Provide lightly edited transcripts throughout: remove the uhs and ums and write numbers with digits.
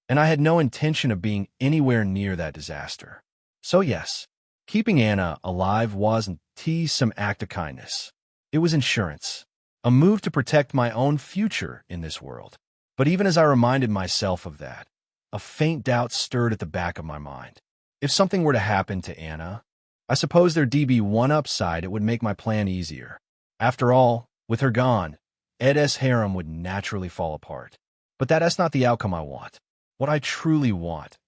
and I had no intention of being anywhere near that disaster. So yes, keeping Anna alive wasn't some act of kindness. It was insurance, a move to protect my own future in this world. But even as I reminded myself of that, a faint doubt stirred at the back of my mind. If something were to happen to Anna, I suppose there'd be one upside. It would make my plan easier. After all, with her gone, Ed's harem would naturally fall apart. But that's not the outcome I want. What I truly want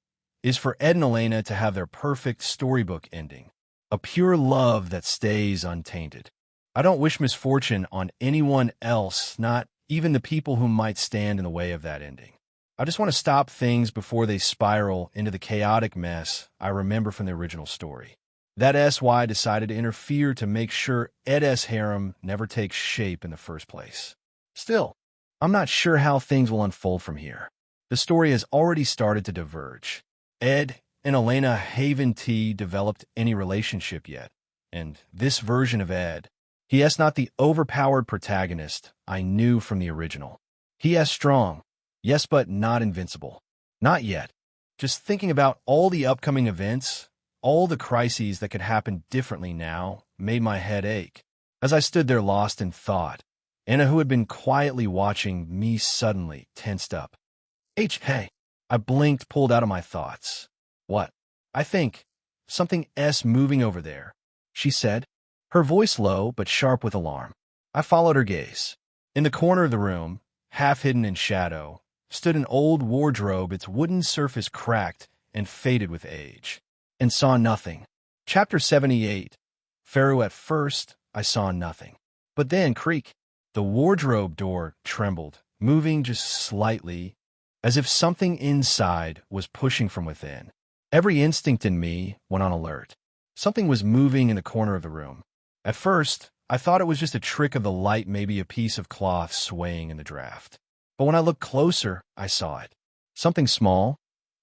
is for Ed and Elena to have their perfect storybook ending, a pure love that stays untainted. I don't wish misfortune on anyone else, not even the people who might stand in the way of that ending. I just want to stop things before they spiral into the chaotic mess I remember from the original story. That's why I decided to interfere to make sure Ed's harem never takes shape in the first place. Still, I'm not sure how things will unfold from here. The story has already started to diverge. Ed and Elena haven't developed any relationship yet, and this version of Ed, he is not the overpowered protagonist I knew from the original. He is strong, yes, but not invincible. Not yet. Just thinking about all the upcoming events, all the crises that could happen differently now, made my head ache. As I stood there lost in thought, Anna, who had been quietly watching me, suddenly tensed up. Hey, I blinked, pulled out of my thoughts. What? I think something moving over there, she said, her voice low but sharp with alarm. I followed her gaze. In the corner of the room, half hidden in shadow, stood an old wardrobe, its wooden surface cracked and faded with age, and saw nothing. Chapter 78. Pharaoh. At first, I saw nothing. But then, creak, the wardrobe door trembled, moving just slightly, as if something inside was pushing from within. Every instinct in me went on alert. Something was moving in the corner of the room. At first, I thought it was just a trick of the light, maybe a piece of cloth swaying in the draft. But when I looked closer, I saw it. Something small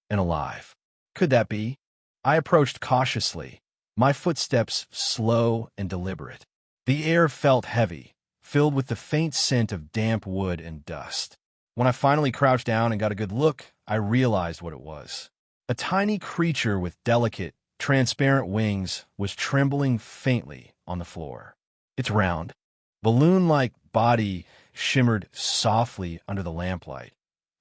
and alive. Could that be? I approached cautiously, my footsteps slow and deliberate. The air felt heavy, filled with the faint scent of damp wood and dust. When I finally crouched down and got a good look, I realized what it was. A tiny creature with delicate, transparent wings was trembling faintly on the floor. Its round, balloon-like body shimmered softly under the lamplight,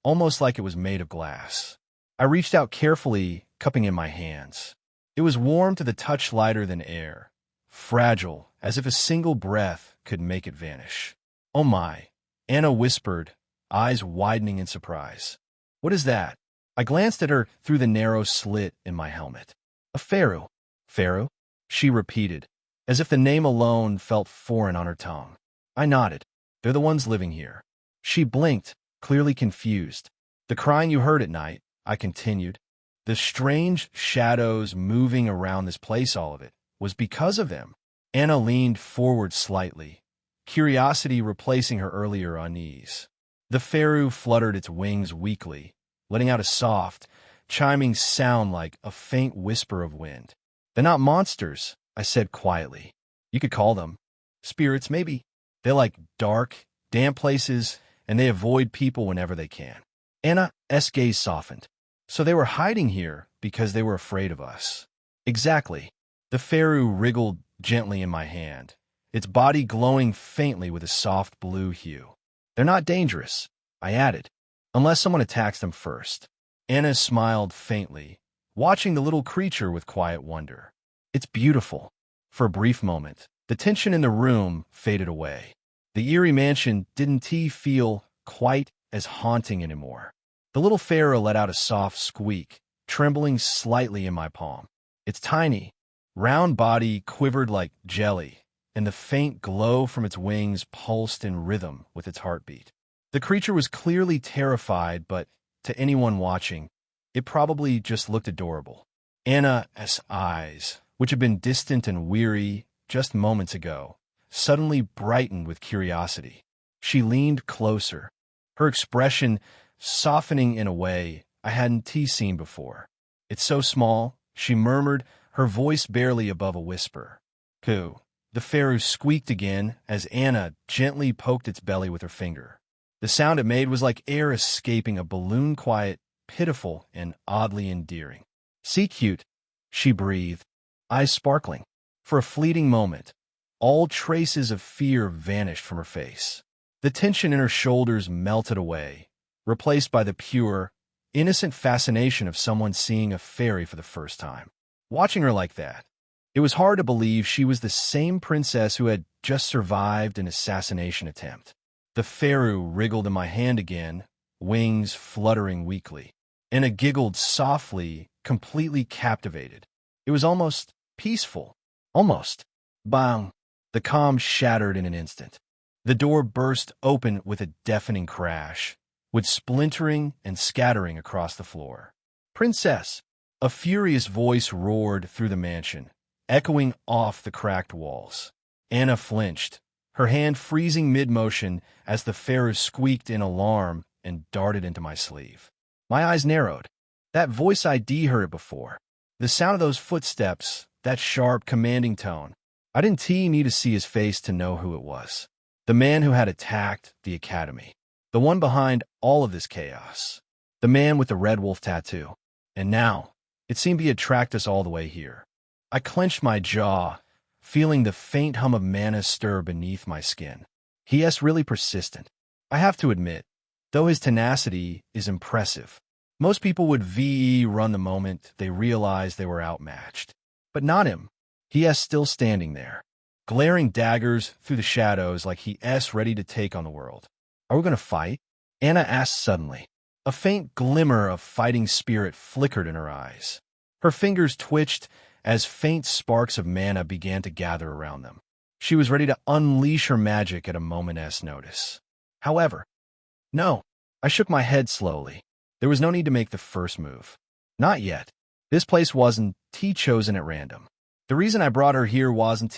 almost like it was made of glass. I reached out carefully, cupping in my hands. It was warm to the touch, lighter than air, fragile, as if a single breath could make it vanish. Oh my, Anna whispered, eyes widening in surprise. What is that? I glanced at her through the narrow slit in my helmet. A pharaoh. Pharaoh? She repeated, as if the name alone felt foreign on her tongue. I nodded. They're the ones living here. She blinked, clearly confused. The crying you heard at night, I continued. The strange shadows moving around this place, all of it, was because of them. Anna leaned forward slightly, curiosity replacing her earlier unease. The pharaoh fluttered its wings weakly, letting out a soft, chiming sound like a faint whisper of wind. They're not monsters, I said quietly. You could call them spirits, maybe. They like dark, damp places, and they avoid people whenever they can. Anna's gaze softened. So they were hiding here because they were afraid of us. Exactly. The pharaoh wriggled gently in my hand, its body glowing faintly with a soft blue hue. They're not dangerous, I added, unless someone attacks them first. Anna smiled faintly, watching the little creature with quiet wonder. It's beautiful. For a brief moment, the tension in the room faded away. The eerie mansion didn't feel quite as haunting anymore. The little pharaoh let out a soft squeak, trembling slightly in my palm. Its tiny, round body quivered like jelly, and the faint glow from its wings pulsed in rhythm with its heartbeat. The creature was clearly terrified, but to anyone watching, it probably just looked adorable. Anna's eyes, which had been distant and weary just moments ago, suddenly brightened with curiosity. She leaned closer, her expression softening in a way I hadn't seen before. It's so small, she murmured, her voice barely above a whisper. Coo. The pharaoh squeaked again as Anna gently poked its belly with her finger. The sound it made was like air escaping a balloon, quiet, pitiful and oddly endearing. "See cute," she breathed, eyes sparkling. For a fleeting moment, all traces of fear vanished from her face. The tension in her shoulders melted away, replaced by the pure, innocent fascination of someone seeing a fairy for the first time. Watching her like that, it was hard to believe she was the same princess who had just survived an assassination attempt. The Faru wriggled in my hand again, wings fluttering weakly. Anna giggled softly, completely captivated. It was almost peaceful. Almost. Bang! The calm shattered in an instant. The door burst open with a deafening crash, with splintering and scattering across the floor. "Princess!" A furious voice roared through the mansion, echoing off the cracked walls. Anna flinched, her hand freezing mid-motion as the Faru squeaked in alarm and darted into my sleeve. My eyes narrowed. That voice I'd heard before. The sound of those footsteps, that sharp, commanding tone. I didn't need to see his face to know who it was. The man who had attacked the academy. The one behind all of this chaos. The man with the red wolf tattoo. And now, it seemed he had tracked us all the way here. I clenched my jaw, feeling the faint hum of mana stir beneath my skin. He is really persistent. I have to admit, though his tenacity is impressive. Most people would run the moment they realized they were outmatched. But not him. He is still standing there, glaring daggers through the shadows like he is ready to take on the world. "Are we going to fight?" Anna asked suddenly. A faint glimmer of fighting spirit flickered in her eyes. Her fingers twitched as faint sparks of mana began to gather around them. She was ready to unleash her magic at a moment's notice. However, no. I shook my head slowly. There was no need to make the first move. Not yet. This place wasn't chosen at random. The reason I brought her here wasn't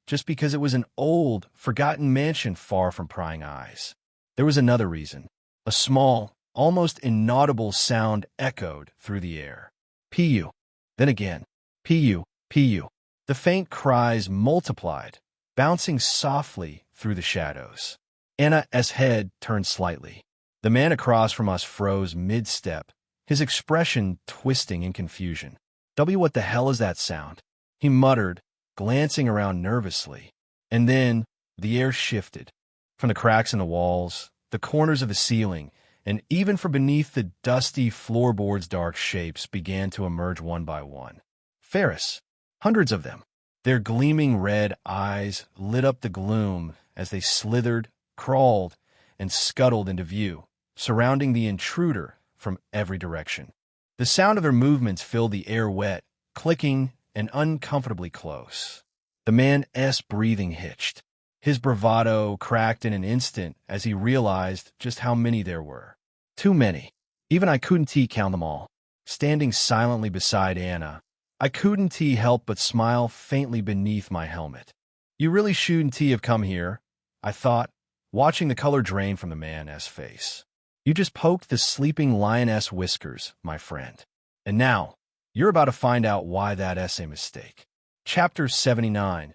just because it was an old, forgotten mansion far from prying eyes. There was another reason. A small, almost inaudible sound echoed through the air. Pu. Then again. Pu, Pu. The faint cries multiplied, bouncing softly through the shadows. Anna's head turned slightly. The man across from us froze mid-step, his expression twisting in confusion. What the hell is that sound? He muttered, glancing around nervously. And then the air shifted. From the cracks in the walls, the corners of the ceiling, and even from beneath the dusty floorboards, dark shapes began to emerge one by one. Ferris. Hundreds of them. Their gleaming red eyes lit up the gloom as they slithered, crawled, and scuttled into view, surrounding the intruder from every direction. The sound of their movements filled the air wet, clicking, and uncomfortably close. The man's breathing hitched. His bravado cracked in an instant as he realized just how many there were. Too many. Even I couldn't count them all. Standing silently beside Anna, I couldn't help but smile faintly beneath my helmet. "You really shouldn't have come here," I thought, watching the color drain from the man's face. "You just poked the sleeping lioness whiskers, my friend. And now, you're about to find out why that's a mistake." Chapter 79.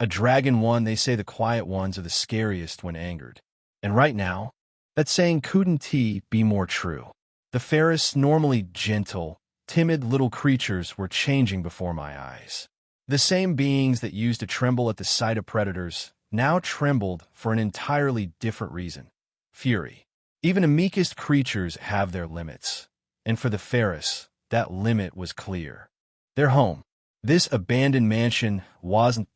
A dragon one. They say the quiet ones are the scariest when angered. And right now, that saying couldn't be more true. The fairest, normally gentle, timid little creatures were changing before my eyes. The same beings that used to tremble at the sight of predators now trembled for an entirely different reason. Fury. Even the meekest creatures have their limits. And for the Ferris, that limit was clear. Their home. This abandoned mansion wasn't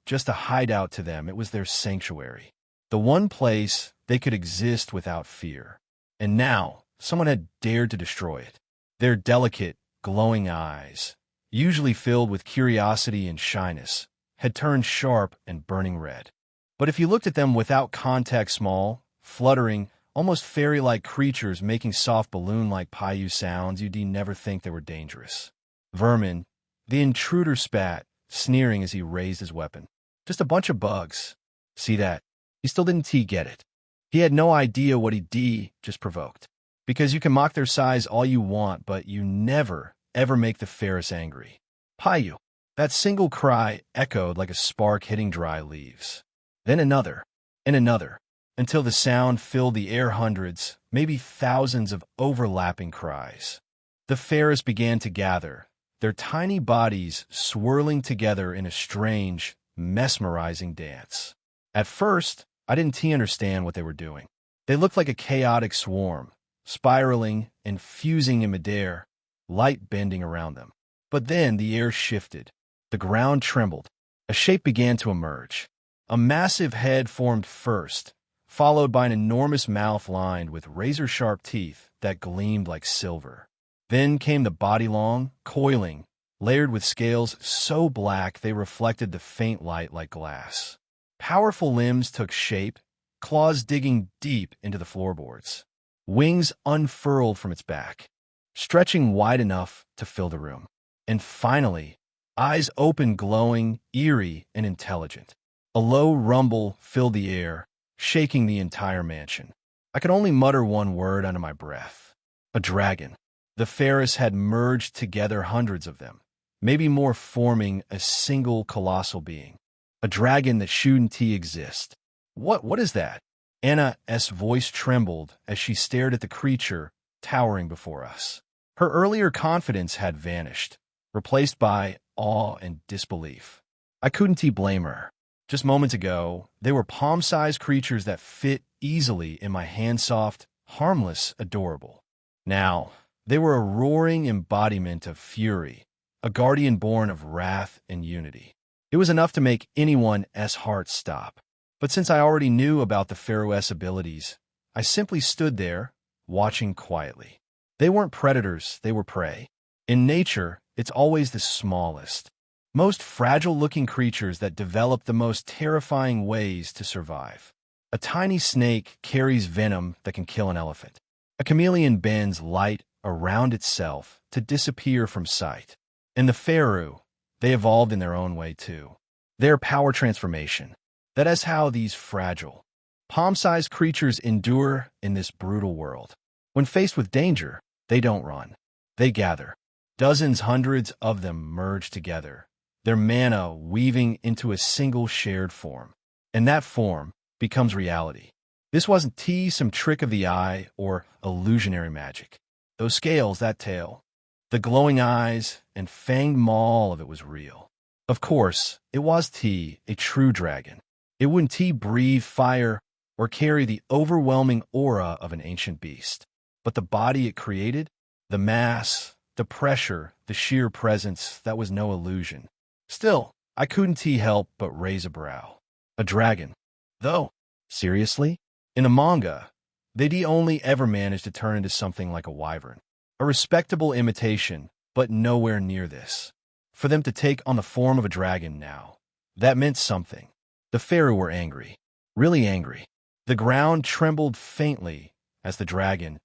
just a hideout to them, it was their sanctuary. The one place they could exist without fear. And now, someone had dared to destroy it. Their delicate, glowing eyes, usually filled with curiosity and shyness, had turned sharp and burning red. But if you looked at them without context, small, fluttering, almost fairy-like creatures making soft balloon-like Pu sounds, you'd never think they were dangerous. Vermin. The intruder spat, sneering as he raised his weapon. Just a bunch of bugs. See that? He still didn't get it. He had no idea what he just provoked. Because you can mock their size all you want, but you never, ever make the Ferris angry. Pu. That single cry echoed like a spark hitting dry leaves. Then another, and another. until the sound filled the air hundreds, maybe thousands of overlapping cries. The Ferris began to gather, their tiny bodies swirling together in a strange, mesmerizing dance. At first, I didn't understand what they were doing. They looked like a chaotic swarm, spiraling and fusing in midair, light bending around them. But then the air shifted. The ground trembled. A shape began to emerge. A massive head formed first, followed by an enormous mouth lined with razor-sharp teeth that gleamed like silver. Then came the body long, coiling, layered with scales so black they reflected the faint light like glass. Powerful limbs took shape, claws digging deep into the floorboards. Wings unfurled from its back, stretching wide enough to fill the room. And finally, eyes open, glowing, eerie, and intelligent. A low rumble filled the air, shaking the entire mansion. I could only mutter one word under my breath. A dragon. The Ferris had merged together, hundreds of them, maybe more, forming a single colossal being. A dragon that shouldn't exist. What is that? Anna's voice trembled as she stared at the creature towering before us. Her earlier confidence had vanished, replaced by awe and disbelief. I couldn't blame her. Just moments ago, they were palm-sized creatures that fit easily in my hand, soft, harmless, adorable. Now, they were a roaring embodiment of fury, a guardian born of wrath and unity. It was enough to make anyone's heart stop. But since I already knew about the Pharaoh's abilities, I simply stood there, watching quietly. They weren't predators, they were prey. In nature, it's always the smallest, most fragile-looking creatures that develop the most terrifying ways to survive. A tiny snake carries venom that can kill an elephant. A chameleon bends light around itself to disappear from sight. And the Pharaoh, they evolved in their own way too. Their power transformation. That is how these fragile, palm-sized creatures endure in this brutal world. When faced with danger, they don't run. They gather. Dozens, hundreds of them merge together, their mana weaving into a single shared form. And that form becomes reality. This wasn't some trick of the eye or illusionary magic. Those scales, that tail, the glowing eyes, and fanged maw, all of it was real. Of course, it was a true dragon. It wouldn't breathe fire or carry the overwhelming aura of an ancient beast. But the body it created, the mass, the pressure, the sheer presence, that was no illusion. Still, I couldn't help but raise a brow. A dragon. Though, seriously? In a manga, they'd only ever managed to turn into something like a wyvern. A respectable imitation, but nowhere near this. For them to take on the form of a dragon now, that meant something. The Pharaoh were angry. Really angry. The ground trembled faintly as the dragon's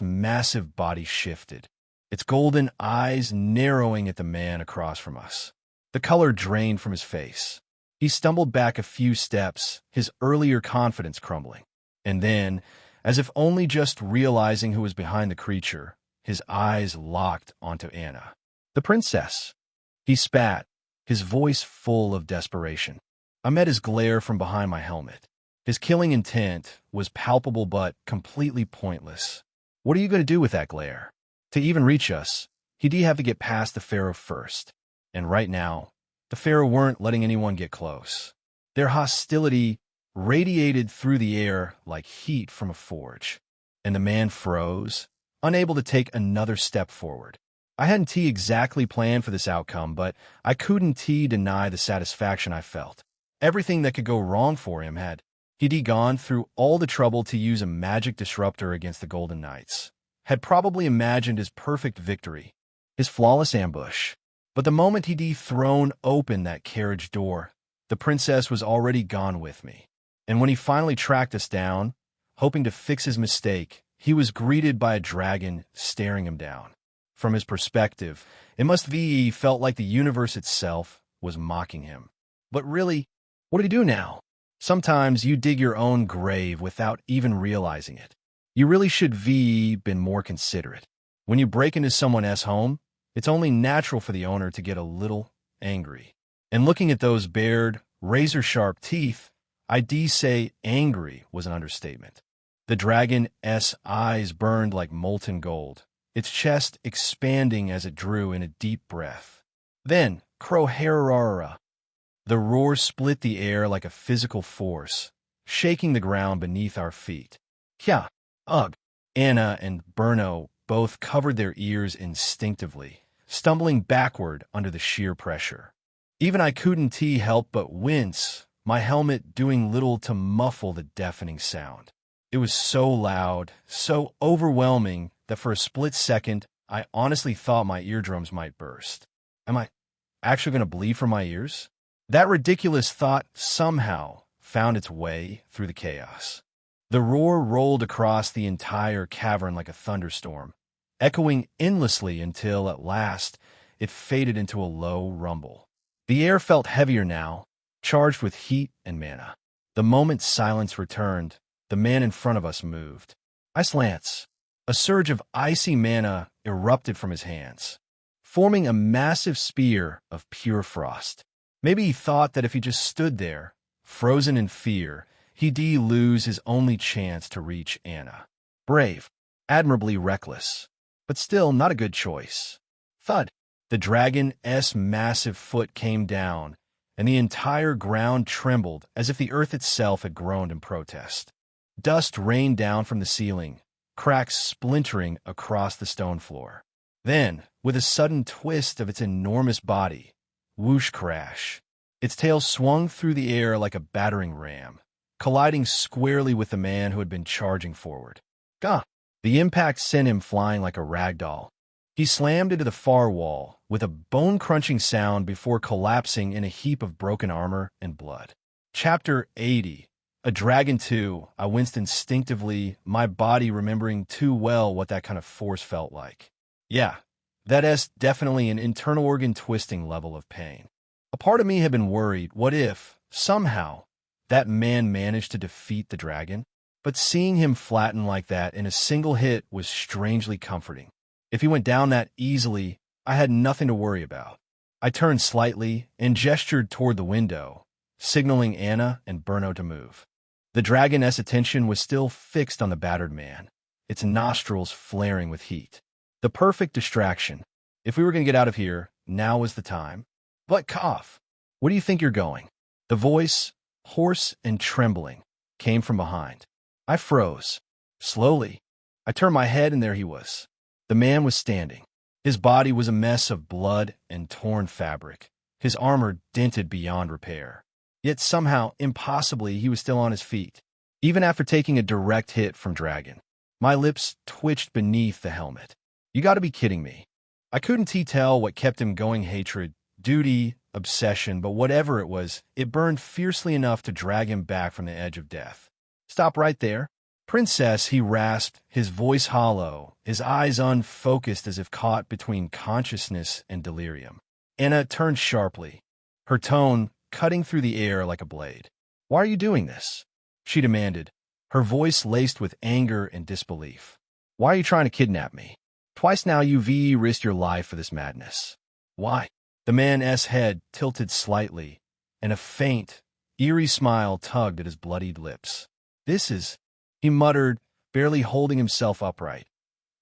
massive body shifted, its golden eyes narrowing at the man across from us. The color drained from his face. He stumbled back a few steps, his earlier confidence crumbling. And then, as if only just realizing who was behind the creature, his eyes locked onto Anna. The princess. He spat, his voice full of desperation. I met his glare from behind my helmet. His killing intent was palpable but completely pointless. What are you going to do with that glare? To even reach us, he'd have to get past the Pharaoh first. And right now, the Pharaoh weren't letting anyone get close. Their hostility radiated through the air like heat from a forge. And the man froze, unable to take another step forward. I hadn't exactly planned for this outcome, but I couldn't deny the satisfaction I felt. Everything that could go wrong for him he'd gone through all the trouble to use a magic disruptor against the Golden Knights, had probably imagined his perfect victory, his flawless ambush. But the moment he'd thrown open that carriage door, the princess was already gone with me. And when he finally tracked us down, hoping to fix his mistake, he was greeted by a dragon staring him down. From his perspective, it must be felt like the universe itself was mocking him. But really, what did he do now? Sometimes you dig your own grave without even realizing it. You really should been more considerate. When you break into someone's home, it's only natural for the owner to get a little angry. And looking at those bared, razor-sharp teeth, I'd say angry was an understatement. The dragon's eyes burned like molten gold, its chest expanding as it drew in a deep breath. Then, Crowharara. The roar split the air like a physical force, shaking the ground beneath our feet. Kya, ugh. Anna and Berno both covered their ears instinctively, stumbling backward under the sheer pressure. Even I couldn't help but wince, my helmet doing little to muffle the deafening sound. It was so loud, so overwhelming, that for a split second, I honestly thought my eardrums might burst. Am I actually going to bleed from my ears? That ridiculous thought somehow found its way through the chaos. The roar rolled across the entire cavern like a thunderstorm, echoing endlessly until, at last, it faded into a low rumble. The air felt heavier now, charged with heat and mana. The moment silence returned, the man in front of us moved. Ice Lance. A surge of icy mana erupted from his hands, forming a massive spear of pure frost. Maybe he thought that if he just stood there, frozen in fear, he'd lose his only chance to reach Anna. Brave, admirably reckless, but still not a good choice. Thud. The dragon's massive foot came down, and the entire ground trembled as if the earth itself had groaned in protest. Dust rained down from the ceiling, cracks splintering across the stone floor. Then, with a sudden twist of its enormous body, whoosh crash, its tail swung through the air like a battering ram, colliding squarely with the man who had been charging forward. Gah! The impact sent him flying like a rag doll. He slammed into the far wall with a bone-crunching sound before collapsing in a heap of broken armor and blood. Chapter 80. A Dragon 2. I winced instinctively, my body remembering too well what that kind of force felt like. Yeah, that's definitely an internal organ twisting level of pain. A part of me had been worried, what if, somehow, that man managed to defeat the dragon? But seeing him flatten like that in a single hit was strangely comforting. If he went down that easily, I had nothing to worry about. I turned slightly and gestured toward the window, signaling Anna and Berno to move. The dragon's attention was still fixed on the battered man, its nostrils flaring with heat. The perfect distraction. If we were going to get out of here, now was the time. But cough. Where do you think you're going? The voice, hoarse and trembling, came from behind. I froze. Slowly, I turned my head and there he was. The man was standing. His body was a mess of blood and torn fabric, his armor dented beyond repair. Yet somehow, impossibly, he was still on his feet, even after taking a direct hit from Dragon. My lips twitched beneath the helmet. You gotta be kidding me. I couldn't tell what kept him going. Hatred, duty, obsession, but whatever it was, it burned fiercely enough to drag him back from the edge of death. Stop right there. Princess, he rasped, his voice hollow, his eyes unfocused as if caught between consciousness and delirium. Anna turned sharply, her tone cutting through the air like a blade. Why are you doing this? She demanded, her voice laced with anger and disbelief. Why are you trying to kidnap me? Twice now you've risked your life for this madness. Why? The man's head tilted slightly, and a faint, eerie smile tugged at his bloodied lips. This is... he muttered, barely holding himself upright.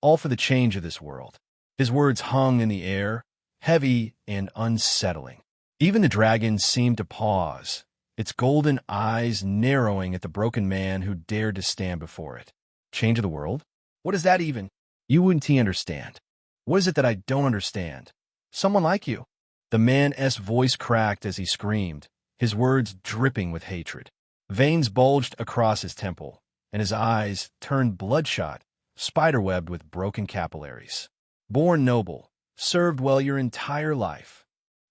All for the change of this world. His words hung in the air, heavy and unsettling. Even the dragon seemed to pause, its golden eyes narrowing at the broken man who dared to stand before it. Change of the world? What does that even? You wouldn't understand. What is it that I don't understand? Someone like you. The man's voice cracked as he screamed, his words dripping with hatred. Veins bulged across his temple, and his eyes turned bloodshot, spiderwebbed with broken capillaries. Born noble, served well your entire life.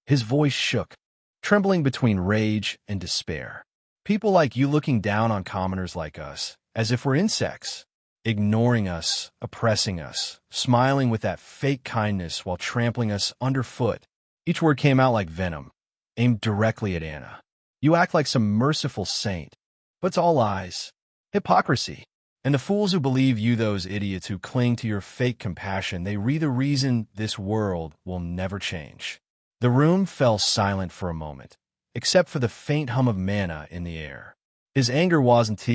His voice shook, trembling between rage and despair. People like you looking down on commoners like us, as if we're insects, ignoring us, oppressing us, smiling with that fake kindness while trampling us underfoot. Each word came out like venom, aimed directly at Anna. You act like some merciful saint, but it's all lies. Hypocrisy. And the fools who believe you, those idiots who cling to your fake compassion, they re the reason this world will never change. The room fell silent for a moment, except for the faint hum of mana in the air. His anger wasn't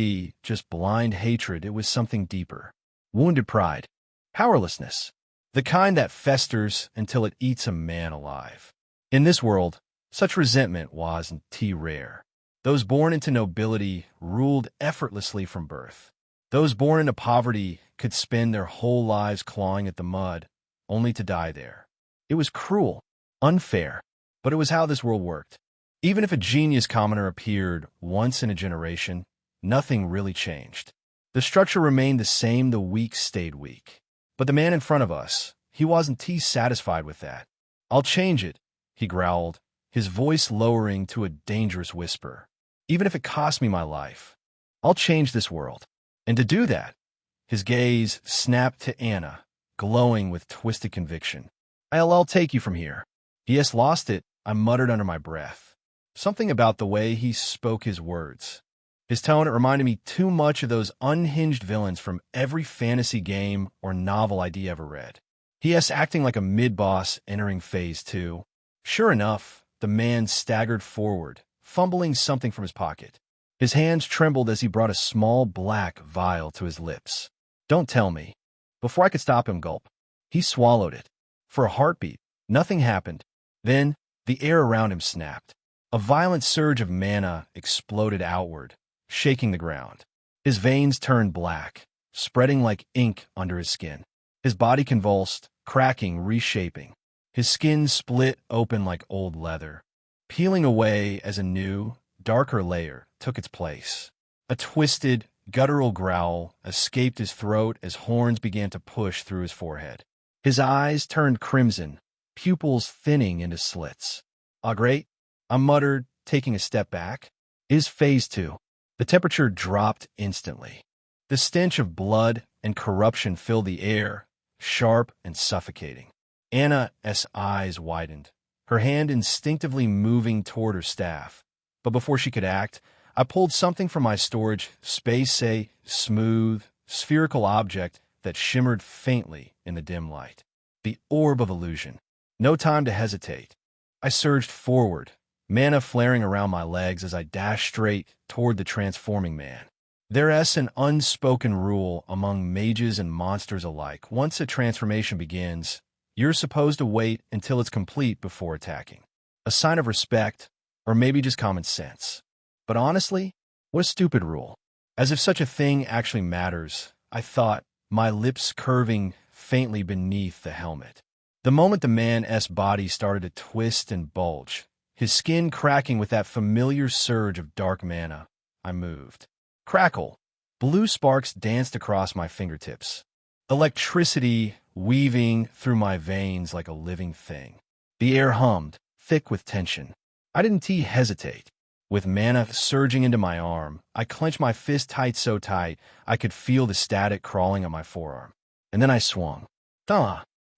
just blind hatred, it was something deeper. Wounded pride. Powerlessness. The kind that festers until it eats a man alive. In this world, such resentment wasn't rare. Those born into nobility ruled effortlessly from birth. Those born into poverty could spend their whole lives clawing at the mud, only to die there. It was cruel, unfair, but it was how this world worked. Even if a genius commoner appeared once in a generation, nothing really changed. The structure remained the same, the weak stayed weak. But the man in front of us, he wasn't satisfied with that. "I'll change it," he growled, his voice lowering to a dangerous whisper. "Even if it costs me my life, I'll change this world." And to do that, his gaze snapped to Anna, glowing with twisted conviction. I'll take you from here." "He has lost it," I muttered under my breath. Something about the way he spoke his words. His tone, it reminded me too much of those unhinged villains from every fantasy game or novel I'd ever read. He is acting like a mid-boss entering phase 2. Sure enough, the man staggered forward, fumbling something from his pocket. His hands trembled as he brought a small black vial to his lips. "Don't tell me." Before I could stop him, gulp. He swallowed it. For a heartbeat, nothing happened. Then, the air around him snapped. A violent surge of mana exploded outward, shaking the ground. His veins turned black, spreading like ink under his skin. His body convulsed, cracking, reshaping. His skin split open like old leather, peeling away as a new, darker layer took its place. A twisted, guttural growl escaped his throat as horns began to push through his forehead. His eyes turned crimson, pupils thinning into slits. "Ah, great," I muttered, taking a step back. "Is phase 2. The temperature dropped instantly. The stench of blood and corruption filled the air, sharp and suffocating. Anna's eyes widened, her hand instinctively moving toward her staff. But before she could act, I pulled something from my storage space, a smooth, spherical object that shimmered faintly in the dim light. The orb of illusion. No time to hesitate. I surged forward, mana flaring around my legs as I dashed straight toward the transforming man. There's an unspoken rule among mages and monsters alike. Once a transformation begins, you're supposed to wait until it's complete before attacking. A sign of respect, or maybe just common sense. But honestly, what a stupid rule. As if such a thing actually matters, I thought, my lips curving faintly beneath the helmet. The moment the man's body started to twist and bulge, his skin cracking with that familiar surge of dark mana, I moved. Crackle. Blue sparks danced across my fingertips. Electricity weaving through my veins like a living thing. The air hummed, thick with tension. I didn't hesitate. With mana surging into my arm, I clenched my fist tight so tight I could feel the static crawling on my forearm. And then I swung.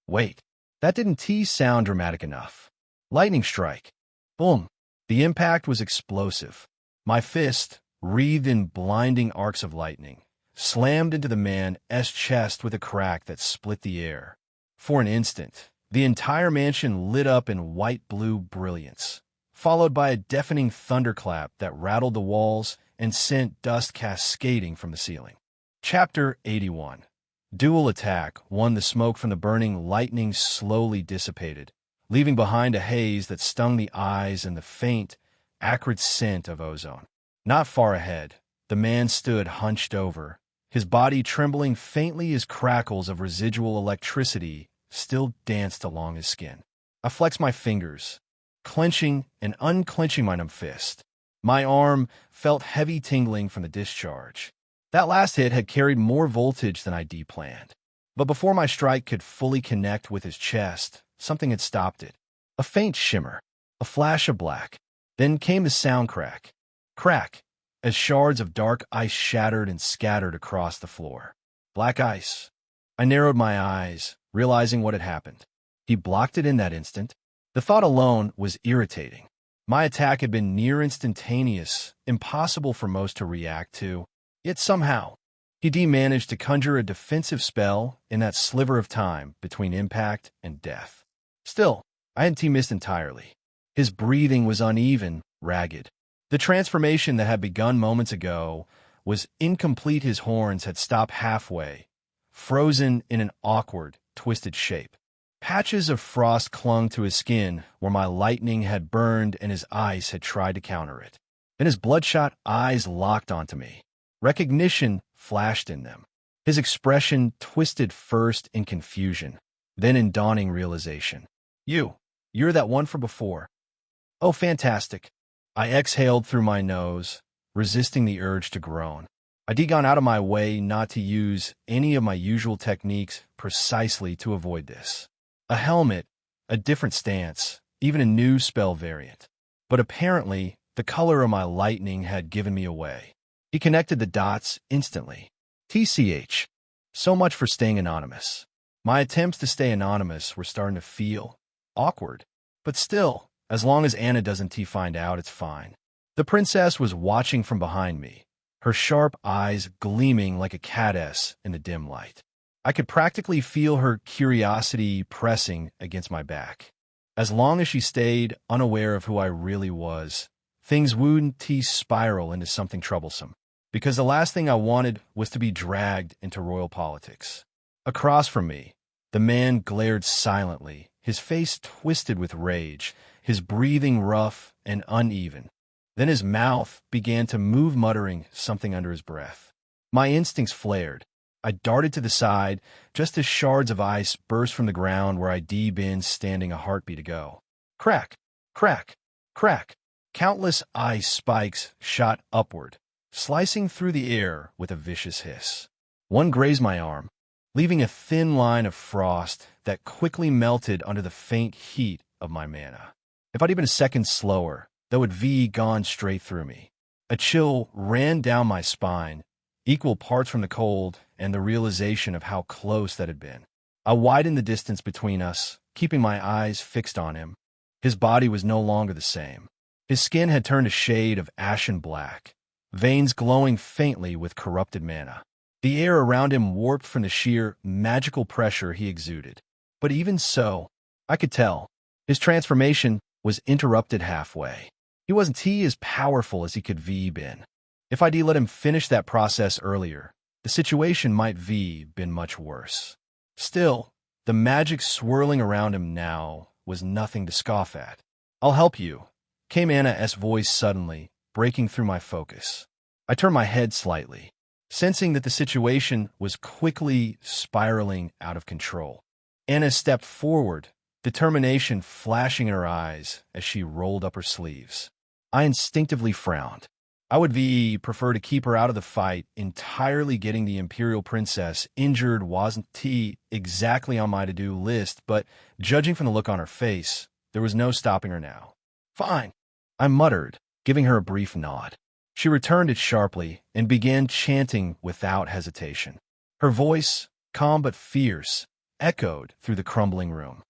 Wait. That didn't sound dramatic enough. Lightning strike. Boom. The impact was explosive. My fist, wreathed in blinding arcs of lightning, slammed into the man's chest with a crack that split the air. For an instant, the entire mansion lit up in white-blue brilliance, followed by a deafening thunderclap that rattled the walls and sent dust cascading from the ceiling. Chapter 81. Dual attack. 1. The smoke from the burning lightning slowly dissipated, leaving behind a haze that stung the eyes and the faint, acrid scent of ozone. Not far ahead, the man stood hunched over, his body trembling faintly as crackles of residual electricity still danced along his skin. I flexed my fingers, clenching and unclenching my numb fist. My arm felt heavy tingling from the discharge. That last hit had carried more voltage than I'd planned. But before my strike could fully connect with his chest, something had stopped it. A faint shimmer, a flash of black. Then came the sound crack. Crack, as shards of dark ice shattered and scattered across the floor. Black ice. I narrowed my eyes, realizing what had happened. He blocked it in that instant. The thought alone was irritating. My attack had been near instantaneous, impossible for most to react to. Yet somehow, he managed to conjure a defensive spell in that sliver of time between impact and death. Still, I hadn't missed entirely. His breathing was uneven, ragged. The transformation that had begun moments ago was incomplete. His horns had stopped halfway, frozen in an awkward, twisted shape. Patches of frost clung to his skin where my lightning had burned and his ice had tried to counter it. Then his bloodshot eyes locked onto me. Recognition flashed in them. His expression twisted first in confusion, then in dawning realization. You're that one from before. Oh, fantastic. I exhaled through my nose, resisting the urge to groan. I'd gone out of my way not to use any of my usual techniques precisely to avoid this. A helmet, a different stance, even a new spell variant. But apparently, the color of my lightning had given me away. He connected the dots instantly. TCH. So much for staying anonymous. My attempts to stay anonymous were starting to feel awkward. But still, as long as Anna doesn't find out, it's fine. The princess was watching from behind me, her sharp eyes gleaming like a caddis in the dim light. I could practically feel her curiosity pressing against my back. As long as she stayed unaware of who I really was, things wouldn't spiral into something troublesome. Because the last thing I wanted was to be dragged into royal politics. Across from me, the man glared silently, his face twisted with rage, his breathing rough and uneven. Then his mouth began to move, muttering something under his breath. My instincts flared. I darted to the side, just as shards of ice burst from the ground where I'd been standing a heartbeat ago. Crack! Crack! Crack! Countless ice spikes shot upward, slicing through the air with a vicious hiss. One grazed my arm, leaving a thin line of frost that quickly melted under the faint heat of my mana. If I'd been a second slower, though it'd gone straight through me. A chill ran down my spine, equal parts from the cold and the realization of how close that had been. I widened the distance between us, keeping my eyes fixed on him. His body was no longer the same. His skin had turned a shade of ashen black, veins glowing faintly with corrupted mana. The air around him warped from the sheer magical pressure he exuded. But even so, I could tell, his transformation was interrupted halfway. He wasn't as powerful as he could been. If I'd let him finish that process earlier, the situation might been much worse. Still, the magic swirling around him now was nothing to scoff at. I'll help you, came Anna's voice suddenly, breaking through my focus. I turned my head slightly, sensing that the situation was quickly spiraling out of control. Anna stepped forward, determination flashing in her eyes as she rolled up her sleeves. I instinctively frowned. I would prefer to keep her out of the fight. Entirely getting the Imperial Princess injured wasn't exactly on my to-do list, but judging from the look on her face, there was no stopping her now. Fine, I muttered, giving her a brief nod. She returned it sharply and began chanting without hesitation. Her voice, calm but fierce, echoed through the crumbling room.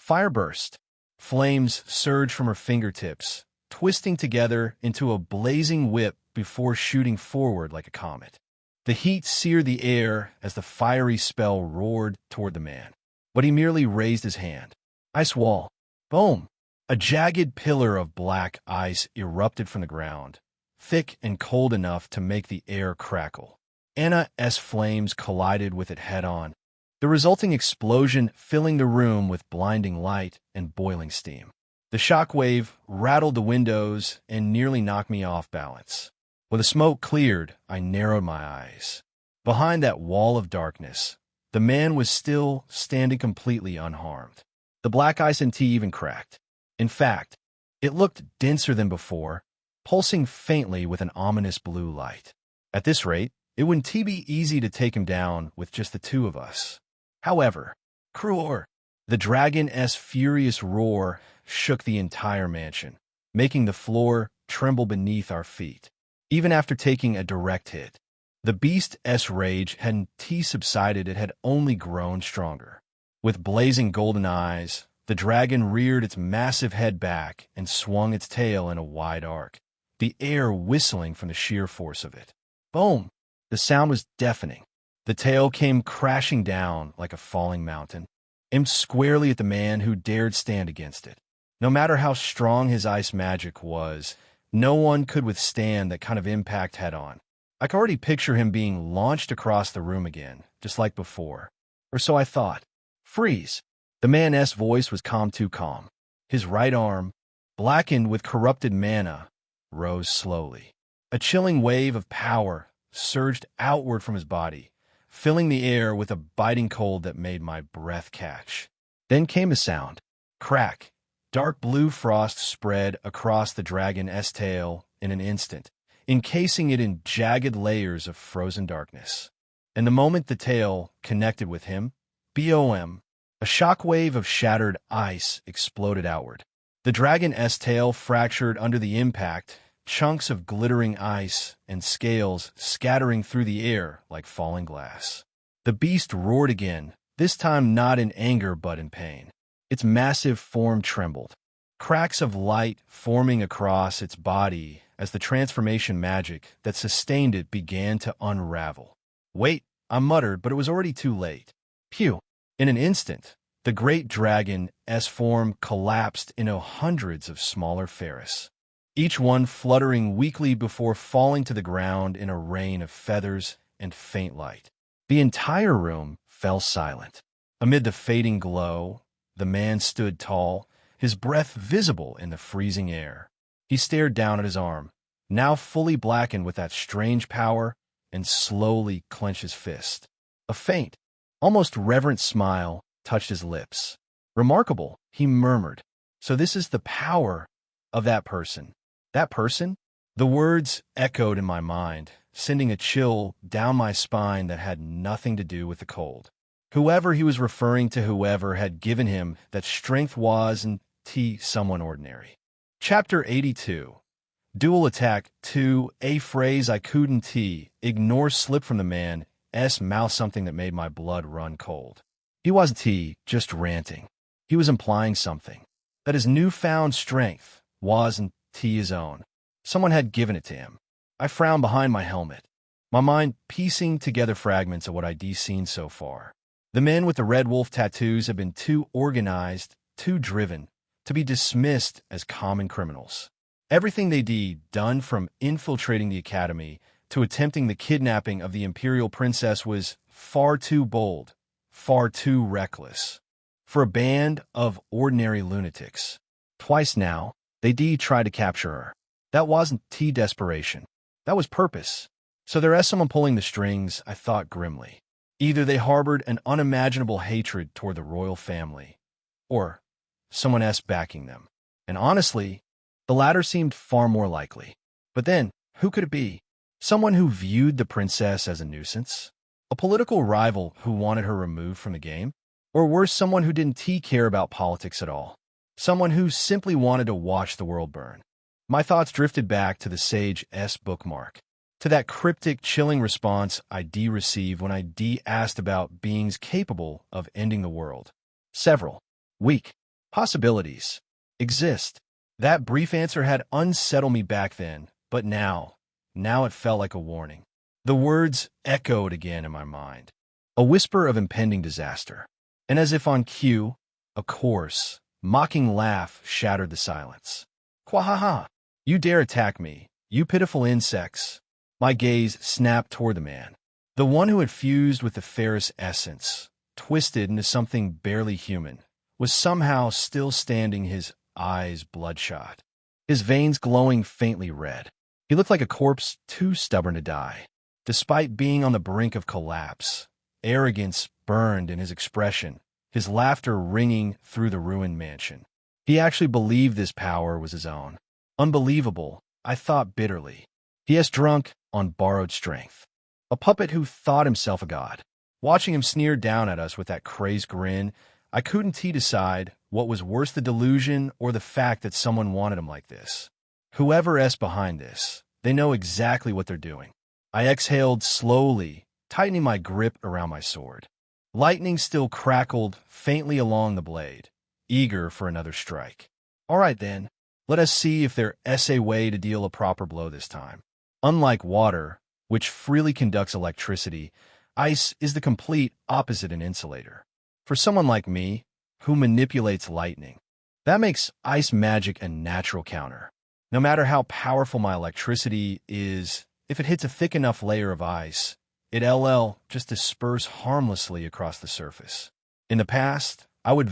Fire burst. Flames surged from her fingertips, twisting together into a blazing whip before shooting forward like a comet. The heat seared the air as the fiery spell roared toward the man, but he merely raised his hand. Ice wall. Boom! A jagged pillar of black ice erupted from the ground, thick and cold enough to make the air crackle. Anna's flames collided with it head-on, the resulting explosion filling the room with blinding light and boiling steam. The shockwave rattled the windows and nearly knocked me off balance. When the smoke cleared, I narrowed my eyes. Behind that wall of darkness, the man was still standing completely unharmed. The black ice and tea even cracked. In fact, it looked denser than before, pulsing faintly with an ominous blue light. At this rate, it wouldn't be easy to take him down with just the two of us. However, Kruor, the dragon's furious roar shook the entire mansion, making the floor tremble beneath our feet. Even after taking a direct hit, the beast's rage hadn't subsided, it had only grown stronger. With blazing golden eyes, the dragon reared its massive head back and swung its tail in a wide arc, the air whistling from the sheer force of it. Boom! The sound was deafening. The tail came crashing down like a falling mountain, aimed squarely at the man who dared stand against it. No matter how strong his ice magic was, No one could withstand that kind of impact head-on. I could already picture him being launched across the room again, just like before. Or so I thought. Freeze! The man's voice was calm, too calm. His right arm, blackened with corrupted mana, rose slowly. A chilling wave of power surged outward from his body, filling the air with a biting cold that made my breath catch. Then came a sound. Crack. Dark blue frost spread across the dragon's tail in an instant, encasing it in jagged layers of frozen darkness. And the moment the tail connected with him, BOM, a shockwave of shattered ice exploded outward. The dragon's tail fractured under the impact, chunks of glittering ice and scales scattering through the air like falling glass. The beast roared again, this time not in anger but in pain. Its massive form trembled, cracks of light forming across its body as the transformation magic that sustained it began to unravel. Wait, I muttered, but it was already too late. Pew! In an instant, the great dragon's form collapsed into hundreds of smaller Ferris, each one fluttering weakly before falling to the ground in a rain of feathers and faint light. The entire room fell silent. Amid the fading glow, the man stood tall, his breath visible in the freezing air. He stared down at his arm, now fully blackened with that strange power, and slowly clenched his fist. A faint, almost reverent smile touched his lips. Remarkable, he murmured. So this is the power of that person. That person? The words echoed in my mind, sending a chill down my spine that had nothing to do with the cold. Whoever he was referring to, whoever had given him that strength wasn't someone ordinary. Chapter 82. Dual Attack 2. A phrase I couldn't ignore slipped from the man's mouth, something that made my blood run cold. He wasn't just ranting. He was implying something. That his newfound strength wasn't his own. Someone had given it to him. I frowned behind my helmet, my mind piecing together fragments of what I'd seen so far. The men with the red wolf tattoos had been too organized, too driven, to be dismissed as common criminals. Everything they'd done, from infiltrating the academy to attempting the kidnapping of the imperial princess, was far too bold, far too reckless for a band of ordinary lunatics. Twice now, they'd tried to capture her. That wasn't desperation. That was purpose. So there's someone pulling the strings, I thought grimly. Either they harbored an unimaginable hatred toward the royal family, or someone else backing them. And honestly, the latter seemed far more likely. But then, who could it be? Someone who viewed the princess as a nuisance? A political rival who wanted her removed from the game? Or worse, someone who didn't care about politics at all? Someone who simply wanted to watch the world burn? My thoughts drifted back to the sage's bookmark, to that cryptic, chilling response I received when I asked about beings capable of ending the world. Several weak possibilities exist. That brief answer had unsettled me back then, but now it felt like a warning. The words echoed again in my mind, a whisper of impending disaster. And as if on cue, a coarse, mocking laugh shattered the silence. Quahaha! You dare attack me, you pitiful insects. My gaze snapped toward the man, the one who had fused with the Ferris essence, twisted into something barely human, was somehow still standing, his eyes bloodshot, his veins glowing faintly red. He looked like a corpse too stubborn to die. Despite being on the brink of collapse, arrogance burned in his expression, his laughter ringing through the ruined mansion. He actually believed this power was his own. Unbelievable, I thought bitterly. He has drunk on borrowed strength. A puppet who thought himself a god. Watching him sneer down at us with that crazed grin, I couldn't decide what was worse, the delusion or the fact that someone wanted him like this. Whoever's behind this, they know exactly what they're doing. I exhaled slowly, tightening my grip around my sword. Lightning still crackled faintly along the blade, eager for another strike. All right then, let us see if there's a way to deal a proper blow this time. Unlike water, which freely conducts electricity, ice is the complete opposite, an insulator. For someone like me, who manipulates lightning, that makes ice magic a natural counter. No matter how powerful my electricity is, if it hits a thick enough layer of ice, it just disperse harmlessly across the surface. In the past, I would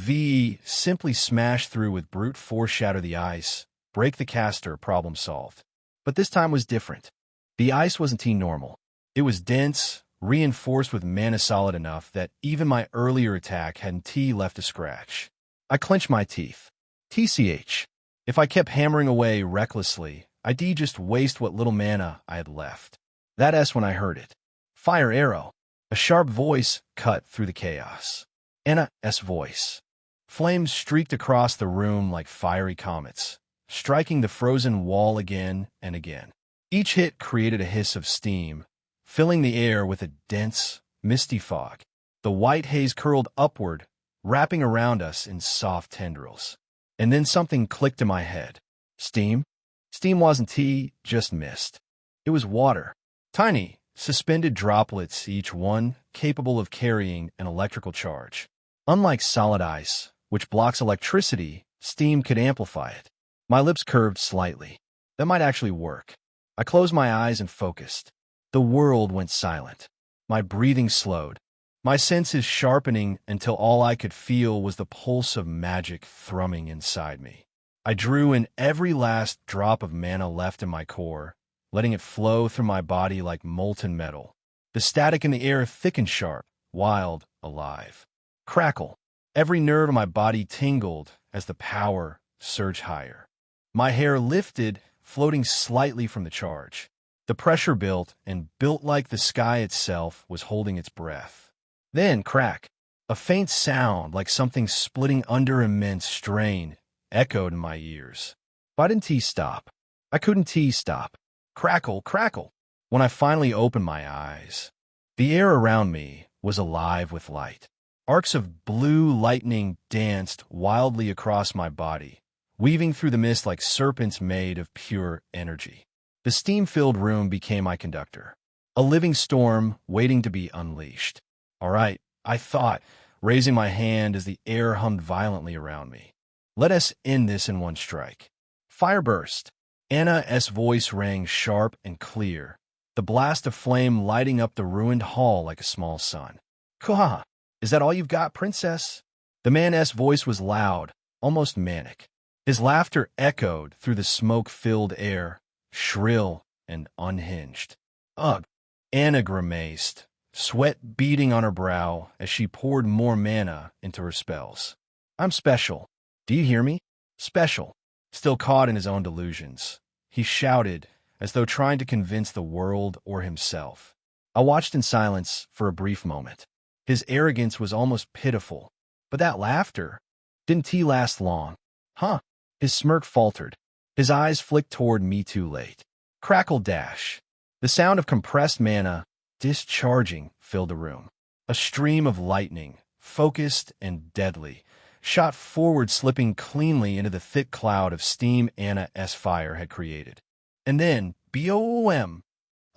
simply smash through with brute force, shatter the ice, break the caster, problem solved. But this time was different. The ice wasn't T-normal. It was dense, reinforced with mana solid enough that even my earlier attack hadn't left a scratch. I clenched my teeth. TCH. If I kept hammering away recklessly, I'd just waste what little mana I had left. That's when I heard it. Fire arrow. A sharp voice cut through the chaos. Anna's voice. Flames streaked across the room like fiery comets, striking the frozen wall again and again. Each hit created a hiss of steam, filling the air with a dense, misty fog. The white haze curled upward, wrapping around us in soft tendrils. And then something clicked in my head. Steam? Steam wasn't just mist. It was water. Tiny, suspended droplets, each one capable of carrying an electrical charge. Unlike solid ice, which blocks electricity, steam could amplify it. My lips curved slightly. That might actually work. I closed my eyes and focused. The world went silent. My breathing slowed. My senses sharpening until all I could feel was the pulse of magic thrumming inside me. I drew in every last drop of mana left in my core, letting it flow through my body like molten metal. The static in the air thick and sharp, wild, alive. Crackle. Every nerve in my body tingled as the power surged higher. My hair lifted, floating slightly from the charge. The pressure built, and built like the sky itself was holding its breath. Then, crack. A faint sound like something splitting under immense strain echoed in my ears. Why didn't stop? I couldn't stop. Crackle, crackle. When I finally opened my eyes, the air around me was alive with light. Arcs of blue lightning danced wildly across my body, weaving through the mist like serpents made of pure energy. The steam-filled room became my conductor, a living storm waiting to be unleashed. All right, I thought, raising my hand as the air hummed violently around me. Let us end this in one strike. Fire burst. Anna's voice rang sharp and clear, the blast of flame lighting up the ruined hall like a small sun. Kuha! Is that all you've got, princess? The man's voice was loud, almost manic. His laughter echoed through the smoke-filled air, shrill and unhinged. Ugh! Anna grimaced, sweat beading on her brow as she poured more mana into her spells. I'm special. Do you hear me? Special. Still caught in his own delusions, he shouted, as though trying to convince the world or himself. I watched in silence for a brief moment. His arrogance was almost pitiful, but that laughter didn't last long. Huh? His smirk faltered. His eyes flicked toward me too late. Crackle dash. The sound of compressed mana discharging filled the room. A stream of lightning, focused and deadly, shot forward, slipping cleanly into the thick cloud of steam Anna's fire had created. And then, BOOM!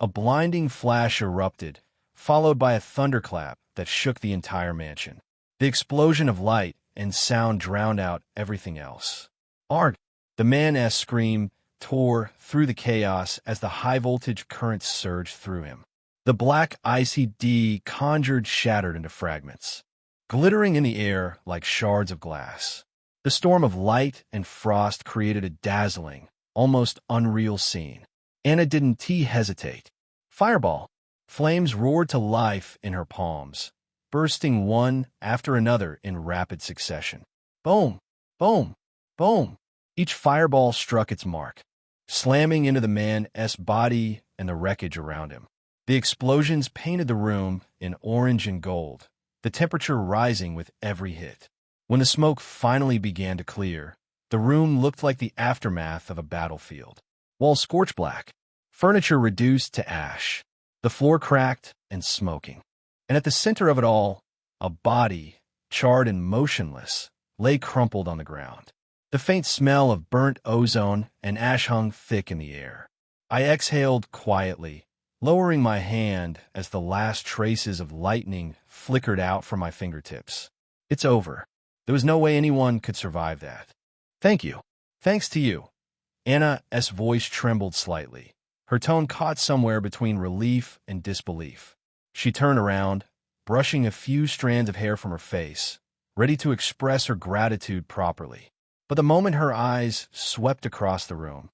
A blinding flash erupted, followed by a thunderclap that shook the entire mansion. The explosion of light and sound drowned out everything else. Arg! The man's scream tore through the chaos as the high-voltage current surged through him. The black ICD conjured shattered into fragments, glittering in the air like shards of glass. The storm of light and frost created a dazzling, almost unreal scene. Anna didn't hesitate. Fireball! Flames roared to life in her palms, bursting one after another in rapid succession. Boom! Boom! Boom! Each fireball struck its mark, slamming into the man's body and the wreckage around him. The explosions painted the room in orange and gold, the temperature rising with every hit. When the smoke finally began to clear, the room looked like the aftermath of a battlefield. Walls scorched black, furniture reduced to ash, the floor cracked and smoking. And at the center of it all, a body, charred and motionless, lay crumpled on the ground. The faint smell of burnt ozone and ash hung thick in the air. I exhaled quietly, lowering my hand as the last traces of lightning flickered out from my fingertips. It's over. There was no way anyone could survive that. Thank you. Thanks to you. Anna's voice trembled slightly. Her tone caught somewhere between relief and disbelief. She turned around, brushing a few strands of hair from her face, ready to express her gratitude properly. But the moment her eyes swept across the room,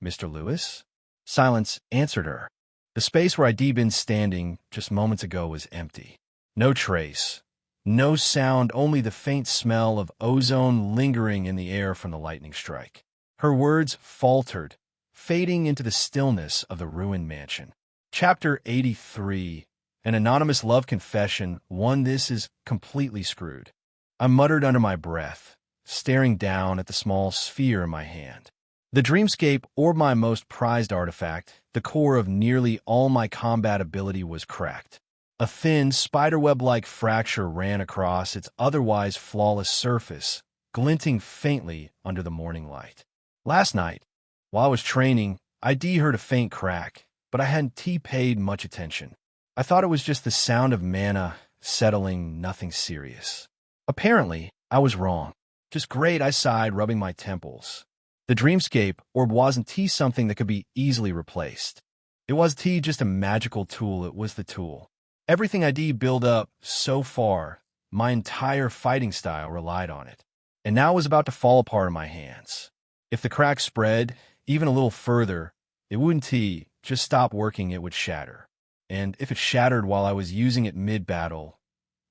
"Mr. Lewis?" Silence answered her. The space where I'd been standing just moments ago was empty. No trace, no sound, only the faint smell of ozone lingering in the air from the lightning strike. Her words faltered, fading into the stillness of the ruined mansion. Chapter 83, An Anonymous Love Confession. 1. This is completely screwed. I muttered under my breath, staring down at the small sphere in my hand. The Dreamscape orb, my most prized artifact, the core of nearly all my combat ability, was cracked. A thin, spiderweb-like fracture ran across its otherwise flawless surface, glinting faintly under the morning light. Last night, while I was training, I heard a faint crack, but I hadn't paid much attention. I thought it was just the sound of mana settling, nothing serious. Apparently, I was wrong. Just great, I sighed, rubbing my temples. The Dreamscape orb wasn't something that could be easily replaced. It was just a magical tool. It was the tool. Everything I'd built up so far, my entire fighting style relied on it. And now it was about to fall apart in my hands. If the crack spread even a little further, it wouldn't just stop working, it would shatter. And if it shattered while I was using it mid-battle,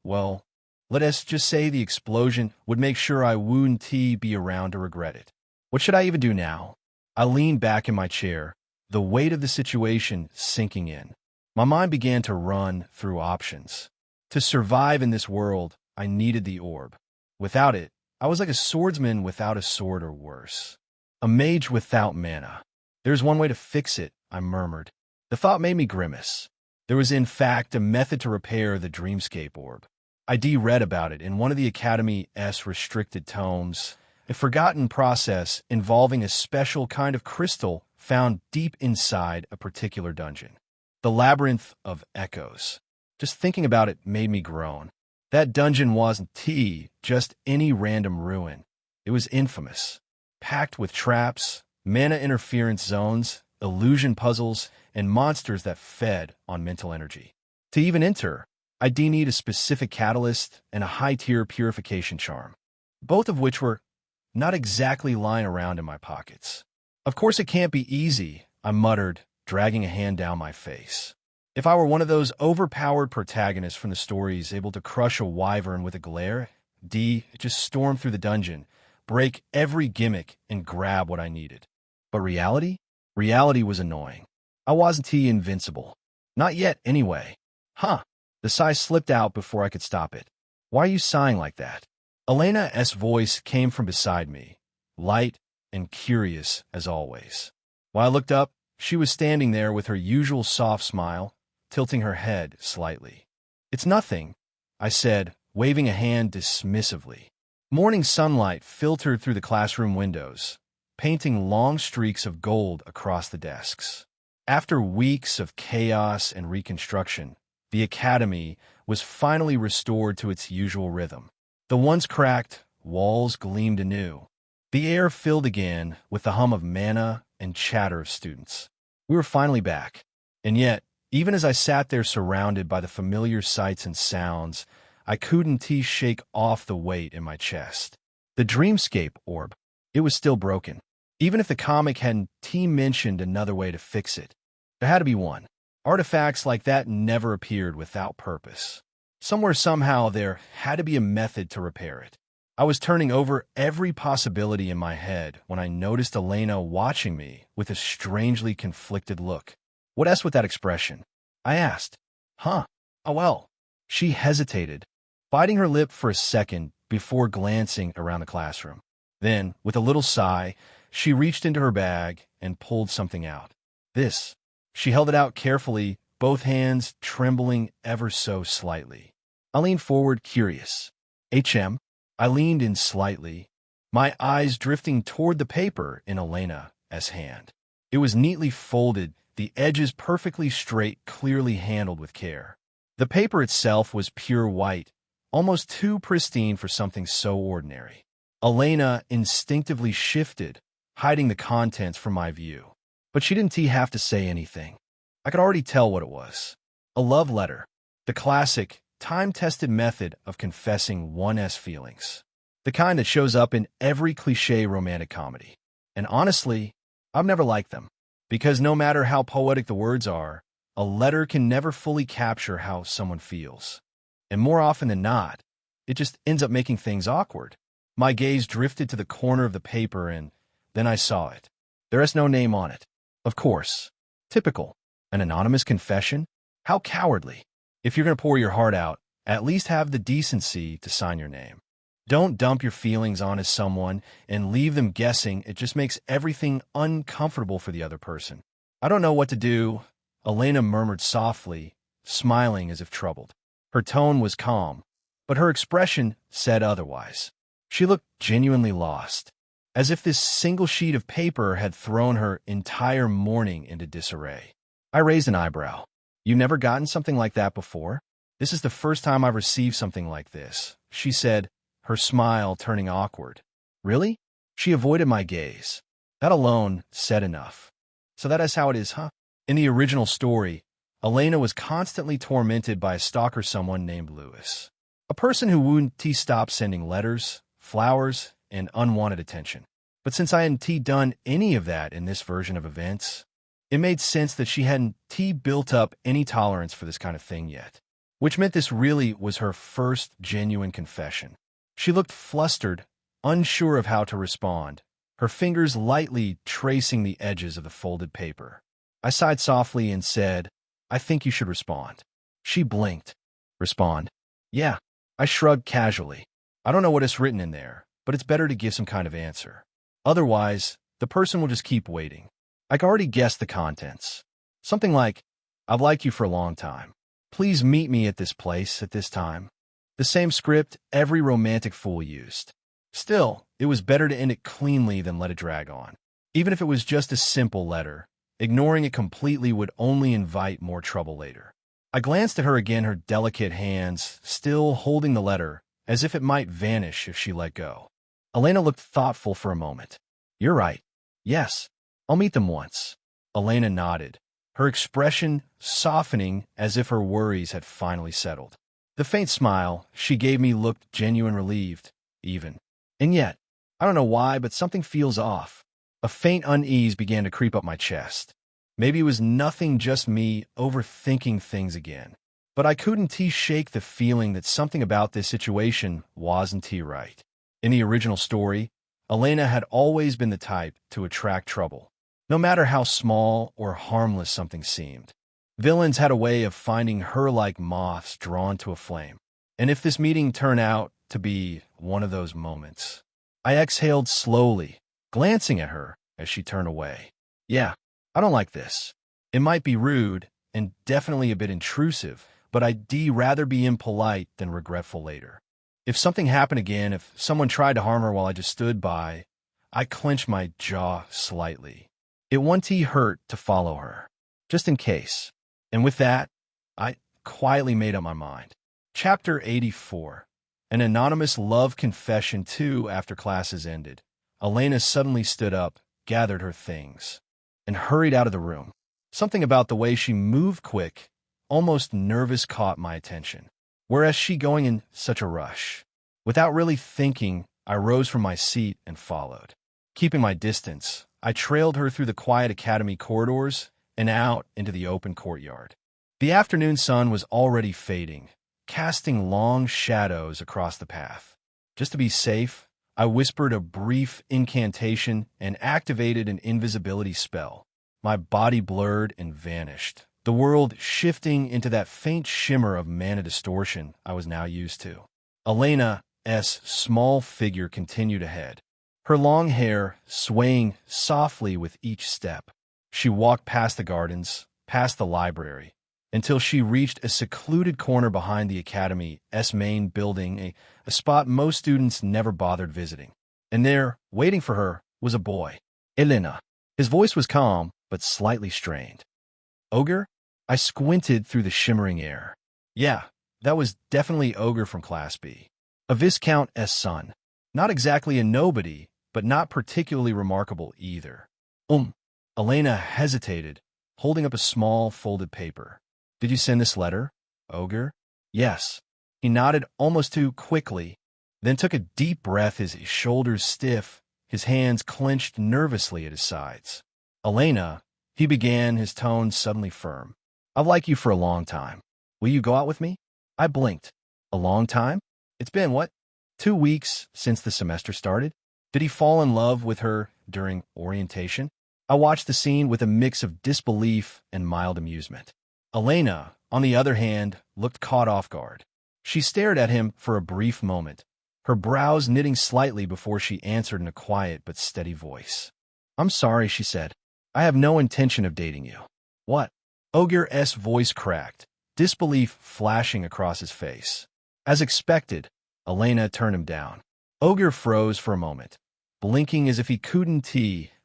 well, let us just say the explosion would make sure I wouldn't be around to regret it. What should I even do now? I leaned back in my chair, the weight of the situation sinking in. My mind began to run through options. To survive in this world, I needed the orb. Without it, I was like a swordsman without a sword, or worse. A mage without mana. There's one way to fix it, I murmured. The thought made me grimace. There was in fact a method to repair the Dreamscape orb. I read about it in one of the Academy's restricted tomes, a forgotten process involving a special kind of crystal found deep inside a particular dungeon. The Labyrinth of Echoes. Just thinking about it made me groan. That dungeon wasn't just any random ruin. It was infamous, packed with traps, mana interference zones, illusion puzzles, and monsters that fed on mental energy. To even enter, I'd need a specific catalyst and a high-tier purification charm, both of which were not exactly lying around in my pockets. Of course it can't be easy, I muttered, dragging a hand down my face. If I were one of those overpowered protagonists from the stories able to crush a wyvern with a glare, just storm through the dungeon, break every gimmick, and grab what I needed. But reality? Reality was annoying. I wasn't invincible. Not yet, anyway. Huh. The sigh slipped out before I could stop it. Why are you sighing like that? Elena's voice came from beside me, light and curious as always. While I looked up, she was standing there with her usual soft smile, tilting her head slightly. "It's nothing," I said, waving a hand dismissively. Morning sunlight filtered through the classroom windows, painting long streaks of gold across the desks. After weeks of chaos and reconstruction, the academy was finally restored to its usual rhythm. The once cracked walls gleamed anew. The air filled again with the hum of mana and chatter of students. We were finally back. And yet, even as I sat there surrounded by the familiar sights and sounds, I couldn't shake off the weight in my chest. The Dreamscape orb, it was still broken. Even if the comic hadn't mentioned another way to fix it, there had to be one. Artifacts like that never appeared without purpose. Somewhere, somehow, there had to be a method to repair it. I was turning over every possibility in my head when I noticed Elena watching me with a strangely conflicted look. "What else with that expression?" I asked. "Huh? Oh well." She hesitated, biting her lip for a second before glancing around the classroom. Then, with a little sigh, she reached into her bag and pulled something out. This. She held it out carefully, both hands trembling ever so slightly. I leaned forward, curious. I leaned in slightly, my eyes drifting toward the paper in Elena's hand. It was neatly folded, the edges perfectly straight, clearly handled with care. The paper itself was pure white, almost too pristine for something so ordinary. Elena instinctively shifted, hiding the contents from my view. But she didn't have to say anything. I could already tell what it was. A love letter. The classic, time-tested method of confessing one's feelings. The kind that shows up in every cliché romantic comedy. And honestly, I've never liked them. Because no matter how poetic the words are, a letter can never fully capture how someone feels. And more often than not, it just ends up making things awkward. My gaze drifted to the corner of the paper and then I saw it. There is no name on it. Of course. Typical. An anonymous confession? How cowardly. If you're going to pour your heart out, at least have the decency to sign your name. Don't dump your feelings onto someone and leave them guessing. It just makes everything uncomfortable for the other person. I don't know what to do, Elena murmured softly, smiling as if troubled. Her tone was calm, but her expression said otherwise. She looked genuinely lost, as if this single sheet of paper had thrown her entire morning into disarray. I raised an eyebrow. You've never gotten something like that before? This is the first time I've received something like this, she said, her smile turning awkward. Really? She avoided my gaze. That alone said enough. So that is how it is, huh? In the original story, Elena was constantly tormented by a stalker someone named Lewis. A person who wouldn't stop sending letters, flowers, and unwanted attention. But since I hadn't done any of that in this version of events, it made sense that she hadn't built up any tolerance for this kind of thing yet. Which meant this really was her first genuine confession. She looked flustered, unsure of how to respond, her fingers lightly tracing the edges of the folded paper. I sighed softly and said, I think you should respond. She blinked. Respond? Yeah. I shrugged casually. I don't know what is written in there, but it's better to give some kind of answer. Otherwise, the person will just keep waiting. I already guessed the contents. Something like, I've liked you for a long time. Please meet me at this place at this time. The same script every romantic fool used. Still, it was better to end it cleanly than let it drag on. Even if it was just a simple letter, ignoring it completely would only invite more trouble later. I glanced at her again, her delicate hands still holding the letter, as if it might vanish if she let go. Elena looked thoughtful for a moment. You're right. Yes, I'll meet them once. Elena nodded, her expression softening as if her worries had finally settled. The faint smile she gave me looked genuine, relieved, even. And yet, I don't know why, but something feels off. A faint unease began to creep up my chest. Maybe it was nothing, just me overthinking things again. But I couldn't shake the feeling that something about this situation wasn't right. In the original story, Elena had always been the type to attract trouble, no matter how small or harmless something seemed. Villains had a way of finding her like moths drawn to a flame. And if this meeting turned out to be one of those moments, I exhaled slowly, glancing at her as she turned away. Yeah, I don't like this. It might be rude and definitely a bit intrusive, but I'd rather be impolite than regretful later. If something happened again, if someone tried to harm her while I just stood by, I clenched my jaw slightly. It wouldn't hurt to follow her, just in case. And with that, I quietly made up my mind. Chapter 84. An anonymous love confession. 2. After classes ended, Elena suddenly stood up, gathered her things, and hurried out of the room. Something about the way she moved, quick, almost nervous, caught my attention. Whereas she going in such a rush. Without really thinking, I rose from my seat and followed. Keeping my distance, I trailed her through the quiet academy corridors and out into the open courtyard. The afternoon sun was already fading, casting long shadows across the path. Just to be safe, I whispered a brief incantation and activated an invisibility spell. My body blurred and vanished, the world shifting into that faint shimmer of mana distortion I was now used to. Elena's small figure continued ahead, her long hair swaying softly with each step. She walked past the gardens, past the library, until she reached a secluded corner behind the academy's main building, a spot most students never bothered visiting. And there, waiting for her, was a boy, Elena. His voice was calm, but slightly strained. Ogre? I squinted through the shimmering air. Yeah, that was definitely Ogre from Class B. A Viscount's son. Not exactly a nobody, but not particularly remarkable either. Elena hesitated, holding up a small, folded paper. Did you send this letter, Ogre? Yes. He nodded almost too quickly, then took a deep breath, his shoulders stiff, his hands clenched nervously at his sides. Elena, he began, his tone suddenly firm. I've liked you for a long time. Will you go out with me? I blinked. A long time? It's been, what, 2 weeks since the semester started? Did he fall in love with her during orientation? I watched the scene with a mix of disbelief and mild amusement. Elena, on the other hand, looked caught off guard. She stared at him for a brief moment, her brows knitting slightly before she answered in a quiet but steady voice. I'm sorry, she said. I have no intention of dating you. What? Ogre's voice cracked, disbelief flashing across his face. As expected, Elena turned him down. Ogre froze for a moment, blinking as if he couldn't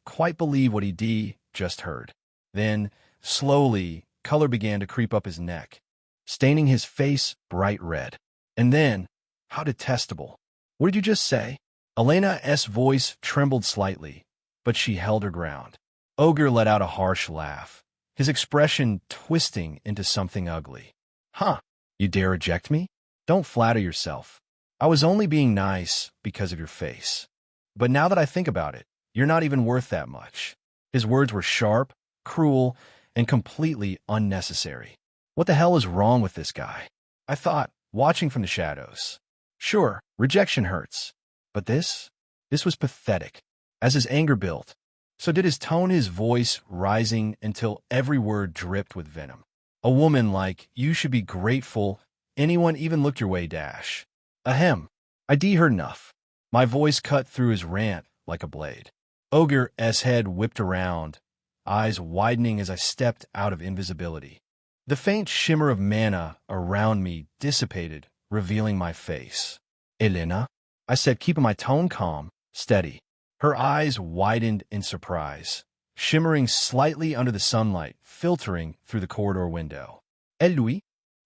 quite believe what he just heard. Then, slowly, color began to creep up his neck, staining his face bright red. And then, how detestable. What did you just say? Elena's voice trembled slightly, but she held her ground. Ogre let out a harsh laugh, his expression twisting into something ugly. Huh, you dare reject me? Don't flatter yourself. I was only being nice because of your face. But now that I think about it, you're not even worth that much. His words were sharp, cruel, and completely unnecessary. What the hell is wrong with this guy? I thought, watching from the shadows. Sure, rejection hurts. But this was pathetic. As his anger built, so did his tone, his voice rising until every word dripped with venom. A woman like you should be grateful anyone even looked your way dash. Ahem. I'd heard enough. My voice cut through his rant like a blade. Ogre's head whipped around, eyes widening as I stepped out of invisibility. The faint shimmer of mana around me dissipated, revealing my face. Elena? I said, keeping my tone calm, steady. Her eyes widened in surprise, shimmering slightly under the sunlight, filtering through the corridor window. Lui?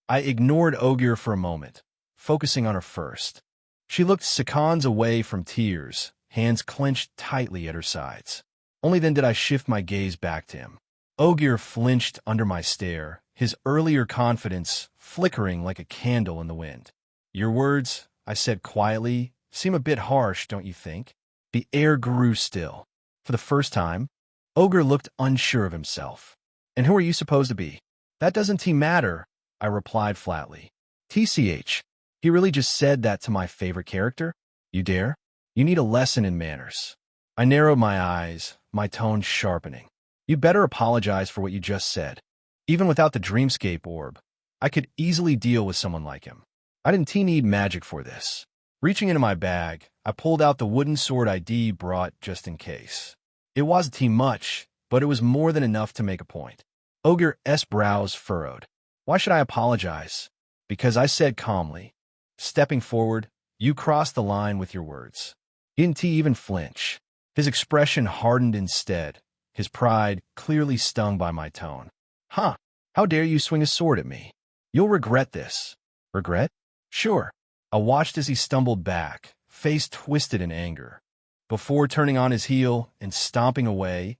I ignored Ogre for a moment, focusing on her first. She looked seconds away from tears, hands clenched tightly at her sides. Only then did I shift my gaze back to him. Ogre flinched under my stare, his earlier confidence flickering like a candle in the wind. Your words, I said quietly, seem a bit harsh, don't you think? The air grew still. For the first time, Ogre looked unsure of himself. And who are you supposed to be? That doesn't matter, I replied flatly. TCH, he really just said that to my favorite character? You dare? You need a lesson in manners. I narrowed my eyes, my tone sharpening. You better apologize for what you just said. Even without the Dreamscape orb, I could easily deal with someone like him. I didn't need magic for this. Reaching into my bag, I pulled out the wooden sword I brought just in case. It wasn't much, but it was more than enough to make a point. Ogre's brows furrowed. Why should I apologize? Because I said calmly, stepping forward, you crossed the line with your words. He didn't even flinch. His expression hardened instead, his pride clearly stung by my tone. Huh, how dare you swing a sword at me? You'll regret this. Regret? Sure. I watched as he stumbled back, face twisted in anger, before turning on his heel and stomping away,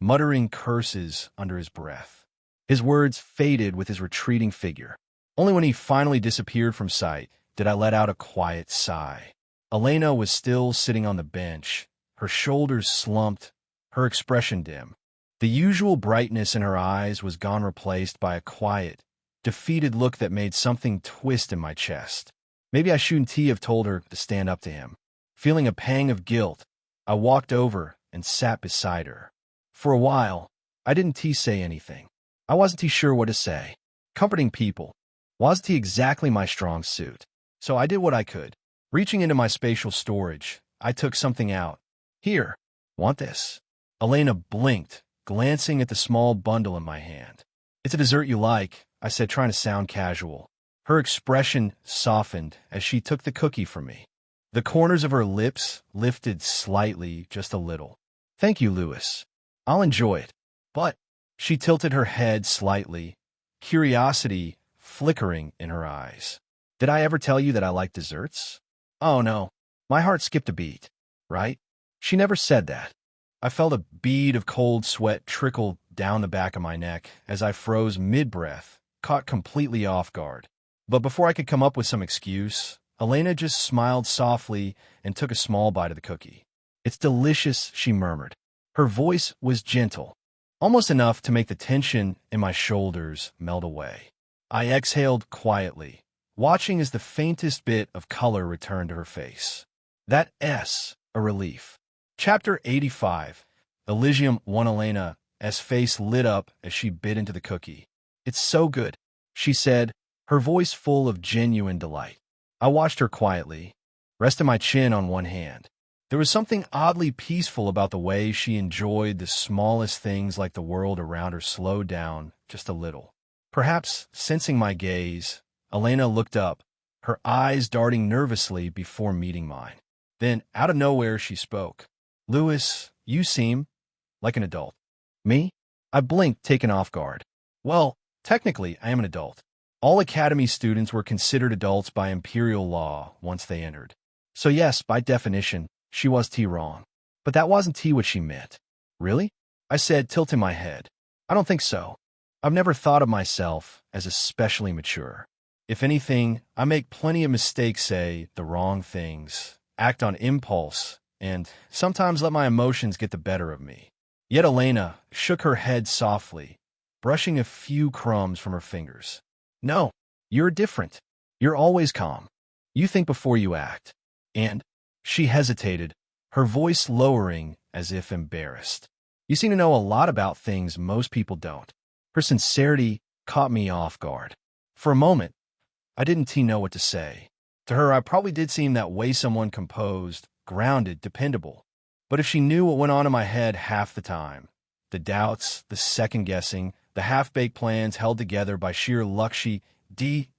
muttering curses under his breath. His words faded with his retreating figure. Only when he finally disappeared from sight did I let out a quiet sigh. Elena was still sitting on the bench, her shoulders slumped, her expression dim. The usual brightness in her eyes was gone, replaced by a quiet, defeated look that made something twist in my chest. Maybe I shouldn't have told her to stand up to him. Feeling a pang of guilt, I walked over and sat beside her. For a while, I didn't say anything. I wasn't sure what to say. Comforting people wasn't exactly my strong suit, so I did what I could. Reaching into my spatial storage, I took something out. Here, want this? Elena blinked, glancing at the small bundle in my hand. It's a dessert you like, I said, trying to sound casual. Her expression softened as she took the cookie from me. The corners of her lips lifted slightly, just a little. Thank you, Louis. I'll enjoy it. But she tilted her head slightly, curiosity flickering in her eyes. Did I ever tell you that I like desserts? Oh no, my heart skipped a beat. Right? She never said that. I felt a bead of cold sweat trickle down the back of my neck as I froze mid-breath, caught completely off guard. But before I could come up with some excuse, Elena just smiled softly and took a small bite of the cookie. "It's delicious," she murmured. Her voice was gentle, almost enough to make the tension in my shoulders melt away. I exhaled quietly, watching as the faintest bit of color returned to her face. That S, a relief. Chapter 85. Elysium 1. Elena's face lit up as she bit into the cookie. "It's so good," she said, her voice full of genuine delight. I watched her quietly, resting my chin on one hand. There was something oddly peaceful about the way she enjoyed the smallest things, like the world around her slowed down just a little. Perhaps sensing my gaze, Elena looked up, her eyes darting nervously before meeting mine. Then, out of nowhere, she spoke. "Louis, you seem like an adult." "Me?" I blinked, taken off guard. "Well, technically, I am an adult. All Academy students were considered adults by imperial law once they entered. So yes, by definition, she was wrong. But that wasn't what she meant." "Really?" I said, tilting my head. "I don't think so. I've never thought of myself as especially mature. If anything, I make plenty of mistakes, say the wrong things, act on impulse, and sometimes let my emotions get the better of me." Yet Elena shook her head softly, brushing a few crumbs from her fingers. "No, you're different. You're always calm. You think before you act." And she hesitated, her voice lowering as if embarrassed. "You seem to know a lot about things most people don't." Her sincerity caught me off guard. For a moment, I didn't know what to say. To her, I probably did seem that way, someone composed, grounded, dependable. But if she knew what went on in my head half the time, the doubts, the second-guessing, the half-baked plans held together by sheer luck, she'd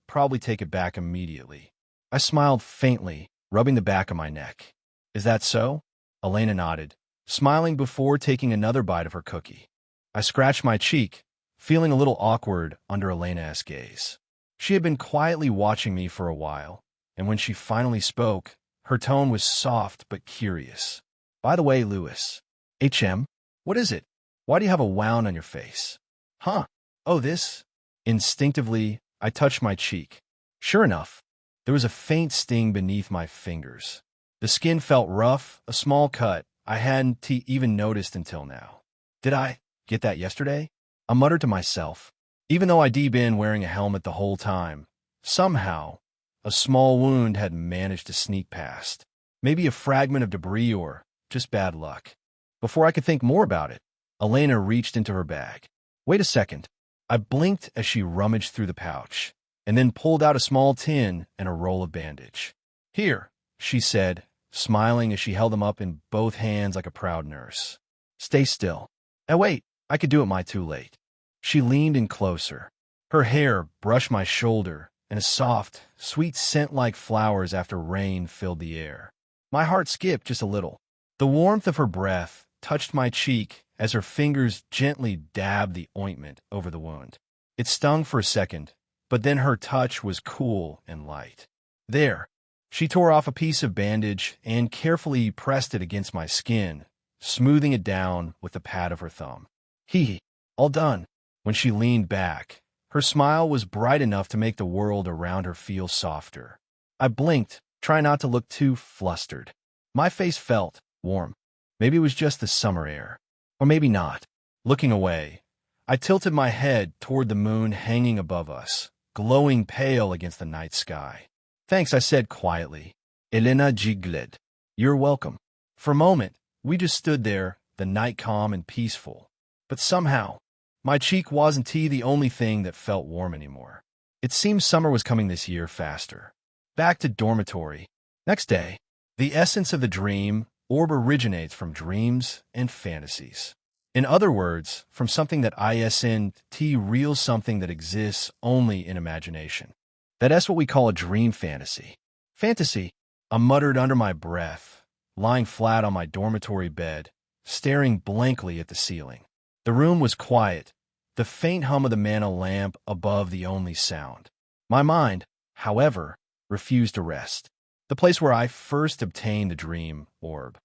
probably take it back immediately. I smiled faintly, rubbing the back of my neck. "Is that so?" Elena nodded, smiling before taking another bite of her cookie. I scratched my cheek, feeling a little awkward under Elena's gaze. She had been quietly watching me for a while, and when she finally spoke, her tone was soft but curious. "By the way, Louis, what is it? Why do you have a wound on your face?" "Huh? Oh, this?" Instinctively, I touched my cheek. Sure enough, there was a faint sting beneath my fingers. The skin felt rough, a small cut I hadn't even noticed until now. "Did I get that yesterday?" I muttered to myself. Even though I'd been wearing a helmet the whole time, somehow, a small wound had managed to sneak past. Maybe a fragment of debris or just bad luck. Before I could think more about it, Elena reached into her bag. "Wait a second." I blinked as she rummaged through the pouch, and then pulled out a small tin and a roll of bandage. "Here," she said, smiling as she held them up in both hands like a proud nurse. "Stay still." Wait, I could do it too late. She leaned in closer. Her hair brushed my shoulder, and a soft, sweet scent like flowers after rain filled the air. My heart skipped just a little. The warmth of her breath touched my cheek as her fingers gently dabbed the ointment over the wound. It stung for a second, but then her touch was cool and light. "There." She tore off a piece of bandage and carefully pressed it against my skin, smoothing it down with the pad of her thumb. All done." When she leaned back, her smile was bright enough to make the world around her feel softer. I blinked, trying not to look too flustered. My face felt warm. Maybe it was just the summer air. Or maybe not. Looking away, I tilted my head toward the moon hanging above us, glowing pale against the night sky. "Thanks," I said quietly. Elena giggled. "You're welcome." For a moment, we just stood there, the night calm and peaceful. But somehow, my cheek wasn't the only thing that felt warm anymore. It seemed summer was coming this year faster. Back to dormitory. Next day. The essence of the dream orb originates from dreams and fantasies. In other words, from something that isn't real, something that exists only in imagination. That's what we call a dream fantasy. Fantasy, I muttered under my breath, lying flat on my dormitory bed, staring blankly at the ceiling. The room was quiet, the faint hum of the manna lamp above the only sound. My mind, however, refused to rest. The place where I first obtained the dream orb.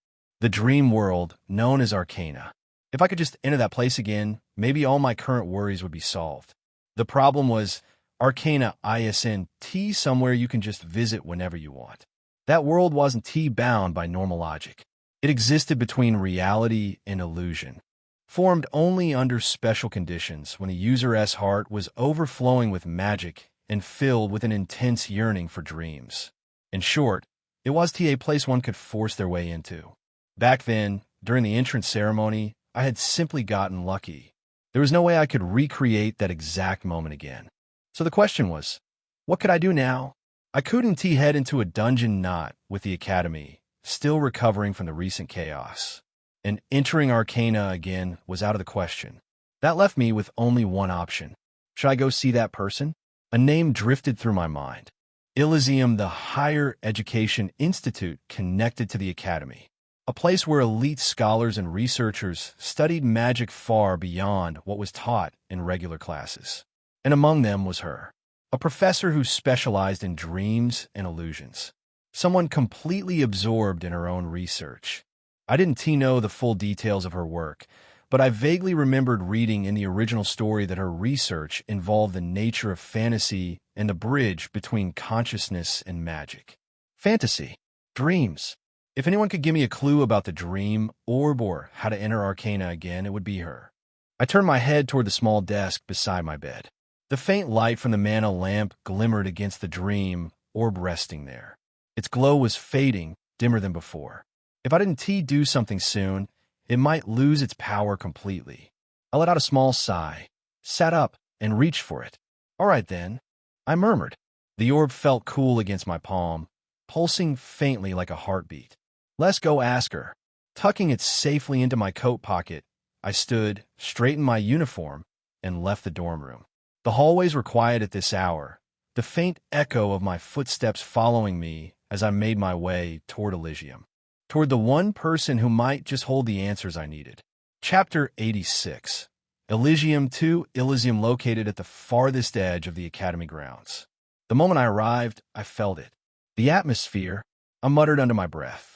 The dream world, known as Arcana. If I could just enter that place again, maybe all my current worries would be solved. The problem was Arcana ISNT somewhere you can just visit whenever you want. That world wasn't T-bound by normal logic. It existed between reality and illusion, formed only under special conditions when a user's heart was overflowing with magic and filled with an intense yearning for dreams. In short, it was a place one could force their way into. Back then, during the entrance ceremony, I had simply gotten lucky. There was no way I could recreate that exact moment again. So the question was, what could I do now? I couldn't head into a dungeon knot with the Academy, still recovering from the recent chaos. And entering Arcana again was out of the question. That left me with only one option. Should I go see that person? A name drifted through my mind. Elysium, the higher education institute connected to the Academy. A place where elite scholars and researchers studied magic far beyond what was taught in regular classes. And among them was her, a professor who specialized in dreams and illusions. Someone completely absorbed in her own research. I didn't know the full details of her work, but I vaguely remembered reading in the original story that her research involved the nature of fantasy and the bridge between consciousness and magic. Fantasy. Dreams. If anyone could give me a clue about the dream orb or how to enter Arcana again, it would be her. I turned my head toward the small desk beside my bed. The faint light from the mana lamp glimmered against the dream orb resting there. Its glow was fading, dimmer than before. If I didn't do something soon, it might lose its power completely. I let out a small sigh, sat up, and reached for it. All right then, I murmured. The orb felt cool against my palm, pulsing faintly like a heartbeat. Let's go ask her. Tucking it safely into my coat pocket, I stood, straightened my uniform, and left the dorm room. The hallways were quiet at this hour, the faint echo of my footsteps following me as I made my way toward Elysium. Toward the one person who might just hold the answers I needed. Chapter 86. Elysium 2, Elysium located at the farthest edge of the Academy grounds. The moment I arrived, I felt it. The atmosphere, I muttered under my breath.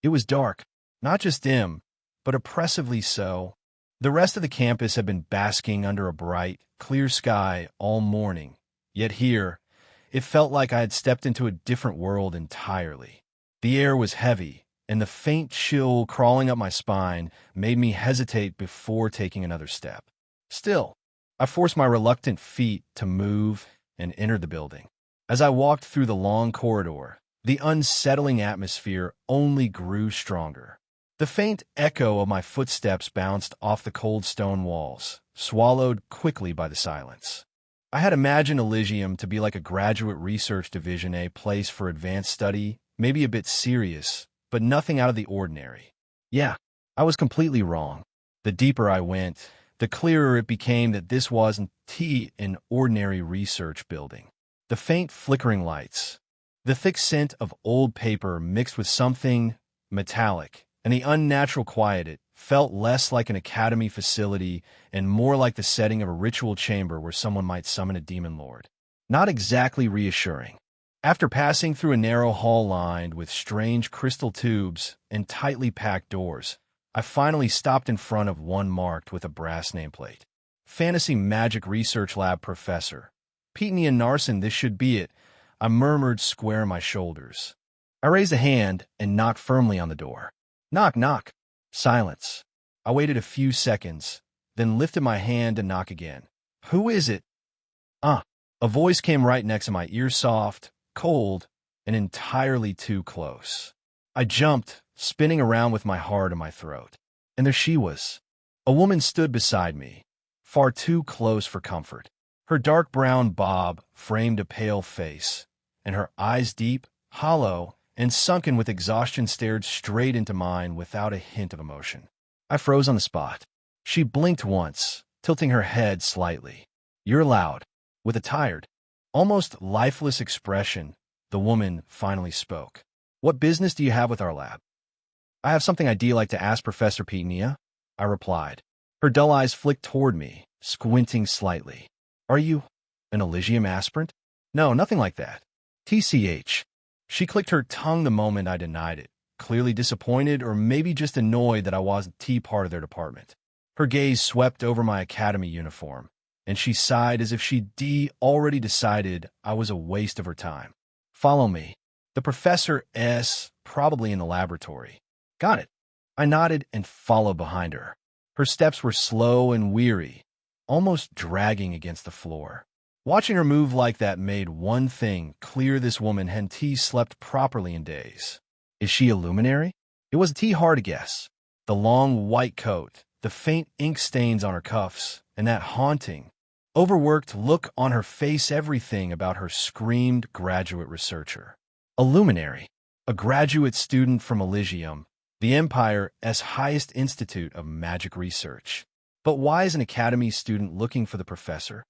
It was dark, not just dim, but oppressively so. The rest of the campus had been basking under a bright, clear sky all morning, yet here, it felt like I had stepped into a different world entirely. The air was heavy, and the faint chill crawling up my spine made me hesitate before taking another step. Still, I forced my reluctant feet to move and entered the building. As I walked through the long corridor, the unsettling atmosphere only grew stronger. The faint echo of my footsteps bounced off the cold stone walls, swallowed quickly by the silence. I had imagined Elysium to be like a graduate research division, a place for advanced study, maybe a bit serious, but nothing out of the ordinary. Yeah, I was completely wrong. The deeper I went, the clearer it became that this wasn't an ordinary research building. The faint flickering lights, the thick scent of old paper mixed with something metallic, and the unnatural quiet, it felt less like an academy facility and more like the setting of a ritual chamber where someone might summon a demon lord. Not exactly reassuring. After passing through a narrow hall lined with strange crystal tubes and tightly packed doors, I finally stopped in front of one marked with a brass nameplate. Fantasy Magic Research Lab Professor. Peetnia Narson, this should be it, I murmured, squaring my shoulders. I raised a hand and knocked firmly on the door. Knock, knock. Silence. I waited a few seconds, then lifted my hand to knock again. Who is it? A voice came right next to my ear, soft, cold, and entirely too close. I jumped, spinning around with my heart in my throat. And there she was. A woman stood beside me, far too close for comfort. Her dark brown bob framed a pale face, and her eyes, deep, hollow, and sunken with exhaustion, stared straight into mine without a hint of emotion. I froze on the spot. She blinked once, tilting her head slightly. You're loud. With a tired, almost lifeless expression, the woman finally spoke. What business do you have with our lab? I have something I'd like to ask Professor Peetnia, I replied. Her dull eyes flicked toward me, squinting slightly. Are you an Elysium aspirant? No, nothing like that. TCH. She clicked her tongue the moment I denied it, clearly disappointed or maybe just annoyed that I wasn't part of their department. Her gaze swept over my academy uniform, and she sighed as if she'd already decided I was a waste of her time. Follow me. The professor probably in the laboratory. Got it. I nodded and followed behind her. Her steps were slow and weary, almost dragging against the floor. Watching her move like that made one thing clear: this woman hadn't slept properly in days. Is she a luminary? It was hard to guess. The long white coat, the faint ink stains on her cuffs, and that haunting, overworked look on her face, everything about her screamed graduate researcher. A luminary, a graduate student from Elysium, the Empire's highest institute of magic research. But why is an academy student looking for the professor?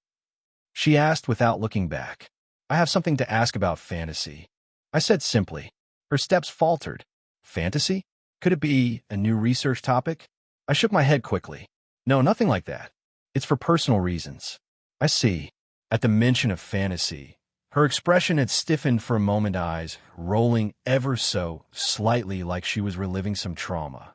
She asked without looking back. I have something to ask about fantasy, I said simply. Her steps faltered. Fantasy? Could it be a new research topic? I shook my head quickly. No, nothing like that. It's for personal reasons. I see. At the mention of fantasy, her expression had stiffened for a moment, eyes rolling ever so slightly like she was reliving some trauma.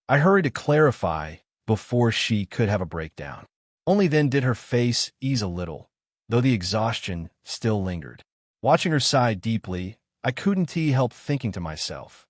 I hurried to clarify before she could have a breakdown. Only then did her face ease a little, though the exhaustion still lingered. Watching her sigh deeply, I couldn't help thinking to myself,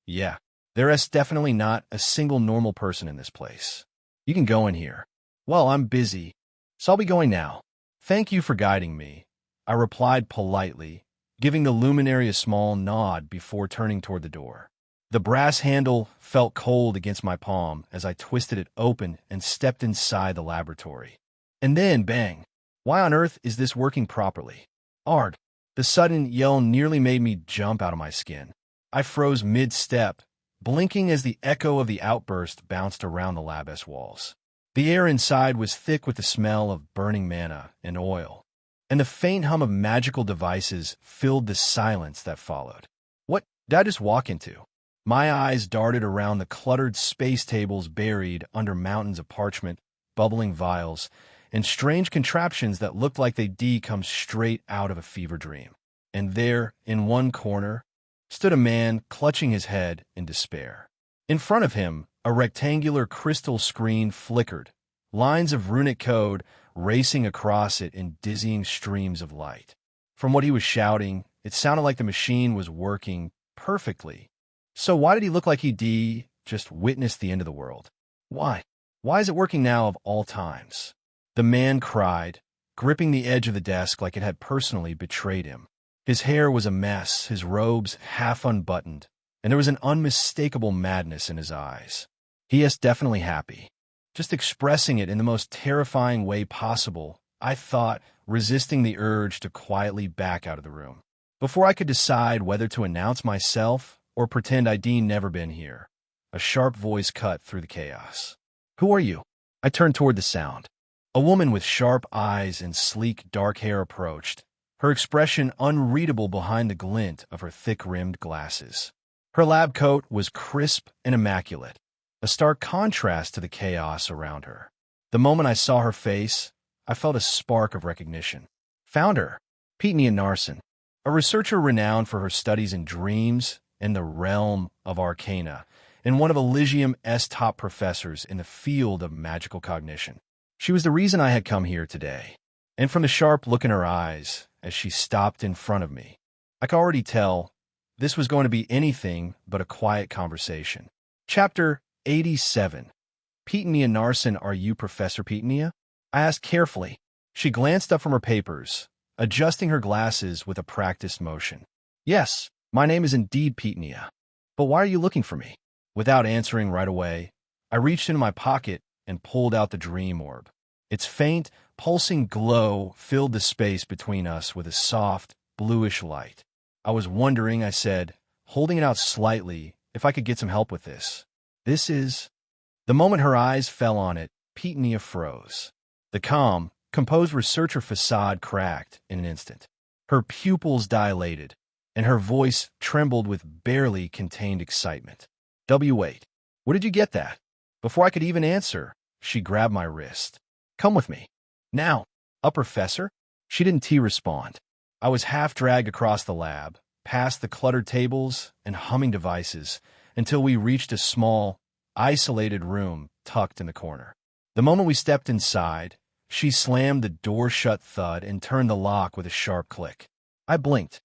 yeah, there is definitely not a single normal person in this place. You can go in here. Well, I'm busy, so I'll be going now. Thank you for guiding me, I replied politely, giving the luminary a small nod before turning toward the door. The brass handle felt cold against my palm as I twisted it open and stepped inside the laboratory. And then, bang! Why on earth is this working properly? Ard! The sudden yell nearly made me jump out of my skin. I froze mid-step, blinking as the echo of the outburst bounced around the lab's walls. The air inside was thick with the smell of burning mana and oil, and the faint hum of magical devices filled the silence that followed. What did I just walk into? My eyes darted around the cluttered space tables buried under mountains of parchment, bubbling vials, and strange contraptions that looked like they'd come straight out of a fever dream. And there, in one corner, stood a man clutching his head in despair. In front of him, a rectangular crystal screen flickered, lines of runic code racing across it in dizzying streams of light. From what he was shouting, it sounded like the machine was working perfectly. So why did he look like he'd just witnessed the end of the world? Why? Why is it working now of all times? The man cried, gripping the edge of the desk like it had personally betrayed him. His hair was a mess, his robes half unbuttoned, and there was an unmistakable madness in his eyes. He is definitely happy, just expressing it in the most terrifying way possible, I thought, resisting the urge to quietly back out of the room. Before I could decide whether to announce myself or pretend I'd never been here, a sharp voice cut through the chaos. Who are you? I turned toward the sound. A woman with sharp eyes and sleek dark hair approached, her expression unreadable behind the glint of her thick-rimmed glasses. Her lab coat was crisp and immaculate, a stark contrast to the chaos around her. The moment I saw her face, I felt a spark of recognition. Found her, Peetnia Narson, a researcher renowned for her studies in dreams and the realm of arcana, and one of Elysium's top professors in the field of magical cognition. She was the reason I had come here today, and from the sharp look in her eyes as she stopped in front of me, I could already tell this was going to be anything but a quiet conversation. Chapter 87. Peetnia Narson, are you Professor Peetnia? I asked carefully. She glanced up from her papers, adjusting her glasses with a practiced motion. Yes, my name is indeed Peetnia. But why are you looking for me? Without answering right away, I reached into my pocket and pulled out the dream orb. Its faint, pulsing glow filled the space between us with a soft, bluish light. I was wondering, I said, holding it out slightly, if I could get some help with this. This is... The moment her eyes fell on it, Peetnia froze. The calm, composed researcher facade cracked in an instant. Her pupils dilated, and her voice trembled with barely contained excitement. Wait, where did you get that? Before I could even answer, she grabbed my wrist. Come with me. Now, Professor? She didn't respond. I was half dragged across the lab, past the cluttered tables and humming devices, until we reached a small, isolated room tucked in the corner. The moment we stepped inside, she slammed the door shut thud and turned the lock with a sharp click. I blinked.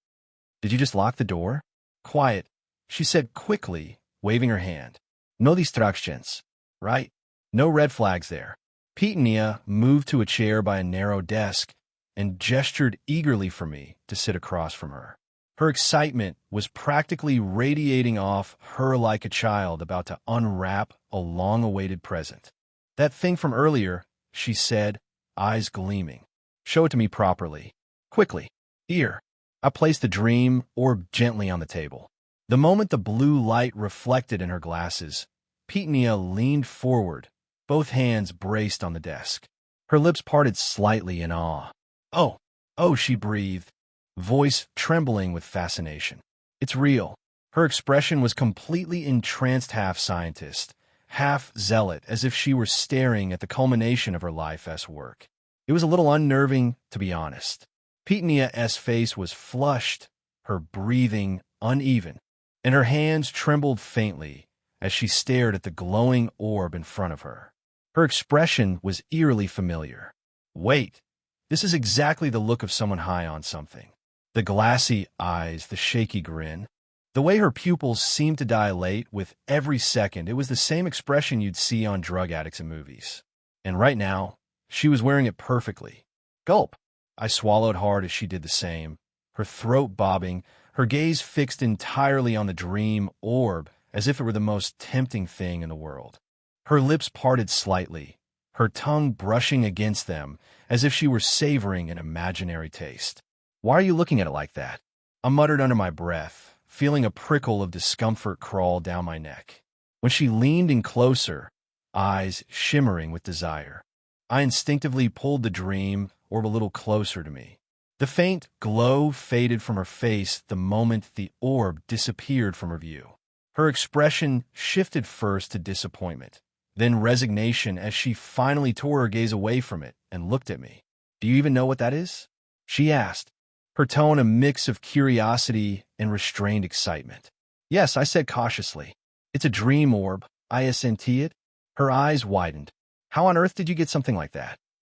"Did you just lock the door?" "Quiet," she said quickly, waving her hand. "No distractions, right? No red flags there." Petunia moved to a chair by a narrow desk and gestured eagerly for me to sit across from her. Her excitement was practically radiating off her like a child about to unwrap a long-awaited present. "That thing from earlier," she said, eyes gleaming. "Show it to me properly. Quickly. Here." I placed the dream orb gently on the table. The moment the blue light reflected in her glasses, Petunia leaned forward, both hands braced on the desk. Her lips parted slightly in awe. Oh, she breathed, voice trembling with fascination. "It's real." Her expression was completely entranced, half scientist, half zealot, as if she were staring at the culmination of her life's work. It was a little unnerving, to be honest. Petunia's face was flushed, her breathing uneven, and her hands trembled faintly as she stared at the glowing orb in front of her. Her expression was eerily familiar. Wait, this is exactly the look of someone high on something. The glassy eyes, the shaky grin, the way her pupils seemed to dilate with every second. It was the same expression you'd see on drug addicts in movies. And right now, she was wearing it perfectly. Gulp. I swallowed hard as she did the same, her throat bobbing, her gaze fixed entirely on the dream orb as if it were the most tempting thing in the world. Her lips parted slightly, her tongue brushing against them as if she were savoring an imaginary taste. "Why are you looking at it like that?" I muttered under my breath, feeling a prickle of discomfort crawl down my neck. When she leaned in closer, eyes shimmering with desire, I instinctively pulled the dream orb a little closer to me. The faint glow faded from her face the moment the orb disappeared from her view. Her expression shifted first to disappointment, then resignation as she finally tore her gaze away from it and looked at me. "Do you even know what that is?" she asked, her tone a mix of curiosity and restrained excitement. "Yes," I said cautiously. "It's a dream orb. ISNT it?" Her eyes widened. "How on earth did you get something like that?"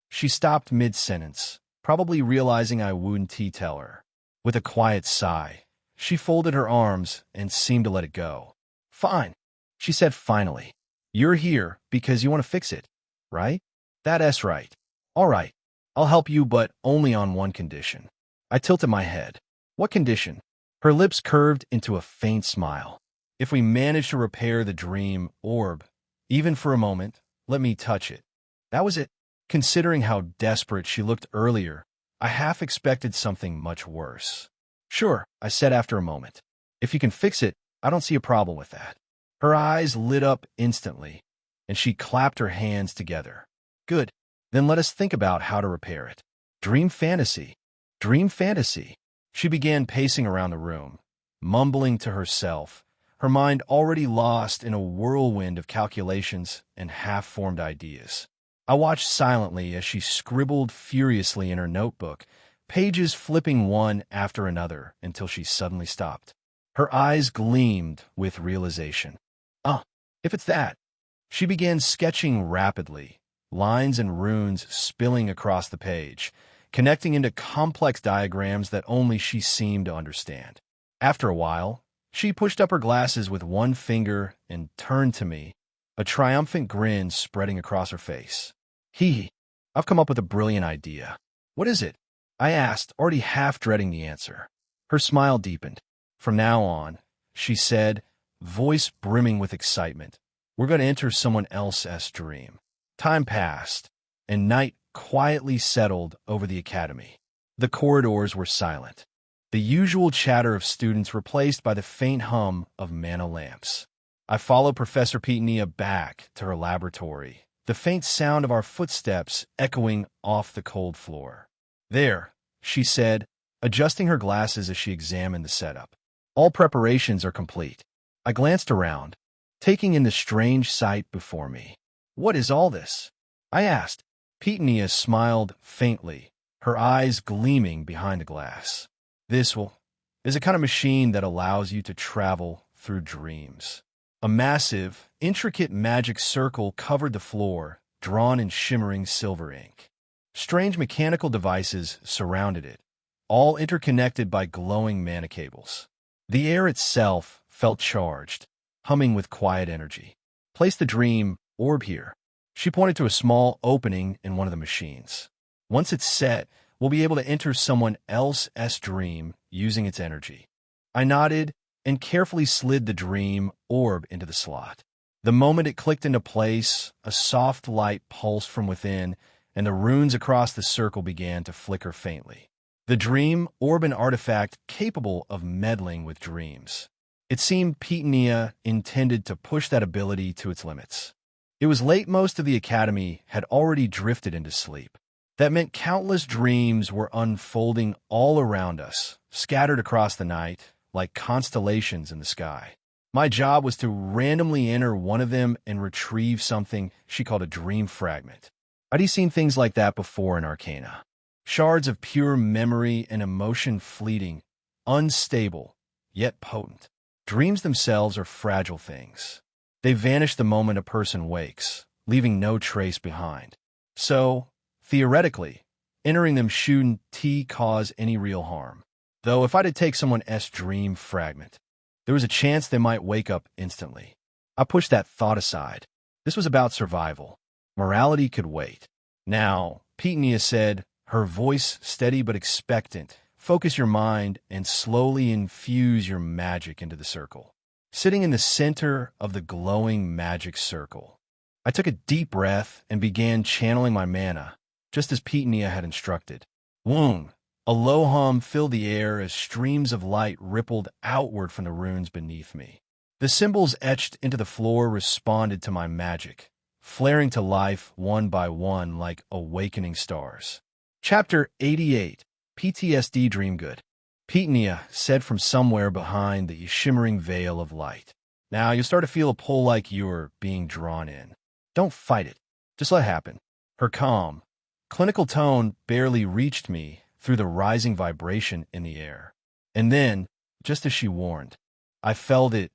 She stopped mid-sentence, probably realizing I wouldn't tell her. With a quiet sigh, she folded her arms and seemed to let it go. "Fine," she said finally. "You're here because you want to fix it, right?" "That's right." "All right. I'll help you, but only on one condition." I tilted my head. "What condition?" Her lips curved into a faint smile. "If we manage to repair the dream orb, even for a moment, let me touch it." That was it. Considering how desperate she looked earlier, I half expected something much worse. "Sure," I said after a moment. "If you can fix it, I don't see a problem with that." Her eyes lit up instantly, and she clapped her hands together. "Good. Then let us think about how to repair it." Dream fantasy. Dream fantasy. She began pacing around the room, mumbling to herself, her mind already lost in a whirlwind of calculations and half-formed ideas. I watched silently as she scribbled furiously in her notebook, pages flipping one after another until she suddenly stopped. Her eyes gleamed with realization. If it's that." She began sketching rapidly, lines and runes spilling across the page, connecting into complex diagrams that only she seemed to understand. After a while, she pushed up her glasses with one finger and turned to me, a triumphant grin spreading across her face. "Hee, I've come up with a brilliant idea." "What is it?" I asked, already half dreading the answer. Her smile deepened. "From now on," she said, voice brimming with excitement, "we're going to enter someone else's dream." Time passed, and night quietly settled over the academy. The corridors were silent, the usual chatter of students replaced by the faint hum of mana lamps. I followed Professor Petunia back to her laboratory, the faint sound of our footsteps echoing off the cold floor. "There," she said, adjusting her glasses as she examined the setup. "All preparations are complete." I glanced around, taking in the strange sight before me. "What is all this?" I asked. Petunia smiled faintly, her eyes gleaming behind the glass. "This is a kind of machine that allows you to travel through dreams. A massive, intricate magic circle covered the floor, drawn in shimmering silver ink. Strange mechanical devices surrounded it, all interconnected by glowing mana cables. The air itself felt charged, humming with quiet energy. Place the dream orb here. She pointed to a small opening in one of the machines. Once it's set, we'll be able to enter someone else's dream using its energy. I nodded and carefully slid the dream orb into the slot. The moment it clicked into place, a soft light pulsed from within, and the runes across the circle began to flicker faintly. The dream orb, an artifact capable of meddling with dreams. It seemed Petunia intended to push that ability to its limits. It was late. Most of the academy had already drifted into sleep. That meant countless dreams were unfolding all around us, scattered across the night, like constellations in the sky. My job was to randomly enter one of them and retrieve something she called a dream fragment. I'd seen things like that before in Arcana. Shards of pure memory and emotion, fleeting, unstable, yet potent. Dreams themselves are fragile things. They vanish the moment a person wakes, leaving no trace behind. So, theoretically, entering them shouldn't cause any real harm. Though if I did take someone's dream fragment, there was a chance they might wake up instantly. I pushed that thought aside. This was about survival. Morality could wait. Now, Petunia said, her voice steady but expectant, focus your mind and slowly infuse your magic into the circle. Sitting in the center of the glowing magic circle, I took a deep breath and began channeling my mana, just as Petunia had instructed. Woong! A low hum filled the air as streams of light rippled outward from the runes beneath me. The symbols etched into the floor responded to my magic, flaring to life one by one like awakening stars. Chapter 88, PTSD Dreamgood. Petunia said from somewhere behind the shimmering veil of light. Now you'll start to feel a pull like you're being drawn in. Don't fight it. Just let it happen. Her calm, clinical tone barely reached me through the rising vibration in the air. And then, just as she warned, I felt it,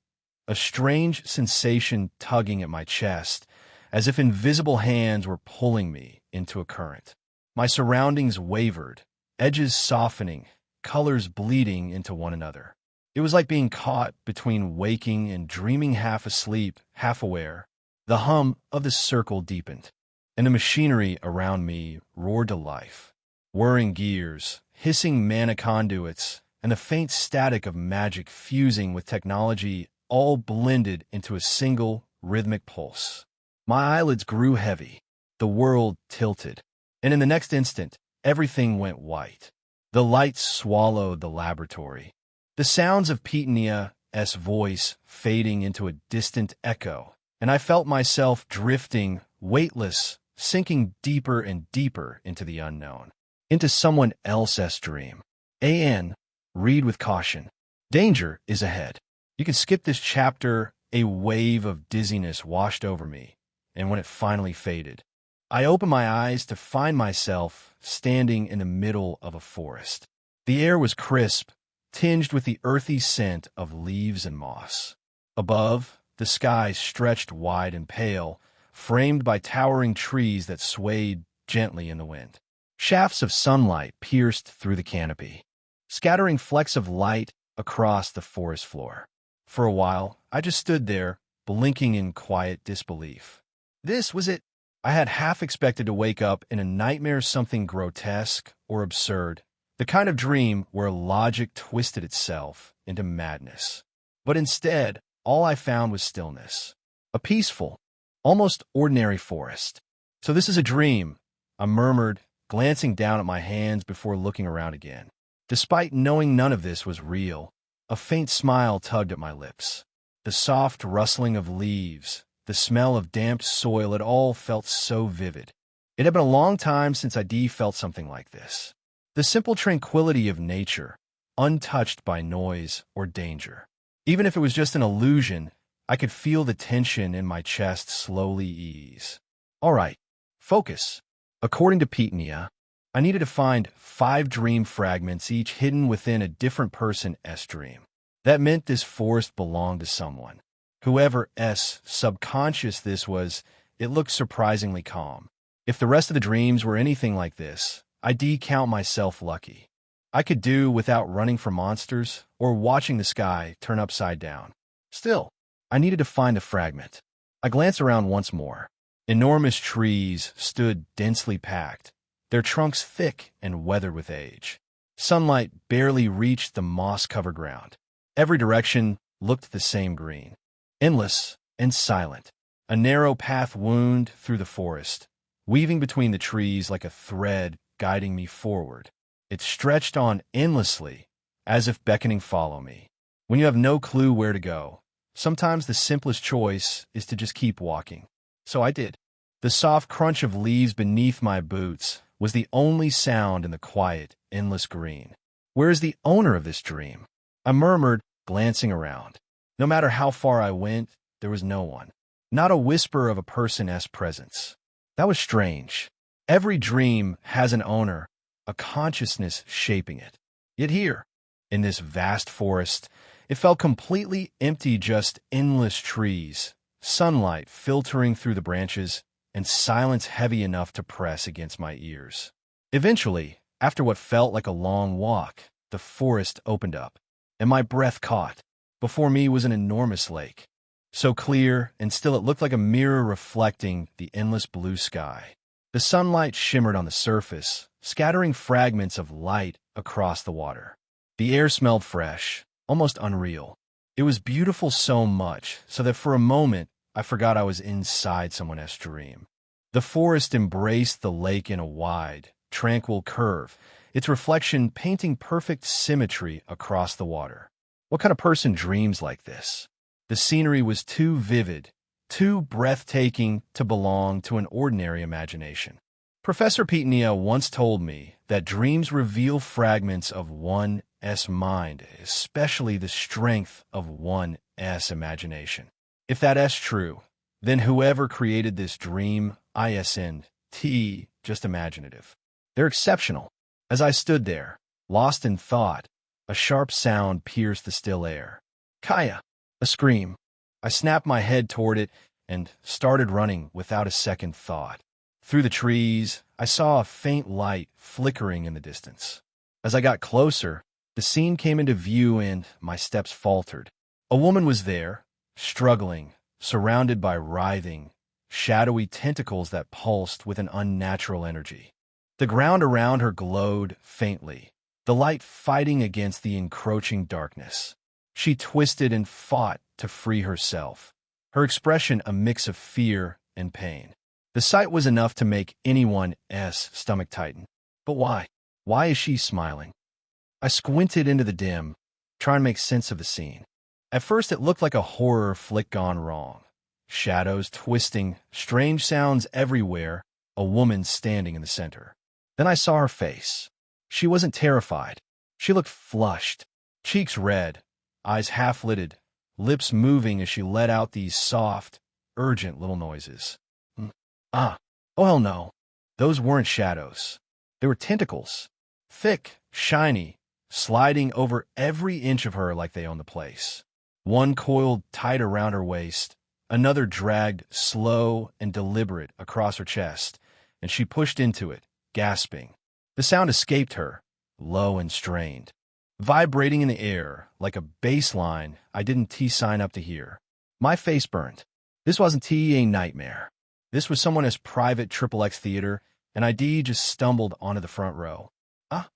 a strange sensation tugging at my chest, as if invisible hands were pulling me into a current. My surroundings wavered, edges softening, colors bleeding into one another. It was like being caught between waking and dreaming, half asleep, half aware. The hum of the circle deepened, and the machinery around me roared to life. Whirring gears, hissing mana conduits, and the faint static of magic fusing with technology all blended into a single rhythmic pulse. My eyelids grew heavy, the world tilted, and in the next instant, everything went white. The lights swallowed the laboratory. The sounds of Petunia's voice fading into a distant echo, and I felt myself drifting, weightless, sinking deeper and deeper into the unknown. Into someone else's dream. Read with caution. Danger is ahead. You can skip this chapter. A wave of dizziness washed over me, and when it finally faded, I opened my eyes to find myself standing in the middle of a forest. The air was crisp, tinged with the earthy scent of leaves and moss. Above, the sky stretched wide and pale, framed by towering trees that swayed gently in the wind. Shafts of sunlight pierced through the canopy, scattering flecks of light across the forest floor. For a while, I just stood there, blinking in quiet disbelief. This was it. I had half expected to wake up in a nightmare, something grotesque or absurd, the kind of dream where logic twisted itself into madness. But instead, all I found was stillness. A peaceful, almost ordinary forest. So this is a dream, I murmured, glancing down at my hands before looking around again. Despite knowing none of this was real, a faint smile tugged at my lips. The soft rustling of leaves, the smell of damp soil, it all felt so vivid. It had been a long time since I'd felt something like this. The simple tranquility of nature, untouched by noise or danger. Even if it was just an illusion, I could feel the tension in my chest slowly ease. All right, focus. According to Petunia, I needed to find 5 dream fragments, each hidden within a different person's dream. That meant this forest belonged to someone. Whoever's subconscious this was, it looked surprisingly calm. If the rest of the dreams were anything like this, I'd count myself lucky. I could do without running from monsters or watching the sky turn upside down. Still, I needed to find a fragment. I glanced around once more. Enormous trees stood densely packed, their trunks thick and weathered with age. Sunlight barely reached the moss-covered ground. Every direction looked the same green, endless and silent. A narrow path wound through the forest, weaving between the trees like a thread guiding me forward. It stretched on endlessly, as if beckoning follow me. When you have no clue where to go, sometimes the simplest choice is to just keep walking. So I did. The soft crunch of leaves beneath my boots was the only sound in the quiet, endless green. Where is the owner of this dream? I murmured, glancing around. No matter how far I went, there was no one. Not a whisper of a person's presence. That was strange. Every dream has an owner, a consciousness shaping it. Yet here, in this vast forest, it felt completely empty, just endless trees, sunlight filtering through the branches, and silence heavy enough to press against my ears. Eventually, after what felt like a long walk, the forest opened up, and my breath caught. Before me was an enormous lake, so clear and still it looked like a mirror reflecting the endless blue sky. The sunlight shimmered on the surface, scattering fragments of light across the water. The air smelled fresh, almost unreal. It was beautiful so much so that for a moment I forgot I was inside someone else's dream. The forest embraced the lake in a wide, tranquil curve, its reflection painting perfect symmetry across the water. What kind of person dreams like this? The scenery was too vivid, too breathtaking to belong to an ordinary imagination. Professor Pitnia once told me that dreams reveal fragments of one's mind, especially the strength of one's imagination. If that's true, then whoever created this dream, just imaginative. They're exceptional. As I stood there, lost in thought, a sharp sound pierced the still air. Kaya! A scream. I snapped my head toward it and started running without a second thought. Through the trees, I saw a faint light flickering in the distance. As I got closer, the scene came into view and my steps faltered. A woman was there, struggling, surrounded by writhing, shadowy tentacles that pulsed with an unnatural energy. The ground around her glowed faintly, the light fighting against the encroaching darkness. She twisted and fought to free herself, her expression a mix of fear and pain. The sight was enough to make anyone's stomach tighten. But why? Why is she smiling? I squinted into the dim, trying to make sense of the scene. At first it looked like a horror flick gone wrong. Shadows twisting, strange sounds everywhere, a woman standing in the center. Then I saw her face. She wasn't terrified. She looked flushed, cheeks red, eyes half-lidded, lips moving as she let out these soft, urgent little noises. Oh hell no. Those weren't shadows. They were tentacles. Thick, shiny, sliding over every inch of her like they owned the place. One coiled tight around her waist, another dragged slow and deliberate across her chest, and she pushed into it, gasping. The sound escaped her, low and strained, vibrating in the air like a bass line I didn't sign up to hear. My face burned. This wasn't a nightmare. This was someone's private XXX theater, and I just stumbled onto the front row.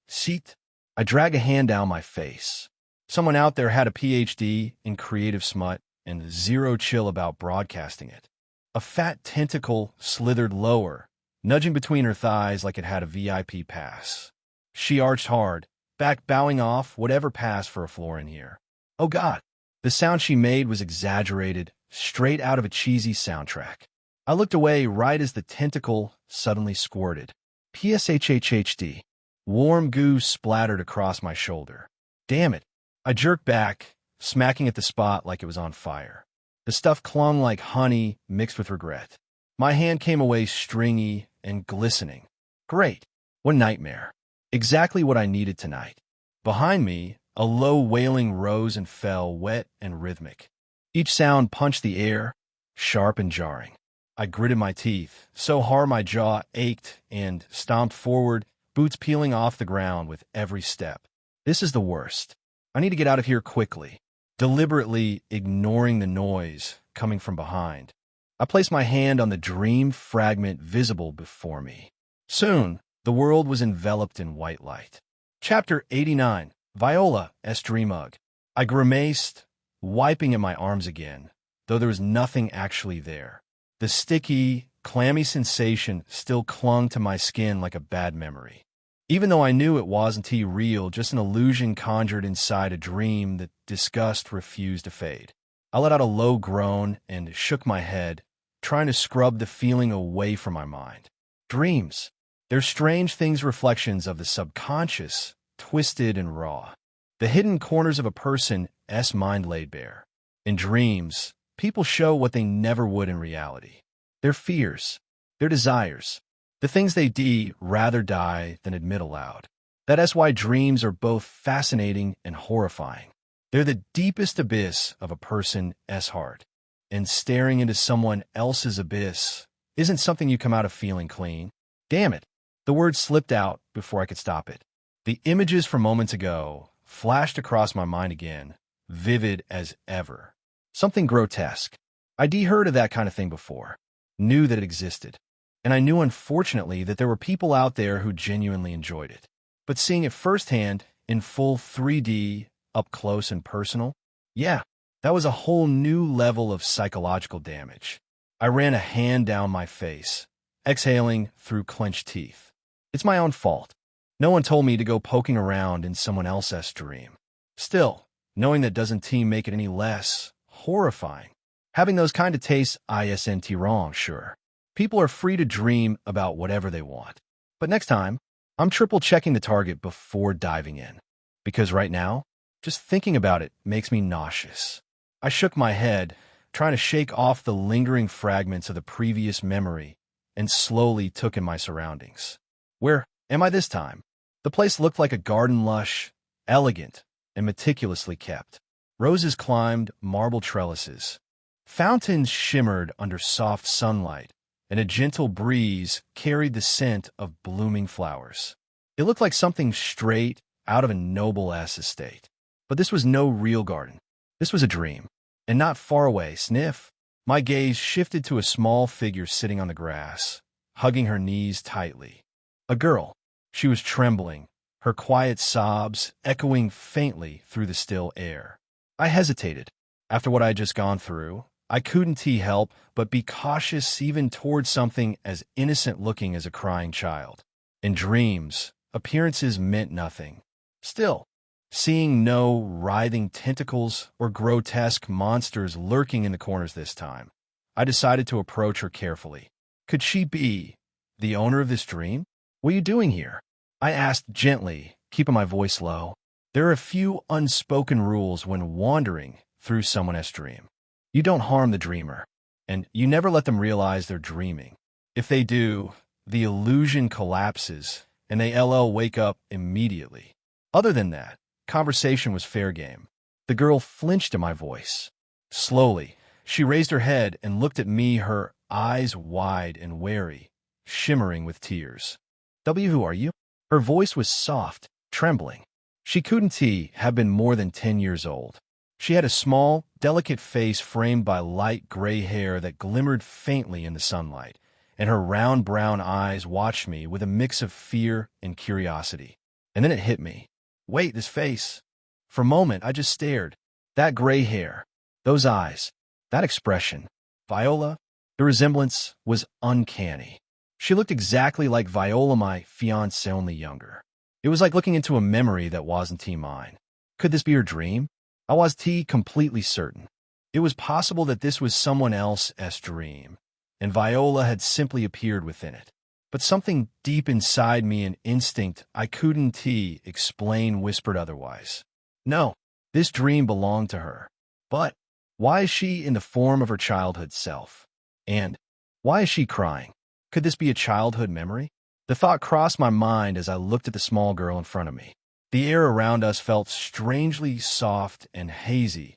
Shit. I dragged a hand down my face. Someone out there had a PhD in creative smut and zero chill about broadcasting it. A fat tentacle slithered lower, nudging between her thighs like it had a VIP pass. She arched hard, back bowing off whatever passed for a floor in here. Oh God! The sound she made was exaggerated, straight out of a cheesy soundtrack. I looked away right as the tentacle suddenly squirted. PSHHHD. Warm goo splattered across my shoulder. Damn it. I jerked back, smacking at the spot like it was on fire. The stuff clung like honey mixed with regret. My hand came away stringy and glistening. Great. What nightmare. Exactly what I needed tonight. Behind me, a low wailing rose and fell, wet and rhythmic. Each sound punched the air, sharp and jarring. I gritted my teeth, so hard my jaw ached, and stomped forward, boots peeling off the ground with every step. This is the worst. I need to get out of here quickly, deliberately ignoring the noise coming from behind. I placed my hand on the dream fragment visible before me. Soon, the world was enveloped in white light. Chapter 89. Viola S. Dreamug. I grimaced, wiping at my arms again, though there was nothing actually there. The sticky, clammy sensation still clung to my skin like a bad memory. Even though I knew it wasn't real, just an illusion conjured inside a dream, that disgust refused to fade. I let out a low groan and shook my head, trying to scrub the feeling away from my mind. Dreams. They're strange things, reflections of the subconscious, twisted and raw. The hidden corners of a person's mind laid bare. In dreams, people show what they never would in reality. Their fears, their desires, the things they'd rather die than admit aloud. That's why dreams are both fascinating and horrifying. They're the deepest abyss of a person's heart. And staring into someone else's abyss isn't something you come out of feeling clean. Damn it. The word slipped out before I could stop it. The images from moments ago flashed across my mind again, vivid as ever. Something grotesque. I'd heard of that kind of thing before, knew that it existed, and I knew, unfortunately, that there were people out there who genuinely enjoyed it. But seeing it firsthand, in full 3D, up close and personal, yeah, that was a whole new level of psychological damage. I ran a hand down my face, exhaling through clenched teeth. It's my own fault. No one told me to go poking around in someone else's dream. Still, knowing that doesn't make it any less horrifying. Having those kind of tastes isn't wrong, sure. People are free to dream about whatever they want. But next time, I'm triple checking the target before diving in. Because right now, just thinking about it makes me nauseous. I shook my head, trying to shake off the lingering fragments of the previous memory, and slowly took in my surroundings. Where am I this time? The place looked like a garden, lush, elegant, and meticulously kept. Roses climbed marble trellises. Fountains shimmered under soft sunlight, and a gentle breeze carried the scent of blooming flowers. It looked like something straight out of a noble estate. But this was no real garden. This was a dream. And not far away, sniff, my gaze shifted to a small figure sitting on the grass, hugging her knees tightly. A girl. She was trembling, her quiet sobs echoing faintly through the still air. I hesitated. After what I had just gone through, I couldn't help but be cautious even towards something as innocent-looking as a crying child. In dreams, appearances meant nothing. Still, seeing no writhing tentacles or grotesque monsters lurking in the corners this time, I decided to approach her carefully. Could she be the owner of this dream? What are you doing here? I asked gently, keeping my voice low. There are a few unspoken rules when wandering through someone's dream. You don't harm the dreamer, and you never let them realize they're dreaming. If they do, the illusion collapses, and they wake up immediately. Other than that, conversation was fair game. The girl flinched at my voice. Slowly, she raised her head and looked at me, her eyes wide and wary, shimmering with tears. Who are you? Her voice was soft, trembling. She couldn't have been more than 10 years old. She had a small, delicate face framed by light gray hair that glimmered faintly in the sunlight, and her round brown eyes watched me with a mix of fear and curiosity. And then it hit me. Wait, this face. For a moment, I just stared. That gray hair, those eyes, that expression. Viola, the resemblance was uncanny. She looked exactly like Viola, my fiancée, only younger. It was like looking into a memory that wasn't mine. Could this be her dream? I was completely certain. It was possible that this was someone else's dream, and Viola had simply appeared within it. But something deep inside me, an instinct I couldn't explain, whispered otherwise. No, this dream belonged to her. But why is she in the form of her childhood self? And why is she crying? Could this be a childhood memory? The thought crossed my mind as I looked at the small girl in front of me. The air around us felt strangely soft and hazy,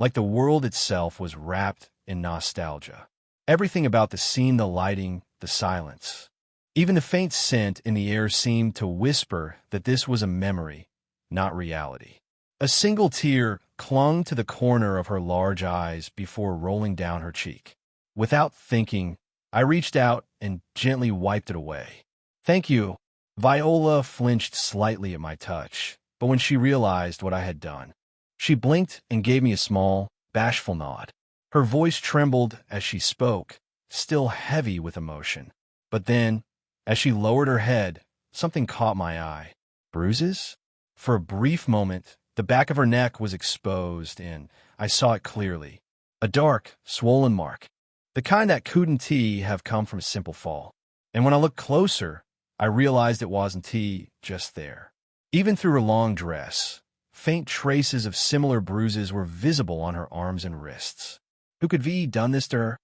like the world itself was wrapped in nostalgia. Everything about the scene, the lighting, the silence. Even the faint scent in the air seemed to whisper that this was a memory, not reality. A single tear clung to the corner of her large eyes before rolling down her cheek. Without thinking, I reached out and gently wiped it away. "Thank you." Viola flinched slightly at my touch, but when she realized what I had done, she blinked and gave me a small, bashful nod. Her voice trembled as she spoke, still heavy with emotion. But then, as she lowered her head, something caught my eye. Bruises? For a brief moment, the back of her neck was exposed, and I saw it clearly. A dark, swollen mark. The kind that couldn't have come from a simple fall. And when I looked closer, I realized it wasn't just there. Even through her long dress, faint traces of similar bruises were visible on her arms and wrists. Who could have done this to her?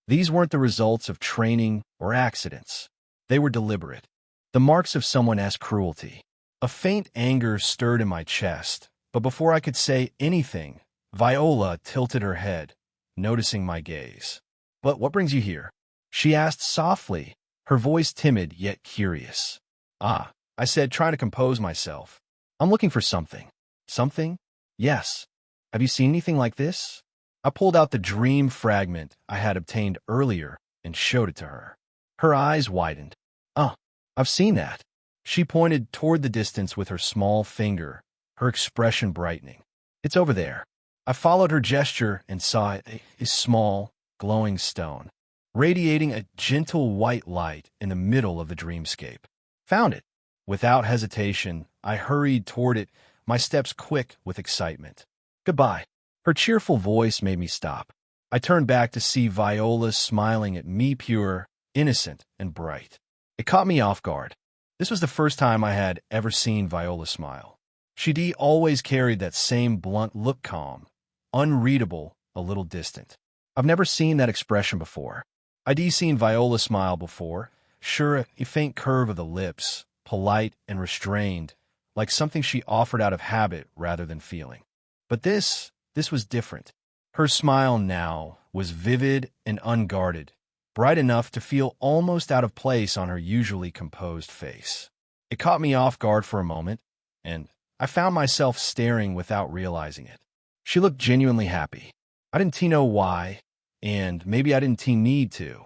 These weren't the results of training or accidents. They were deliberate. The marks of someone's cruelty. A faint anger stirred in my chest, but before I could say anything, Viola tilted her head, noticing my gaze. "But what brings you here?" she asked softly, her voice timid yet curious. "Ah," I said, trying to compose myself. "I'm looking for something." "Something?" "Yes. Have you seen anything like this?" I pulled out the dream fragment I had obtained earlier and showed it to her. Her eyes widened. "Oh, I've seen that." She pointed toward the distance with her small finger, her expression brightening. "It's over there." I followed her gesture and saw a small, glowing stone, radiating a gentle white light in the middle of the dreamscape. "Found it." Without hesitation, I hurried toward it, my steps quick with excitement. "Goodbye." Her cheerful voice made me stop. I turned back to see Viola smiling at me, pure, innocent, and bright. It caught me off guard. This was the first time I had ever seen Viola smile. She'd always carried that same blunt look, calm, unreadable, a little distant. I've never seen that expression before. I'd seen Viola smile before, sure, a faint curve of the lips, polite and restrained, like something she offered out of habit rather than feeling. But this was different. Her smile now was vivid and unguarded, bright enough to feel almost out of place on her usually composed face. It caught me off guard for a moment, and I found myself staring without realizing it. She looked genuinely happy. I didn't know why, and maybe I didn't need to.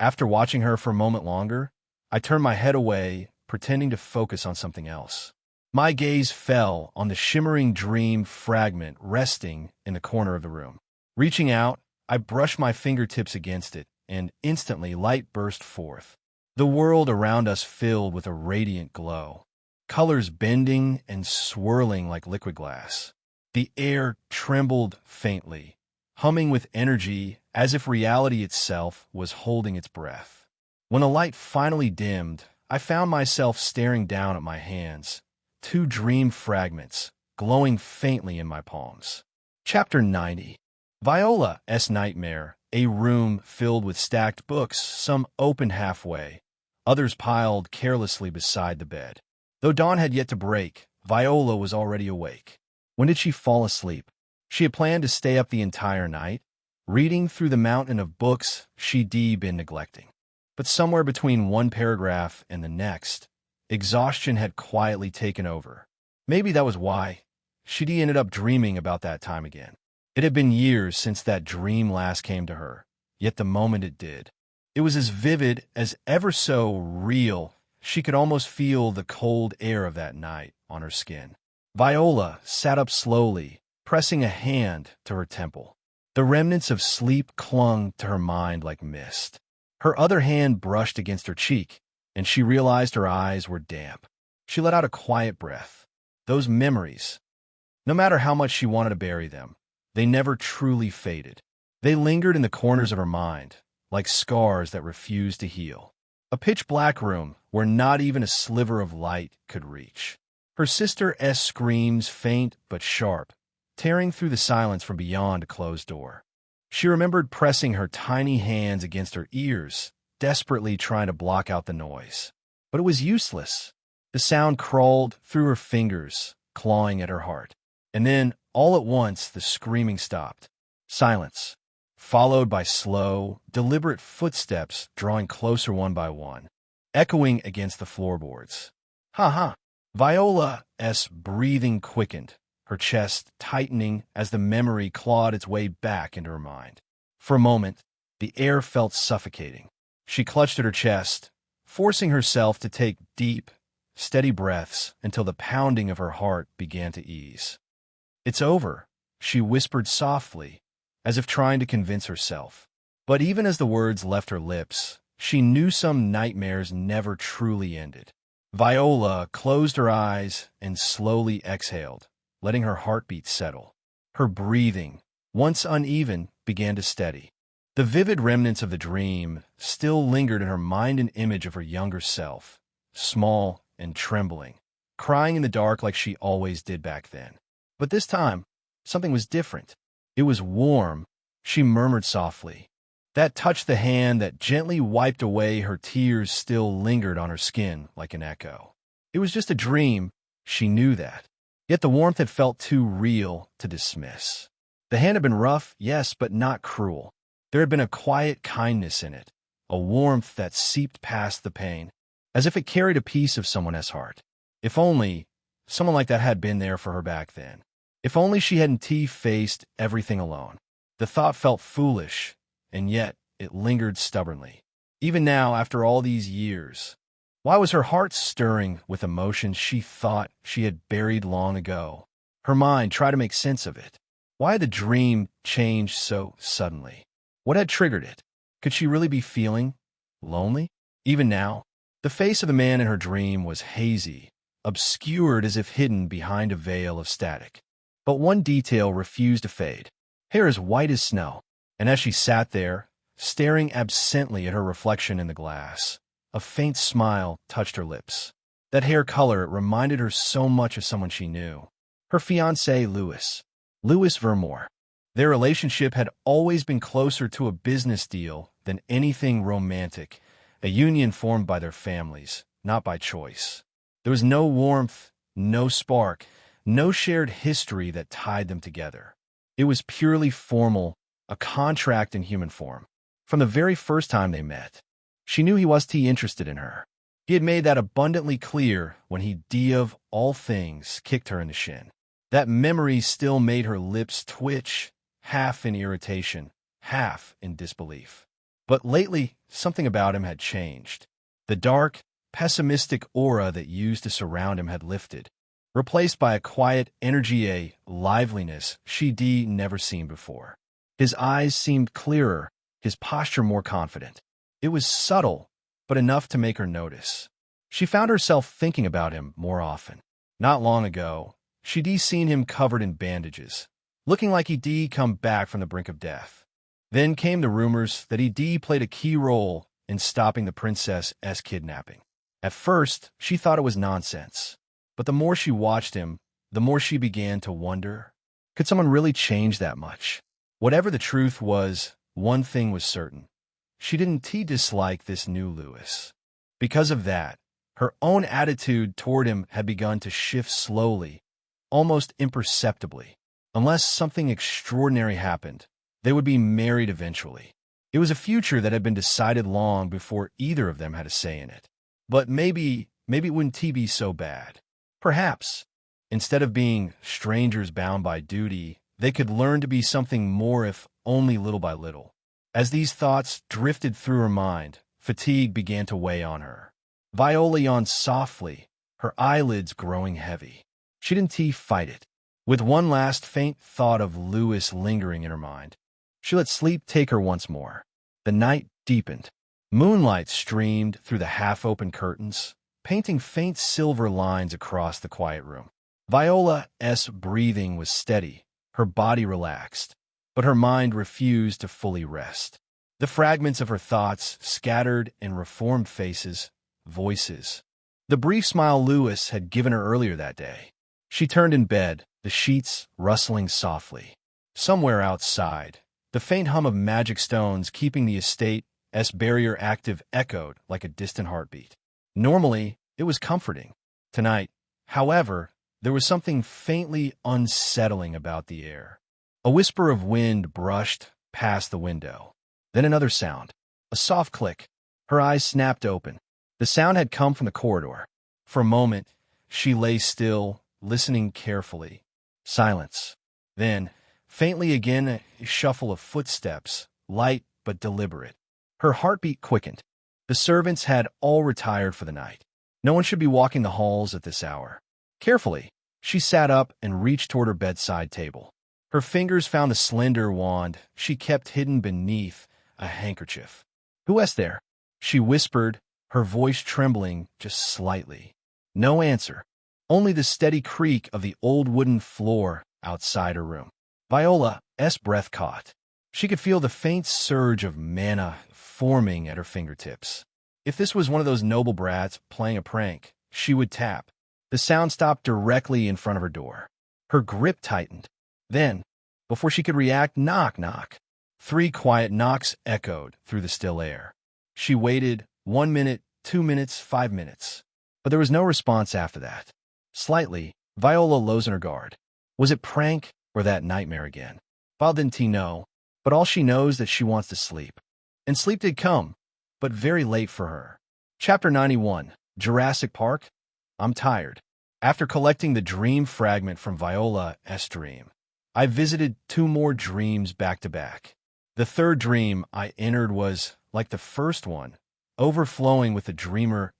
After watching her for a moment longer, I turned my head away, pretending to focus on something else. My gaze fell on the shimmering dream fragment resting in the corner of the room. Reaching out, I brushed my fingertips against it, and instantly light burst forth. The world around us filled with a radiant glow, colors bending and swirling like liquid glass. The air trembled faintly, humming with energy as if reality itself was holding its breath. When the light finally dimmed, I found myself staring down at my hands, two dream fragments glowing faintly in my palms. Chapter 90. Viola's Nightmare, a room filled with stacked books, some open halfway, others piled carelessly beside the bed. Though dawn had yet to break, Viola was already awake. When did she fall asleep? She had planned to stay up the entire night, reading through the mountain of books she'd been neglecting. But somewhere between one paragraph and the next, exhaustion had quietly taken over. Maybe that was why she'd ended up dreaming about that time again. It had been years since that dream last came to her, yet the moment it did, it was as vivid, as ever so real. She could almost feel the cold air of that night on her skin. Viola sat up slowly, pressing a hand to her temple. The remnants of sleep clung to her mind like mist. Her other hand brushed against her cheek, and she realized her eyes were damp. She let out a quiet breath. Those memories, no matter how much she wanted to bury them, they never truly faded. They lingered in the corners of her mind, like scars that refused to heal. A pitch-black room where not even a sliver of light could reach. Her sister's screams, faint but sharp, tearing through the silence from beyond a closed door. She remembered pressing her tiny hands against her ears, desperately trying to block out the noise. But it was useless. The sound crawled through her fingers, clawing at her heart. And then, all at once, the screaming stopped. Silence, followed by slow, deliberate footsteps drawing closer one by one, echoing against the floorboards. Ha ha! Viola's breathing quickened, her chest tightening as the memory clawed its way back into her mind. For a moment, the air felt suffocating. She clutched at her chest, forcing herself to take deep, steady breaths until the pounding of her heart began to ease. "It's over," she whispered softly, as if trying to convince herself. But even as the words left her lips, she knew some nightmares never truly ended. Viola closed her eyes and slowly exhaled, letting her heartbeat settle. Her breathing, once uneven, began to steady. The vivid remnants of the dream still lingered in her mind, an image of her younger self, small and trembling, crying in the dark like she always did back then. But this time, something was different. It was warm, she murmured softly. That touched the hand that gently wiped away her tears still lingered on her skin like an echo. It was just a dream, she knew that. Yet the warmth had felt too real to dismiss. The hand had been rough, yes, but not cruel. There had been a quiet kindness in it, a warmth that seeped past the pain, as if it carried a piece of someone else's heart. If only someone like that had been there for her back then. If only she hadn't faced everything alone. The thought felt foolish, and yet it lingered stubbornly. Even now, after all these years, why was her heart stirring with emotions she thought she had buried long ago? Her mind tried to make sense of it. Why had the dream changed so suddenly? What had triggered it? Could she really be feeling lonely? Even now, the face of the man in her dream was hazy, obscured as if hidden behind a veil of static. But one detail refused to fade. Hair as white as snow. And as she sat there, staring absently at her reflection in the glass, a faint smile touched her lips. That hair color reminded her so much of someone she knew. Her fiancé, Louis Vermore. Their relationship had always been closer to a business deal than anything romantic, a union formed by their families, not by choice. There was no warmth, no spark, no shared history that tied them together. It was purely formal, a contract in human form. From the very first time they met, she knew he was interested in her. He had made that abundantly clear when he, of all things, kicked her in the shin. That memory still made her lips twitch, half in irritation, half in disbelief. But lately, something about him had changed. The dark, pessimistic aura that used to surround him had lifted, replaced by a quiet energy, a liveliness she'd never seen before. His eyes seemed clearer, his posture more confident. It was subtle, but enough to make her notice. She found herself thinking about him more often. Not long ago, she'd seen him covered in bandages, looking like he'd come back from the brink of death. Then came the rumors that he'd played a key role in stopping the princess's kidnapping. At first, she thought it was nonsense. But the more she watched him, the more she began to wonder, could someone really change that much? Whatever the truth was, one thing was certain. She didn't dislike this new Louis. Because of that, her own attitude toward him had begun to shift slowly, almost imperceptibly. Unless something extraordinary happened, they would be married eventually. It was a future that had been decided long before either of them had a say in it. But maybe it wouldn't be so bad. Perhaps, instead of being strangers bound by duty, they could learn to be something more, if only little by little. As these thoughts drifted through her mind, fatigue began to weigh on her. Viola yawned softly, her eyelids growing heavy. She didn't fight it. With one last faint thought of Louis lingering in her mind, she let sleep take her once more. The night deepened. Moonlight streamed through the half-open curtains, painting faint silver lines across the quiet room. Viola's breathing was steady, her body relaxed, but her mind refused to fully rest. The fragments of her thoughts scattered in reformed faces, voices. The brief smile Louis had given her earlier that day. She turned in bed, the sheets rustling softly. Somewhere outside, the faint hum of magic stones keeping the estate's barrier active echoed like a distant heartbeat. Normally, it was comforting. Tonight, however, there was something faintly unsettling about the air. A whisper of wind brushed past the window. Then another sound. A soft click. Her eyes snapped open. The sound had come from the corridor. For a moment, she lay still, listening carefully. Silence. Then, faintly again, a shuffle of footsteps, light but deliberate. Her heartbeat quickened. The servants had all retired for the night. No one should be walking the halls at this hour. Carefully, she sat up and reached toward her bedside table. Her fingers found the slender wand she kept hidden beneath a handkerchief. "Who is there?" she whispered, her voice trembling just slightly. No answer, only the steady creak of the old wooden floor outside her room. Viola's breath caught. She could feel the faint surge of mana forming at her fingertips. If this was one of those noble brats playing a prank, she would tap. The sound stopped directly in front of her door. Her grip tightened. Then, before she could react, knock, knock. 3 quiet knocks echoed through the still air. She waited 1 minute, 2 minutes, 5 minutes. But there was no response after that. Slightly, Viola loosened her guard. Was it prank or that nightmare again? Val didn't know, but all she knows that she wants to sleep. And sleep did come, but very late for her. Chapter 91, Jurassic Park. I'm tired. After collecting the dream fragment from Viola's dream, I visited 2 more dreams back to back. The third dream I entered was, like the first one, overflowing with the dreamer's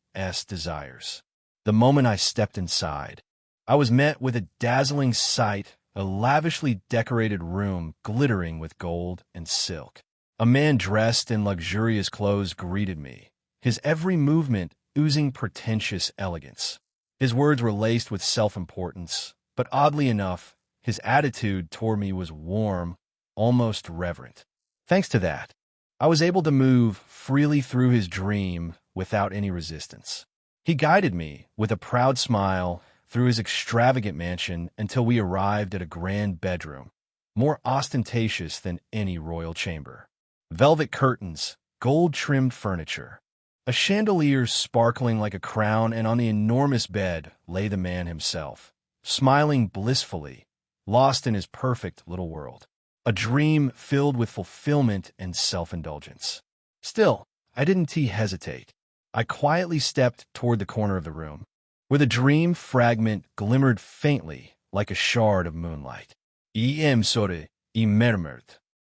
desires. The moment I stepped inside, I was met with a dazzling sight, a lavishly decorated room glittering with gold and silk. A man dressed in luxurious clothes greeted me, his every movement oozing pretentious elegance. His words were laced with self-importance, but oddly enough, his attitude toward me was warm, almost reverent. Thanks to that, I was able to move freely through his dream without any resistance. He guided me, with a proud smile, through his extravagant mansion until we arrived at a grand bedroom, more ostentatious than any royal chamber. Velvet curtains, gold-trimmed furniture, a chandelier sparkling like a crown, and on the enormous bed lay the man himself, smiling blissfully, lost in his perfect little world. A dream filled with fulfillment and self-indulgence. Still, I didn't hesitate. I quietly stepped toward the corner of the room, where the dream fragment glimmered faintly like a shard of moonlight. "Em sore, murmured."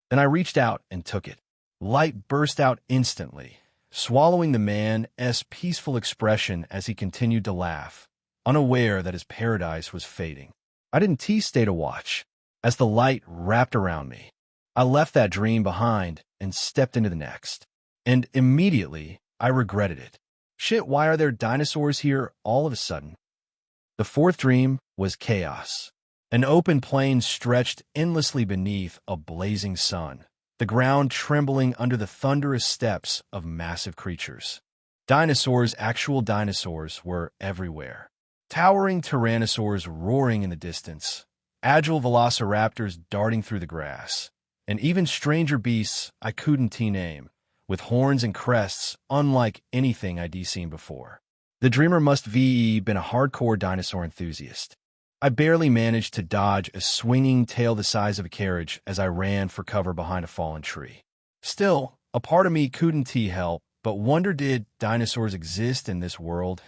Then I reached out and took it. Light burst out instantly, swallowing the man's peaceful expression as he continued to laugh, unaware that his paradise was fading. I didn't stay to watch. As the light wrapped around me, I left that dream behind and stepped into the next. And immediately, I regretted it. Shit, why are there dinosaurs here all of a sudden? The fourth dream was chaos. An open plain stretched endlessly beneath a blazing sun, the ground trembling under the thunderous steps of massive creatures. Dinosaurs, actual dinosaurs, were everywhere. Towering tyrannosaurs roaring in the distance, agile velociraptors darting through the grass, and even stranger beasts I couldn't name, with horns and crests unlike anything I'd seen before. The dreamer must have been a hardcore dinosaur enthusiast. I barely managed to dodge a swinging tail the size of a carriage as I ran for cover behind a fallen tree. Still, a part of me couldn't help but wonder, did dinosaurs exist in this world's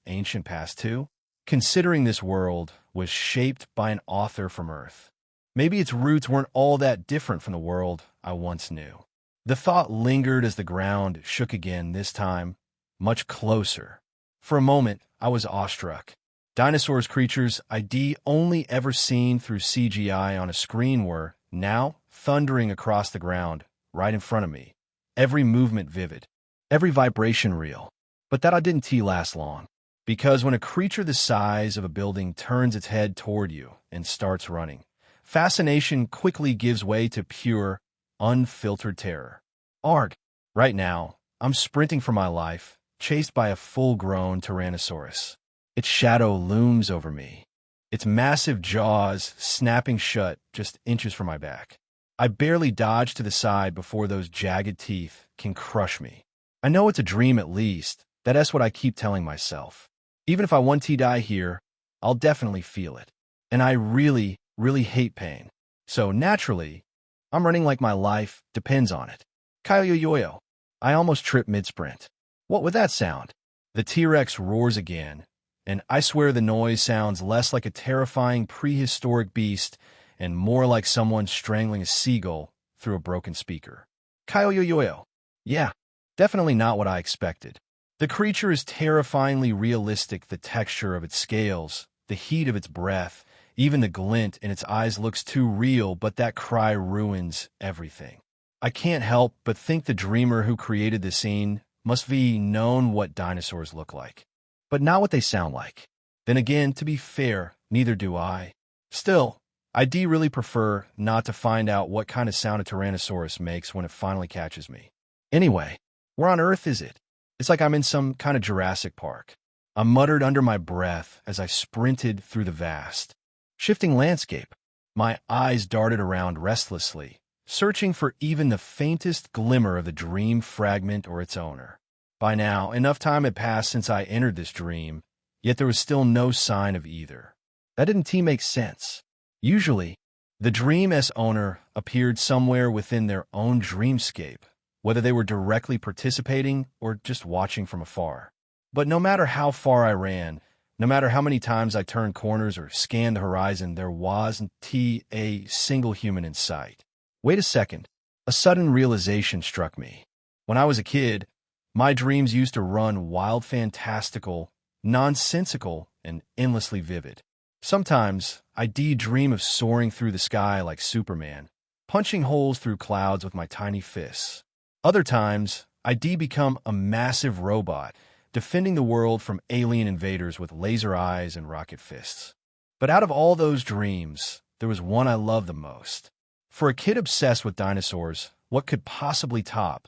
ancient past too? Considering this world was shaped by an author from Earth, maybe its roots weren't all that different from the world I once knew. The thought lingered as the ground shook again, this time much closer. For a moment, I was awestruck. Dinosaurs, creatures I'd only ever seen through CGI on a screen, were now thundering across the ground right in front of me, every movement vivid, every vibration real. But that didn't last long, because when a creature the size of a building turns its head toward you and starts running, fascination quickly gives way to pure, unfiltered terror. Arg! Right now, I'm sprinting for my life, chased by a full-grown Tyrannosaurus. Its shadow looms over me, its massive jaws snapping shut just inches from my back. I barely dodge to the side before those jagged teeth can crush me. I know it's a dream at least. That's what I keep telling myself. Even if I want to die here, I'll definitely feel it. And I really, really hate pain. So naturally, I'm running like my life depends on it. Kayo-yo-yo. I almost tripped mid-sprint. What would that sound? The T-Rex roars again, and I swear the noise sounds less like a terrifying prehistoric beast and more like someone strangling a seagull through a broken speaker. Kayo-yo-yo. Yeah, definitely not what I expected. The creature is terrifyingly realistic. The texture of its scales, the heat of its breath, even the glint in its eyes looks too real, but that cry ruins everything. I can't help but think the dreamer who created the scene must be known what dinosaurs look like, but not what they sound like. Then again, to be fair, neither do I. Still, I'd really prefer not to find out what kind of sound a Tyrannosaurus makes when it finally catches me. Anyway, where on earth is it? It's like I'm in some kind of Jurassic Park. I muttered under my breath as I sprinted through the vast, shifting landscape. My eyes darted around restlessly, searching for even the faintest glimmer of the dream fragment or its owner. By now, enough time had passed since I entered this dream, yet there was still no sign of either. That didn't make sense. Usually, the dream's owner appeared somewhere within their own dreamscape, whether they were directly participating or just watching from afar. But no matter how far I ran, no matter how many times I turned corners or scanned the horizon, there wasn't a single human in sight. Wait a second. A sudden realization struck me. When I was a kid, my dreams used to run wild, fantastical, nonsensical, and endlessly vivid. Sometimes I'd dream of soaring through the sky like Superman, punching holes through clouds with my tiny fists. Other times, I'd become a massive robot, defending the world from alien invaders with laser eyes and rocket fists. But out of all those dreams, there was one I loved the most. For a kid obsessed with dinosaurs, what could possibly top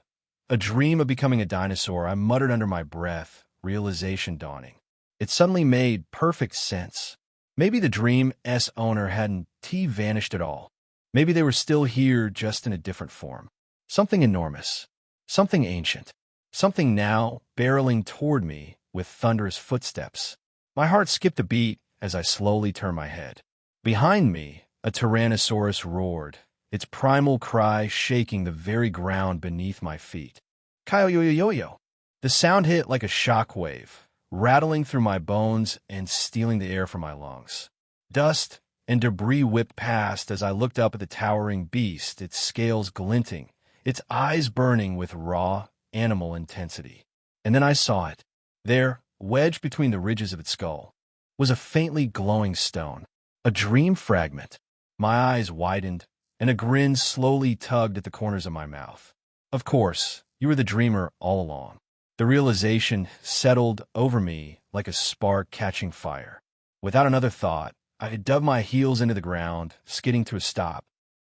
a dream of becoming a dinosaur? I muttered under my breath, realization dawning. It suddenly made perfect sense. Maybe the dream's owner hadn't vanished at all. Maybe they were still here, just in a different form. Something enormous, something ancient, something now barreling toward me with thunderous footsteps. My heart skipped a beat as I slowly turned my head. Behind me, a Tyrannosaurus roared, its primal cry shaking the very ground beneath my feet. Kayo-yo-yo-yo. The sound hit like a shockwave, rattling through my bones and stealing the air from my lungs. Dust and debris whipped past as I looked up at the towering beast, its scales glinting, its eyes burning with raw, animal intensity. And then I saw it. There, wedged between the ridges of its skull, was a faintly glowing stone, a dream fragment. My eyes widened, and a grin slowly tugged at the corners of my mouth. Of course, you were the dreamer all along. The realization settled over me like a spark catching fire. Without another thought, I dug my heels into the ground, skidding to a stop.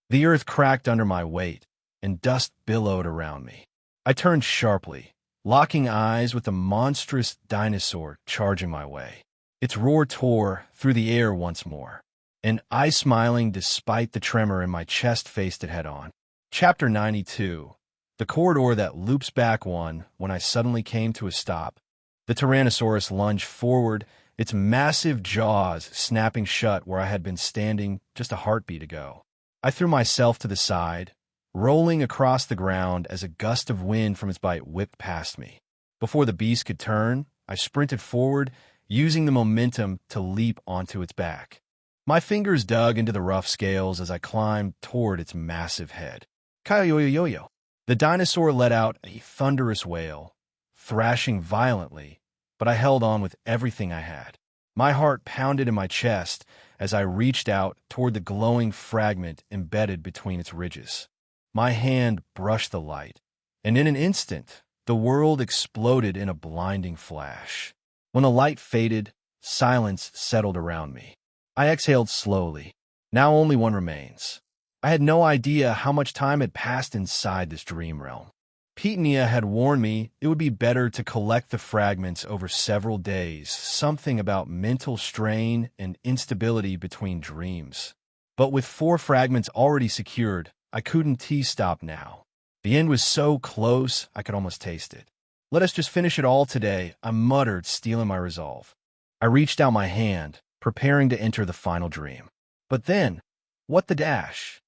The earth cracked under my weight, and dust billowed around me. I turned sharply, locking eyes with the monstrous dinosaur charging my way. Its roar tore through the air once more, and I, smiling despite the tremor in my chest, faced it head-on. Chapter 92. The corridor that loops back. When I suddenly came to a stop, the Tyrannosaurus lunged forward, its massive jaws snapping shut where I had been standing just a heartbeat ago. I threw myself to the side, rolling across the ground as a gust of wind from its bite whipped past me. Before the beast could turn, I sprinted forward, using the momentum to leap onto its back. My fingers dug into the rough scales as I climbed toward its massive head. Kayo-yo-yo-yo. The dinosaur let out a thunderous wail, thrashing violently, but I held on with everything I had. My heart pounded in my chest as I reached out toward the glowing fragment embedded between its ridges. My hand brushed the light, and in an instant, the world exploded in a blinding flash. When the light faded, silence settled around me. I exhaled slowly. Now only one remains. I had no idea how much time had passed inside this dream realm. Pitania had warned me it would be better to collect the fragments over several days, something about mental strain and instability between dreams. But with 4 fragments already secured, I couldn't stop now. The end was so close, I could almost taste it. Let us just finish it all today, I muttered, steeling my resolve. I reached out my hand, preparing to enter the final dream. But then, what the dash?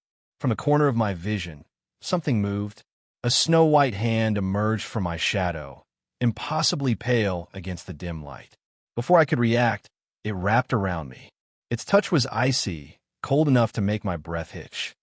From the corner of my vision, something moved. A snow-white hand emerged from my shadow, impossibly pale against the dim light. Before I could react, it wrapped around me. Its touch was icy, cold enough to make my breath hitch.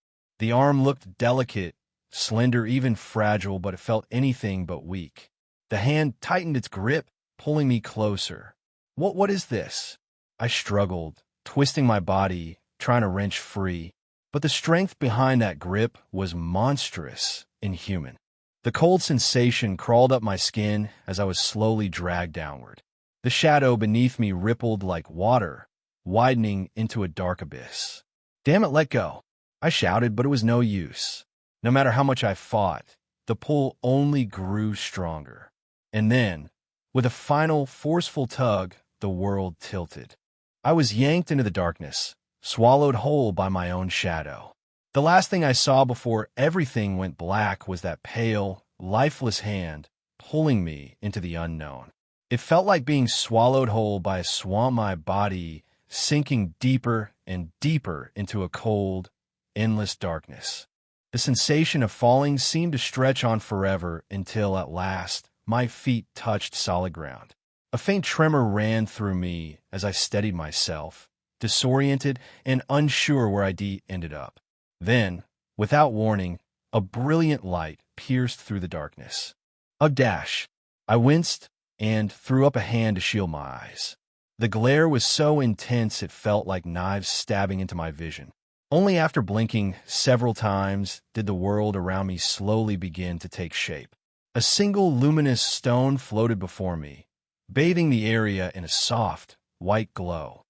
The arm looked delicate, slender, even fragile, but it felt anything but weak. The hand tightened its grip, pulling me closer. What is this? I struggled, twisting my body, trying to wrench free. But the strength behind that grip was monstrous, inhuman. The cold sensation crawled up my skin as I was slowly dragged downward. The shadow beneath me rippled like water, widening into a dark abyss. "Damn it, let go!" I shouted, but it was no use. No matter how much I fought, the pull only grew stronger. And then, with a final, forceful tug, the world tilted. I was yanked into the darkness, swallowed whole by my own shadow. The last thing I saw before everything went black was that pale, lifeless hand pulling me into the unknown. It felt like being swallowed whole by a swamp, my body sinking deeper and deeper into a cold, endless darkness. The sensation of falling seemed to stretch on forever until, at last, my feet touched solid ground. A faint tremor ran through me as I steadied myself, disoriented and unsure where I'd ended up. Then, without warning, a brilliant light pierced through the darkness. A dash. I winced and threw up a hand to shield my eyes. The glare was so intense it felt like knives stabbing into my vision. Only after blinking several times did the world around me slowly begin to take shape. A single luminous stone floated before me, bathing the area in a soft, white glow.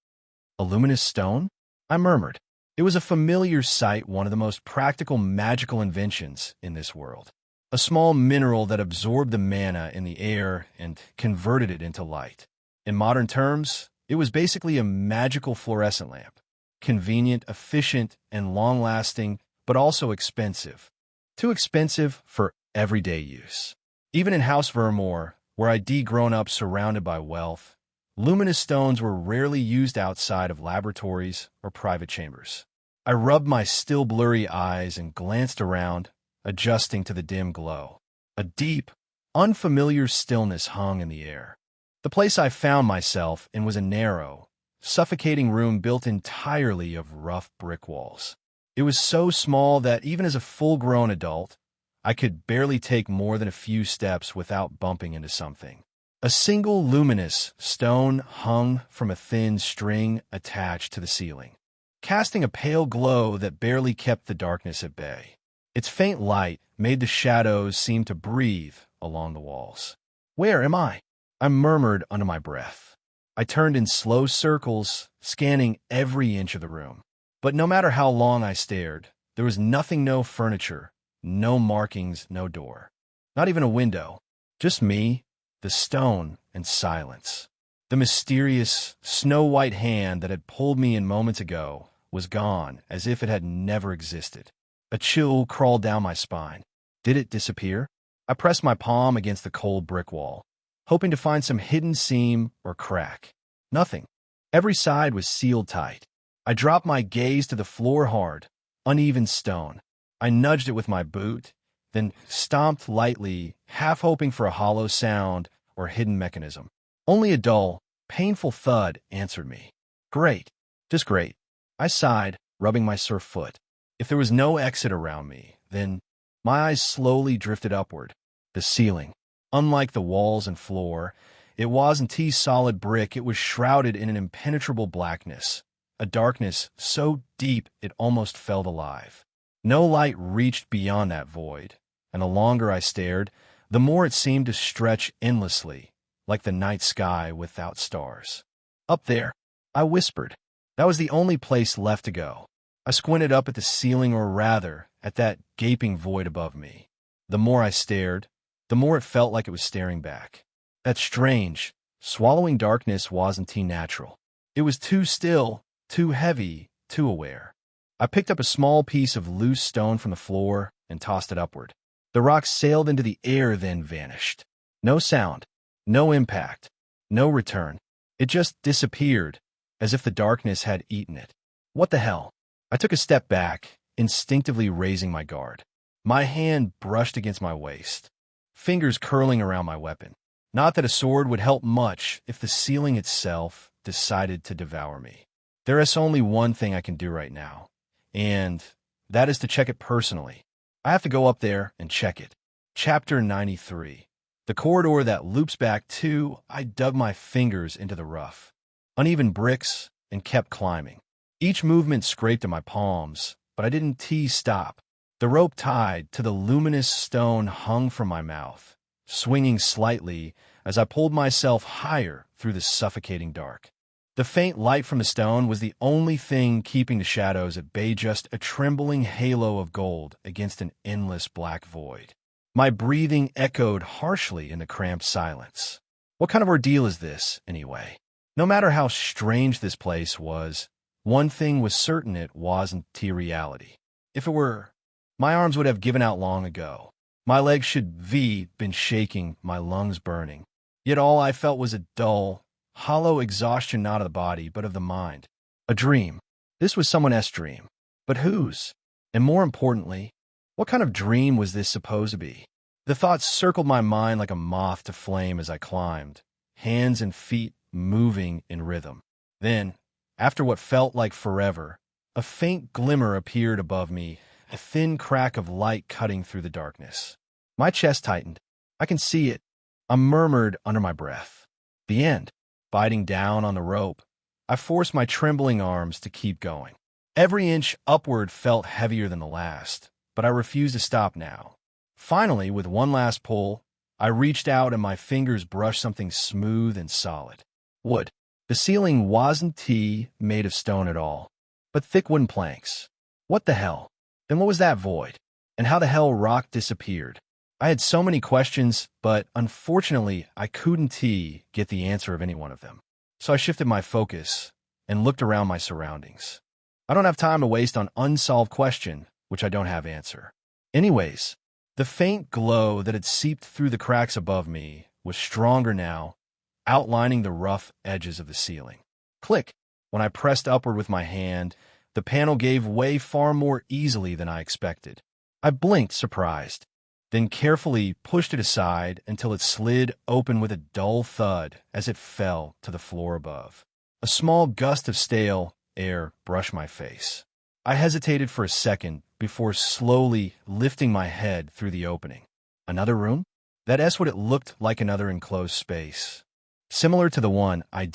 "A luminous stone?" I murmured. It was a familiar sight, one of the most practical magical inventions in this world. A small mineral that absorbed the mana in the air and converted it into light. In modern terms, it was basically a magical fluorescent lamp. Convenient, efficient, and long-lasting, but also expensive. Too expensive for everyday use. Even in House Vermore, where I'd grown up surrounded by wealth, luminous stones were rarely used outside of laboratories or private chambers. I rubbed my still blurry eyes and glanced around, adjusting to the dim glow. A deep, unfamiliar stillness hung in the air. The place I found myself in was a narrow, suffocating room built entirely of rough brick walls. It was so small that even as a full-grown adult, I could barely take more than a few steps without bumping into something. A single luminous stone hung from a thin string attached to the ceiling, casting a pale glow that barely kept the darkness at bay. Its faint light made the shadows seem to breathe along the walls. "Where am I?" I murmured under my breath. I turned in slow circles, scanning every inch of the room. But no matter how long I stared, there was nothing, no furniture, no markings, no door. Not even a window. Just me, the stone, and silence. The mysterious, snow-white hand that had pulled me in moments ago was gone, as if it had never existed. A chill crawled down my spine. Did it disappear? I pressed my palm against the cold brick wall, hoping to find some hidden seam or crack. Nothing. Every side was sealed tight. I dropped my gaze to the floor, hard, uneven stone. I nudged it with my boot, then stomped lightly, half hoping for a hollow sound or hidden mechanism. Only a dull, painful thud answered me. Great. Just great. I sighed, rubbing my sore foot. If there was no exit around me, then my eyes slowly drifted upward. The ceiling. Unlike the walls and floor, it wasn't solid brick. It was shrouded in an impenetrable blackness, a darkness so deep it almost felt alive. No light reached beyond that void, and the longer I stared, the more it seemed to stretch endlessly, like the night sky without stars. "Up there," I whispered. That was the only place left to go. I squinted up at the ceiling, or rather, at that gaping void above me. The more I stared, the more it felt like it was staring back. That strange, swallowing darkness wasn't natural. It was too still, too heavy, too aware. I picked up a small piece of loose stone from the floor and tossed it upward. The rock sailed into the air, then vanished. No sound, no impact, no return. It just disappeared, as if the darkness had eaten it. What the hell? I took a step back, instinctively raising my guard. My hand brushed against my waist, fingers curling around my weapon. Not that a sword would help much if the ceiling itself decided to devour me. There is only one thing I can do right now, and that is to check it personally. I have to go up there and check it. Chapter 93. The corridor that loops back to, I dug my fingers into the rough, uneven bricks, and kept climbing. Each movement scraped at my palms, but I didn't stop. The rope tied to the luminous stone hung from my mouth, swinging slightly as I pulled myself higher through the suffocating dark. The faint light from the stone was the only thing keeping the shadows at bay, just a trembling halo of gold against an endless black void. My breathing echoed harshly in the cramped silence. What kind of ordeal is this, anyway? No matter how strange this place was, one thing was certain: it wasn't reality. If it were, my arms would have given out long ago. My legs should have been shaking, my lungs burning. Yet all I felt was a dull, hollow exhaustion, not of the body, but of the mind. A dream. This was someone else's dream. But whose? And more importantly, what kind of dream was this supposed to be? The thoughts circled my mind like a moth to flame as I climbed, hands and feet moving in rhythm. Then, after what felt like forever, a faint glimmer appeared above me, a thin crack of light cutting through the darkness. My chest tightened. I can see it, I murmured under my breath. The end. Biting down on the rope, I forced my trembling arms to keep going. Every inch upward felt heavier than the last, but I refused to stop now. Finally, with one last pull, I reached out and my fingers brushed something smooth and solid. Wood. The ceiling wasn't made of stone at all, but thick wooden planks. What the hell? Then what was that void? And how the hell rock disappeared? I had so many questions, but unfortunately, I couldn't get the answer of any one of them. So I shifted my focus and looked around my surroundings. I don't have time to waste on unsolved question, which I don't have answer. Anyways, the faint glow that had seeped through the cracks above me was stronger now, outlining the rough edges of the ceiling. Click! When I pressed upward with my hand, the panel gave way far more easily than I expected. I blinked, surprised, then carefully pushed it aside until it slid open with a dull thud as it fell to the floor above. A small gust of stale air brushed my face. I hesitated for a second before slowly lifting my head through the opening. Another room? That's what it looked like, another enclosed space, similar to the one I'd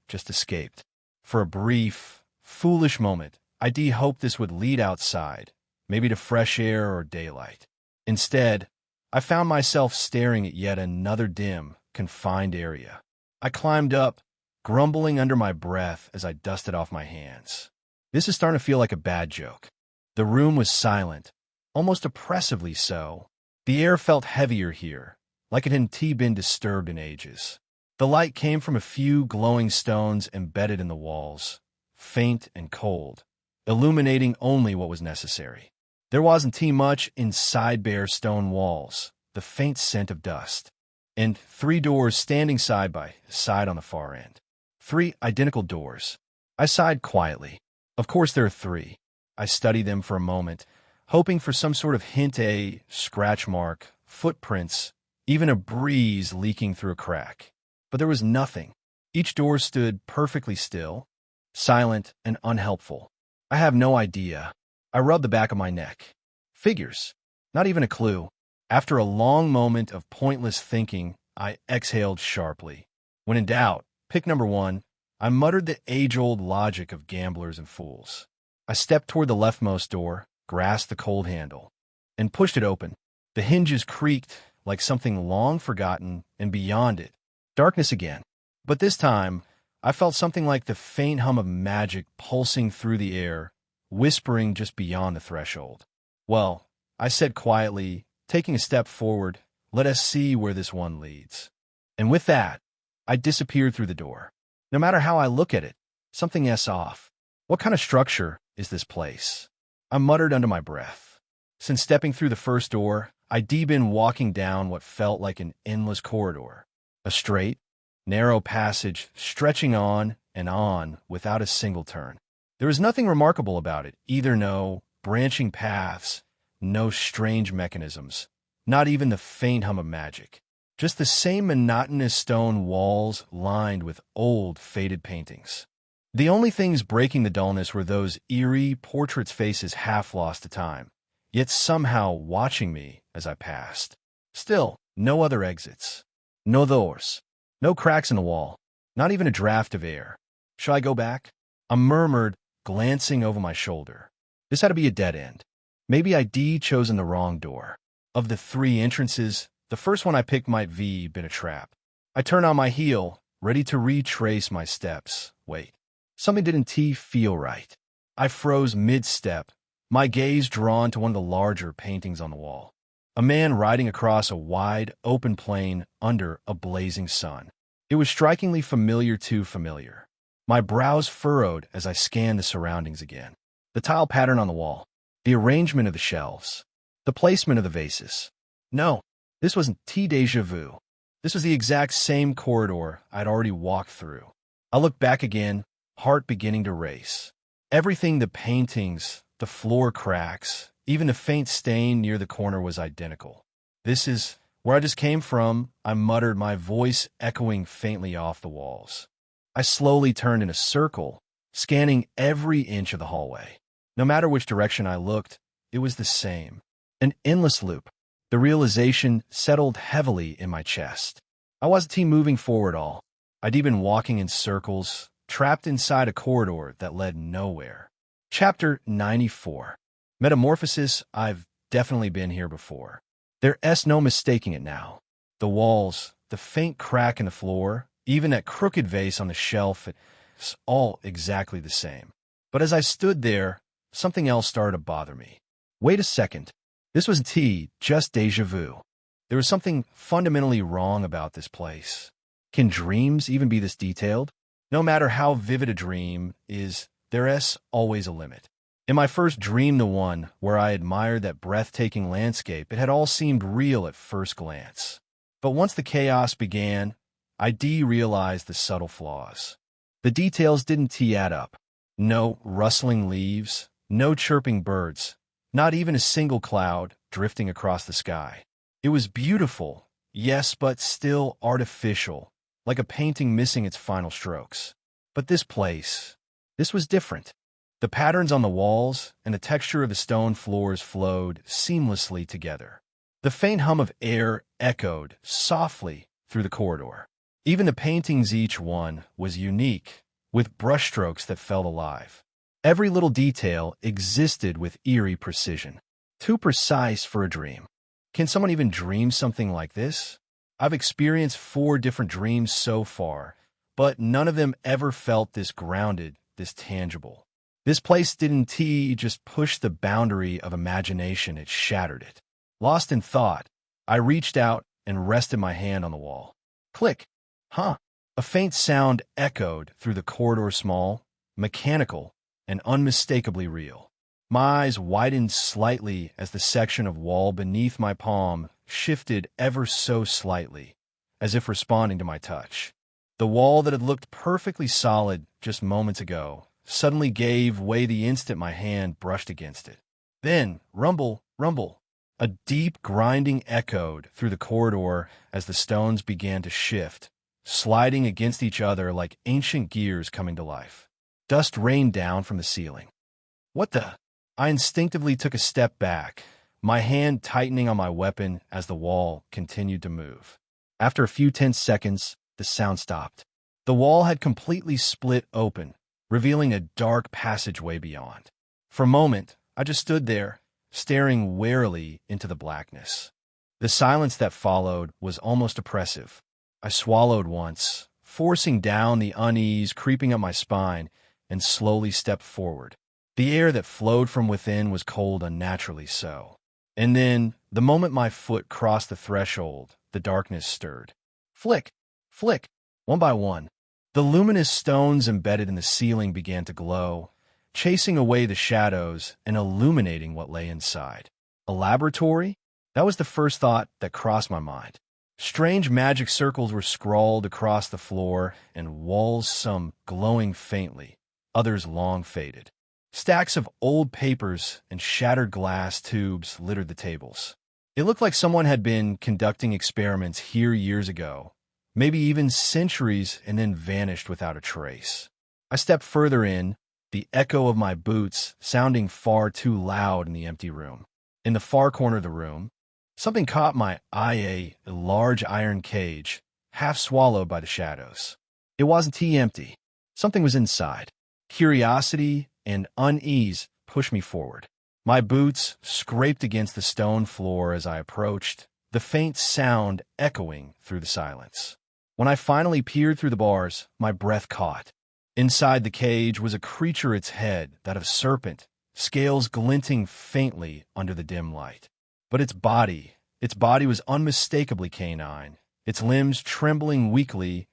just escaped. For a brief, foolish moment, I'd hoped this would lead outside, maybe to fresh air or daylight. Instead, I found myself staring at yet another dim, confined area. I climbed up, grumbling under my breath as I dusted off my hands. This is starting to feel like a bad joke. The room was silent, almost oppressively so. The air felt heavier here, like it hadn't been disturbed in ages. The light came from a few glowing stones embedded in the walls, faint and cold, illuminating only what was necessary. There wasn't much inside bare stone walls, the faint scent of dust, and 3 doors standing side by side on the far end. 3 identical doors. I sighed quietly. Of course there are 3. I studied them for a moment, hoping for some sort of hint, a scratch mark, footprints, even a breeze leaking through a crack. But there was nothing. Each door stood perfectly still, silent and unhelpful. I have no idea. I rubbed the back of my neck. Figures. Not even a clue. After a long moment of pointless thinking, I exhaled sharply. When in doubt, pick number 1. I muttered the age-old logic of gamblers and fools. I stepped toward the leftmost door, grasped the cold handle, and pushed it open. The hinges creaked like something long forgotten, and beyond it, darkness again. But this time, I felt something like the faint hum of magic pulsing through the air, whispering just beyond the threshold. Well, I said quietly, taking a step forward, let us see where this one leads. And with that, I disappeared through the door. No matter how I look at it, something's off. What kind of structure is this place? I muttered under my breath. Since stepping through the first door, I'd been walking down what felt like an endless corridor. A straight, narrow passage stretching on and on without a single turn. There was nothing remarkable about it, either no branching paths, no strange mechanisms, not even the faint hum of magic. Just the same monotonous stone walls lined with old, faded paintings. The only things breaking the dullness were those eerie portraits' faces half lost to time, yet somehow watching me as I passed. Still, no other exits. No doors. No cracks in the wall. Not even a draft of air. Shall I go back? I murmured, glancing over my shoulder. This had to be a dead end. Maybe I'd chosen the wrong door. Of the 3 entrances, the first one I picked might have been a trap. I turned on my heel, ready to retrace my steps. Wait. Something didn't feel right. I froze mid-step, my gaze drawn to one of the larger paintings on the wall. A man riding across a wide, open plain under a blazing sun. It was strikingly familiar too familiar. My brows furrowed as I scanned the surroundings again. The tile pattern on the wall, the arrangement of the shelves, the placement of the vases. No, this wasn't déjà vu. This was the exact same corridor I'd already walked through. I looked back again, heart beginning to race. Everything, the paintings, the floor cracks, even the faint stain near the corner was identical. This is where I just came from, I muttered, my voice echoing faintly off the walls. I slowly turned in a circle, scanning every inch of the hallway. No matter which direction I looked, it was the same. An endless loop. The realization settled heavily in my chest. I wasn't moving forward at all. I'd been walking in circles, trapped inside a corridor that led nowhere. Chapter 94. Metamorphosis. I've definitely been here before. There's no mistaking it now. The walls, the faint crack in the floor, even that crooked vase on the shelf, it's all exactly the same. But as I stood there, something else started to bother me. Wait a second. This was just déjà vu. There was something fundamentally wrong about this place. Can dreams even be this detailed? No matter how vivid a dream is, there's always a limit. In my first dream, the one where I admired that breathtaking landscape, it had all seemed real at first glance. But once the chaos began, I realized the subtle flaws. The details didn't add up. No rustling leaves, no chirping birds, not even a single cloud drifting across the sky. It was beautiful, yes, but still artificial, like a painting missing its final strokes. But this place, this was different. The patterns on the walls and the texture of the stone floors flowed seamlessly together. The faint hum of air echoed softly through the corridor. Even the paintings, each one was unique, with brushstrokes that felt alive. Every little detail existed with eerie precision. Too precise for a dream. Can someone even dream something like this? I've experienced 4 different dreams so far, but none of them ever felt this grounded, this tangible. This place didn't just push the boundary of imagination, it shattered it. Lost in thought, I reached out and rested my hand on the wall. Click. Huh. A faint sound echoed through the corridor, small, mechanical, and unmistakably real. My eyes widened slightly as the section of wall beneath my palm shifted ever so slightly, as if responding to my touch. The wall that had looked perfectly solid just moments ago suddenly gave way the instant my hand brushed against it. Then, rumble, rumble. A deep grinding echoed through the corridor as the stones began to shift, sliding against each other like ancient gears coming to life. Dust rained down from the ceiling. What the? I instinctively took a step back, my hand tightening on my weapon as the wall continued to move. After a few tense seconds, the sound stopped. The wall had completely split open, revealing a dark passageway beyond. For a moment, I just stood there, staring warily into the blackness. The silence that followed was almost oppressive. I swallowed once, forcing down the unease creeping up my spine, and slowly stepped forward. The air that flowed from within was cold, unnaturally so. And then, the moment my foot crossed the threshold, the darkness stirred. Flick, flick, one by one. The luminous stones embedded in the ceiling began to glow, chasing away the shadows and illuminating what lay inside. A laboratory? That was the first thought that crossed my mind. Strange magic circles were scrawled across the floor and walls, some glowing faintly, others long faded. Stacks of old papers and shattered glass tubes littered the tables. It looked like someone had been conducting experiments here years ago, maybe even centuries, and then vanished without a trace. I stepped further in, the echo of my boots sounding far too loud in the empty room. In the far corner of the room, something caught my eye, a large iron cage, half swallowed by the shadows. It wasn't empty. Something was inside. Curiosity and unease pushed me forward. My boots scraped against the stone floor as I approached, the faint sound echoing through the silence. When I finally peered through the bars, my breath caught. Inside the cage was a creature, its head that of a serpent, scales glinting faintly under the dim light. But its body was unmistakably canine, its limbs trembling weakly,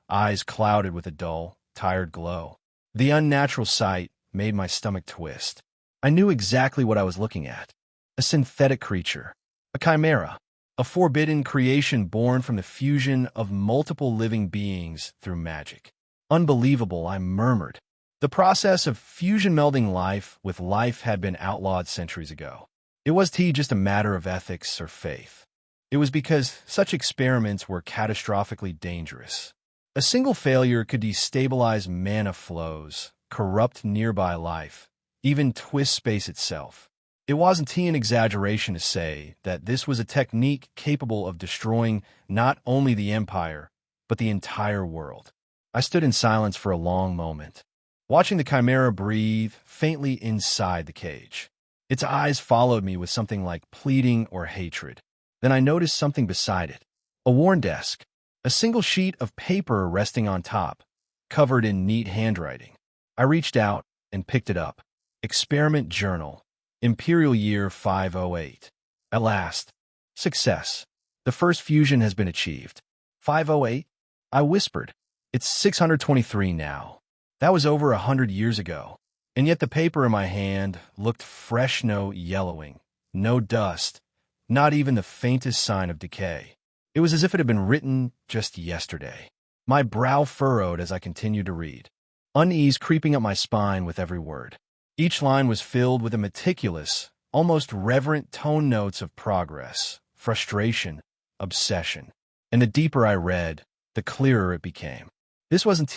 eyes clouded with a dull, tired glow. The unnatural sight made my stomach twist. I knew exactly what I was looking at. A synthetic creature, a chimera, a forbidden creation born from the fusion of multiple living beings through magic. Unbelievable, I murmured. The process of fusion melding life with life had been outlawed centuries ago. It was just a matter of ethics or faith. It was because such experiments were catastrophically dangerous. A single failure could destabilize mana flows, corrupt nearby life, even twist space itself. It wasn't an exaggeration to say that this was a technique capable of destroying not only the Empire, but the entire world. I stood in silence for a long moment, watching the chimera breathe faintly inside the cage. Its eyes followed me with something like pleading or hatred. Then I noticed something beside it, a worn desk, a single sheet of paper resting on top, covered in neat handwriting. I reached out and picked it up. Experiment Journal, Imperial Year 508. At last, success. The first fusion has been achieved. 508? I whispered. It's 623 now. That was over 100 years ago. And yet the paper in my hand looked fresh, no yellowing, no dust, not even the faintest sign of decay. It was as if it had been written just yesterday. My brow furrowed as I continued to read, unease creeping up my spine with every word. Each line was filled with a meticulous, almost reverent tone notes of progress, frustration, obsession. And the deeper I read, the clearer it became. This wasn't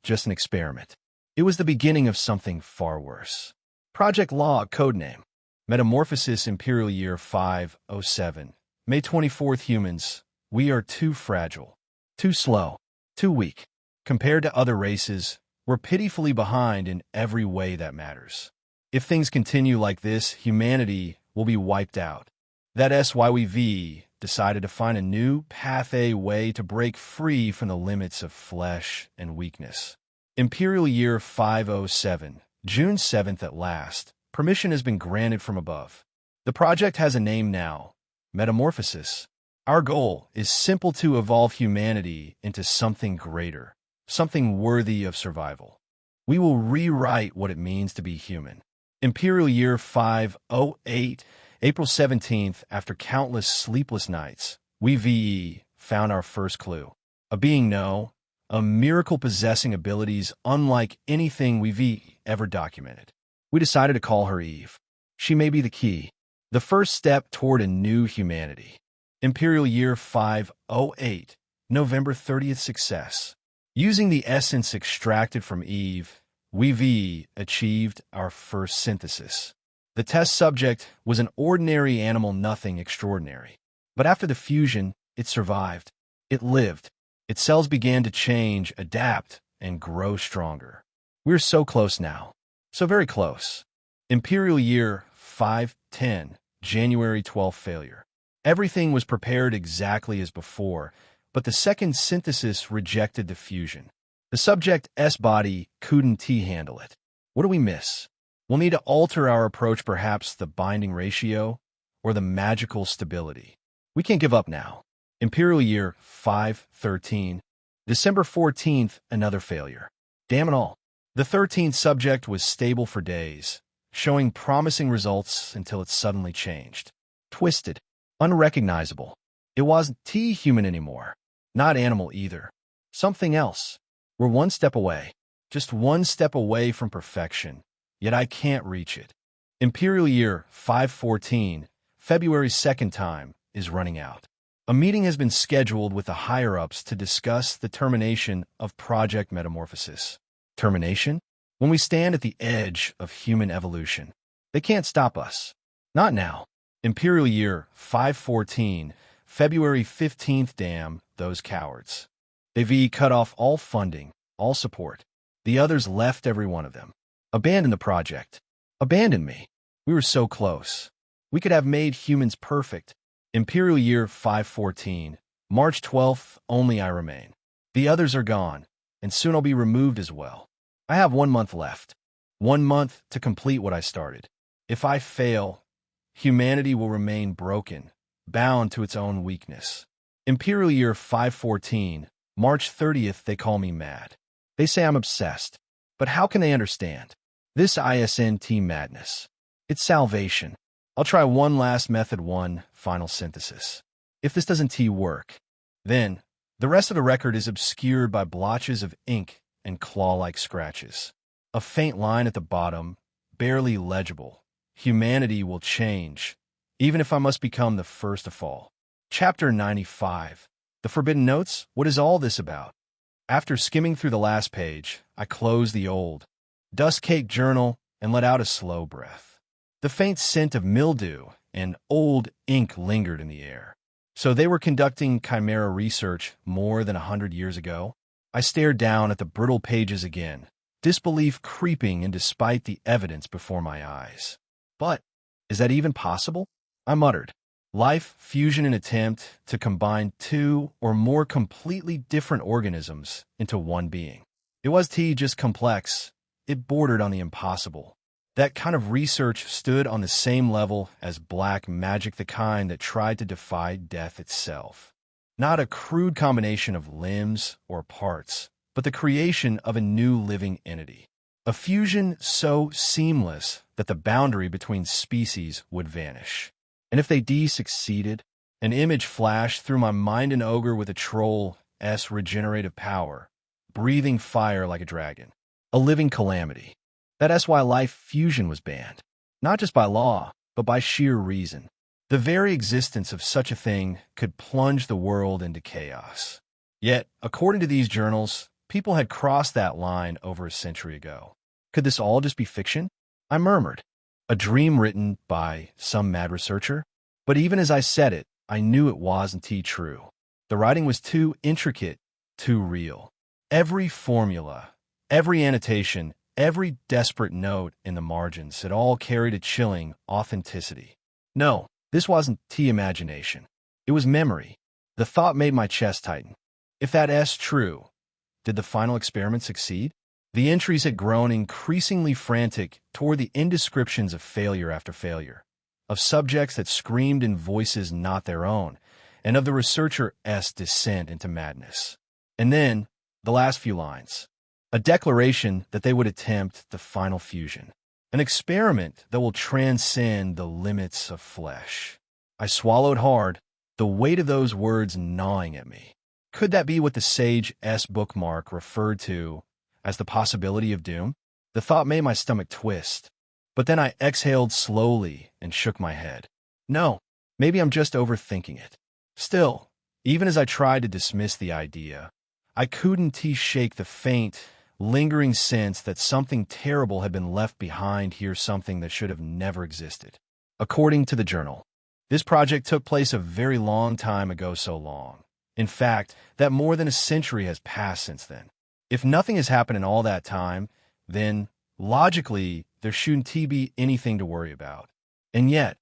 just an experiment. It was the beginning of something far worse. Project Law codename. Metamorphosis Imperial Year 507. May 24th. Humans, we are too fragile, too slow, too weak. Compared to other races, we're pitifully behind in every way that matters. If things continue like this, humanity will be wiped out. That's why we decided to find a new way to break free from the limits of flesh and weakness. Imperial Year 507, June 7th at last. Permission has been granted from above. The project has a name now, Metamorphosis. Our goal is simple: to evolve humanity into something greater, something worthy of survival. We will rewrite what it means to be human. Imperial Year 508, April 17th, after countless sleepless nights, we found our first clue. A being a miracle possessing abilities unlike anything we've ever documented. We decided to call her Eve. She may be the key, the first step toward a new humanity. Imperial Year 508, November 30th. Success. Using the essence extracted from Eve, we've achieved our first synthesis. The test subject was an ordinary animal, nothing extraordinary. But after the fusion, it survived. It lived. Its cells began to change, adapt, and grow stronger. We're so close now. So very close. Imperial Year 510, January 12th. Failure. Everything was prepared exactly as before, but the second synthesis rejected the fusion. The subject's body couldn't handle it. What do we miss? We'll need to alter our approach, perhaps the binding ratio or the magical stability. We can't give up now. Imperial Year 513, December 14th, another failure. Damn it all. The 13th subject was stable for days, showing promising results until it suddenly changed. Twisted, unrecognizable. It wasn't human anymore. Not animal either. Something else. We're one step away. Just one step away from perfection. yet I can't reach it. Imperial Year 514, February 2nd time, is running out. A meeting has been scheduled with the higher-ups to discuss the termination of Project Metamorphosis. Termination? When we stand at the edge of human evolution. They can't stop us. Not now. Imperial Year 514, February 15th. Damn those cowards. They've cut off all funding, all support. The others left every one of them. Abandoned the project. Abandoned me. We were so close. We could have made humans perfect. Imperial Year 514, March 12th, only I remain. The others are gone, and soon I'll be removed as well. I have 1 month left. 1 month to complete what I started. If I fail, humanity will remain broken, bound to its own weakness. Imperial Year 514, March 30th. They call me mad. They say I'm obsessed. But how can they understand? This ISNT madness. It's salvation. I'll try one last method, one final synthesis. If this doesn't work, then the rest of the record is obscured by blotches of ink and claw-like scratches. A faint line at the bottom, barely legible. Humanity will change, even if I must become the first to fall. Chapter 95. The Forbidden Notes? What is all this about? After skimming through the last page, I closed the old, dust-caked journal and let out a slow breath. The faint scent of mildew and old ink lingered in the air. So they were conducting chimera research more than 100 years ago? I stared down at the brittle pages again, disbelief creeping in despite the evidence before my eyes. But, is that even possible? I muttered. Life, fusion, and attempt to combine two or more completely different organisms into one being. It was just complex. It bordered on the impossible. That kind of research stood on the same level as black magic, the kind that tried to defy death itself. Not a crude combination of limbs or parts, but the creation of a new living entity. A fusion so seamless that the boundary between species would vanish. And if they succeeded, an image flashed through my mind, an ogre with a troll's regenerative power, breathing fire like a dragon. A living calamity. That's why life fusion was banned. Not just by law, but by sheer reason. The very existence of such a thing could plunge the world into chaos. Yet, according to these journals, people had crossed that line over a century ago. Could this all just be fiction? I murmured. A dream written by some mad researcher? But even as I said it, I knew it wasn't true. The writing was too intricate, too real. Every formula, every annotation, every desperate note in the margins, it all carried a chilling authenticity. No, this wasn't imagination. It was memory. The thought made my chest tighten. If that's true, did the final experiment succeed? The entries had grown increasingly frantic toward the indescriptions of failure after failure, of subjects that screamed in voices not their own, and of the researcher's descent into madness. And then, the last few lines. A declaration that they would attempt the final fusion. An experiment that will transcend the limits of flesh. I swallowed hard, the weight of those words gnawing at me. Could that be what the sage's bookmark referred to as the possibility of doom? The thought made my stomach twist. But then I exhaled slowly and shook my head. No, maybe I'm just overthinking it. Still, even as I tried to dismiss the idea, I couldn't shake the faint, lingering sense that something terrible had been left behind here, something that should have never existed. According to the journal, this project took place a very long time ago, so long. In fact, that more than a century has passed since then. If nothing has happened in all that time, then, logically, there shouldn't be anything to worry about. And yet,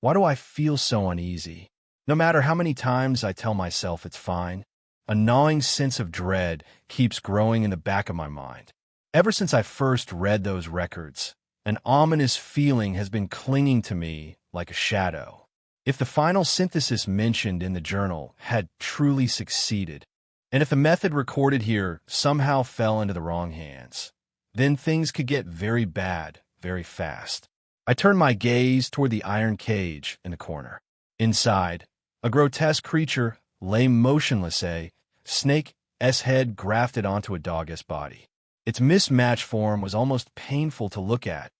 why do I feel so uneasy? No matter how many times I tell myself it's fine, a gnawing sense of dread keeps growing in the back of my mind. Ever since I first read those records, an ominous feeling has been clinging to me like a shadow. If the final synthesis mentioned in the journal had truly succeeded, and if the method recorded here somehow fell into the wrong hands, then things could get very bad very fast. I turned my gaze toward the iron cage in the corner. Inside, a grotesque creature lay motionless, a snake's head grafted onto a dog's body. Its mismatched form was almost painful to look at,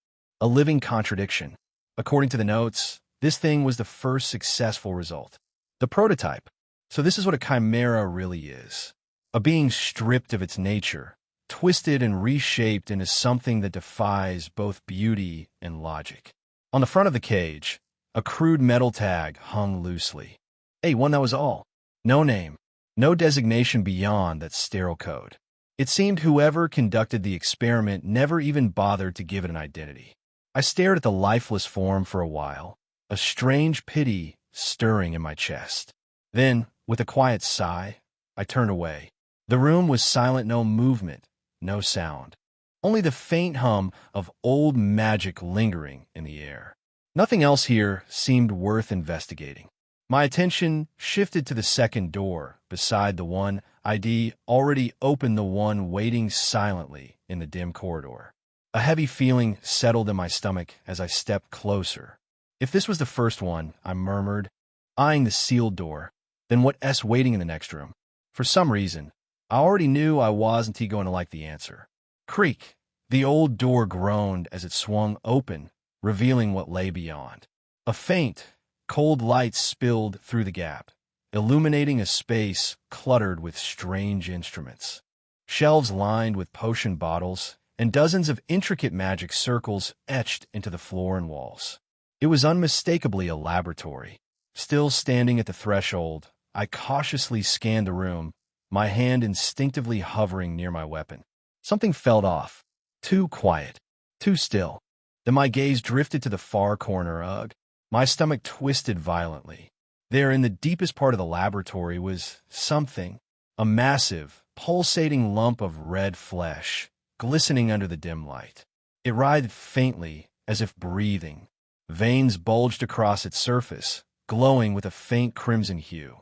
a living contradiction. According to the notes, this thing was the first successful result. The prototype. So this is what a chimera really is. A being stripped of its nature, twisted and reshaped into something that defies both beauty and logic. On the front of the cage, a crude metal tag hung loosely. A1, that was all. No name, no designation beyond that sterile code. It seemed whoever conducted the experiment never even bothered to give it an identity. I stared at the lifeless form for a while, a strange pity stirring in my chest. Then, with a quiet sigh, I turned away. The room was silent, no movement, no sound. Only the faint hum of old magic lingering in the air. Nothing else here seemed worth investigating. My attention shifted to the second door, beside the one I'd already opened, the one waiting silently in the dim corridor. A heavy feeling settled in my stomach as I stepped closer. If this was the first one, I murmured, eyeing the sealed door, then what's waiting in the next room? For some reason, I already knew I wasn't going to like the answer. Creak! The old door groaned as it swung open, revealing what lay beyond. A faint, cold light spilled through the gap, illuminating a space cluttered with strange instruments. Shelves lined with potion bottles, and dozens of intricate magic circles etched into the floor and walls. It was unmistakably a laboratory. Still standing at the threshold, I cautiously scanned the room, my hand instinctively hovering near my weapon. Something felt off. Too quiet. Too still. Then my gaze drifted to the far corner. Ugh. My stomach twisted violently. There, in the deepest part of the laboratory, was something. A massive, pulsating lump of red flesh, glistening under the dim light. It writhed faintly, as if breathing. Veins bulged across its surface, glowing with a faint crimson hue.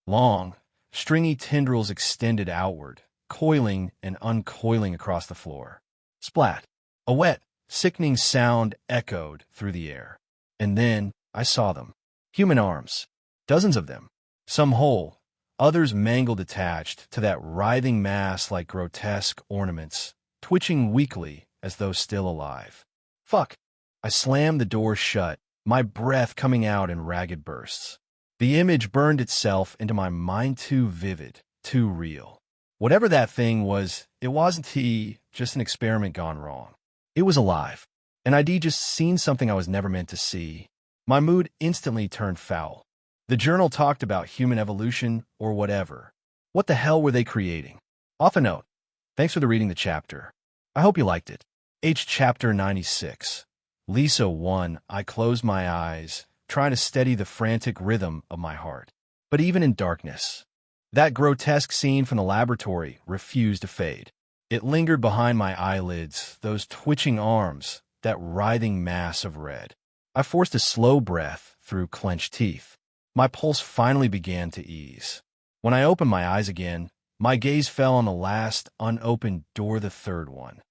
Long, stringy tendrils extended outward, coiling and uncoiling across the floor. Splat! A wet, sickening sound echoed through the air. And then I saw them. Human arms. Dozens of them. Some whole, others mangled, attached to that writhing mass like grotesque ornaments, twitching weakly as though still alive. Fuck! I slammed the door shut, my breath coming out in ragged bursts. The image burned itself into my mind, too vivid, too real. Whatever that thing was, it wasn't just an experiment gone wrong. It was alive, and I'd just seen something I was never meant to see. My mood instantly turned foul. The journal talked about human evolution or whatever. What the hell were they creating? Off a note. Thanks for reading the chapter. I hope you liked it. Chapter 96. Lisa 1. I closed my eyes, trying to steady the frantic rhythm of my heart. But even in darkness, that grotesque scene from the laboratory refused to fade. It lingered behind my eyelids, those twitching arms, that writhing mass of red. I forced a slow breath through clenched teeth. My pulse finally began to ease. When I opened my eyes again, my gaze fell on the last unopened door, the third one.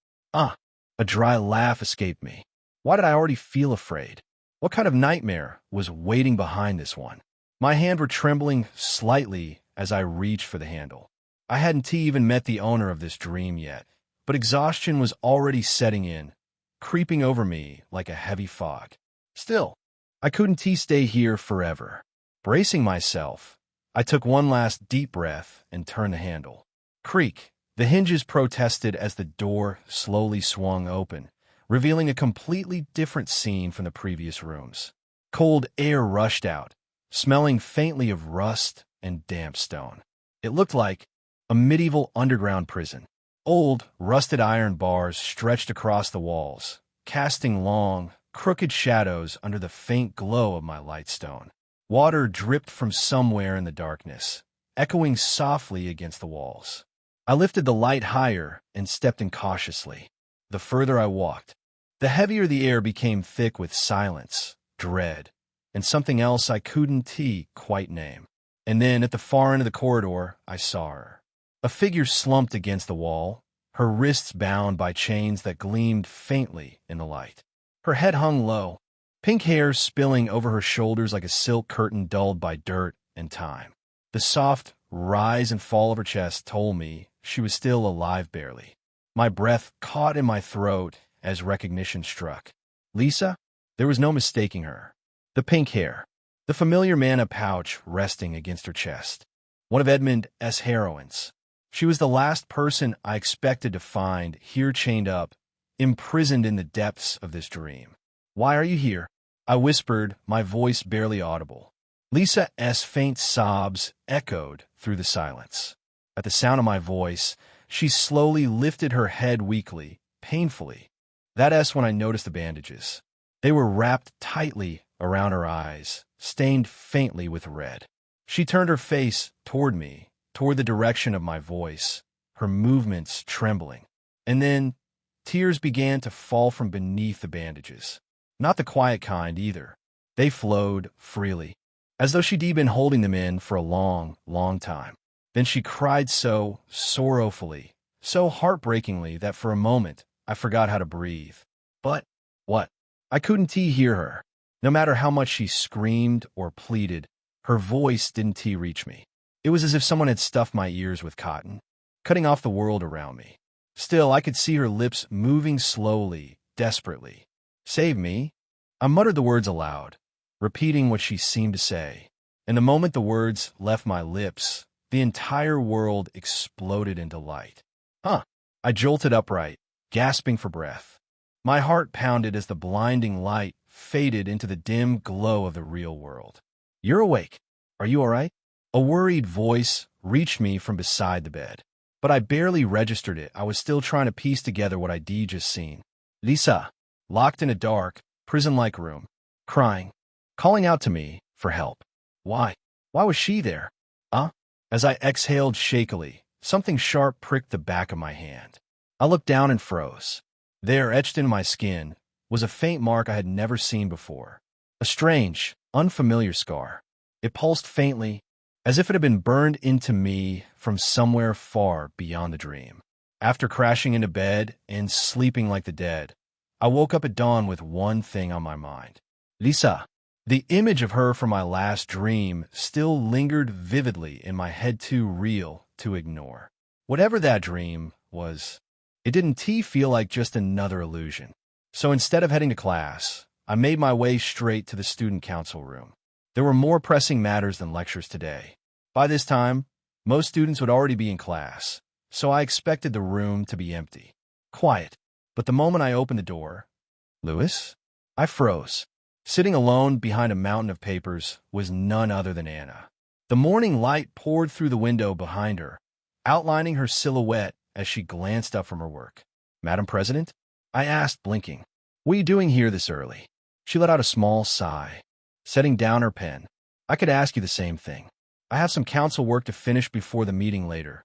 A dry laugh escaped me. Why did I already feel afraid? What kind of nightmare was waiting behind this one? My hands were trembling slightly as I reached for the handle. I hadn't even met the owner of this dream yet, but exhaustion was already setting in, creeping over me like a heavy fog. Still, I couldn't stay here forever. Bracing myself, I took one last deep breath and turned the handle. Creak! The hinges protested as the door slowly swung open, revealing a completely different scene from the previous rooms. Cold air rushed out, smelling faintly of rust and damp stone. It looked like a medieval underground prison. Old, rusted iron bars stretched across the walls, casting long, crooked shadows under the faint glow of my lightstone. Water dripped from somewhere in the darkness, echoing softly against the walls. I lifted the light higher and stepped in cautiously. The further I walked, the heavier the air became, thick with silence, dread, and something else I couldn't quite name. And then, at the far end of the corridor, I saw her. A figure slumped against the wall, her wrists bound by chains that gleamed faintly in the light. Her head hung low, pink hair spilling over her shoulders like a silk curtain dulled by dirt and time. The soft rise and fall of her chest told me she was still alive barely. My breath caught in my throat as recognition struck. Lisa? There was no mistaking her. The pink hair. The familiar mana pouch resting against her chest. One of Edmund's heroines. She was the last person I expected to find here chained up, imprisoned in the depths of this dream. Why are you here? I whispered, my voice barely audible. Lisa's faint sobs echoed through the silence. At the sound of my voice, she slowly lifted her head weakly, painfully. That's when I noticed the bandages. They were wrapped tightly around her eyes, stained faintly with red. She turned her face toward me, toward the direction of my voice, her movements trembling. And then tears began to fall from beneath the bandages. Not the quiet kind either. They flowed freely, as though she'd been holding them in for a long, long time. Then she cried so sorrowfully, so heartbreakingly that for a moment I forgot how to breathe. But what? I couldn't hear her. No matter how much she screamed or pleaded, her voice didn't reach me. It was as if someone had stuffed my ears with cotton, cutting off the world around me. Still, I could see her lips moving slowly, desperately. Save me. I muttered the words aloud, repeating what she seemed to say. And the moment the words left my lips, the entire world exploded into light. I jolted upright, gasping for breath. My heart pounded as the blinding light faded into the dim glow of the real world. You're awake. Are you all right? A worried voice reached me from beside the bed. But I barely registered it. I was still trying to piece together what I'd just seen. Lisa, locked in a dark, prison-like room, crying, calling out to me for help. Why? Why was she there? As I exhaled shakily, something sharp pricked the back of my hand. I looked down and froze. There, etched in my skin, was a faint mark I had never seen before. A strange, unfamiliar scar. It pulsed faintly, as if it had been burned into me from somewhere far beyond the dream. After crashing into bed and sleeping like the dead, I woke up at dawn with one thing on my mind. Lisa. The image of her from my last dream still lingered vividly in my head, too real to ignore. Whatever that dream was, it didn't feel like just another illusion. So instead of heading to class, I made my way straight to the student council room. There were more pressing matters than lectures today. By this time, most students would already be in class, so I expected the room to be empty. Quiet. But the moment I opened the door, Lewis? I froze. Sitting alone behind a mountain of papers was none other than Anna. The morning light poured through the window behind her, outlining her silhouette as she glanced up from her work. Madam President? I asked, blinking. What are you doing here this early? She let out a small sigh, setting down her pen. I could ask you the same thing. I have some council work to finish before the meeting later.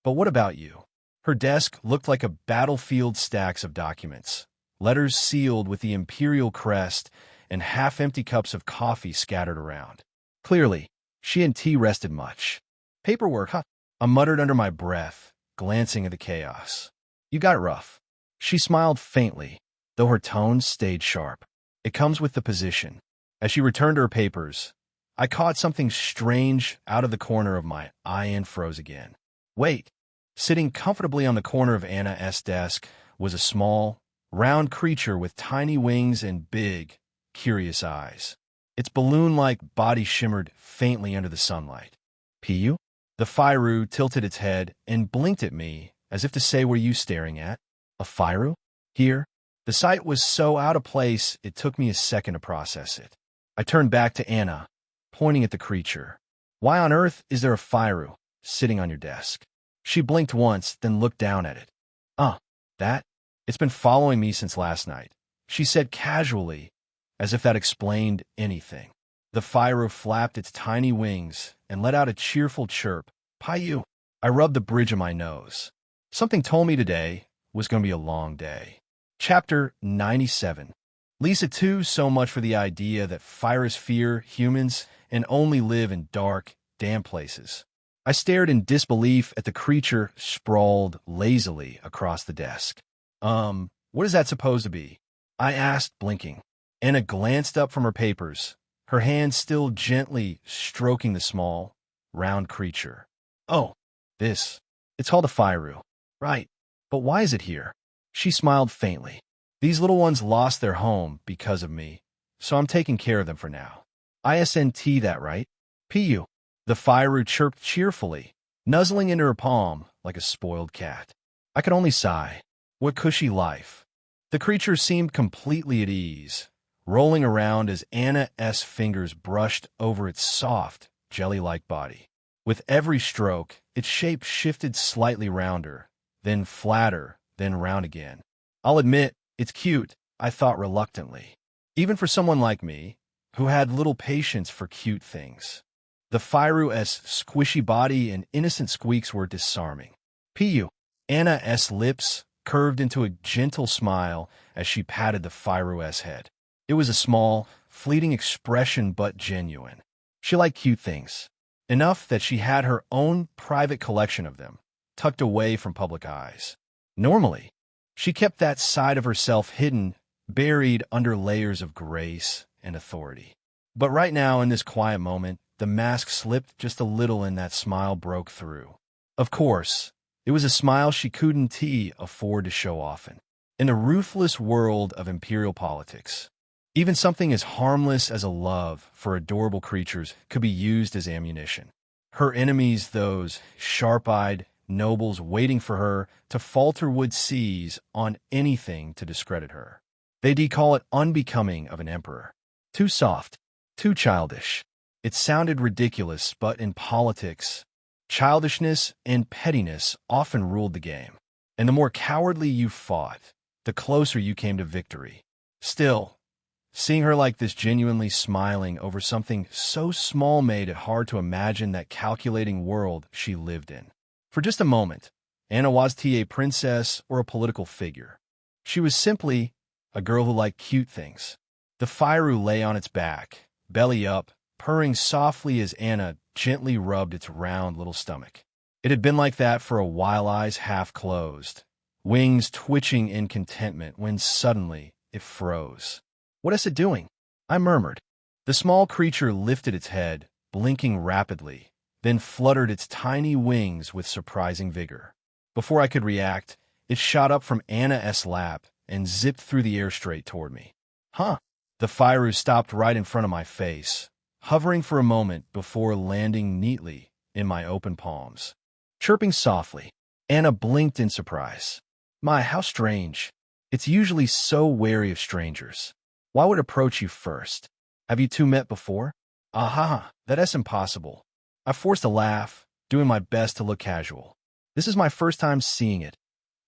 But what about you? Her desk looked like a battlefield stacks of documents, letters sealed with the imperial crest, and half-empty cups of coffee scattered around. Clearly, she hadn't rested much. Paperwork, huh? I muttered under my breath, glancing at the chaos. You got it rough. She smiled faintly, though her tone stayed sharp. It comes with the position. As she returned to her papers, I caught something strange out of the corner of my eye and froze again. Wait. Sitting comfortably on the corner of Anna's desk was a small, round creature with tiny wings and big, curious eyes. Its balloon-like body shimmered faintly under the sunlight. Piyu? The Firu tilted its head and blinked at me, as if to say, "Were you staring at a Firu? Here?" The sight was so out of place, it took me a second to process it. I turned back to Anna, pointing at the creature. Why on earth is there a Firu sitting on your desk? She blinked once, then looked down at it. That? It's been following me since last night, she said casually, as if that explained anything. The Firu flapped its tiny wings and let out a cheerful chirp. Piyu. I rubbed the bridge of my nose. Something told me today was going to be a long day. Chapter 97. Lisa too, so much for the idea that Firus fear humans and only live in dark, damp places. I stared in disbelief at the creature sprawled lazily across the desk. What is that supposed to be? I asked, blinking. Anna glanced up from her papers, her hand still gently stroking the small, round creature. Oh, it's called a Firu. Right. But why is it here? She smiled faintly. These little ones lost their home because of me, so I'm taking care of them for now. ISNT that, right? PU. The Firu chirped cheerfully, nuzzling into her palm like a spoiled cat. I could only sigh. What cushy life. The creature seemed completely at ease, rolling around as Anna's fingers brushed over its soft, jelly-like body. With every stroke, its shape shifted slightly rounder, then flatter, then round again. I'll admit, it's cute, I thought reluctantly. Even for someone like me, who had little patience for cute things. The Firu's squishy body and innocent squeaks were disarming. PU. Anna's lips curved into a gentle smile as she patted the Firu's head. It was a small, fleeting expression but genuine. She liked cute things. Enough that she had her own private collection of them, tucked away from public eyes. Normally, she kept that side of herself hidden, buried under layers of grace and authority. But right now, in this quiet moment, the mask slipped just a little and that smile broke through. Of course, it was a smile she couldn't afford to show often. In the ruthless world of imperial politics, even something as harmless as a love for adorable creatures could be used as ammunition. Her enemies, those sharp-eyed nobles waiting for her to falter, would seize on anything to discredit her. They'd call it unbecoming of an emperor. Too soft, too childish. It sounded ridiculous, but in politics, childishness and pettiness often ruled the game. And the more cowardly you fought, the closer you came to victory. Still, seeing her like this, genuinely smiling over something so small, made it hard to imagine that calculating world she lived in. For just a moment, Anna wasn't a princess or a political figure. She was simply a girl who liked cute things. The Firu lay on its back, belly up, purring softly as Anna gently rubbed its round little stomach. It had been like that for a while, eyes half closed, wings twitching in contentment, when suddenly it froze. "What is it doing?" I murmured. The small creature lifted its head, blinking rapidly, then fluttered its tiny wings with surprising vigor. Before I could react, it shot up from Anna's lap and zipped through the air straight toward me. Huh? The Firu stopped right in front of my face, hovering for a moment before landing neatly in my open palms. Chirping softly, Anna blinked in surprise. My, how strange. It's usually so wary of strangers. Why would it approach you first? Have you two met before? Aha, that's impossible. I forced a laugh, doing my best to look casual. This is my first time seeing it.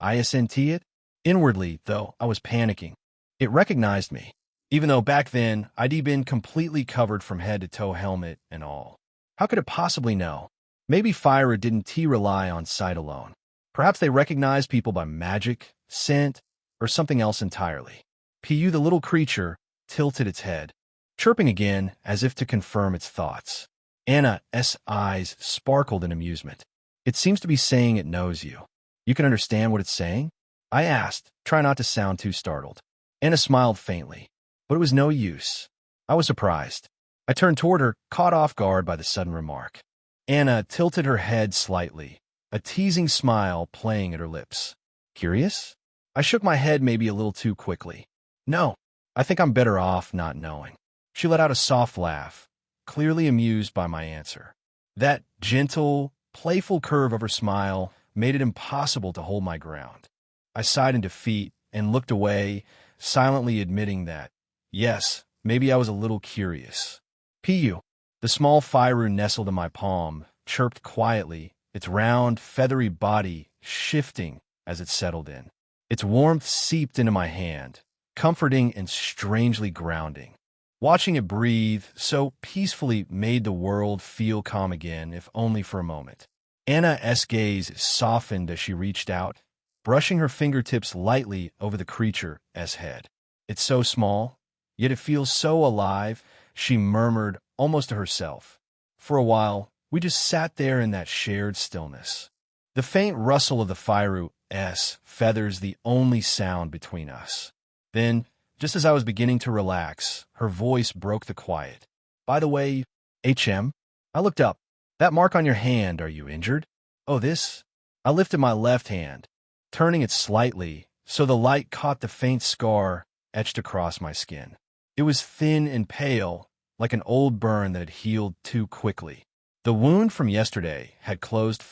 ISNT it? Inwardly, though, I was panicking. It recognized me, even though back then I'd been completely covered from head to toe, helmet and all. How could it possibly know? Maybe Fire didn't rely on sight alone. Perhaps they recognized people by magic, scent, or something else entirely. PU, the little creature, tilted its head, chirping again as if to confirm its thoughts. Anna's eyes sparkled in amusement. It seems to be saying it knows you. You can understand what it's saying? I asked, trying not to sound too startled. Anna smiled faintly, but it was no use. I was surprised. I turned toward her, caught off guard by the sudden remark. Anna tilted her head slightly, a teasing smile playing at her lips. Curious? I shook my head maybe a little too quickly. No, I think I'm better off not knowing. She let out a soft laugh, clearly amused by my answer. That gentle, playful curve of her smile made it impossible to hold my ground. I sighed in defeat and looked away, silently admitting that, yes, maybe I was a little curious. PU, the small Firu nestled in my palm, chirped quietly, its round, feathery body shifting as it settled in. Its warmth seeped into my hand, comforting and strangely grounding. Watching it breathe so peacefully made the world feel calm again, if only for a moment. Anna's gaze softened as she reached out, brushing her fingertips lightly over the creature's head. It's so small, yet it feels so alive, she murmured almost to herself. For a while, we just sat there in that shared stillness. The faint rustle of the Firu's feathers the only sound between us. Then, just as I was beginning to relax, her voice broke the quiet. By the way, HM? I looked up. That mark on your hand, are you injured? Oh, this? I lifted my left hand, turning it slightly so the light caught the faint scar etched across my skin. It was thin and pale, like an old burn that had healed too quickly. The wound from yesterday had closed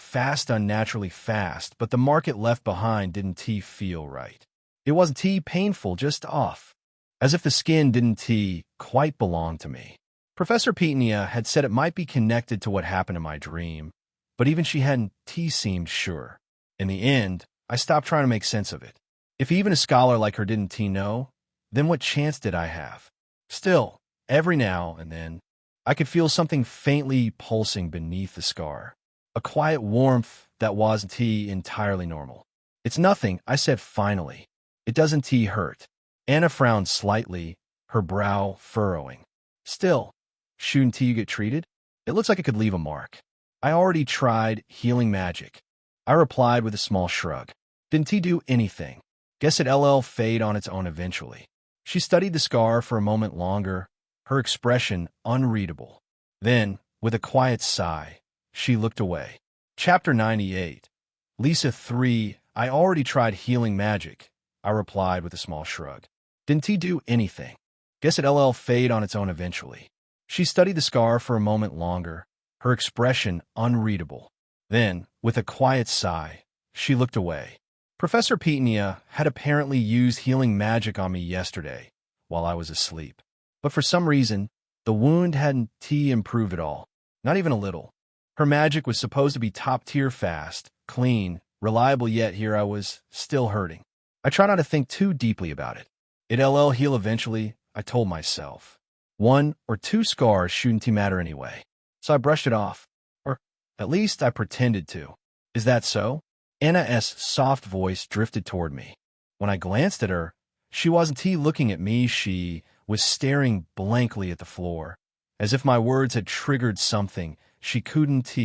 unnaturally fast, but the mark it left behind didn't feel right. It wasn't painful, just off, as if the skin didn't quite belong to me. Professor Petnia had said it might be connected to what happened in my dream, but even she hadn't seemed sure. In the end, I stopped trying to make sense of it. If even a scholar like her didn't know, then what chance did I have? Still, every now and then, I could feel something faintly pulsing beneath the scar. A quiet warmth that wasn't entirely normal. It's nothing, I said finally. It doesn't hurt. Anna frowned slightly, her brow furrowing. Still, shouldn't you get treated? It looks like it could leave a mark. I already tried healing magic. I replied with a small shrug. Didn't do anything. Guess it'll fade on its own eventually. She studied the scar for a moment longer, her expression unreadable. Then, with a quiet sigh, she looked away. Chapter 98. Lisa 3. I already tried healing magic, I replied with a small shrug. Didn't do anything. Guess it'll fade on its own eventually. She studied the scar for a moment longer, her expression unreadable. Then, with a quiet sigh, she looked away. Professor Petnia had apparently used healing magic on me yesterday, while I was asleep. But for some reason, the wound hadn't improved at all. Not even a little. Her magic was supposed to be top-tier fast, clean, reliable, yet here I was, still hurting. I try not to think too deeply about it. It'll heal eventually, I told myself. 1 or 2 scars shouldn't matter anyway. So I brushed it off. Or, at least I pretended to. Is that so? Anna's soft voice drifted toward me. When I glanced at her, she wasn't looking at me, she was staring blankly at the floor, as if my words had triggered something she couldn't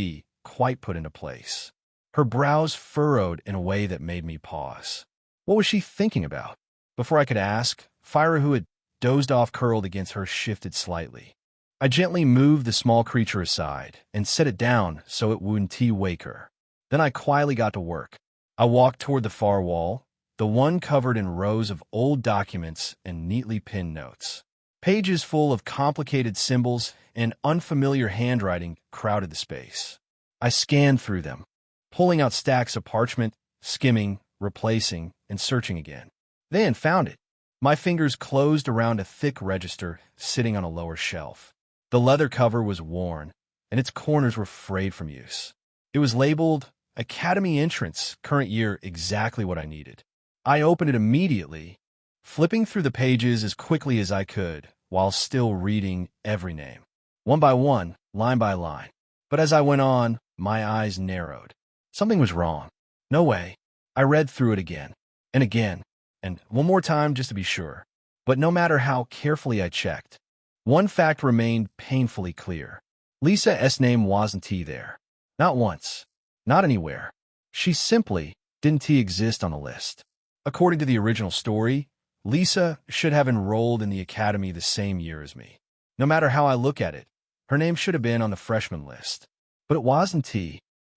quite put into place. Her brows furrowed in a way that made me pause. What was she thinking about? Before I could ask, Fira, who had dozed off, curled against her, shifted slightly. I gently moved the small creature aside and set it down so it wouldn't wake her. Then I quietly got to work. I walked toward the far wall, the one covered in rows of old documents and neatly pinned notes. Pages full of complicated symbols and unfamiliar handwriting crowded the space. I scanned through them, pulling out stacks of parchment, skimming, replacing, and searching again. Then found it. My fingers closed around a thick register sitting on a lower shelf. The leather cover was worn, and its corners were frayed from use. It was labeled Academy Entrance, current year, exactly what I needed. I opened it immediately, flipping through the pages as quickly as I could, while still reading every name, one by one, line by line. But as I went on, my eyes narrowed. Something was wrong. No way. I read through it again, and one more time just to be sure. But no matter how carefully I checked, one fact remained painfully clear. Lisa's name wasn't there. Not once. Not anywhere. She simply didn't exist on the list. According to the original story, Lisa should have enrolled in the academy the same year as me. No matter how I look at it, her name should have been on the freshman list. But it wasn't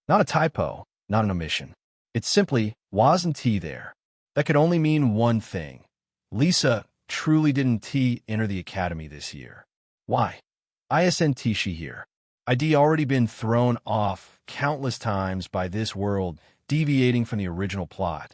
not a typo, not an omission. It simply wasn't there. That could only mean one thing. Lisa truly didn't enter the academy this year. Why? Isn't she here? I'd already been thrown off countless times by this world deviating from the original plot.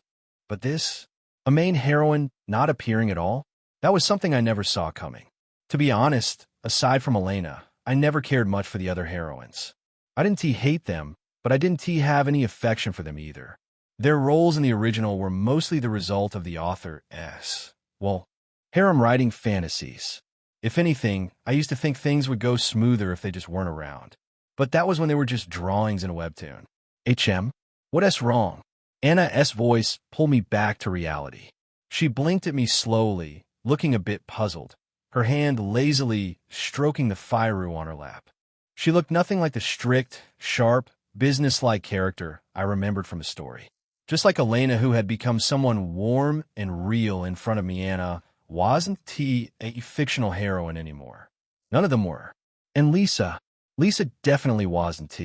But this, a main heroine not appearing at all, that was something I never saw coming. To be honest, aside from Elena, I never cared much for the other heroines. I didn't hate them, but I didn't have any affection for them either. Their roles in the original were mostly the result of the author's, harem writing fantasies. If anything, I used to think things would go smoother if they just weren't around. But that was when they were just drawings in a webtoon. What's wrong? Anna's voice pulled me back to reality. She blinked at me slowly, looking a bit puzzled, her hand lazily stroking the Fairu on her lap. She looked nothing like the strict, sharp, businesslike character I remembered from the story. Just like Elena, who had become someone warm and real in front of me, Anna wasn't a fictional heroine anymore. None of them were. And Lisa definitely wasn't.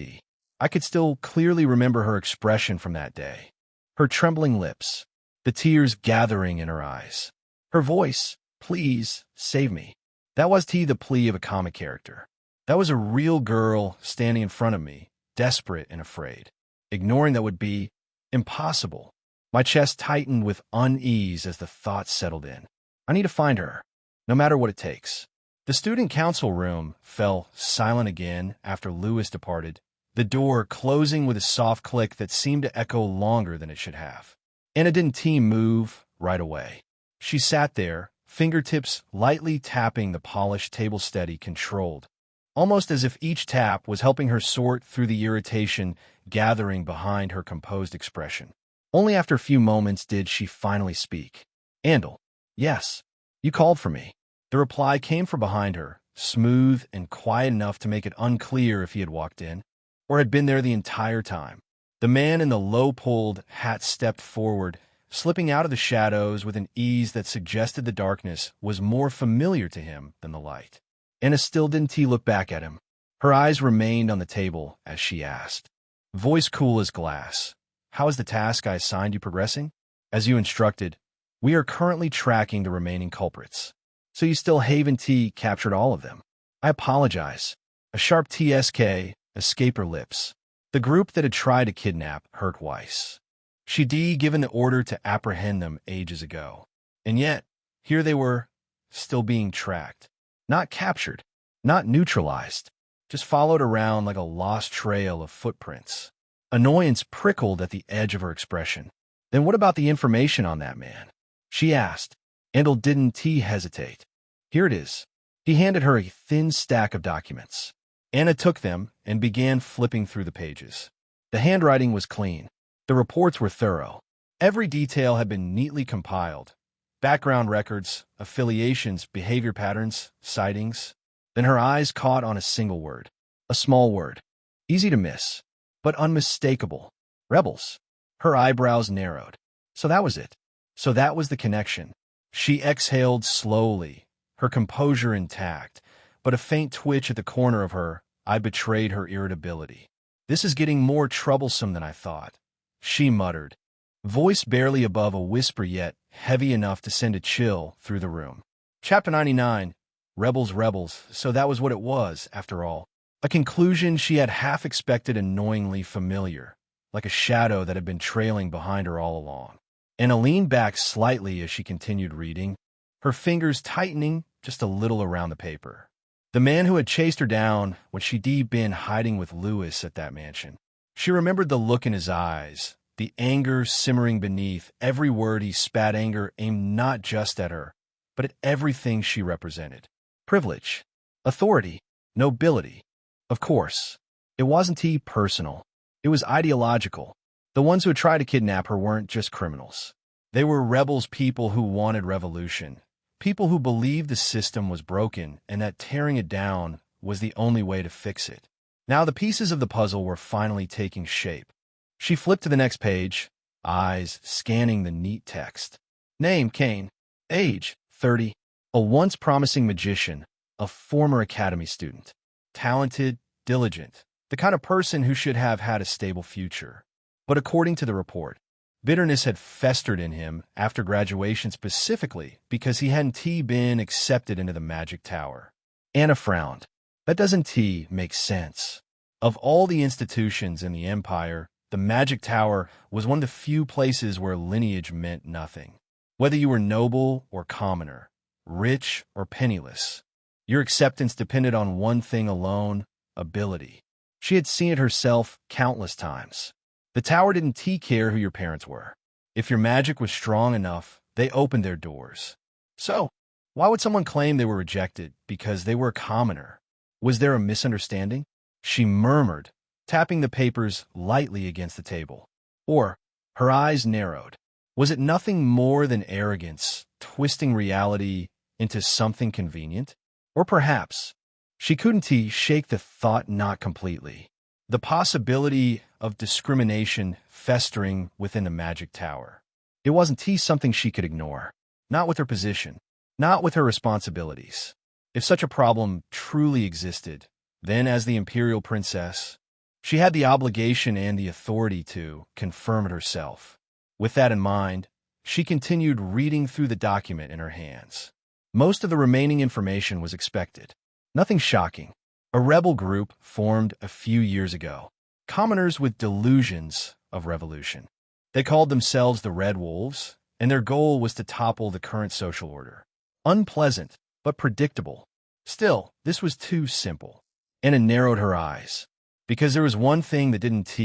I could still clearly remember her expression from that day. Her trembling lips, the tears gathering in her eyes. Her voice, "Please, save me." That was the plea of a comic character. That was a real girl standing in front of me, desperate and afraid. Ignoring that would be impossible. My chest tightened with unease as the thought settled in. I need to find her, no matter what it takes. The student council room fell silent again after Lewis departed, the door closing with a soft click that seemed to echo longer than it should have. Anna didn't move right away. She sat there, fingertips lightly tapping the polished table steady, controlled, almost as if each tap was helping her sort through the irritation gathering behind her composed expression. Only after a few moments did she finally speak. "Andal, yes, you called for me." The reply came from behind her, smooth and quiet enough to make it unclear if he had walked in or had been there the entire time. The man in the low-pulled hat stepped forward, slipping out of the shadows with an ease that suggested the darkness was more familiar to him than the light. Anna still didn't look back at him. Her eyes remained on the table as she asked, voice cool as glass, "How is the task I assigned you progressing?" "As you instructed, we are currently tracking the remaining culprits." "So you still haven't captured all of them?" "I apologize." A sharp TSK escaped her lips. The group that had tried to kidnap Hurt Weiss. She'd given the order to apprehend them ages ago. And yet, here they were, still being tracked. Not captured, not neutralized, just followed around like a lost trail of footprints. Annoyance prickled at the edge of her expression. "Then what about the information on that man?" she asked. Andal didn't hesitate. "Here it is." He handed her a thin stack of documents. Anna took them and began flipping through the pages. The handwriting was clean. The reports were thorough. Every detail had been neatly compiled. Background records, affiliations, behavior patterns, sightings. Then her eyes caught on a single word. A small word. Easy to miss, but unmistakable. Rebels. Her eyebrows narrowed. So that was it. So that was the connection. She exhaled slowly, her composure intact, but a faint twitch at the corner of her eye betrayed her irritability. "This is getting more troublesome than I thought," she muttered, voice barely above a whisper yet heavy enough to send a chill through the room. Chapter 99. Rebels, rebels. So that was what it was, after all. A conclusion she had half expected, annoyingly familiar, like a shadow that had been trailing behind her all along. Anna leaned back slightly as she continued reading, her fingers tightening just a little around the paper. The man who had chased her down when she'd been hiding with Lewis at that mansion. She remembered the look in his eyes, the anger simmering beneath every word he spat, anger aimed not just at her, but at everything she represented. Privilege, authority, nobility. Of course, it wasn't personal. It was ideological. The ones who had tried to kidnap her weren't just criminals. They were rebels, people who wanted revolution. People who believed the system was broken and that tearing it down was the only way to fix it. Now the pieces of the puzzle were finally taking shape. She flipped to the next page, eyes scanning the neat text. Name, Kane. Age, 30. A once promising magician, a former academy student. Talented, diligent, the kind of person who should have had a stable future. But according to the report, bitterness had festered in him after graduation, specifically because he hadn't been accepted into the Magic Tower. Anna frowned. That doesn't make sense. Of all the institutions in the Empire, the Magic Tower was one of the few places where lineage meant nothing. Whether you were noble or commoner, rich or penniless, your acceptance depended on one thing alone: ability. She had seen it herself countless times. The tower didn't care who your parents were. If your magic was strong enough, they opened their doors. So, why would someone claim they were rejected because they were a commoner? Was there a misunderstanding? She murmured, tapping the papers lightly against the table. Or, her eyes narrowed. Was it nothing more than arrogance, twisting reality into something convenient? Or perhaps, she couldn't shake the thought not completely. The possibility of discrimination festering within the Magic Tower. It wasn't something she could ignore. Not with her position. Not with her responsibilities. If such a problem truly existed, then as the Imperial Princess, she had the obligation and the authority to confirm it herself. With that in mind, She continued reading through the document in her hands. Most of the remaining information was expected. Nothing shocking. A rebel group formed a few years ago. Commoners with delusions of revolution. They called themselves the Red Wolves, and their goal was to topple the current social order. Unpleasant, but predictable. Still, this was too simple. Anna narrowed her eyes. Because there was one thing that didn't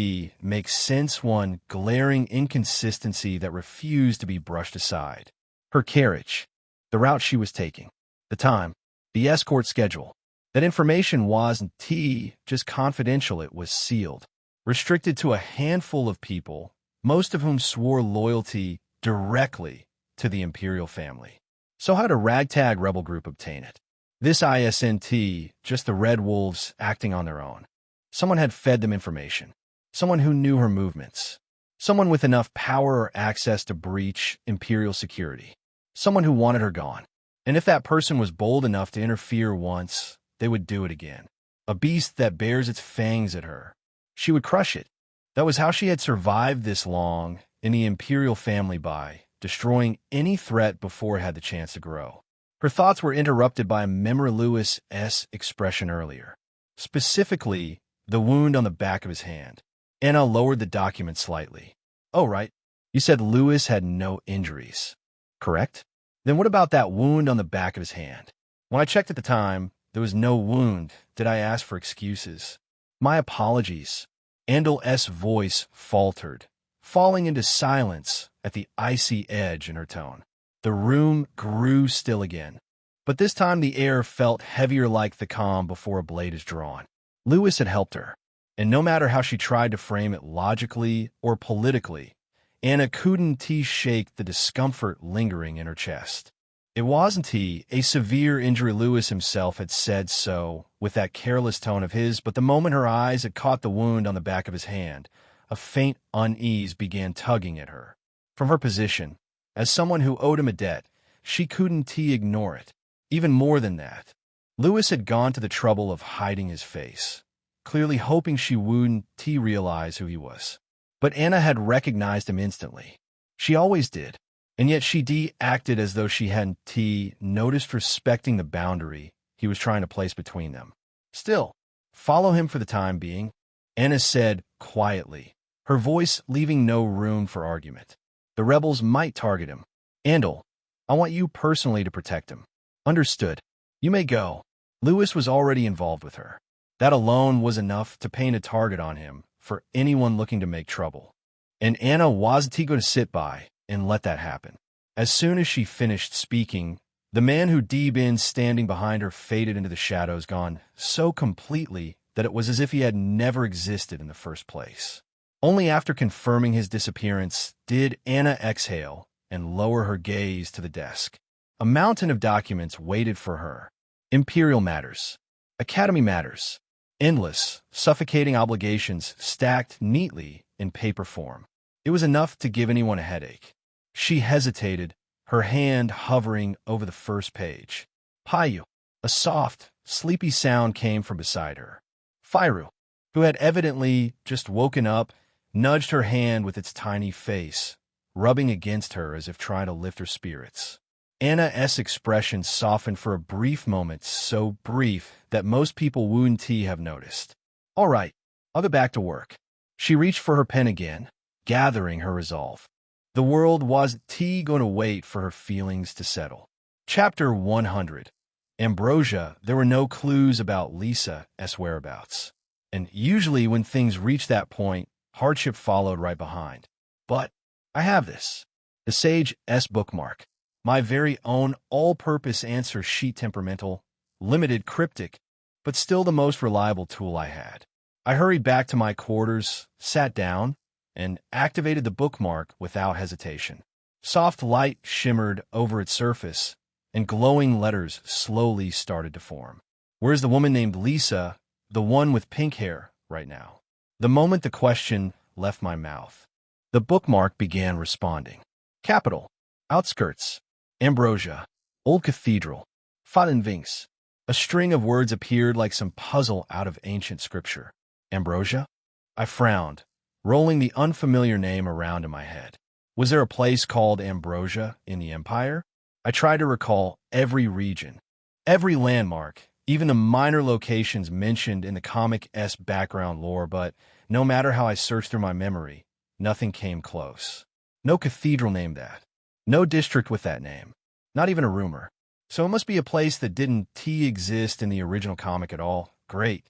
make sense, one glaring inconsistency that refused to be brushed aside. Her carriage. The route she was taking. The time. The escort schedule. That information wasn't just confidential, it was sealed. Restricted to a handful of people, most of whom swore loyalty directly to the imperial family. So how'd a ragtag rebel group obtain it? This isn't just the Red Wolves acting on their own. Someone had fed them information. Someone who knew her movements. Someone with enough power or access to breach imperial security. Someone who wanted her gone. And if that person was bold enough to interfere once, they would do it again. A beast that bares its fangs at her. She would crush it. That was how she had survived this long in the imperial family, by destroying any threat before it had the chance to grow. Her thoughts were interrupted by Memory Lewis's expression earlier. Specifically, the wound on the back of his hand. Anna lowered the document slightly. Oh, right. You said Lewis had no injuries, correct? Then what about that wound on the back of his hand? When I checked at the time, there was no wound. Did I ask for excuses? My apologies. Andel's voice faltered, falling into silence at the icy edge in her tone. The room grew still again. But this time the air felt heavier, like the calm before a blade is drawn. Lewis had helped her, and no matter how she tried to frame it logically or politically, Anna couldn't shake the discomfort lingering in her chest. It wasn't a severe injury. Lewis himself had said so with that careless tone of his, but the moment her eyes had caught the wound on the back of his hand, a faint unease began tugging at her. From her position, as someone who owed him a debt, she couldn't ignore it. Even more than that, Lewis had gone to the trouble of hiding his face, clearly hoping she wouldn't realize who he was. But Anna had recognized him instantly. She always did, and yet she acted as though she hadn't noticed, respecting the boundary he was trying to place between them. Still, follow him for the time being, Anna said quietly, her voice leaving no room for argument. The rebels might target him. Andal, I want you personally to protect him. Understood. You may go. Lewis was already involved with her. That alone was enough to paint a target on him for anyone looking to make trouble. And Anna wasn't going to sit by and let that happen. As soon as she finished speaking, the man who'd been standing behind her faded into the shadows, gone so completely that it was as if he had never existed in the first place. Only after confirming his disappearance did Anna exhale and lower her gaze to the desk. A mountain of documents waited for her. Imperial matters. Academy matters. Endless, suffocating obligations stacked neatly in paper form. It was enough to give anyone a headache. She hesitated, her hand hovering over the first page. Payu. A soft, sleepy sound came from beside her. Firu, who had evidently just woken up, nudged her hand with its tiny face, rubbing against her as if trying to lift her spirits. Anna's expression softened for a brief moment, so brief that most people wouldn't have noticed. All right, I'll get back to work. She reached for her pen again, gathering her resolve. The world wasn't going to wait for her feelings to settle. Chapter 100. Ambrosia. There were no clues about Lisa's whereabouts. And usually when things reach that point, hardship followed right behind. But I have this. The Sage's bookmark. My very own all-purpose answer sheet, temperamental, limited, cryptic, but still the most reliable tool I had. I hurried back to my quarters, sat down, and activated the bookmark without hesitation. Soft light shimmered over its surface, and glowing letters slowly started to form. Where's the woman named Lisa, the one with pink hair, right now? The moment the question left my mouth, the bookmark began responding. Capital. Outskirts. Ambrosia. Old Cathedral. Fadenvinks. A string of words appeared like some puzzle out of ancient scripture. Ambrosia? I frowned, rolling the unfamiliar name around in my head. Was there a place called Ambrosia in the Empire? I tried to recall every region, every landmark, even the minor locations mentioned in the comic-esque background lore, but no matter how I searched through my memory, nothing came close. No cathedral named that. No district with that name. Not even a rumor. So it must be a place that didn't exist in the original comic at all. Great.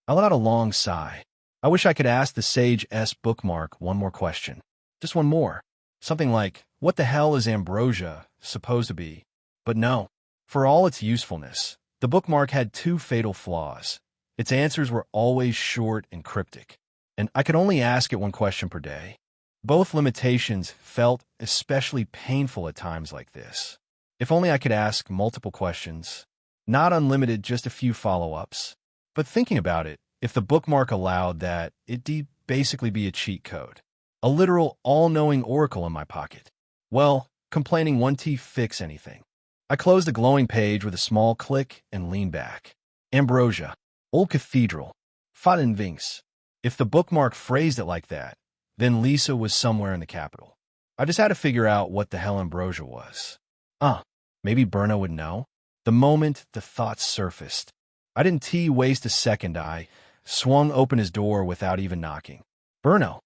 I let out a long sigh. I wish I could ask the Sage S bookmark one more question. Just one more. Something like, what the hell is Ambrosia supposed to be? But no. For all its usefulness, the bookmark had two fatal flaws. Its answers were always short and cryptic, and I could only ask it one question per day. Both limitations felt especially painful at times like this. If only I could ask multiple questions. Not unlimited, just a few follow-ups. But thinking about it, if the bookmark allowed that, it'd basically be a cheat code. A literal all-knowing oracle in my pocket. Well, complaining won't fix anything. I closed the glowing page with a small click and leaned back. Ambrosia. Old Cathedral. Faden Vinks. If the bookmark phrased it like that, then Lisa was somewhere in the capital. I just had to figure out what the hell Ambrosia was. Maybe Berna would know. The moment the thought surfaced, I didn't waste a second. I swung open his door without even knocking. Berno.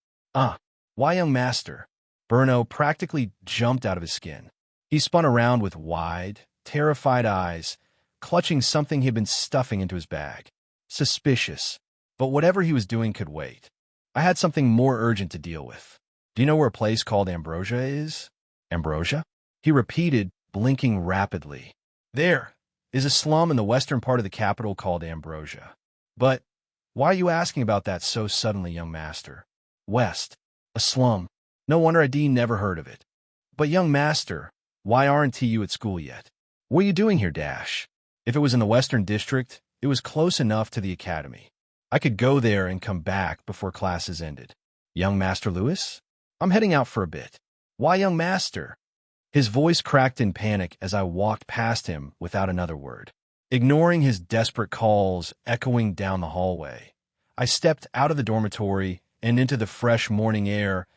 Why, young master? Berno practically jumped out of his skin. He spun around with wide, terrified eyes, clutching something he'd been stuffing into his bag. Suspicious, but whatever he was doing could wait. I had something more urgent to deal with. Do you know where a place called Ambrosia is? Ambrosia? He repeated, blinking rapidly. There is a slum in the western part of the capital called Ambrosia. But why are you asking about that so suddenly, young master? West. A slum. No wonder I'd never heard of it. But young master, why aren't you at school yet? What are you doing here, Dash? If it was in the Western District, it was close enough to the academy. I could go there and come back before classes ended. Young Master Lewis? I'm heading out for a bit. Why, young master? His voice cracked in panic as I walked past him without another word. Ignoring his desperate calls echoing down the hallway, I stepped out of the dormitory and into the fresh morning air,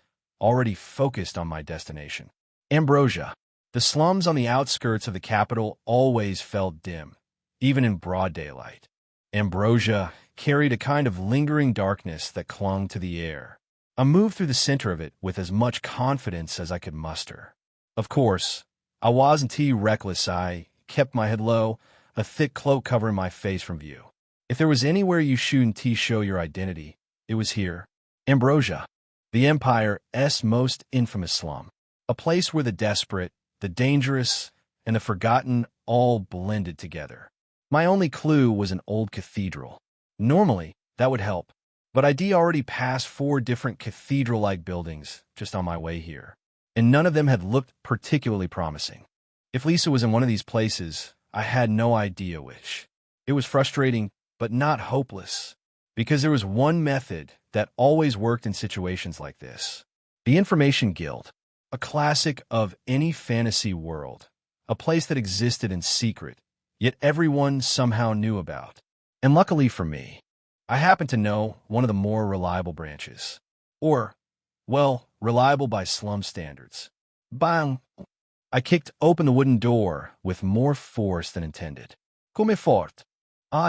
already focused on my destination. Ambrosia. The slums on the outskirts of the capital always felt dim, even in broad daylight. Ambrosia carried a kind of lingering darkness that clung to the air. I moved through the center of it with as much confidence as I could muster. Of course, I wasn't reckless. I kept my head low, a thick cloak covering my face from view. If there was anywhere you shouldn't show your identity, it was here. Ambrosia, the Empire's most infamous slum. A place where the desperate, the dangerous, and the forgotten all blended together. My only clue was an old cathedral. Normally, that would help, but I'd already passed 4 different cathedral-like buildings just on my way here, and none of them had looked particularly promising. If Lisa was in one of these places, I had no idea which. It was frustrating, but not hopeless, because there was one method that always worked in situations like this. The Information Guild, a classic of any fantasy world, a place that existed in secret, yet everyone somehow knew about. And luckily for me, I happened to know one of the more reliable branches. Or, well, reliable by slum standards. Bang! I kicked open the wooden door with more force than intended. Come fort.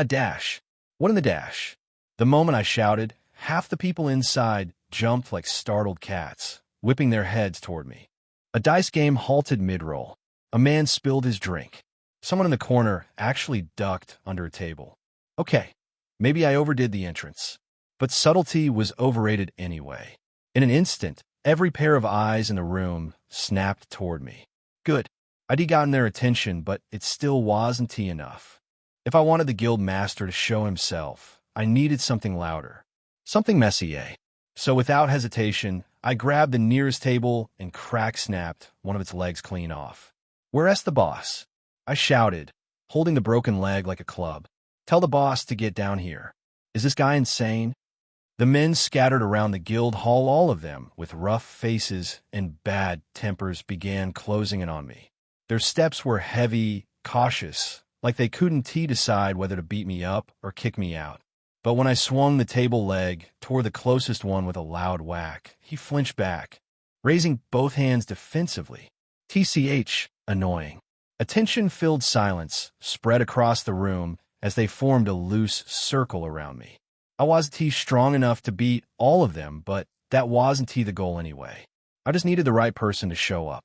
Dash. What in the dash? The moment I shouted, half the people inside jumped like startled cats, whipping their heads toward me. A dice game halted mid-roll. A man spilled his drink. Someone in the corner actually ducked under a table. Okay, maybe I overdid the entrance. But subtlety was overrated anyway. In an instant, every pair of eyes in the room snapped toward me. Good. I'd gotten their attention, but it still wasn't enough. If I wanted the guild master to show himself, I needed something louder. Something messy, eh? So without hesitation, I grabbed the nearest table and crack-snapped one of its legs clean off. Where's the boss? I shouted, holding the broken leg like a club. Tell the boss to get down here. Is this guy insane? The men scattered around the guild hall, all of them, with rough faces and bad tempers, began closing in on me. Their steps were heavy, cautious, like they couldn't decide whether to beat me up or kick me out. But when I swung the table leg toward the closest one with a loud whack, he flinched back, raising both hands defensively. TCH, annoying. A tension-filled silence spread across the room as they formed a loose circle around me. I wasn't strong enough to beat all of them, but that wasn't the goal anyway. I just needed the right person to show up.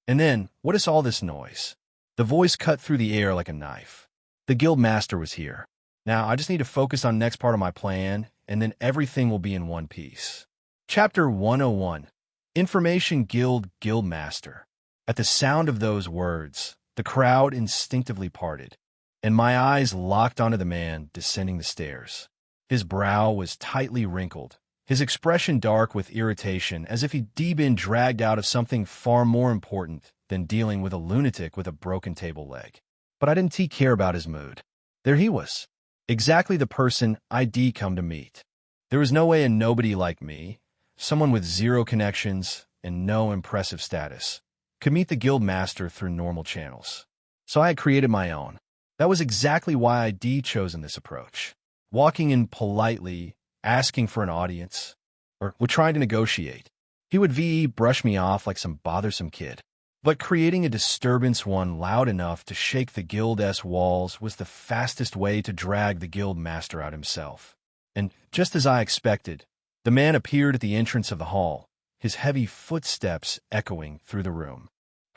And then, what is all this noise? The voice cut through the air like a knife. The guild master was here. Now, I just need to focus on the next part of my plan, and then everything will be in one piece. Chapter 101. Information Guild Master. At the sound of those words, the crowd instinctively parted, and my eyes locked onto the man descending the stairs. His brow was tightly wrinkled, his expression dark with irritation, as if he'd been dragged out of something far more important than dealing with a lunatic with a broken table leg. But I didn't care about his mood. There he was, exactly the person I'd come to meet. There was no way a nobody like me, someone with zero connections and no impressive status, could meet the guild master through normal channels. So I had created my own. That was exactly why I'd chosen this approach. Walking in politely, asking for an audience, or trying to negotiate. He would brush me off like some bothersome kid. But creating a disturbance one loud enough to shake the guild's walls was the fastest way to drag the guild master out himself. And just as I expected, the man appeared at the entrance of the hall, his heavy footsteps echoing through the room.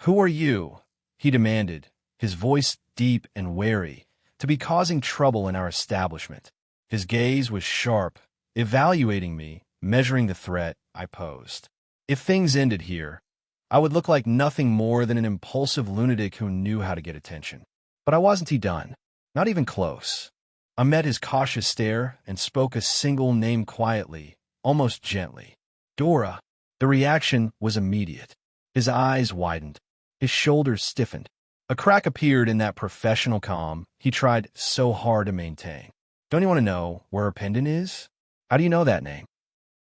"Who are you?" he demanded, his voice deep and wary, to be causing trouble in our establishment. His gaze was sharp, evaluating me, measuring the threat I posed. If things ended here, I would look like nothing more than an impulsive lunatic who knew how to get attention. But I wasn't done. Not even close. I met his cautious stare and spoke a single name quietly, almost gently. "Dora." The reaction was immediate. His eyes widened. His shoulders stiffened. A crack appeared in that professional calm he tried so hard to maintain. "Don't you want to know where her pendant is? How do you know that name?"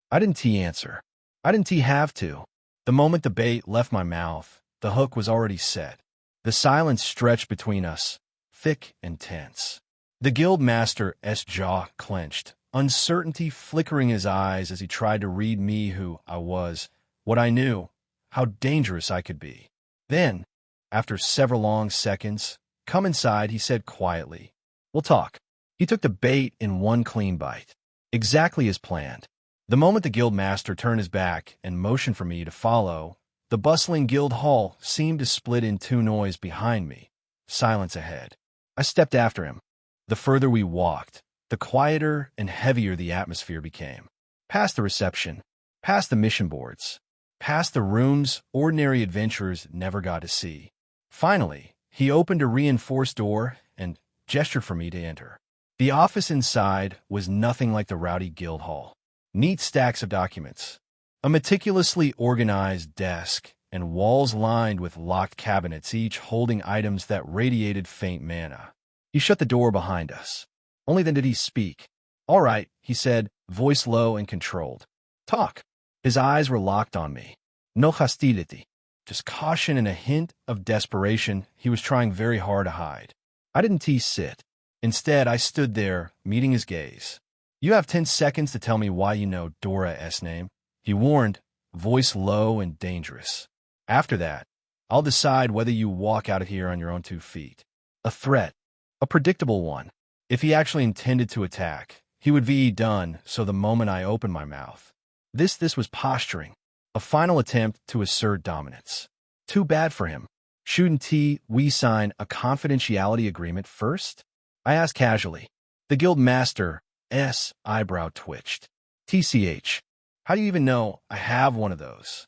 I didn't answer. I didn't have to. The moment the bait left my mouth, the hook was already set. The silence stretched between us, thick and tense. The guild master's jaw clenched, uncertainty flickering his eyes as he tried to read me who I was, what I knew, how dangerous I could be. Then, after several long seconds, "Come inside," he said quietly. "We'll talk." He took the bait in one clean bite, exactly as planned. The moment the guild master turned his back and motioned for me to follow, the bustling guild hall seemed to split in two noise behind me, silence ahead. I stepped after him. The further we walked, the quieter and heavier the atmosphere became. Past the reception, past the mission boards, past the rooms ordinary adventurers never got to see. Finally, he opened a reinforced door and gestured for me to enter. The office inside was nothing like the rowdy guild hall. Neat stacks of documents, a meticulously organized desk, and walls lined with locked cabinets, each holding items that radiated faint mana. He shut the door behind us. Only then did he speak. "All right," he said, voice low and controlled. "Talk." His eyes were locked on me. No hostility, just caution and a hint of desperation he was trying very hard to hide. I didn't sit. Instead, I stood there, meeting his gaze. "You have 10 seconds to tell me why you know Dora's name," he warned, voice low and dangerous. "After that, I'll decide whether you walk out of here on your own 2 feet. A threat, a predictable one. If he actually intended to attack, he would be done so the moment I opened my mouth. This was posturing, a final attempt to assert dominance. Too bad for him. Shouldn't we sign a confidentiality agreement first? I asked casually. The guild master's eyebrow twitched. TCH, how do you even know I have one of those?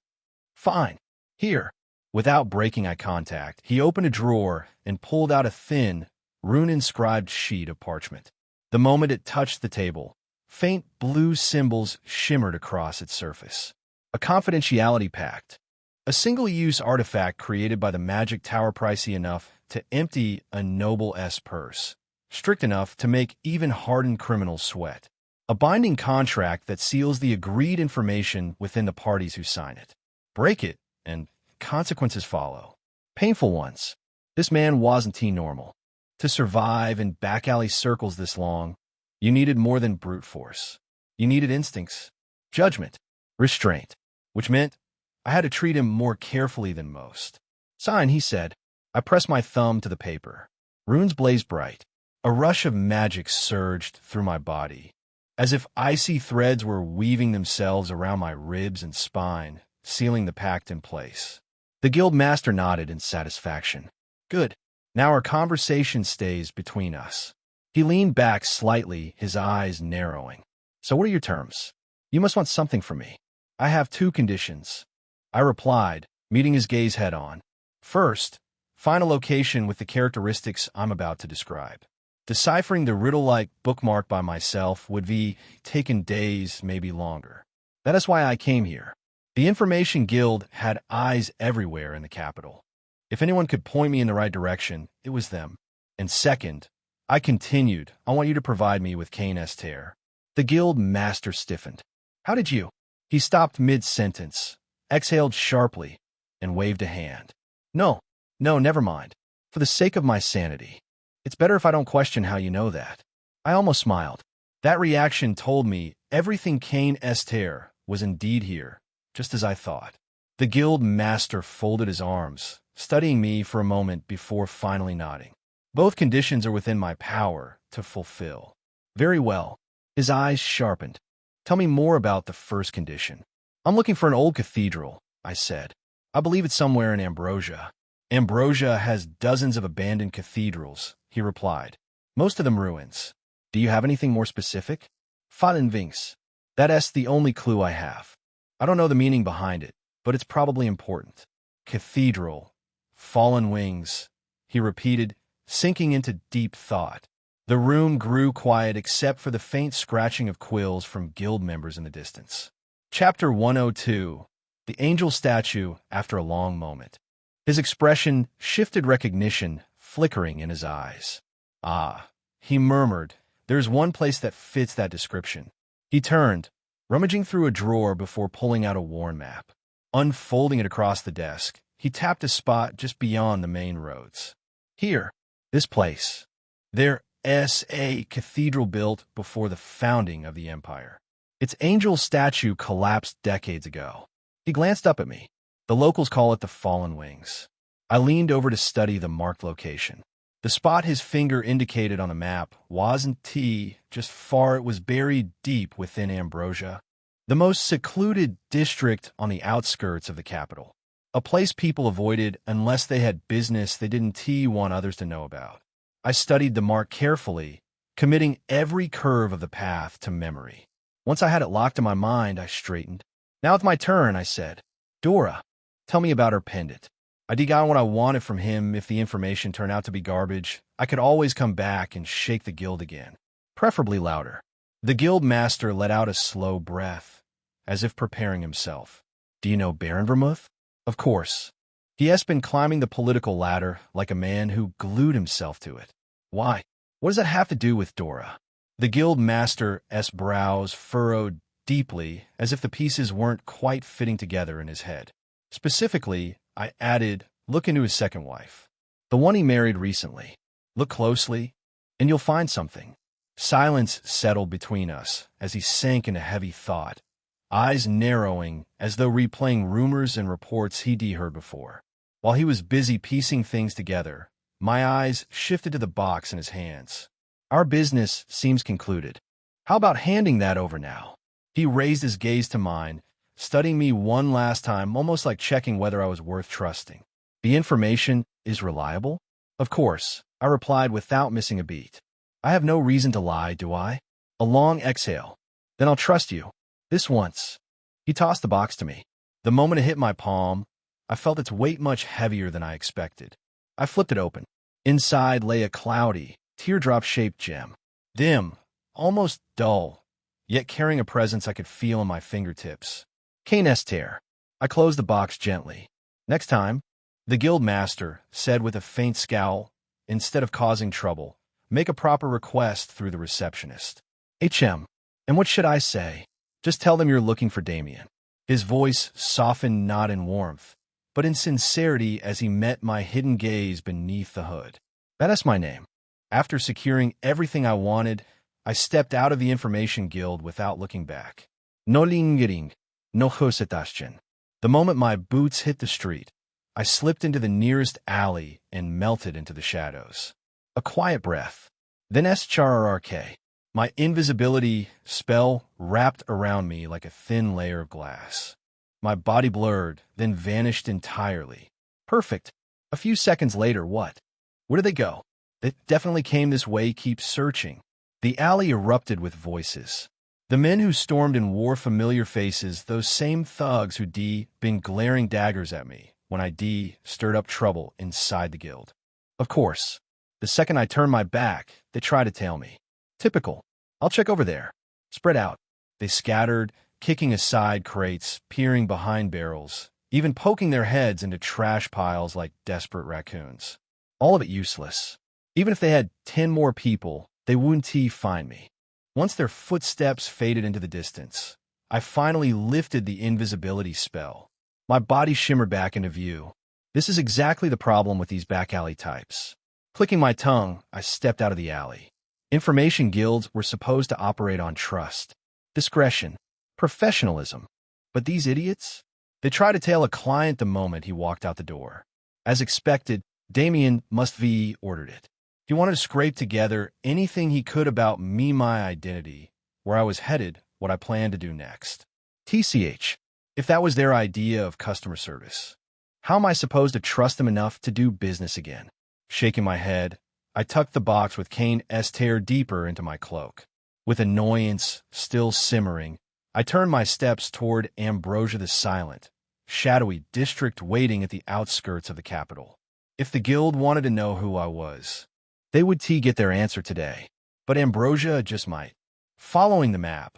Fine. Here. Without breaking eye contact, he opened a drawer and pulled out a thin, rune-inscribed sheet of parchment. The moment it touched the table, faint blue symbols shimmered across its surface. A confidentiality pact. A single-use artifact created by the magic tower, pricey enough to empty a noble's purse, strict enough to make even hardened criminals sweat. A binding contract that seals the agreed information within the parties who sign it. Break it, and consequences follow. Painful ones. This man wasn't normal. To survive in back-alley circles this long, you needed more than brute force. You needed instincts, judgment, restraint, which meant I had to treat him more carefully than most. Sign, he said. I pressed my thumb to the paper. Runes blazed bright. A rush of magic surged through my body, as if icy threads were weaving themselves around my ribs and spine, sealing the pact in place. The guild master nodded in satisfaction. Good. Now our conversation stays between us. He leaned back slightly, his eyes narrowing. So what are your terms? You must want something from me. I have 2 conditions. I replied, meeting his gaze head-on. First, find a location with the characteristics I'm about to describe. Deciphering the riddle-like bookmark by myself would be taken days, maybe longer. That is why I came here. The Information Guild had eyes everywhere in the capital. If anyone could point me in the right direction, it was them. And second, I continued, I want you to provide me with Cain Esther. The guild master stiffened. How did you? He stopped mid-sentence, exhaled sharply, and waved a hand. No, never mind. For the sake of my sanity. It's better if I don't question how you know that. I almost smiled. That reaction told me everything Cain Esther was indeed here, just as I thought. The guild master folded his arms, studying me for a moment before finally nodding. Both conditions are within my power to fulfill. Very well. His eyes sharpened. Tell me more about the first condition. I'm looking for an old cathedral, I said. I believe it's somewhere in Ambrosia. Ambrosia has dozens of abandoned cathedrals, he replied. Most of them ruins. Do you have anything more specific? Fallen Wings. That's the only clue I have. I don't know the meaning behind it, but it's probably important. Cathedral. Fallen Wings, he repeated, sinking into deep thought. The room grew quiet except for the faint scratching of quills from guild members in the distance. Chapter 102. The Angel Statue After a Long Moment. His expression shifted, recognition flickering in his eyes. Ah, he murmured, there's one place that fits that description. He turned, rummaging through a drawer before pulling out a worn map. Unfolding it across the desk, he tapped a spot just beyond the main roads. Here, this place. There's a cathedral built before the founding of the empire. Its angel statue collapsed decades ago. He glanced up at me. The locals call it the Fallen Wings. I leaned over to study the marked location. The spot his finger indicated on the map wasn't just far, it was buried deep within Ambrosia, the most secluded district on the outskirts of the capital. A place people avoided unless they had business they didn't want others to know about. I studied the mark carefully, committing every curve of the path to memory. Once I had it locked in my mind, I straightened. Now it's my turn, I said. Dora, tell me about her pendant. I got what I wanted from him. If the information turned out to be garbage, I could always come back and shake the guild again, preferably louder. The guild master let out a slow breath, as if preparing himself. Do you know Baron Vermouth? Of course. He has been climbing the political ladder like a man who glued himself to it. Why? What does that have to do with Dora? The guild master's brows furrowed deeply, as if the pieces weren't quite fitting together in his head. Specifically, I added, look into his second wife. The one he married recently. Look closely, and you'll find something. Silence settled between us as he sank into heavy thought, eyes narrowing as though replaying rumors and reports he'd heard before. While he was busy piecing things together, my eyes shifted to the box in his hands. Our business seems concluded. How about handing that over now? He raised his gaze to mine, studying me one last time, almost like checking whether I was worth trusting. The information is reliable? Of course, I replied without missing a beat. I have no reason to lie, do I? A long exhale. Then I'll trust you. This once. He tossed the box to me. The moment it hit my palm, I felt its weight much heavier than I expected. I flipped it open. Inside lay a cloudy, teardrop-shaped gem. Dim, almost dull, yet carrying a presence I could feel on my fingertips. Cain Esther. I closed the box gently. Next time, the guild master said with a faint scowl, instead of causing trouble, make a proper request through the receptionist. HM. And what should I say? Just tell them you're looking for Damien. His voice softened not in warmth, but in sincerity as he met my hidden gaze beneath the hood. That's my name. After securing everything I wanted, I stepped out of the Information Guild without looking back. No lingering, no hesitation. The moment my boots hit the street, I slipped into the nearest alley and melted into the shadows. A quiet breath. Then SHRRK. My invisibility spell wrapped around me like a thin layer of glass. My body blurred, then vanished entirely. Perfect. A few seconds later, what? Where did they go? They definitely came this way, keep searching. The alley erupted with voices. The men who stormed and wore familiar faces, those same thugs who'd been glaring daggers at me when I stirred up trouble inside the guild. Of course, the second I turned my back, they tried to tail me. Typical. I'll check over there. Spread out. They scattered, kicking aside crates, peering behind barrels, even poking their heads into trash piles like desperate raccoons. All of it useless. Even if they had 10 more people, they wouldn't find me. Once their footsteps faded into the distance, I finally lifted the invisibility spell. My body shimmered back into view. This is exactly the problem with these back alley types. Clicking my tongue, I stepped out of the alley. Information guilds were supposed to operate on trust, discretion, professionalism. But these idiots? They tried to tail a client the moment he walked out the door. As expected, Damien must have ordered it. He wanted to scrape together anything he could about me, my identity, where I was headed, what I planned to do next. TCH, if that was their idea of customer service, how am I supposed to trust them enough to do business again? Shaking my head, I tucked the box with Cain Esther deeper into my cloak. With annoyance still simmering, I turned my steps toward Ambrosia the Silent, shadowy district waiting at the outskirts of the capital. If the guild wanted to know who I was, they would get their answer today. But Ambrosia just might. Following the map,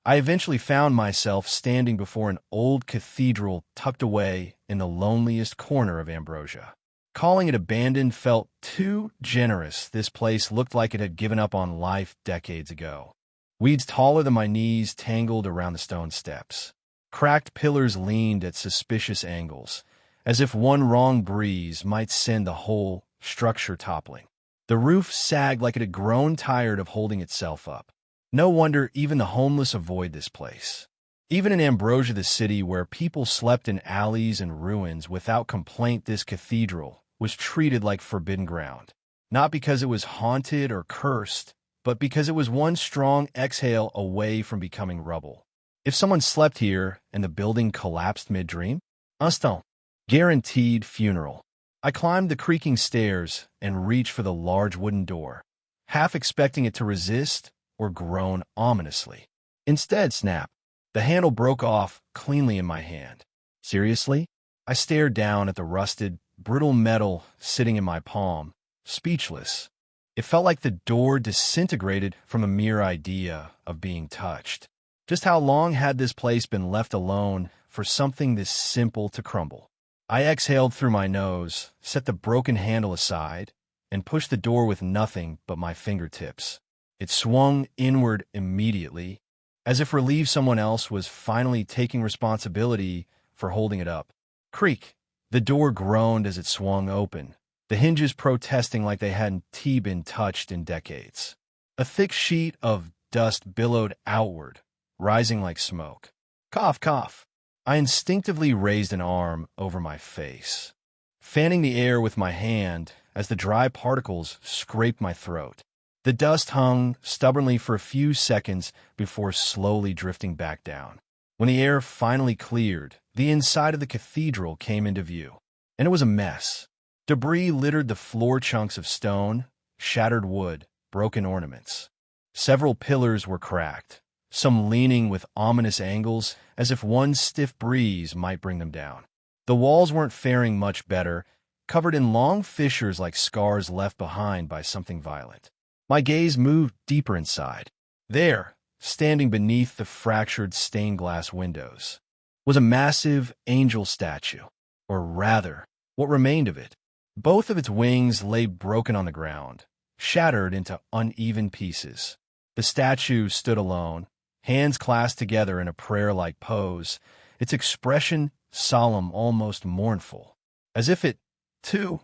I eventually found myself standing before an old cathedral tucked away in the loneliest corner of Ambrosia. Calling it abandoned felt too generous. This place looked like it had given up on life decades ago. Weeds taller than my knees tangled around the stone steps. Cracked pillars leaned at suspicious angles, as if one wrong breeze might send the whole structure toppling. The roof sagged like it had grown tired of holding itself up. No wonder even the homeless avoid this place. Even in Ambrosia the city, where people slept in alleys and ruins without complaint, this cathedral was treated like forbidden ground. Not because it was haunted or cursed, but because it was one strong exhale away from becoming rubble. If someone slept here and the building collapsed mid-dream, instant, guaranteed funeral. I climbed the creaking stairs and reached for the large wooden door, half expecting it to resist or groan ominously. Instead, snap. The handle broke off cleanly in my hand. Seriously? I stared down at the rusted, brittle metal sitting in my palm, speechless. It felt like the door disintegrated from a mere idea of being touched. Just how long had this place been left alone for something this simple to crumble? I exhaled through my nose, set the broken handle aside, and pushed the door with nothing but my fingertips. It swung inward immediately, as if relieved someone else was finally taking responsibility for holding it up. Creak! The door groaned as it swung open, the hinges protesting like they hadn't been touched in decades. A thick sheet of dust billowed outward, rising like smoke. Cough, cough. I instinctively raised an arm over my face, fanning the air with my hand as the dry particles scraped my throat. The dust hung stubbornly for a few seconds before slowly drifting back down. When the air finally cleared, the inside of the cathedral came into view, and it was a mess. Debris littered the floor, chunks of stone, shattered wood, broken ornaments. Several pillars were cracked, some leaning with ominous angles as if one stiff breeze might bring them down. The walls weren't faring much better, covered in long fissures like scars left behind by something violent. My gaze moved deeper inside. There, standing beneath the fractured stained glass windows, was a massive angel statue, or rather, what remained of it. Both of its wings lay broken on the ground, shattered into uneven pieces. The statue stood alone, hands clasped together in a prayer-like pose, its expression solemn, almost mournful, as if it, too,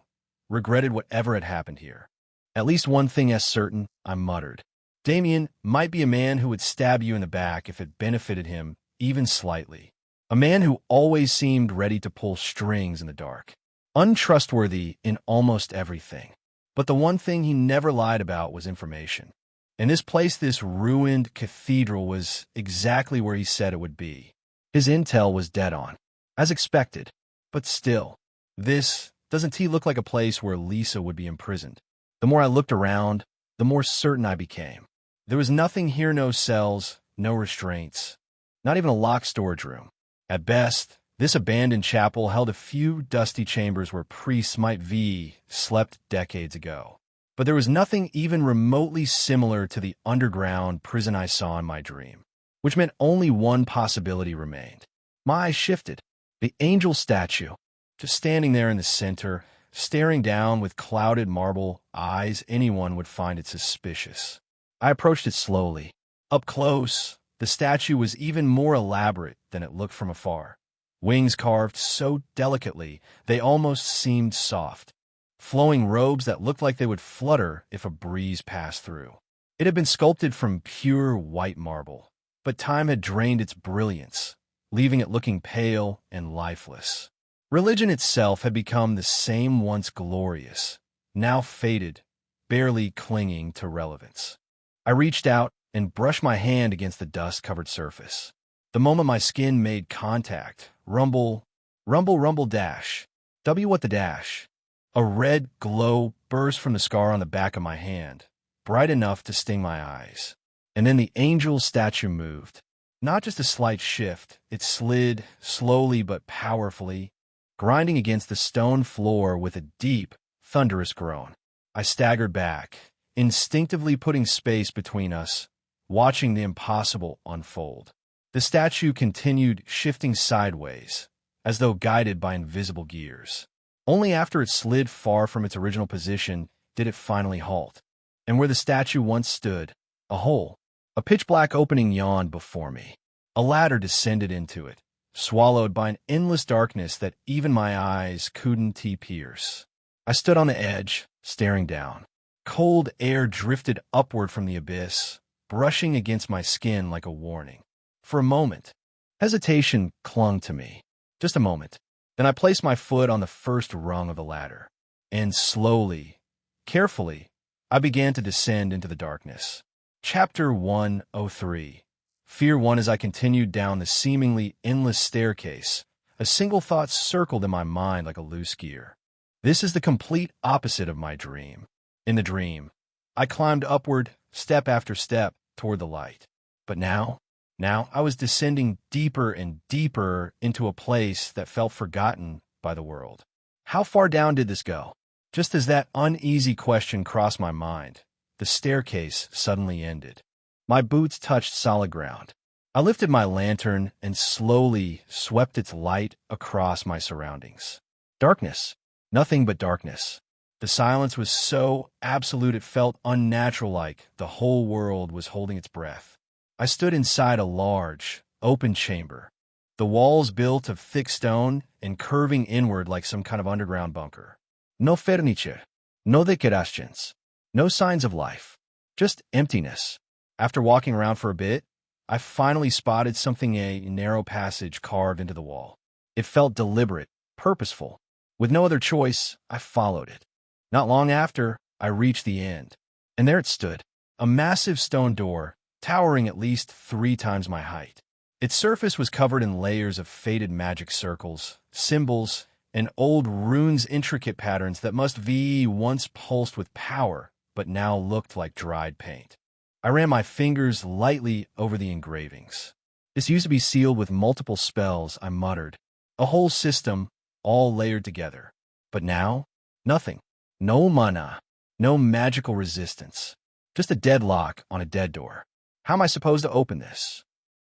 regretted whatever had happened here. At least one thing is certain, I muttered. Damien might be a man who would stab you in the back if it benefited him, even slightly. A man who always seemed ready to pull strings in the dark. Untrustworthy in almost everything. But the one thing he never lied about was information. And this place, this ruined cathedral, was exactly where he said it would be. His intel was dead on. As expected. But still, this doesn't he look like a place where Lisa would be imprisoned? The more I looked around, the more certain I became. There was nothing here, no cells, no restraints. Not even a locked storage room. At best, this abandoned chapel held a few dusty chambers where priests might be slept decades ago. But there was nothing even remotely similar to the underground prison I saw in my dream, which meant only one possibility remained. My eyes shifted. The angel statue, just standing there in the center, staring down with clouded marble eyes. Anyone would find it suspicious. I approached it slowly. Up close, the statue was even more elaborate than it looked from afar. Wings carved so delicately they almost seemed soft. Flowing robes that looked like they would flutter if a breeze passed through. It had been sculpted from pure white marble, but time had drained its brilliance, leaving it looking pale and lifeless. Religion itself had become the same once glorious, now faded, barely clinging to relevance. I reached out and brushed my hand against the dust-covered surface. The moment my skin made contact, rumble, rumble, rumble, dash. What the dash? A red glow burst from the scar on the back of my hand, bright enough to sting my eyes. And then the angel statue moved. Not just a slight shift, it slid, slowly but powerfully, grinding against the stone floor with a deep, thunderous groan. I staggered back, instinctively putting space between us, watching the impossible unfold. The statue continued shifting sideways, as though guided by invisible gears. Only after it slid far from its original position did it finally halt. And where the statue once stood, a hole, a pitch-black opening yawned before me. A ladder descended into it, swallowed by an endless darkness that even my eyes couldn't pierce. I stood on the edge, staring down. Cold air drifted upward from the abyss, brushing against my skin like a warning. For a moment, hesitation clung to me. Just a moment. Then I placed my foot on the first rung of the ladder, and slowly, carefully, I began to descend into the darkness. Chapter 103. Fear 1. As I continued down the seemingly endless staircase, a single thought circled in my mind like a loose gear. This is the complete opposite of my dream. In the dream, I climbed upward, step after step, toward the light. But now I was descending deeper and deeper into a place that felt forgotten by the world. How far down did this go? Just as that uneasy question crossed my mind, the staircase suddenly ended. My boots touched solid ground. I lifted my lantern and slowly swept its light across my surroundings. Darkness. Nothing but darkness. The silence was so absolute it felt unnatural, like the whole world was holding its breath. I stood inside a large, open chamber. The walls built of thick stone and curving inward like some kind of underground bunker. No furniture, no decorations, no signs of life, just emptiness. After walking around for a bit, I finally spotted something, a narrow passage carved into the wall. It felt deliberate, purposeful. With no other choice, I followed it. Not long after, I reached the end. And there it stood, a massive stone door, towering at least 3 times my height. Its surface was covered in layers of faded magic circles, symbols, and old runes, intricate patterns that must be once pulsed with power, but now looked like dried paint. I ran my fingers lightly over the engravings. This used to be sealed with multiple spells, I muttered. A whole system, all layered together. But now, nothing. No mana, no magical resistance. Just a deadlock on a dead door. How am I supposed to open this?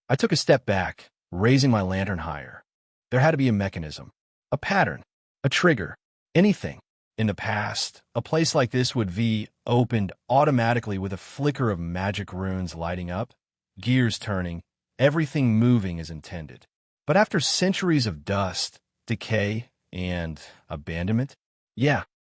I took a step back, raising my lantern higher. There had to be a mechanism, a pattern, a trigger, anything. In the past, a place like this would be opened automatically with a flicker of magic runes lighting up, gears turning, everything moving as intended. But after centuries of dust, decay, and abandonment,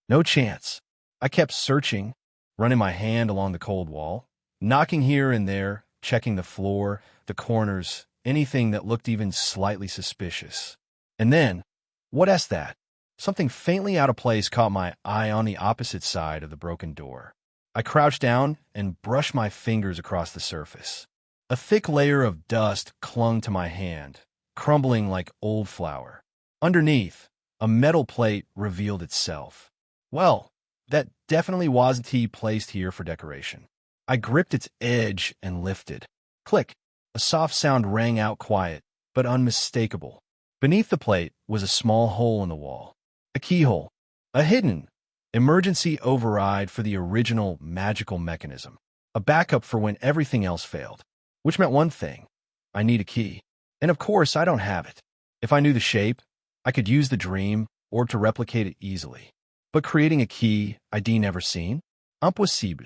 no chance. I kept searching, running my hand along the cold wall, knocking here and there, checking the floor, the corners, anything that looked even slightly suspicious. And then, what's that? Something faintly out of place caught my eye on the opposite side of the broken door. I crouched down and brushed my fingers across the surface. A thick layer of dust clung to my hand, crumbling like old flour. Underneath, a metal plate revealed itself. Well, that definitely wasn't tea placed here for decoration. I gripped its edge and lifted. Click! A soft sound rang out, quiet, but unmistakable. Beneath the plate was a small hole in the wall. A keyhole. A hidden emergency override for the original magical mechanism. A backup for when everything else failed. Which meant one thing. I need a key. And of course, I don't have it. If I knew the shape, I could use the dream or to replicate it easily. But creating a key ID never seen? Impossible.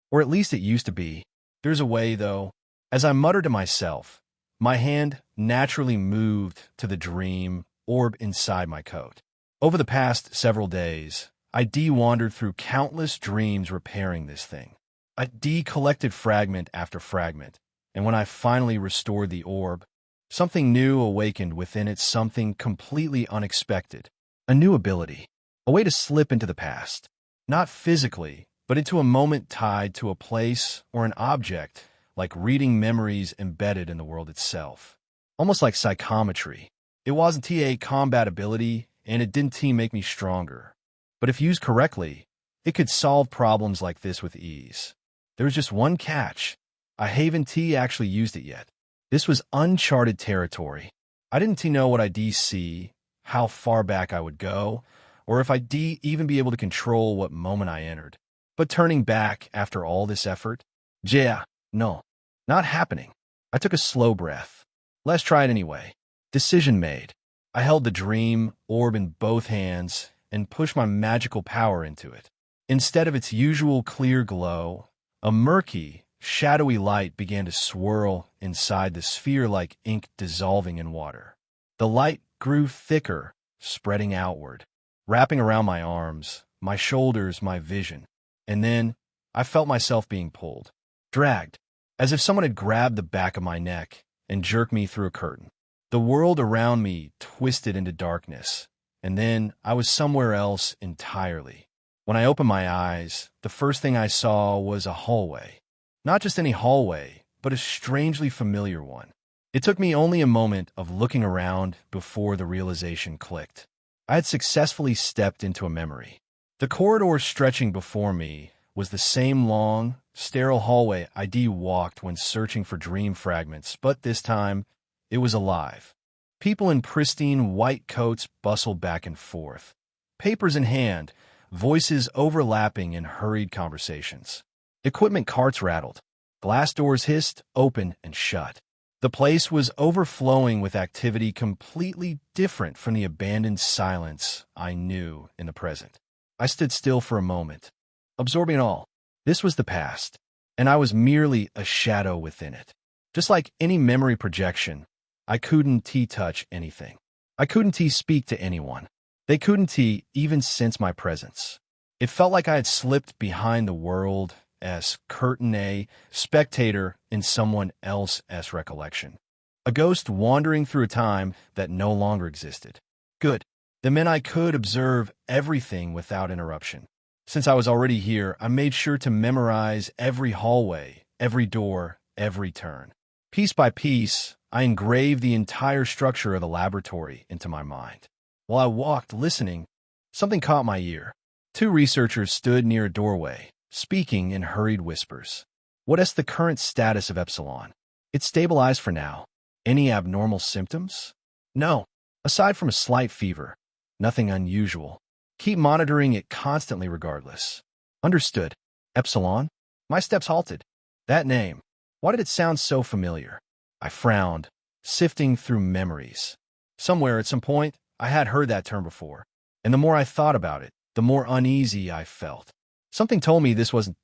Or at least it used to be. There's a way, though. As I muttered to myself, my hand naturally moved to the dream orb inside my coat. Over the past several days, I wandered through countless dreams repairing this thing. I collected fragment after fragment, and when I finally restored the orb, something new awakened within it, something completely unexpected. A new ability. A way to slip into the past. Not physically, but into a moment tied to a place or an object, like reading memories embedded in the world itself. Almost like psychometry. It wasn't a combat ability, and it didn't make me stronger. But if used correctly, it could solve problems like this with ease. There was just one catch. I haven't actually used it yet. This was uncharted territory. I didn't know what I'd see, how far back I would go, or if I'd even be able to control what moment I entered. But turning back after all this effort? Yeah, no, not happening. I took a slow breath. Let's try it anyway. Decision made. I held the dream orb in both hands and pushed my magical power into it. Instead of its usual clear glow, a murky, shadowy light began to swirl inside the sphere like ink dissolving in water. The light grew thicker, spreading outward, wrapping around my arms, my shoulders, my vision. And then I felt myself being pulled, dragged, as if someone had grabbed the back of my neck and jerked me through a curtain. The world around me twisted into darkness, and then I was somewhere else entirely. When I opened my eyes, the first thing I saw was a hallway. Not just any hallway, but a strangely familiar one. It took me only a moment of looking around before the realization clicked. I had successfully stepped into a memory. The corridor stretching before me was the same long, sterile hallway I'd walked when searching for dream fragments, but this time, it was alive. People in pristine white coats bustled back and forth, papers in hand, voices overlapping in hurried conversations. Equipment carts rattled. Glass doors hissed, open and shut. The place was overflowing with activity completely different from the abandoned silence I knew in the present. I stood still for a moment, absorbing it all. This was the past, and I was merely a shadow within it. Just like any memory projection, I couldn't touch anything. I couldn't speak to anyone. They couldn't even sense my presence. It felt like I had slipped behind the world as curtain, a spectator in someone else's recollection. A ghost wandering through a time that no longer existed. Good. That meant I could observe everything without interruption. Since I was already here, I made sure to memorize every hallway, every door, every turn. Piece by piece, I engraved the entire structure of the laboratory into my mind. While I walked, listening, something caught my ear. Two researchers stood near a doorway, speaking in hurried whispers. What is the current status of Epsilon? It's stabilized for now. Any abnormal symptoms? No. Aside from a slight fever. Nothing unusual. Keep monitoring it constantly regardless. Understood. Epsilon? My steps halted. That name. Why did it sound so familiar? I frowned, sifting through memories. Somewhere at some point, I had heard that term before. And the more I thought about it, the more uneasy I felt. Something told me this wasn't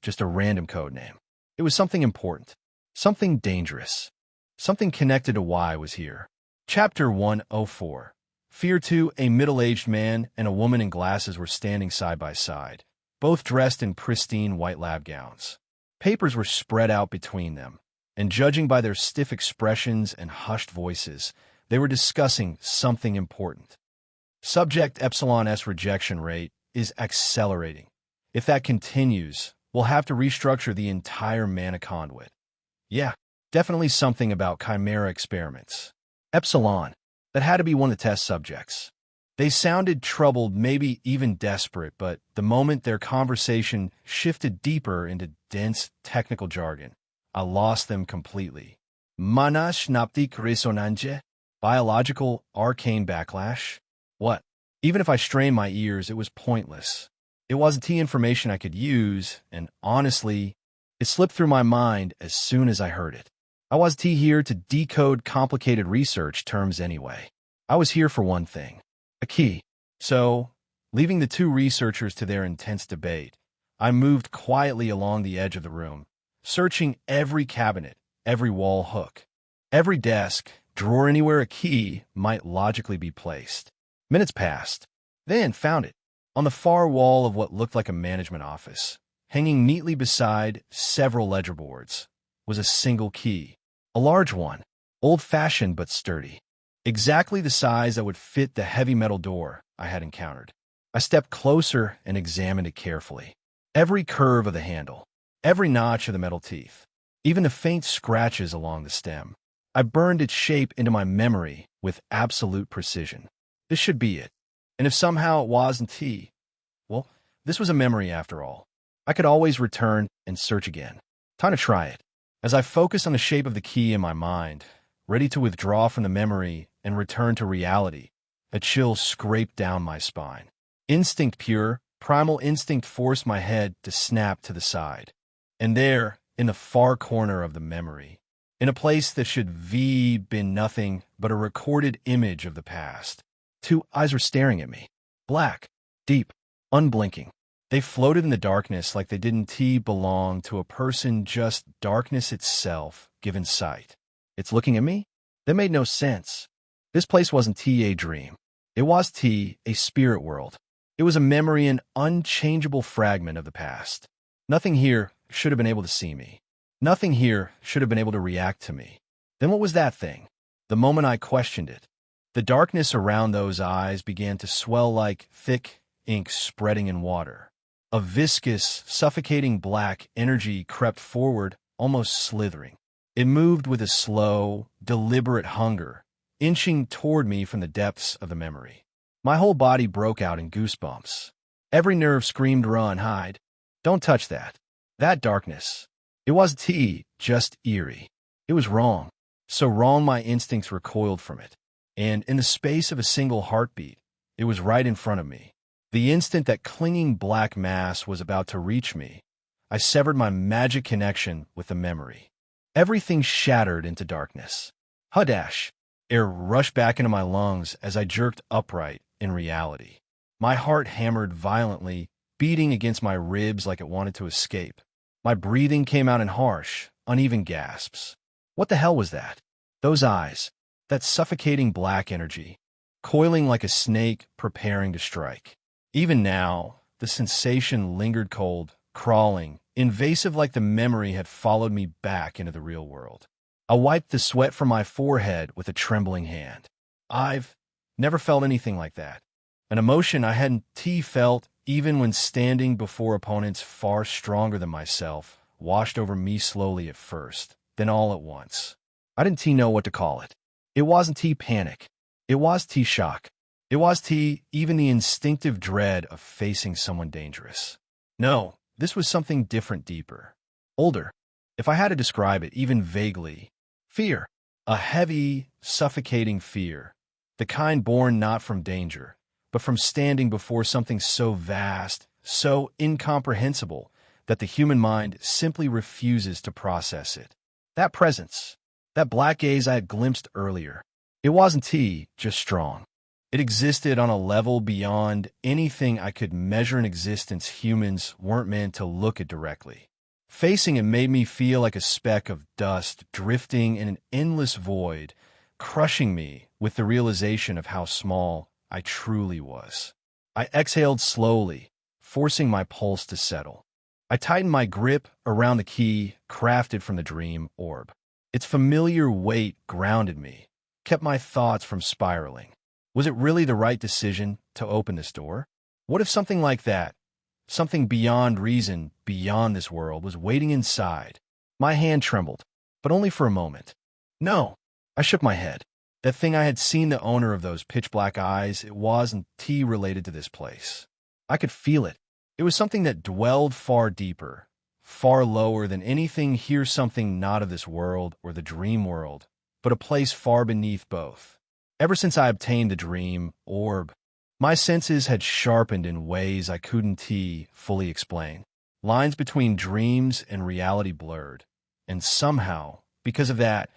just a random code name. It was something important. Something dangerous. Something connected to why I was here. Chapter 104. Fear 2. A middle-aged man and a woman in glasses were standing side by side, both dressed in pristine white lab gowns. Papers were spread out between them, and judging by their stiff expressions and hushed voices, they were discussing something important. Subject Epsilon-S rejection rate is accelerating. If that continues, we'll have to restructure the entire mana conduit. Yeah, definitely something about chimera experiments. Epsilon, that had to be one of the test subjects. They sounded troubled, maybe even desperate, but the moment their conversation shifted deeper into dense technical jargon, I lost them completely. Mana synaptic resonance? Biological arcane backlash? What? Even if I strained my ears, it was pointless. It wasn't information I could use, and honestly, it slipped through my mind as soon as I heard it. I wasn't here to decode complicated research terms anyway. I was here for one thing. A key. So, leaving the two researchers to their intense debate, I moved quietly along the edge of the room, searching every cabinet, every wall hook, every desk, drawer anywhere a key might logically be placed. Minutes passed. Then found it. On the far wall of what looked like a management office, hanging neatly beside several ledger boards, was a single key. A large one, old-fashioned but sturdy. Exactly the size that would fit the heavy metal door I had encountered. I stepped closer and examined it carefully. Every curve of the handle, every notch of the metal teeth, even the faint scratches along the stem. I burned its shape into my memory with absolute precision. This should be it. And if somehow it wasn't, well, this was a memory after all. I could always return and search again. Time to try it. As I focused on the shape of the key in my mind, ready to withdraw from the memory and return to reality, a chill scraped down my spine. Instinct pure, primal instinct forced my head to snap to the side. And there, in the far corner of the memory, in a place that should have been nothing but a recorded image of the past, two eyes were staring at me. Black, deep, unblinking. They floated in the darkness like they didn't belong to a person, just darkness itself, given sight. It's looking at me? That made no sense. This place wasn't a dream. It was a spirit world. It was a memory, an unchangeable fragment of the past. Nothing here should have been able to see me. Nothing here should have been able to react to me. Then what was that thing? The moment I questioned it, the darkness around those eyes began to swell like thick ink spreading in water. A viscous, suffocating black energy crept forward, almost slithering. It moved with a slow, deliberate hunger, inching toward me from the depths of the memory. My whole body broke out in goosebumps. Every nerve screamed, run, hide. Don't touch that. That darkness. It wasn't just eerie. It was wrong. So wrong my instincts recoiled from it. And in the space of a single heartbeat, it was right in front of me. The instant that clinging black mass was about to reach me, I severed my magic connection with the memory. Everything shattered into darkness. Hudash! Air rushed back into my lungs as I jerked upright in reality. My heart hammered violently, beating against my ribs like it wanted to escape. My breathing came out in harsh, uneven gasps. What the hell was that? Those eyes, that suffocating black energy, coiling like a snake preparing to strike. Even now, the sensation lingered cold, crawling, invasive like the memory had followed me back into the real world. I wiped the sweat from my forehead with a trembling hand. I've never felt anything like that. An emotion I hadn't felt even when standing before opponents far stronger than myself washed over me slowly at first, then all at once. I didn't know what to call it. It wasn't panic. It was shock. It was even the instinctive dread of facing someone dangerous. No, this was something different, deeper, older. If I had to describe it even vaguely, fear. A heavy, suffocating fear. The kind born not from danger, but from standing before something so vast, so incomprehensible, that the human mind simply refuses to process it. That presence, that black gaze I had glimpsed earlier, it wasn't just strong. It existed on a level beyond anything I could measure in existence humans weren't meant to look at directly. Facing it made me feel like a speck of dust drifting in an endless void, crushing me with the realization of how small I truly was. I exhaled slowly, forcing my pulse to settle. I tightened my grip around the key crafted from the dream orb. Its familiar weight grounded me, kept my thoughts from spiraling. Was it really the right decision to open this door? What if something like that, something beyond reason, beyond this world, was waiting inside? My hand trembled, but only for a moment. No, I shook my head. That thing I had seen, the owner of those pitch-black eyes, it wasn't related to this place. I could feel it. It was something that dwelled far deeper, far lower than anything here, something not of this world or the dream world, but a place far beneath both. Ever since I obtained the dream orb, my senses had sharpened in ways I couldn't fully explain. Lines between dreams and reality blurred, and somehow, because of that,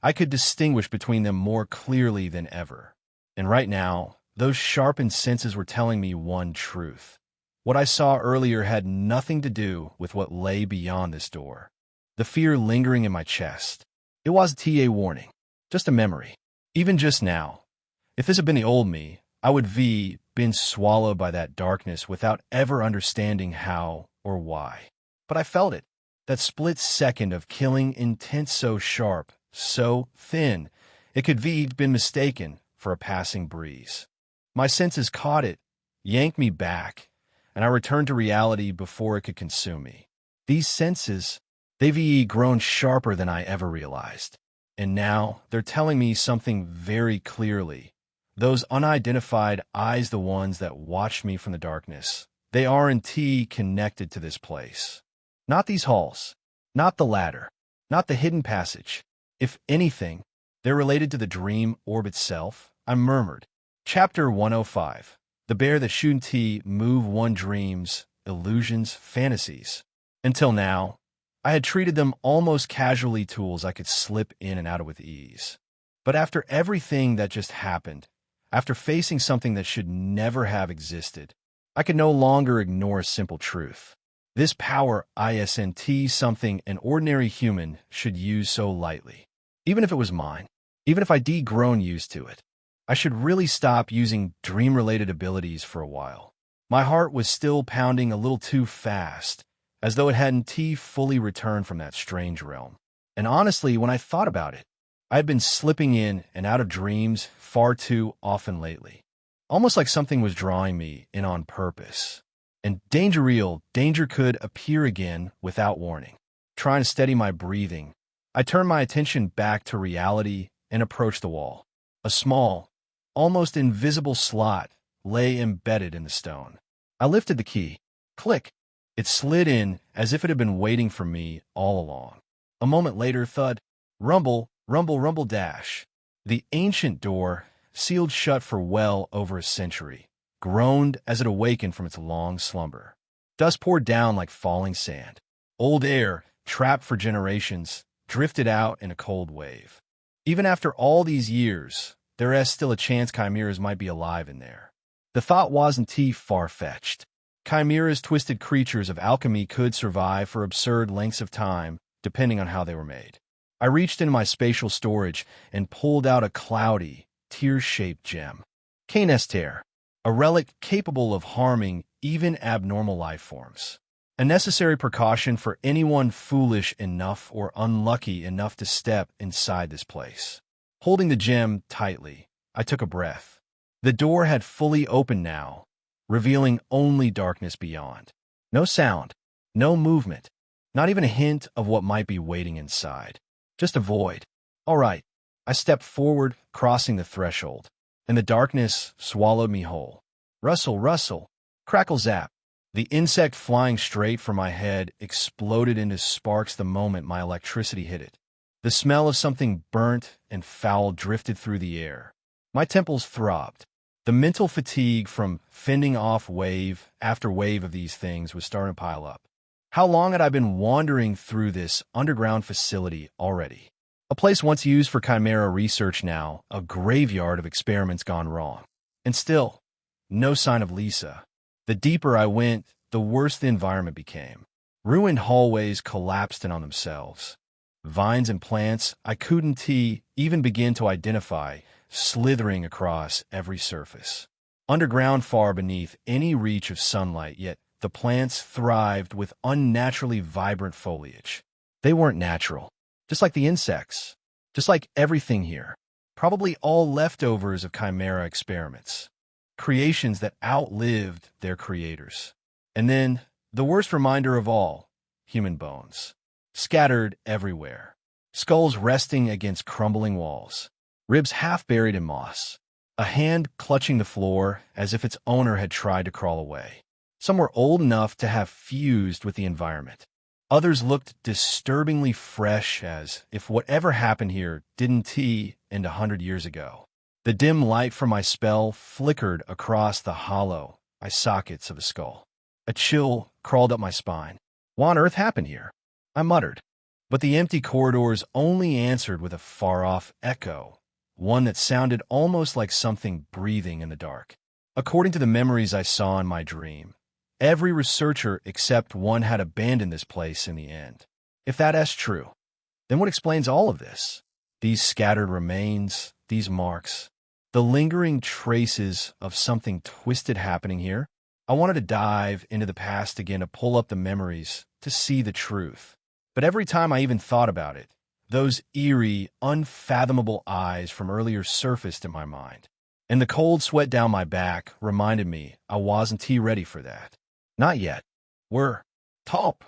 I could distinguish between them more clearly than ever. And right now, those sharpened senses were telling me one truth. What I saw earlier had nothing to do with what lay beyond this door. The fear lingering in my chest. It wasn't a warning, just a memory. Even just now, if this had been the old me, I would been swallowed by that darkness without ever understanding how or why. But I felt it, that split second of killing intent so sharp, so thin, it could been mistaken for a passing breeze. My senses caught it, yanked me back, and I returned to reality before it could consume me. These senses, they've grown sharper than I ever realized. And now they're telling me something very clearly. Those unidentified eyes, the ones that watched me from the darkness, they aren't connected to this place. Not these halls, not the ladder, not the hidden passage. If anything, they're related to the dream orb itself. I murmured. Chapter 105. The bear that shouldn't move, one dreams, illusions, fantasies. Until now, I had treated them almost casually, tools I could slip in and out of with ease. But after everything that just happened, after facing something that should never have existed, I could no longer ignore a simple truth. This power isn't something an ordinary human should use so lightly. Even if it was mine, even if I'd grown used to it, I should really stop using dream-related abilities for a while. My heart was still pounding a little too fast, as though it hadn't fully returned from that strange realm. And honestly, when I thought about it, I had been slipping in and out of dreams far too often lately. Almost like something was drawing me in on purpose. And danger could appear again without warning. Trying to steady my breathing, I turned my attention back to reality and approached the wall. A small, almost invisible slot lay embedded in the stone. I lifted the key. Click. It slid in as if it had been waiting for me all along. A moment later, thud, rumble, rumble, rumble, dash. The ancient door, sealed shut for well over a century, groaned as it awakened from its long slumber. Dust poured down like falling sand. Old air, trapped for generations, drifted out in a cold wave. Even after all these years, there is still a chance chimeras might be alive in there. The thought wasn't far-fetched. Chimeras, twisted creatures of alchemy, could survive for absurd lengths of time, depending on how they were made. I reached into my spatial storage and pulled out a cloudy, tear-shaped gem. Canesterre, a relic capable of harming even abnormal life forms. A necessary precaution for anyone foolish enough or unlucky enough to step inside this place. Holding the gem tightly, I took a breath. The door had fully opened now, revealing only darkness beyond. No sound, no movement, not even a hint of what might be waiting inside. Just a void. All right. I stepped forward, crossing the threshold, and the darkness swallowed me whole. Rustle, rustle, crackle, zap. The insect flying straight for my head exploded into sparks the moment my electricity hit it. The smell of something burnt and foul drifted through the air. My temples throbbed. The mental fatigue from fending off wave after wave of these things was starting to pile up. How long had I been wandering through this underground facility already? A place once used for chimera research, now a graveyard of experiments gone wrong. And still, no sign of Lisa. The deeper I went, the worse the environment became. Ruined hallways collapsed in on themselves. Vines and plants I couldn't even begin to identify, slithering across every surface. Underground, far beneath any reach of sunlight, yet the plants thrived with unnaturally vibrant foliage. They weren't natural. just like the insects, just like everything here. Probably all leftovers of chimera experiments, creations that outlived their creators. And then, the worst reminder of all, human bones, scattered everywhere, skulls resting against crumbling walls, ribs half buried in moss, a hand clutching the floor as if its owner had tried to crawl away. Some were old enough to have fused with the environment. Others looked disturbingly fresh, as if whatever happened here didn't end 100 years ago. The dim light from my spell flickered across the hollow eye sockets of the skull. A chill crawled up my spine. What on earth happened here? I muttered. But the empty corridors only answered with a far-off echo, one that sounded almost like something breathing in the dark. According to the memories I saw in my dream, every researcher except one had abandoned this place in the end. If that's true, then what explains all of this? These scattered remains, these marks, the lingering traces of something twisted happening here? I wanted to dive into the past again to pull up the memories, to see the truth. But every time I even thought about it, those eerie, unfathomable eyes from earlier surfaced in my mind. And the cold sweat down my back reminded me I wasn't ready for that. Not yet. We're top.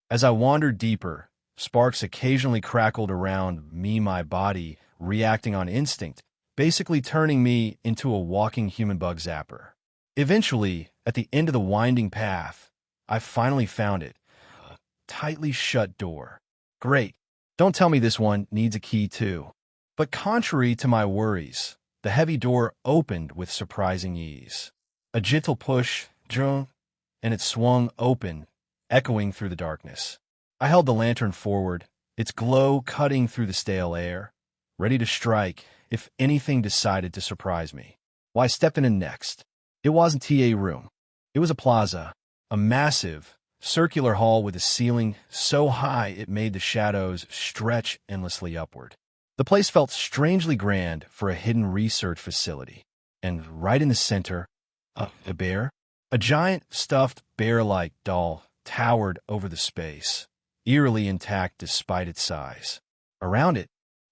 As I wandered deeper, sparks occasionally crackled around me, my body reacting on instinct, basically turning me into a walking human bug zapper. Eventually, at the end of the winding path, I finally found it. A tightly shut door. Great. Don't tell me this one needs a key too. But contrary to my worries, the heavy door opened with surprising ease. A gentle push, and it swung open, echoing through the darkness. I held the lantern forward, its glow cutting through the stale air, ready to strike if anything decided to surprise me. Well, I stepped in next. It wasn't a room. It was a plaza, a massive, circular hall with a ceiling so high it made the shadows stretch endlessly upward. The place felt strangely grand for a hidden research facility. And right in the center, a bear, a giant stuffed bear-like doll, towered over the space, eerily intact despite its size. Around it,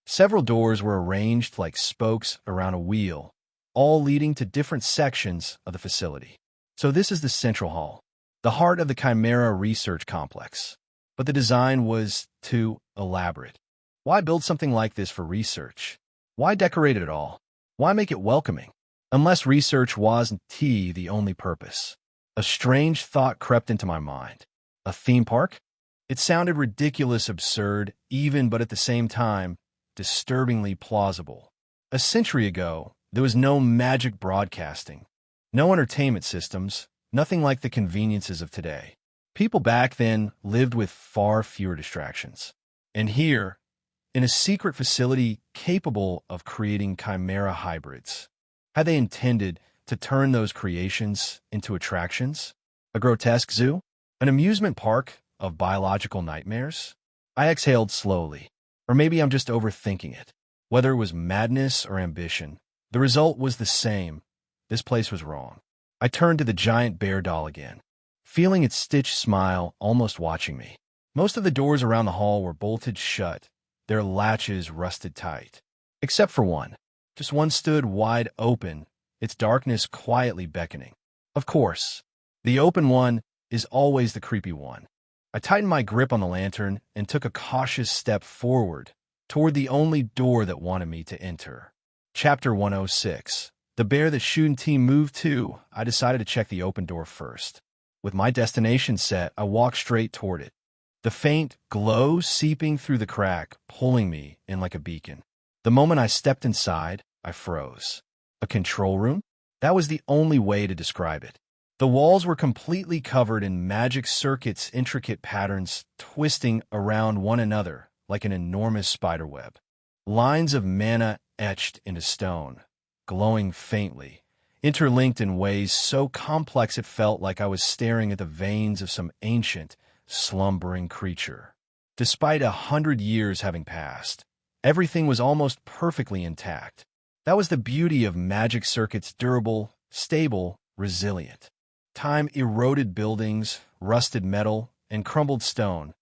several doors were arranged like spokes around a wheel, all leading to different sections of the facility. So this is the central hall, the heart of the Chimera Research Complex. But the design was too elaborate. Why build something like this for research? Why decorate it at all? Why make it welcoming? Unless research wasn't the only purpose. A strange thought crept into my mind. A theme park? It sounded ridiculous, absurd, even, but at the same time, disturbingly plausible. A century ago, there was no magic broadcasting, no entertainment systems, nothing like the conveniences of today. People back then lived with far fewer distractions. And here, in a secret facility capable of creating chimera hybrids, had they intended to turn those creations into attractions? A grotesque zoo? An amusement park of biological nightmares? I exhaled slowly. Or maybe I'm just overthinking it. Whether it was madness or ambition, the result was the same. This place was wrong. I turned to the giant bear doll again, feeling its stitched smile almost watching me. Most of the doors around the hall were bolted shut, their latches rusted tight. Except for one. Just one stood wide open, its darkness quietly beckoning. Of course, the open one is always the creepy one. I tightened my grip on the lantern and took a cautious step forward toward the only door that wanted me to enter. Chapter 106. The bear that Shun-Ti moved to. I decided to check the open door first. With my destination set, I walked straight toward it, the faint glow seeping through the crack, pulling me in like a beacon. The moment I stepped inside, I froze. A control room? That was the only way to describe it. The walls were completely covered in magic circuits, intricate patterns twisting around one another like an enormous spiderweb. Lines of mana etched into stone, glowing faintly, interlinked in ways so complex it felt like I was staring at the veins of some ancient, slumbering creature. Despite 100 years having passed, everything was almost perfectly intact. That was the beauty of magic circuits: durable, stable, resilient. Time eroded buildings, rusted metal, and crumbled stone,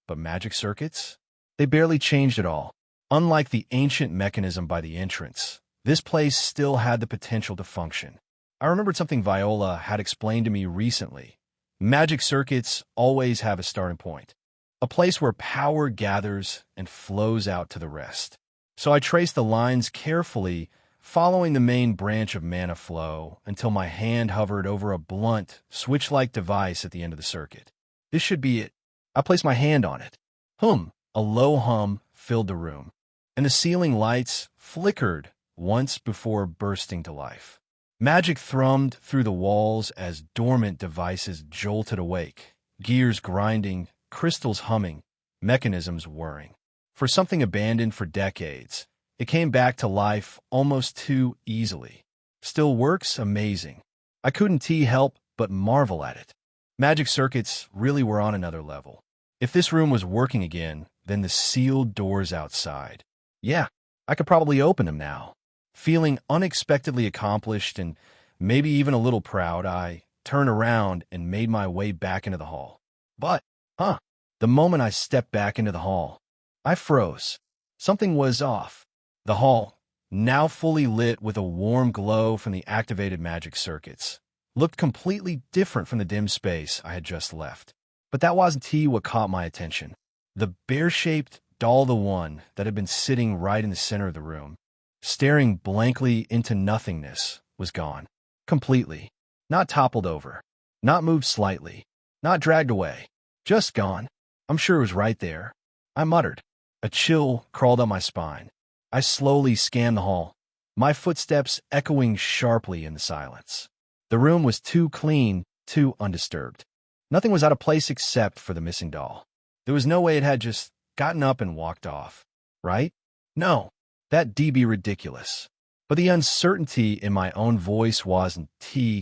But magic circuits? They barely changed at all. Unlike the ancient mechanism by the entrance, this place still had the potential to function. I remembered something Viola had explained to me recently. Magic circuits always have a starting point, a place where power gathers and flows out to the rest. So I traced the lines carefully, following the main branch of mana flow until my hand hovered over a blunt, switch-like device at the end of the circuit. This should be it. I placed my hand on it. A low hum filled the room, and the ceiling lights flickered once before bursting to life. Magic thrummed through the walls as dormant devices jolted awake, gears grinding, crystals humming, mechanisms whirring. For something abandoned for decades, it came back to life almost too easily. Still works amazing. I couldn't help but marvel at it. Magic circuits really were on another level. If this room was working again, then the sealed doors outside. Yeah, I could probably open them now. Feeling unexpectedly accomplished and maybe even a little proud, I turned around and made my way back into the hall. But, the moment I stepped back into the hall, I froze. Something was off. The hall, now fully lit with a warm glow from the activated magic circuits, looked completely different from the dim space I had just left. But that wasn't what caught my attention. The bear-shaped doll, the one that had been sitting right in the center of the room, staring blankly into nothingness, was gone. Completely. Not toppled over. Not moved slightly. Not dragged away. Just gone. I'm sure it was right there. I muttered. A chill crawled up my spine. I slowly scanned the hall, my footsteps echoing sharply in the silence. The room was too clean, too undisturbed. Nothing was out of place except for the missing doll. There was no way it had just gotten up and walked off, right? No, that'd be ridiculous. But the uncertainty in my own voice wasn't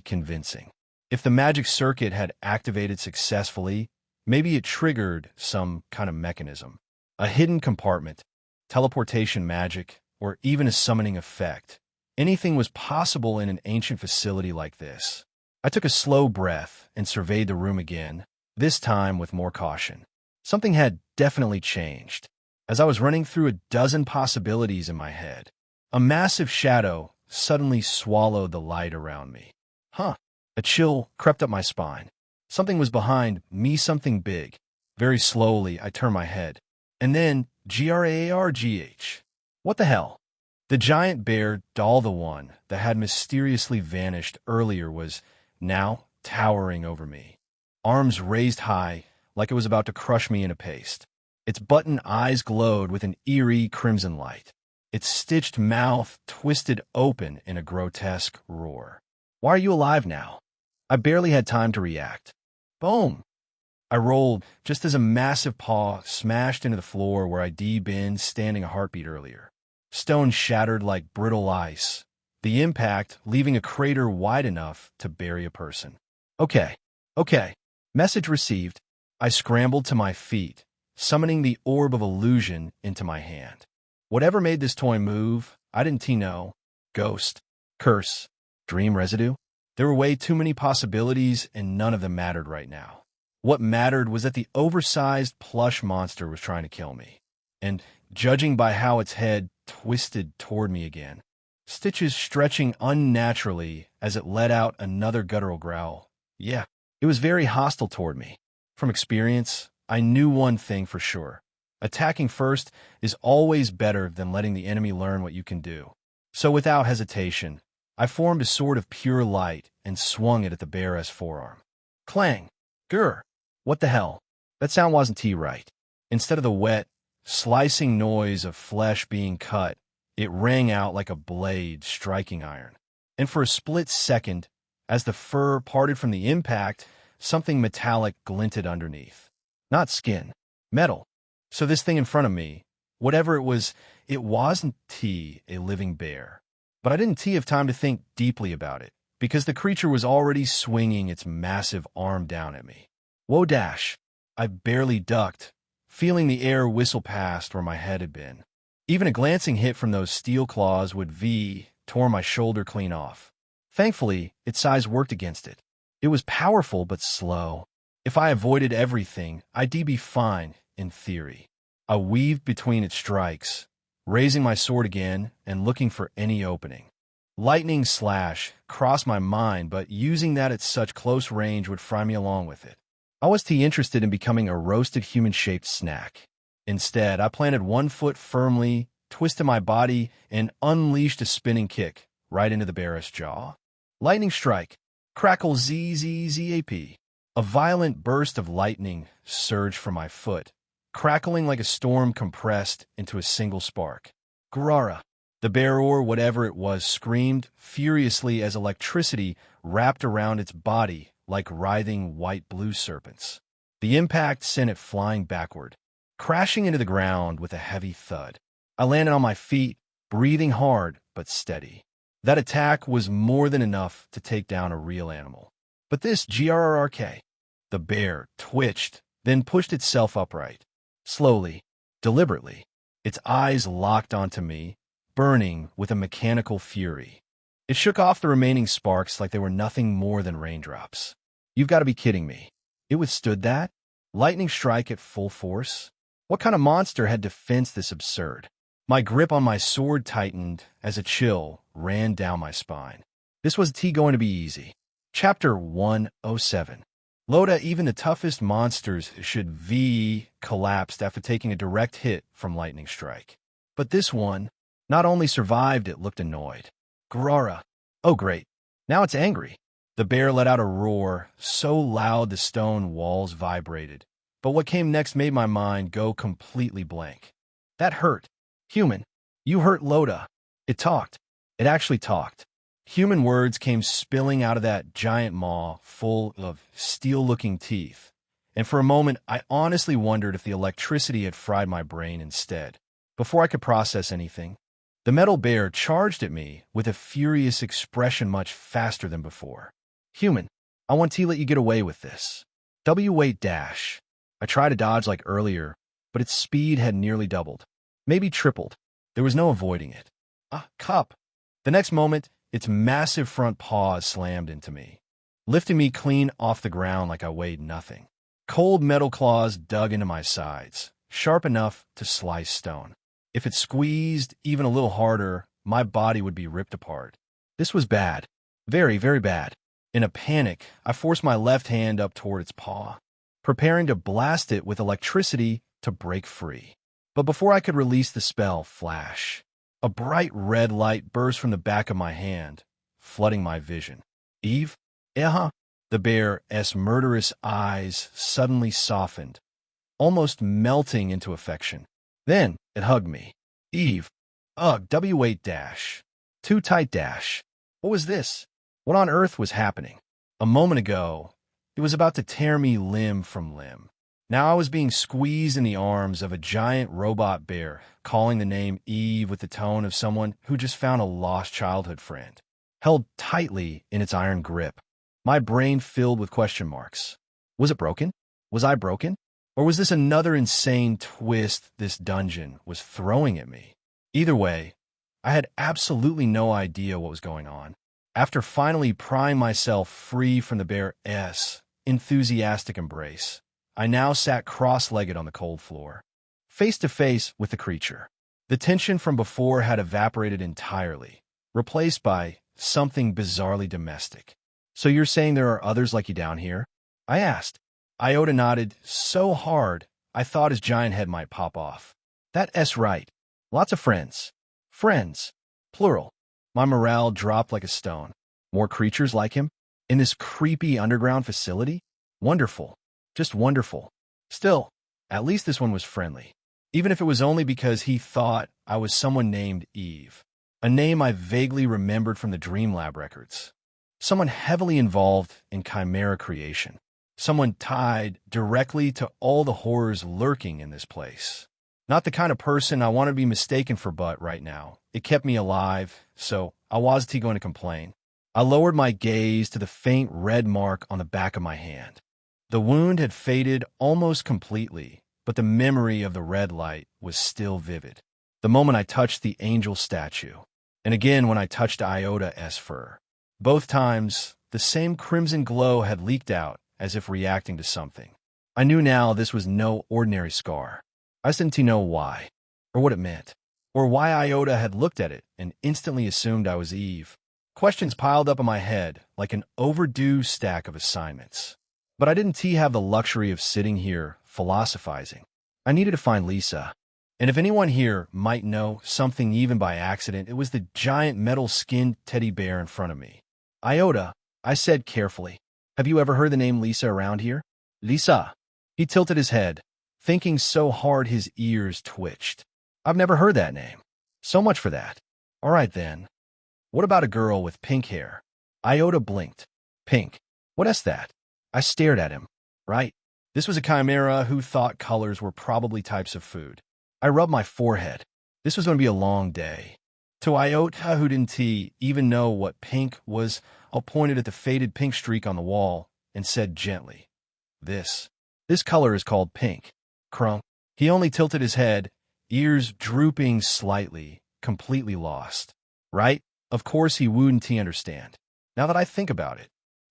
convincing. If the magic circuit had activated successfully, maybe it triggered some kind of mechanism. A hidden compartment, teleportation magic, or even a summoning effect. Anything was possible in an ancient facility like this. I took a slow breath and surveyed the room again, this time with more caution. Something had definitely changed. As I was running through a dozen possibilities in my head, a massive shadow suddenly swallowed the light around me. A chill crept up my spine. Something was behind me, something big. Very slowly, I turned my head. And then, GRARGH. What the hell? The giant bear doll, the one that had mysteriously vanished earlier, was now towering over me. Arms raised high, like it was about to crush me in a paste. Its button eyes glowed with an eerie crimson light. Its stitched mouth twisted open in a grotesque roar. Why are you alive now? I barely had time to react. Boom! I rolled just as a massive paw smashed into the floor where I'd been standing a heartbeat earlier. Stone shattered like brittle ice, the impact leaving a crater wide enough to bury a person. Okay. Message received. I scrambled to my feet, summoning the orb of illusion into my hand. Whatever made this toy move, I didn't know. Ghost, curse, dream residue? There were way too many possibilities, and none of them mattered right now. What mattered was that the oversized plush monster was trying to kill me. And judging by how its head twisted toward me again, stitches stretching unnaturally as it let out another guttural growl. Yeah, it was very hostile toward me. From experience, I knew one thing for sure. Attacking first is always better than letting the enemy learn what you can do. So without hesitation, I formed a sword of pure light and swung it at the bear's forearm. Clang! Grr! What the hell? That sound wasn't right. Instead of the wet, slicing noise of flesh being cut, it rang out like a blade striking iron. And for a split second, as the fur parted from the impact, something metallic glinted underneath. Not skin. Metal. So this thing in front of me, whatever it wasn't a living bear. But I didn't have time to think deeply about it, because the creature was already swinging its massive arm down at me. Whoa dash! I barely ducked, feeling the air whistle past where my head had been. Even a glancing hit from those steel claws would tore my shoulder clean off. Thankfully, its size worked against it. It was powerful but slow. If I avoided everything, I'd be fine, in theory. I weaved between its strikes, raising my sword again and looking for any opening. Lightning slash crossed my mind, but using that at such close range would fry me along with it. I was too interested in becoming a roasted human-shaped snack. Instead, I planted one foot firmly, twisted my body, and unleashed a spinning kick right into the bear's jaw. Lightning strike. Crackle ZZZAP. A violent burst of lightning surged from my foot, crackling like a storm compressed into a single spark. Grara. The bear, or whatever it was, screamed furiously as electricity wrapped around its body like writhing white blue serpents. The impact sent it flying backward, crashing into the ground with a heavy thud. I landed on my feet, breathing hard but steady. That attack was more than enough to take down a real animal. But this GRRK, the bear twitched, then pushed itself upright. Slowly, deliberately, its eyes locked onto me, burning with a mechanical fury. It shook off the remaining sparks like they were nothing more than raindrops. You've got to be kidding me. It withstood that? Lightning strike at full force? What kind of monster had defensed this absurd? My grip on my sword tightened as a chill ran down my spine. This was going to be easy. Chapter 107. Loda, even the toughest monsters should collapsed after taking a direct hit from lightning strike. But this one not only survived, it looked annoyed. Grara. Oh great. Now it's angry. The bear let out a roar, so loud the stone walls vibrated. But what came next made my mind go completely blank. That hurt. Human. You hurt Loda. It talked. It actually talked. Human words came spilling out of that giant maw full of steel-looking teeth. And for a moment, I honestly wondered if the electricity had fried my brain instead. Before I could process anything, the metal bear charged at me with a furious expression much faster than before. Human, I want to let you get away with this. W-weight dash. I tried to dodge like earlier, but its speed had nearly doubled. Maybe tripled. There was no avoiding it. Cup. The next moment, its massive front paws slammed into me, lifting me clean off the ground like I weighed nothing. Cold metal claws dug into my sides, sharp enough to slice stone. If it squeezed even a little harder, my body would be ripped apart. This was bad. Very, very bad. In a panic, I forced my left hand up toward its paw, preparing to blast it with electricity to break free. But before I could release the spell, flash. A bright red light burst from the back of my hand, flooding my vision. Eve? The bear's murderous eyes suddenly softened, almost melting into affection. Then it hugged me. Eve. Ugh, W-weight dash. Too tight dash. What was this? What on earth was happening? A moment ago, it was about to tear me limb from limb. Now I was being squeezed in the arms of a giant robot bear, calling the name Eve with the tone of someone who just found a lost childhood friend, held tightly in its iron grip. My brain filled with question marks. Was it broken? Was I broken? Or was this another insane twist this dungeon was throwing at me? Either way, I had absolutely no idea what was going on. After finally prying myself free from the bear's enthusiastic embrace, I now sat cross-legged on the cold floor, face to face with the creature. The tension from before had evaporated entirely, replaced by something bizarrely domestic. So you're saying there are others like you down here? I asked. Iota nodded so hard I thought his giant head might pop off. That's right. Lots of friends. Friends. Plural. My morale dropped like a stone. More creatures like him? In this creepy underground facility? Wonderful. Just wonderful. Still, at least this one was friendly. Even if it was only because he thought I was someone named Eve. A name I vaguely remembered from the Dreamlab records. Someone heavily involved in chimera creation. Someone tied directly to all the horrors lurking in this place. Not the kind of person I want to be mistaken for, but right now, it kept me alive, so I wasn't going to complain. I lowered my gaze to the faint red mark on the back of my hand. The wound had faded almost completely, but the memory of the red light was still vivid. The moment I touched the angel statue, and again when I touched Iota's fur. Both times, the same crimson glow had leaked out, as if reacting to something. I knew now this was no ordinary scar. I just didn't know why, or what it meant, or why Iota had looked at it and instantly assumed I was Eve. Questions piled up in my head like an overdue stack of assignments. But I didn't have the luxury of sitting here philosophizing. I needed to find Lisa. And if anyone here might know something even by accident, it was the giant metal-skinned teddy bear in front of me. Iota, I said carefully, have you ever heard the name Lisa around here? Lisa. He tilted his head, thinking so hard his ears twitched. I've never heard that name. So much for that. All right then. What about a girl with pink hair? Iota blinked. Pink. What is that? I stared at him. Right. This was a chimera who thought colors were probably types of food. I rubbed my forehead. This was going to be a long day. To Iota, who didn't even know what pink was, I pointed at the faded pink streak on the wall and said gently, This color is called pink. Crunk. He only tilted his head, ears drooping slightly, completely lost. Right? Of course he wouldn't understand. Now that I think about it,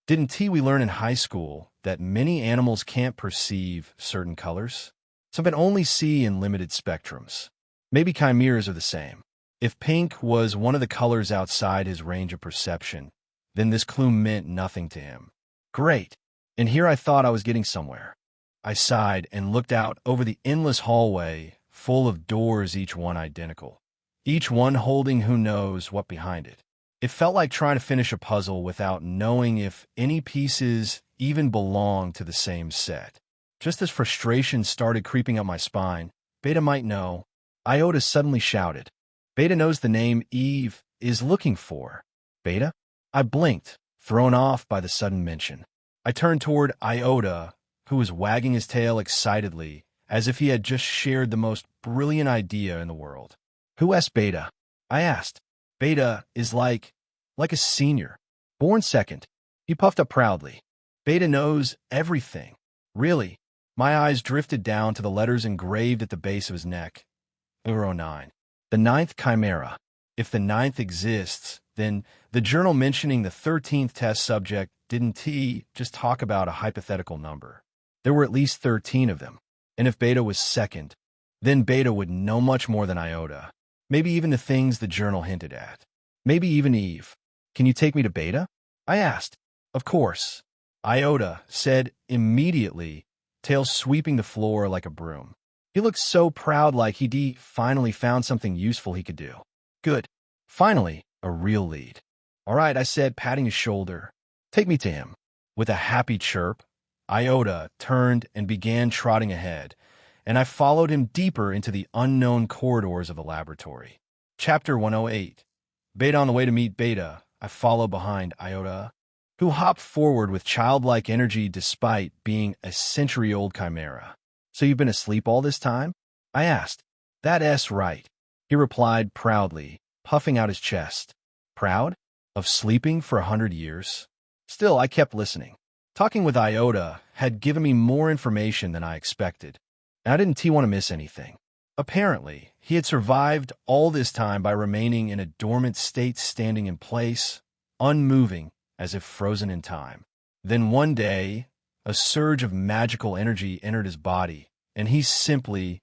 didn't we learn in high school that many animals can't perceive certain colors? Some can only see in limited spectrums. Maybe chimeras are the same. If pink was one of the colors outside his range of perception, then this clue meant nothing to him. Great. And here I thought I was getting somewhere. I sighed and looked out over the endless hallway, full of doors, each one identical. Each one holding who knows what behind it. It felt like trying to finish a puzzle without knowing if any pieces even belonged to the same set. Just as frustration started creeping up my spine, Beta might know. Iota suddenly shouted. Beta knows the name Eve is looking for. Beta? I blinked, thrown off by the sudden mention. I turned toward Iota, who was wagging his tail excitedly, as if he had just shared the most brilliant idea in the world. Who asked Beta? I asked. Beta is like a senior. Born second. He puffed up proudly. Beta knows everything. Really? My eyes drifted down to the letters engraved at the base of his neck. 09. The 9th chimera. If the 9th exists, then the journal mentioning the 13th test subject didn't just talk about a hypothetical number. There were at least 13 of them. And if Beta was second, then Beta would know much more than Iota. Maybe even the things the journal hinted at. Maybe even Eve. Can you take me to Beta? I asked. Of course. Iota said immediately, tail sweeping the floor like a broom. He looked so proud, like he'd finally found something useful he could do. Good. Finally, a real lead. All right, I said, patting his shoulder. Take me to him. With a happy chirp, Iota turned and began trotting ahead, and I followed him deeper into the unknown corridors of the laboratory. Chapter 108. Beta on the way to meet Beta, I followed behind Iota, who hopped forward with childlike energy despite being a century-old chimera. So you've been asleep all this time? I asked. That's right, he replied proudly, puffing out his chest. Proud? Of sleeping for 100 years? Still, I kept listening. Talking with Iota had given me more information than I expected, and I didn't want to miss anything. Apparently, he had survived all this time by remaining in a dormant state, standing in place, unmoving, as if frozen in time. Then one day, a surge of magical energy entered his body, and he simply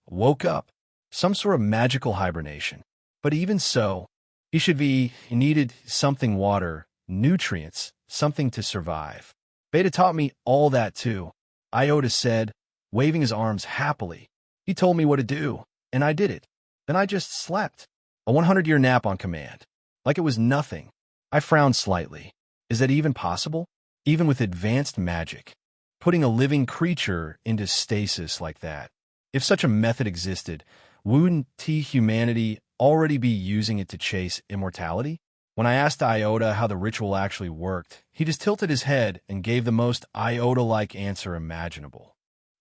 woke up. Some sort of magical hibernation. But even so, he needed something: water, nutrients, something to survive. Beta taught me all that too, Iota said, waving his arms happily. He told me what to do, and I did it. Then I just slept. A 100-year nap on command. Like it was nothing. I frowned slightly. Is that even possible? Even with advanced magic? Putting a living creature into stasis like that? If such a method existed, wouldn't humanity already be using it to chase immortality? When I asked Iota how the ritual actually worked, he just tilted his head and gave the most Iota-like answer imaginable.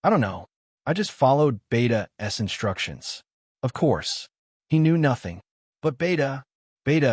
I don't know. I just followed Beta's instructions. Of course, he knew nothing, but Beta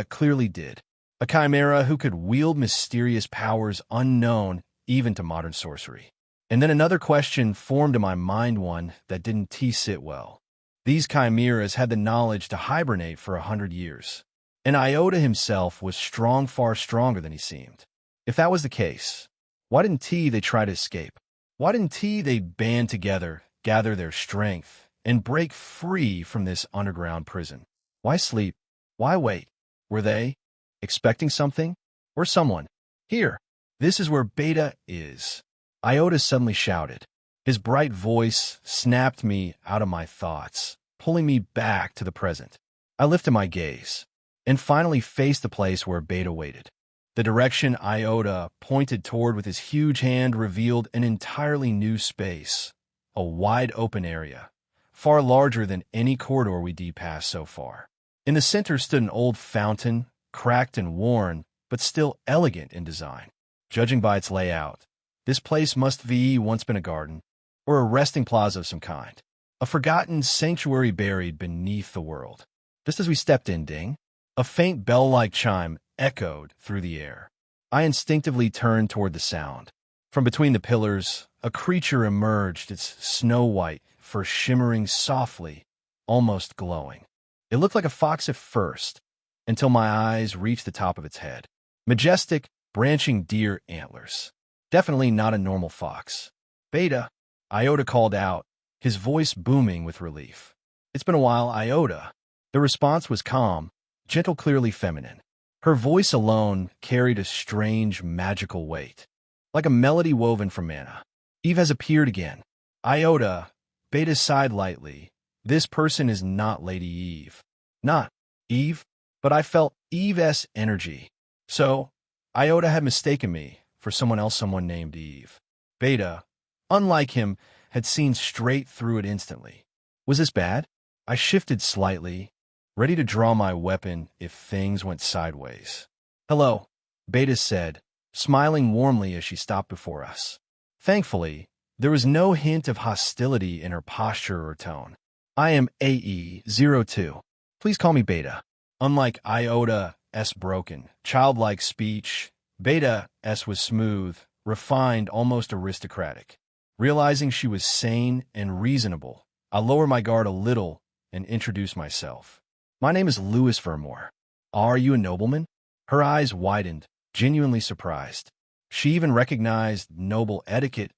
clearly did. A chimera who could wield mysterious powers unknown even to modern sorcery. And then another question formed in my mind, one that didn't sit well. These chimeras had the knowledge to hibernate for 100 years. And Iota himself was strong, far stronger than he seemed. If that was the case, why didn't they try to escape? Why didn't they band together, gather their strength, and break free from this underground prison? Why sleep? Why wait? Were they expecting something? Or someone? Here, this is where Beta is. Iota suddenly shouted. His bright voice snapped me out of my thoughts, pulling me back to the present. I lifted my gaze and finally faced the place where Beta waited. The direction Iota pointed toward with his huge hand revealed an entirely new space, a wide-open area, far larger than any corridor we'd passed so far. In the center stood an old fountain, cracked and worn, but still elegant in design. Judging by its layout, this place must have once been a garden, or a resting plaza of some kind, a forgotten sanctuary buried beneath the world. Just as we stepped in, ding, a faint bell-like chime echoed through the air. I instinctively turned toward the sound. From between the pillars, a creature emerged, its snow-white fur shimmering softly, almost glowing. It looked like a fox at first, until my eyes reached the top of its head. Majestic, branching deer antlers. Definitely not a normal fox. Beta, Iota called out, his voice booming with relief. It's been a while, Iota. The response was calm, gentle, clearly feminine. Her voice alone carried a strange, magical weight, like a melody woven from mana. Eve has appeared again. Iota, Beta sighed lightly. This person is not Lady Eve. Not Eve, but I felt Eve's energy. So, Iota had mistaken me for someone named Eve. Beta, unlike him, had seen straight through it instantly. Was this bad? I shifted slightly, ready to draw my weapon if things went sideways. Hello, Beta said, smiling warmly as she stopped before us. Thankfully, there was no hint of hostility in her posture or tone. I am AE02. Please call me Beta. Unlike Iota's broken, childlike speech, Beta's was smooth, refined, almost aristocratic. Realizing she was sane and reasonable, I lowered my guard a little and introduced myself. My name is Louis Vermore. Are you a nobleman? Her eyes widened, genuinely surprised. She even recognized noble etiquette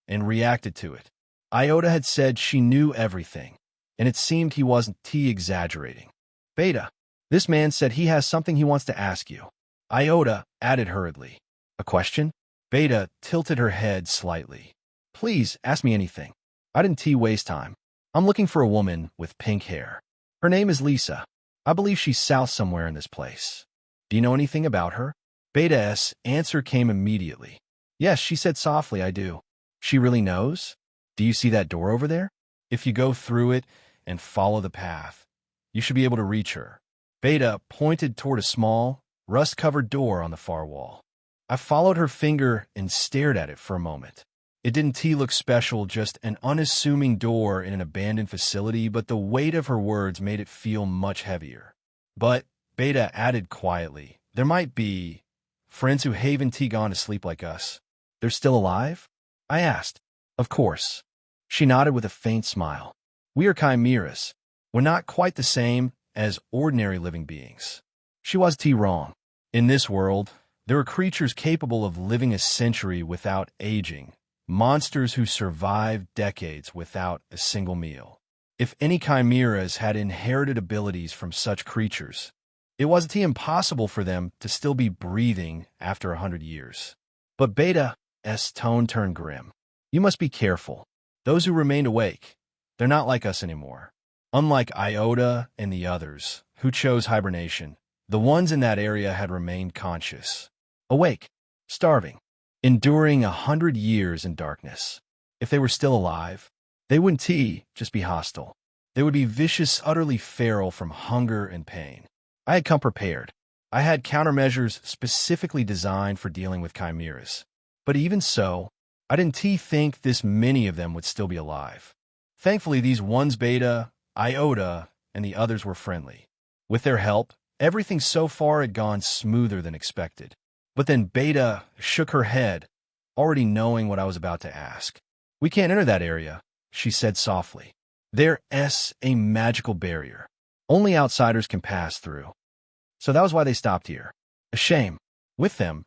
and reacted to it. Iota had said she knew everything, and it seemed he wasn't exaggerating. Beta, this man said he has something he wants to ask you. Iota added hurriedly. A question? Beta tilted her head slightly. Please, ask me anything. I didn't waste time. I'm looking for a woman with pink hair. Her name is Lisa. I believe she's south somewhere in this place. Do you know anything about her? Beta's answer came immediately. Yes, she said softly, I do. She really knows? Do you see that door over there? If you go through it and follow the path, you should be able to reach her. Beta pointed toward a small, rust-covered door on the far wall. I followed her finger and stared at it for a moment. It didn't look special, just an unassuming door in an abandoned facility, but the weight of her words made it feel much heavier. But, Beta added quietly, there might be friends who haven't gone to sleep like us. They're still alive? I asked. Of course. She nodded with a faint smile. We are chimeras. We're not quite the same as ordinary living beings. She was wrong. In this world, there are creatures capable of living a century without aging. Monsters who survived decades without a single meal. If any chimeras had inherited abilities from such creatures, it wasn't impossible for them to still be breathing after 100 years. But Beta's tone turned grim. You must be careful. Those who remained awake, they're not like us anymore. Unlike Iota and the others, who chose hibernation, the ones in that area had remained conscious. Awake, starving, enduring 100 years in darkness. If they were still alive, they wouldn't just be hostile. They would be vicious, utterly feral from hunger and pain. I had come prepared. I had countermeasures specifically designed for dealing with chimeras. But even so, I didn't think this many of them would still be alive. Thankfully, these ones, Beta, Iota, and the others were friendly. With their help, everything so far had gone smoother than expected. But then Beta shook her head, already knowing what I was about to ask. We can't enter that area, she said softly. There's a magical barrier. Only outsiders can pass through. So that was why they stopped here. A shame. With them,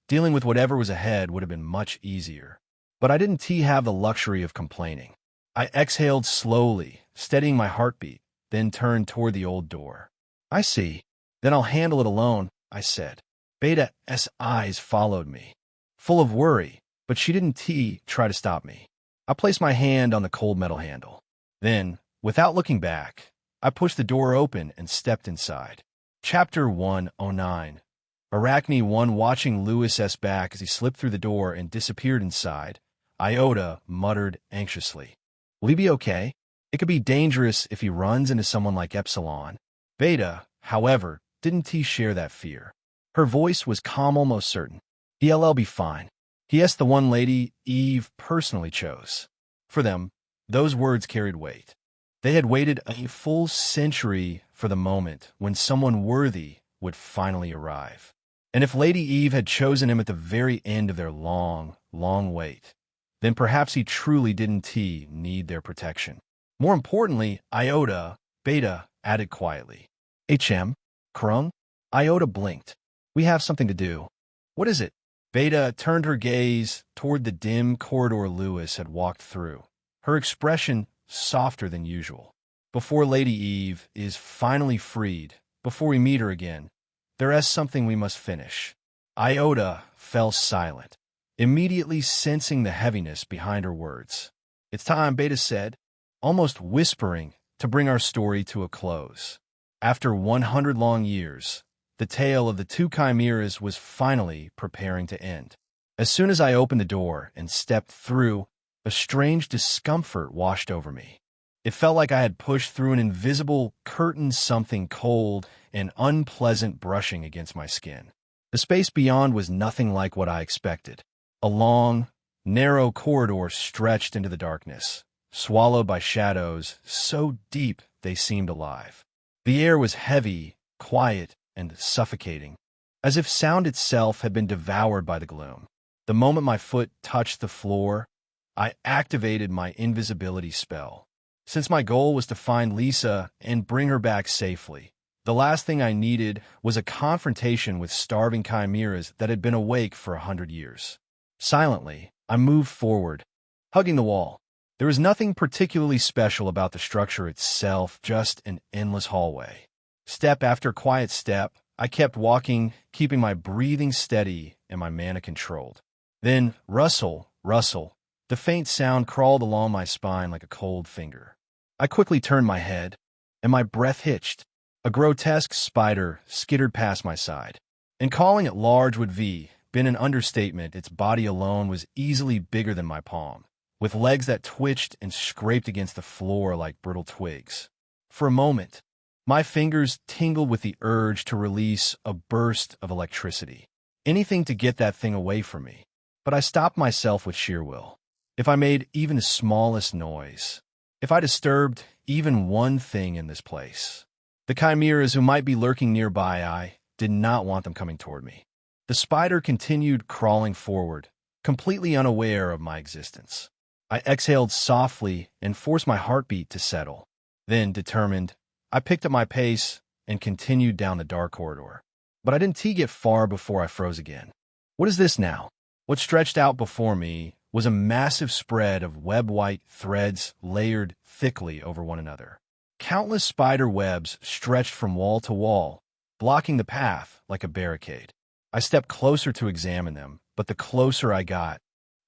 dealing with whatever was ahead would have been much easier. But I didn't have the luxury of complaining. I exhaled slowly, steadying my heartbeat, then turned toward the old door. I see. Then I'll handle it alone, I said. Beta's eyes followed me, full of worry, but she didn't try to stop me. I placed my hand on the cold metal handle. Then, without looking back, I pushed the door open and stepped inside. Chapter 109. Arachne 1. Watching Lewis's back as he slipped through the door and disappeared inside, Iota muttered anxiously. Will he be okay? It could be dangerous if he runs into someone like Epsilon. Beta, however, didn't share that fear. Her voice was calm, almost certain. He'll be fine. He.S. the one lady Eve personally chose. For them, those words carried weight. They had waited a full century for the moment when someone worthy would finally arrive. And if Lady Eve had chosen him at the very end of their long, long wait, then perhaps he truly didn't need their protection. More importantly, Iota, Beta added quietly. HM? Krung? Iota blinked. We have something to do. What is it? Beta turned her gaze toward the dim corridor Lewis had walked through, her expression softer than usual. Before Lady Eve is finally freed, before we meet her again, there is something we must finish. Iota fell silent, immediately sensing the heaviness behind her words. It's time, Beta said, almost whispering, to bring our story to a close. After 100 long years, the tale of the two chimeras was finally preparing to end. As soon as I opened the door and stepped through, a strange discomfort washed over me. It felt like I had pushed through an invisible curtain, something cold and unpleasant brushing against my skin. The space beyond was nothing like what I expected. A long, narrow corridor stretched into the darkness, swallowed by shadows so deep they seemed alive. The air was heavy, quiet, and suffocating, as if sound itself had been devoured by the gloom. The moment my foot touched the floor, I activated my invisibility spell. Since my goal was to find Lisa and bring her back safely, the last thing I needed was a confrontation with starving chimeras that had been awake for 100 years. Silently, I moved forward, hugging the wall. There was nothing particularly special about the structure itself, just an endless hallway. Step after quiet step, I kept walking, keeping my breathing steady and my mana controlled. Then, rustle, the faint sound crawled along my spine like a cold finger. I quickly turned my head, and my breath hitched. A grotesque spider skittered past my side. And calling it large would been an understatement. Its body alone was easily bigger than my palm, with legs that twitched and scraped against the floor like brittle twigs. For a moment, my fingers tingled with the urge to release a burst of electricity. Anything to get that thing away from me. But I stopped myself with sheer will. If I made even the smallest noise, if I disturbed even one thing in this place, the chimeras who might be lurking nearby, I did not want them coming toward me. The spider continued crawling forward, completely unaware of my existence. I exhaled softly and forced my heartbeat to settle. Then, determined, I picked up my pace and continued down the dark corridor. But I didn't get far before I froze again. What is this now? What stretched out before me was a massive spread of web-white threads layered thickly over one another. Countless spider webs stretched from wall to wall, blocking the path like a barricade. I stepped closer to examine them, but the closer I got,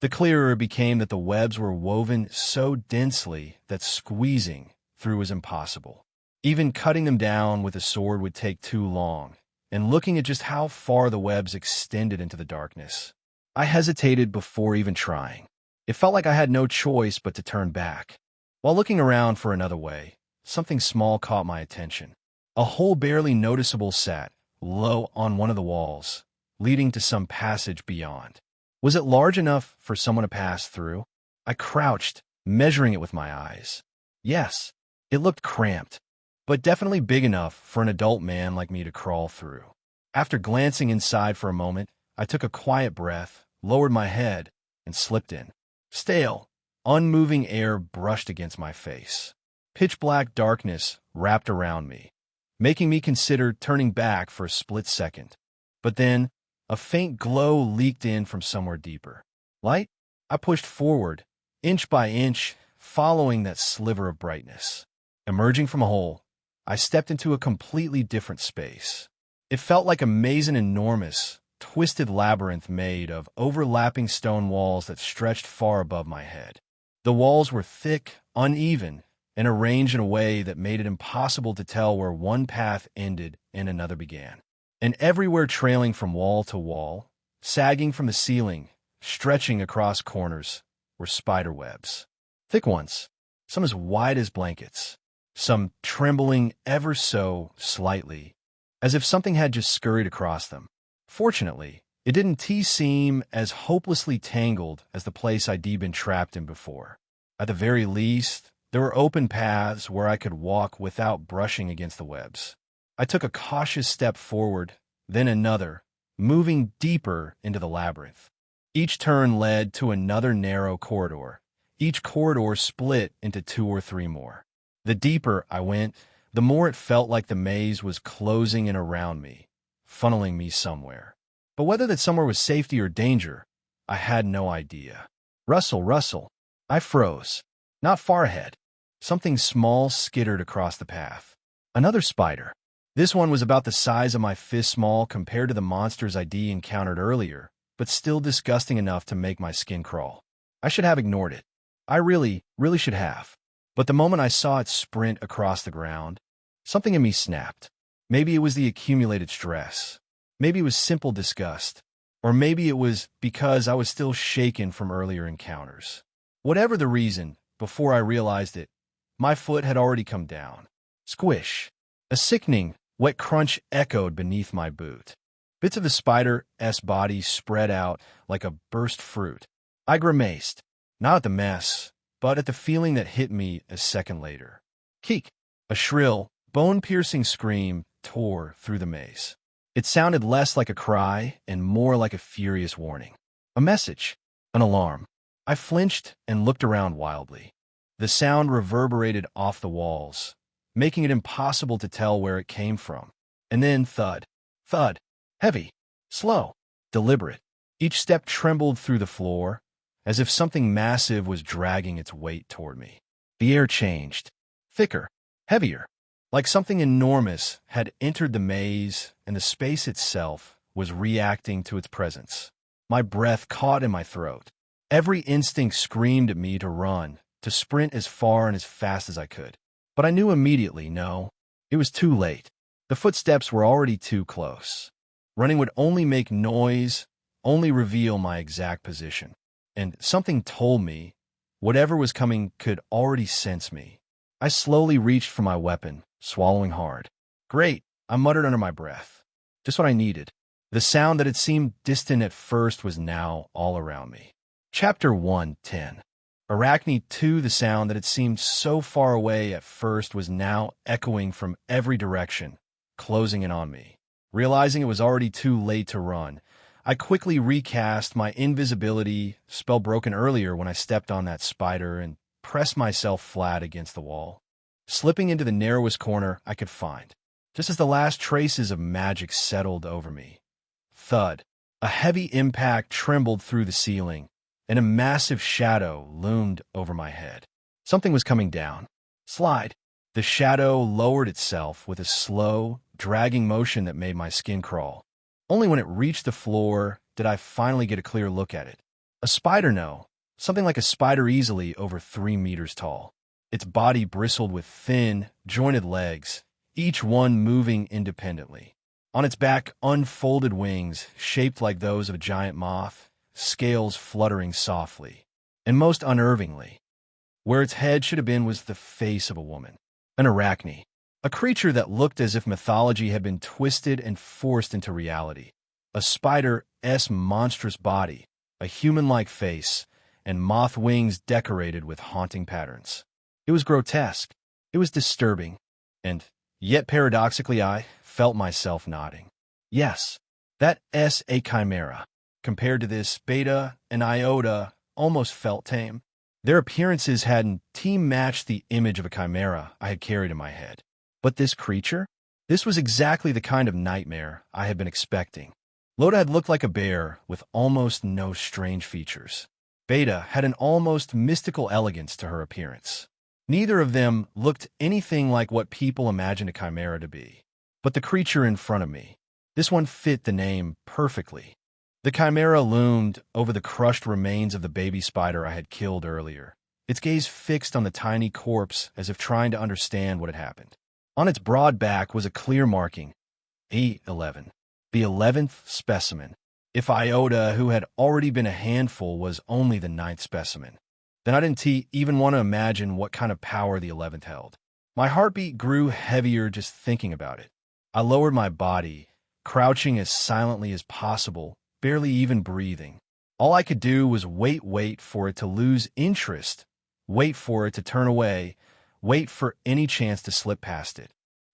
the clearer it became that the webs were woven so densely that squeezing through was impossible. Even cutting them down with a sword would take too long, and looking at just how far the webs extended into the darkness, I hesitated before even trying. It felt like I had no choice but to turn back. While looking around for another way, something small caught my attention. A hole barely noticeable sat low on one of the walls, leading to some passage beyond. Was it large enough for someone to pass through? I crouched, measuring it with my eyes. Yes, it looked cramped, but definitely big enough for an adult man like me to crawl through. After glancing inside for a moment, I took a quiet breath, lowered my head, and slipped in. Stale, unmoving air brushed against my face. Pitch-black darkness wrapped around me, making me consider turning back for a split second. But then, a faint glow leaked in from somewhere deeper. Light? I pushed forward, inch by inch, following that sliver of brightness. Emerging from a hole, I stepped into a completely different space. It felt like a maze, an enormous, twisted labyrinth made of overlapping stone walls that stretched far above my head. The walls were thick, uneven, and arranged in a way that made it impossible to tell where one path ended and another began. And everywhere, trailing from wall to wall, sagging from the ceiling, stretching across corners, were spider webs. Thick ones, some as wide as blankets, some trembling ever so slightly, as if something had just scurried across them. Fortunately, it didn't seem as hopelessly tangled as the place I'd been trapped in before. At the very least, there were open paths where I could walk without brushing against the webs. I took a cautious step forward, then another, moving deeper into the labyrinth. Each turn led to another narrow corridor. Each corridor split into 2 or 3 more. The deeper I went, the more it felt like the maze was closing in around me, funneling me somewhere. But whether that somewhere was safety or danger, I had no idea. Rustle. I froze. Not far ahead. Something small skittered across the path. Another spider. This one was about the size of my fist small compared to the monsters I'd encountered earlier, but still disgusting enough to make my skin crawl. I should have ignored it. I really should have. But the moment I saw it sprint across the ground, something in me snapped. Maybe it was the accumulated stress. Maybe it was simple disgust. Or maybe it was because I was still shaken from earlier encounters. Whatever the reason, before I realized it, my foot had already come down. Squish. A sickening, wet crunch echoed beneath my boot. Bits of the spider's body spread out like a burst fruit. I grimaced, not at the mess, but at the feeling that hit me a second later. Keek! A shrill, bone-piercing scream tore through the maze. It sounded less like a cry and more like a furious warning. A message. An alarm. I flinched and looked around wildly. The sound reverberated off the walls, making it impossible to tell where it came from. And then thud. Thud. Heavy. Slow. Deliberate. Each step trembled through the floor, as if something massive was dragging its weight toward me. The air changed. Thicker. Heavier. Like something enormous had entered the maze, and the space itself was reacting to its presence. My breath caught in my throat. Every instinct screamed at me to run, to sprint as far and as fast as I could. But I knew immediately, no, it was too late. The footsteps were already too close. Running would only make noise, only reveal my exact position. And something told me, whatever was coming could already sense me. I slowly reached for my weapon, swallowing hard. Great, I muttered under my breath. Just what I needed. The sound that had seemed distant at first was now all around me. Chapter 1:10. Arachne 2. The sound that had seemed so far away at first was now echoing from every direction, closing in on me. Realizing it was already too late to run, I quickly recast my invisibility spell broken earlier when I stepped on that spider and pressed myself flat against the wall, slipping into the narrowest corner I could find, just as the last traces of magic settled over me. Thud. A heavy impact trembled through the ceiling, and a massive shadow loomed over my head. Something was coming down. Slide. The shadow lowered itself with a slow, dragging motion that made my skin crawl. Only when it reached the floor did I finally get a clear look at it. A spider, no. Something like a spider easily over 3 meters tall. Its body bristled with thin, jointed legs, each one moving independently. On its back, unfolded wings, shaped like those of a giant moth, scales fluttering softly. And most unnervingly, where its head should have been was the face of a woman. An arachne. A creature that looked as if mythology had been twisted and forced into reality. A spider's monstrous body, a human-like face, and moth wings decorated with haunting patterns. It was grotesque. It was disturbing. And yet paradoxically I felt myself nodding. Yes, that's a chimera. Compared to this, Beta and Iota almost felt tame. Their appearances hadn't matched the image of a chimera I had carried in my head. But this creature? This was exactly the kind of nightmare I had been expecting. Loda had looked like a bear with almost no strange features. Beta had an almost mystical elegance to her appearance. Neither of them looked anything like what people imagine a chimera to be. But the creature in front of me, this one fit the name perfectly. The chimera loomed over the crushed remains of the baby spider I had killed earlier, its gaze fixed on the tiny corpse as if trying to understand what had happened. On its broad back was a clear marking, E11, the 11th specimen. If Iota, who had already been a handful, was only the 9th specimen, then I didn't even want to imagine what kind of power the 11th held. My heartbeat grew heavier just thinking about it. I lowered my body, crouching as silently as possible, barely even breathing. All I could do was wait for it to lose interest, wait for it to turn away, wait for any chance to slip past it.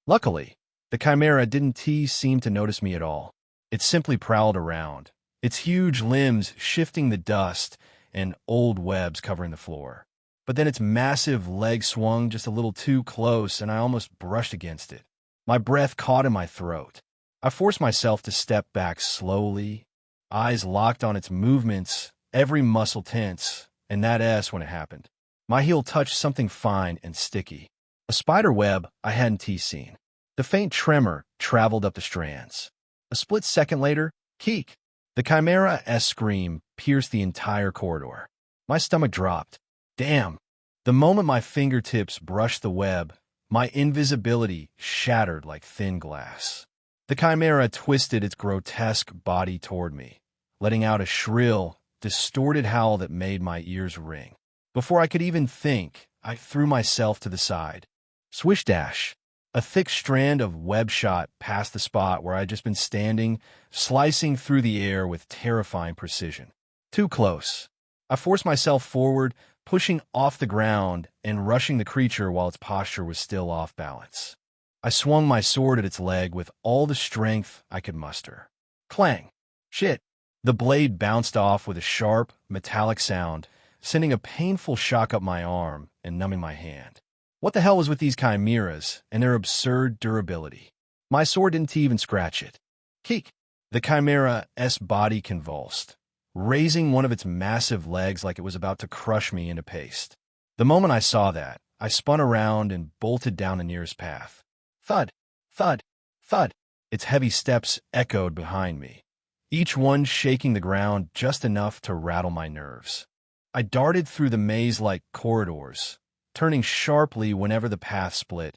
Luckily, the chimera didn't seem to notice me at all. It simply prowled around, its huge limbs shifting the dust and old webs covering the floor. But then its massive leg swung just a little too close, and I almost brushed against it. My breath caught in my throat. I forced myself to step back slowly, eyes locked on its movements, every muscle tense, and that S when it happened. My heel touched something fine and sticky. A spider web I hadn't seen. The faint tremor traveled up the strands. A split second later, keek! The chimera's scream pierced the entire corridor. My stomach dropped. Damn! The moment my fingertips brushed the web, my invisibility shattered like thin glass. The chimera twisted its grotesque body toward me, letting out a shrill, distorted howl that made my ears ring. Before I could even think, I threw myself to the side. Swish dash! A thick strand of web shot past the spot where I'd just been standing, slicing through the air with terrifying precision. Too close. I forced myself forward, pushing off the ground and rushing the creature while its posture was still off balance. I swung my sword at its leg with all the strength I could muster. Clang! Shit! The blade bounced off with a sharp, metallic sound, sending a painful shock up my arm and numbing my hand. What the hell was with these chimeras and their absurd durability? My sword didn't even scratch it. Keek! The chimera's body convulsed, raising one of its massive legs like it was about to crush me into paste. The moment I saw that, I spun around and bolted down the nearest path. Thud! Thud! Thud! Its heavy steps echoed behind me, each one shaking the ground just enough to rattle my nerves. I darted through the maze-like corridors, turning sharply whenever the path split,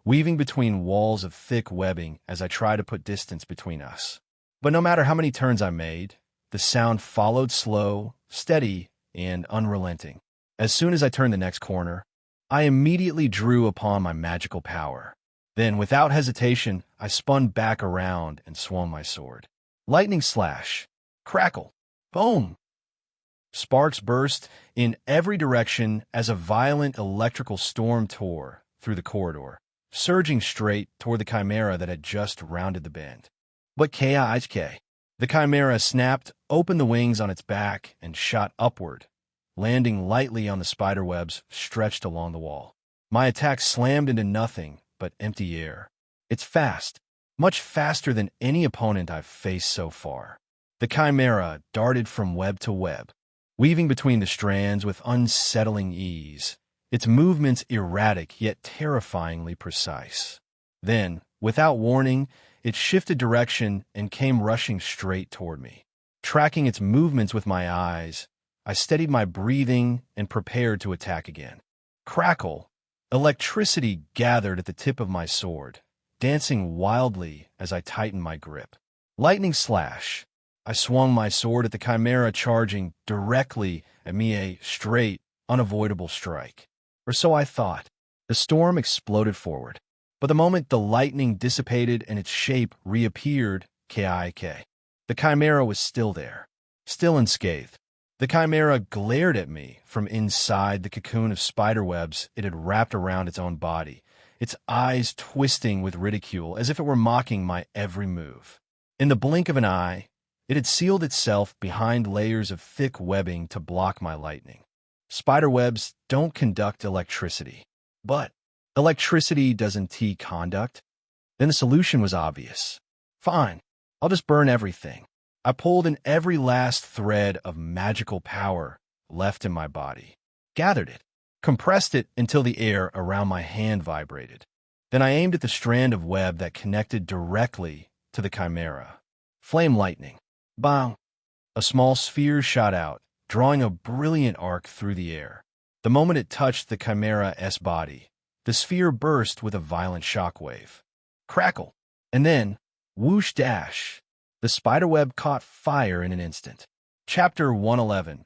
weaving between walls of thick webbing as I tried to put distance between us. But no matter how many turns I made, the sound followed slow, steady, and unrelenting. As soon as I turned the next corner, I immediately drew upon my magical power. Then, without hesitation, I spun back around and swung my sword. Lightning slash. Crackle. Boom! Sparks burst in every direction as a violent electrical storm tore through the corridor, surging straight toward the chimera that had just rounded the bend. But K.I.H.K. The chimera snapped open the wings on its back and shot upward, landing lightly on the spiderwebs stretched along the wall. My attack slammed into nothing but empty air. It's fast, much faster than any opponent I've faced so far. The chimera darted from web to web, weaving between the strands with unsettling ease, its movements erratic yet terrifyingly precise. Then, without warning, it shifted direction and came rushing straight toward me. Tracking its movements with my eyes, I steadied my breathing and prepared to attack again. Crackle! Electricity gathered at the tip of my sword, dancing wildly as I tightened my grip. Lightning slash! I swung my sword at the chimera, charging directly at me, a straight, unavoidable strike. Or so I thought. The storm exploded forward. But the moment the lightning dissipated and its shape reappeared, K.I.K. The chimera was still there, still unscathed. The chimera glared at me from inside the cocoon of spiderwebs it had wrapped around its own body, its eyes twisting with ridicule as if it were mocking my every move. In the blink of an eye, it had sealed itself behind layers of thick webbing to block my lightning. Spiderwebs don't conduct electricity. But electricity doesn't conduct? Then the solution was obvious. Fine, I'll just burn everything. I pulled in every last thread of magical power left in my body, gathered it, compressed it until the air around my hand vibrated. Then I aimed at the strand of web that connected directly to the chimera. Flame lightning. Bang! A small sphere shot out, drawing a brilliant arc through the air. The moment it touched the chimera's body, the sphere burst with a violent shockwave. Crackle! And then, whoosh dash! The spiderweb caught fire in an instant. Chapter 111.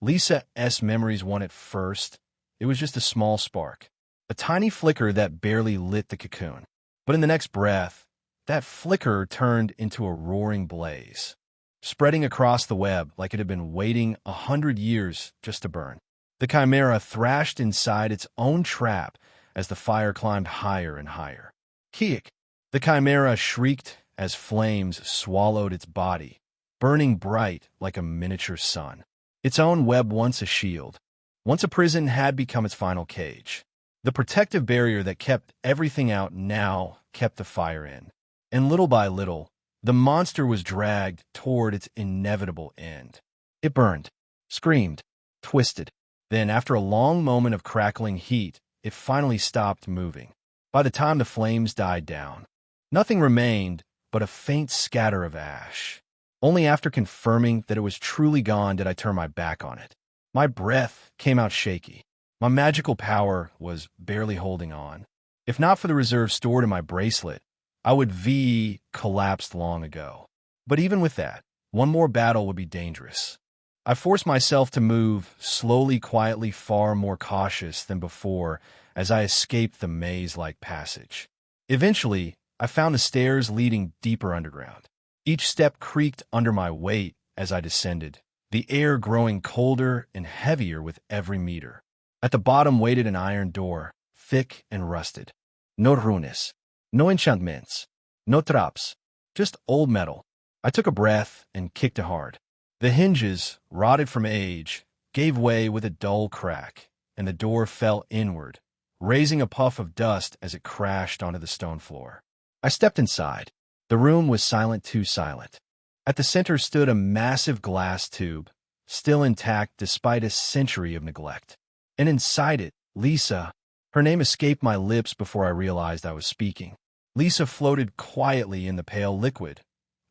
Lisa's memories won at first. It was just a small spark, a tiny flicker that barely lit the cocoon. But in the next breath, that flicker turned into a roaring blaze, spreading across the web like it had been waiting 100 years just to burn. The chimera thrashed inside its own trap as the fire climbed higher and higher. Kiek! The chimera shrieked as flames swallowed its body, burning bright like a miniature sun. Its own web, once a shield, once a prison, had become its final cage. The protective barrier that kept everything out now kept the fire in. And little by little, the monster was dragged toward its inevitable end. It burned, screamed, twisted. Then, after a long moment of crackling heat, it finally stopped moving. By the time the flames died down, nothing remained but a faint scatter of ash. Only after confirming that it was truly gone did I turn my back on it. My breath came out shaky. My magical power was barely holding on. If not for the reserve stored in my bracelet, I would have collapsed long ago. But even with that, one more battle would be dangerous. I forced myself to move slowly, quietly, far more cautious than before as I escaped the maze-like passage. Eventually, I found the stairs leading deeper underground. Each step creaked under my weight as I descended, the air growing colder and heavier with every meter. At the bottom waited an iron door, thick and rusted. No runes, no enchantments, no traps, just old metal. I took a breath and kicked it hard. The hinges, rotted from age, gave way with a dull crack, and the door fell inward, raising a puff of dust as it crashed onto the stone floor. I stepped inside. The room was silent, too silent. At the center stood a massive glass tube, still intact despite a century of neglect. And inside it, Lisa. Her name escaped my lips before I realized I was speaking. Lisa floated quietly in the pale liquid,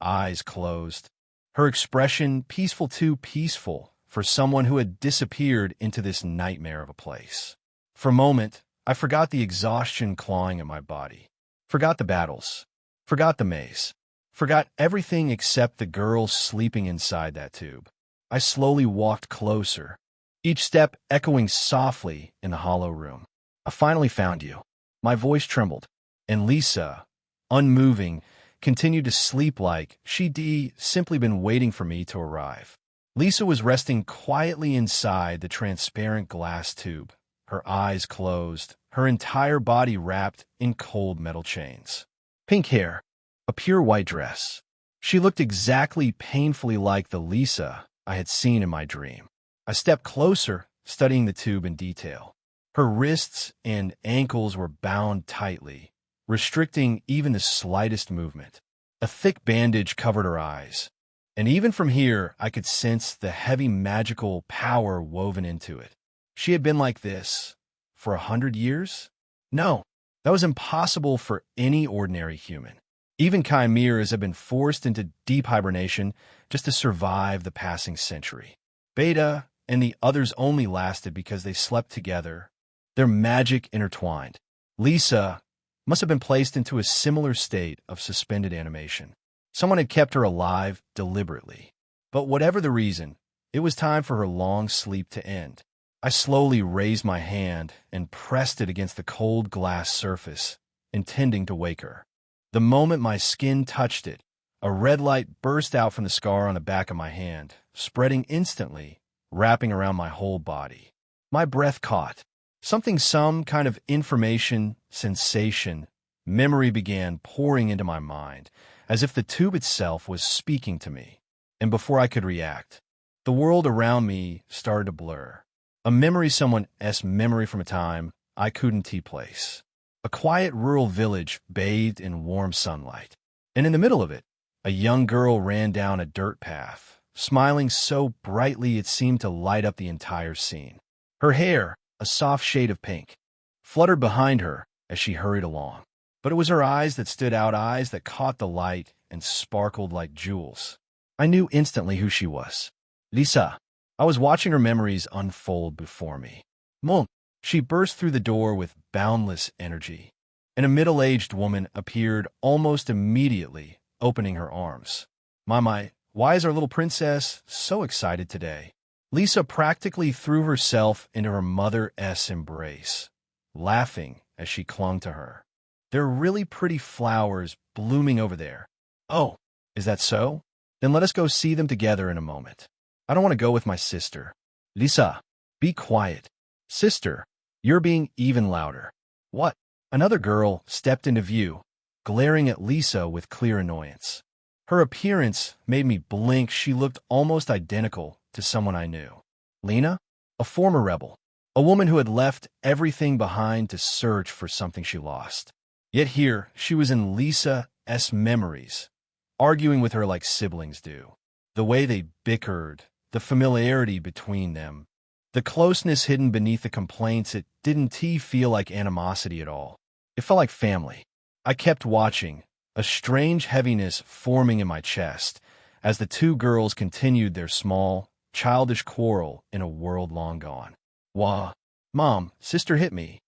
eyes closed. Her expression peaceful, too peaceful for someone who had disappeared into this nightmare of a place. For a moment, I forgot the exhaustion clawing at my body, forgot the battles, forgot the maze, forgot everything except the girl sleeping inside that tube. I slowly walked closer, each step echoing softly in the hollow room. I finally found you. My voice trembled, and Lisa, unmoving, continued to sleep like she'd simply been waiting for me to arrive. Lisa was resting quietly inside the transparent glass tube, her eyes closed, her entire body wrapped in cold metal chains. Pink hair, a pure white dress. She looked exactly painfully like the Lisa I had seen in my dream. I stepped closer, studying the tube in detail. Her wrists and ankles were bound tightly, restricting even the slightest movement. A thick bandage covered her eyes, and even from here I could sense the heavy magical power woven into it. She had been like this for 100 years? No, that was impossible for any ordinary human. Even chimeras had been forced into deep hibernation just to survive the passing century. Beta and the others only lasted because they slept together, their magic intertwined. Lisa must have been placed into a similar state of suspended animation. Someone had kept her alive deliberately. But whatever the reason, it was time for her long sleep to end. I slowly raised my hand and pressed it against the cold glass surface, intending to wake her. The moment my skin touched it, a red light burst out from the scar on the back of my hand, spreading instantly, wrapping around my whole body. My breath caught. Some kind of information, sensation, memory began pouring into my mind, as if the tube itself was speaking to me. And before I could react, the world around me started to blur. A memory, someone's memory from a time I couldn't place. A quiet rural village bathed in warm sunlight. And in the middle of it, a young girl ran down a dirt path, smiling so brightly it seemed to light up the entire scene. Her hair, a soft shade of pink, fluttered behind her as she hurried along. But it was her eyes that stood out, eyes that caught the light and sparkled like jewels. I knew instantly who she was. Lisa. I was watching her memories unfold before me. Mom. She burst through the door with boundless energy, and a middle-aged woman appeared almost immediately, opening her arms. My, why is our little princess so excited today? Lisa practically threw herself into her mother's embrace, laughing as she clung to her. There are really pretty flowers blooming over there. Oh, is that so? Then let us go see them together in a moment. I don't want to go with my sister. Lisa, be quiet. Sister, you're being even louder. What? Another girl stepped into view, glaring at Lisa with clear annoyance. Her appearance made me blink. She looked almost identical to someone I knew. Lena? A former rebel. A woman who had left everything behind to search for something she lost. Yet here, she was in Lisa's memories, arguing with her like siblings do. The way they bickered, the familiarity between them, the closeness hidden beneath the complaints, it didn't feel like animosity at all. It felt like family. I kept watching, a strange heaviness forming in my chest, as the two girls continued their small, childish quarrel in a world long gone. Wah, Mom, sister hit me.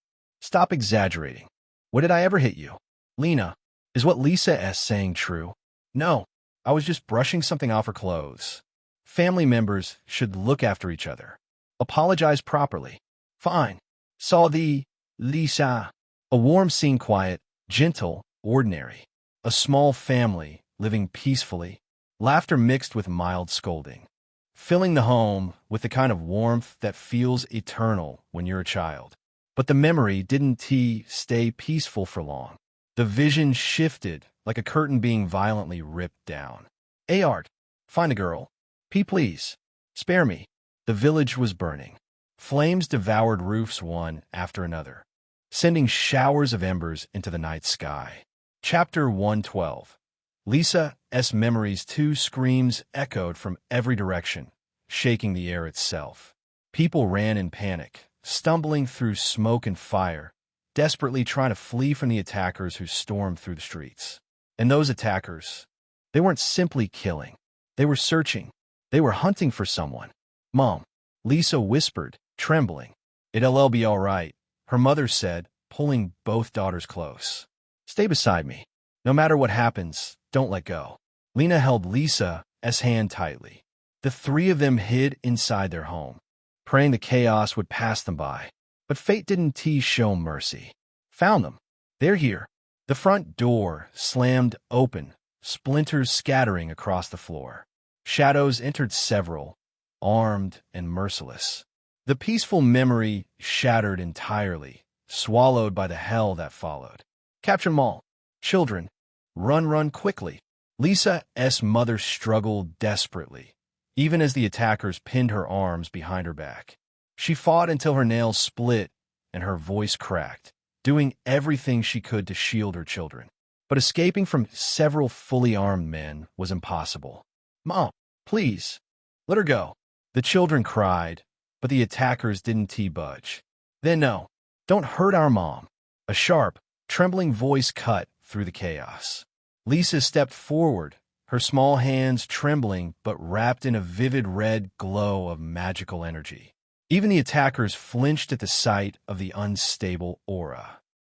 Stop exaggerating. When did I ever hit you? Lena, is what Lisa's saying true? No, I was just brushing something off her clothes. Family members should look after each other. Apologize properly. Fine. Saw the Lisa. A warm scene, quiet, gentle, ordinary. A small family living peacefully. Laughter mixed with mild scolding. Filling the home with the kind of warmth that feels eternal when you're a child. But the memory didn't stay peaceful for long. The vision shifted like a curtain being violently ripped down. Art, find a girl. Please. Spare me. The village was burning. Flames devoured roofs one after another, sending showers of embers into the night sky. Chapter 112. Lisa's memories. Two screams echoed from every direction, shaking the air itself. People ran in panic, stumbling through smoke and fire, desperately trying to flee from the attackers who stormed through the streets. And those attackers, they weren't simply killing. They were searching. They were hunting for someone. Mom, Lisa whispered, trembling. It'll be all right, her mother said, pulling both daughters close. Stay beside me. No matter what happens, don't let go. Lena held Lisa's hand tightly. The three of them hid inside their home, praying the chaos would pass them by. But fate didn't show mercy. Found them. They're here. The front door slammed open, splinters scattering across the floor. Shadows entered, several, armed and merciless. The peaceful memory shattered entirely, swallowed by the hell that followed. Capture them all. Children, run quickly. Lisa's mother struggled desperately, even as the attackers pinned her arms behind her back. She fought until her nails split and her voice cracked, doing everything she could to shield her children. But escaping from several fully armed men was impossible. Mom, please, let her go. The children cried, but the attackers didn't budge. Then no, don't hurt our mom. A sharp, trembling voice cut through the chaos. Lisa stepped forward, her small hands trembling but wrapped in a vivid red glow of magical energy. Even the attackers flinched at the sight of the unstable aura.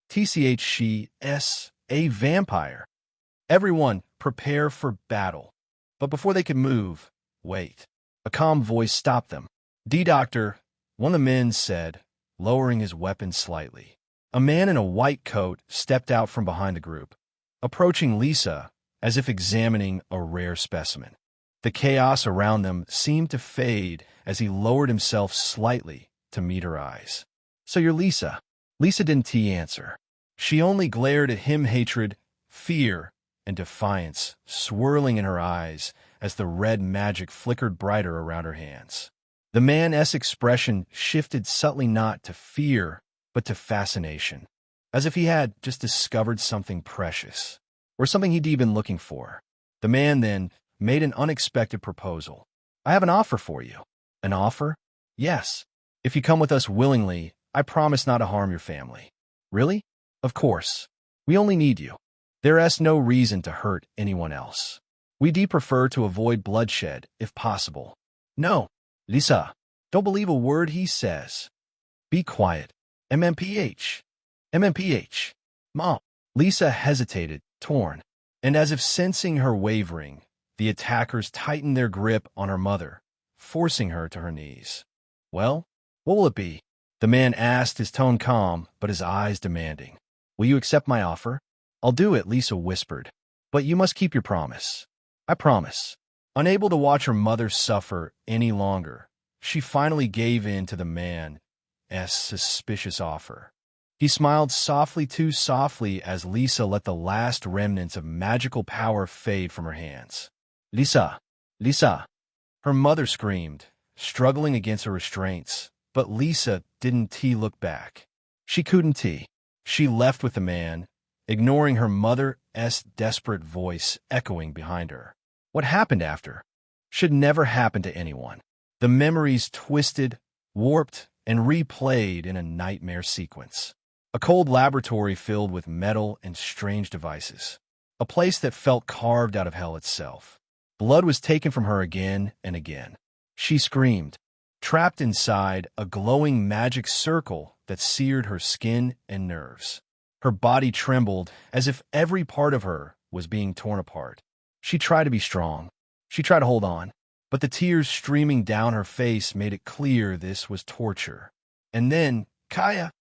She is a vampire. Everyone, prepare for battle. But before they could move, wait. A calm voice stopped them. Doctor, one of the men said, lowering his weapon slightly. A man in a white coat stepped out from behind the group, approaching Lisa as if examining a rare specimen. The chaos around them seemed to fade as he lowered himself slightly to meet her eyes. So you're Lisa. Lisa didn't answer. She only glared at him, hatred, fear, and defiance swirling in her eyes as the red magic flickered brighter around her hands. The man's expression shifted subtly, not to fear, but to fascination, as if he had just discovered something precious, or something he'd been looking for. The man then made an unexpected proposal. I have an offer for you. An offer? Yes. If you come with us willingly, I promise not to harm your family. Really? Of course. We only need you. There is no reason to hurt anyone else. We do prefer to avoid bloodshed, if possible. No, Lisa, don't believe a word he says. Be quiet. MMPH. MMPH. Mom. Lisa hesitated, torn, and as if sensing her wavering, the attackers tightened their grip on her mother, forcing her to her knees. Well, what will it be? The man asked, his tone calm, but his eyes demanding. Will you accept my offer? I'll do it, Lisa whispered. But you must keep your promise. I promise. Unable to watch her mother suffer any longer, she finally gave in to the man's suspicious offer. He smiled softly, too softly, as Lisa let the last remnants of magical power fade from her hands. Lisa! Lisa! Her mother screamed, struggling against her restraints, but Lisa didn't look back. She couldn't. She left with the man, ignoring her mother's desperate voice echoing behind her. What happened after should never happen to anyone. The memories twisted, warped, and replayed in a nightmare sequence. A cold laboratory filled with metal and strange devices. A place that felt carved out of hell itself. Blood was taken from her again and again. She screamed, trapped inside a glowing magic circle that seared her skin and nerves. Her body trembled as if every part of her was being torn apart. She tried to be strong. She tried to hold on. But the tears streaming down her face made it clear this was torture. And then, Kaya!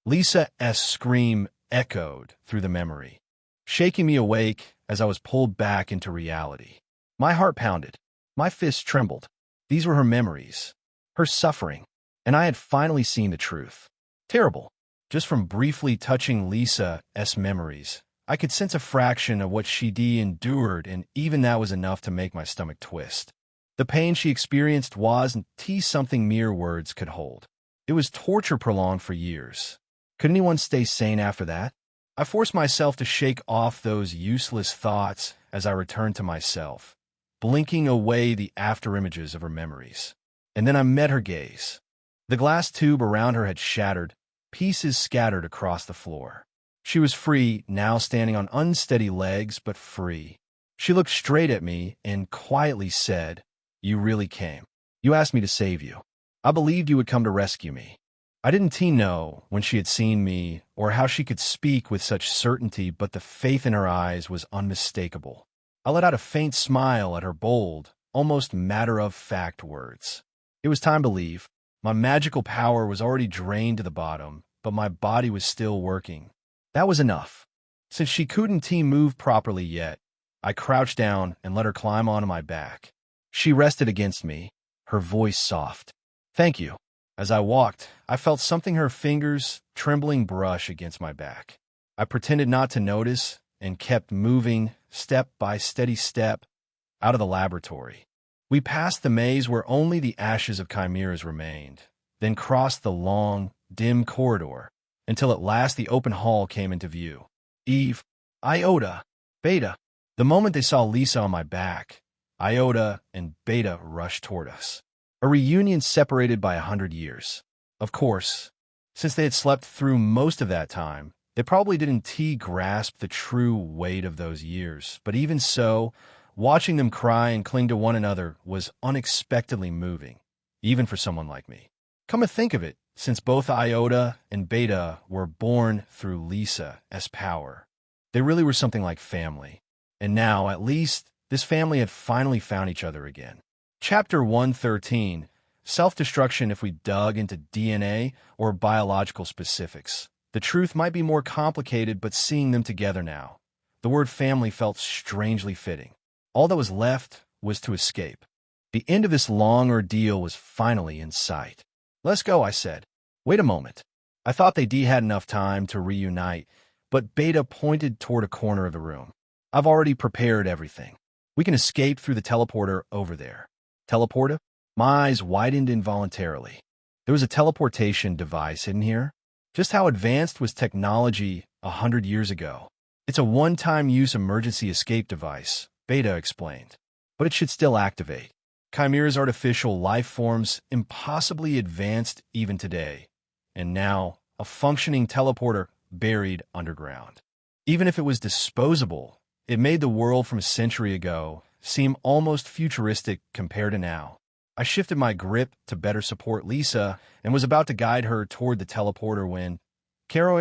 Lisa's scream echoed through the memory, shaking me awake as I was pulled back into reality. My heart pounded. My fists trembled. These were her memories, her suffering, and I had finally seen the truth. Terrible. Just from briefly touching Lisa's memories, I could sense a fraction of what she'd endured, and even that was enough to make my stomach twist. The pain she experienced wasn't something mere words could hold. It was torture prolonged for years. Could anyone stay sane after that? I forced myself to shake off those useless thoughts as I returned to myself, blinking away the afterimages of her memories. And then I met her gaze. The glass tube around her had shattered, pieces scattered across the floor. She was free, now standing on unsteady legs, but free. She looked straight at me and quietly said, "You really came. You asked me to save you. I believed you would come to rescue me." I didn't know when she had seen me or how she could speak with such certainty, but the faith in her eyes was unmistakable. I let out a faint smile at her bold, almost matter-of-fact words. It was time to leave. My magical power was already drained to the bottom, but my body was still working. That was enough. Since she couldn't move properly yet, I crouched down and let her climb onto my back. She rested against me, her voice soft. "Thank you." As I walked, I felt something her fingers trembling brush against my back. I pretended not to notice and kept moving, step by steady step, out of the laboratory. We passed the maze where only the ashes of chimeras remained, then crossed the long, dim corridor, until at last the open hall came into view. Eve, Iota, Beta. The moment they saw Lisa on my back, Iota and Beta rushed toward us. A reunion separated by 100 years. Of course, since they had slept through most of that time, they probably didn't grasp the true weight of those years. But even so, watching them cry and cling to one another was unexpectedly moving, even for someone like me. Come to think of it, since both Iota and Beta were born through Lisa's power, they really were something like family. And now, at least, this family had finally found each other again. Chapter 113, Self-Destruction. If we dug into DNA or biological specifics, the truth might be more complicated, but seeing them together now, the word family felt strangely fitting. All that was left was to escape. The end of this long ordeal was finally in sight. "Let's go," I said. "Wait a moment." I thought they had enough time to reunite, but Beta pointed toward a corner of the room. "I've already prepared everything. We can escape through the teleporter over there." Teleporter? My eyes widened involuntarily. There was a teleportation device hidden here? Just how advanced was technology 100 years ago? "It's a one-time use emergency escape device," Beta explained. "But it should still activate." Chimera's artificial life forms impossibly advanced even today, and now a functioning teleporter buried underground. Even if it was disposable, it made the world from a century ago seem almost futuristic compared to now. I shifted my grip to better support Lisa and was about to guide her toward the teleporter when, Karo,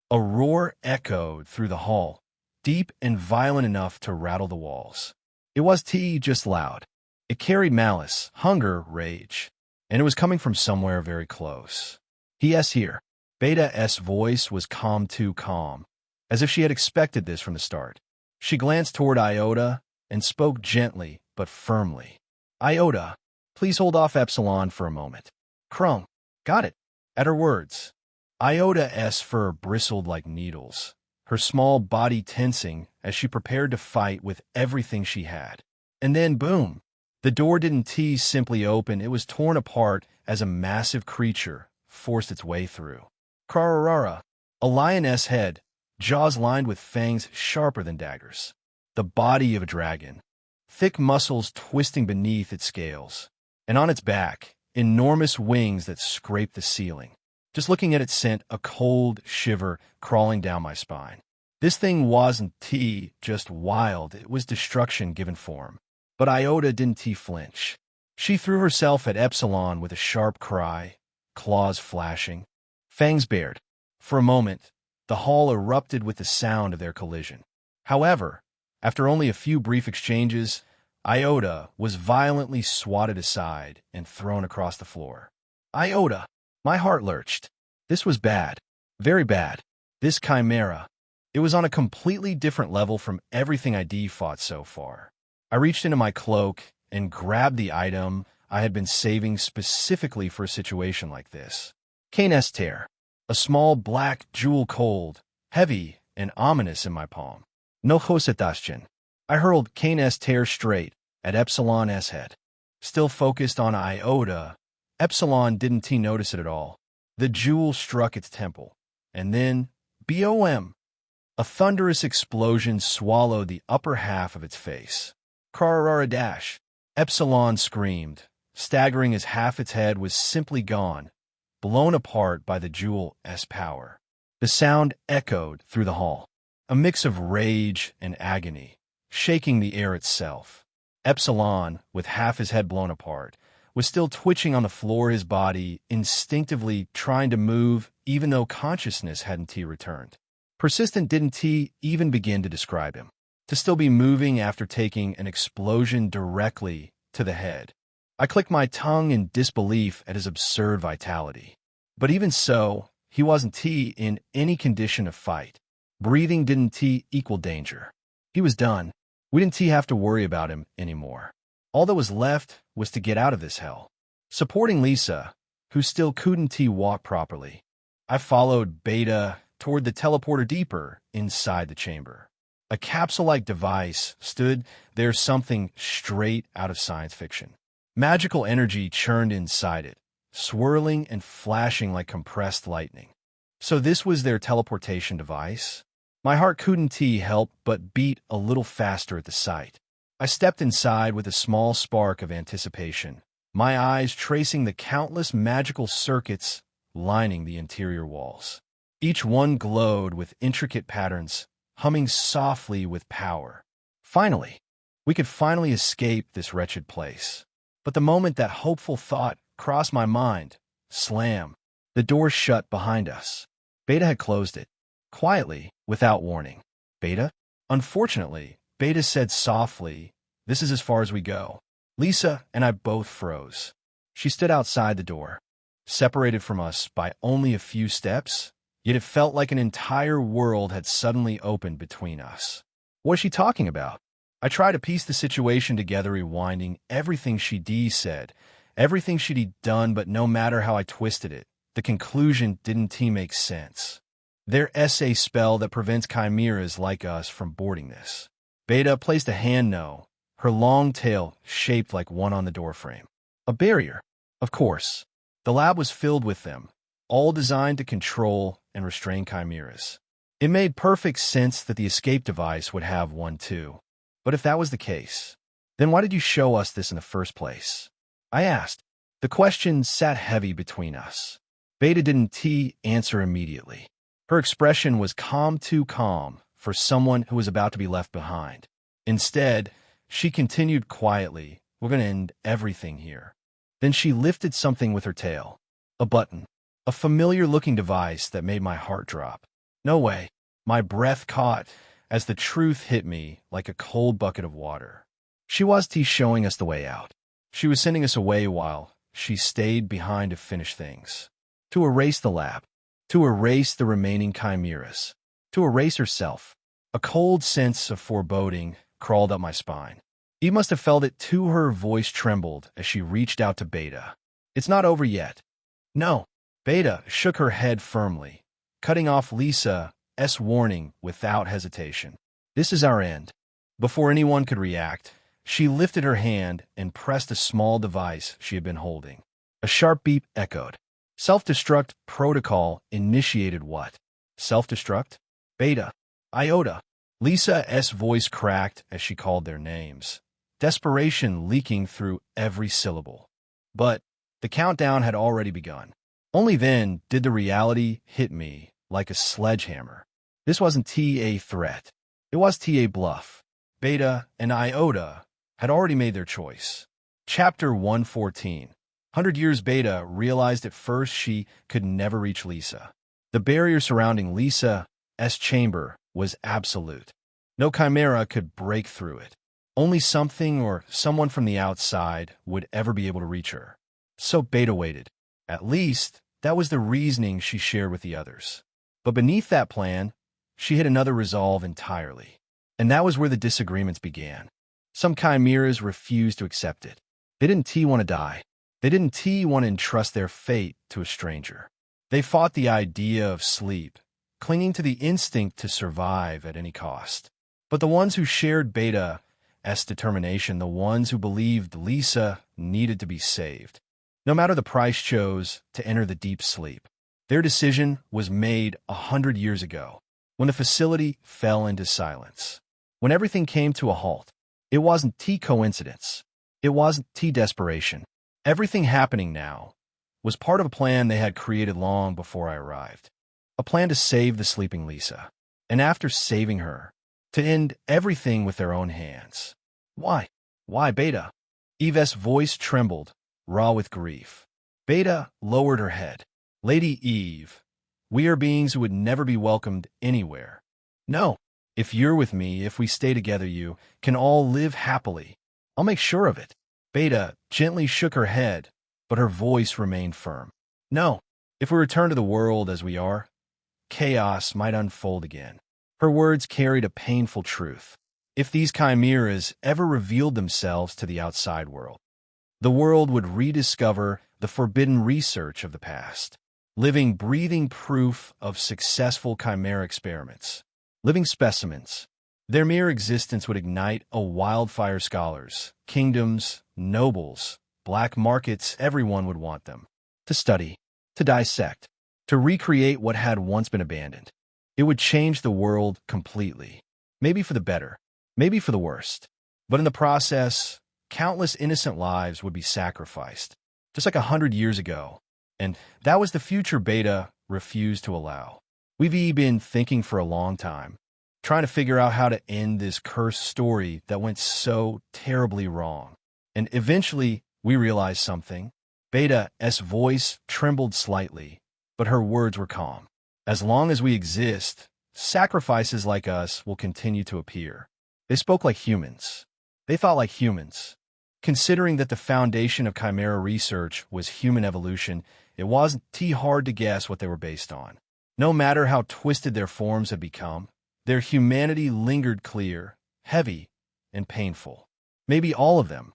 a roar echoed through the hall, deep and violent enough to rattle the walls. It was just loud. It carried malice, hunger, rage, and it was coming from somewhere very close. He.S. here. Beta's voice was calm, too calm, as if she had expected this from the start. She glanced toward Iota and spoke gently but firmly. Iota, please hold off Epsilon for a moment. Crumb, got it. At her words, Iota's fur bristled like needles, her small body tensing as she prepared to fight with everything she had. And then, boom! The door didn't simply open, it was torn apart as a massive creature forced its way through. Krarara, a lioness head, jaws lined with fangs sharper than daggers. The body of a dragon, thick muscles twisting beneath its scales, and on its back, enormous wings that scraped the ceiling. Just looking at it sent a cold shiver crawling down my spine. This thing wasn't just wild, it was destruction given form. But Iota didn't flinch. She threw herself at Epsilon with a sharp cry, claws flashing, fangs bared. For a moment, the hall erupted with the sound of their collision. However, after only a few brief exchanges, Iota was violently swatted aside and thrown across the floor. Iota! My heart lurched. This was bad. Very bad. This chimera. It was on a completely different level from everything I fought so far. I reached into my cloak and grabbed the item I had been saving specifically for a situation like this. Canis tear. A small black jewel cold, heavy, and ominous in my palm. No Hosetashchin. I hurled Canis tear straight at Epsilon's head. Still focused on Iota, Epsilon didn't notice it at all. The jewel struck its temple, and then, BOM! A thunderous explosion swallowed the upper half of its face. Krarara dash! Epsilon screamed, staggering as half its head was simply gone, blown apart by the jewel's power. The sound echoed through the hall, a mix of rage and agony, shaking the air itself. Epsilon, with half his head blown apart, was still twitching on the floor, his body instinctively trying to move even though consciousness hadn't returned. Persistent didn't even begin to describe him. To still be moving after taking an explosion directly to the head. I clicked my tongue in disbelief at his absurd vitality. But even so, he wasn't in any condition of fight. Breathing didn't equal danger. He was done. We didn't have to worry about him anymore. All that was left was to get out of this hell. Supporting Lisa, who still couldn't walk properly, I followed Beta toward the teleporter deeper inside the chamber. A capsule-like device stood there, something straight out of science fiction. Magical energy churned inside it, swirling and flashing like compressed lightning. So this was their teleportation device? My heart couldn't help but beat a little faster at the sight. I stepped inside with a small spark of anticipation, my eyes tracing the countless magical circuits lining the interior walls. Each one glowed with intricate patterns, humming softly with power. Finally, we could finally escape this wretched place. But the moment that hopeful thought crossed my mind, slam, the door shut behind us. Beta had closed it, quietly, without warning. Beta? Unfortunately, Beta said softly, "This is as far as we go." Lisa and I both froze. She stood outside the door, separated from us by only a few steps, yet it felt like an entire world had suddenly opened between us. What is she talking about? I tried to piece the situation together, rewinding everything she said, everything she'd done, but no matter how I twisted it, the conclusion didn't make sense. Their SA spell that prevents chimeras like us from boarding this. Beta placed a hand her long tail shaped like one on the doorframe. A barrier, of course. The lab was filled with them, all designed to control and restrain chimeras. It made perfect sense that the escape device would have one too. But if that was the case, Then why did you show us this in the first place? I asked. The question sat heavy between us. Beta didn't answer immediately. Her expression was too calm for someone who was about to be left behind. Instead, she continued quietly, "We're going to end everything here." Then she lifted something with her tail. A button. A familiar-looking device that made my heart drop. No way. My breath caught as the truth hit me like a cold bucket of water. She was showing us the way out. She was sending us away while she stayed behind to finish things. To erase the lab. To erase the remaining chimeras. To erase herself. A cold sense of foreboding crawled up my spine. Eve must have felt it too. Her voice trembled as she reached out to Beta. "It's not over yet." "No." Beta shook her head firmly, cutting off Lisa's warning without hesitation. "This is our end." Before anyone could react, she lifted her hand and pressed a small device she had been holding. A sharp beep echoed. Self-destruct protocol initiated. What? Self-destruct? Beta. Iota. Lisa's voice cracked as she called their names, desperation leaking through every syllable. But the countdown had already begun. Only then did the reality hit me like a sledgehammer. This wasn't a threat. It was a bluff. Beta and Iota had already made their choice. Chapter 114. 100 years. Beta realized at first she could never reach Lisa. The barrier surrounding Lisa's chamber was absolute. No chimera could break through it. Only something or someone from the outside would ever be able to reach her. So Beta waited. At least, that was the reasoning she shared with the others. But beneath that plan, she hid another resolve entirely. And that was where the disagreements began. Some chimeras refused to accept it. They didn't want to die. They didn't want to entrust their fate to a stranger. They fought the idea of sleep, clinging to the instinct to survive at any cost. But the ones who shared Beta's determination, the ones who believed Lisa needed to be saved, no matter the price, chose to enter the deep sleep. Their decision was made 100 years ago, when the facility fell into silence. When everything came to a halt, it wasn't coincidence. It wasn't desperation. Everything happening now was part of a plan they had created long before I arrived. A plan to save the sleeping Lisa. And after saving her, to end everything with their own hands. Why? Why, Beta? Eve's voice trembled, raw with grief. Beta lowered her head. "Lady Eve, we are beings who would never be welcomed anywhere. No. If you're with me, if we stay together, you can all live happily. I'll make sure of it." Beta gently shook her head, but her voice remained firm. "No. If we return to the world as we are, chaos might unfold again." Her words carried a painful truth. If these chimeras ever revealed themselves to the outside world, the world would rediscover the forbidden research of the past. Living, breathing proof of successful chimera experiments. Living specimens. Their mere existence would ignite a wildfire. Scholars, kingdoms, nobles, black markets, everyone would want them. To study, to dissect, to recreate what had once been abandoned. It would change the world completely. Maybe for the better, maybe for the worst. But in the process, countless innocent lives would be sacrificed, just like 100 years ago. And that was the future Beta refused to allow. We've been thinking for a long time, trying to figure out how to end this cursed story that went so terribly wrong. And eventually, we realized something. Beta's voice trembled slightly, but her words were calm. As long as we exist, sacrifices like us will continue to appear. They spoke like humans. They thought like humans. Considering that the foundation of chimera research was human evolution, it wasn't hard to guess what they were based on. No matter how twisted their forms had become, their humanity lingered clear, heavy, and painful. Maybe all of them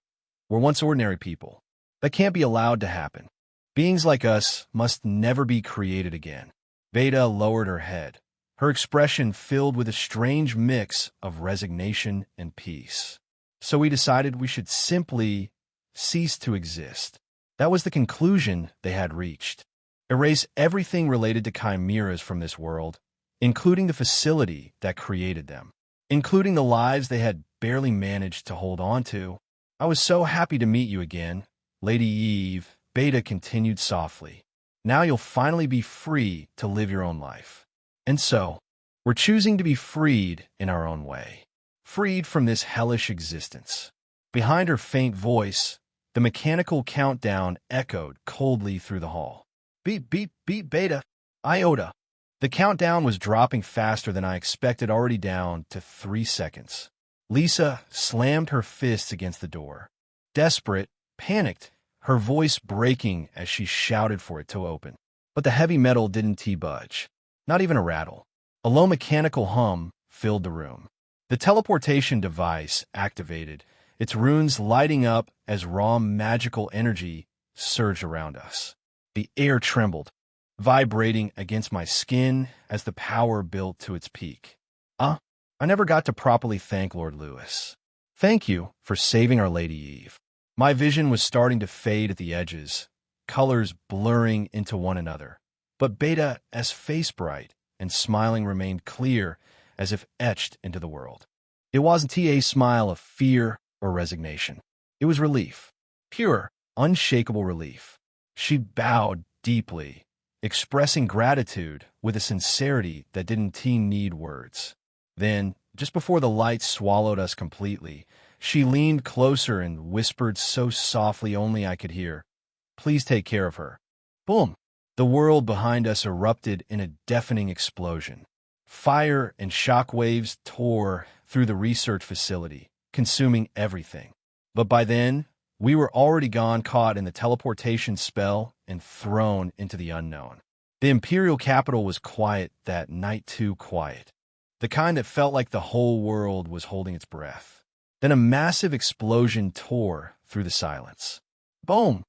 were once ordinary people. That can't be allowed to happen. Beings like us must never be created again. Beta lowered her head, her expression filled with a strange mix of resignation and peace. So we decided we should simply cease to exist. That was the conclusion they had reached. Erase everything related to chimeras from this world, including the facility that created them, including the lives they had barely managed to hold on to. I was so happy to meet you again, Lady Eve, Beta continued softly. Now you'll finally be free to live your own life. And so, we're choosing to be freed in our own way. Freed from this hellish existence. Behind her faint voice, the mechanical countdown echoed coldly through the hall. Beep, beep, beep, Beta, iota. The countdown was dropping faster than I expected, already down to 3 seconds. Lisa slammed her fists against the door. Desperate, panicked, her voice breaking as she shouted for it to open. But the heavy metal didn't budge. Not even a rattle. A low mechanical hum filled the room. The teleportation device activated, its runes lighting up as raw magical energy surged around us. The air trembled, vibrating against my skin as the power built to its peak. I never got to properly thank Lord Lewis. Thank you for saving Our Lady Eve. My vision was starting to fade at the edges, colors blurring into one another. But Beta, as face bright and smiling, remained clear as if etched into the world. It wasn't a smile of fear or resignation. It was relief. Pure, unshakable relief. She bowed deeply, expressing gratitude with a sincerity that didn't need words. Then, just before the light swallowed us completely, she leaned closer and whispered so softly only I could hear, "Please take care of her." Boom! The world behind us erupted in a deafening explosion. Fire and shock waves tore through the research facility, consuming everything. But by then, we were already gone, caught in the teleportation spell and thrown into the unknown. The Imperial capital was quiet that night, too quiet. The kind that felt like the whole world was holding its breath. Then a massive explosion tore through the silence. Boom!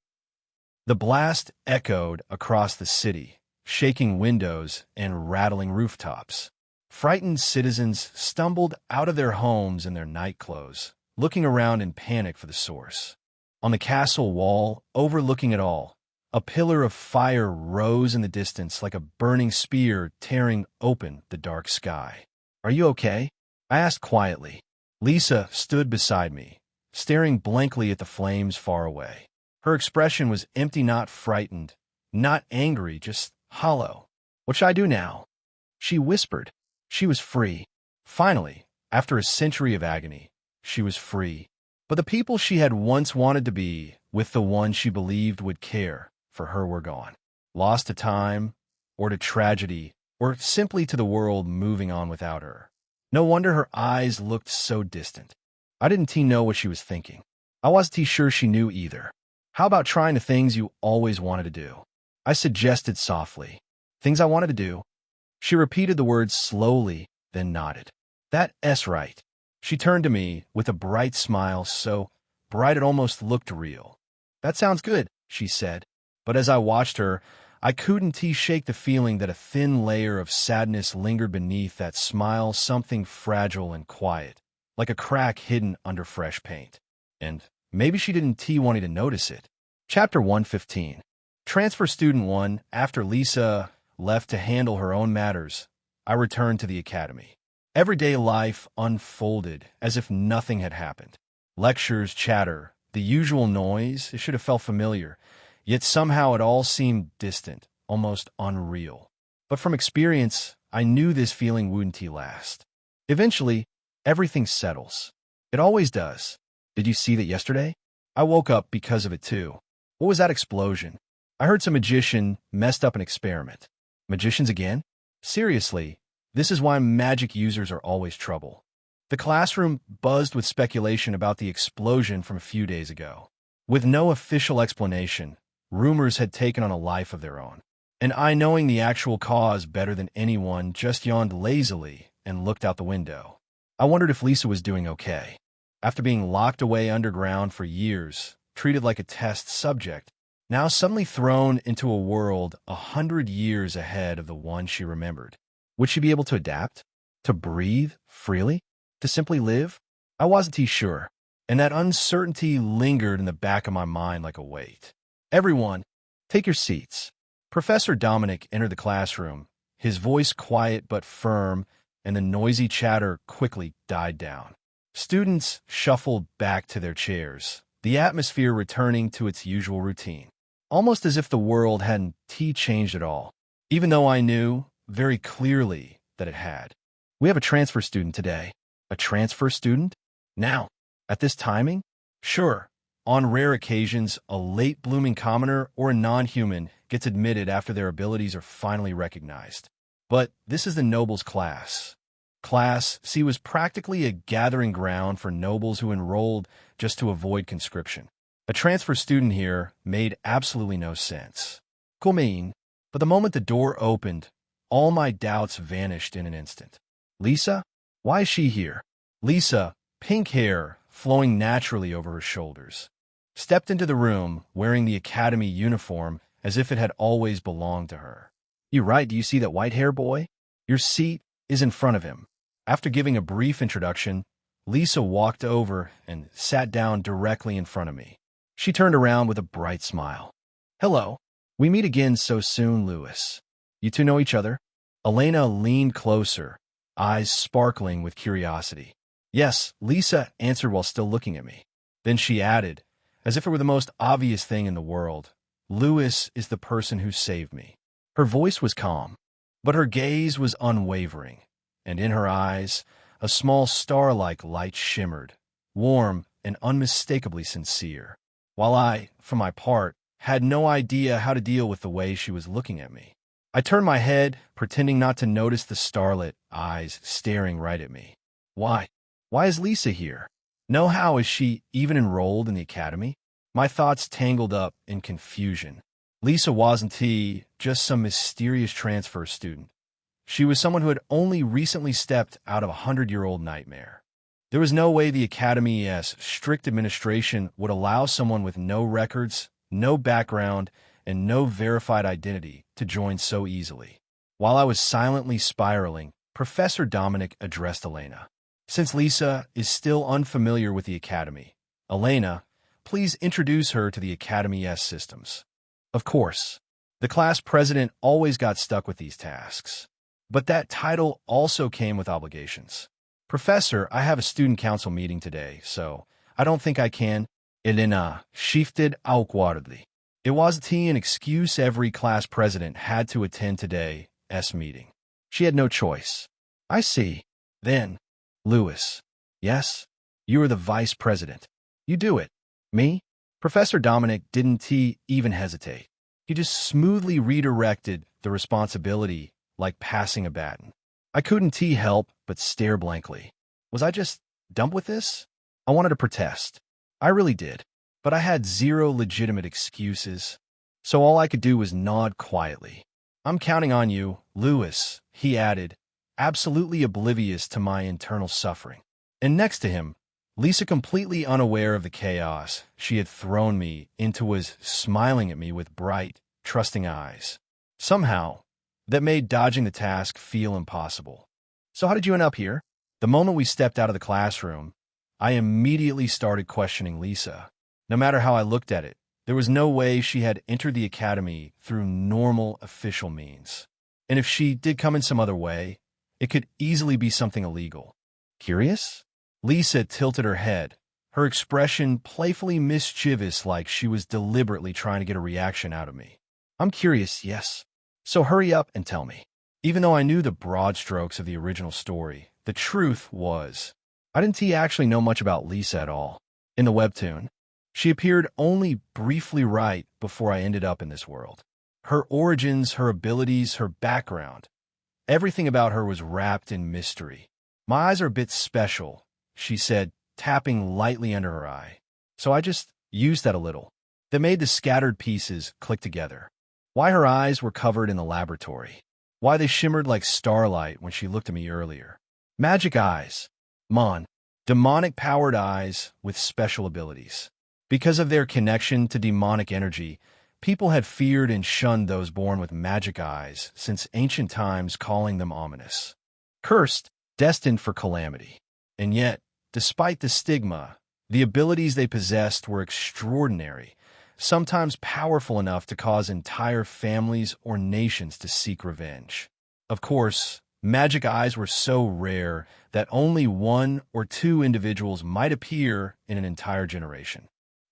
The blast echoed across the city, shaking windows and rattling rooftops. Frightened citizens stumbled out of their homes in their night clothes, looking around in panic for the source. On the castle wall, overlooking it all, a pillar of fire rose in the distance like a burning spear tearing open the dark sky. "Are you okay?" I asked quietly. Lisa stood beside me, staring blankly at the flames far away. Her expression was empty, not frightened, not angry, just hollow. "What should I do now?" she whispered. She was free. Finally, after a century of agony, she was free. But the people she had once wanted to be with, the one she believed would care for her, were gone. Lost to time, or to tragedy, or simply to the world moving on without her. No wonder her eyes looked so distant. I didn't know what she was thinking. I wasn't sure she knew either. "How about trying the things you always wanted to do?" I suggested softly. "Things I wanted to do?" She repeated the words slowly, then nodded. "That's right." She turned to me with a bright smile, so bright it almost looked real. "That sounds good," she said. But as I watched her, I couldn't shake the feeling that a thin layer of sadness lingered beneath that smile, something fragile and quiet, like a crack hidden under fresh paint. And maybe she didn't want to notice it. Chapter 115. Transfer Student 1. After Lisa left to handle her own matters, I returned to the academy. Everyday life unfolded as if nothing had happened. Lectures, chatter, the usual noise, it should have felt familiar. Yet somehow it all seemed distant, almost unreal. But from experience, I knew this feeling wouldn't last. Eventually, everything settles. It always does. Did you see that yesterday? I woke up because of it too. What was that explosion? I heard some magician messed up an experiment. Magicians again? Seriously, this is why magic users are always trouble. The classroom buzzed with speculation about the explosion from a few days ago. With no official explanation, rumors had taken on a life of their own. And I, knowing the actual cause better than anyone, just yawned lazily and looked out the window. I wondered if Lisa was doing okay. After being locked away underground for years, treated like a test subject, now suddenly thrown into a world 100 years ahead of the one she remembered. Would she be able to adapt? To breathe freely? To simply live? I wasn't sure, and that uncertainty lingered in the back of my mind like a weight. "Everyone, take your seats." Professor Dominic entered the classroom, his voice quiet but firm, and the noisy chatter quickly died down. Students shuffled back to their chairs, the atmosphere returning to its usual routine, almost as if the world hadn't changed at all, even though I knew very clearly that it had. We have a transfer student today. A transfer student? Now, at this timing? Sure, on rare occasions, a late-blooming commoner or a non-human gets admitted after their abilities are finally recognized. But this is the nobles class. Class C was practically a gathering ground for nobles who enrolled just to avoid conscription. A transfer student here made absolutely no sense. Kumein, but the moment the door opened, all my doubts vanished in an instant. Lisa? Why is she here? Lisa, pink hair flowing naturally over her shoulders, stepped into the room wearing the academy uniform as if it had always belonged to her. You right, do you see that white hair boy? Your seat is in front of him. After giving a brief introduction, Lisa walked over and sat down directly in front of me. She turned around with a bright smile. Hello. We meet again so soon, Lewis. You two know each other? Elena leaned closer, eyes sparkling with curiosity. Yes, Lisa answered while still looking at me. Then she added, as if it were the most obvious thing in the world, Lewis is the person who saved me. Her voice was calm, but her gaze was unwavering, and in her eyes, a small star-like light shimmered, warm and unmistakably sincere. While I, for my part, had no idea how to deal with the way she was looking at me. I turned my head, pretending not to notice the starlit eyes staring right at me. Why? Why is Lisa here? No, how is she even enrolled in the academy? My thoughts tangled up in confusion. Lisa wasn't just some mysterious transfer student. She was someone who had only recently stepped out of a 100-year-old nightmare. There was no way the academy's strict administration would allow someone with no records, no background, and no verified identity to join so easily. While I was silently spiraling, Professor Dominic addressed Elena. Since Lisa is still unfamiliar with the academy, Elena, please introduce her to the academy's systems. Of course, the class president always got stuck with these tasks. But that title also came with obligations. Professor, I have a student council meeting today, so I don't think I can. Elena shifted awkwardly. It was an excuse every class president had to attend today's meeting. She had no choice. I see. Then, Lewis. Yes? You are the vice president. You do it. Me? Professor Dominic didn't even hesitate. He just smoothly redirected the responsibility like passing a baton. I couldn't help but stare blankly. Was I just done with this? I wanted to protest. I really did. But I had zero legitimate excuses. So all I could do was nod quietly. I'm counting on you, Lewis, he added, absolutely oblivious to my internal suffering. And next to him, Lisa, completely unaware of the chaos she had thrown me into, was smiling at me with bright, trusting eyes. Somehow, that made dodging the task feel impossible. So how did you end up here? The moment we stepped out of the classroom, I immediately started questioning Lisa. No matter how I looked at it, there was no way she had entered the academy through normal official means. And if she did come in some other way, it could easily be something illegal. Curious? Lisa tilted her head, her expression playfully mischievous, like she was deliberately trying to get a reaction out of me. I'm curious, yes. So hurry up and tell me. Even though I knew the broad strokes of the original story, the truth was, I didn't actually know much about Lisa at all. In the webtoon, she appeared only briefly right before I ended up in this world. Her origins, her abilities, her background, everything about her was wrapped in mystery. My eyes are a bit special, she said, tapping lightly under her eye. So I just used that a little. That made the scattered pieces click together. Why her eyes were covered in the laboratory. Why they shimmered like starlight when she looked at me earlier. Magic eyes. Demonic-powered eyes with special abilities. Because of their connection to demonic energy, people had feared and shunned those born with magic eyes since ancient times, calling them ominous. Cursed, destined for calamity. And yet, despite the stigma, the abilities they possessed were extraordinary, sometimes powerful enough to cause entire families or nations to seek revenge. Of course, magic eyes were so rare that only one or two individuals might appear in an entire generation.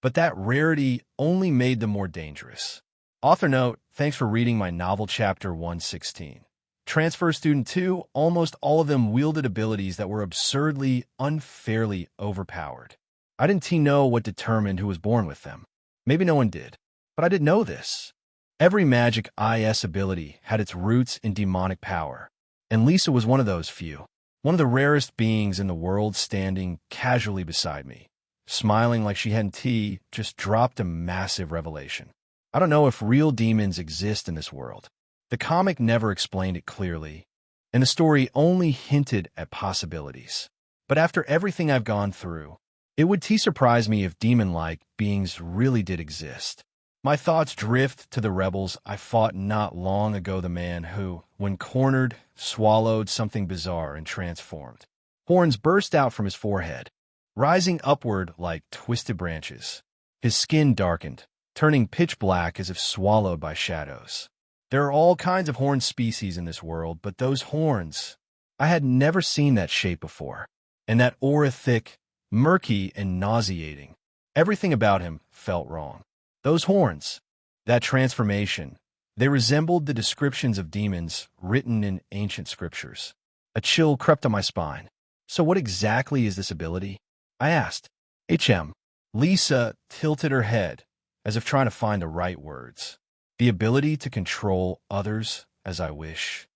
but that rarity only made them more dangerous. Author note, thanks for reading my novel chapter 116. Transfer Student 2, almost all of them wielded abilities that were absurdly, unfairly overpowered. I didn't know what determined who was born with them. Maybe no one did, but I did know this. Every magic IS ability had its roots in demonic power, and Lisa was one of those few. One of the rarest beings in the world, standing casually beside me, smiling like she hadn't just dropped a massive revelation. I don't know if real demons exist in this world. The comic never explained it clearly, and the story only hinted at possibilities. But after everything I've gone through, it would surprise me if demon-like beings really did exist. My thoughts drift to the rebels I fought not long ago, the man who, when cornered, swallowed something bizarre and transformed. Horns burst out from his forehead, rising upward like twisted branches. His skin darkened, turning pitch black as if swallowed by shadows. There are all kinds of horn species in this world, but those horns, I had never seen that shape before. And that aura thick, murky, and nauseating. Everything about him felt wrong. Those horns, that transformation, they resembled the descriptions of demons written in ancient scriptures. A chill crept up my spine. So what exactly is this ability? I asked. Lisa tilted her head, as if trying to find the right words. The ability to control others as I wish.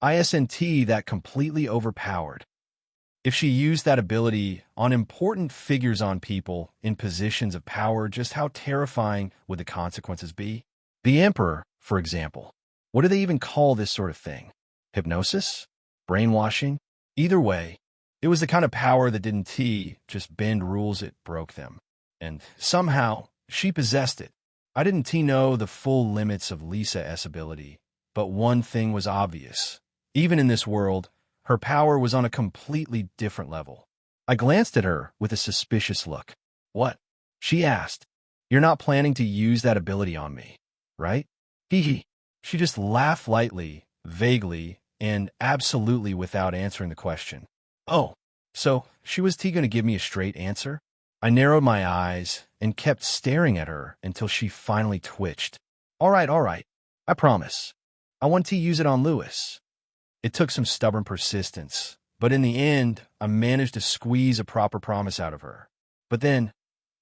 ISNT, that completely overpowered. If she used that ability on important figures, on people in positions of power, just how terrifying would the consequences be? The Emperor, for example. What do they even call this sort of thing? Hypnosis? Brainwashing? Either way, it was the kind of power that didn't just bend rules, it broke them. And somehow, she possessed it. I didn't know the full limits of Lisa's ability, but one thing was obvious. Even in this world, her power was on a completely different level. I glanced at her with a suspicious look. What? She asked. You're not planning to use that ability on me, right? Hee. She just laughed lightly, vaguely, and absolutely without answering the question. Oh, so she was going to give me a straight answer? I narrowed my eyes and kept staring at her until she finally twitched. All right. I promise. I want to use it on Lewis. It took some stubborn persistence, but in the end, I managed to squeeze a proper promise out of her. But then,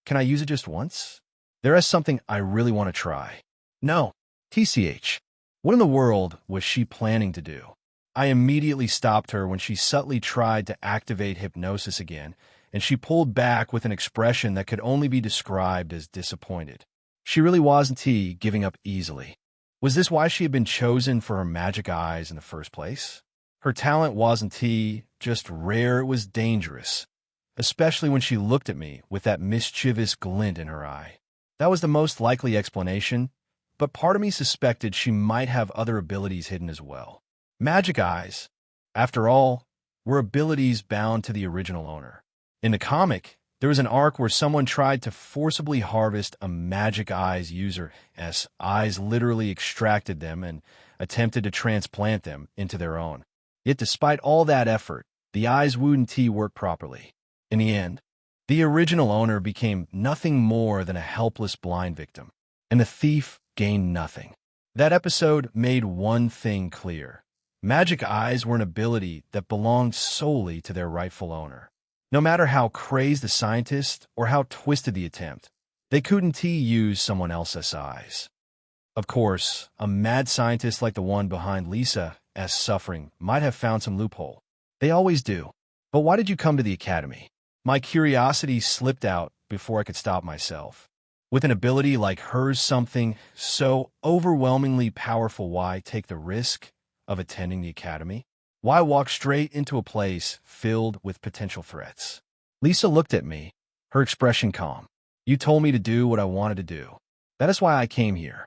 can I use it just once? There is something I really want to try. No. TCH. What in the world was she planning to do? I immediately stopped her when she subtly tried to activate hypnosis again, and she pulled back with an expression that could only be described as disappointed. She really wasn't giving up easily. Was this why she had been chosen for her magic eyes in the first place? Her talent wasn't just rare, it was dangerous, especially when she looked at me with that mischievous glint in her eye. That was the most likely explanation, but part of me suspected she might have other abilities hidden as well. Magic eyes, after all, were abilities bound to the original owner. In the comic, there was an arc where someone tried to forcibly harvest a magic eyes user's eyes, literally extracted them and attempted to transplant them into their own. Yet despite all that effort, the eyes wouldn't work properly. In the end, the original owner became nothing more than a helpless blind victim, and the thief gained nothing. That episode made one thing clear. Magic eyes were an ability that belonged solely to their rightful owner. No matter how crazed the scientist or how twisted the attempt, they couldn't use someone else's eyes. Of course, a mad scientist like the one behind Lisa's suffering might have found some loophole. They always do. But why did you come to the academy? My curiosity slipped out before I could stop myself. With an ability like hers, something so overwhelmingly powerful, why take the risk of attending the academy? Why walk straight into a place filled with potential threats? Lisa looked at me, her expression calm. You told me to do what I wanted to do. That is why I came here.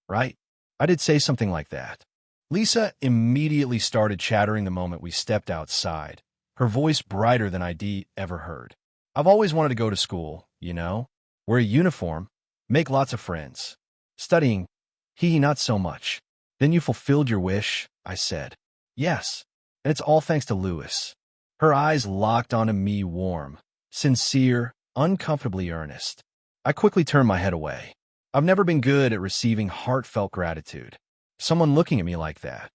Right? I did say something like that. Lisa immediately started chattering the moment we stepped outside, her voice brighter than I'd ever heard. I've always wanted to go to school, wear a uniform, make lots of friends. Studying, not so much. Then you fulfilled your wish, I said. Yes, and it's all thanks to Lewis. Her eyes locked onto me, warm, sincere, uncomfortably earnest. I quickly turned my head away. I've never been good at receiving heartfelt gratitude. Someone looking at me like that.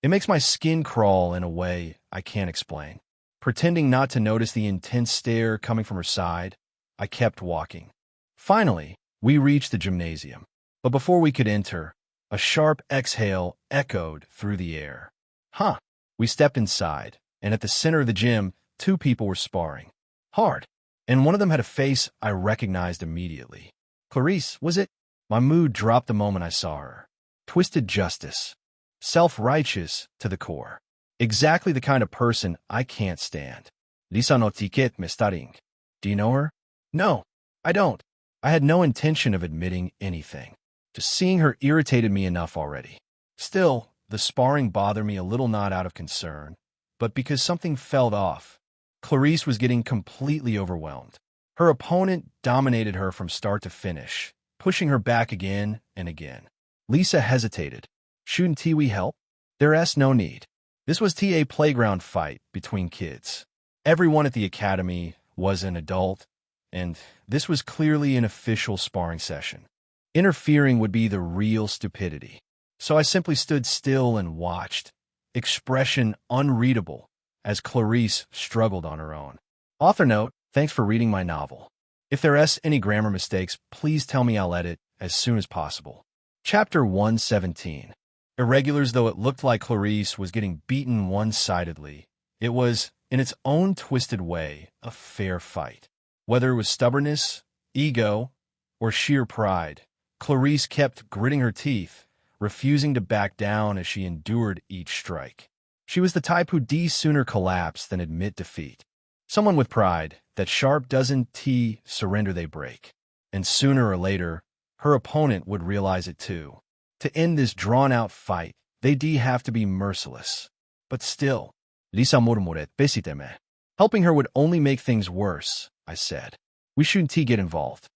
It makes my skin crawl in a way I can't explain. Pretending not to notice the intense stare coming from her side, I kept walking. Finally, we reached the gymnasium. But before we could enter, a sharp exhale echoed through the air. Huh. We stepped inside, and at the center of the gym, two people were sparring. Hard. And one of them had a face I recognized immediately. Clarice, was it? My mood dropped the moment I saw her. Twisted justice. Self-righteous to the core. Exactly the kind of person I can't stand. Lisa no ticket me studying. Do you know her? No, I don't. I had no intention of admitting anything. Just seeing her irritated me enough already. Still, the sparring bothered me a little, not out of concern, but because something felt off. Clarice was getting completely overwhelmed. Her opponent dominated her from start to finish, pushing her back again and again. Lisa hesitated. Shouldn't we help? There's no need. This was a playground fight between kids. Everyone at the academy was an adult, and this was clearly an official sparring session. Interfering would be the real stupidity. So I simply stood still and watched, expression unreadable, as Clarice struggled on her own. Author note, thanks for reading my novel. If there's any grammar mistakes, please tell me. I'll edit as soon as possible. Chapter 117. Irregulars. Though it looked like Clarice was getting beaten one-sidedly, it was, in its own twisted way, a fair fight. Whether it was stubbornness, ego, or sheer pride, Clarice kept gritting her teeth, refusing to back down as she endured each strike. She was the type who'd sooner collapse than admit defeat. Someone with pride that sharp doesn't surrender, they break. And sooner or later, her opponent would realize it too. To end this drawn-out fight, they'd have to be merciless. But still, Lisa murmuret, besíteme. Helping her would only make things worse, I said. We shouldn't get involved.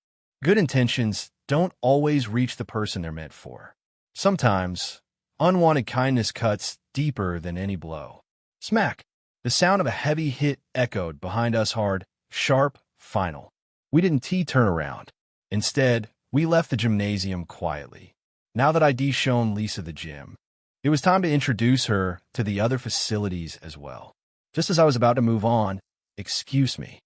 Good intentions don't always reach the person they're meant for. Sometimes, unwanted kindness cuts deeper than any blow. Smack! The sound of a heavy hit echoed behind us, hard, sharp, final. We didn't turn around. Instead, we left the gymnasium quietly. Now that I'd shown Lisa the gym, it was time to introduce her to the other facilities as well. Just as I was about to move on, excuse me.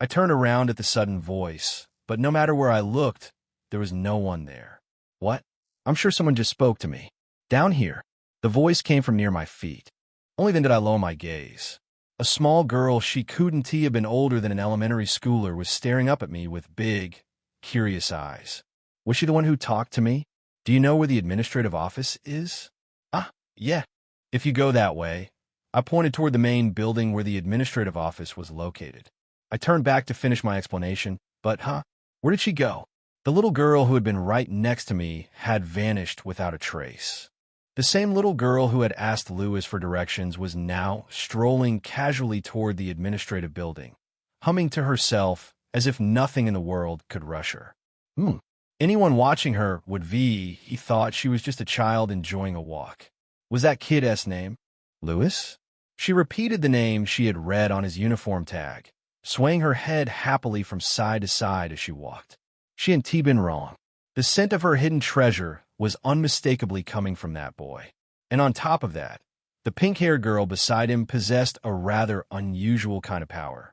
I turned around at the sudden voice, but no matter where I looked, there was no one there. What? I'm sure someone just spoke to me. Down here. The voice came from near my feet. Only then did I lower my gaze. A small girl, she couldn't have been older than an elementary schooler, was staring up at me with big, curious eyes. Was she the one who talked to me? Do you know where the administrative office is? Ah, yeah. If you go that way. I pointed toward the main building where the administrative office was located. I turned back to finish my explanation, but where did she go? The little girl who had been right next to me had vanished without a trace. The same little girl who had asked Louis for directions was now strolling casually toward the administrative building, humming to herself as if nothing in the world could rush her. Anyone watching her would he thought she was just a child enjoying a walk. Was that kid's name? Louis? She repeated the name she had read on his uniform tag, swaying her head happily from side to side as she walked. She hadn't been wrong. The scent of her hidden treasure was unmistakably coming from that boy. And on top of that, the pink-haired girl beside him possessed a rather unusual kind of power.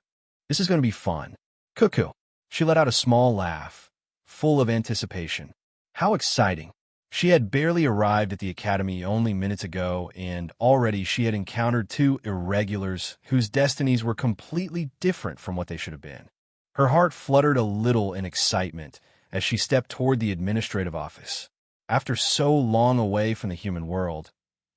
This is going to be fun. Cuckoo. She let out a small laugh, full of anticipation. How exciting. She had barely arrived at the academy only minutes ago, and already she had encountered two irregulars whose destinies were completely different from what they should have been. Her heart fluttered a little in excitement as she stepped toward the administrative office. After so long away from the human world,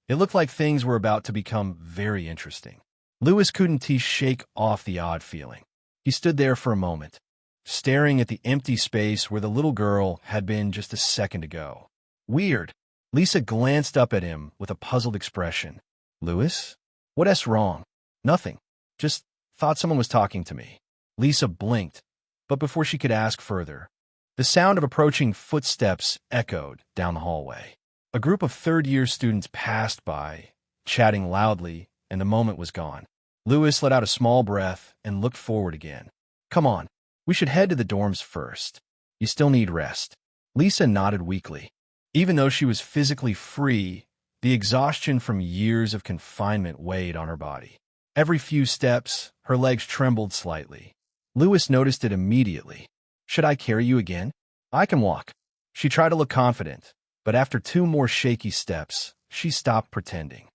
it looked like things were about to become very interesting. Louis couldn't shake off the odd feeling. He stood there for a moment, staring at the empty space where the little girl had been just a second ago. Weird. Lisa glanced up at him with a puzzled expression. Louis? What's wrong? Nothing. Just thought someone was talking to me. Lisa blinked, but before she could ask further, the sound of approaching footsteps echoed down the hallway. A group of third-year students passed by, chatting loudly, and the moment was gone. Louis let out a small breath and looked forward again. Come on. We should head to the dorms first. You still need rest. Lisa nodded weakly. Even though she was physically free, the exhaustion from years of confinement weighed on her body. Every few steps, her legs trembled slightly. Lewis noticed it immediately. Should I carry you again? I can walk. She tried to look confident, but after 2 more shaky steps, she stopped pretending.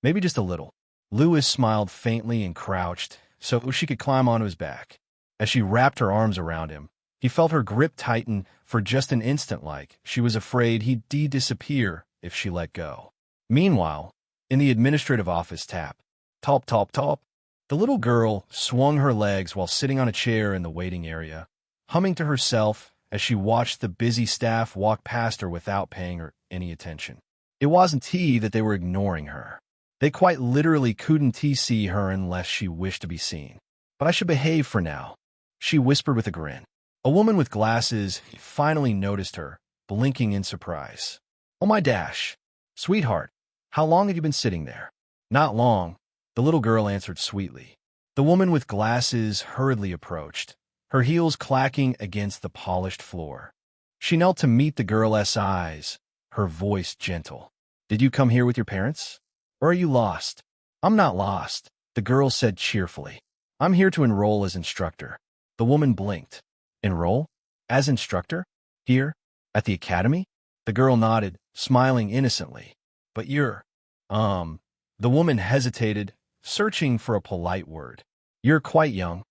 Maybe just a little. Lewis smiled faintly and crouched so she could climb onto his back. As she wrapped her arms around him, he felt her grip tighten for just an instant, like she was afraid he'd disappear if she let go. Meanwhile, in the administrative office, top, the little girl swung her legs while sitting on a chair in the waiting area, humming to herself as she watched the busy staff walk past her without paying her any attention. It wasn't that they were ignoring her. They quite literally couldn't see her unless she wished to be seen. But I should behave for now, she whispered with a grin. A woman with glasses finally noticed her, blinking in surprise. Oh my dash. Sweetheart, how long have you been sitting there? Not long, the little girl answered sweetly. The woman with glasses hurriedly approached, her heels clacking against the polished floor. She knelt to meet the girl's eyes, her voice gentle. Did you come here with your parents? Or are you lost? I'm not lost, the girl said cheerfully. I'm here to enroll as instructor. The woman blinked. Enroll? As instructor? Here? At the academy? The girl nodded, smiling innocently. But you're, the woman hesitated, searching for a polite word. You're quite young,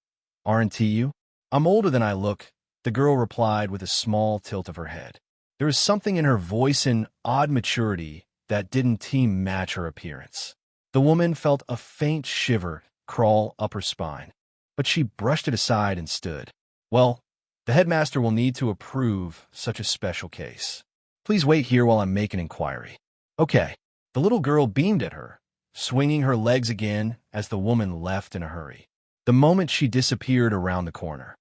aren't you? I'm older than I look, the girl replied with a small tilt of her head. There was something in her voice and odd maturity that didn't match her appearance. The woman felt a faint shiver crawl up her spine, but she brushed it aside and stood. Well, the headmaster will need to approve such a special case. Please wait here while I make an inquiry. Okay. The little girl beamed at her, swinging her legs again as the woman left in a hurry. The moment she disappeared around the corner,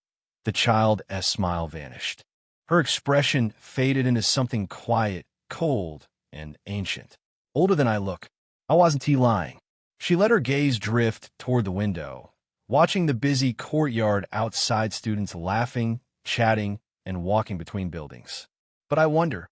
the child's smile vanished. Her expression faded into something quiet, cold, and ancient. Older than I look. I wasn't lying. She let her gaze drift toward the window, watching the busy courtyard outside, students laughing, chatting, and walking between buildings. But I wonder,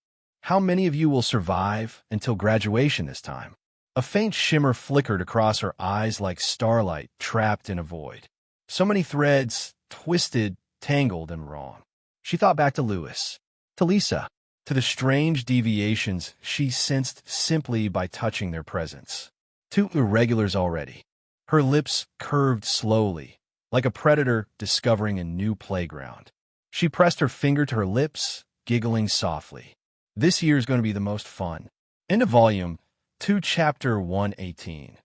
how many of you will survive until graduation this time? A faint shimmer flickered across her eyes like starlight trapped in a void. So many threads, twisted, tangled, and wrong. She thought back to Lewis, to Lisa, to the strange deviations she sensed simply by touching their presence. 2 irregulars already. Her lips curved slowly, like a predator discovering a new playground. She pressed her finger to her lips, giggling softly. This year is going to be the most fun. End of volume 2, chapter 118.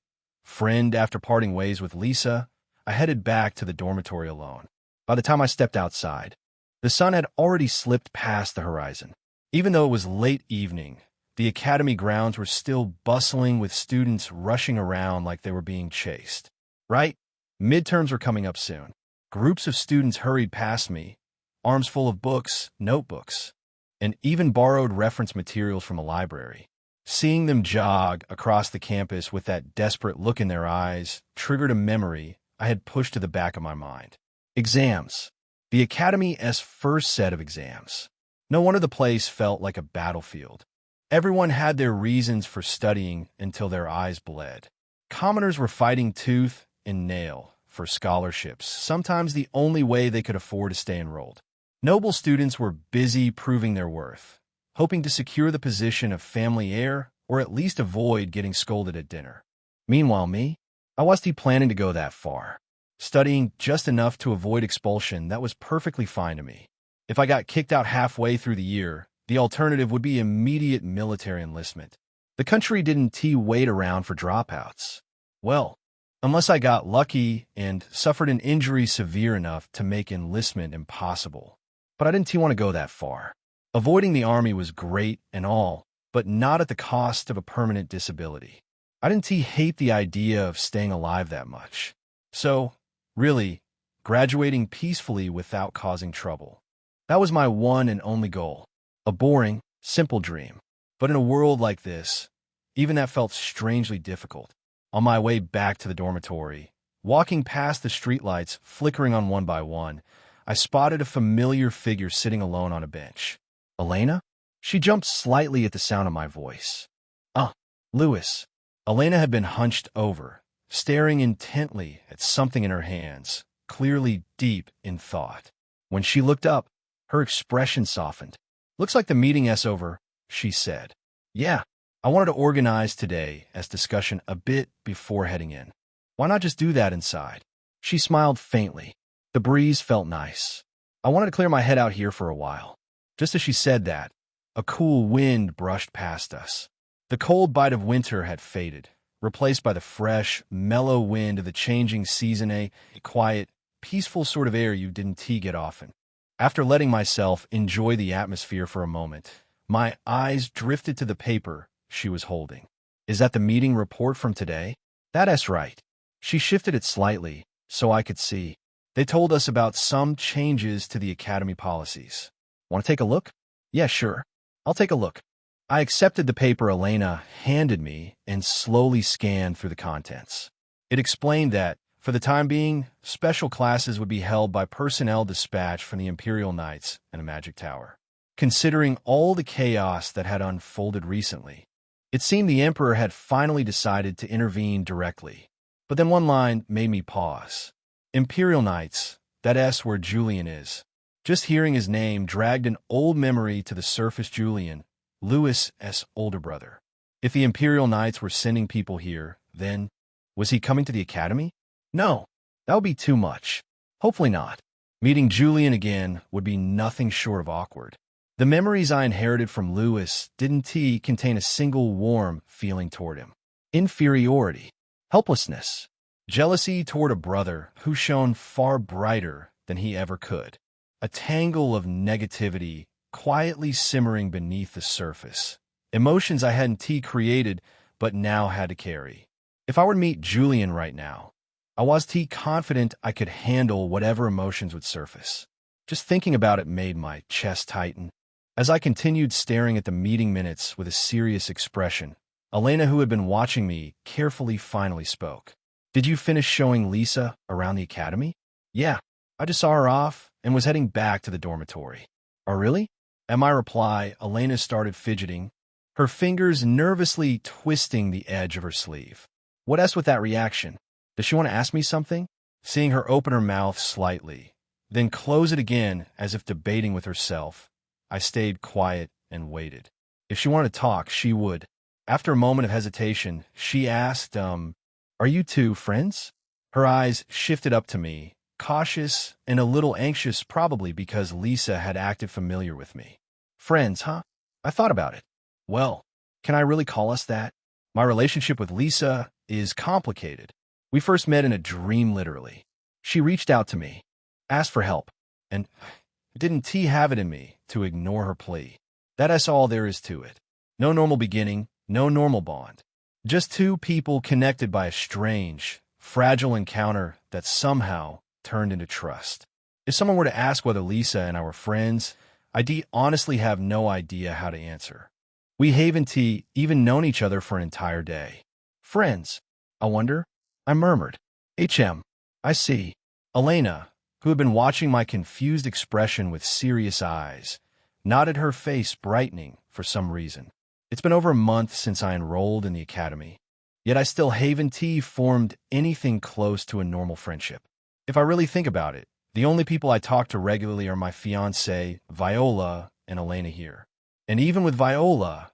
Friend, after parting ways with Lisa, I headed back to the dormitory alone. By the time I stepped outside, the sun had already slipped past the horizon. Even though it was late evening, the academy grounds were still bustling with students rushing around like they were being chased. Right? Midterms were coming up soon. Groups of students hurried past me, arms full of books, notebooks, and even borrowed reference materials from a library. Seeing them jog across the campus with that desperate look in their eyes triggered a memory I had pushed to the back of my mind. Exams. The academy's first set of exams. No wonder the place felt like a battlefield. Everyone had their reasons for studying until their eyes bled. Commoners were fighting tooth and nail for scholarships, sometimes the only way they could afford to stay enrolled. Noble students were busy proving their worth, hoping to secure the position of family heir or at least avoid getting scolded at dinner. Meanwhile, me? I wasn't planning to go that far. Studying just enough to avoid expulsion, that was perfectly fine to me. If I got kicked out halfway through the year, the alternative would be immediate military enlistment. The country didn't wait around for dropouts. Well, unless I got lucky and suffered an injury severe enough to make enlistment impossible. But I didn't want to go that far. Avoiding the army was great and all, but not at the cost of a permanent disability. I didn't hate the idea of staying alive that much. So, really, graduating peacefully without causing trouble. That was my one and only goal. A boring, simple dream. But in a world like this, even that felt strangely difficult. On my way back to the dormitory, walking past the streetlights flickering on one by one, I spotted a familiar figure sitting alone on a bench. Elena? She jumped slightly at the sound of my voice. Lewis. Elena had been hunched over, staring intently at something in her hands, clearly deep in thought. When she looked up, her expression softened. "Looks like the meeting is over," she said. "Yeah, I wanted to organize today as discussion a bit before heading in. Why not just do that inside?" She smiled faintly. The breeze felt nice. I wanted to clear my head out here for a while. Just as she said that, a cool wind brushed past us. The cold bite of winter had faded, replaced by the fresh, mellow wind of the changing season, a quiet, peaceful sort of air you didn't get often. After letting myself enjoy the atmosphere for a moment, my eyes drifted to the paper she was holding. "Is that the meeting report from today?" "That's right." She shifted it slightly, so I could see. "They told us about some changes to the academy policies. Want to take a look?" "Yeah, sure. I'll take a look." I accepted the paper Elena handed me and slowly scanned through the contents. It explained that, for the time being, special classes would be held by personnel dispatched from the Imperial Knights and a Magic Tower. Considering all the chaos that had unfolded recently, it seemed the Emperor had finally decided to intervene directly. But then one line made me pause. Imperial Knights, that's where Julian is. Just hearing his name dragged an old memory to the surface. Julian, Lewis's older brother. If the Imperial Knights were sending people here, then was he coming to the academy? No, that would be too much. Hopefully not. Meeting Julian again would be nothing short of awkward. The memories I inherited from Lewis didn't contain a single warm feeling toward him. Inferiority, helplessness, jealousy toward a brother who shone far brighter than he ever could. A tangle of negativity quietly simmering beneath the surface. Emotions I hadn't created, but now had to carry. If I were to meet Julian right now, I was confident I could handle whatever emotions would surface. Just thinking about it made my chest tighten. As I continued staring at the meeting minutes with a serious expression, Elena, who had been watching me carefully, finally spoke. "Did you finish showing Lisa around the academy?" "Yeah, I just saw her off and was heading back to the dormitory." "Oh, really?" At my reply, Elena started fidgeting, her fingers nervously twisting the edge of her sleeve. "What's with that reaction? Does she want to ask me something?" Seeing her open her mouth slightly, then close it again as if debating with herself, I stayed quiet and waited. If she wanted to talk, she would. After a moment of hesitation, she asked, "Are you two friends?" Her eyes shifted up to me, cautious and a little anxious, probably because Lisa had acted familiar with me. "Friends, huh?" I thought about it. "Well, can I really call us that? My relationship with Lisa is complicated. We first met in a dream, literally. She reached out to me, asked for help, and didn't have it in me to ignore her plea. That's all there is to it. No normal beginning, no normal bond. Just two people connected by a strange, fragile encounter that somehow turned into trust. If someone were to ask whether Lisa and I were friends, I honestly have no idea how to answer. We haven't even known each other for an entire day. Friends, I wonder? I murmured. I see. Elena, who had been watching my confused expression with serious eyes, nodded, her face brightening for some reason. It's been over a month since I enrolled in the academy, yet I still haven't formed anything close to a normal friendship. If I really think about it, the only people I talk to regularly are my fiancée, Viola, and Elena here. And even with Viola,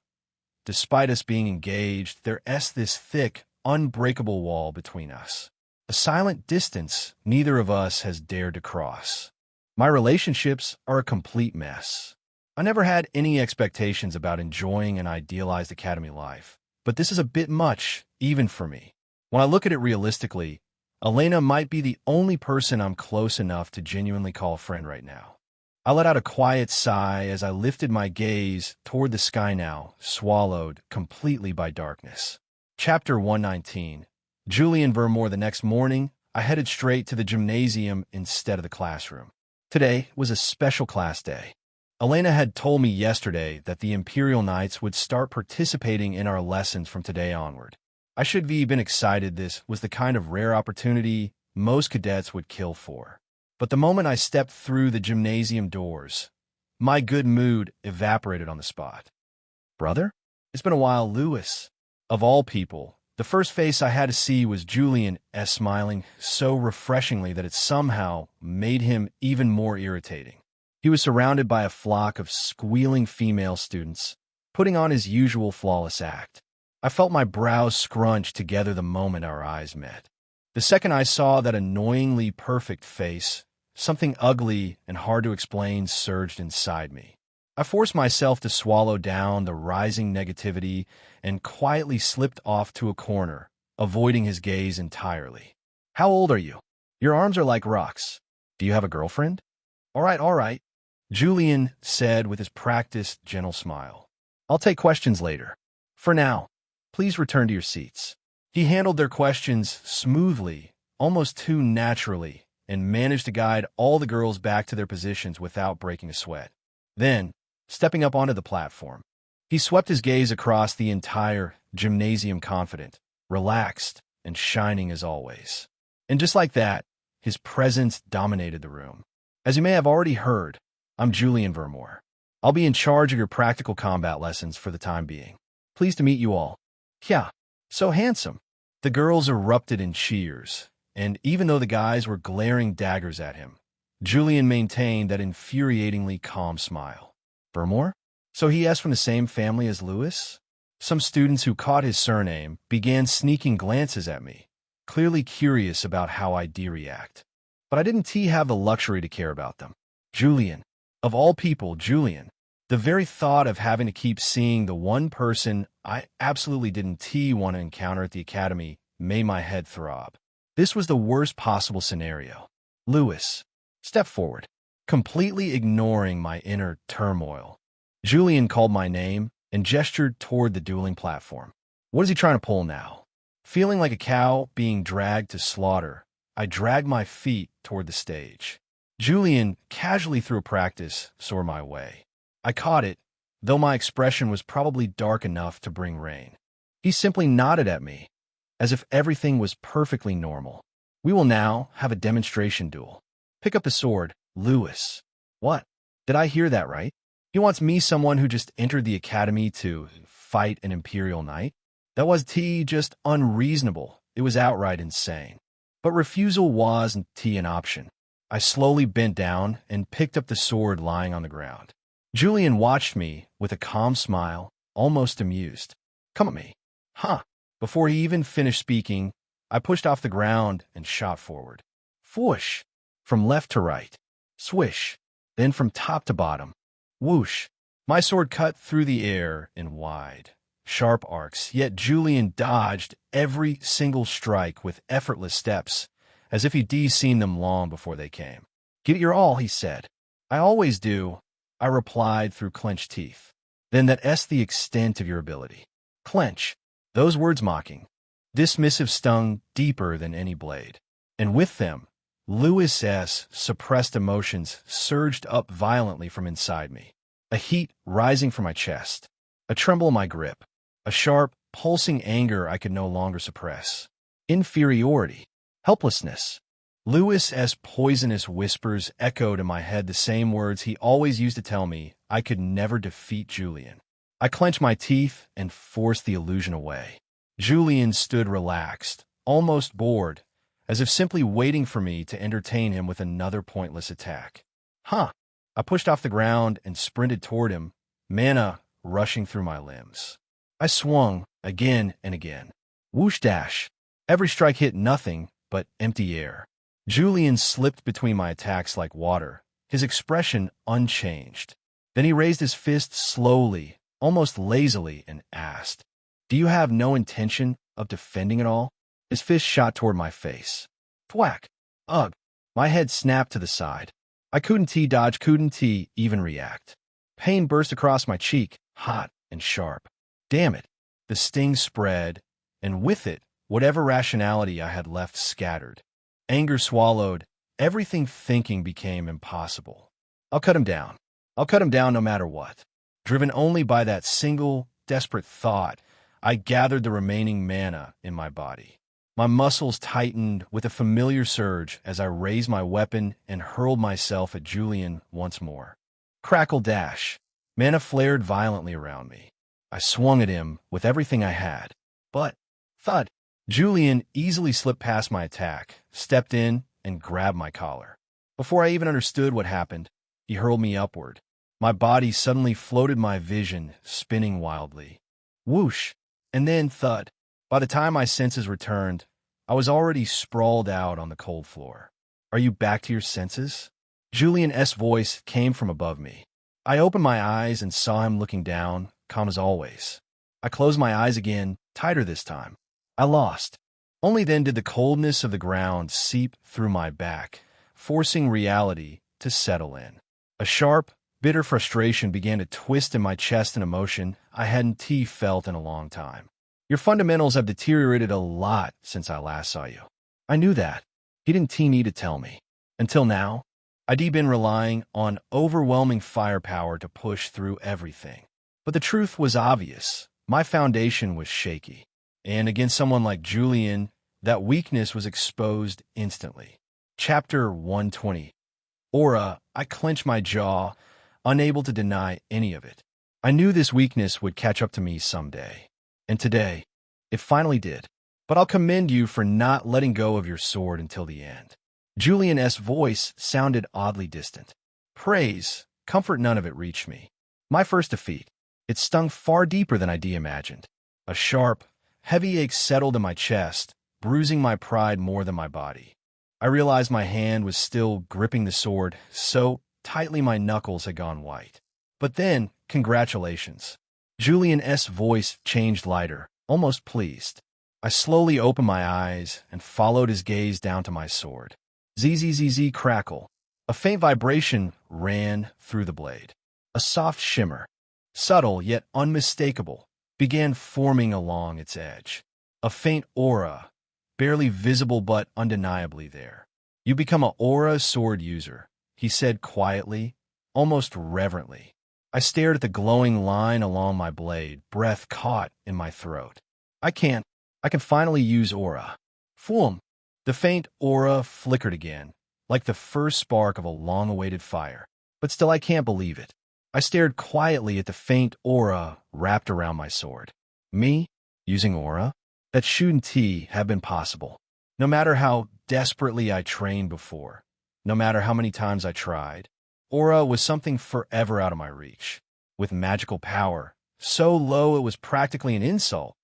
despite us being engaged, there's this thick, unbreakable wall between us. A silent distance neither of us has dared to cross. My relationships are a complete mess. I never had any expectations about enjoying an idealized academy life, but this is a bit much, even for me. When I look at it realistically, Elena might be the only person I'm close enough to genuinely call a friend right now. I let out a quiet sigh as I lifted my gaze toward the sky, now swallowed completely by darkness. Chapter 119. Julian Vermore. The next morning, I headed straight to the gymnasium instead of the classroom. Today was a special class day. Elena had told me yesterday that the Imperial Knights would start participating in our lessons from today onward. I should have been excited. This was the kind of rare opportunity most cadets would kill for. But the moment I stepped through the gymnasium doors, my good mood evaporated on the spot. Brother? It's been a while, Lewis. Of all people, the first face I had to see was Julian S. smiling so refreshingly that it somehow made him even more irritating. He was surrounded by a flock of squealing female students, putting on his usual flawless act. I felt my brows scrunch together the moment our eyes met. The second I saw that annoyingly perfect face, something ugly and hard to explain surged inside me. I forced myself to swallow down the rising negativity and quietly slipped off to a corner, avoiding his gaze entirely. How old are you? Your arms are like rocks. Do you have a girlfriend? All right, Julian said with his practiced, gentle smile. I'll take questions later. For now, please return to your seats. He handled their questions smoothly, almost too naturally, and managed to guide all the girls back to their positions without breaking a sweat. Then, stepping up onto the platform, he swept his gaze across the entire gymnasium, confident, relaxed, and shining as always. And just like that, his presence dominated the room. As you may have already heard, I'm Julian Vermore. I'll be in charge of your practical combat lessons for the time being. Pleased to meet you all. Yeah, so handsome. The girls erupted in cheers, and even though the guys were glaring daggers at him, Julian maintained that infuriatingly calm smile. Vermore? So he is from the same family as Lewis? Some students who caught his surname began sneaking glances at me, clearly curious about how I'd react. But I didn't have the luxury to care about them. Julian. Of all people, Julian. The very thought of having to keep seeing the one person I absolutely didn't want to encounter at the academy made my head throb. This was the worst possible scenario. Lewis. Step forward. Completely ignoring my inner turmoil, Julian called my name and gestured toward the dueling platform. What is he trying to pull now? Feeling like a cow being dragged to slaughter, I dragged my feet toward the stage. Julian casually threw a practice sword my way. I caught it, though my expression was probably dark enough to bring rain. He simply nodded at me, as if everything was perfectly normal. We will now have a demonstration duel. Pick up the sword, Lewis. What? Did I hear that right? He wants me, someone who just entered the academy, to fight an Imperial Knight? That was just unreasonable. It was outright insane. But refusal wasn't an option. I slowly bent down and picked up the sword lying on the ground. Julian watched me with a calm smile, almost amused. Come at me. Huh. Before he even finished speaking, I pushed off the ground and shot forward. Whoosh. From left to right. Swish. Then from top to bottom. Whoosh. My sword cut through the air in wide, sharp arcs, yet Julian dodged every single strike with effortless steps, as if he'd seen them long before they came. Give it your all, he said. I always do, I replied through clenched teeth. Then that's the extent of your ability. Clench. Those words mocking, dismissive, stung deeper than any blade. And with them, Lewis's suppressed emotions surged up violently from inside me. A heat rising from my chest, a tremble in my grip, a sharp, pulsing anger I could no longer suppress. Inferiority. Helplessness. Lewis's poisonous whispers echoed in my head, the same words he always used to tell me I could never defeat Julian. I clenched my teeth and forced the illusion away. Julian stood relaxed, almost bored, as if simply waiting for me to entertain him with another pointless attack. Huh. I pushed off the ground and sprinted toward him, mana rushing through my limbs. I swung again and again. Whoosh dash. Every strike hit nothing but empty air. Julian slipped between my attacks like water, his expression unchanged. Then he raised his fist slowly, almost lazily, and asked, Do you have no intention of defending at all? His fist shot toward my face. Thwack. Ugh. My head snapped to the side. I couldn't dodge, couldn't even react. Pain burst across my cheek, hot and sharp. Damn it. The sting spread, and with it, whatever rationality I had left scattered. Anger swallowed everything. Thinking became impossible. I'll cut him down. I'll cut him down no matter what. Driven only by that single, desperate thought, I gathered the remaining mana in my body. My muscles tightened with a familiar surge as I raised my weapon and hurled myself at Julian once more. Crackle dash. Mana flared violently around me. I swung at him with everything I had. But, thud, Julian easily slipped past my attack, stepped in, and grabbed my collar. Before I even understood what happened, he hurled me upward. My body suddenly floated, my vision spinning wildly. Whoosh, and then thud. By the time my senses returned, I was already sprawled out on the cold floor. Are you back to your senses? Julian's voice came from above me. I opened my eyes and saw him looking down, calm as always. I closed my eyes again, tighter this time. I lost. Only then did the coldness of the ground seep through my back, forcing reality to settle in. A sharp, bitter frustration began to twist in my chest, an emotion I hadn't felt in a long time. Your fundamentals have deteriorated a lot since I last saw you. I knew that. He didn't need to tell me. Until now, I'd been relying on overwhelming firepower to push through everything. But the truth was obvious. My foundation was shaky. And against someone like Julian, that weakness was exposed instantly. Chapter 120. Aura. I clenched my jaw, unable to deny any of it. I knew this weakness would catch up to me someday. And today, it finally did. But I'll commend you for not letting go of your sword until the end. Julian's voice sounded oddly distant. Praise, comfort, none of it reached me. My first defeat. It stung far deeper than I'd imagined. A sharp, heavy ache settled in my chest, bruising my pride more than my body. I realized my hand was still gripping the sword, so tightly my knuckles had gone white. But then, congratulations. Julian's voice changed lighter, almost pleased. I slowly opened my eyes and followed his gaze down to my sword. Zzz crackle. A faint vibration ran through the blade. A soft shimmer, subtle yet unmistakable, began forming along its edge. A faint aura, barely visible but undeniably there. You become an aura sword user, he said quietly, almost reverently. I stared at the glowing line along my blade, breath caught in my throat. I can finally use aura. Fool. The faint aura flickered again, like the first spark of a long-awaited fire. But still I can't believe it. I stared quietly at the faint aura wrapped around my sword. Me? Using aura? That shouldn't have been possible. No matter how desperately I trained before, no matter how many times I tried, aura was something forever out of my reach. With magical power, so low it was practically an insult.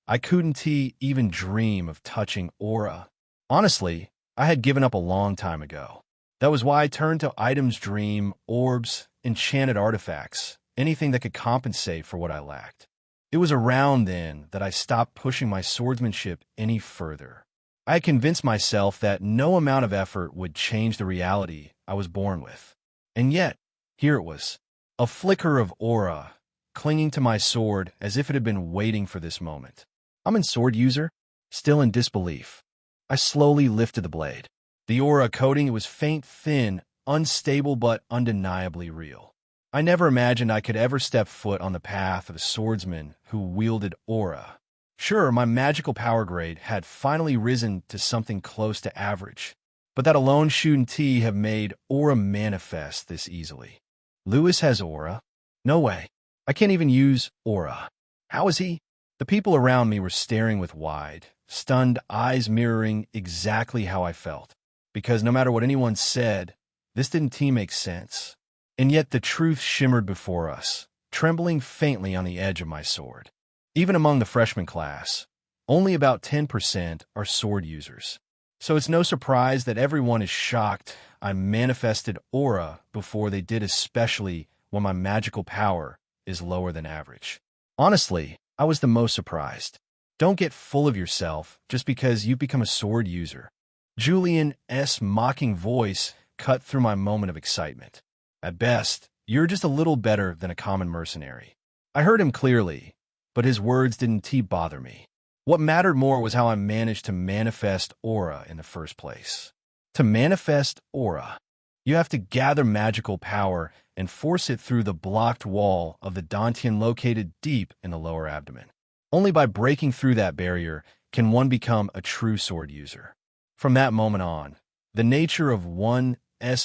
I couldn't even dream of touching aura. Honestly, I had given up a long time ago. That was why I turned to items, dream, orbs, enchanted artifacts, anything that could compensate for what I lacked. It was around then that I stopped pushing my swordsmanship any further. I had convinced myself that no amount of effort would change the reality I was born with. And yet, here it was, a flicker of aura, clinging to my sword as if it had been waiting for this moment. I'm a sword user, still in disbelief. I slowly lifted the blade. The aura coating, it was faint, thin, unstable, but undeniably real. I never imagined I could ever step foot on the path of a swordsman who wielded aura. Sure, my magical power grade had finally risen to something close to average, but that alone shouldn't have made aura manifest this easily. Lewis has aura? No way. I can't even use aura. How is he? The people around me were staring with wide, stunned eyes, mirroring exactly how I felt. Because no matter what anyone said, this didn't make sense. And yet the truth shimmered before us, trembling faintly on the edge of my sword. Even among the freshman class, only about 10% are sword users. So it's no surprise that everyone is shocked I manifested aura before they did, especially when my magical power is lower than average. Honestly, I was the most surprised. Don't get full of yourself just because you've become a sword user. Julian's mocking voice cut through my moment of excitement. At best, you're just a little better than a common mercenary. I heard him clearly, but his words didn't bother me. What mattered more was how I managed to manifest aura in the first place. To manifest aura, you have to gather magical power and force it through the blocked wall of the dantian located deep in the lower abdomen. Only by breaking through that barrier can one become a true sword user. From that moment on, the nature of one's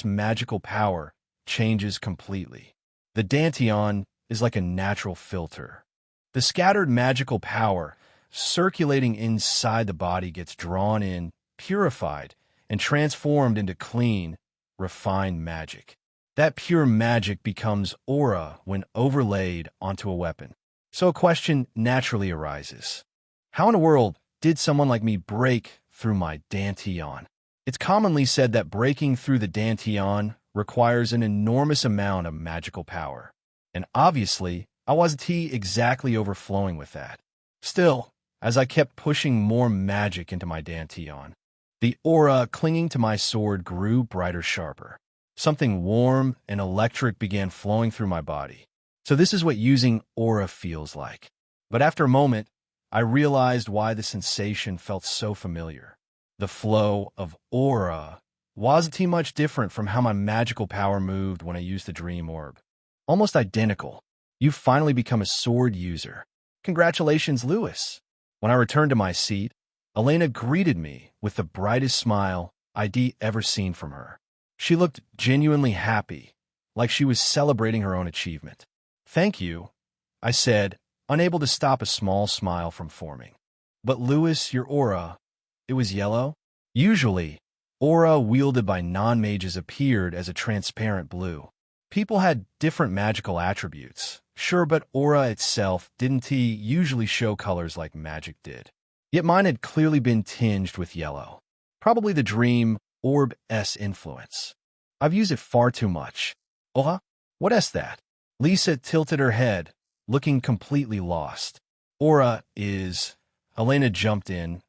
magical power changes completely. The Dantian is like a natural filter. The scattered magical power circulating inside the body gets drawn in, purified, and transformed into clean, refined magic. That pure magic becomes aura when overlaid onto a weapon. So a question naturally arises. How in the world did someone like me break through my Dantian? It's commonly said that breaking through the Dantian requires an enormous amount of magical power. And obviously, I wasn't exactly overflowing with that. Still, as I kept pushing more magic into my Dantian, the aura clinging to my sword grew brighter, sharper. Something warm and electric began flowing through my body. So this is what using aura feels like. But after a moment, I realized why the sensation felt so familiar. The flow of aura wasn't much different from how my magical power moved when I used the Dream Orb. Almost identical. You've finally become a sword user. Congratulations, Lewis. When I returned to my seat, Elena greeted me with the brightest smile I'd ever seen from her. She looked genuinely happy, like she was celebrating her own achievement. Thank you, I said, unable to stop a small smile from forming. But Lewis, your aura, it was yellow? Usually, aura wielded by non-mages appeared as a transparent blue. People had different magical attributes, sure, but aura itself didn't usually show colors like magic did. Yet mine had clearly been tinged with yellow. Probably the Dream Orb's influence. I've used it far too much. Oha? What is that? Lisa tilted her head, looking completely lost. Aura is... Elena jumped in,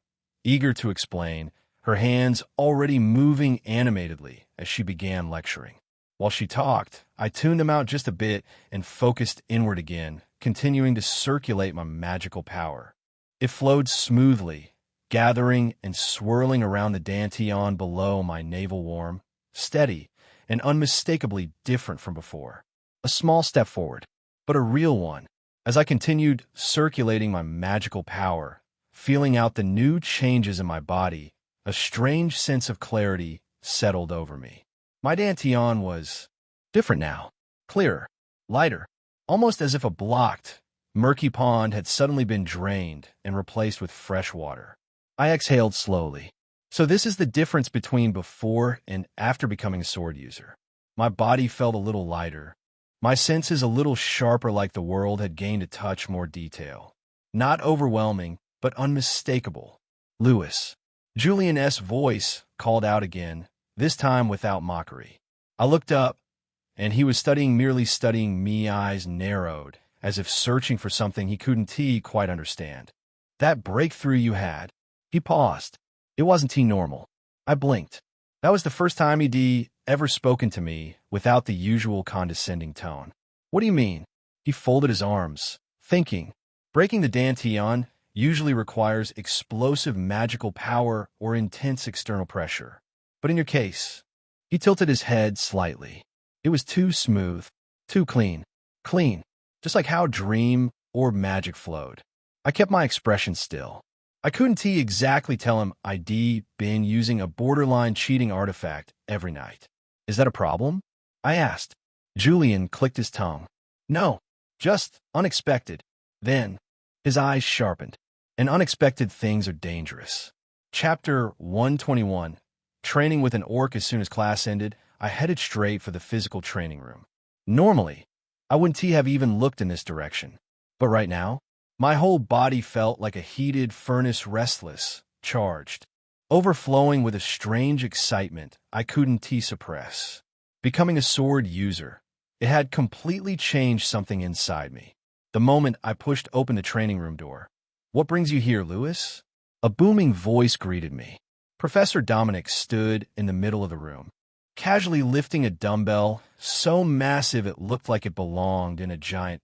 eager to explain, her hands already moving animatedly as she began lecturing. While she talked, I tuned them out just a bit and focused inward again, continuing to circulate my magical power. It flowed smoothly, gathering and swirling around the Dantian below my navel warm, steady, and unmistakably different from before. A small step forward, but a real one, as I continued circulating my magical power, feeling out the new changes in my body. A strange sense of clarity settled over me. My Dantian was different now, clearer, lighter, almost as if a blocked, murky pond had suddenly been drained and replaced with fresh water. I exhaled slowly. So this is the difference between before and after becoming a sword user. My body felt a little lighter, my senses a little sharper, like the world had gained a touch more detail. Not overwhelming, but unmistakable. Lewis. Julian's voice called out again, this time without mockery. I looked up, and he was merely studying me, eyes narrowed, as if searching for something he couldn't quite understand. That breakthrough you had. He paused. It wasn't normal. I blinked. That was the first time he'd ever spoken to me without the usual condescending tone. What do you mean? He folded his arms, thinking. Breaking the Dantian usually requires explosive magical power or intense external pressure. But in your case, he tilted his head slightly. It was too smooth, too clean, just like how Dream Orb magic flowed. I kept my expression still. I couldn't exactly tell him I'd been using a borderline cheating artifact every night. Is that a problem? I asked. Julian clicked his tongue. No, just unexpected. Then, his eyes sharpened. And unexpected things are dangerous. Chapter 121. Training with an orc. As soon as class ended, I headed straight for the physical training room. Normally, I wouldn't have even looked in this direction. But right now, my whole body felt like a heated furnace, restless, charged, overflowing with a strange excitement I couldn't suppress. Becoming a sword user, it had completely changed something inside me. The moment I pushed open the training room door. What brings you here, Lewis? A booming voice greeted me. Professor Dominic stood in the middle of the room, casually lifting a dumbbell so massive it looked like it belonged in a giant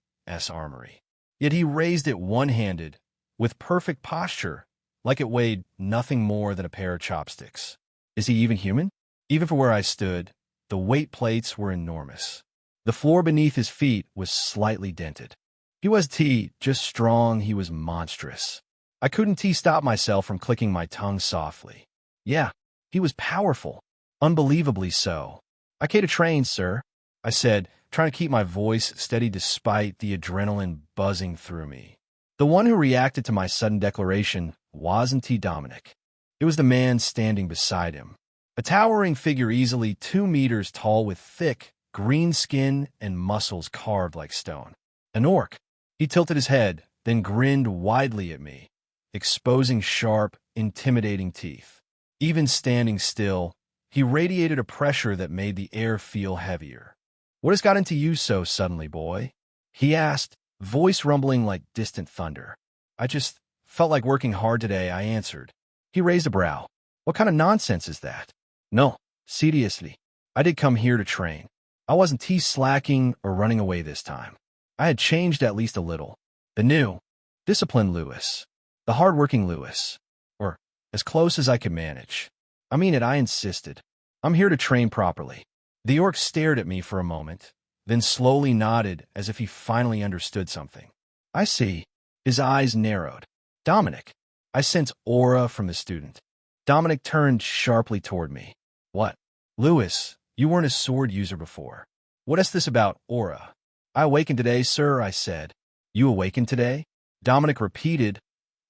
armory. Yet he raised it one-handed, with perfect posture, like it weighed nothing more than a pair of chopsticks. Is he even human? Even for where I stood, the weight plates were enormous. The floor beneath his feet was slightly dented. He was just strong, he was monstrous. I couldn't stop myself from clicking my tongue softly. Yeah, he was powerful. Unbelievably so. I came to train, sir, I said, trying to keep my voice steady despite the adrenaline buzzing through me. The one who reacted to my sudden declaration wasn't Dominic. It was the man standing beside him. A towering figure easily 2 meters tall with thick, green skin and muscles carved like stone. An orc. He tilted his head, then grinned widely at me, exposing sharp, intimidating teeth. Even standing still, he radiated a pressure that made the air feel heavier. "What has got into you so suddenly, boy?" he asked, voice rumbling like distant thunder. "I just felt like working hard today," I answered. He raised a brow. "What kind of nonsense is that?" "No, seriously. I did come here to train. I wasn't slacking or running away this time. I had changed at least a little. The new, disciplined Lewis. The hard-working Lewis. Or as close as I could manage. I mean it, I insisted. I'm here to train properly." The orc stared at me for a moment, then slowly nodded as if he finally understood something. "I see." His eyes narrowed. "Dominic." I sensed aura from the student. Dominic turned sharply toward me. "What?" "Lewis, you weren't a sword user before. What is this about aura?" "I awakened today, sir," I said. "You awakened today?" Dominic repeated,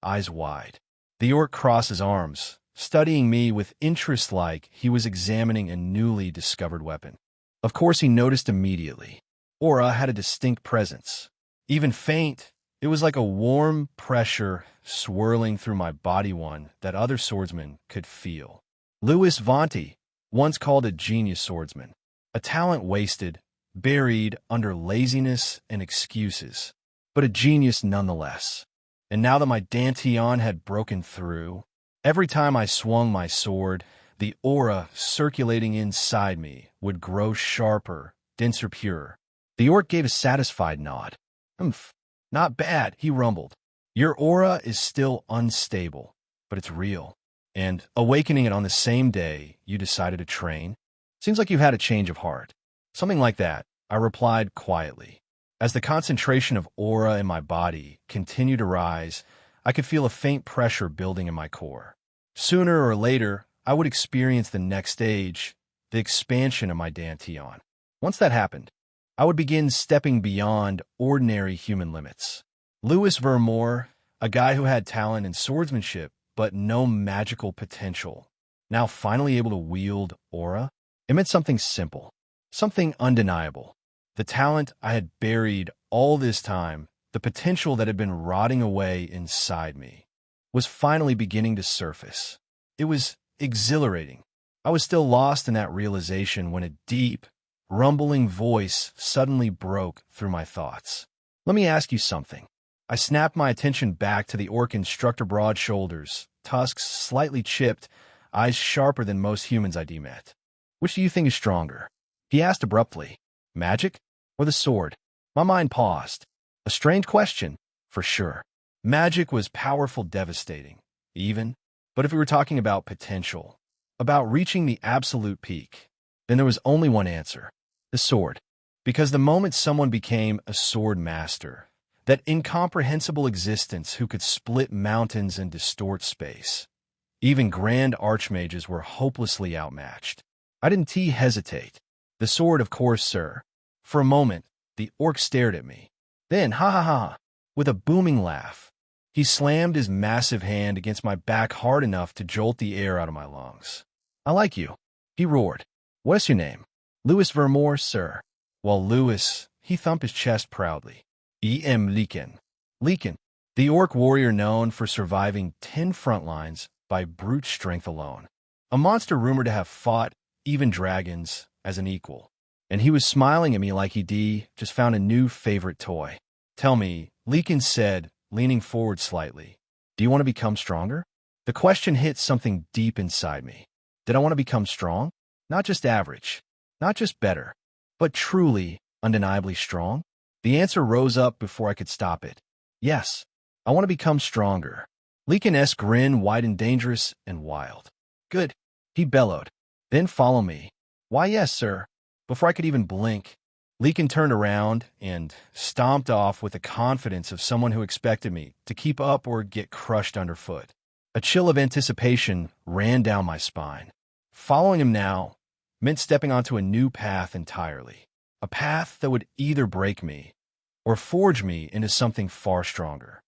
eyes wide. The orc crossed his arms, studying me with interest like he was examining a newly discovered weapon. Of course, he noticed immediately. Aura had a distinct presence. Even faint, it was like a warm pressure swirling through my body, one that other swordsmen could feel. Louis Vanti, once called a genius swordsman, a talent wasted, buried under laziness and excuses, but a genius nonetheless. And now that my Danteon had broken through, every time I swung my sword, the aura circulating inside me would grow sharper, denser, pure. The orc gave a satisfied nod. "Humph, not bad," he rumbled. "Your aura is still unstable, but it's real. And awakening it on the same day you decided to train? Seems like you've had a change of heart." "Something like that," I replied quietly. As the concentration of aura in my body continued to rise, I could feel a faint pressure building in my core. Sooner or later, I would experience the next stage, the expansion of my Danteon. Once that happened, I would begin stepping beyond ordinary human limits. Louis Vermore, a guy who had talent in swordsmanship but no magical potential, now finally able to wield aura, it meant something simple, something undeniable. The talent I had buried all this time, the potential that had been rotting away inside me, was finally beginning to surface. It was exhilarating. I was still lost in that realization when a deep, rumbling voice suddenly broke through my thoughts. "Let me ask you something." I snapped my attention back to the orc instructor, broad shoulders, tusks slightly chipped, eyes sharper than most humans I'd met. "Which do you think is stronger?" he asked abruptly. "Magic or the sword?" My mind paused. A strange question, for sure. Magic was powerful, devastating, even. But if we were talking about potential, about reaching the absolute peak, then there was only one answer: the sword. Because the moment someone became a sword master, that incomprehensible existence who could split mountains and distort space, even grand archmages were hopelessly outmatched. I didn't hesitate. "The sword, of course, sir." For a moment, the orc stared at me. Then, ha ha ha, with a booming laugh, he slammed his massive hand against my back hard enough to jolt the air out of my lungs. "I like you," he roared. "What's your name?" "Louis Vermore, sir." "Well, Louis," he thumped his chest proudly. "E.M. Leakin." Leakin, the orc warrior known for surviving 10 front lines by brute strength alone. A monster rumored to have fought even dragons as an equal. And he was smiling at me like he just found a new favorite toy. "Tell me," Leakin said, leaning forward slightly, "do you want to become stronger?" The question hit something deep inside me. Did I want to become strong? Not just average, not just better, but truly, undeniably strong? The answer rose up before I could stop it. Yes, I want to become stronger. Leakin-esque grin, wide and dangerous and wild. "Good," he bellowed. "Then follow me." "Why, yes, sir." Before I could even blink, Leakin turned around and stomped off with the confidence of someone who expected me to keep up or get crushed underfoot. A chill of anticipation ran down my spine. Following him now meant stepping onto a new path entirely, a path that would either break me or forge me into something far stronger.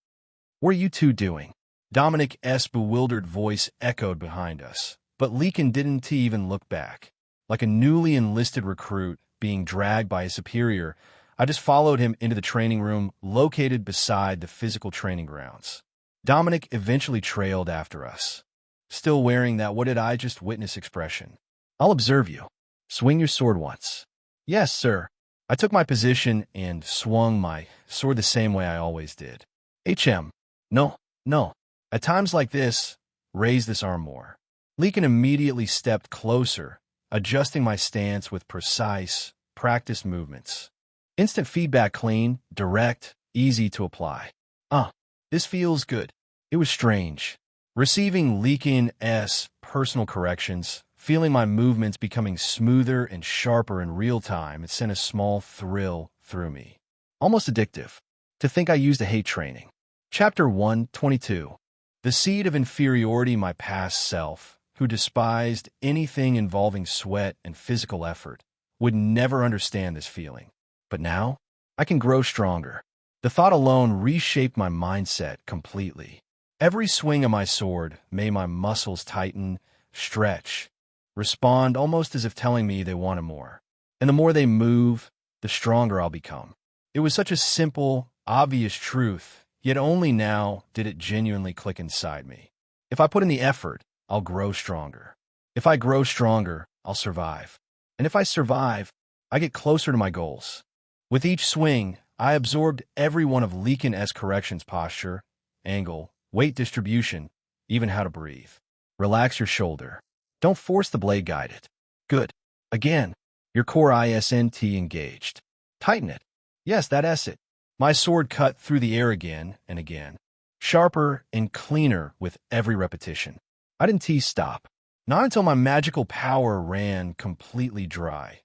"What are you two doing?" Dominic's bewildered voice echoed behind us, but Leakin didn't even look back. Like a newly enlisted recruit being dragged by his superior, I just followed him into the training room located beside the physical training grounds. Dominic eventually trailed after us, still wearing that "what did I just witness" expression. "I'll observe you. Swing your sword once." "Yes, sir." I took my position and swung my sword the same way I always did. "HM. No, no. At times like this, raise this arm more." Leakin immediately stepped closer, adjusting my stance with precise, practiced movements. Instant feedback, clean, direct, easy to apply. This feels good. It was strange. Receiving Leakin's personal corrections, feeling my movements becoming smoother and sharper in real time, it sent a small thrill through me. Almost addictive. To think I used to hate training. Chapter 122. The seed of inferiority. My past self, who despised anything involving sweat and physical effort, would never understand this feeling. But now, I can grow stronger. The thought alone reshaped my mindset completely. Every swing of my sword made my muscles tighten, stretch, respond almost as if telling me they wanted more. And the more they move, the stronger I'll become. It was such a simple, obvious truth, yet only now did it genuinely click inside me. If I put in the effort, I'll grow stronger. If I grow stronger, I'll survive. And if I survive, I get closer to my goals. With each swing, I absorbed every one of Leakin's corrections: posture, angle, weight distribution, even how to breathe. Relax your shoulder. Don't force the blade, guide it. Good. Again, your core isn't engaged. Tighten it. Yes, that's it. My sword cut through the air again and again, sharper and cleaner with every repetition. I didn't stop. Not until my magical power ran completely dry,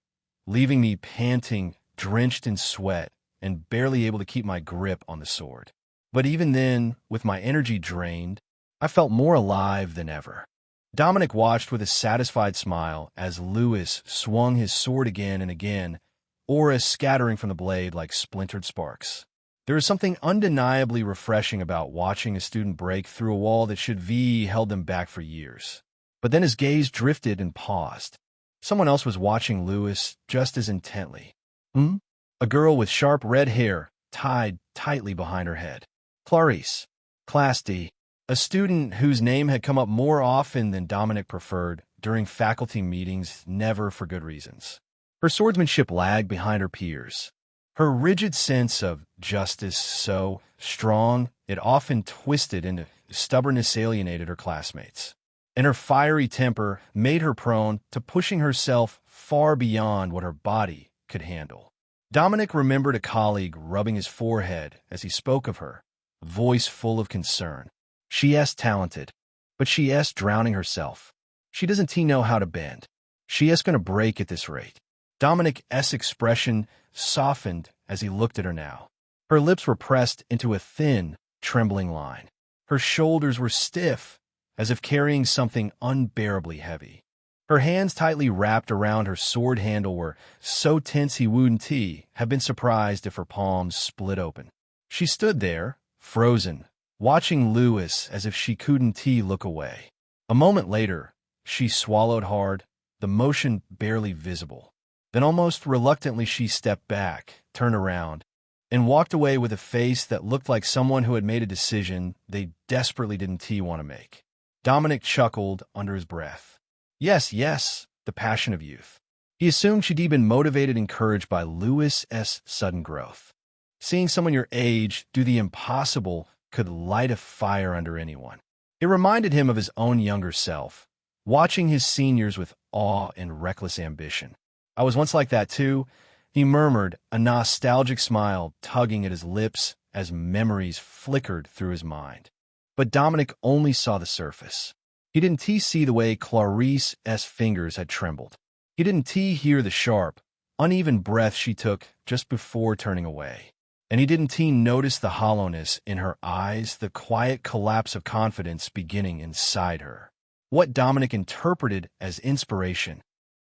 leaving me panting, drenched in sweat, and barely able to keep my grip on the sword. But even then, with my energy drained, I felt more alive than ever. Dominic watched with a satisfied smile as Lewis swung his sword again and again, auras scattering from the blade like splintered sparks. There is something undeniably refreshing about watching a student break through a wall that should have held them back for years. But then his gaze drifted and paused. Someone else was watching Lewis just as intently. A girl with sharp red hair tied tightly behind her head. Clarice, Class D, a student whose name had come up more often than Dominic preferred during faculty meetings, never for good reasons. Her swordsmanship lagged behind her peers. Her rigid sense of justice so strong it often twisted into stubbornness alienated her classmates. And her fiery temper made her prone to pushing herself far beyond what her body could handle. Dominic remembered a colleague rubbing his forehead as he spoke of her, a voice full of concern. "She's talented, but she's drowning herself. She doesn't know how to bend. She's going to break at this rate." Dominic's expression softened as he looked at her now. Her lips were pressed into a thin, trembling line. Her shoulders were stiff, as if carrying something unbearably heavy. Her hands, tightly wrapped around her sword handle, were so tense he wouldn't have been surprised if her palms split open. She stood there, frozen, watching Lewis as if she couldn't look away. A moment later, she swallowed hard, the motion barely visible. Then almost reluctantly she stepped back, turned around, and walked away with a face that looked like someone who had made a decision they desperately didn't want to make. Dominic chuckled under his breath. Yes, the passion of youth. He assumed she'd been motivated and encouraged by Lewis's sudden growth. Seeing someone your age do the impossible could light a fire under anyone. It reminded him of his own younger self, watching his seniors with awe and reckless ambition. "I was once like that too," he murmured, a nostalgic smile tugging at his lips as memories flickered through his mind. But Dominic only saw the surface. He didn't see the way Clarice's fingers had trembled. He didn't hear the sharp, uneven breath she took just before turning away. And he didn't notice the hollowness in her eyes, the quiet collapse of confidence beginning inside her. What Dominic interpreted as inspiration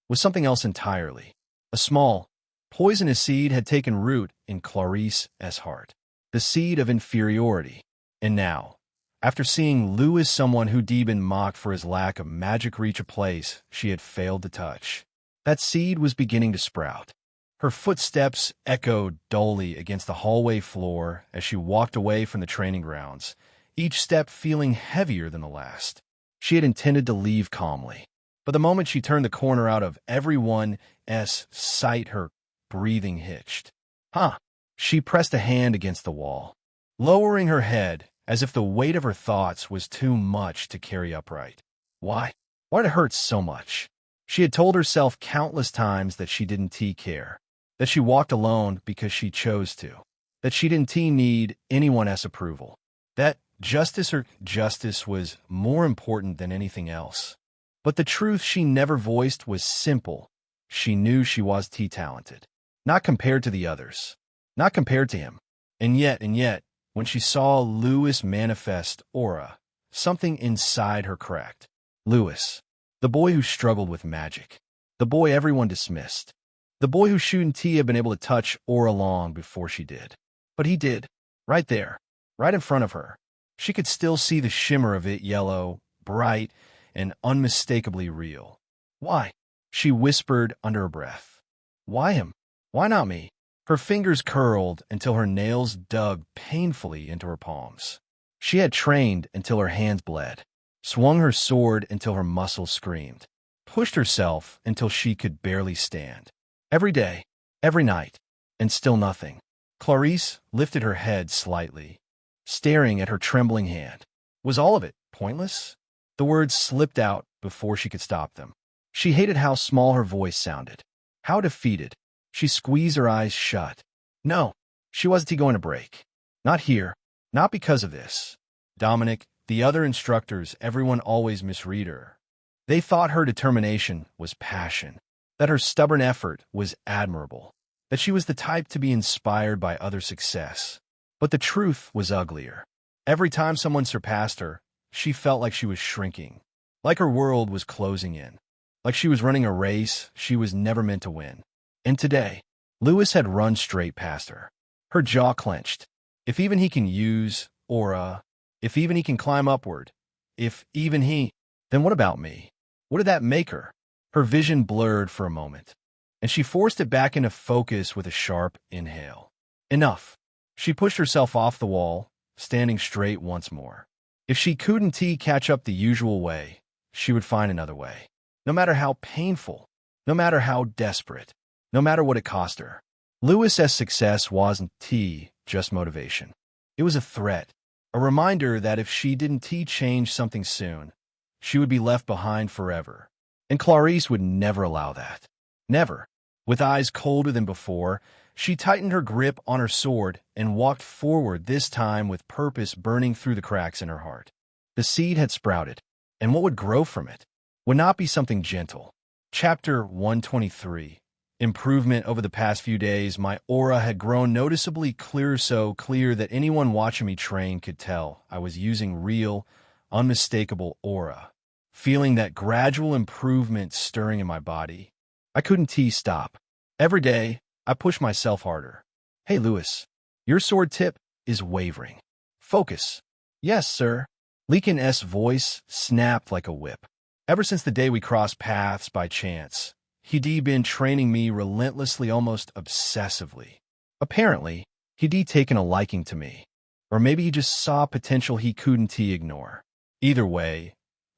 was something else entirely. A small, poisonous seed had taken root in Clarice's heart, the seed of inferiority. And now, after seeing Louis, someone who Deben mocked for his lack of magic, reach a place she had failed to touch, that seed was beginning to sprout. Her footsteps echoed dully against the hallway floor as she walked away from the training grounds, each step feeling heavier than the last. She had intended to leave calmly, but the moment she turned the corner out of everyone's sight, her breathing hitched. She pressed a hand against the wall, lowering her head as if the weight of her thoughts was too much to carry upright. Why? Why did it hurt so much? She had told herself countless times that she didn't care, that she walked alone because she chose to, that she didn't need anyone's approval, that justice was more important than anything else. But the truth she never voiced was simple. She knew she was talented, not compared to the others, not compared to him. And yet, when she saw Louis' manifest aura, something inside her cracked. Louis, the boy who struggled with magic, the boy everyone dismissed, the boy who shouldn't have been able to touch aura long before she did. But he did, right there, right in front of her. She could still see the shimmer of it, yellow, bright, and unmistakably real. Why? She whispered under her breath. Why him? Why not me? Her fingers curled until her nails dug painfully into her palms. She had trained until her hands bled, swung her sword until her muscles screamed, pushed herself until she could barely stand. Every day, every night, and still nothing. Clarice lifted her head slightly, staring at her trembling hand. Was all of it pointless? The words slipped out before she could stop them. She hated how small her voice sounded, how defeated. She squeezed her eyes shut. No, she wasn't going to break. Not here, not because of this. Dominic, the other instructors, everyone always misread her. They thought her determination was passion, that her stubborn effort was admirable, that she was the type to be inspired by other success. But the truth was uglier. Every time someone surpassed her, she felt like she was shrinking, like her world was closing in, like she was running a race she was never meant to win. And today, Louis had run straight past her, her jaw clenched. If even he can use aura, if even he can climb upward, if even he, then what about me? What did that make her? Her vision blurred for a moment, and she forced it back into focus with a sharp inhale. Enough. She pushed herself off the wall, standing straight once more. If she couldn't catch up the usual way, she would find another way. No matter how painful, no matter how desperate, no matter what it cost her. Louis's success wasn't just motivation. It was a threat, a reminder that if she didn't change something soon, she would be left behind forever. And Clarice would never allow that. Never. With eyes colder than before, she tightened her grip on her sword and walked forward, this time with purpose burning through the cracks in her heart. The seed had sprouted, and what would grow from it would not be something gentle. Chapter 123. Improvement. Over the past few days, my aura had grown noticeably clearer, so clear that anyone watching me train could tell I was using real, unmistakable aura. Feeling that gradual improvement stirring in my body, I couldn't stop. Every day, I pushed myself harder. Hey, Louis, your sword tip is wavering. Focus. Yes, sir. Leakin's voice snapped like a whip. Ever since the day we crossed paths by chance, he'd been training me relentlessly, almost obsessively. Apparently, he'd taken a liking to me. Or maybe he just saw potential he couldn't ignore. Either way,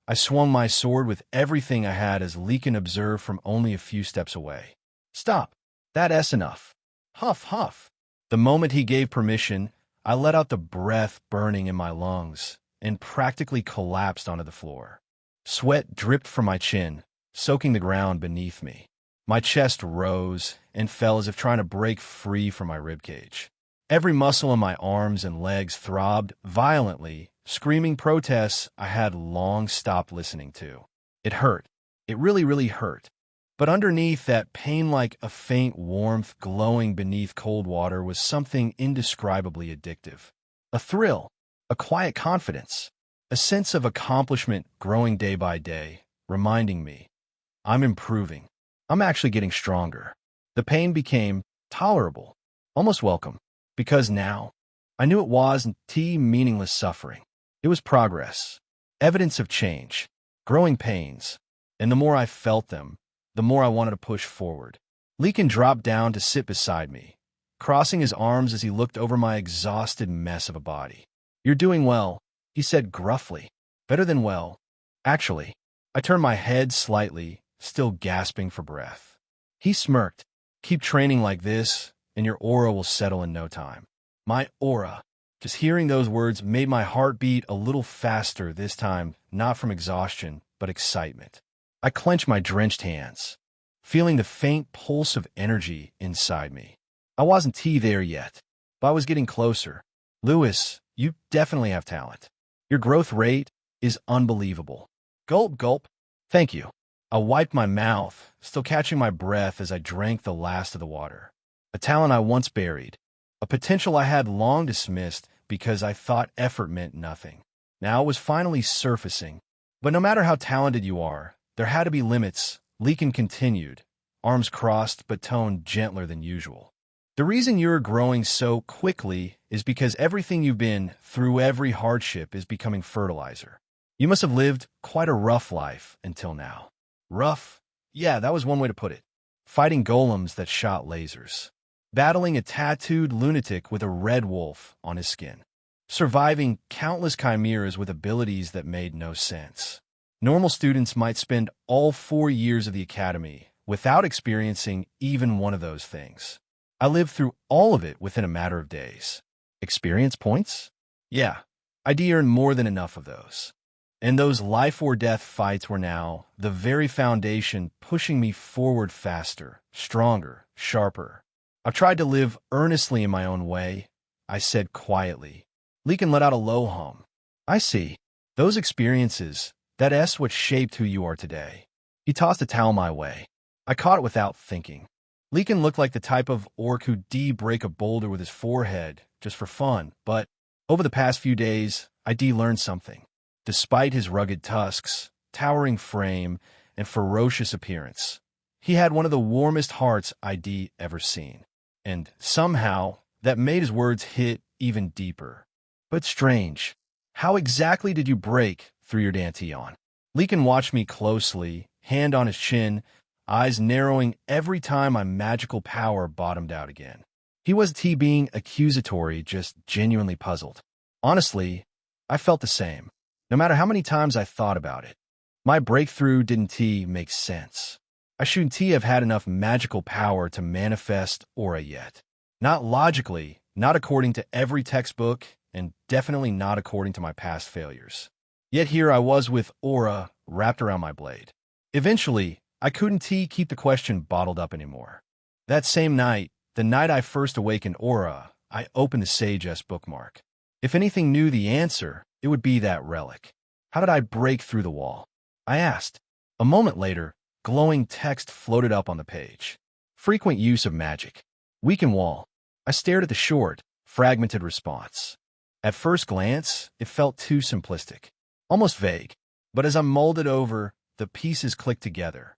I swung my sword with everything I had as Leakin observed from only a few steps away. Stop. That's enough. Huff, huff. The moment he gave permission, I let out the breath burning in my lungs and practically collapsed onto the floor. Sweat dripped from my chin, soaking the ground beneath me. My chest rose and fell as if trying to break free from my ribcage. Every muscle in my arms and legs throbbed violently, screaming protests I had long stopped listening to. It hurt. It really, really hurt. But underneath that pain, like a faint warmth glowing beneath cold water, was something indescribably addictive. A thrill, a quiet confidence, a sense of accomplishment growing day by day, reminding me, I'm improving. I'm actually getting stronger. The pain became tolerable, almost welcome, because now I knew it wasn't meaningless suffering. It was progress, evidence of change, growing pains, and the more I felt them, the more I wanted to push forward. Leakin dropped down to sit beside me, crossing his arms as he looked over my exhausted mess of a body. You're doing well, he said gruffly. Better than well, actually. I turned my head slightly, still gasping for breath. He smirked. Keep training like this, and your aura will settle in no time. My aura. Just hearing those words made my heart beat a little faster this time, not from exhaustion, but excitement. I clenched my drenched hands, feeling the faint pulse of energy inside me. I wasn't there yet, but I was getting closer. Lewis, you definitely have talent. Your growth rate is unbelievable. Gulp, gulp. Thank you. I wiped my mouth, still catching my breath as I drank the last of the water. A talent I once buried, a potential I had long dismissed because I thought effort meant nothing. Now it was finally surfacing. But no matter how talented you are, there had to be limits. Leakin continued, arms crossed but toned gentler than usual. The reason you're growing so quickly is because everything you've been through, every hardship, is becoming fertilizer. You must have lived quite a rough life until now. Rough? Yeah, that was one way to put it. Fighting golems that shot lasers. Battling a tattooed lunatic with a red wolf on his skin. Surviving countless chimeras with abilities that made no sense. Normal students might spend all 4 years of the academy without experiencing even one of those things. I lived through all of it within a matter of days. Experience points? Yeah, I'd earned more than enough of those. And those life-or-death fights were now the very foundation pushing me forward faster, stronger, sharper. I've tried to live earnestly in my own way, I said quietly. Leakin let out a low hum. I see. Those experiences, that's what shaped who you are today. He tossed a towel my way. I caught it without thinking. Leakin looked like the type of orc who'd break a boulder with his forehead just for fun, but over the past few days, I learned something. Despite his rugged tusks, towering frame, and ferocious appearance, he had one of the warmest hearts I'd ever seen. And somehow, that made his words hit even deeper. But strange, how exactly did you break through your Danteon? Leakin watched me closely, hand on his chin, eyes narrowing every time my magical power bottomed out again. He wasn't being accusatory, just genuinely puzzled. Honestly, I felt the same, no matter how many times I thought about it. My breakthrough didn't make sense. I shouldn't have had enough magical power to manifest aura yet. Not logically, not according to every textbook, and definitely not according to my past failures. Yet here I was with aura wrapped around my blade. Eventually, I couldn't keep the question bottled up anymore. That same night, the night I first awakened aura, I opened the Sage S bookmark. If anything knew the answer, it would be that relic. How did I break through the wall? I asked. A moment later, glowing text floated up on the page. Frequent use of magic. Weaken wall. I stared at the short, fragmented response. At first glance, it felt too simplistic, almost vague. But as I mulled it over, the pieces clicked together.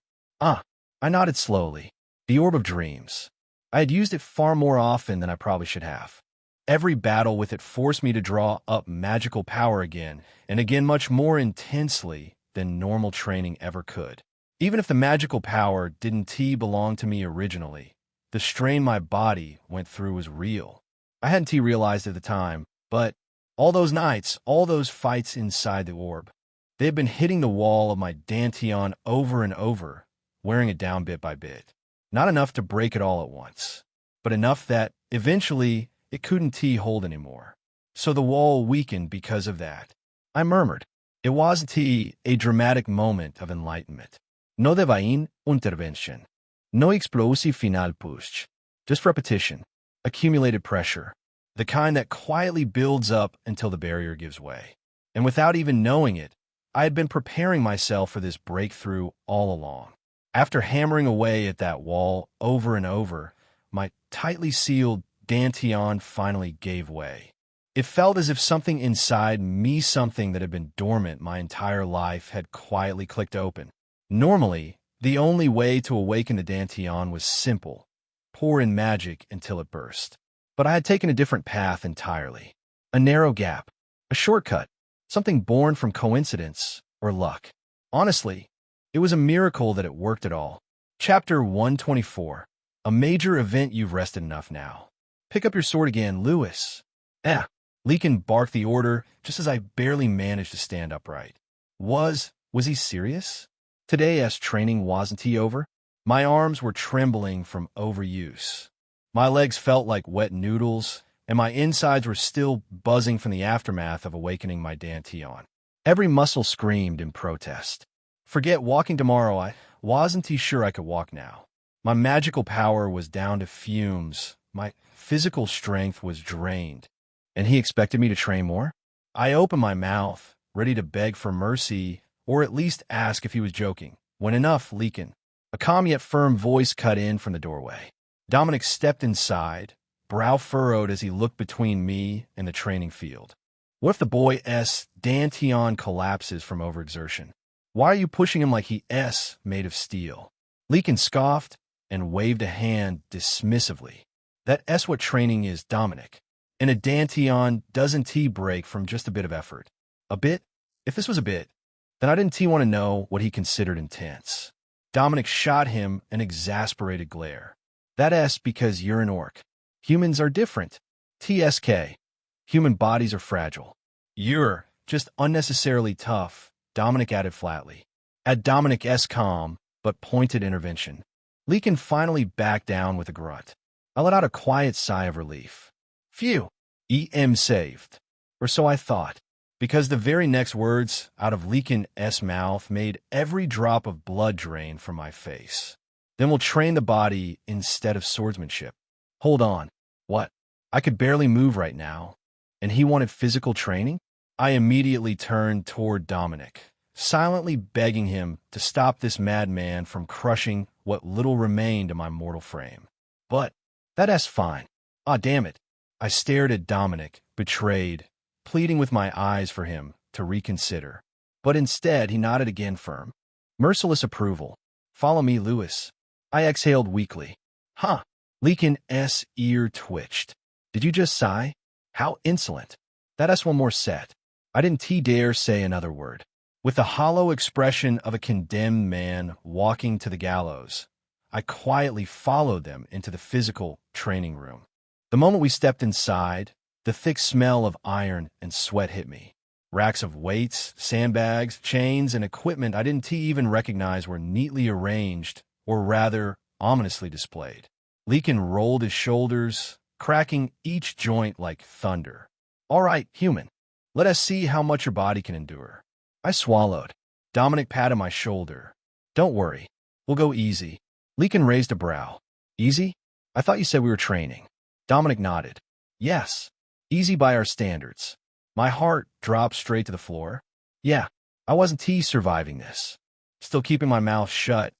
I nodded slowly. The Orb of Dreams. I had used it far more often than I probably should have. Every battle with it forced me to draw up magical power again, and again much more intensely than normal training ever could. Even if the magical power didn't belong to me originally, the strain my body went through was real. I hadn't realized at the time, but all those nights, all those fights inside the orb, they had been hitting the wall of my Danteon over and over, wearing it down bit by bit. Not enough to break it all at once, but enough that, eventually, it couldn't hold anymore. So the wall weakened because of that. I murmured. It wasn't a dramatic moment of enlightenment. No devain intervention. No explosive final push. Just repetition. Accumulated pressure. The kind that quietly builds up until the barrier gives way. And without even knowing it, I had been preparing myself for this breakthrough all along. After hammering away at that wall over and over, my tightly sealed dantian finally gave way. It felt as if something inside me, something that had been dormant my entire life, had quietly clicked open. Normally, the only way to awaken the dantian was simple: pour in magic until it burst. But I had taken a different path entirely. A narrow gap, a shortcut, something born from coincidence or luck. Honestly, it was a miracle that it worked at all. Chapter 124. A major event. You've rested enough now. Pick up your sword again, Lewis. Leakin barked the order just as I barely managed to stand upright. Was he serious? Today's training wasn't he over? My arms were trembling from overuse. My legs felt like wet noodles, and my insides were still buzzing from the aftermath of awakening my dantian. Every muscle screamed in protest. Forget walking tomorrow. I wasn't sure I could walk now. My magical power was down to fumes. My physical strength was drained. And he expected me to train more? I opened my mouth, ready to beg for mercy, or at least ask if he was joking, when enough Leakin, a calm yet firm voice, cut in from the doorway. Dominic stepped inside, brow furrowed as he looked between me and the training field. What if the boy's dantian collapses from overexertion? Why are you pushing him like he's made of steel? Leakin scoffed and waved a hand dismissively. That's what training is, Dominic. And a dantian doesn't break from just a bit of effort. A bit? If this was a bit, then I didn't want to know what he considered intense. Dominic shot him an exasperated glare. That's because you're an orc. Humans are different. TSK. Human bodies are fragile. You're just unnecessarily tough, Dominic added flatly. At Dominic's calm but pointed intervention, Leakin finally backed down with a grunt. I let out a quiet sigh of relief. Phew, EM saved. Or so I thought, because the very next words out of Leakin's mouth made every drop of blood drain from my face. Then we'll train the body instead of swordsmanship. Hold on. What? I could barely move right now. And he wanted physical training? I immediately turned toward Dominic, silently begging him to stop this madman from crushing what little remained of my mortal frame. But that's fine. Ah, damn it. I stared at Dominic, betrayed, pleading with my eyes for him to reconsider. But instead, he nodded again, firm. Merciless approval. Follow me, Lewis. I exhaled weakly. Huh. Leakin's ear twitched. Did you just sigh? How insolent. That's one more set. I didn't dare say another word. With the hollow expression of a condemned man walking to the gallows, I quietly followed them into the physical training room. The moment we stepped inside, the thick smell of iron and sweat hit me. Racks of weights, sandbags, chains, and equipment I didn't even recognize were neatly arranged, or rather, ominously displayed. Leakin rolled his shoulders, cracking each joint like thunder. All right, human. Let us see how much your body can endure. I swallowed. Dominic patted my shoulder. Don't worry. We'll go easy. Leakin raised a brow. Easy? I thought you said we were training. Dominic nodded. Yes. Easy by our standards. My heart dropped straight to the floor. Yeah, I wasn't surviving this. Still keeping my mouth shut,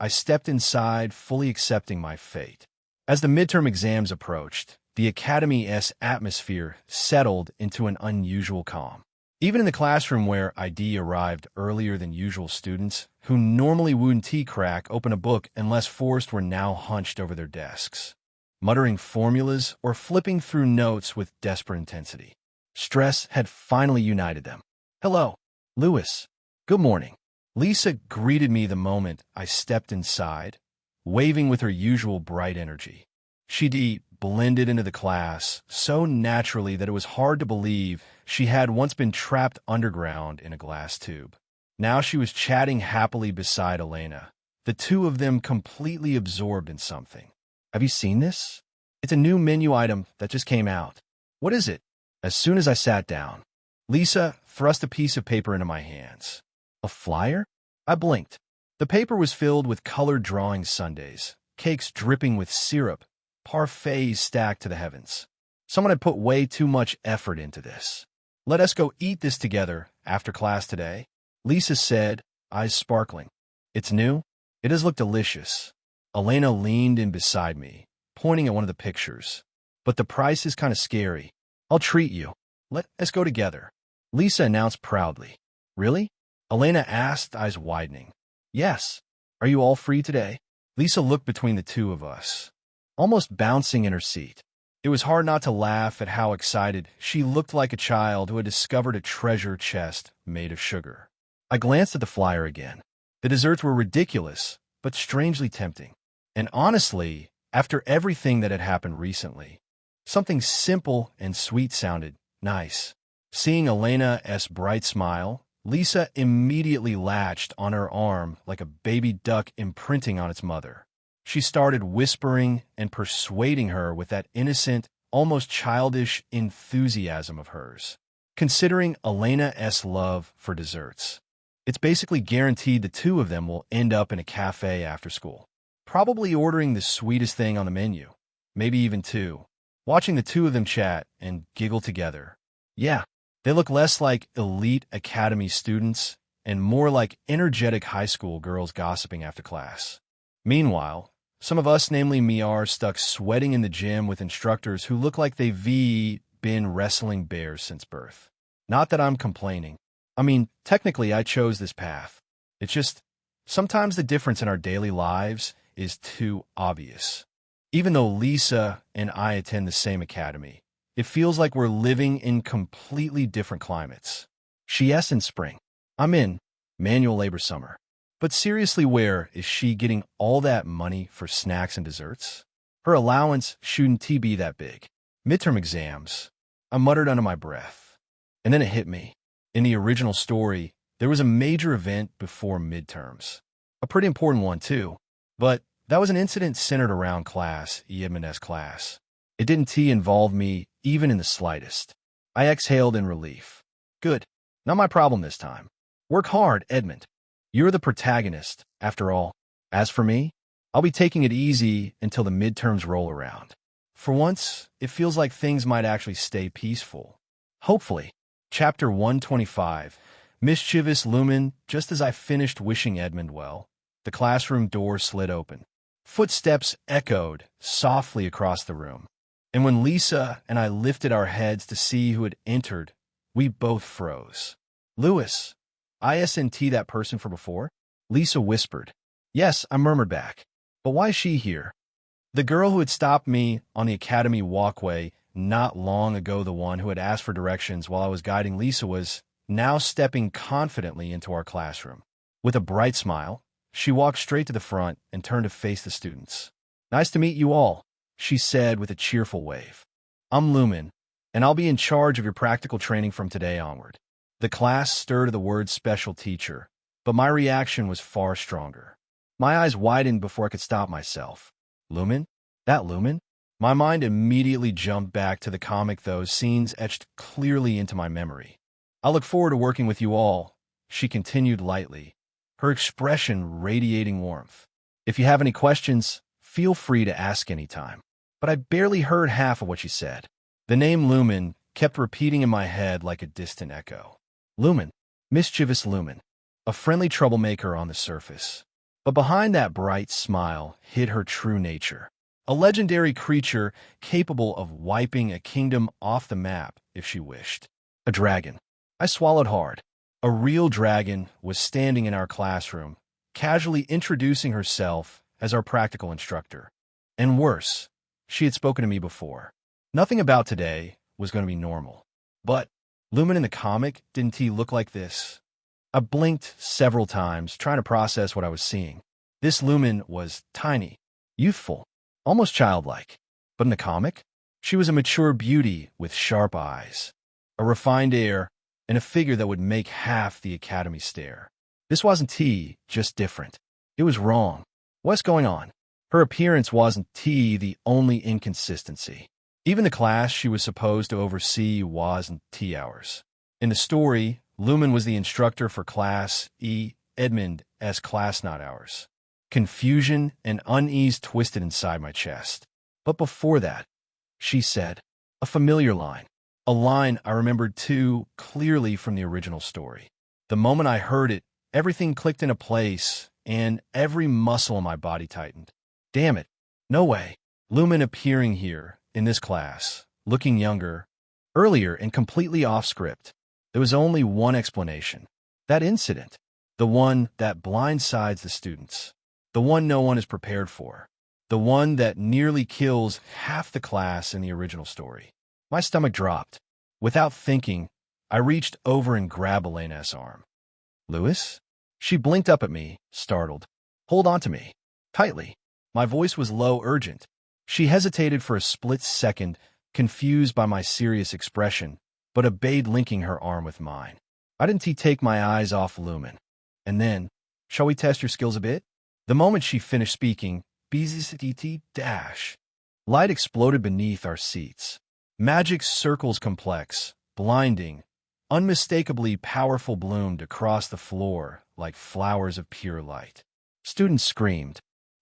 I stepped inside, fully accepting my fate. As the midterm exams approached, the Academy's atmosphere settled into an unusual calm. Even in the classroom where ID arrived earlier than usual, students, who normally wouldn't crack open a book unless forced, were now hunched over their desks, muttering formulas or flipping through notes with desperate intensity. Stress had finally united them. Hello, Lewis. Good morning. Lisa greeted me the moment I stepped inside, waving with her usual bright energy. She'd blended into the class so naturally that it was hard to believe she had once been trapped underground in a glass tube. Now she was chatting happily beside Elena, the two of them completely absorbed in something. Have you seen this? It's a new menu item that just came out. What is it? As soon as I sat down, Lisa thrust a piece of paper into my hands. A flyer? I blinked. The paper was filled with colored drawing sundaes, cakes dripping with syrup, parfaits stacked to the heavens. Someone had put way too much effort into this. Let us go eat this together after class today, Lisa said, eyes sparkling. It's new? It does look delicious. Elena leaned in beside me, pointing at one of the pictures. But the price is kind of scary. I'll treat you. Let us go together. Lisa announced proudly. Really? Elena asked, eyes widening. Yes. Are you all free today? Lisa looked between the two of us, almost bouncing in her seat. It was hard not to laugh at how excited she looked, like a child who had discovered a treasure chest made of sugar. I glanced at the flyer again. The desserts were ridiculous, but strangely tempting. And honestly, after everything that had happened recently, something simple and sweet sounded nice. Seeing Elena's bright smile, Lisa immediately latched on her arm like a baby duck imprinting on its mother. She started whispering and persuading her with that innocent, almost childish enthusiasm of hers. Considering Elena's love for desserts, it's basically guaranteed the two of them will end up in a cafe after school, probably ordering the sweetest thing on the menu, maybe even two, watching the two of them chat and giggle together. Yeah, they look less like elite academy students and more like energetic high school girls gossiping after class. Meanwhile, some of us, namely me, are stuck sweating in the gym with instructors who look like they've been wrestling bears since birth. Not that I'm complaining. I mean, technically I chose this path. It's just, sometimes the difference in our daily lives is too obvious. Even though Lisa and I attend the same academy, it feels like we're living in completely different climates. She's in spring. I'm in manual labor summer. But seriously, where is she getting all that money for snacks and desserts? Her allowance shouldn't be that big. Midterm exams. I muttered under my breath. And then it hit me. In the original story, there was a major event before midterms. A pretty important one, too. But that was an incident centered around Edmund's class. It didn't involve me even in the slightest. I exhaled in relief. Good. Not my problem this time. Work hard, Edmund. You're the protagonist, after all. As for me, I'll be taking it easy until the midterms roll around. For once, it feels like things might actually stay peaceful. Hopefully. Chapter 125. Mischievous Lumen. Just as I finished wishing Edmund well, the classroom door slid open. Footsteps echoed softly across the room. And when Lisa and I lifted our heads to see who had entered, we both froze. Lewis, isn't that person from before? Lisa whispered. Yes, I murmured back. But why is she here? The girl who had stopped me on the academy walkway not long ago, the one who had asked for directions while I was guiding Lisa, was now stepping confidently into our classroom. With a bright smile, she walked straight to the front and turned to face the students. Nice to meet you all, she said with a cheerful wave. I'm Lumen, and I'll be in charge of your practical training from today onward. The class stirred to the word special teacher, but my reaction was far stronger. My eyes widened before I could stop myself. Lumen? That Lumen? My mind immediately jumped back to the comic, those scenes etched clearly into my memory. I look forward to working with you all, she continued lightly, her expression radiating warmth. If you have any questions, feel free to ask anytime. But I barely heard half of what she said. The name Lumen kept repeating in my head like a distant echo. Lumen, mischievous Lumen, a friendly troublemaker on the surface. But behind that bright smile hid her true nature. A legendary creature capable of wiping a kingdom off the map if she wished. A dragon. I swallowed hard. A real dragon was standing in our classroom, casually introducing herself as our practical instructor. And worse, she had spoken to me before. Nothing about today was going to be normal. But Lumen in the comic, didn't he look like this? I blinked several times, trying to process what I was seeing. This Lumen was tiny, youthful, almost childlike. But in the comic, she was a mature beauty with sharp eyes, a refined air, and a figure that would make half the academy stare. This wasn't just different. It was wrong. What's going on? Her appearance wasn't the only inconsistency. Even the class she was supposed to oversee wasn't ours. In the story, Lumen was the instructor for Class E, Edmund's class, not ours. Confusion and unease twisted inside my chest. But before that, she said, a familiar line. A line I remembered too clearly from the original story. The moment I heard it, everything clicked into place and every muscle in my body tightened. Damn it. No way. Lumen appearing here, in this class, looking younger, earlier, and completely off script. There was only one explanation. That incident. The one that blindsides the students. The one no one is prepared for. The one that nearly kills half the class in the original story. My stomach dropped. Without thinking, I reached over and grabbed Elena's arm. Lewis? She blinked up at me, startled. Hold on to me. Tightly. My voice was low, urgent. She hesitated for a split second, confused by my serious expression, but obeyed, linking her arm with mine. I didn't take my eyes off Lumen. And then, shall we test your skills a bit? The moment she finished speaking, BZCT dash. Light exploded beneath our seats. Magic circles complex, blinding, unmistakably powerful bloomed across the floor like flowers of pure light. Students screamed.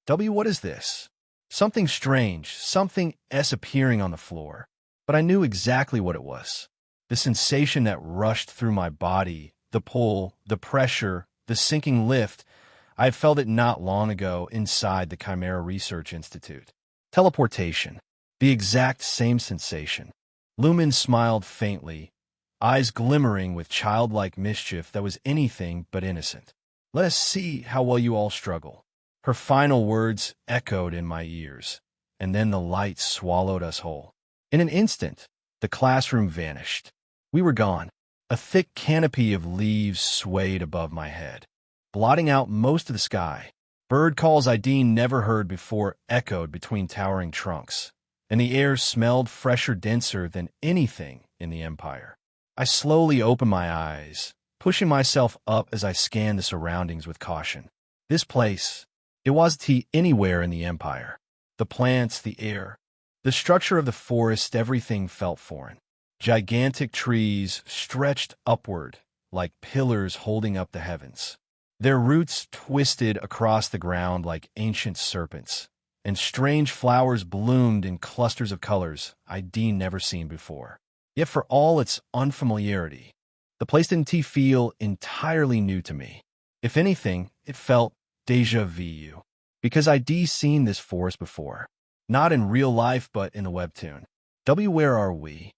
What is this? Something strange, something appearing on the floor. But I knew exactly what it was. The sensation that rushed through my body, the pull, the pressure, the sinking lift, I had felt it not long ago inside the Chimera Research Institute. Teleportation. The exact same sensation. Lumen smiled faintly, eyes glimmering with childlike mischief that was anything but innocent. Let us see how well you all struggle. Her final words echoed in my ears, and then the light swallowed us whole. In an instant, the classroom vanished. We were gone. A thick canopy of leaves swayed above my head, blotting out most of the sky. Bird calls I'd never heard before echoed between towering trunks, and the air smelled fresher, denser than anything in the Empire. I slowly opened my eyes, pushing myself up as I scanned the surroundings with caution. This place, it wasn't anywhere in the Empire. The plants, the air, the structure of the forest, everything felt foreign. Gigantic trees stretched upward like pillars holding up the heavens. Their roots twisted across the ground like ancient serpents, and strange flowers bloomed in clusters of colors I'd never seen before. Yet for all its unfamiliarity, the place didn't feel entirely new to me. If anything, it felt déjà vu, because I'd seen this forest before. Not in real life, but in the webtoon. Where are we?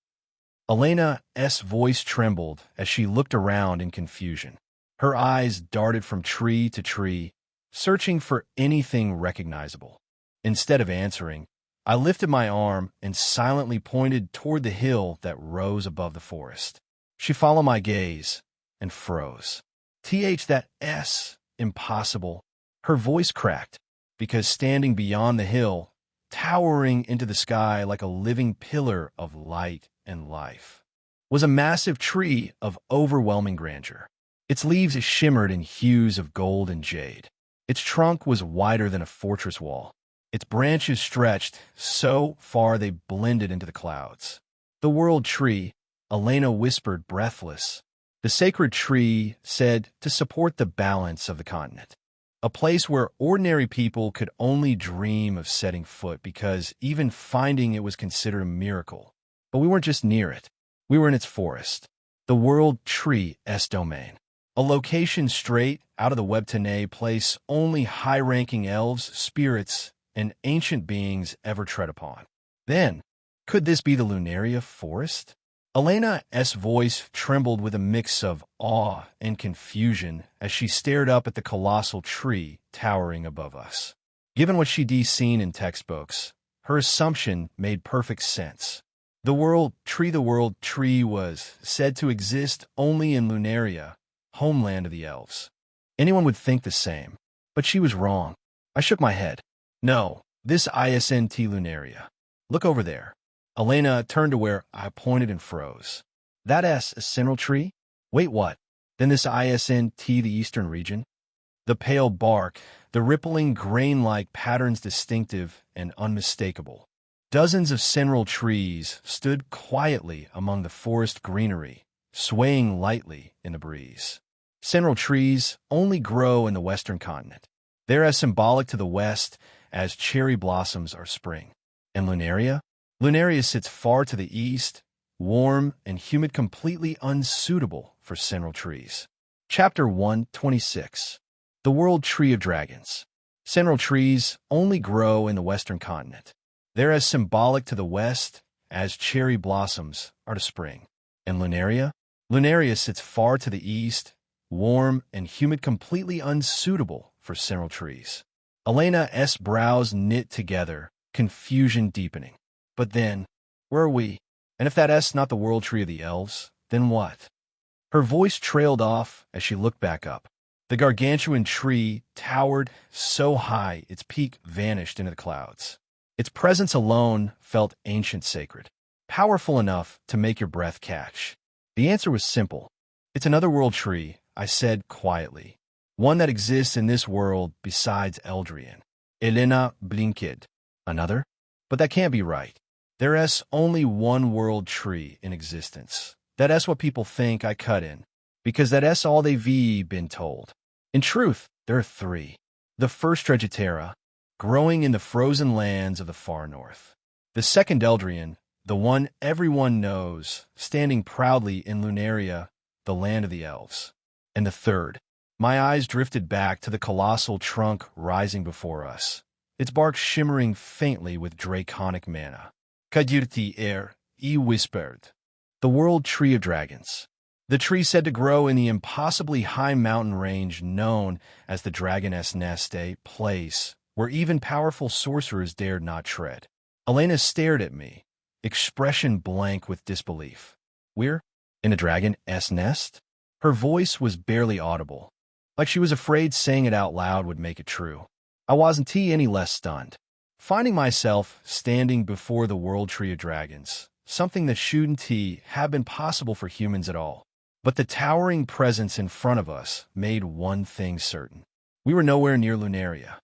Elena's voice trembled as she looked around in confusion. Her eyes darted from tree to tree, searching for anything recognizable. Instead of answering, I lifted my arm and silently pointed toward the hill that rose above the forest. She followed my gaze and froze. That S, impossible. Her voice cracked, because standing beyond the hill, towering into the sky like a living pillar of light and life, was a massive tree of overwhelming grandeur. Its leaves shimmered in hues of gold and jade. Its trunk was wider than a fortress wall. Its branches stretched so far they blended into the clouds. The world tree, Elena whispered, breathless. The sacred tree said to support the balance of the continent. A place where ordinary people could only dream of setting foot, because even finding it was considered a miracle. But we weren't just near it. We were in its forest. The world tree's domain. A location straight out of the webtoon, place only high-ranking elves, spirits, and ancient beings ever tread upon. Then, could this be the Lunaria forest? Elena's voice trembled with a mix of awe and confusion as she stared up at the colossal tree towering above us. Given what she'd seen in textbooks, her assumption made perfect sense. The world tree was said to exist only in Lunaria, homeland of the elves. Anyone would think the same, but she was wrong. I shook my head. No, this isn't Lunaria. Look over there. Elena turned to where I pointed and froze. That's a central tree? Wait, what? Then this isn't the eastern region? The pale bark, the rippling grain-like patterns distinctive and unmistakable. Dozens of central trees stood quietly among the forest greenery, swaying lightly in the breeze. Central trees only grow in the western continent. They're as symbolic to the west as cherry blossoms are spring. And Lunaria? Lunaria sits far to the east, warm and humid, completely unsuitable for central trees. Chapter 126. The World Tree of Dragons. Senral trees only grow in the western continent. They're as symbolic to the west as cherry blossoms are to spring. And Lunaria? Lunaria sits far to the east, warm and humid, completely unsuitable for senral trees. Elena's brows knit together, confusion deepening. But then, where are we? And if that's not the World Tree of the Elves, then what? Her voice trailed off as she looked back up. The gargantuan tree towered so high its peak vanished into the clouds. Its presence alone felt ancient sacred, powerful enough to make your breath catch. The answer was simple. It's another world tree, I said quietly. One that exists in this world besides Eldrian. Elena blinked. Another? But that can't be right. There's only one world tree in existence. That's what people think. I cut in, because that's all they've been told. In truth, there are three. The first Tregetera, growing in the frozen lands of the far north. The second Eldrian, the one everyone knows, standing proudly in Lunaria, the land of the elves. And the third. My eyes drifted back to the colossal trunk rising before us, its bark shimmering faintly with draconic mana. Kadurti air, whispered. The World Tree of Dragons. The tree said to grow in the impossibly high mountain range known as the Dragon's Nest, a place where even powerful sorcerers dared not tread. Elena stared at me, expression blank with disbelief. We're in a Dragon's Nest? Her voice was barely audible, like she was afraid saying it out loud would make it true. I wasn't any less stunned, finding myself standing before the World Tree of Dragons, something that shouldn't have been possible for humans at all. But the towering presence in front of us made one thing certain. We were nowhere near Lunaria.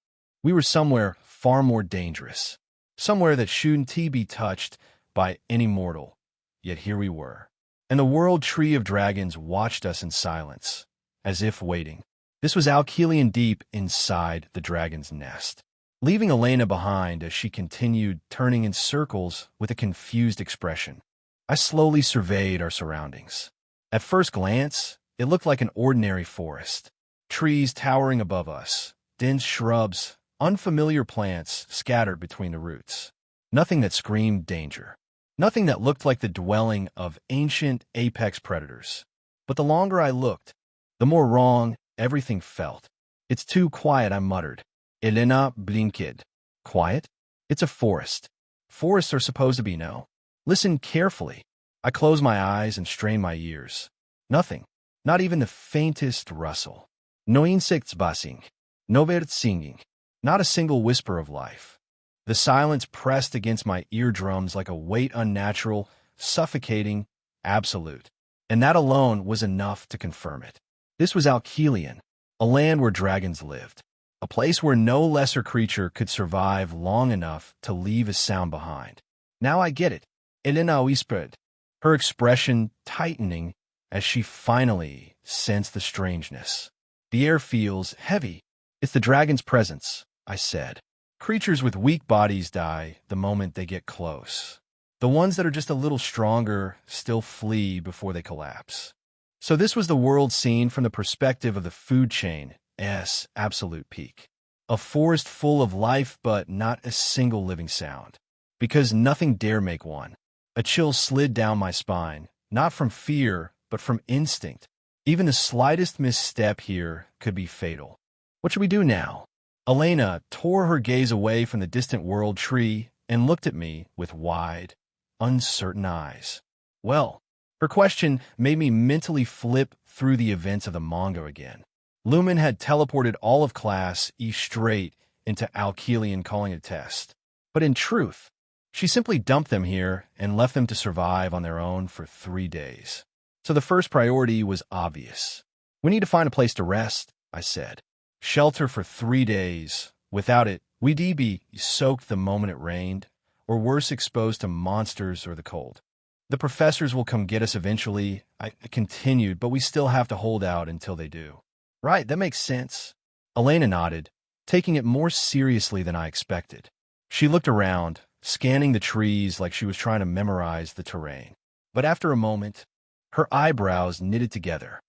We were somewhere far more dangerous, somewhere that shouldn't be touched by any mortal. Yet here we were. And the World Tree of Dragons watched us in silence, as if waiting. This was Alkelian deep inside the dragon's nest, leaving Elena behind as she continued turning in circles with a confused expression. I slowly surveyed our surroundings. At first glance, it looked like an ordinary forest. Trees towering above us, dense shrubs, unfamiliar plants scattered between the roots. Nothing that screamed danger. Nothing that looked like the dwelling of ancient apex predators. But the longer I looked, the more wrong everything felt. It's too quiet, I muttered. Elena blinked. Quiet? It's a forest. Forests are supposed to be no. Listen carefully. I closed my eyes and strained my ears. Nothing. Not even the faintest rustle. No insects buzzing. No birds singing. Not a single whisper of life. The silence pressed against my eardrums like a weight unnatural, suffocating, absolute. And that alone was enough to confirm it. This was Alkelian, a land where dragons lived. A place where no lesser creature could survive long enough to leave a sound behind. Now I get it. Elena whispered, her expression tightening as she finally sensed the strangeness. The air feels heavy. It's the dragon's presence, I said. Creatures with weak bodies die the moment they get close. The ones that are just a little stronger still flee before they collapse. So this was the world seen from the perspective of the food chain's absolute peak. A forest full of life, but not a single living sound. Because nothing dare make one. A chill slid down my spine, not from fear, but from instinct. Even the slightest misstep here could be fatal. What should we do now? Elena tore her gaze away from the distant world tree and looked at me with wide, uncertain eyes. Well, her question made me mentally flip through the events of the manga again. Lumen had teleported all of Class E straight into Alkelian calling a test. But in truth, she simply dumped them here and left them to survive on their own for 3 days. So the first priority was obvious. We need to find a place to rest, I said. Shelter for 3 days. Without it, we'd be soaked the moment it rained, or worse, exposed to monsters or the cold. The professors will come get us eventually, I continued, but we still have to hold out until they do. Right, that makes sense. Elena nodded, taking it more seriously than I expected. She looked around, scanning the trees like she was trying to memorize the terrain. But after a moment, her eyebrows knitted together.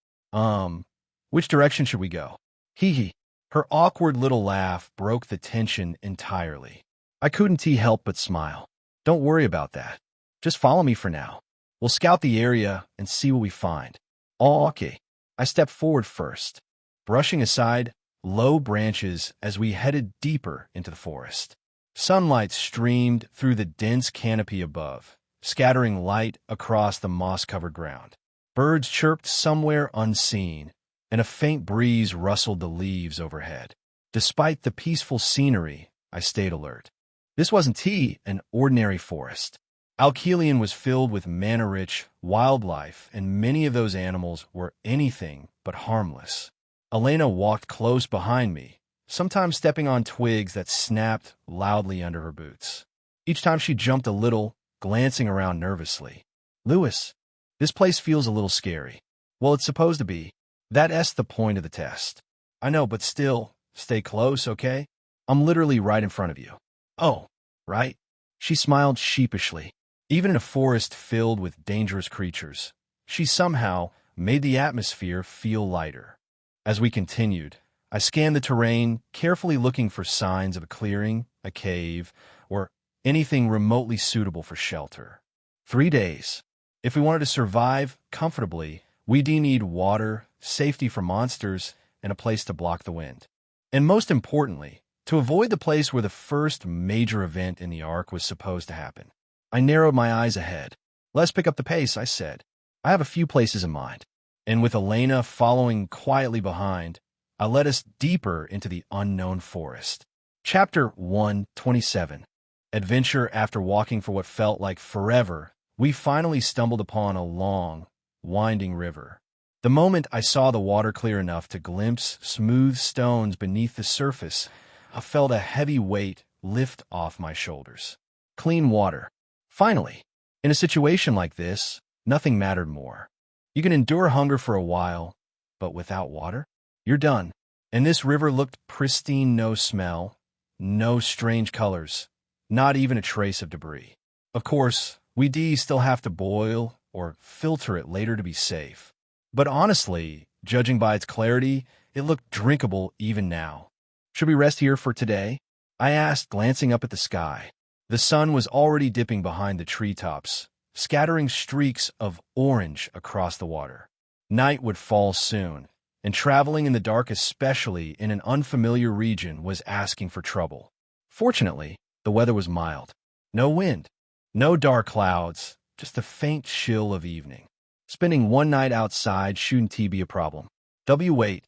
Which direction should we go? Hee hee. Her awkward little laugh broke the tension entirely. I couldn't help but smile. Don't worry about that. Just follow me for now. We'll scout the area and see what we find. Oh, okay. I stepped forward first, brushing aside low branches as we headed deeper into the forest. Sunlight streamed through the dense canopy above, scattering light across the moss-covered ground. Birds chirped somewhere unseen, and a faint breeze rustled the leaves overhead. Despite the peaceful scenery, I stayed alert. This wasn't an ordinary forest. Alkelion was filled with mana-rich wildlife, and many of those animals were anything but harmless. Elena walked close behind me, sometimes stepping on twigs that snapped loudly under her boots. Each time she jumped a little, glancing around nervously. Lewis, this place feels a little scary. Well, it's supposed to be. That's the point of the test. I know, but still, stay close, okay? I'm literally right in front of you. Oh, right? She smiled sheepishly. Even in a forest filled with dangerous creatures, she somehow made the atmosphere feel lighter. As we continued, I scanned the terrain, carefully looking for signs of a clearing, a cave, or anything remotely suitable for shelter. 3 days. If we wanted to survive comfortably, we'd need water, safety from monsters, and a place to block the wind. And most importantly, to avoid the place where the first major event in the arc was supposed to happen. I narrowed my eyes ahead. Let's pick up the pace, I said. I have a few places in mind. And with Elena following quietly behind, I led us deeper into the unknown forest. Chapter 127. Adventure. After walking for what felt like forever, we finally stumbled upon a long, winding river. The moment I saw the water clear enough to glimpse smooth stones beneath the surface, I felt a heavy weight lift off my shoulders. Clean water. Finally, in a situation like this, nothing mattered more. You can endure hunger for a while, but without water, you're done. And this river looked pristine, no smell, no strange colors, not even a trace of debris. Of course, we still have to boil or filter it later to be safe. But honestly, judging by its clarity, it looked drinkable even now. Should we rest here for today? I asked, glancing up at the sky. The sun was already dipping behind the treetops, scattering streaks of orange across the water. Night would fall soon, and traveling in the dark, especially in an unfamiliar region, was asking for trouble. Fortunately, the weather was mild. No wind, no dark clouds, just a faint chill of evening. Spending one night outside shouldn't be a problem. Wait,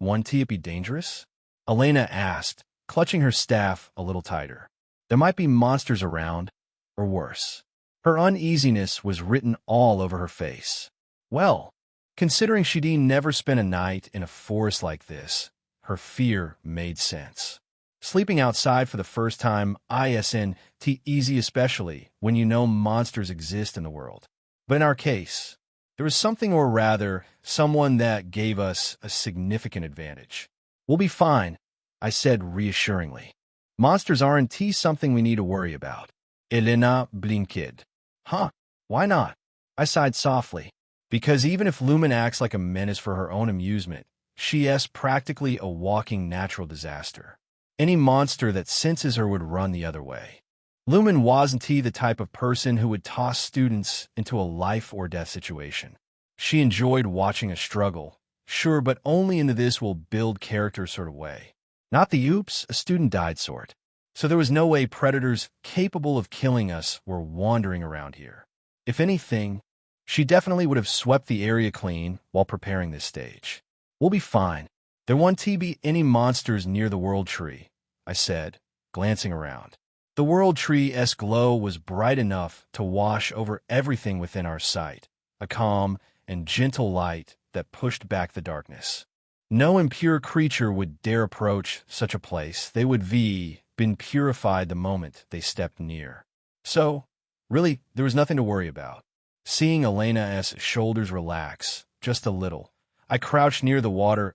won't it be dangerous? Elena asked, clutching her staff a little tighter. There might be monsters around, or worse. Her uneasiness was written all over her face. Well, considering she'd never spent a night in a forest like this, her fear made sense. Sleeping outside for the first time isn't easy, especially when you know monsters exist in the world. But in our case, there was something, or rather, someone that gave us a significant advantage. We'll be fine, I said reassuringly. Monsters aren't something we need to worry about. Elena blinked. Huh, why not? I sighed softly. Because even if Lumen acts like a menace for her own amusement, she's practically a walking natural disaster. Any monster that senses her would run the other way. Lumen wasn't the type of person who would toss students into a life-or-death situation. She enjoyed watching a struggle, sure, but only in the this will build character sort of way. Not the oops, a student died sort. So there was no way predators capable of killing us were wandering around here. If anything, she definitely would have swept the area clean while preparing this stage. We'll be fine. There won't be any monsters near the World Tree, I said, glancing around. The World Tree's glow was bright enough to wash over everything within our sight, a calm and gentle light that pushed back the darkness. No impure creature would dare approach such a place. They would been purified the moment they stepped near. So, really, there was nothing to worry about. Seeing Elena's shoulders relax just a little, I crouched near the water's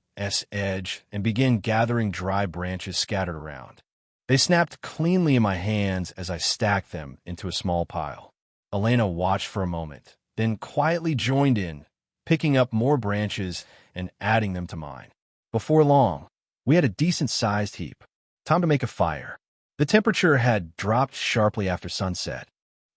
edge and began gathering dry branches scattered around. They snapped cleanly in my hands as I stacked them into a small pile. Elena watched for a moment, then quietly joined in, picking up more branches and adding them to mine. Before long, We had a decent-sized heap. Time to make a fire. The temperature had dropped sharply after sunset,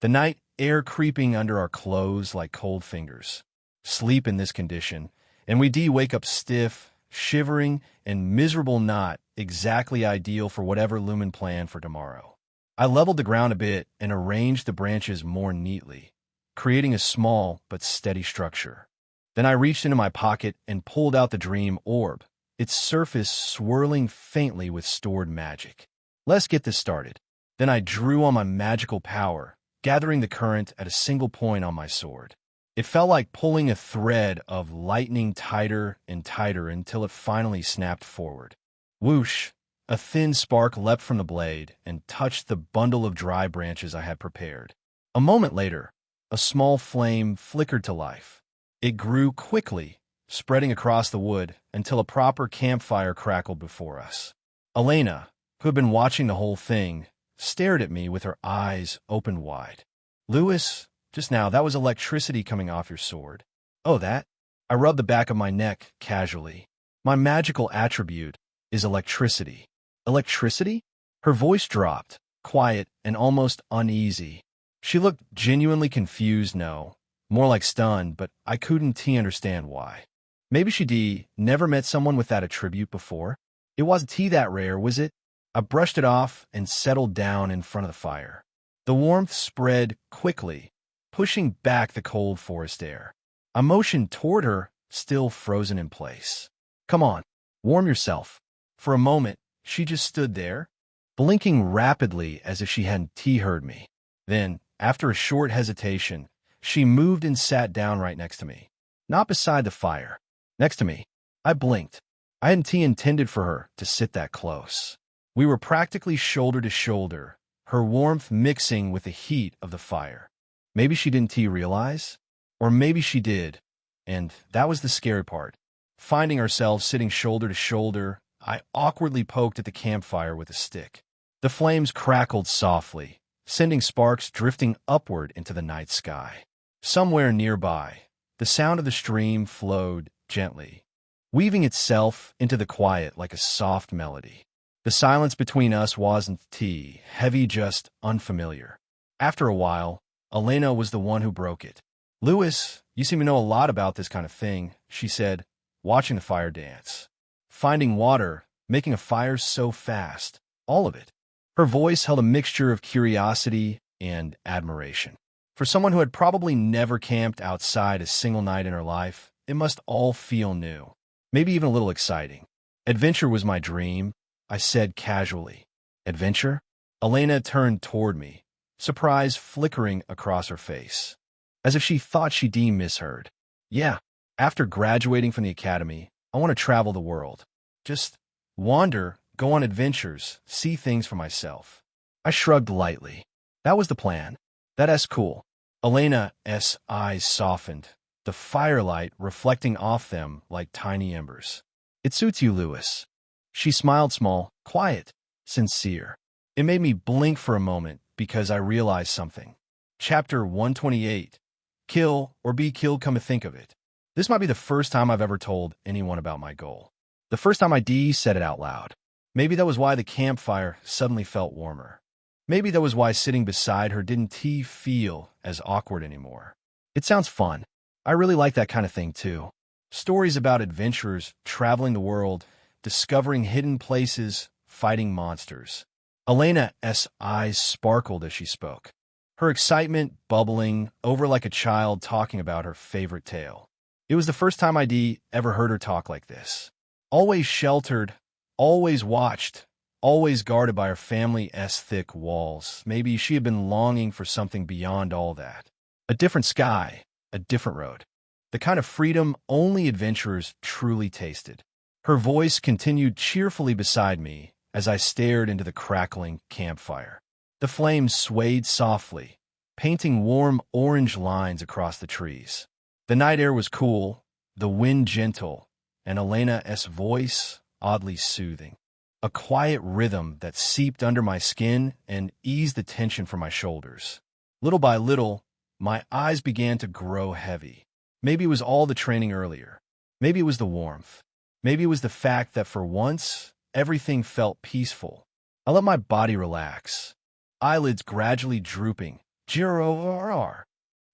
the night air creeping under our clothes like cold fingers. Sleep in this condition, and we wake up stiff, shivering, and miserable, not exactly ideal for whatever Lumen planned for tomorrow. I leveled the ground a bit and arranged the branches more neatly, creating a small but steady structure. Then I reached into my pocket and pulled out the dream orb, its surface swirling faintly with stored magic. Let's get this started. Then I drew on my magical power, gathering the current at a single point on my sword. It felt like pulling a thread of lightning tighter and tighter until it finally snapped forward. Whoosh! A thin spark leapt from the blade and touched the bundle of dry branches I had prepared. A moment later, a small flame flickered to life. It grew quickly, spreading across the wood until a proper campfire crackled before us. Elena, who had been watching the whole thing, stared at me with her eyes open wide. "Louis, just now, that was electricity coming off your sword." "Oh, that?" I rubbed the back of my neck casually. "My magical attribute is electricity." "Electricity?" Her voice dropped, quiet and almost uneasy. She looked genuinely confused, no, more like stunned, but I couldn't understand why. Maybe she never met someone with that attribute before? It wasn't that rare, was it? I brushed it off and settled down in front of the fire. The warmth spread quickly, pushing back the cold forest air. I motioned toward her, still frozen in place. "Come on, warm yourself." For a moment, she just stood there, blinking rapidly as if she hadn't heard me. Then, after a short hesitation, she moved and sat down right next to me. Not beside the fire, next to me. I blinked. I hadn't intended for her to sit that close. We were practically shoulder to shoulder, her warmth mixing with the heat of the fire. Maybe she didn't realize, or maybe she did, and that was the scary part. Finding ourselves sitting shoulder to shoulder, I awkwardly poked at the campfire with a stick. The flames crackled softly, sending sparks drifting upward into the night sky. Somewhere nearby, the sound of the stream flowed gently, weaving itself into the quiet like a soft melody. The silence between us wasn't heavy, just unfamiliar. After a while, Elena was the one who broke it. "Louis, you seem to know a lot about this kind of thing," she said, watching the fire dance. "Finding water, making a fire so fast, all of it." Her voice held a mixture of curiosity and admiration. For someone who had probably never camped outside a single night in her life, it must all feel new, maybe even a little exciting. "Adventure was my dream," I said casually. "Adventure?" Elena turned toward me, surprise flickering across her face, as if she thought she'd misheard. "Yeah, after graduating from the academy, I want to travel the world. Just wander, go on adventures, see things for myself." I shrugged lightly. That was the plan. "That's cool." Elena's eyes softened, the firelight reflecting off them like tiny embers. "It suits you, Louis." She smiled small, quiet, sincere. It made me blink for a moment because I realized something. Chapter 128. Kill or be killed, come to think of it. This might be the first time I've ever told anyone about my goal. The first time I said it out loud. Maybe that was why the campfire suddenly felt warmer. Maybe that was why sitting beside her didn't feel as awkward anymore. It sounds fun. I really like that kind of thing too. Stories about adventurers traveling the world, discovering hidden places, fighting monsters. Elena's eyes sparkled as she spoke, her excitement bubbling over like a child talking about her favorite tale. It was the first time I'd ever heard her talk like this. Always sheltered, always watched, always guarded by her family's thick walls. Maybe she had been longing for something beyond all that. A different sky, a different road. The kind of freedom only adventurers truly tasted. Her voice continued cheerfully beside me as I stared into the crackling campfire. The flames swayed softly, painting warm orange lines across the trees. The night air was cool, the wind gentle, and Elena's voice oddly soothing. A quiet rhythm that seeped under my skin and eased the tension from my shoulders. Little by little, my eyes began to grow heavy. Maybe it was all the training earlier. Maybe it was the warmth. Maybe it was the fact that for once, everything felt peaceful. I let my body relax, eyelids gradually drooping. Jirorr.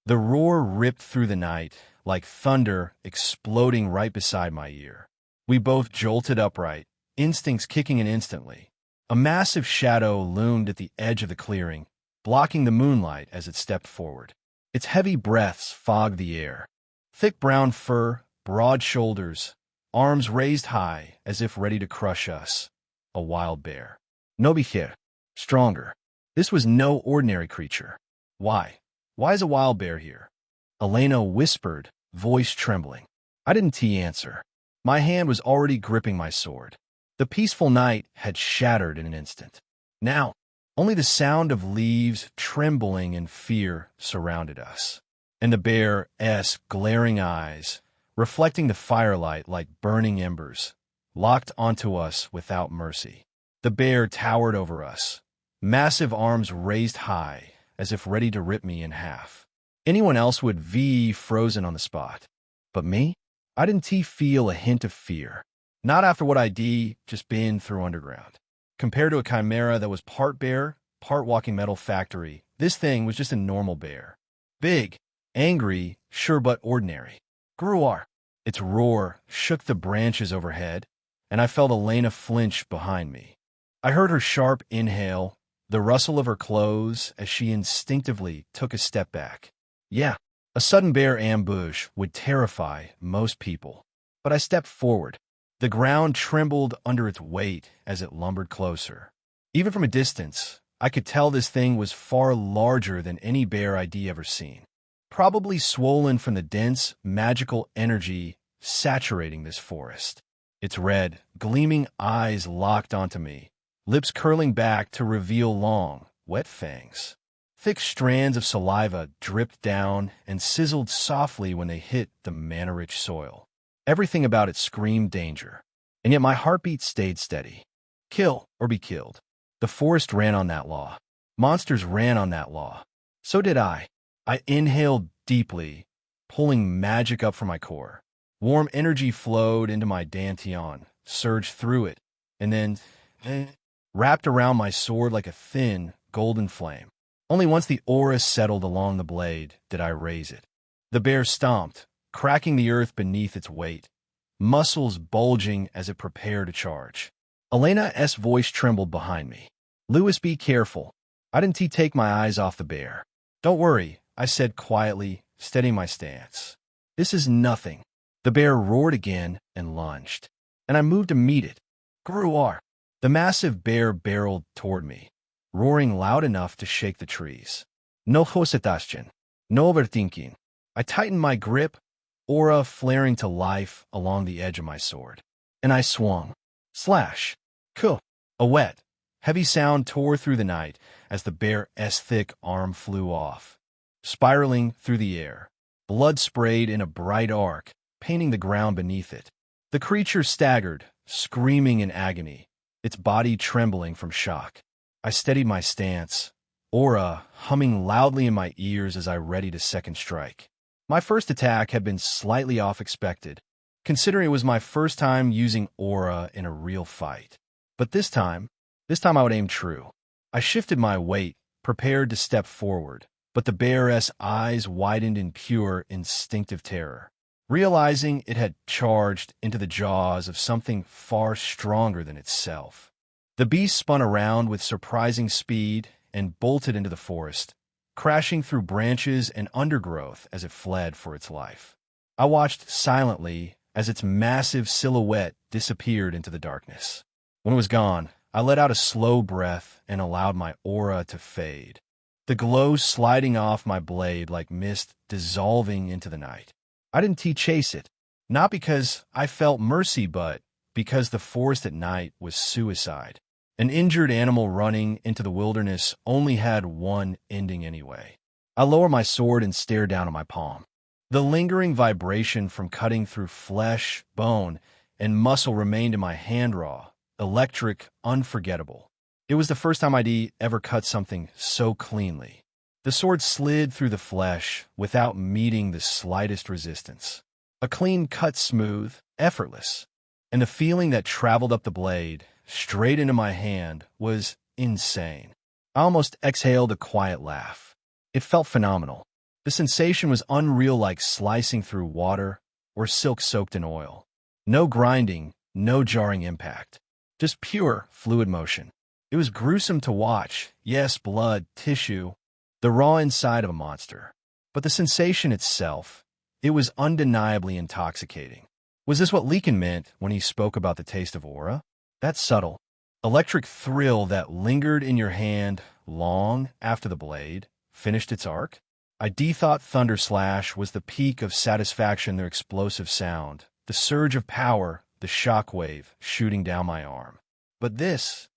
The roar ripped through the night, like thunder exploding right beside my ear. We both jolted upright, instincts kicking in instantly. A massive shadow loomed at the edge of the clearing, blocking the moonlight as it stepped forward. Its heavy breaths fogged the air. Thick brown fur, broad shoulders, arms raised high as if ready to crush us. A wild bear. Nobihir. Stronger. This was no ordinary creature. Why? Why is a wild bear here? Elena whispered, voice trembling. I didn't answer. My hand was already gripping my sword. The peaceful night had shattered in an instant. Now, only the sound of leaves trembling in fear surrounded us, and the bear's glaring eyes, reflecting the firelight like burning embers, locked onto us without mercy. The bear towered over us, massive arms raised high, as if ready to rip me in half. Anyone else would be frozen on the spot. But me? I didn't feel a hint of fear. Not after what I'd just been through underground. Compared to a chimera that was part bear, part walking metal factory, this thing was just a normal bear. Big, angry, sure but ordinary. Gruar. Its roar shook the branches overhead, and I felt Elena flinch behind me. I heard her sharp inhale, the rustle of her clothes as she instinctively took a step back. Yeah, a sudden bear ambush would terrify most people. But I stepped forward. The ground trembled under its weight as it lumbered closer. Even from a distance, I could tell this thing was far larger than any bear I'd ever seen. Probably swollen from the dense, magical energy saturating this forest. Its red, gleaming eyes locked onto me, lips curling back to reveal long, wet fangs. Thick strands of saliva dripped down and sizzled softly when they hit the mana-rich soil. Everything about it screamed danger, and yet my heartbeat stayed steady. Kill or be killed. The forest ran on that law. Monsters ran on that law. So did I. I inhaled deeply, pulling magic up from my core. Warm energy flowed into my dantian, surged through it, and then wrapped around my sword like a thin, golden flame. Only once the aura settled along the blade did I raise it. The bear stomped, cracking the earth beneath its weight, muscles bulging as it prepared to charge. Elena's voice trembled behind me. Lewis, be careful. I didn't take my eyes off the bear. Don't worry, I said quietly, steadying my stance. This is nothing. The bear roared again and lunged, and I moved to meet it. Gruar. The massive bear barreled toward me, roaring loud enough to shake the trees. No hosetaschen. No overthinking. I tightened my grip, aura flaring to life along the edge of my sword. And I swung. Slash. Kuh. A wet, heavy sound tore through the night as the bear's thick arm flew off, spiraling through the air. Blood sprayed in a bright arc, painting the ground beneath it. The creature staggered, screaming in agony, its body trembling from shock. I steadied my stance, aura humming loudly in my ears as I readied a second strike. My first attack had been slightly off expected, considering it was my first time using aura in a real fight. But this time I would aim true. I shifted my weight, prepared to step forward, but the bear's eyes widened in pure, instinctive terror, realizing it had charged into the jaws of something far stronger than itself. The beast spun around with surprising speed and bolted into the forest, crashing through branches and undergrowth as it fled for its life. I watched silently as its massive silhouette disappeared into the darkness. When it was gone, I let out a slow breath and allowed my aura to fade, the glow sliding off my blade like mist dissolving into the night. I didn't chase it, not because I felt mercy, but because the forest at night was suicide. An injured animal running into the wilderness only had one ending anyway. I lowered my sword and stared down at my palm. The lingering vibration from cutting through flesh, bone, and muscle remained in my hand raw, electric, unforgettable. It was the first time I'd ever cut something so cleanly. The sword slid through the flesh without meeting the slightest resistance. A clean cut, smooth, effortless, and the feeling that traveled up the blade straight into my hand was insane. I almost exhaled a quiet laugh. It felt phenomenal. The sensation was unreal, like slicing through water or silk soaked in oil. No grinding, no jarring impact. Just pure, fluid motion. It was gruesome to watch. Yes, blood, tissue, the raw inside of a monster. But the sensation itself, it was undeniably intoxicating. Was this what Leakin meant when he spoke about the taste of aura? That subtle, electric thrill that lingered in your hand long after the blade finished its arc? I thought Thunder Slash was the peak of satisfaction, their explosive sound, the surge of power, the shock wave shooting down my arm. But this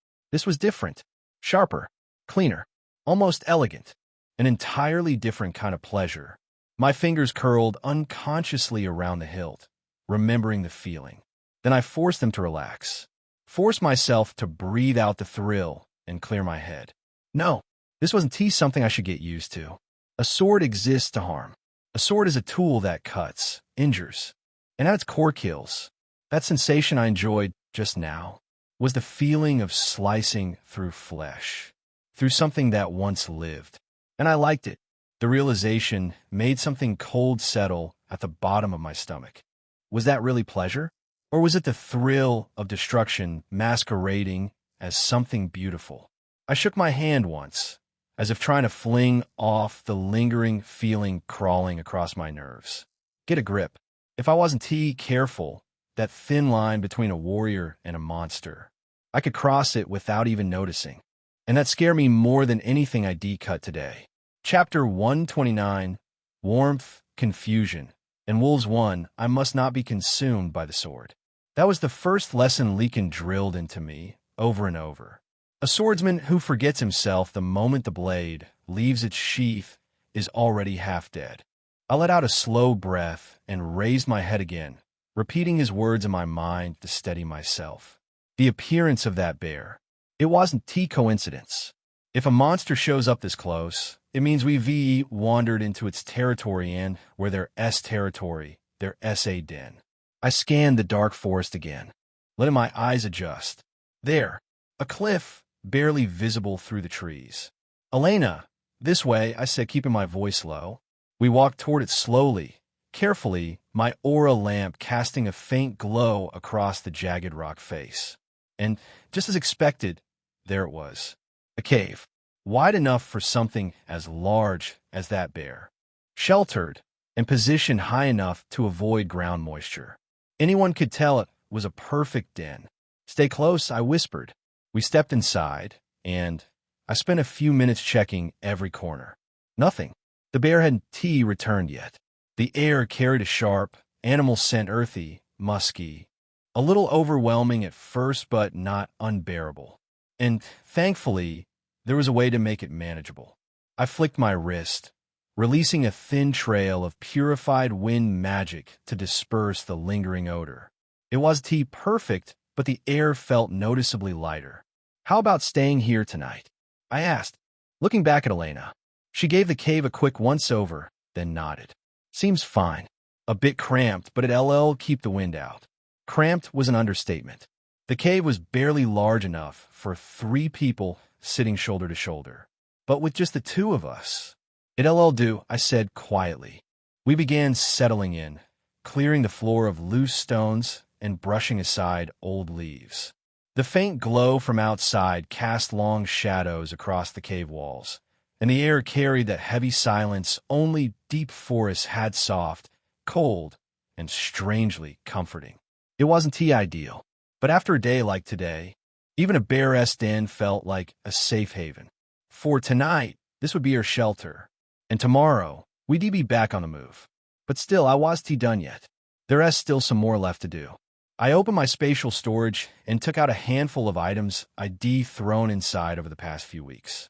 was different. Sharper, cleaner, almost elegant. An entirely different kind of pleasure. My fingers curled unconsciously around the hilt, remembering the feeling. Then I forced them to relax. Forced myself to breathe out the thrill and clear my head. No, this wasn't something I should get used to. A sword exists to harm. A sword is a tool that cuts, injures, and at its core kills. That sensation I enjoyed just now was the feeling of slicing through flesh, through something that once lived. And I liked it. The realization made something cold settle at the bottom of my stomach. Was that really pleasure? Or was it the thrill of destruction masquerading as something beautiful? I shook my hand once, as if trying to fling off the lingering feeling crawling across my nerves. Get a grip. If I wasn't careful, that thin line between a warrior and a monster, I could cross it without even noticing. And that scared me more than anything I cut today. Chapter 129, Warmth, Confusion. In Wolves 1, I must not be consumed by the sword. That was the first lesson Leakin drilled into me, over and over. A swordsman who forgets himself the moment the blade leaves its sheath is already half dead. I let out a slow breath and raised my head again, repeating his words in my mind to steady myself. The appearance of that bear. It wasn't coincidence. If a monster shows up this close, it means we've wandered into its territory and we're their territory, their den. I scanned the dark forest again, letting my eyes adjust. There, a cliff, barely visible through the trees. Elena, this way, I said, keeping my voice low. We walked toward it slowly, carefully, my aura lamp casting a faint glow across the jagged rock face. And, just as expected, there it was. A cave, wide enough for something as large as that bear. Sheltered, and positioned high enough to avoid ground moisture. Anyone could tell it was a perfect den. Stay close, I whispered. We stepped inside, and I spent a few minutes checking every corner. Nothing. The bear hadn't returned yet. The air carried a sharp, animal scent, earthy, musky, a little overwhelming at first, but not unbearable. And, thankfully, there was a way to make it manageable. I flicked my wrist, releasing a thin trail of purified wind magic to disperse the lingering odor. It was perfect, but the air felt noticeably lighter. How about staying here tonight? I asked, looking back at Elena. She gave the cave a quick once-over, then nodded. Seems fine. A bit cramped, but it'll keep the wind out. Cramped was an understatement. The cave was barely large enough for 3 people sitting shoulder to shoulder. But with just the 2 of us, it'll do, I said quietly. We began settling in, clearing the floor of loose stones and brushing aside old leaves. The faint glow from outside cast long shadows across the cave walls, and the air carried that heavy silence only deep forests had, soft, cold, and strangely comforting. It wasn't ideal, but after a day like today, even a bear's den felt like a safe haven. For tonight, this would be our shelter, and tomorrow, we'd be back on the move. But still, I wasn't done yet. There's still some more left to do. I opened my spatial storage and took out a handful of items I'd thrown inside over the past few weeks.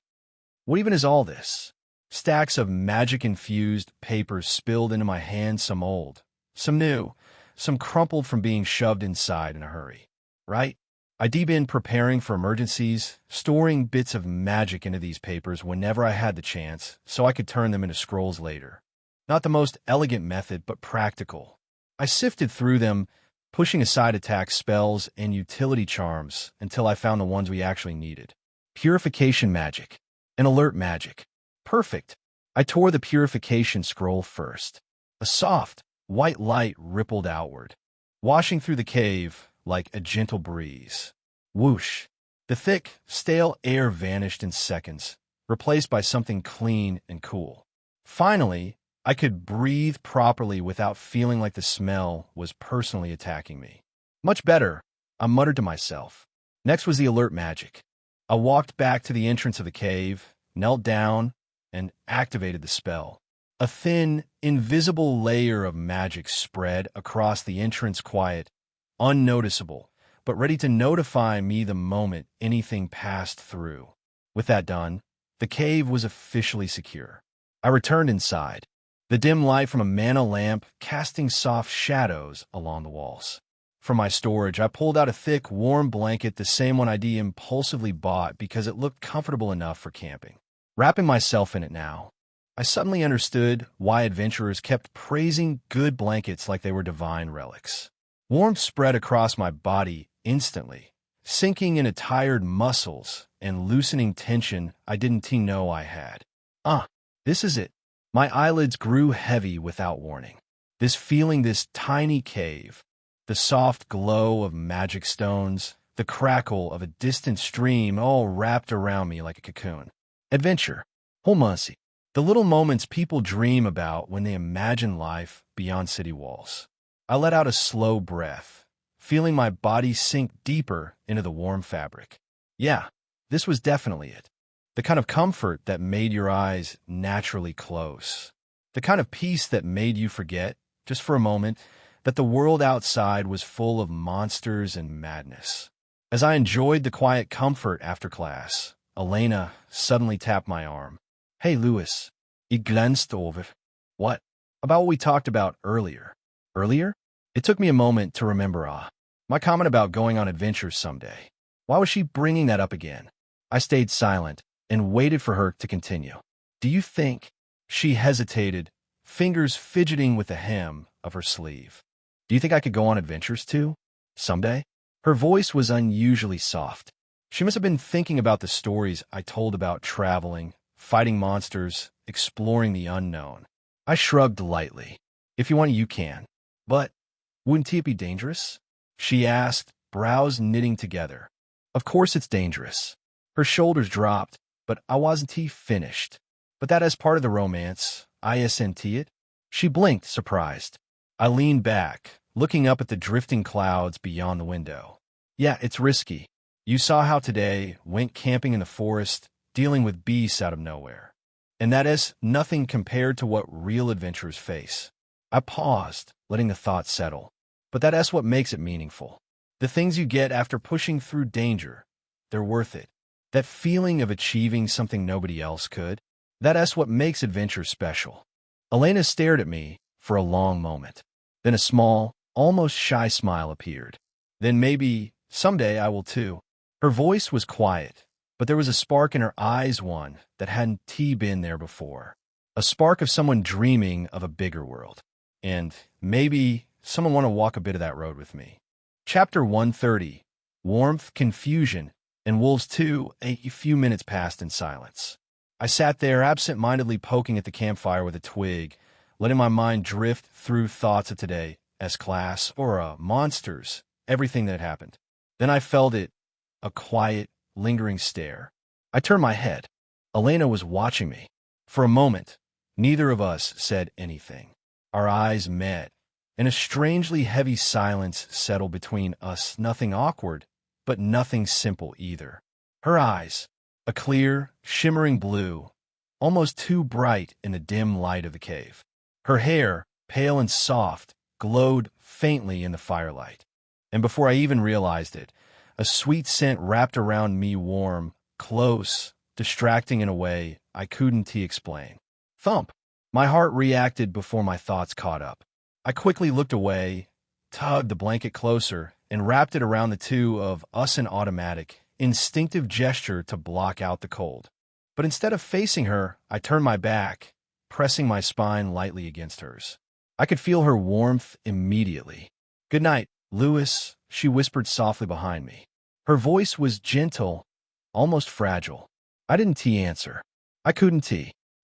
What even is all this? Stacks of magic-infused papers spilled into my hands, some old, some new, some crumpled from being shoved inside in a hurry. Right? I'd been preparing for emergencies, storing bits of magic into these papers whenever I had the chance, so I could turn them into scrolls later. Not the most elegant method, but practical. I sifted through them, pushing aside attack spells and utility charms until I found the ones we actually needed. Purification magic and alert magic. Perfect. I tore the purification scroll first. A soft, white light rippled outward, washing through the cave like a gentle breeze. Whoosh! The thick, stale air vanished in seconds, replaced by something clean and cool. Finally, I could breathe properly without feeling like the smell was personally attacking me. Much better, I muttered to myself. Next was the alert magic. I walked back to the entrance of the cave, knelt down, and activated the spell. A thin, invisible layer of magic spread across the entrance, quiet, unnoticeable, but ready to notify me the moment anything passed through. With that done, the cave was officially secure. I returned inside, the dim light from a mana lamp casting soft shadows along the walls. From my storage, I pulled out a thick, warm blanket, the same one I'd impulsively bought because it looked comfortable enough for camping. Wrapping myself in it now, I suddenly understood why adventurers kept praising good blankets like they were divine relics. Warmth spread across my body instantly, sinking into tired muscles and loosening tension I didn't know I had. This is it. My eyelids grew heavy without warning. This feeling, this tiny cave, the soft glow of magic stones, the crackle of a distant stream all wrapped around me like a cocoon. Adventure. Holmancy. The little moments people dream about when they imagine life beyond city walls. I let out a slow breath, feeling my body sink deeper into the warm fabric. Yeah, this was definitely it. The kind of comfort that made your eyes naturally close. The kind of peace that made you forget, just for a moment, that the world outside was full of monsters and madness. As I enjoyed the quiet comfort after class, Elena suddenly tapped my arm. Hey, Louis. Ich glanced over. What? About what we talked about earlier. Earlier? It took me a moment to remember, my comment about going on adventures someday. Why was she bringing that up again? I stayed silent and waited for her to continue. Do you think? She hesitated, fingers fidgeting with the hem of her sleeve. Do you think I could go on adventures too? Someday? Her voice was unusually soft. She must have been thinking about the stories I told about traveling, fighting monsters, exploring the unknown. I shrugged lightly. If you want, you can. But wouldn't it be dangerous? She asked, brows knitting together. Of course it's dangerous. Her shoulders dropped, but I wasn't finished. But that is part of the romance. Isn't it? She blinked, surprised. I leaned back, looking up at the drifting clouds beyond the window. Yeah, it's risky. You saw how today went camping in the forest, dealing with beasts out of nowhere. And that is nothing compared to what real adventurers face. I paused, letting the thought settle. But that is what makes it meaningful. The things you get after pushing through danger, they're worth it. That feeling of achieving something nobody else could, that is what makes adventure special. Elena stared at me for a long moment. Then a small, almost shy smile appeared. Then maybe someday I will too. Her voice was quiet, but there was a spark in her eyes, one that hadn't been there before. A spark of someone dreaming of a bigger world. And maybe someone want to walk a bit of that road with me. Chapter 130. Warmth, Confusion, and Wolves 2. A few minutes passed in silence. I sat there absent-mindedly poking at the campfire with a twig, letting my mind drift through thoughts of today, class, or monsters, everything that had happened. Then I felt it, a quiet, lingering stare. I turned my head. Elena was watching me. For a moment, neither of us said anything. Our eyes met, and a strangely heavy silence settled between us, nothing awkward, but nothing simple either. Her eyes, a clear, shimmering blue, almost too bright in the dim light of the cave. Her hair, pale and soft, glowed faintly in the firelight. And before I even realized it, a sweet scent wrapped around me, warm, close, distracting in a way I couldn't explain. Thump! My heart reacted before my thoughts caught up. I quickly looked away, tugged the blanket closer, and wrapped it around the two of us, an automatic, instinctive gesture to block out the cold. But instead of facing her, I turned my back, pressing my spine lightly against hers. I could feel her warmth immediately. Good night, Lewis, she whispered softly behind me. Her voice was gentle, almost fragile. I didn't answer. I couldn't.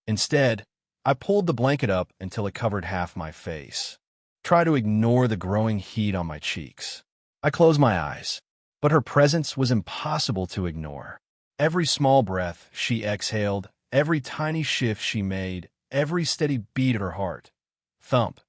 Instead, I pulled the blanket up until it covered half my face. Try to ignore the growing heat on my cheeks. I closed my eyes, but her presence was impossible to ignore. Every small breath she exhaled, every tiny shift she made, every steady beat of her heart. Thump,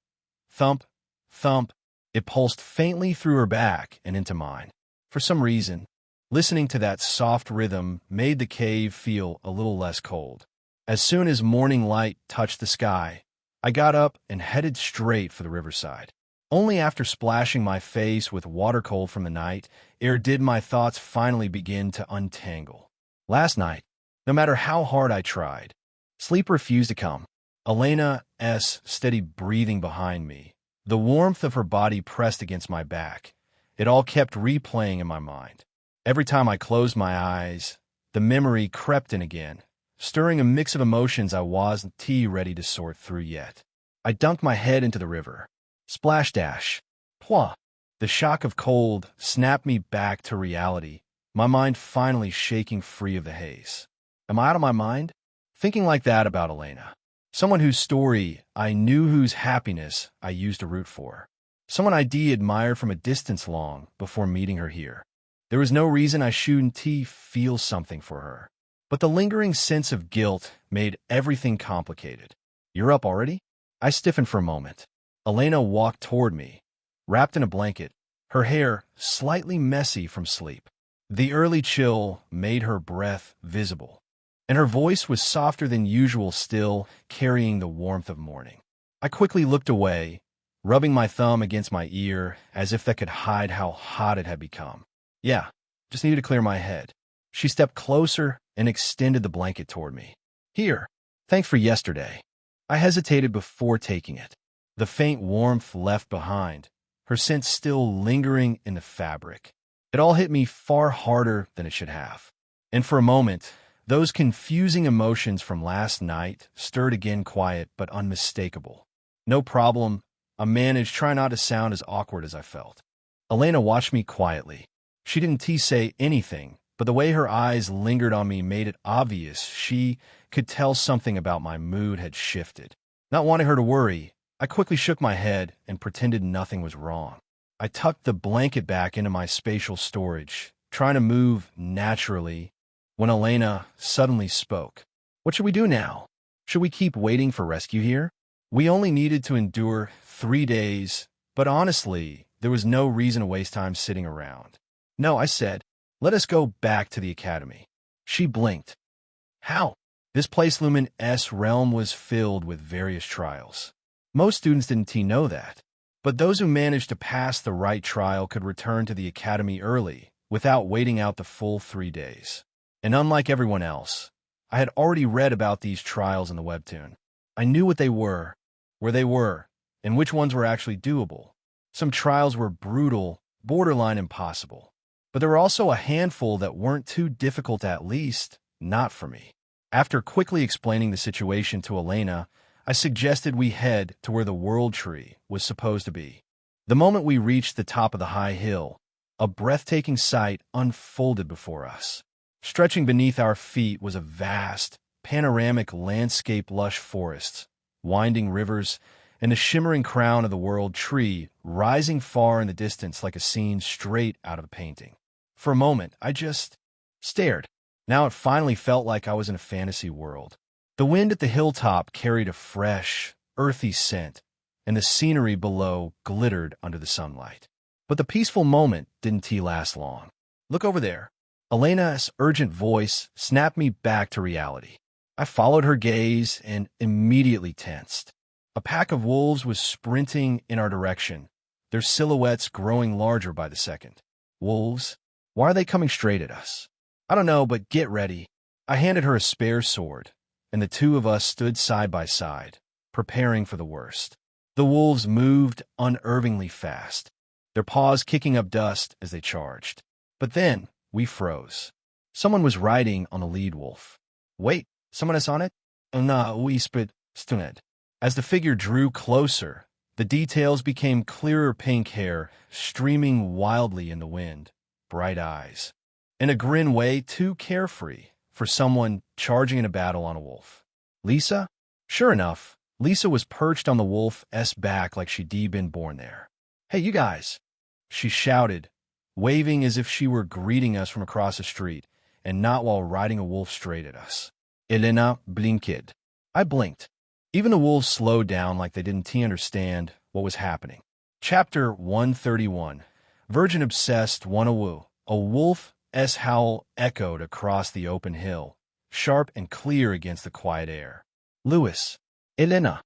thump, thump. It pulsed faintly through her back and into mine. For some reason, listening to that soft rhythm made the cave feel a little less cold. As soon as morning light touched the sky, I got up and headed straight for the riverside. Only after splashing my face with water cold from the night did my thoughts finally begin to untangle. Last night, no matter how hard I tried, sleep refused to come. Elena's steady breathing behind me, the warmth of her body pressed against my back, it all kept replaying in my mind. Every time I closed my eyes, the memory crept in again, stirring a mix of emotions I wasn't ready to sort through yet. I dunked my head into the river. Splash dash. Pwah! The shock of cold snapped me back to reality, my mind finally shaking free of the haze. Am I out of my mind? Thinking like that about Elena. Someone whose story I knew, whose happiness I used to root for. Someone I admired from a distance long before meeting her here. There was no reason I shouldn't feel something for her. But the lingering sense of guilt made everything complicated. You're up already? I stiffened for a moment. Elena walked toward me, wrapped in a blanket, her hair slightly messy from sleep. The early chill made her breath visible, and her voice was softer than usual, still carrying the warmth of morning. I quickly looked away, rubbing my thumb against my ear as if that could hide how hot it had become. Yeah, just needed to clear my head. She stepped closer and extended the blanket toward me. Here, thanks for yesterday. I hesitated before taking it. The faint warmth left behind, her scent still lingering in the fabric. It all hit me far harder than it should have. And for a moment, those confusing emotions from last night stirred again, quiet but unmistakable. No problem, I managed, try not to sound as awkward as I felt. Elena watched me quietly. She didn't say anything, but the way her eyes lingered on me made it obvious she could tell something about my mood had shifted. Not wanting her to worry, I quickly shook my head and pretended nothing was wrong. I tucked the blanket back into my spatial storage, trying to move naturally, when Elena suddenly spoke. What should we do now? Should we keep waiting for rescue here? We only needed to endure 3 days, but honestly, there was no reason to waste time sitting around. No, I said, let us go back to the academy. She blinked. How? This place, Lumen's realm, was filled with various trials. Most students didn't know that, but those who managed to pass the right trial could return to the academy early, without waiting out the full 3 days. And unlike everyone else, I had already read about these trials in the webtoon. I knew what they were, where they were, and which ones were actually doable. Some trials were brutal, borderline impossible, but there were also a handful that weren't too difficult, at least not for me. After quickly explaining the situation to Elena, I suggested we head to where the World Tree was supposed to be. The moment we reached the top of the high hill, a breathtaking sight unfolded before us. Stretching beneath our feet was a vast, panoramic landscape, lush forests, winding rivers, and the shimmering crown of the World Tree rising far in the distance like a scene straight out of a painting. For a moment, I just stared. Now it finally felt like I was in a fantasy world. The wind at the hilltop carried a fresh, earthy scent, and the scenery below glittered under the sunlight. But the peaceful moment didn't last long. Look over there. Elena's urgent voice snapped me back to reality. I followed her gaze and immediately tensed. A pack of wolves was sprinting in our direction, their silhouettes growing larger by the second. Wolves? Why are they coming straight at us? I don't know, but get ready. I handed her a spare sword, and the two of us stood side by side, preparing for the worst. The wolves moved unervingly fast, their paws kicking up dust as they charged. But then, we froze. Someone was riding on the lead wolf. Wait, someone is on it? No, whispered Stuned. As the figure drew closer, The details became clearer: pink hair, streaming wildly in the wind, bright eyes, and a grin way too carefree for someone charging in a battle on a wolf. Lisa? Sure enough, Lisa was perched on the wolf's back like she'd been born there. "Hey, you guys!" she shouted, waving as if she were greeting us from across the street, and not while riding a wolf straight at us. Elena blinked. I blinked. Even the wolves slowed down like they didn't understand what was happening. Chapter 131. Virgin Obsessed Woo. A wolf's howl echoed across the open hill, sharp and clear against the quiet air. "Louis." "Elena."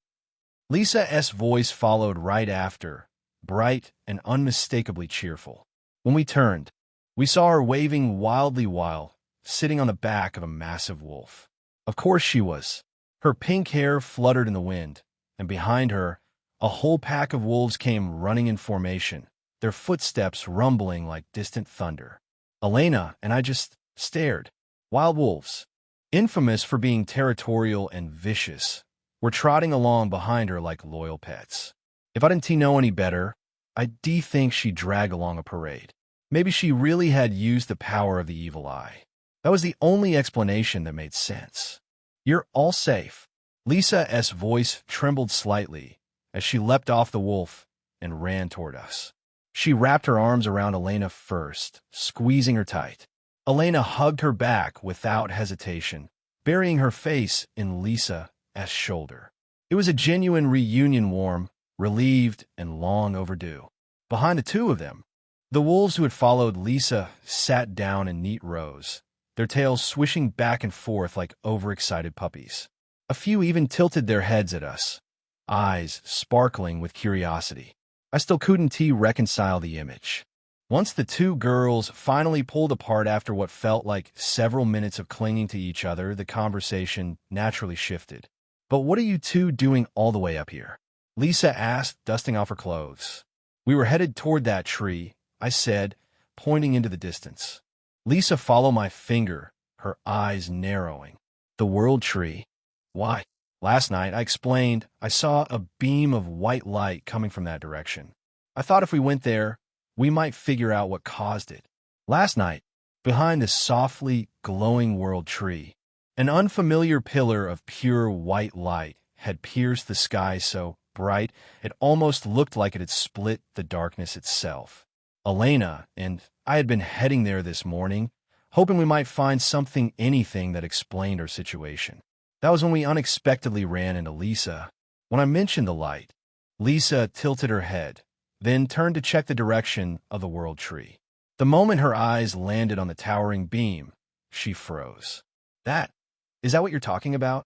Lisa's voice followed right after, bright and unmistakably cheerful. When we turned, we saw her waving wildly while sitting on the back of a massive wolf. Of course she was. Her pink hair fluttered in the wind, and behind her, a whole pack of wolves came running in formation, their footsteps rumbling like distant thunder. Elena and I just stared. Wild wolves, infamous for being territorial and vicious, were trotting along behind her like loyal pets. If I didn't know any better, I'd think she'd drag along a parade. Maybe she really had used the power of the evil eye. That was the only explanation that made sense. "You're all safe." Lisa's voice trembled slightly as she leapt off the wolf and ran toward us. She wrapped her arms around Elena first, squeezing her tight. Elena hugged her back without hesitation, burying her face in Lisa's shoulder. It was a genuine reunion, warm, relieved, and long overdue. Behind the two of them, the wolves who had followed Lisa sat down in neat rows, their tails swishing back and forth like overexcited puppies. A few even tilted their heads at us, eyes sparkling with curiosity. I still couldn't reconcile the image. Once the two girls finally pulled apart after what felt like several minutes of clinging to each other, the conversation naturally shifted. "But what are you two doing all the way up here?" Lisa asked, dusting off her clothes. "We were headed toward that tree," I said, pointing into the distance. Lisa followed my finger, her eyes narrowing. "The World Tree? Why?" "Last night," I explained, "I saw a beam of white light coming from that direction. I thought if we went there, we might figure out what caused it." Last night, behind the softly glowing World Tree, an unfamiliar pillar of pure white light had pierced the sky so bright it almost looked like it had split the darkness itself. Elena and I had been heading there this morning, hoping we might find anything that explained our situation. That was when we unexpectedly ran into Lisa. When I mentioned the light, Lisa tilted her head, then turned to check the direction of the World Tree. The moment her eyes landed on the towering beam, she froze. Is that what you're talking about?"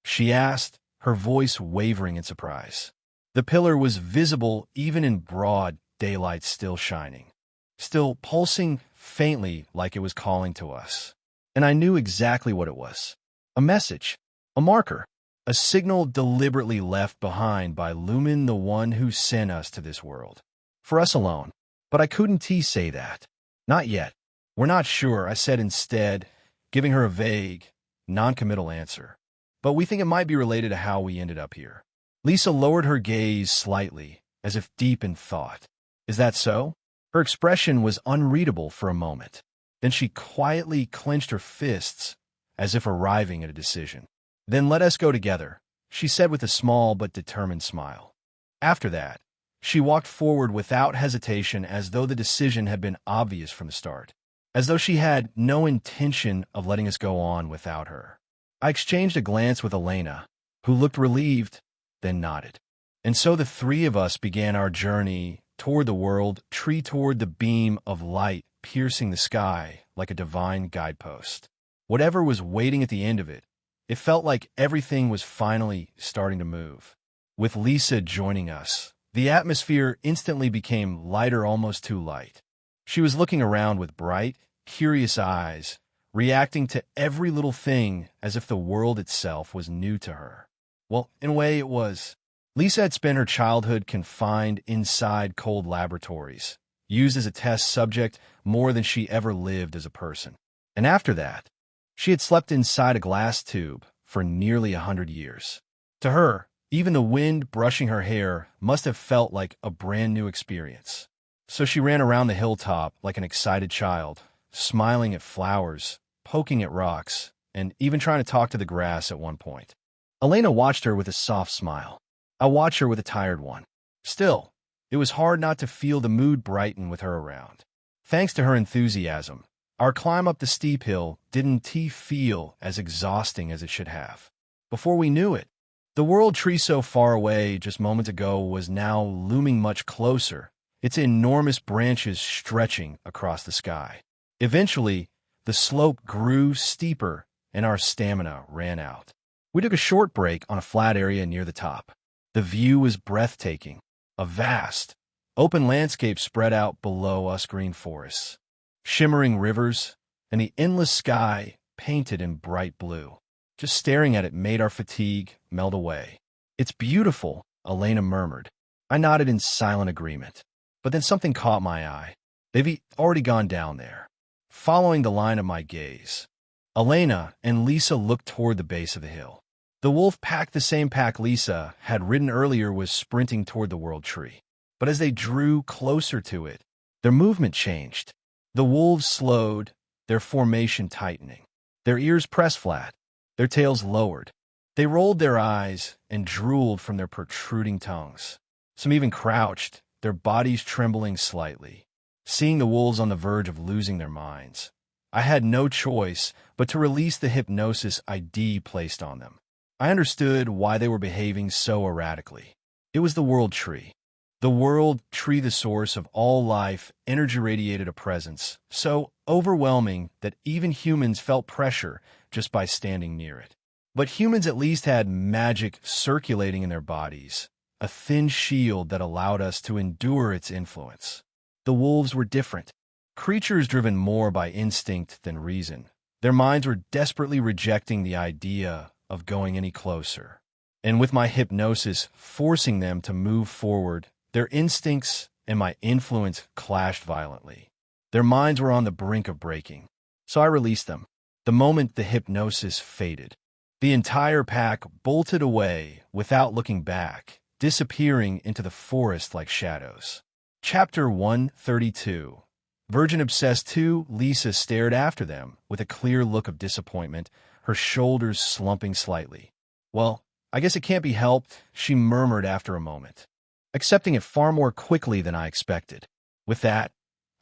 she asked, her voice wavering in surprise. The pillar was visible even in broad daylight, still shining, still pulsing faintly like it was calling to us. And I knew exactly what it was. A message, a marker, a signal deliberately left behind by Lumen, the one who sent us to this world. For us alone. But I couldn't say that. "Not yet. We're not sure," I said instead, giving her a vague, non-committal answer. "But we think it might be related to how we ended up here." Lisa lowered her gaze slightly, as if deep in thought. "Is that so?" Her expression was unreadable for a moment. Then she quietly clenched her fists, as if arriving at a decision. "Then let us go together," she said with a small but determined smile. After that, she walked forward without hesitation, as though the decision had been obvious from the start, as though she had no intention of letting us go on without her. I exchanged a glance with Elena, who looked relieved, then nodded. And so the three of us began our journey toward the World Tree, toward the beam of light piercing the sky like a divine guidepost. Whatever was waiting at the end of it, it felt like everything was finally starting to move. With Lisa joining us, the atmosphere instantly became lighter, almost too light. She was looking around with bright, curious eyes, reacting to every little thing as if the world itself was new to her. Well, in a way it was. Lisa had spent her childhood confined inside cold laboratories, used as a test subject more than she ever lived as a person. And after that, she had slept inside a glass tube for nearly 100 years. To her, Even the wind brushing her hair must have felt like a brand new experience. So she ran around the hilltop like an excited child, smiling at flowers, poking at rocks, and even trying to talk to the grass at one point. Elena watched her with a soft smile. I watched her with a tired one. Still, it was hard not to feel the mood brighten with her around. Thanks to her enthusiasm, our climb up the steep hill didn't feel as exhausting as it should have. Before we knew it, the world tree so far away just moments ago was now looming much closer, its enormous branches stretching across the sky. Eventually, the slope grew steeper and our stamina ran out. We took a short break on a flat area near the top. The view was breathtaking. A vast, open landscape spread out below us, green forests, shimmering rivers, and the endless sky painted in bright blue. Just staring at it made our fatigue melt away. "It's beautiful," Elena murmured. I nodded in silent agreement. But then something caught my eye. They've already gone down there. Following the line of my gaze, Elena and Lisa looked toward the base of the hill. The wolf pack, the same pack Lisa had ridden earlier, was sprinting toward the world tree. But as they drew closer to it, their movement changed. The wolves slowed, their formation tightening. Their ears pressed flat, their tails lowered. They rolled their eyes and drooled from their protruding tongues. Some even crouched, their bodies trembling slightly. Seeing the wolves on the verge of losing their minds, I had no choice but to release the hypnosis ID placed on them. I understood why they were behaving so erratically. It was the world tree. The world tree, the source of all life, energy radiated a presence so overwhelming that even humans felt pressure just by standing near it. But humans at least had magic circulating in their bodies, a thin shield that allowed us to endure its influence. The wolves were different. Creatures driven more by instinct than reason. Their minds were desperately rejecting the idea of going any closer. And with my hypnosis forcing them to move forward, their instincts and my influence clashed violently. Their minds were on the brink of breaking. So I released them. The moment the hypnosis faded, the entire pack bolted away without looking back, disappearing into the forest like shadows. Chapter 132. Virgin Obsessed 2. Lisa stared after them with a clear look of disappointment, her shoulders slumping slightly. "Well, I guess it can't be helped," she murmured after a moment, accepting it far more quickly than I expected. With that,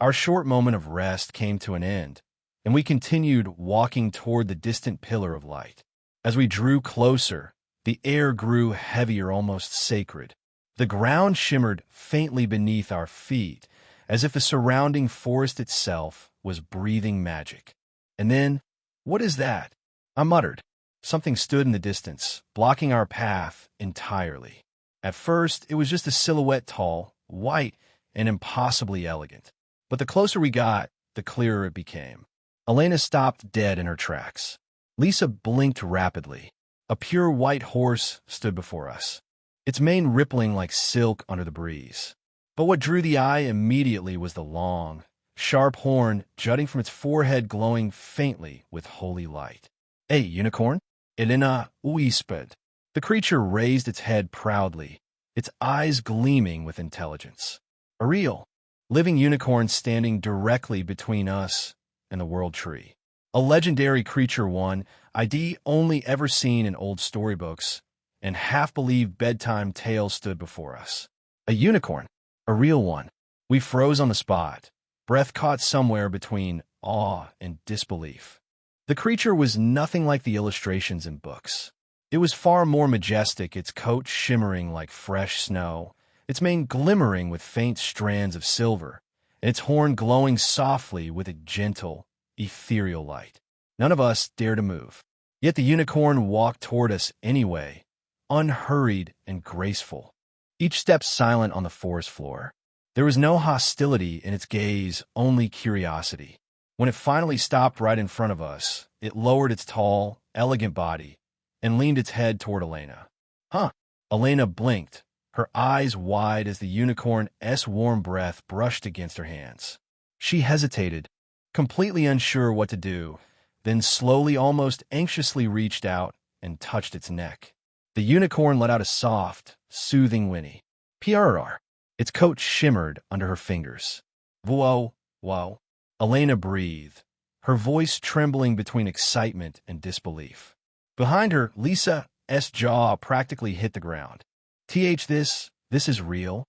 our short moment of rest came to an end, and we continued walking toward the distant pillar of light. As we drew closer, the air grew heavier, almost sacred. The ground shimmered faintly beneath our feet, as if the surrounding forest itself was breathing magic. And then, "What is that?" I muttered. Something stood in the distance, blocking our path entirely. At first, it was just a silhouette, tall, white, and impossibly elegant. But the closer we got, the clearer it became. Elena stopped dead in her tracks. Lisa blinked rapidly. A pure white horse stood before us, its mane rippling like silk under the breeze. But what drew the eye immediately was the long, sharp horn jutting from its forehead, glowing faintly with holy light. "A unicorn?" Elena whispered. The creature raised its head proudly, its eyes gleaming with intelligence. A real, living unicorn standing directly between us and the world tree. A legendary creature, one I'd only ever seen in old storybooks and half-believed bedtime tales, stood before us. A unicorn, a real one. We froze on the spot, breath caught somewhere between awe and disbelief. The creature was nothing like the illustrations in books. It was far more majestic, its coat shimmering like fresh snow, its mane glimmering with faint strands of silver, and its horn glowing softly with a gentle, ethereal light. None of us dared to move. Yet the unicorn walked toward us anyway, unhurried and graceful, each step silent on the forest floor. There was no hostility in its gaze, only curiosity. When it finally stopped right in front of us, it lowered its tall, elegant body and leaned its head toward Elena. "Huh." Elena blinked, her eyes wide as the unicorn's warm breath brushed against her hands. She hesitated, completely unsure what to do, then slowly, almost anxiously reached out and touched its neck. The unicorn let out a soft, soothing whinny. PRR. Its coat shimmered under her fingers. Whoa, whoa. Elena breathed, her voice trembling between excitement and disbelief. Behind her, Lisa's jaw practically hit the ground. This is real?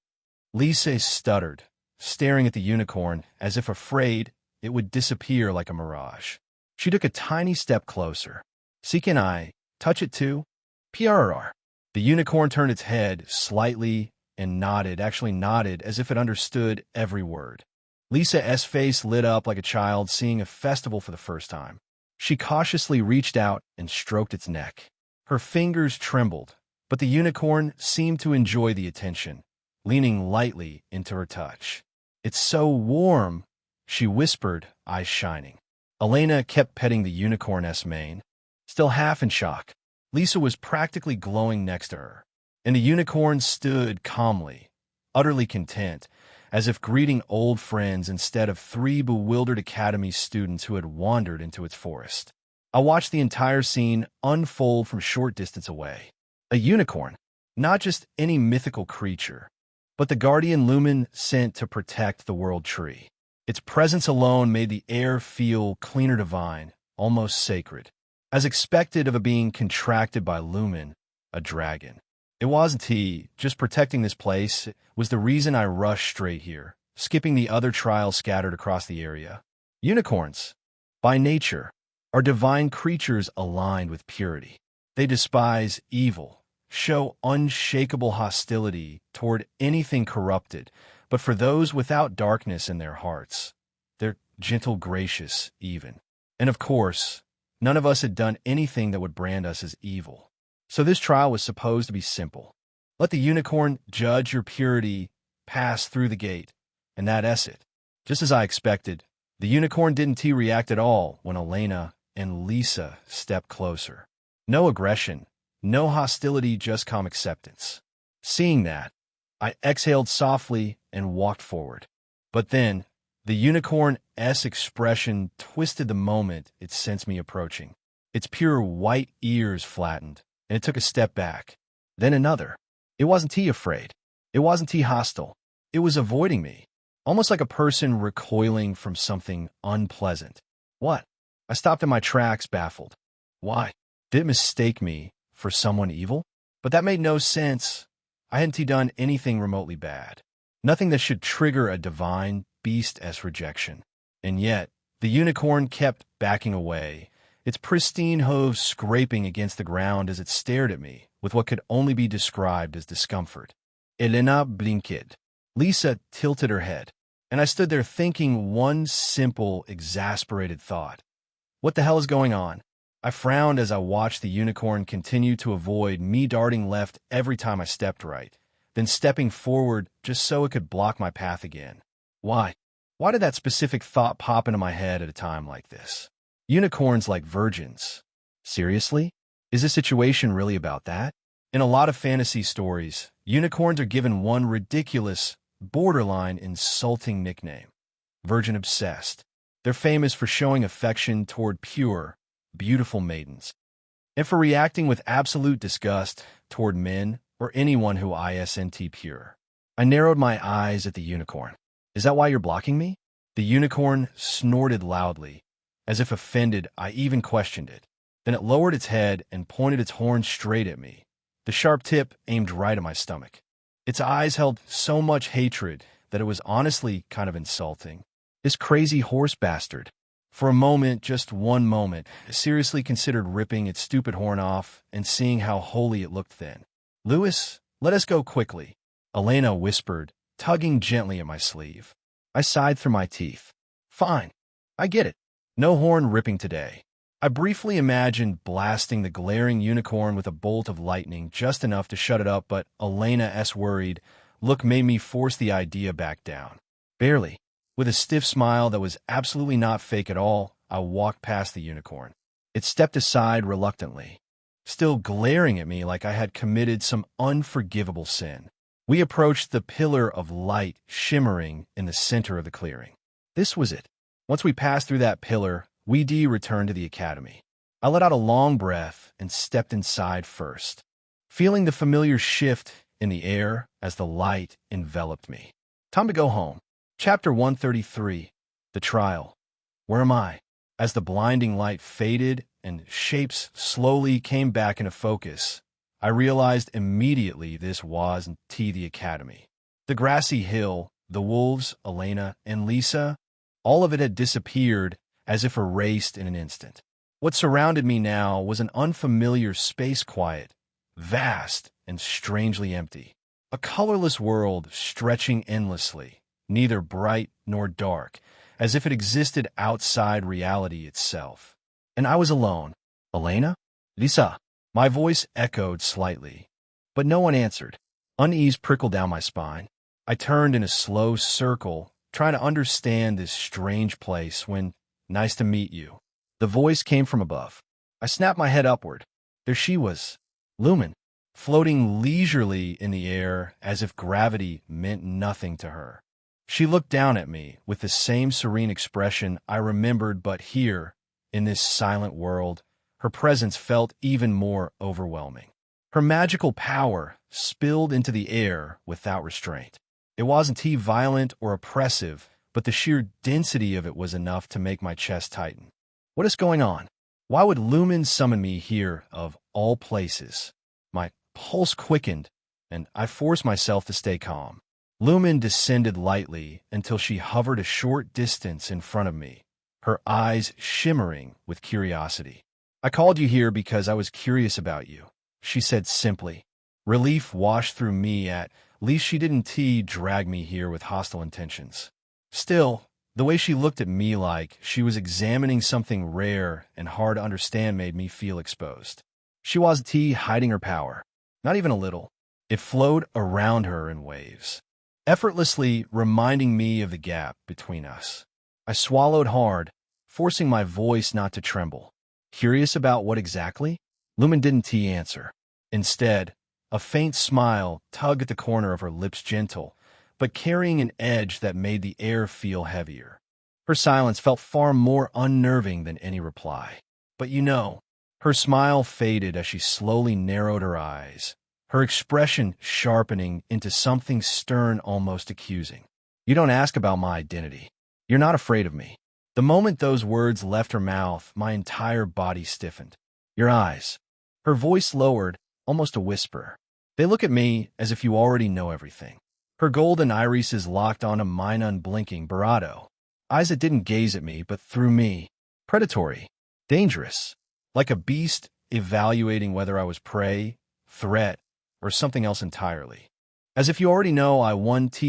Lisa stuttered, staring at the unicorn as if afraid it would disappear like a mirage. She took a tiny step closer. See, can I touch it too? PRR. The unicorn turned its head slightly and nodded as if it understood every word. Lisa's face lit up like a child seeing a festival for the first time. She cautiously reached out and stroked its neck. Her fingers trembled, but the unicorn seemed to enjoy the attention, leaning lightly into her touch. It's so warm, she whispered, eyes shining. Elena kept petting the unicorn's mane, still half in shock. Lisa was practically glowing next to her, and the unicorn stood calmly, utterly content, as if greeting old friends instead of three bewildered academy students who had wandered into its forest. I watched the entire scene unfold from short distance away. A unicorn, not just any mythical creature, but the guardian lumen sent to protect the world tree. Its presence alone made the air feel cleaner, divine, almost sacred. As expected of a being contracted by lumen, a dragon. It wasn't he just protecting this place. It was the reason I rushed straight here, skipping the other trials scattered across the area. Unicorns, by nature, are divine creatures aligned with purity. They despise evil, show unshakable hostility toward anything corrupted, but for those without darkness in their hearts, they're gentle, gracious, even. And of course, none of us had done anything that would brand us as evil. So this trial was supposed to be simple. Let the unicorn judge your purity, pass through the gate, and that's it. Just as I expected, the unicorn didn't react at all when Elena and Lisa stepped closer. No aggression, no hostility, just calm acceptance. Seeing that, I exhaled softly and walked forward. But then, the unicorn's expression twisted the moment it sensed me approaching. Its pure white ears flattened, and it took a step back. Then another. It wasn't he afraid. It wasn't he hostile. It was avoiding me, almost like a person recoiling from something unpleasant. What? I stopped in my tracks, baffled. Why? Did it mistake me for someone evil? But that made no sense. I hadn't done anything remotely bad. Nothing that should trigger a divine beast's rejection. And yet, the unicorn kept backing away, its pristine hooves scraping against the ground as it stared at me with what could only be described as discomfort. Elena blinked. Lisa tilted her head, and I stood there thinking one simple, exasperated thought. What the hell is going on? I frowned as I watched the unicorn continue to avoid me, darting left every time I stepped right, then stepping forward just so it could block my path again. Why? Why did that specific thought pop into my head at a time like this? Unicorns like virgins. Seriously? Is this situation really about that? In a lot of fantasy stories, unicorns are given one ridiculous, borderline insulting nickname. Virgin obsessed. They're famous for showing affection toward pure, beautiful maidens, and for reacting with absolute disgust toward men or anyone who isn't pure. I narrowed my eyes at the unicorn. Is that why you're blocking me? The unicorn snorted loudly, as if offended I even questioned it. Then it lowered its head and pointed its horn straight at me, the sharp tip aimed right at my stomach. Its eyes held so much hatred that it was honestly kind of insulting. This crazy horse bastard. For a moment, just one moment, I seriously considered ripping its stupid horn off and seeing how holy it looked then. Louis, let us go quickly, Elena whispered, tugging gently at my sleeve. I sighed through my teeth. Fine. I get it. No horn ripping today. I briefly imagined blasting the glaring unicorn with a bolt of lightning, just enough to shut it up, but Elena's worried look made me force the idea back down. Barely. With a stiff smile that was absolutely not fake at all, I walked past the unicorn. It stepped aside reluctantly, still glaring at me like I had committed some unforgivable sin. We approached the pillar of light shimmering in the center of the clearing. This was it. Once we passed through that pillar, we returned to the academy. I let out a long breath and stepped inside first. feeling the familiar shift in the air as the light enveloped me. Time to go home. Chapter 133. The Trial. Where am I? As the blinding light faded and shapes slowly came back into focus, I realized immediately this wasn't the academy. The grassy hill, the wolves, Elena, and Lisa, all of it had disappeared as if erased in an instant. What surrounded me now was an unfamiliar space, quiet, vast, and strangely empty. A colorless world stretching endlessly, neither bright nor dark, as if it existed outside reality itself. And I was alone. Elena? Lisa? My voice echoed slightly, but no one answered. Unease prickled down my spine. I turned in a slow circle, trying to understand this strange place when, nice to meet you. The voice came from above. I snapped my head upward. There she was, Lumen, floating leisurely in the air as if gravity meant nothing to her. She looked down at me with the same serene expression I remembered, but here, in this silent world, her presence felt even more overwhelming. Her magical power spilled into the air without restraint. It wasn't violent or oppressive, but the sheer density of it was enough to make my chest tighten. What is going on? Why would Lumen summon me here of all places? My pulse quickened, and I forced myself to stay calm. Lumen descended lightly until she hovered a short distance in front of me, her eyes shimmering with curiosity. I called you here because I was curious about you, she said simply. Relief washed through me at least she didn't drag me here with hostile intentions. Still, the way she looked at me like she was examining something rare and hard to understand made me feel exposed. She wasn't hiding her power. Not even a little. It flowed around her in waves, effortlessly reminding me of the gap between us. I swallowed hard, forcing my voice not to tremble. Curious about what exactly? Lumen didn't answer. Instead, a faint smile tugged at the corner of her lips, gentle, but carrying an edge that made the air feel heavier. Her silence felt far more unnerving than any reply. But her smile faded as she slowly narrowed her eyes, her expression sharpening into something stern, almost accusing. You don't ask about my identity. You're not afraid of me. The moment those words left her mouth, my entire body stiffened. Your eyes. Her voice lowered, almost a whisper. They look at me as if you already know everything. Her golden irises locked onto mine, unblinking bravado. Eyes that didn't gaze at me, but through me. Predatory. Dangerous. Like a beast evaluating whether I was prey, threat, or something else entirely. As if you already know I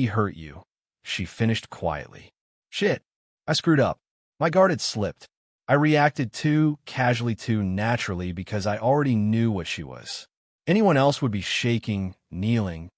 hurt you, she finished quietly. Shit. I screwed up. My guard had slipped. I reacted too casually, too naturally, because I already knew what she was. Anyone else would be shaking, kneeling,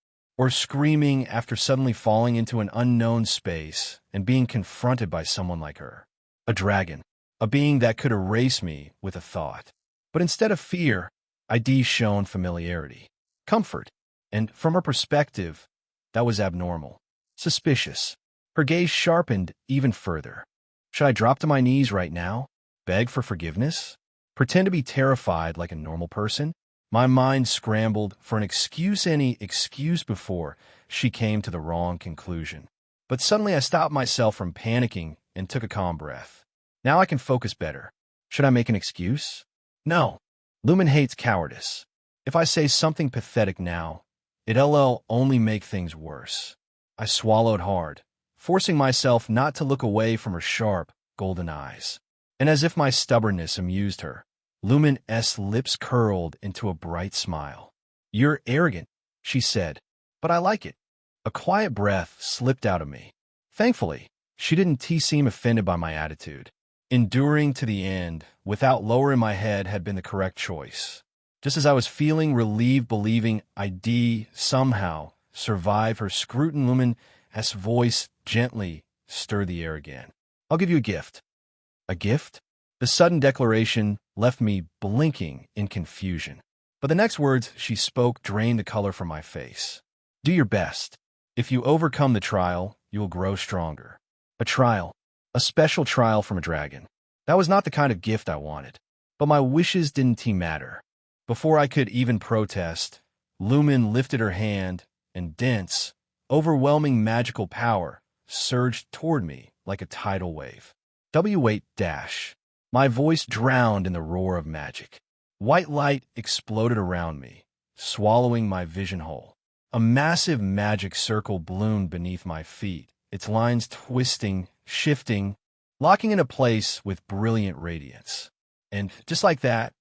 or screaming after suddenly falling into an unknown space and being confronted by someone like her. A dragon. A being that could erase me with a thought. But instead of fear, ID shown familiarity, comfort, and from her perspective, that was abnormal, suspicious. Her gaze sharpened even further. Should I drop to my knees right now? Beg for forgiveness? Pretend to be terrified like a normal person? My mind scrambled for an excuse, any excuse before she came to the wrong conclusion. But suddenly I stopped myself from panicking and took a calm breath. Now I can focus better. Should I make an excuse? No. Lumen hates cowardice. If I say something pathetic now, it'll only make things worse. I swallowed hard, forcing myself not to look away from her sharp, golden eyes. And as if my stubbornness amused her, Lumen's lips curled into a bright smile. You're arrogant, she said, but I like it. A quiet breath slipped out of me. Thankfully, she didn't seem offended by my attitude. Enduring to the end, without lowering my head, had been the correct choice. Just as I was feeling relieved, believing I'd somehow survive her scrutin, Lumen's voice gently stirred the air again. I'll give you a gift. A gift? The sudden declaration left me blinking in confusion. But the next words she spoke drained the color from my face. Do your best. If you overcome the trial, you will grow stronger. A trial. A special trial from a dragon. That was not the kind of gift I wanted. But my wishes didn't matter. Before I could even protest, Lumen lifted her hand, and dense, overwhelming magical power surged toward me like a tidal wave. W8 dash. My voice drowned in the roar of magic. White light exploded around me, swallowing my vision whole. A massive magic circle bloomed beneath my feet, its lines twisting, shifting, locking into place with brilliant radiance. And just like that,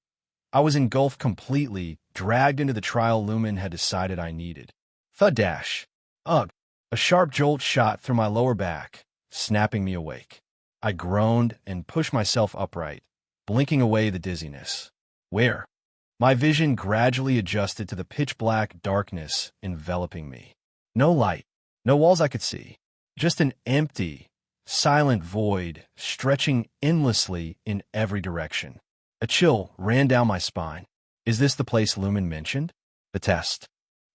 I was engulfed completely, dragged into the trial Lumen had decided I needed. Thud dash. Ugh. A sharp jolt shot through my lower back, snapping me awake. I groaned and pushed myself upright, blinking away the dizziness. Where? My vision gradually adjusted to the pitch-black darkness enveloping me. No light, no walls I could see, just an empty, silent void stretching endlessly in every direction. A chill ran down my spine. Is this the place Lumen mentioned? The test.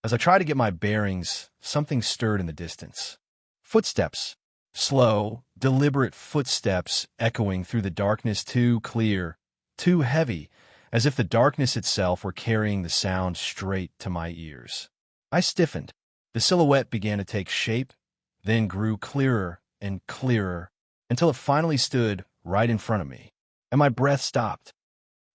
As I tried to get my bearings, something stirred in the distance. Footsteps. Slow, deliberate footsteps echoing through the darkness, too clear, too heavy, as if the darkness itself were carrying the sound straight to my ears. I stiffened. The silhouette began to take shape, then grew clearer and clearer, until it finally stood right in front of me, and my breath stopped.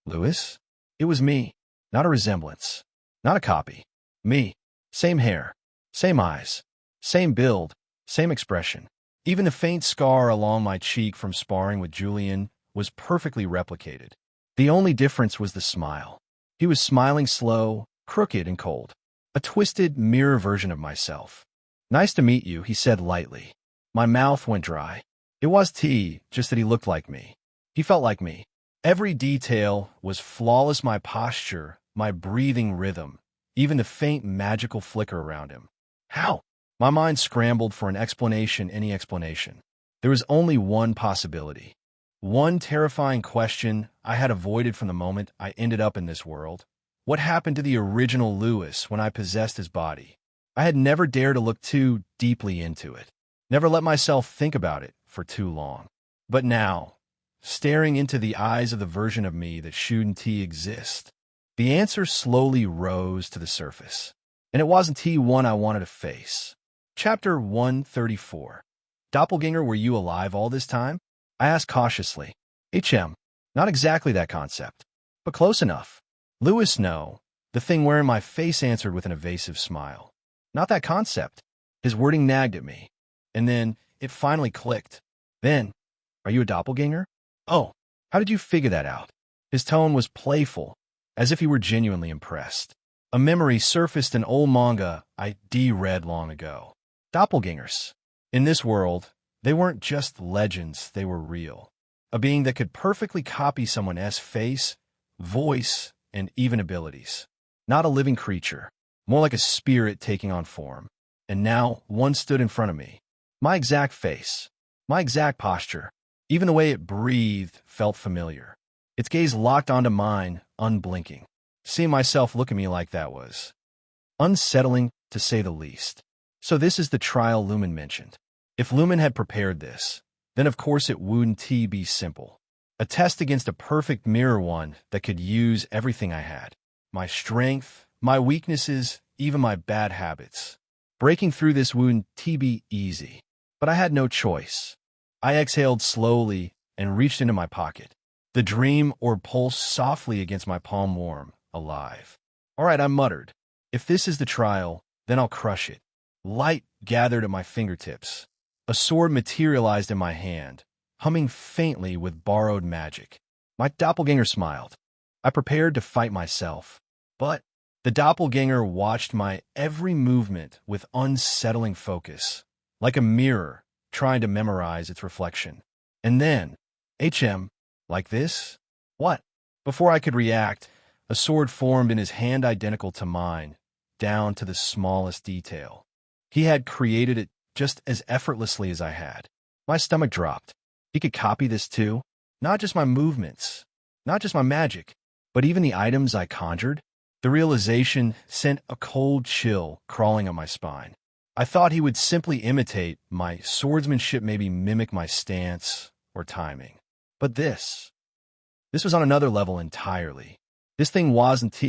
Lewis? It was me, not a resemblance, not a copy. Me. Same hair, same eyes, same build, same expression. Even the faint scar along my cheek from sparring with Julian was perfectly replicated. The only difference was the smile. He was smiling slow, crooked, and cold. A twisted, mirror version of myself. Nice to meet you, he said lightly. My mouth went dry. It was tea, just that he looked like me. He felt like me. Every detail was flawless, my posture, my breathing rhythm, even the faint magical flicker around him. How? My mind scrambled for an explanation, any explanation. There was only one possibility. One terrifying question I had avoided from the moment I ended up in this world. What happened to the original Lewis when I possessed his body? I had never dared to look too deeply into it. Never let myself think about it for too long. But now, staring into the eyes of the version of me that shouldn't exist, the answer slowly rose to the surface. And it wasn't T1 I wanted to face. Chapter 134. Doppelganger, were you alive all this time? I asked cautiously. Not exactly that concept, but close enough. Lewis, no. The thing wearing my face answered with an evasive smile. Not that concept. His wording nagged at me. And then it finally clicked. Then, are you a doppelganger? Oh, how did you figure that out? His tone was playful, as if he were genuinely impressed. A memory surfaced in old manga I read long ago. Doppelgangers. In this world, they weren't just legends, they were real. A being that could perfectly copy someone else's face, voice, and even abilities. Not a living creature, more like a spirit taking on form. And now, one stood in front of me. My exact face, my exact posture, even the way it breathed felt familiar. Its gaze locked onto mine, unblinking. Seeing myself look at me like that was unsettling, to say the least. So this is the trial Lumen mentioned. If Lumen had prepared this, then of course it wouldn't be simple. A test against a perfect mirror, one that could use everything I had. My strength, my weaknesses, even my bad habits. Breaking through this wouldn't be easy. But I had no choice. I exhaled slowly and reached into my pocket. The dream orb pulsed softly against my palm, warm, alive. All right, I muttered. If this is the trial, then I'll crush it. Light gathered at my fingertips. A sword materialized in my hand, humming faintly with borrowed magic. My doppelganger smiled. I prepared to fight myself. But the doppelganger watched my every movement with unsettling focus, like a mirror trying to memorize its reflection. And then, like this? What? Before I could react, a sword formed in his hand identical to mine, down to the smallest detail. He had created it just as effortlessly as I had. My stomach dropped. He could copy this too? Not just my movements, not just my magic, but even the items I conjured? The realization sent a cold chill crawling up my spine. I thought he would simply imitate my swordsmanship, maybe mimic my stance or timing. But this was on another level entirely. This thing wasn't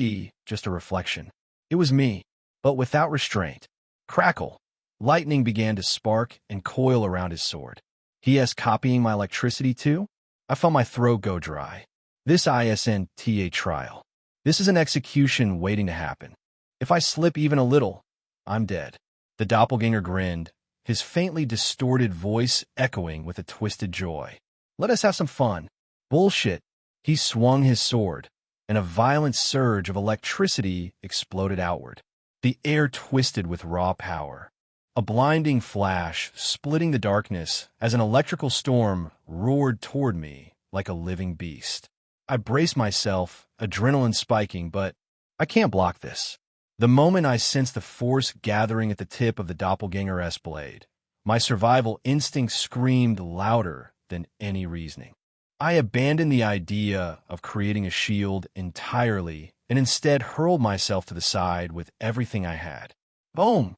just a reflection. It was me, but without restraint. Crackle. Lightning began to spark and coil around his sword. He copying my electricity too? I felt my throat go dry. This ISNTA trial. This is an execution waiting to happen. If I slip even a little, I'm dead. The doppelganger grinned, his faintly distorted voice echoing with a twisted joy. Let us have some fun. Bullshit. He swung his sword, and a violent surge of electricity exploded outward. The air twisted with raw power. A blinding flash, splitting the darkness as an electrical storm roared toward me like a living beast. I braced myself, adrenaline spiking, but I can't block this. The moment I sensed the force gathering at the tip of the doppelganger-S blade, my survival instinct screamed louder than any reasoning. I abandoned the idea of creating a shield entirely and instead hurled myself to the side with everything I had. Boom!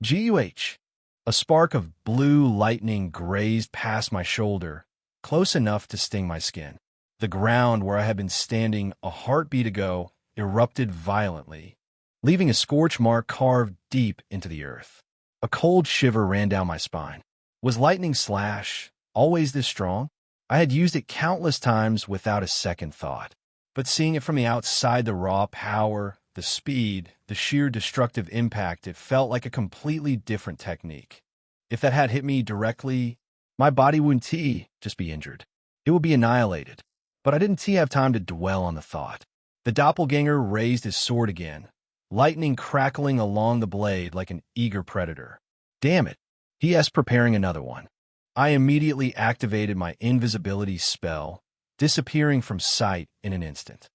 GUH! A spark of blue lightning grazed past my shoulder, close enough to sting my skin. The ground where I had been standing a heartbeat ago erupted violently, leaving a scorch mark carved deep into the earth. A cold shiver ran down my spine. Was lightning slash always this strong? I had used it countless times without a second thought, but seeing it from the outside, the raw power, the speed, the sheer destructive impact, it felt like a completely different technique. If that had hit me directly, my body wouldn't just be injured. It would be annihilated. But I didn't have time to dwell on the thought. The doppelganger raised his sword again, lightning crackling along the blade like an eager predator. Damn it. He preparing another one. I immediately activated my invisibility spell, disappearing from sight in an instant.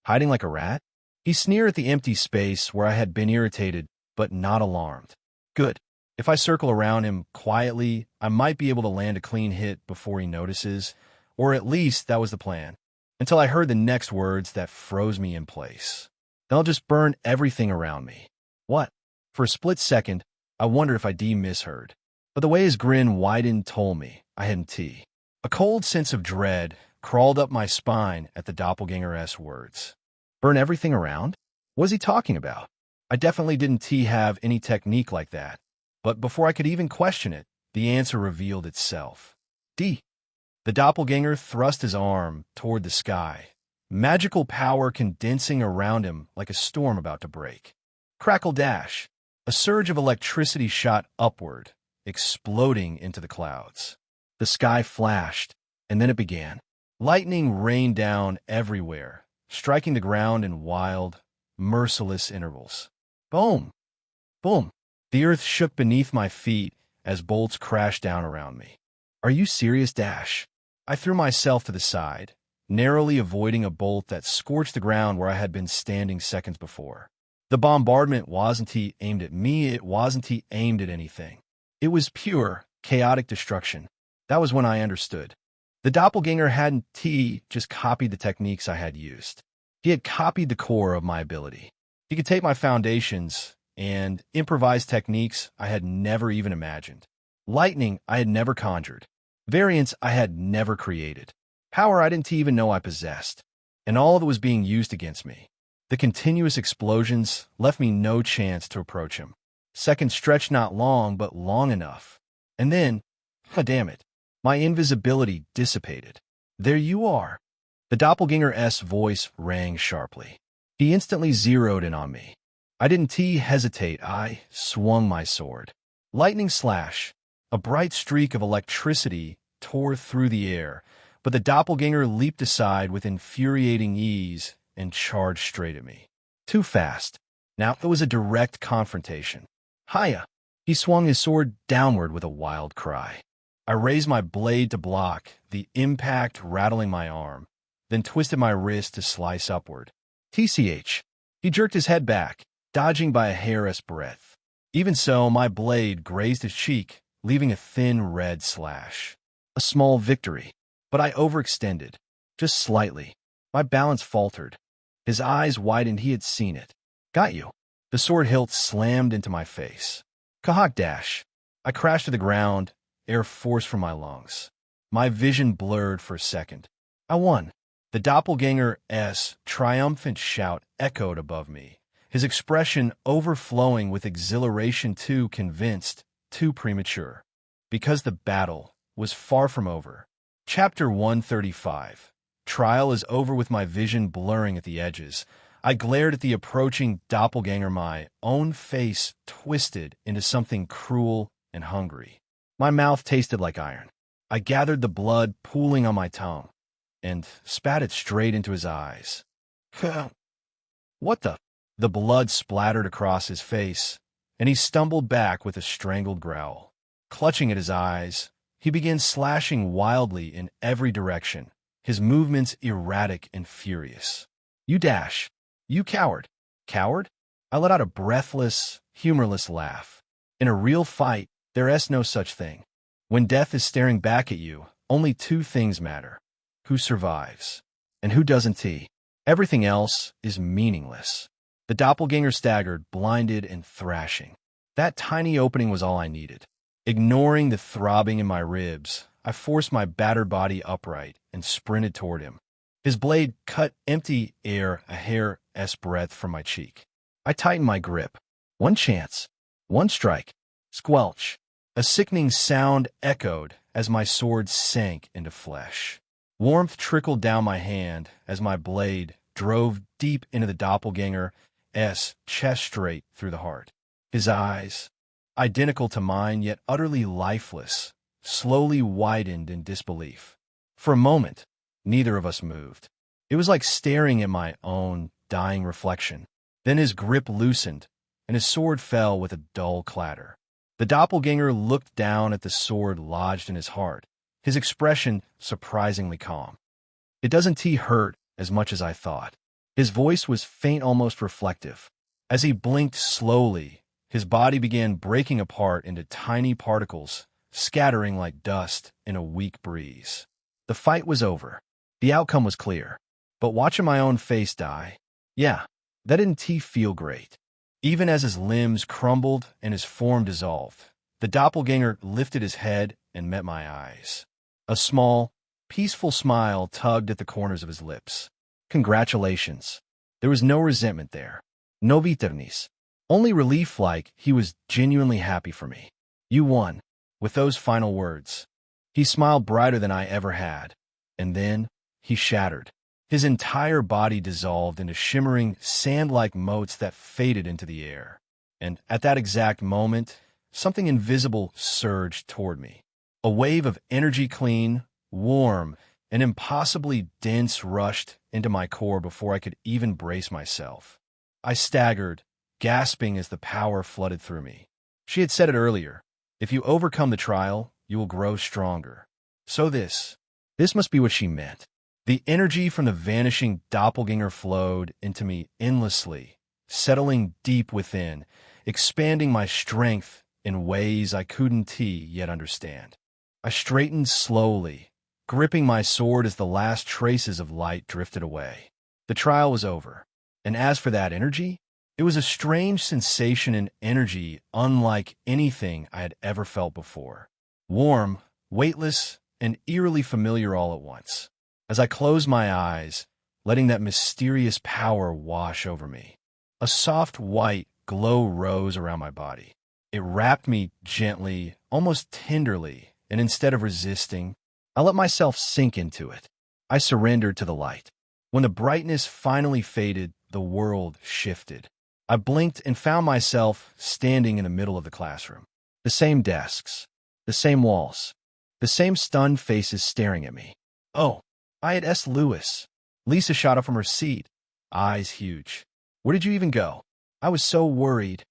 Hiding like a rat? He sneered at the empty space where I had been irritated, but not alarmed. Good. If I circle around him quietly, I might be able to land a clean hit before he notices, or at least that was the plan, until I heard the next words that froze me in place. Then I'll just burn everything around me. What? For a split second, I wondered if I misheard. But the way his grin widened told me I hadn't. A cold sense of dread crawled up my spine at the doppelganger-esque words. Burn everything around? What was he talking about? I definitely didn't have any technique like that. But before I could even question it, the answer revealed itself. The doppelganger thrust his arm toward the sky, magical power condensing around him like a storm about to break. Crackle dash. A surge of electricity shot upward, exploding into the clouds. The sky flashed, and then it began. Lightning rained down everywhere, striking the ground in wild, merciless intervals. Boom! Boom! The earth shook beneath my feet as bolts crashed down around me. Are you serious, Dash? I threw myself to the side, narrowly avoiding a bolt that scorched the ground where I had been standing seconds before. The bombardment wasn't aimed at me, it wasn't aimed at anything. It was pure, chaotic destruction. That was when I understood. The doppelganger hadn't just copied the techniques I had used. He had copied the core of my ability. He could take my foundations and improvise techniques I had never even imagined. Lightning I had never conjured. Variants I had never created. Power I didn't even know I possessed. And all of it was being used against me. The continuous explosions left me no chance to approach him. Seconds stretched not long, but long enough. And then, damn it, my invisibility dissipated. There you are. The doppelganger-esque voice rang sharply. He instantly zeroed in on me. I didn't hesitate. I swung my sword. Lightning slash. A bright streak of electricity tore through the air, but the doppelganger leaped aside with infuriating ease and charged straight at me. Too fast. Now it was a direct confrontation. Hiya! He swung his sword downward with a wild cry. I raised my blade to block, the impact rattling my arm, then twisted my wrist to slice upward. TCH. He jerked his head back, dodging by a hair's breadth. Even so, my blade grazed his cheek, leaving a thin red slash. A small victory, but I overextended. Just slightly. My balance faltered. His eyes widened. He had seen it. Got you. The sword hilt slammed into my face. Kahak dash. I crashed to the ground, air forced from my lungs. My vision blurred for a second. I won. The doppelganger-esque triumphant shout echoed above me, his expression overflowing with exhilaration, too convinced, too premature. Because the battle was far from over. Chapter 135. Trial is over. With my vision blurring at the edges, I glared at the approaching doppelganger, my own face twisted into something cruel and hungry. My mouth tasted like iron. I gathered the blood pooling on my tongue and spat it straight into his eyes. What the? The blood splattered across his face, and he stumbled back with a strangled growl. Clutching at his eyes, he began slashing wildly in every direction, his movements erratic and furious. You dash. You coward. Coward? I let out a breathless, humorless laugh. In a real fight, there is no such thing. When death is staring back at you, only two things matter: who survives and who doesn't. Everything else is meaningless. The doppelganger staggered, blinded and thrashing. That tiny opening was all I needed. Ignoring the throbbing in my ribs, I forced my battered body upright and sprinted toward him. His blade cut empty air a hair's breadth from my cheek. I tightened my grip. One chance. One strike. Squelch. A sickening sound echoed as my sword sank into flesh. Warmth trickled down my hand as my blade drove deep into the doppelganger's chest, straight through the heart. His eyes, identical to mine yet utterly lifeless, slowly widened in disbelief. For a moment, neither of us moved. It was like staring at my own dying reflection. Then his grip loosened, and his sword fell with a dull clatter. The doppelganger looked down at the sword lodged in his heart, his expression surprisingly calm. It doesn't hurt as much as I thought. His voice was faint, almost reflective. As he blinked slowly, his body began breaking apart into tiny particles, scattering like dust in a weak breeze. The fight was over. The outcome was clear. But watching my own face die, yeah, that didn't feel great. Even as his limbs crumbled and his form dissolved, the doppelganger lifted his head and met my eyes. A small, peaceful smile tugged at the corners of his lips. Congratulations. There was no resentment there. No bitterness. Only relief, like he was genuinely happy for me. You won. With those final words, he smiled brighter than I ever had. And then he shattered. His entire body dissolved into shimmering, sand-like motes that faded into the air. And at that exact moment, something invisible surged toward me. A wave of energy, clean, warm, and impossibly dense, rushed into my core before I could even brace myself. I staggered, gasping as the power flooded through me. She had said it earlier. If you overcome the trial, you will grow stronger. So this must be what she meant. The energy from the vanishing doppelganger flowed into me endlessly, settling deep within, expanding my strength in ways I couldn't yet understand. I straightened slowly, gripping my sword as the last traces of light drifted away. The trial was over, and as for that energy, it was a strange sensation and energy unlike anything I had ever felt before. Warm, weightless, and eerily familiar all at once. As I closed my eyes, letting that mysterious power wash over me, a soft white glow rose around my body. It wrapped me gently, almost tenderly, and instead of resisting, I let myself sink into it. I surrendered to the light. When the brightness finally faded, the world shifted. I blinked and found myself standing in the middle of the classroom. The same desks, the same walls, the same stunned faces staring at me. Oh, I had S. Lewis. Lisa shot up from her seat, eyes huge. Where did you even go? I was so worried.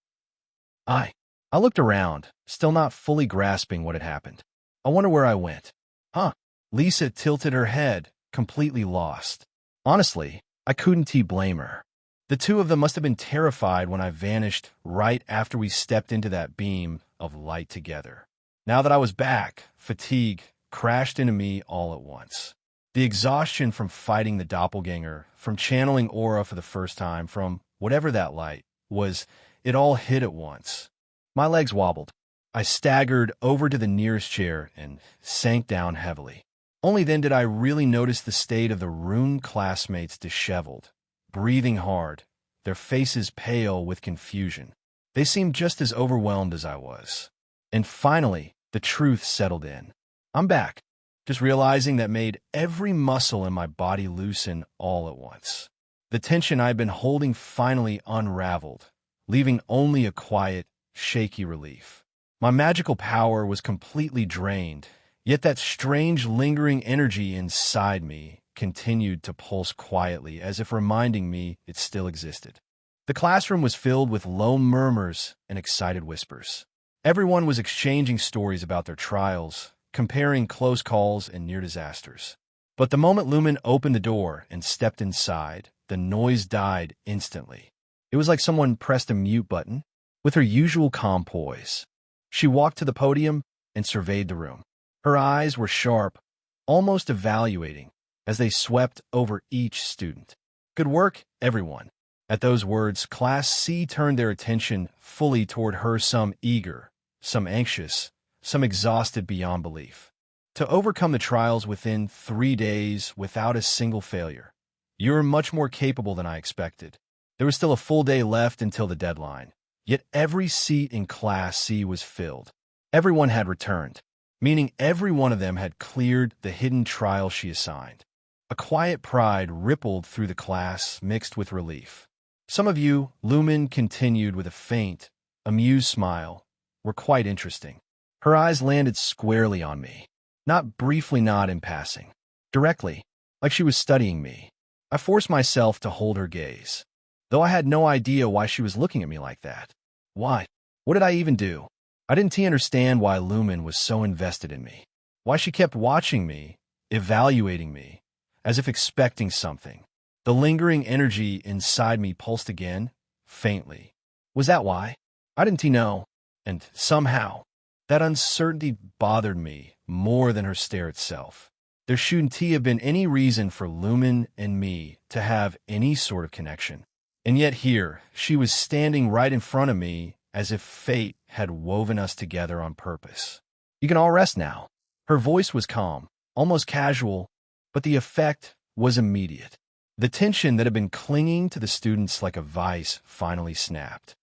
I looked around, still not fully grasping what had happened. I wonder where I went. Huh? Lisa tilted her head, completely lost. Honestly, I couldn't blame her. The two of them must have been terrified when I vanished right after we stepped into that beam of light together. Now that I was back, fatigue crashed into me all at once. The exhaustion from fighting the doppelganger, from channeling aura for the first time, from whatever that light was, it all hit at once. My legs wobbled. I staggered over to the nearest chair and sank down heavily. Only then did I really notice the state of the ruined classmates, disheveled, breathing hard, their faces pale with confusion. They seemed just as overwhelmed as I was. And finally, the truth settled in. I'm back, just realizing that made every muscle in my body loosen all at once. The tension I'd been holding finally unraveled, leaving only a quiet, shaky relief. My magical power was completely drained, yet that strange lingering energy inside me continued to pulse quietly as if reminding me it still existed. The classroom was filled with low murmurs and excited whispers. Everyone was exchanging stories about their trials, comparing close calls and near disasters. But the moment Lumen opened the door and stepped inside, the noise died instantly. It was like someone pressed a mute button. With her usual calm poise, she walked to the podium and surveyed the room. Her eyes were sharp, almost evaluating, as they swept over each student. Good work, everyone. At those words, Class C turned their attention fully toward her, some eager, some anxious, some exhausted beyond belief. To overcome the trials within 3 days without a single failure. You're much more capable than I expected. There was still a full day left until the deadline. Yet every seat in Class C was filled. Everyone had returned, meaning every one of them had cleared the hidden trial she assigned. A quiet pride rippled through the class, mixed with relief. Some of you, Lumen continued with a faint, amused smile, were quite interesting. Her eyes landed squarely on me, not briefly, not in passing. Directly, like she was studying me. I forced myself to hold her gaze, though I had no idea why she was looking at me like that. Why? What did I even do? I didn't understand why Lumen was so invested in me. Why she kept watching me, evaluating me, as if expecting something. The lingering energy inside me pulsed again, faintly. Was that why? I didn't know. And somehow, that uncertainty bothered me more than her stare itself. There shouldn't have been any reason for Lumen and me to have any sort of connection. And yet here, she was standing right in front of me as if fate had woven us together on purpose. You can all rest now. Her voice was calm, almost casual, but the effect was immediate. The tension that had been clinging to the students like a vice finally snapped.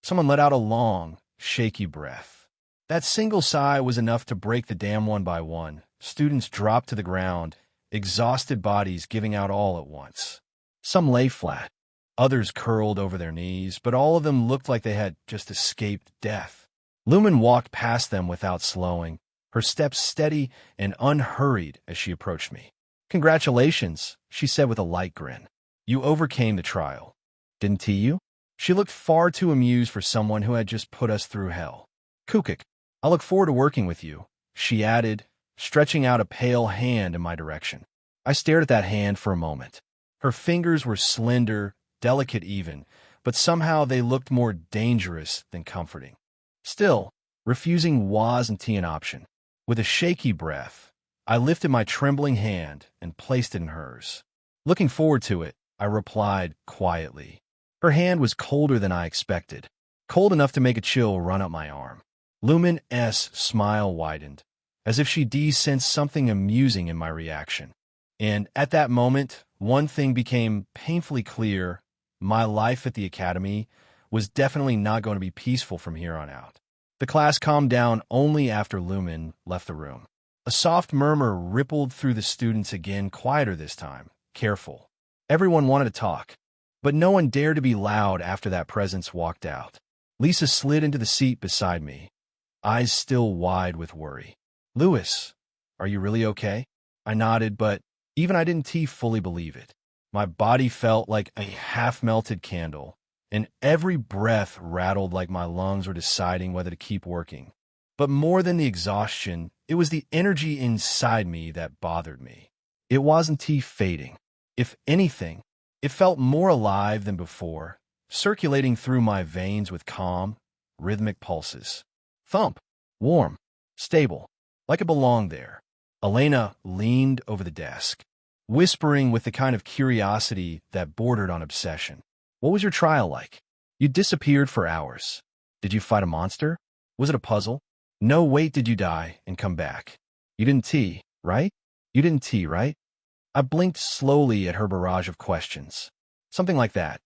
Someone let out a long, shaky breath. That single sigh was enough to break the dam one by one. Students dropped to the ground, exhausted bodies giving out all at once. Some lay flat. Others curled over their knees, but all of them looked like they had just escaped death. Lumen walked past them without slowing, her steps steady and unhurried as she approached me. "Congratulations," she said with a light grin. "You overcame the trial. Didn't you?" She looked far too amused for someone who had just put us through hell. "Kukik, I look forward to working with you," she added, stretching out a pale hand in my direction. I stared at that hand for a moment. Her fingers were slender, delicate even, but somehow they looked more dangerous than comforting. Still, refusing wasn't an option. With a shaky breath, I lifted my trembling hand and placed it in hers. "Looking forward to it," I replied quietly. Her hand was colder than I expected, cold enough to make a chill run up my arm. Lumen's smile widened, as if she sensed something amusing in my reaction. And at that moment, one thing became painfully clear. My life at the academy was definitely not going to be peaceful from here on out. The class calmed down only after Lumen left the room. A soft murmur rippled through the students again, quieter this time, careful. Everyone wanted to talk, but no one dared to be loud after that presence walked out. Lisa slid into the seat beside me, eyes still wide with worry. "Lewis, are you really okay?" I nodded, but even I didn't fully believe it. My body felt like a half-melted candle, and every breath rattled like my lungs were deciding whether to keep working. But more than the exhaustion, it was the energy inside me that bothered me. It wasn't fading. If anything, it felt more alive than before, circulating through my veins with calm, rhythmic pulses. Thump, warm, stable, like it belonged there. Elena leaned over the desk, whispering with the kind of curiosity that bordered on obsession. "What was your trial like? You disappeared for hours. Did you fight a monster? Was it a puzzle? No, wait, did you die and come back? You didn't right? You didn't right?" I blinked slowly at her barrage of questions. "Something like that.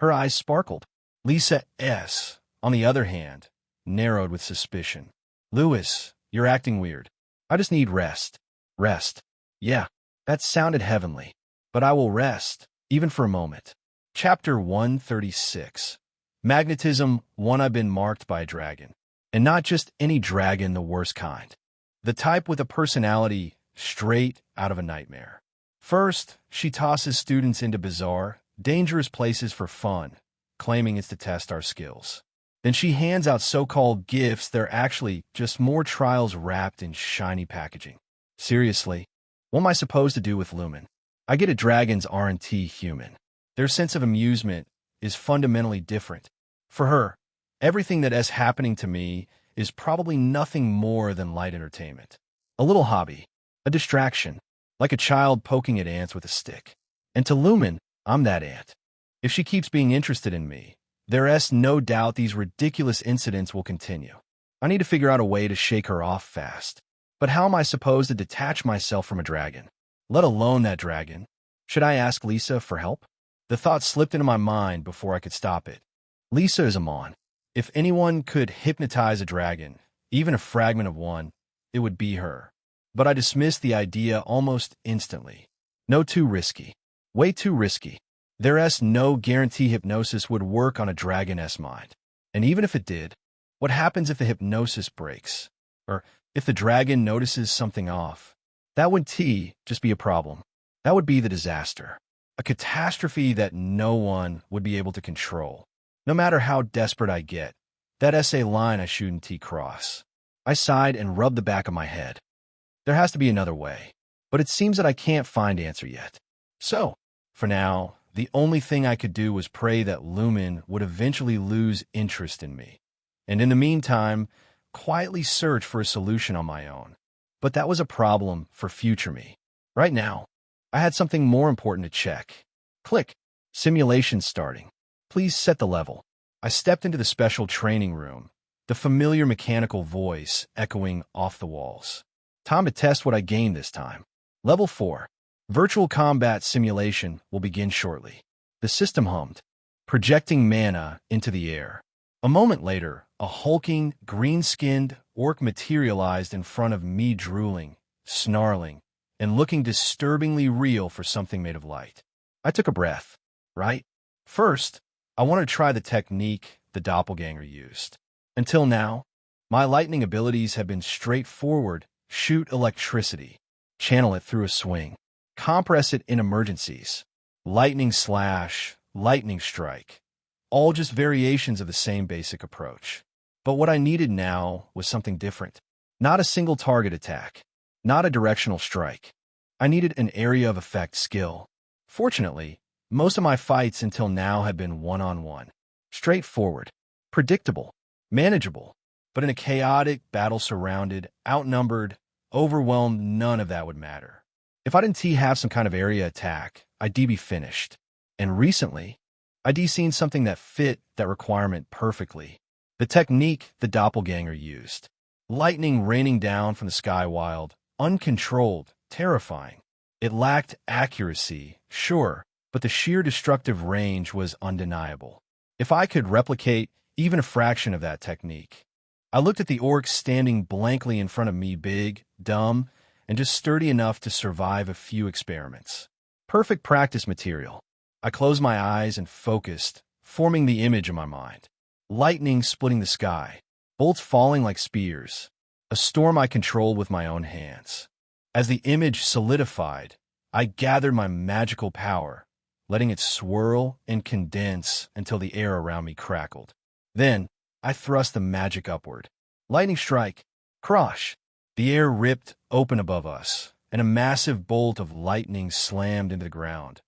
Her eyes sparkled. Lisa S., on the other hand, narrowed with suspicion. Lewis, you're acting weird. I just need rest. Rest. Yeah, that sounded heavenly. But I will rest, even for a moment. Chapter 136. Magnetism 1. I've been marked by a dragon. And not just any dragon, the worst kind. The type with a personality straight out of a nightmare. First, she tosses students into bizarre, dangerous places for fun, claiming it's to test our skills. Then she hands out so-called gifts. They're actually just more trials wrapped in shiny packaging. Seriously, what am I supposed to do with Lumen? I get a dragon's R&T human. Their sense of amusement is fundamentally different. For her, everything that is happening to me is probably nothing more than light entertainment. A little hobby, a distraction, like a child poking at ants with a stick. And to Lumen, I'm that ant. If she keeps being interested in me, there's no doubt these ridiculous incidents will continue. I need to figure out a way to shake her off fast. But how am I supposed to detach myself from a dragon? Let alone that dragon. Should I ask Lisa for help? The thought slipped into my mind before I could stop it. Lisa is a mon. If anyone could hypnotize a dragon, even a fragment of one, it would be her. But I dismissed the idea almost instantly. No, too risky. Way too risky. There's no guarantee hypnosis would work on a dragon's mind. And even if it did, what happens if the hypnosis breaks? Or if the dragon notices something off? That would just be a problem. That would be the disaster. A catastrophe that no one would be able to control. No matter how desperate I get, that's a line I shouldn't cross. I sighed and rubbed the back of my head. There has to be another way, but it seems that I can't find answer yet. So, for now, the only thing I could do was pray that Lumen would eventually lose interest in me, and in the meantime, quietly search for a solution on my own. But that was a problem for future me. Right now, I had something more important to check. Click. Simulation starting. Please set the level. I stepped into the special training room, the familiar mechanical voice echoing off the walls. Time to test what I gained this time. Level 4. Virtual combat simulation will begin shortly. The system hummed, projecting mana into the air. A moment later, a hulking, green-skinned orc materialized in front of me, drooling, snarling, and looking disturbingly real for something made of light. I took a breath. Right? First, I wanted to try the technique the doppelganger used. Until now, my lightning abilities have been straightforward: shoot electricity, channel it through a swing, compress it in emergencies, lightning slash, lightning strike, all just variations of the same basic approach. But what I needed now was something different. Not a single target attack, not a directional strike. I needed an area of effect skill. Fortunately, most of my fights until now had been one-on-one. Straightforward, predictable, manageable. But in a chaotic battle, surrounded, outnumbered, overwhelmed, none of that would matter. If I didn't have some kind of area attack, I'd be finished. And recently, I'd seen something that fit that requirement perfectly. The technique the doppelganger used. Lightning raining down from the sky, wild, uncontrolled, terrifying. It lacked accuracy, sure, but the sheer destructive range was undeniable. If I could replicate even a fraction of that technique. I looked at the orc standing blankly in front of me, big, dumb, and just sturdy enough to survive a few experiments. Perfect practice material. I closed my eyes and focused, forming the image in my mind. Lightning splitting the sky, bolts falling like spears, a storm I controlled with my own hands. As the image solidified, I gathered my magical power, letting it swirl and condense until the air around me crackled. Then, I thrust the magic upward. Lightning strike, crash. The air ripped open above us, and a massive bolt of lightning slammed into the ground.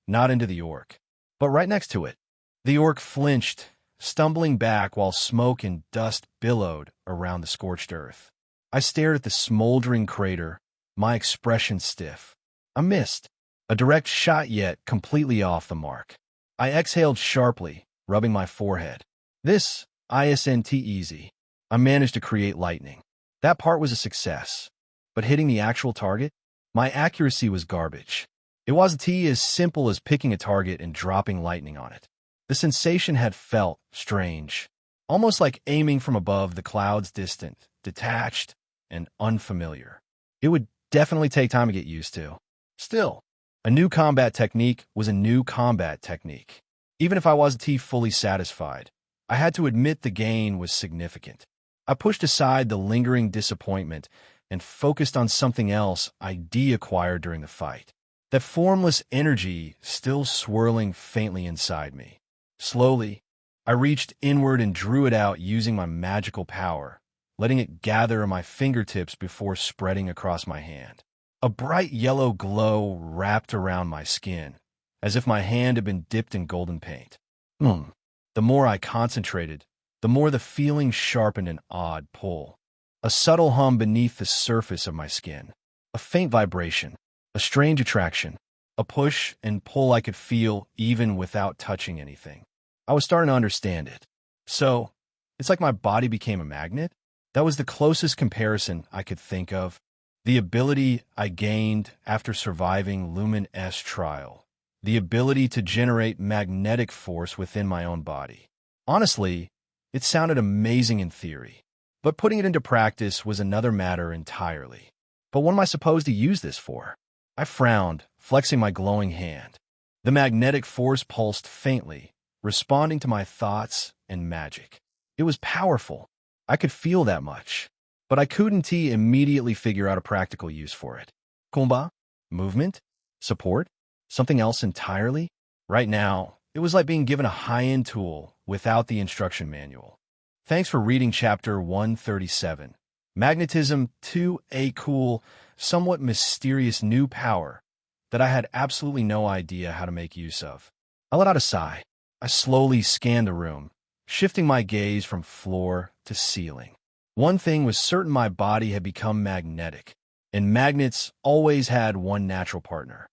Not into the orc, but right next to it. The orc flinched, stumbling back while smoke and dust billowed around the scorched earth. I stared at the smoldering crater, my expression stiff. I missed. A direct shot, yet completely off the mark. I exhaled sharply, rubbing my forehead. This isn't easy. I managed to create lightning. That part was a success. But hitting the actual target? My accuracy was garbage. It wasn't as simple as picking a target and dropping lightning on it. The sensation had felt strange, almost like aiming from above the clouds, distant, detached, and unfamiliar. It would definitely take time to get used to. Still, a new combat technique was a new combat technique. Even if I wasn't fully satisfied, I had to admit the gain was significant. I pushed aside the lingering disappointment and focused on something else I acquired during the fight. That formless energy still swirling faintly inside me. Slowly, I reached inward and drew it out using my magical power, letting it gather on my fingertips before spreading across my hand. A bright yellow glow wrapped around my skin, as if my hand had been dipped in golden paint. The more I concentrated, the more the feeling sharpened an odd pull. A subtle hum beneath the surface of my skin. A faint vibration. A strange attraction. A push and pull I could feel even without touching anything. I was starting to understand it. So, it's like my body became a magnet? That was the closest comparison I could think of. The ability I gained after surviving Lumen S trial. The ability to generate magnetic force within my own body. Honestly, it sounded amazing in theory, but putting it into practice was another matter entirely. But what am I supposed to use this for? I frowned, flexing my glowing hand. The magnetic force pulsed faintly, responding to my thoughts and magic. It was powerful. I could feel that much. But I couldn't immediately figure out a practical use for it. Combat? Movement? Support? Something else entirely? Right now, it was like being given a high-end tool without the instruction manual. Thanks for reading Chapter 137. Magnetism 2, a cool, somewhat mysterious new power that I had absolutely no idea how to make use of. I let out a sigh. I slowly scanned the room, shifting my gaze from floor to ceiling. One thing was certain: my body had become magnetic, and magnets always had one natural partner: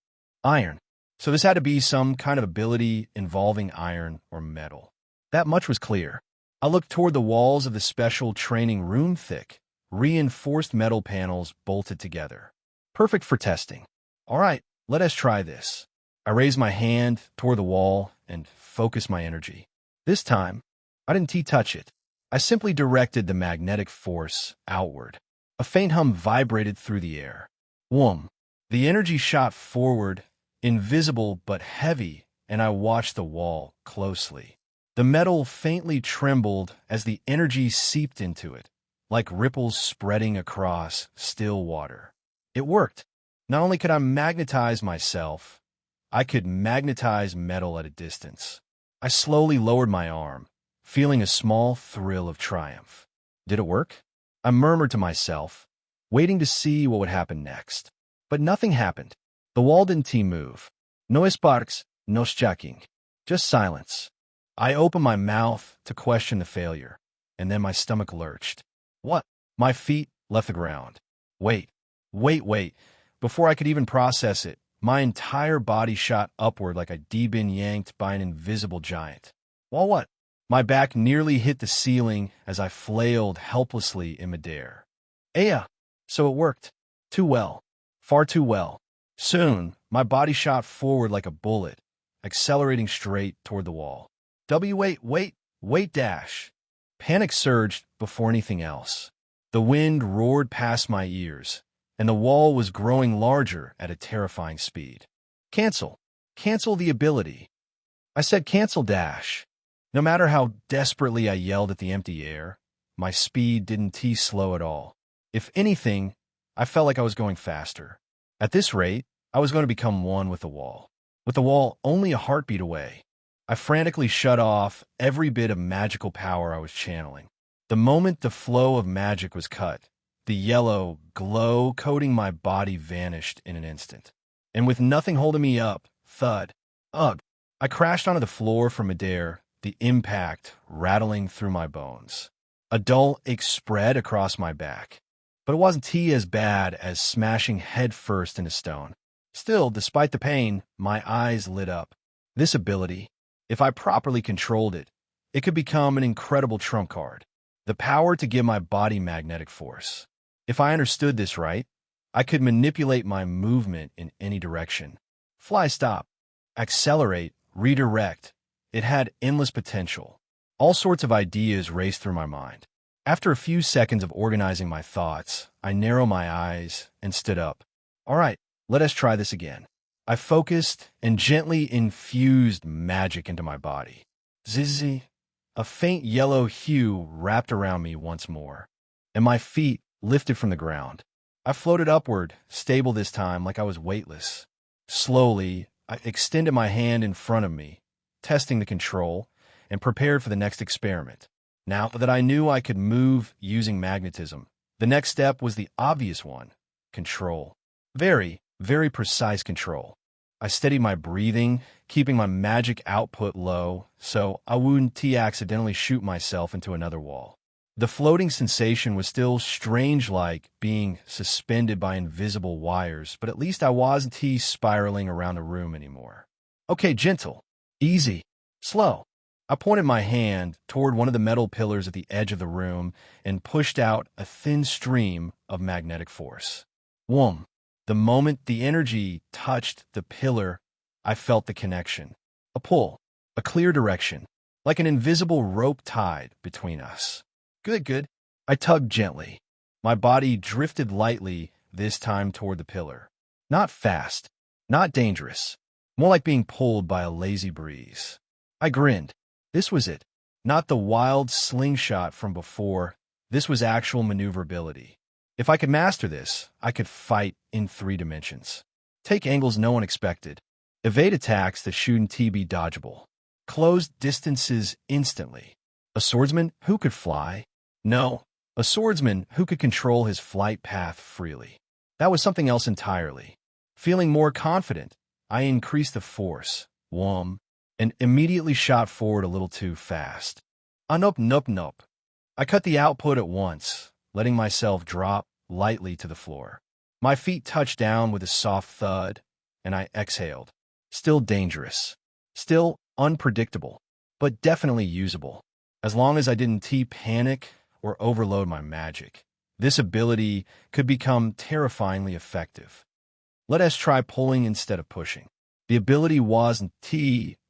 iron. So this had to be some kind of ability involving iron or metal. That much was clear. I looked toward the walls of the special training room, thick, reinforced metal panels bolted together. Perfect for testing. All right, let us try this. I raised my hand toward the wall and focused my energy. This time, I didn't touch it. I simply directed the magnetic force outward. A faint hum vibrated through the air. Whoom. The energy shot forward, invisible but heavy, and I watched the wall closely. The metal faintly trembled as the energy seeped into it, like ripples spreading across still water. It worked. Not only could I magnetize myself, I could magnetize metal at a distance. I slowly lowered my arm, feeling a small thrill of triumph. Did it work? I murmured to myself, waiting to see what would happen next. But nothing happened. The wall didn't move. No sparks, no shaking. Just silence. I opened my mouth to question the failure, and then my stomach lurched. What? My feet left the ground. Wait. Before I could even process it, my entire body shot upward like I'd been yanked by an invisible giant. Well, what? My back nearly hit the ceiling as I flailed helplessly in midair. So it worked. Too well. Far too well. Soon, my body shot forward like a bullet, accelerating straight toward the wall. Wait, dash. Panic surged before anything else. The wind roared past my ears, and the wall was growing larger at a terrifying speed. Cancel the ability. I said cancel, dash. No matter how desperately I yelled at the empty air, my speed didn't slow at all. If anything, I felt like I was going faster. At this rate, I was going to become one with the wall. With the wall only a heartbeat away. I frantically shut off every bit of magical power I was channeling. The moment the flow of magic was cut, the yellow glow coating my body vanished in an instant. And with nothing holding me up, thud, ugh, I crashed onto the floor from midair, the impact rattling through my bones. A dull ache spread across my back, but it wasn't as bad as smashing headfirst into stone. Still, despite the pain, my eyes lit up. This ability, if I properly controlled it, it could become an incredible trump card. The power to give my body magnetic force. If I understood this right, I could manipulate my movement in any direction. Fly stop, accelerate, redirect, It had endless potential. All sorts of ideas raced through my mind. After a few seconds of organizing my thoughts, I narrowed my eyes and stood up. All right, let us try this again. I focused and gently infused magic into my body. Zizzy, a faint yellow hue wrapped around me once more, and my feet lifted from the ground. I floated upward, stable this time like I was weightless. Slowly, I extended my hand in front of me, testing the control, and prepared for the next experiment. Now that I knew I could move using magnetism, the next step was the obvious one: control. Very, very precise control. I steadied my breathing, keeping my magic output low so I wouldn't accidentally shoot myself into another wall. The floating sensation was still strange, like being suspended by invisible wires, but at least I wasn't spiraling around the room anymore. Okay, gentle, easy, slow. I pointed my hand toward one of the metal pillars at the edge of the room and pushed out a thin stream of magnetic force. Whoom! The moment the energy touched the pillar, I felt the connection. A pull, a clear direction, like an invisible rope tied between us. Good, good. I tugged gently. My body drifted lightly, this time toward the pillar. Not fast, not dangerous, more like being pulled by a lazy breeze. I grinned. This was it. Not the wild slingshot from before. This was actual maneuverability. If I could master this, I could fight in 3 dimensions. Take angles no one expected. Evade attacks that shouldn't be dodgeable. Close distances instantly. A swordsman who could fly? No, a swordsman who could control his flight path freely. That was something else entirely. Feeling more confident, I increased the force, and immediately shot forward a little too fast. Nope. I cut the output at once, letting myself drop lightly to the floor. My feet touched down with a soft thud, and I exhaled. Still dangerous. Still unpredictable, but definitely usable. As long as I didn't panic or overload my magic, this ability could become terrifyingly effective. Let us try pulling instead of pushing. The ability wasn't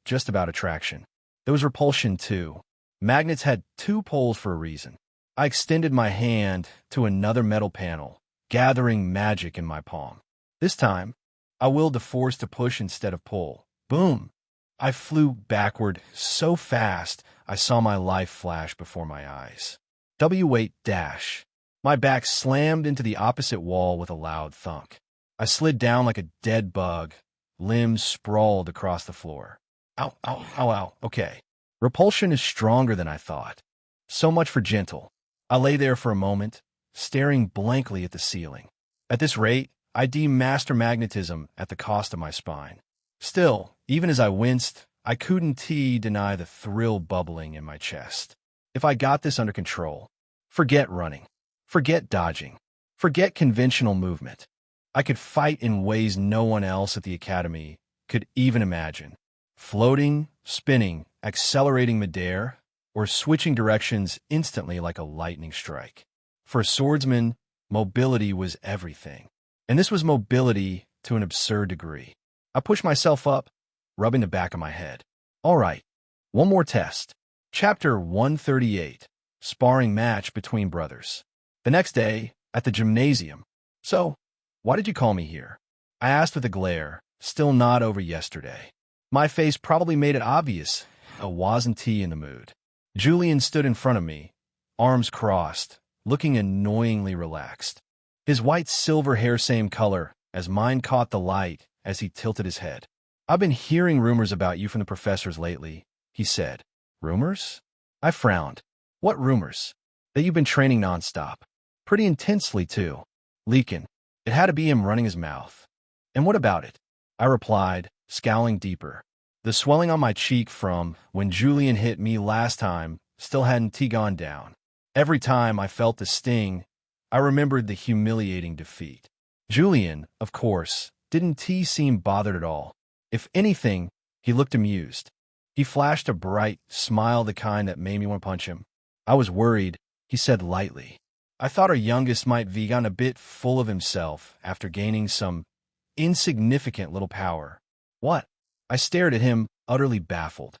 just about attraction. There was repulsion too. Magnets had 2 poles for a reason. I extended my hand to another metal panel, gathering magic in my palm. This time, I willed the force to push instead of pull. Boom! I flew backward so fast I saw my life flash before my eyes. W8 dash. My back slammed into the opposite wall with a loud thunk. I slid down like a dead bug, limbs sprawled across the floor. Ow. Okay. Repulsion is stronger than I thought. So much for gentle. I lay there for a moment, staring blankly at the ceiling. At this rate, I deemed master magnetism at the cost of my spine. Still, even as I winced, I couldn't deny the thrill bubbling in my chest. If I got this under control, forget running, forget dodging, forget conventional movement. I could fight in ways no one else at the academy could even imagine. Floating, spinning, accelerating midair, or switching directions instantly like a lightning strike. For a swordsman, mobility was everything. And this was mobility to an absurd degree. I pushed myself up, rubbing the back of my head. All right, one more test. Chapter 138, Sparring Match Between Brothers. The next day, at the gymnasium. So, why did you call me here? I asked with a glare, still not over yesterday. My face probably made it obvious I wasn't in the mood. Julian stood in front of me, arms crossed, looking annoyingly relaxed. His white silver hair same color as mine caught the light as he tilted his head. I've been hearing rumors about you from the professors lately, he said. Rumors? I frowned. What rumors? That you've been training nonstop. Pretty intensely, too. Leakin'. It had to be him running his mouth. And what about it? I replied, scowling deeper. The swelling on my cheek from when Julian hit me last time still hadn't gone down. Every time I felt the sting, I remembered the humiliating defeat. Julian, of course, didn't seem bothered at all. If anything, he looked amused. He flashed a bright smile, the kind that made me want to punch him. I was worried, he said lightly. I thought our youngest might be gotten a bit full of himself after gaining some insignificant little power. What? I stared at him, utterly baffled.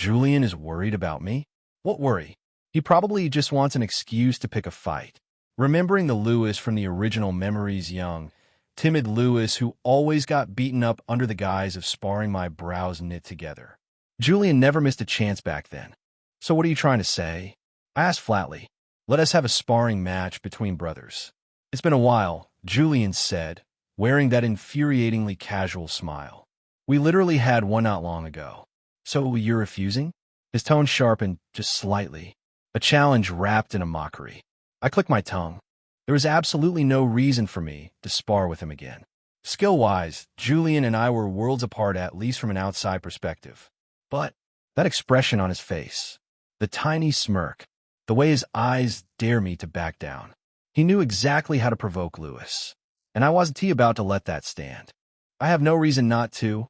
Julian is worried about me? What worry? He probably just wants an excuse to pick a fight. Remembering the Lewis from the original Memories young, timid Lewis who always got beaten up under the guise of sparring, my brows knit together. Julian never missed a chance back then. So what are you trying to say? I asked flatly. Let us have a sparring match between brothers. It's been a while, Julian said, wearing that infuriatingly casual smile. We literally had one not long ago. So you're refusing? His tone sharpened just slightly, a challenge wrapped in a mockery. I clicked my tongue. There was absolutely no reason for me to spar with him again. Skill-wise, Julian and I were worlds apart, at least from an outside perspective. But that expression on his face, the tiny smirk, the way his eyes dare me to back down. He knew exactly how to provoke Lewis, and I wasn't about to let that stand. I have no reason not to,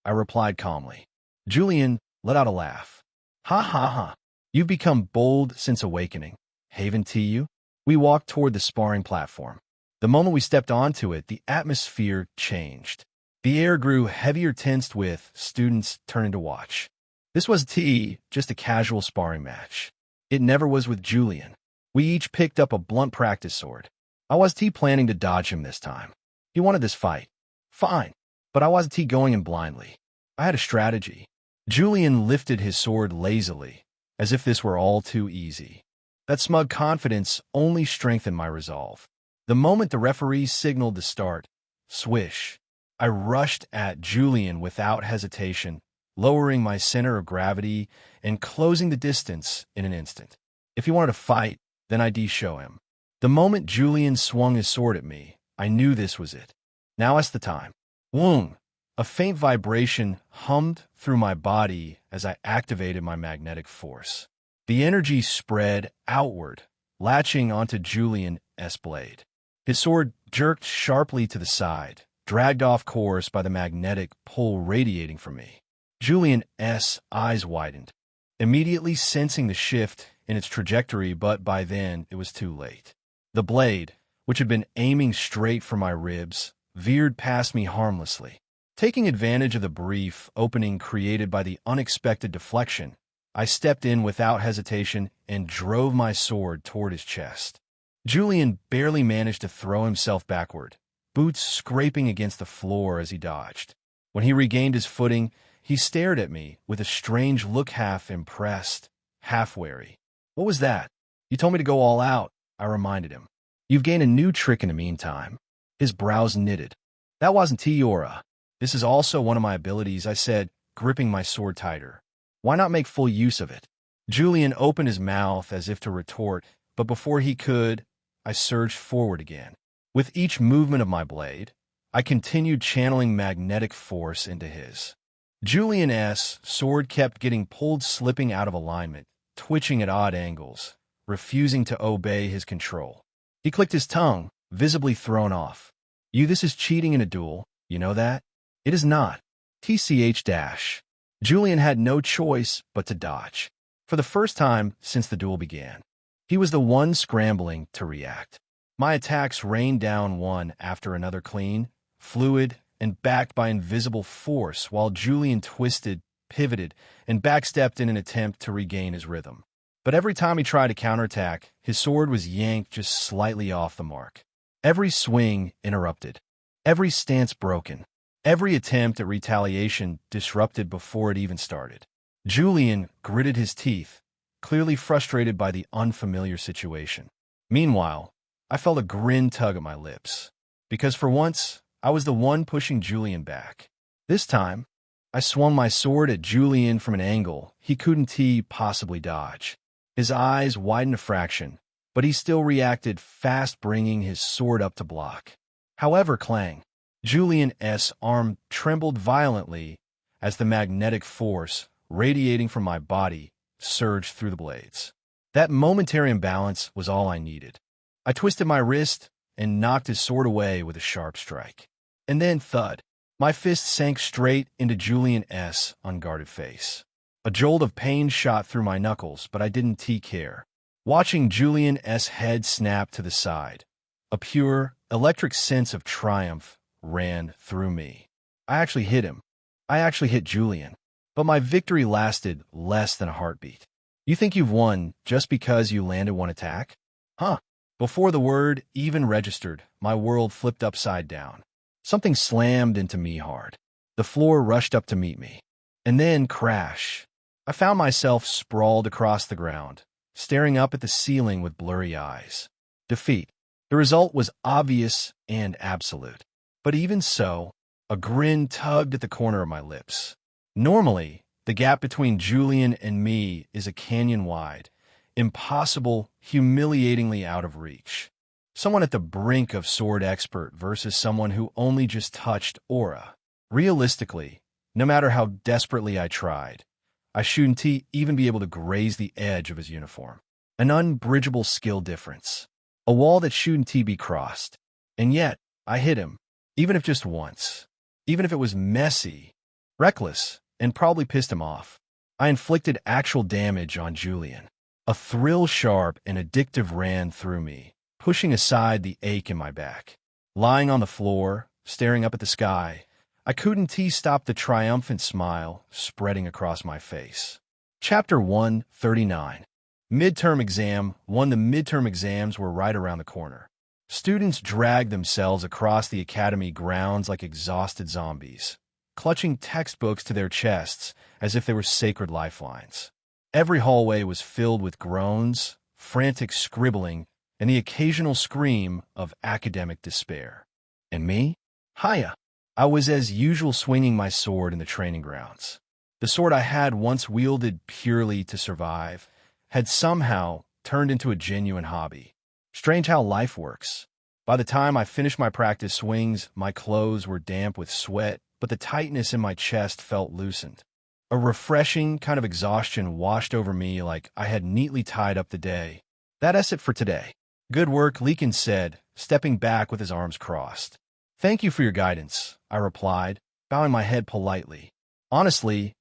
I replied calmly. Julian let out a laugh. Ha ha ha. You've become bold since awakening, haven't you? We walked toward the sparring platform. The moment we stepped onto it, the atmosphere changed. The air grew heavier, tensed with students turning to watch. This was just a casual sparring match. It never was with Julian. We each picked up a blunt practice sword. I was planning to dodge him this time. He wanted this fight. Fine. But I wasn't going in blindly. I had a strategy. Julian lifted his sword lazily, as if this were all too easy. That smug confidence only strengthened my resolve. The moment the referee signaled the start, swish, I rushed at Julian without hesitation, lowering my center of gravity and closing the distance in an instant. If he wanted to fight, then I'd show him. The moment Julian swung his sword at me, I knew this was it. Now is the time. Woong! A faint vibration hummed through my body as I activated my magnetic force. The energy spread outward, latching onto Julian's blade. His sword jerked sharply to the side, dragged off course by the magnetic pull radiating from me. Julian's eyes widened, immediately sensing the shift in its trajectory, but by then it was too late. The blade, which had been aiming straight for my ribs, veered past me harmlessly. Taking advantage of the brief opening created by the unexpected deflection, I stepped in without hesitation and drove my sword toward his chest. Julian barely managed to throw himself backward, boots scraping against the floor as he dodged. When he regained his footing, he stared at me with a strange look, half impressed, half wary. What was that? You told me to go all out, I reminded him. You've gained a new trick in the meantime. His brows knitted. That wasn't Tiora. This is also one of my abilities, I said, gripping my sword tighter. Why not make full use of it? Julian opened his mouth as if to retort, but before he could, I surged forward again. With each movement of my blade, I continued channeling magnetic force into his. Julian's sword kept getting pulled, slipping out of alignment, twitching at odd angles, refusing to obey his control. He clicked his tongue, visibly thrown off. This is cheating in a duel, you know that? It is not. TCH-. Julian had no choice but to dodge. For the first time since the duel began, he was the one scrambling to react. My attacks rained down one after another, clean, fluid, and backed by invisible force, while Julian twisted, pivoted, and backstepped in an attempt to regain his rhythm. But every time he tried to counterattack, his sword was yanked just slightly off the mark. Every swing interrupted. Every stance broken. Every attempt at retaliation disrupted before it even started. Julian gritted his teeth, clearly frustrated by the unfamiliar situation. Meanwhile, I felt a grin tug at my lips, because for once, I was the one pushing Julian back. This time, I swung my sword at Julian from an angle he couldn't possibly dodge. His eyes widened a fraction, but he still reacted fast, bringing his sword up to block. However, clang. Julian's arm trembled violently as the magnetic force radiating from my body surged through the blades. That momentary imbalance was all I needed. I twisted my wrist and knocked his sword away with a sharp strike. And then, thud, my fist sank straight into Julian's unguarded face. A jolt of pain shot through my knuckles, but I didn't care. Watching Julian's head snap to the side, a pure, electric sense of triumph ran through me. I actually hit him. I actually hit Julian. But my victory lasted less than a heartbeat. You think you've won just because you landed one attack? Huh. Before the word even registered, my world flipped upside down. Something slammed into me hard. The floor rushed up to meet me. And then, crash. I found myself sprawled across the ground, staring up at the ceiling with blurry eyes. Defeat. The result was obvious and absolute. But even so, a grin tugged at the corner of my lips. Normally, the gap between Julian and me is a canyon wide, impossible, humiliatingly out of reach. Someone at the brink of sword expert versus someone who only just touched aura. Realistically, no matter how desperately I tried, I shouldn't even be able to graze the edge of his uniform. An unbridgeable skill difference. A wall that shouldn't be crossed. And yet, I hit him, even if just once. Even if it was messy, reckless, and probably pissed him off. I inflicted actual damage on Julian. A thrill sharp and addictive ran through me, pushing aside the ache in my back. Lying on the floor, staring up at the sky, I couldn't stop the triumphant smile spreading across my face. Chapter 139. Midterm exam 1. The midterm exams were right around the corner. Students dragged themselves across the academy grounds like exhausted zombies, clutching textbooks to their chests as if they were sacred lifelines. Every hallway was filled with groans, frantic scribbling, and the occasional scream of academic despair. And me? Hiya! I was as usual swinging my sword in the training grounds. The sword I had once wielded purely to survive had somehow turned into a genuine hobby. Strange how life works. By the time I finished my practice swings, my clothes were damp with sweat, but the tightness in my chest felt loosened. A refreshing kind of exhaustion washed over me like I had neatly tied up the day. That's it for today. Good work, Leakin said, stepping back with his arms crossed. Thank you for your guidance, I replied, bowing my head politely. Honestly,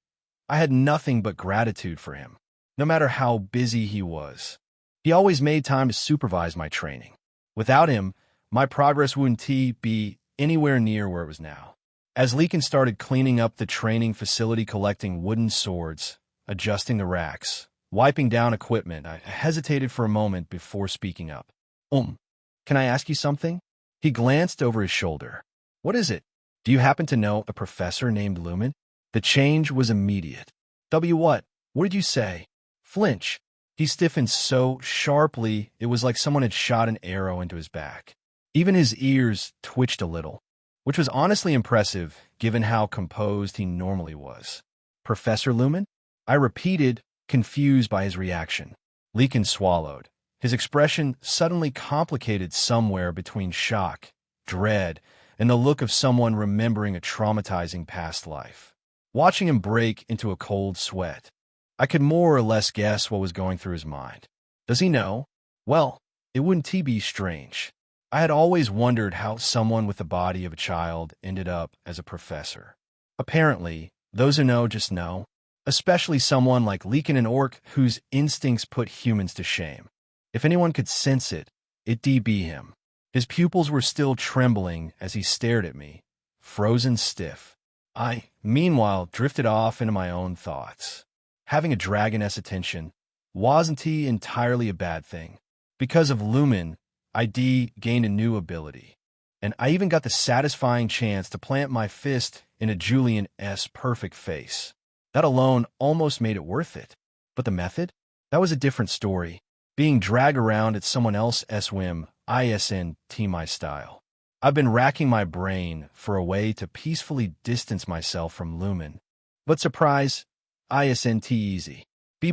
I had nothing but gratitude for him. No matter how busy he was, he always made time to supervise my training. Without him, my progress wouldn't be anywhere near where it was now. As Leakin started cleaning up the training facility, collecting wooden swords, adjusting the racks, wiping down equipment, I hesitated for a moment before speaking up. Can I ask you something? He glanced over his shoulder. What is it? Do you happen to know a professor named Lumen? The change was immediate. What? What did you say? Flinch. He stiffened so sharply it was like someone had shot an arrow into his back. Even his ears twitched a little, which was honestly impressive given how composed he normally was. Professor Lumen? I repeated, confused by his reaction. Leakin swallowed. His expression suddenly complicated somewhere between shock, dread, and the look of someone remembering a traumatizing past life. Watching him break into a cold sweat, I could more or less guess what was going through his mind. Does he know? Well, it wouldn't be strange. I had always wondered how someone with the body of a child ended up as a professor. Apparently, those who know just know, especially someone like Leakin and Orc whose instincts put humans to shame. If anyone could sense it, it'd be him. His pupils were still trembling as he stared at me, frozen stiff. I, meanwhile, drifted off into my own thoughts. Having a dragoness attention wasn't entirely a bad thing. Because of Lumen, I gained a new ability. And I even got the satisfying chance to plant my fist in a Julian-esque perfect face. That alone almost made it worth it. But the method? That was a different story. Being dragged around at someone else's whim, isn't my style. I've been racking my brain for a way to peacefully distance myself from Lumen. But surprise, isn't easy.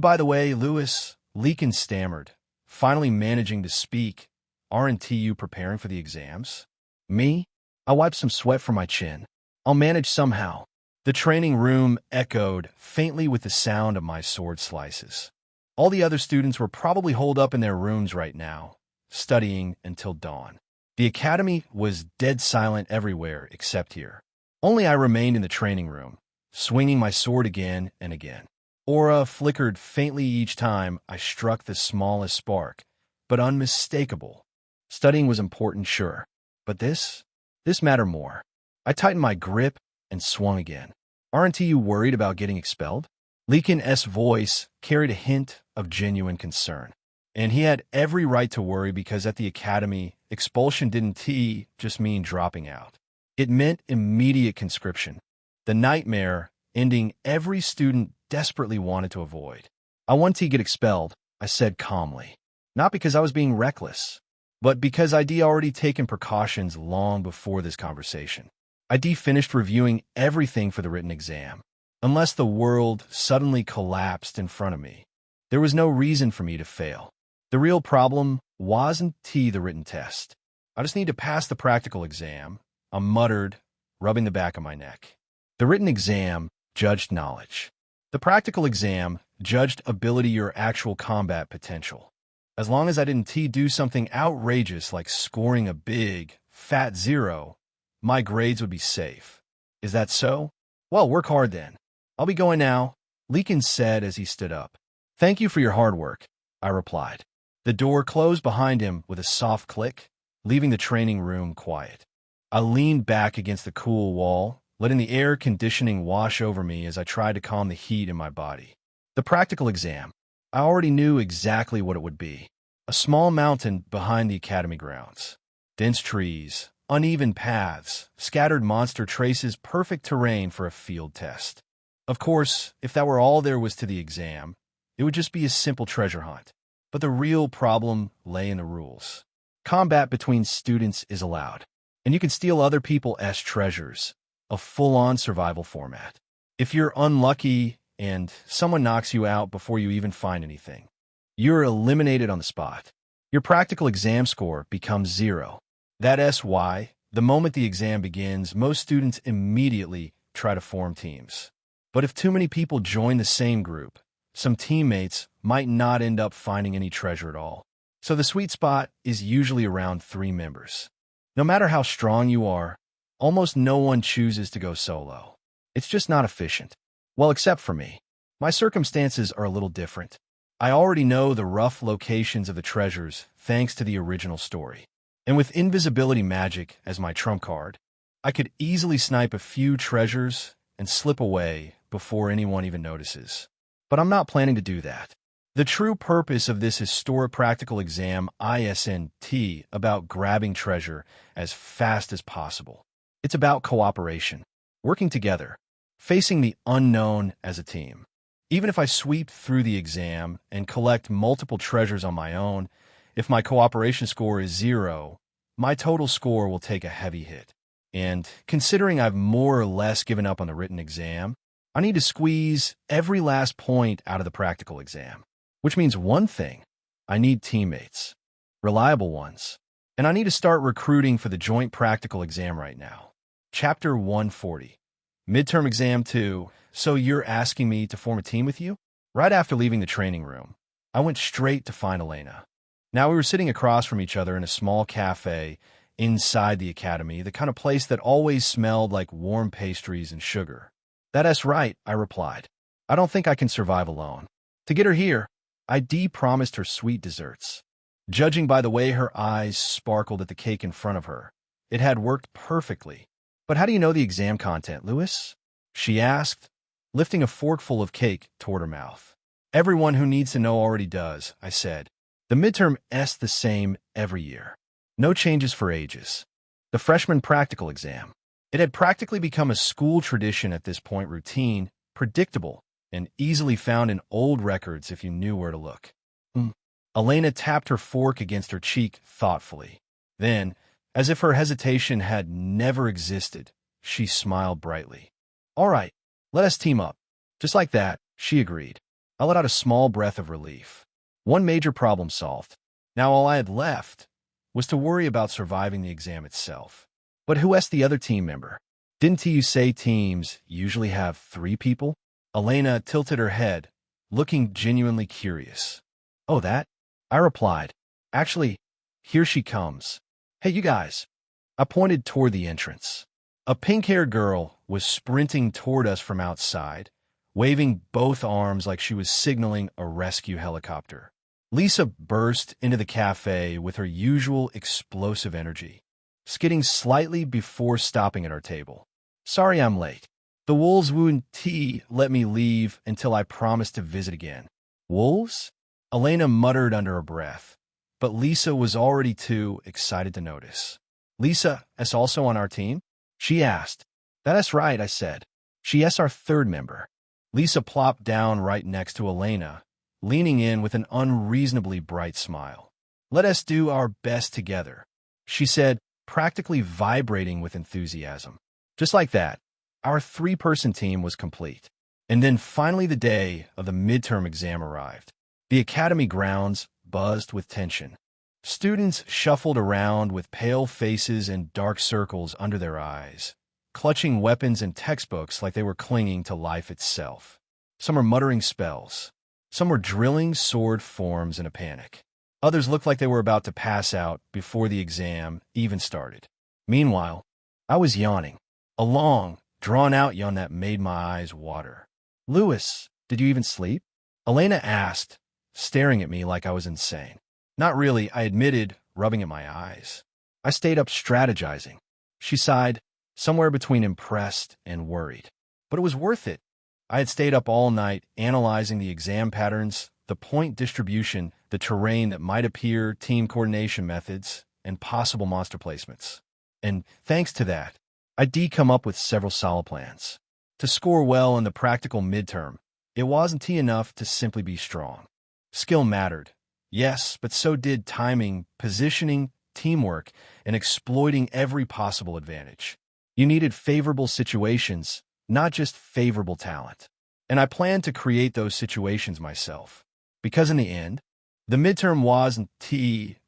By the way, Lewis, Leakin stammered, finally managing to speak. Aren't you preparing for the exams? Me? I wiped some sweat from my chin. I'll manage somehow. The training room echoed faintly with the sound of my sword slices. All the other students were probably holed up in their rooms right now, studying until dawn. The academy was dead silent everywhere except here. Only I remained in the training room, swinging my sword again and again. Aura flickered faintly each time I struck the smallest spark, but unmistakable. Studying was important, sure, but this mattered more. I tightened my grip and swung again. Aren't you worried about getting expelled? Leakin's voice carried a hint of genuine concern. And he had every right to worry because at the academy, expulsion didn't just mean dropping out. It meant immediate conscription, the nightmare ending every student desperately wanted to avoid. I want to get expelled, I said calmly. Not because I was being reckless, but because I'd already taken precautions long before this conversation. I'd finished reviewing everything for the written exam. Unless the world suddenly collapsed in front of me, there was no reason for me to fail. The real problem wasn't the written test. I just need to pass the practical exam, I muttered, rubbing the back of my neck. The written exam judged knowledge. The practical exam judged ability or actual combat potential. As long as I didn't do something outrageous like scoring a big, fat 0, my grades would be safe. Is that so? Well, work hard then. I'll be going now, Leakin said as he stood up. Thank you for your hard work, I replied. The door closed behind him with a soft click, leaving the training room quiet. I leaned back against the cool wall, letting the air conditioning wash over me as I tried to calm the heat in my body. The practical exam. I already knew exactly what it would be. A small mountain behind the academy grounds. Dense trees, uneven paths, scattered monster traces, perfect terrain for a field test. Of course, if that were all there was to the exam, it would just be a simple treasure hunt. But the real problem lay in the rules. Combat between students is allowed, and you can steal other people's treasures, a full-on survival format. If you're unlucky and someone knocks you out before you even find anything, you're eliminated on the spot. Your practical exam score becomes 0. That's why, the moment the exam begins, most students immediately try to form teams. But if too many people join the same group, some teammates might not end up finding any treasure at all. So the sweet spot is usually around 3 members. No matter how strong you are, almost no one chooses to go solo. It's just not efficient. Well, except for me. My circumstances are a little different. I already know the rough locations of the treasures thanks to the original story. And with invisibility magic as my trump card, I could easily snipe a few treasures and slip away before anyone even notices. But I'm not planning to do that. The true purpose of this historic practical exam isn't about grabbing treasure as fast as possible. It's about cooperation, working together, facing the unknown as a team. Even if I sweep through the exam and collect multiple treasures on my own, if my cooperation score is 0, my total score will take a heavy hit. And considering I've more or less given up on the written exam, I need to squeeze every last point out of the practical exam. Which means one thing, I need teammates, reliable ones, and I need to start recruiting for the joint practical exam right now. Chapter 140, Midterm Exam 2, so you're asking me to form a team with you? Right after leaving the training room, I went straight to find Elena. Now we were sitting across from each other in a small cafe inside the academy, the kind of place that always smelled like warm pastries and sugar. That's right, I replied. I don't think I can survive alone. To get her here, I promised her sweet desserts. Judging by the way her eyes sparkled at the cake in front of her, it had worked perfectly. But how do you know the exam content, Lewis? She asked, lifting a forkful of cake toward her mouth. Everyone who needs to know already does, I said. The midterm's the same every year. No changes for ages. The freshman practical exam. It had practically become a school tradition at this point, routine, predictable, and easily found in old records if you knew where to look. Elena tapped her fork against her cheek thoughtfully. Then, as if her hesitation had never existed, she smiled brightly. All right, let us team up. Just like that, she agreed. I let out a small breath of relief. One major problem solved. Now all I had left was to worry about surviving the exam itself. But who asked the other team member? Didn't you say teams usually have 3 people? Elena tilted her head, looking genuinely curious. Oh, that? I replied. Actually, here she comes. Hey, you guys. I pointed toward the entrance. A pink-haired girl was sprinting toward us from outside, waving both arms like she was signaling a rescue helicopter. Lisa burst into the cafe with her usual explosive energy, skidding slightly before stopping at our table. Sorry I'm late. The wolves wouldn't let me leave until I promised to visit again. Wolves? Elena muttered under her breath, but Lisa was already too excited to notice. Lisa is also on our team? She asked. That's right, I said. She is our third member. Lisa plopped down right next to Elena, leaning in with an unreasonably bright smile. Let us do our best together, she said, practically vibrating with enthusiasm. Just like that, our three-person team was complete. And then finally the day of the midterm exam arrived. The academy grounds buzzed with tension. Students shuffled around with pale faces and dark circles under their eyes, clutching weapons and textbooks like they were clinging to life itself. Some were muttering spells. Some were drilling sword forms in a panic. Others looked like they were about to pass out before the exam even started. Meanwhile, I was yawning. A long, drawn-out yawn that made my eyes water. Louis, did you even sleep? Elena asked, staring at me like I was insane. Not really, I admitted, rubbing at my eyes. I stayed up strategizing. She sighed, somewhere between impressed and worried. But it was worth it. I had stayed up all night analyzing the exam patterns, the point distribution, the terrain that might appear, team coordination methods, and possible monster placements. And thanks to that, I did come up with several solid plans. To score well in the practical midterm, it wasn't enough to simply be strong. Skill mattered, yes, but so did timing, positioning, teamwork, and exploiting every possible advantage. You needed favorable situations, not just favorable talent. And I planned to create those situations myself. Because in the end, the midterm wasn't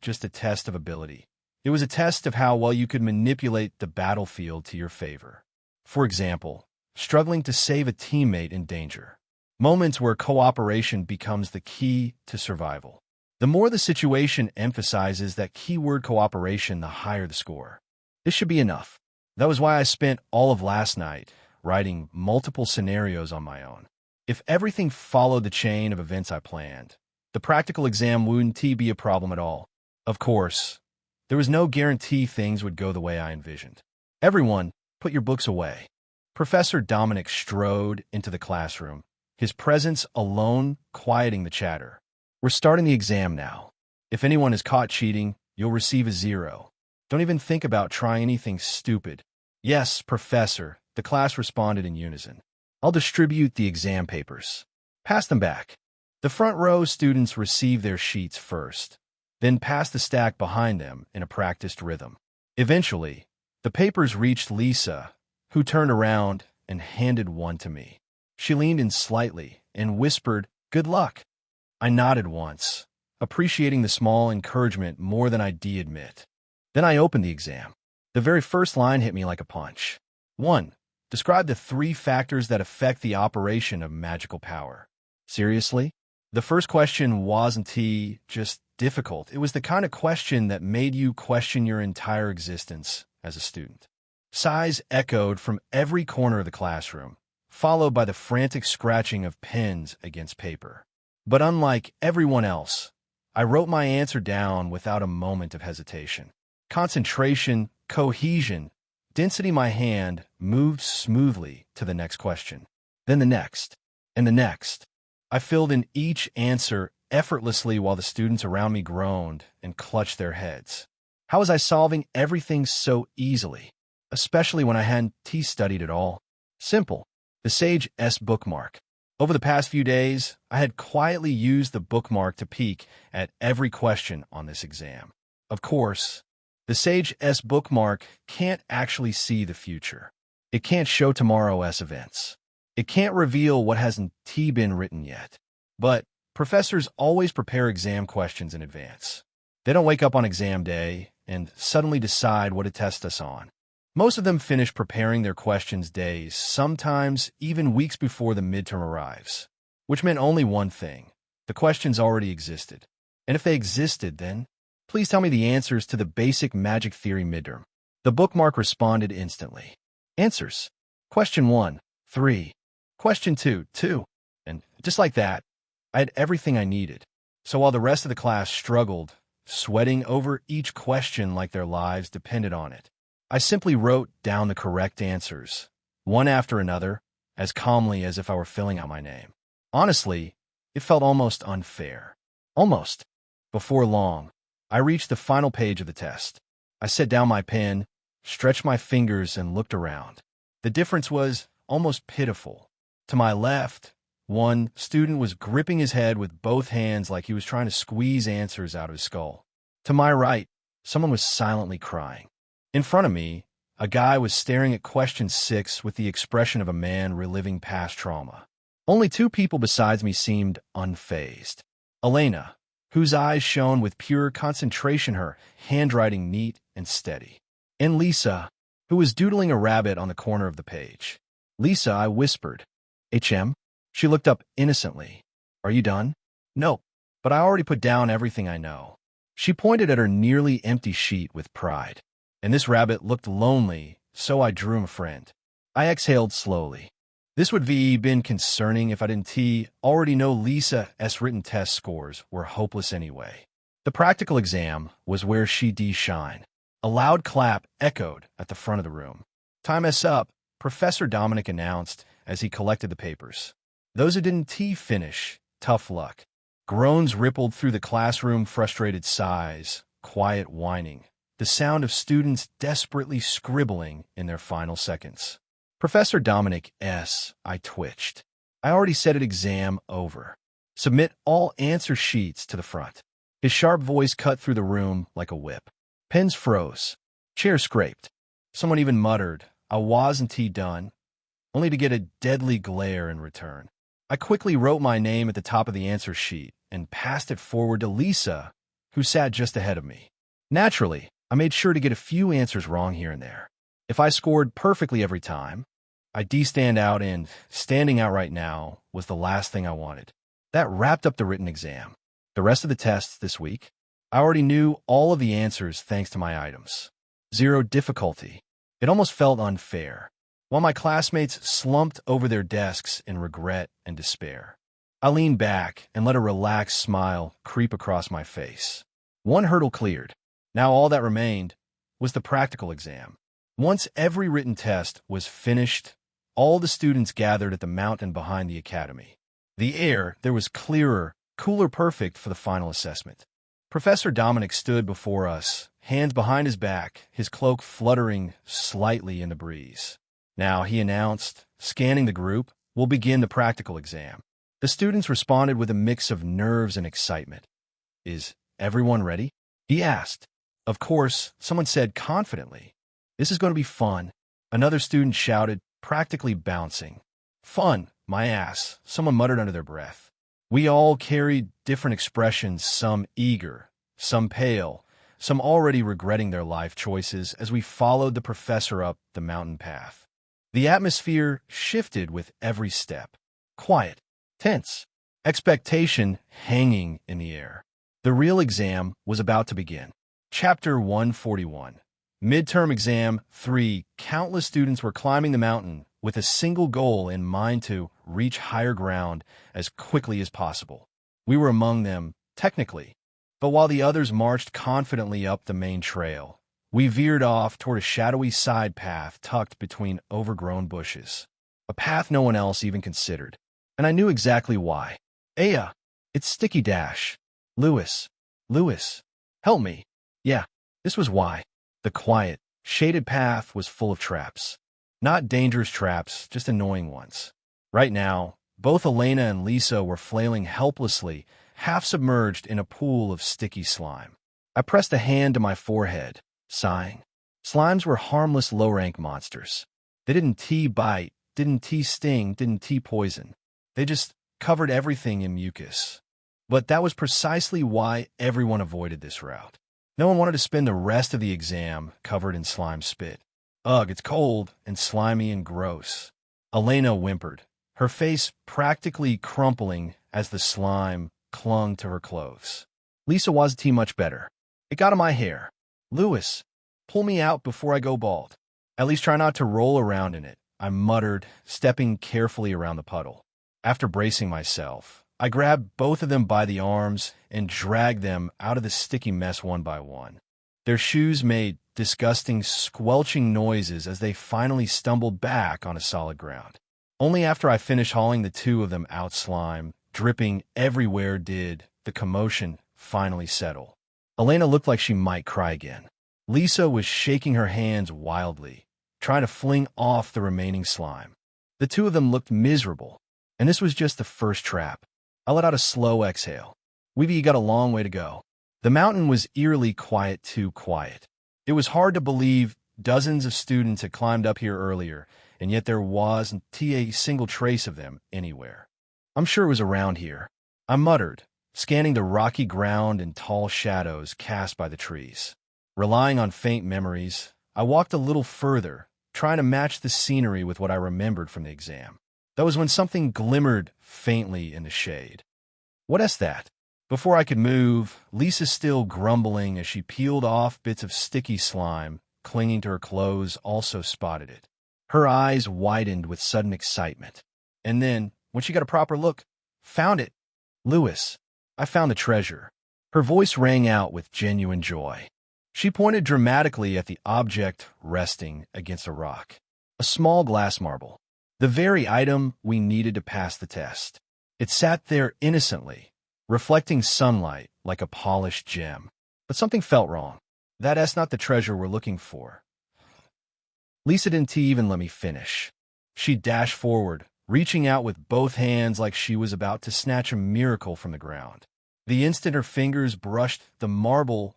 just a test of ability. It was a test of how well you could manipulate the battlefield to your favor. For example, struggling to save a teammate in danger. Moments where cooperation becomes the key to survival. The more the situation emphasizes that keyword cooperation, the higher the score. This should be enough. That was why I spent all of last night writing multiple scenarios on my own. If everything followed the chain of events I planned, the practical exam wouldn't be a problem at all. Of course, there was no guarantee things would go the way I envisioned. Everyone, put your books away. Professor Dominic strode into the classroom, his presence alone quieting the chatter. We're starting the exam now. If anyone is caught cheating, you'll receive a 0. Don't even think about trying anything stupid. Yes, Professor, the class responded in unison. I'll distribute the exam papers. Pass them back. The front row students receive their sheets first, then pass the stack behind them in a practiced rhythm. Eventually, the papers reached Lisa, who turned around and handed one to me. She leaned in slightly and whispered, "Good luck." I nodded once, appreciating the small encouragement more than I did admit. Then I opened the exam. The very first line hit me like a punch. 1. Describe the 3 factors that affect the operation of magical power. Seriously? The first question wasn't just difficult. It was the kind of question that made you question your entire existence as a student. Sighs echoed from every corner of the classroom, followed by the frantic scratching of pens against paper. But unlike everyone else, I wrote my answer down without a moment of hesitation. Concentration, cohesion, density. My hand moved smoothly to the next question. Then the next, and the next. I filled in each answer effortlessly while the students around me groaned and clutched their heads. How was I solving everything so easily, especially when I hadn't studied at all? Simple. The Sage S bookmark. Over the past few days, I had quietly used the bookmark to peek at every question on this exam. Of course, the Sage S bookmark can't actually see the future. It can't show tomorrow's events. It can't reveal what hasn't been written yet. But professors always prepare exam questions in advance. They don't wake up on exam day and suddenly decide what to test us on. Most of them finish preparing their questions days, sometimes even weeks before the midterm arrives, which meant only one thing. The questions already existed. And if they existed, then please tell me the answers to the basic magic theory midterm. The bookmark responded instantly. Answers. Question 1, 3. Question 2, 2. And just like that, I had everything I needed. So while the rest of the class struggled, sweating over each question like their lives depended on it, I simply wrote down the correct answers, one after another, as calmly as if I were filling out my name. Honestly, it felt almost unfair. Almost. Before long, I reached the final page of the test. I set down my pen, stretched my fingers, and looked around. The difference was almost pitiful. To my left, one student was gripping his head with both hands like he was trying to squeeze answers out of his skull. To my right, someone was silently crying. In front of me, a guy was staring at question 6 with the expression of a man reliving past trauma. Only 2 people besides me seemed unfazed. Elena, whose eyes shone with pure concentration, her handwriting neat and steady. And Lisa, who was doodling a rabbit on the corner of the page. "Lisa," I whispered. "HM?" She looked up innocently. "Are you done?" "No, but I already put down everything I know." She pointed at her nearly empty sheet with pride. And this rabbit looked lonely, so I drew him a friend. I exhaled slowly. This would be been concerning if I didn't already know Lisa's written test scores were hopeless anyway. The practical exam was where she'd shine. A loud clap echoed at the front of the room. "Time is up," Professor Dominic announced as he collected the papers. Those who didn't finish, tough luck. Groans rippled through the classroom, frustrated sighs, quiet whining, the sound of students desperately scribbling in their final seconds. "Professor Dominic S." I twitched. "I already said it, exam over. Submit all answer sheets to the front." His sharp voice cut through the room like a whip. Pens froze. Chairs scraped. Someone even muttered, "I wasn't done," only to get a deadly glare in return. I quickly wrote my name at the top of the answer sheet and passed it forward to Lisa, who sat just ahead of me. Naturally, I made sure to get a few answers wrong here and there. If I scored perfectly every time, I'd stand out, and standing out right now was the last thing I wanted. That wrapped up the written exam. The rest of the tests this week, I already knew all of the answers thanks to my items. 0 difficulty. It almost felt unfair. While my classmates slumped over their desks in regret and despair, I leaned back and let a relaxed smile creep across my face. One hurdle cleared. Now all that remained was the practical exam. Once every written test was finished, all the students gathered at the mountain behind the academy. The air there was clearer, cooler, perfect for the final assessment. Professor Dominic stood before us, hands behind his back, his cloak fluttering slightly in the breeze. "Now," he announced, scanning the group, "we'll begin the practical exam." The students responded with a mix of nerves and excitement. "Is everyone ready?" he asked. Of course, someone said confidently. "This is going to be fun." Another student shouted, practically bouncing. "Fun, my ass," someone muttered under their breath. We all carried different expressions, some eager, some pale, some already regretting their life choices as we followed the professor up the mountain path. The atmosphere shifted with every step. Quiet, tense, expectation hanging in the air. The real exam was about to begin. Chapter 141. Midterm Exam 3. Countless students were climbing the mountain with a single goal in mind: to reach higher ground as quickly as possible. We were among them, technically, but while the others marched confidently up the main trail, we veered off toward a shadowy side path tucked between overgrown bushes. A path no one else even considered. And I knew exactly why. "Aya, it's Sticky Dash. Lewis, help me." Yeah, this was why. The quiet, shaded path was full of traps. Not dangerous traps, just annoying ones. Right now, both Elena and Lisa were flailing helplessly, half submerged in a pool of sticky slime. I pressed a hand to my forehead, sighing. Slimes were harmless low-rank monsters. They didn't bite, didn't sting, didn't poison. They just covered everything in mucus. But that was precisely why everyone avoided this route. No one wanted to spend the rest of the exam covered in slime spit. "Ugh, it's cold and slimy and gross." Elena whimpered, her face practically crumpling as the slime clung to her clothes. Lisa wasn't much better. "It got in my hair. Lewis, pull me out before I go bald. At least try not to roll around in it," I muttered, stepping carefully around the puddle. After bracing myself, I grabbed both of them by the arms and dragged them out of the sticky mess one by one. Their shoes made disgusting, squelching noises as they finally stumbled back on a solid ground. Only after I finished hauling the two of them out, slime dripping everywhere, did the commotion finally settle. Elena looked like she might cry again. Lisa was shaking her hands wildly, trying to fling off the remaining slime. The two of them looked miserable, and this was just the first trap. I let out a slow exhale. We've got a long way to go. The mountain was eerily quiet, too quiet. It was hard to believe dozens of students had climbed up here earlier, and yet there wasn't a single trace of them anywhere. I'm sure it was around here, I muttered, scanning the rocky ground and tall shadows cast by the trees. Relying on faint memories, I walked a little further, trying to match the scenery with what I remembered from the exam. That was when something glimmered faintly in the shade. What is that? Before I could move, Lisa, still grumbling as she peeled off bits of sticky slime clinging to her clothes, also spotted it. Her eyes widened with sudden excitement. And then, when she got a proper look, found it. Lewis, I found the treasure. Her voice rang out with genuine joy. She pointed dramatically at the object resting against a rock. A small glass marble. The very item we needed to pass the test. It sat there innocently, reflecting sunlight like a polished gem. But something felt wrong. That's not the treasure we're looking for. Lisa didn't even let me finish. She dashed forward, reaching out with both hands like she was about to snatch a miracle from the ground. The instant her fingers brushed the marble,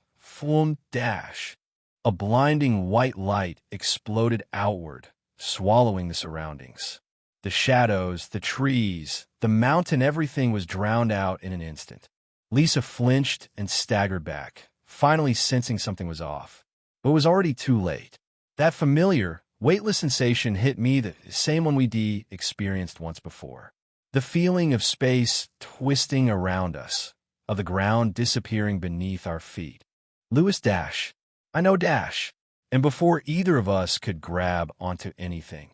a blinding white light exploded outward, swallowing the surroundings. The shadows, the trees, the mountain, everything was drowned out in an instant. Lisa flinched and staggered back, finally sensing something was off. But it was already too late. That familiar, weightless sensation hit me, the same one we experienced once before. The feeling of space twisting around us, of the ground disappearing beneath our feet. Lewis, dash. I know, dash. And before either of us could grab onto anything,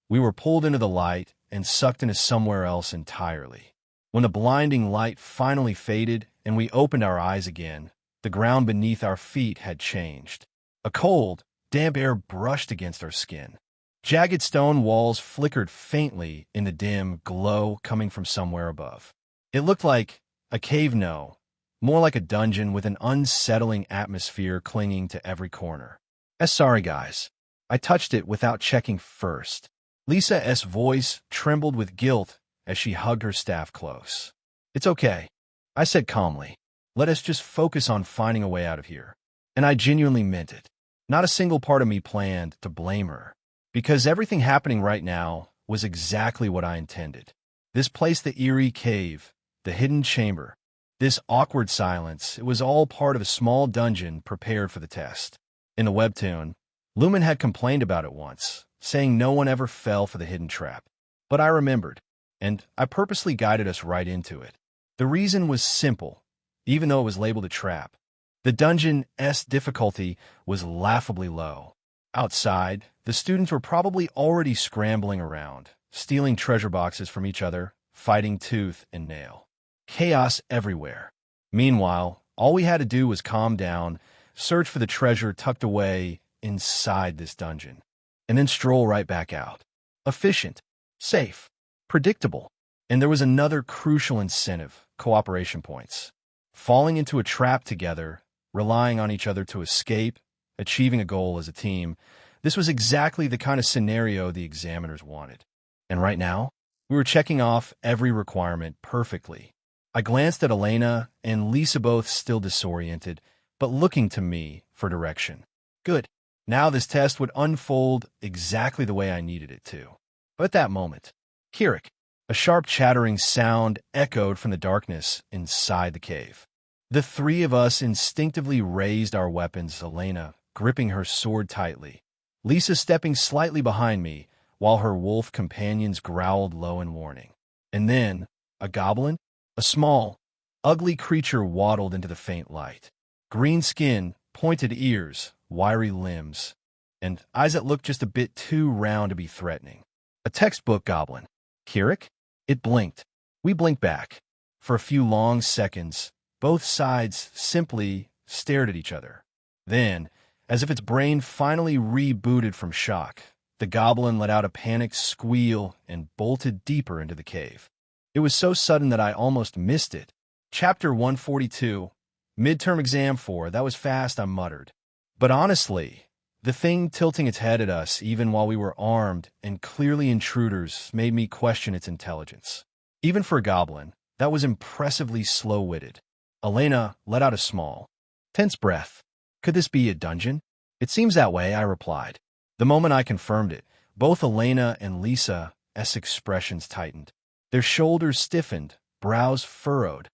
we were pulled into the light and sucked into somewhere else entirely. When the blinding light finally faded and we opened our eyes again, the ground beneath our feet had changed. A cold, damp air brushed against our skin. Jagged stone walls flickered faintly in the dim glow coming from somewhere above. It looked like a cave, no, more like a dungeon with an unsettling atmosphere clinging to every corner. Sorry, guys. I touched it without checking first. Lisa's voice trembled with guilt as she hugged her staff close. It's okay, I said calmly. Let us just focus on finding a way out of here. And I genuinely meant it. Not a single part of me planned to blame her, because everything happening right now was exactly what I intended. This place, the eerie cave, the hidden chamber, this awkward silence, it was all part of a small dungeon prepared for the test. In the webtoon, Lumen had complained about it once, saying no one ever fell for the hidden trap. But I remembered, and I purposely guided us right into it. The reason was simple, even though it was labeled a trap. The dungeon's difficulty was laughably low. Outside, the students were probably already scrambling around, stealing treasure boxes from each other, fighting tooth and nail. Chaos everywhere. Meanwhile, all we had to do was calm down, search for the treasure tucked away inside this dungeon, and then stroll right back out. Efficient, safe, predictable. And there was another crucial incentive, cooperation points. Falling into a trap together, relying on each other to escape, achieving a goal as a team, this was exactly the kind of scenario the examiners wanted. And right now, we were checking off every requirement perfectly. I glanced at Elena and Lisa, both still disoriented, but looking to me for direction. Good. Now this test would unfold exactly the way I needed it to. But at that moment, Kirik, a sharp chattering sound echoed from the darkness inside the cave. The three of us instinctively raised our weapons, Elena gripping her sword tightly, Lisa stepping slightly behind me, while her wolf companions growled low in warning. And then, a goblin, a small, ugly creature, waddled into the faint light. Green skin, pointed ears, wiry limbs, and eyes that looked just a bit too round to be threatening. A textbook goblin. Kirik? It blinked. We blinked back. For a few long seconds, both sides simply stared at each other. Then, as if its brain finally rebooted from shock, The goblin let out a panicked squeal and bolted deeper into the cave. It was so sudden that I almost missed it. Chapter 142, Midterm Exam 4, that was fast, I muttered. But honestly, the thing tilting its head at us, even while we were armed and clearly intruders, made me question its intelligence. Even for a goblin, that was impressively slow-witted. Elena let out a small, tense breath. Could this be a dungeon? It seems that way, I replied. The moment I confirmed it, both Elena and Lisa's expressions tightened. Their shoulders stiffened, brows furrowed,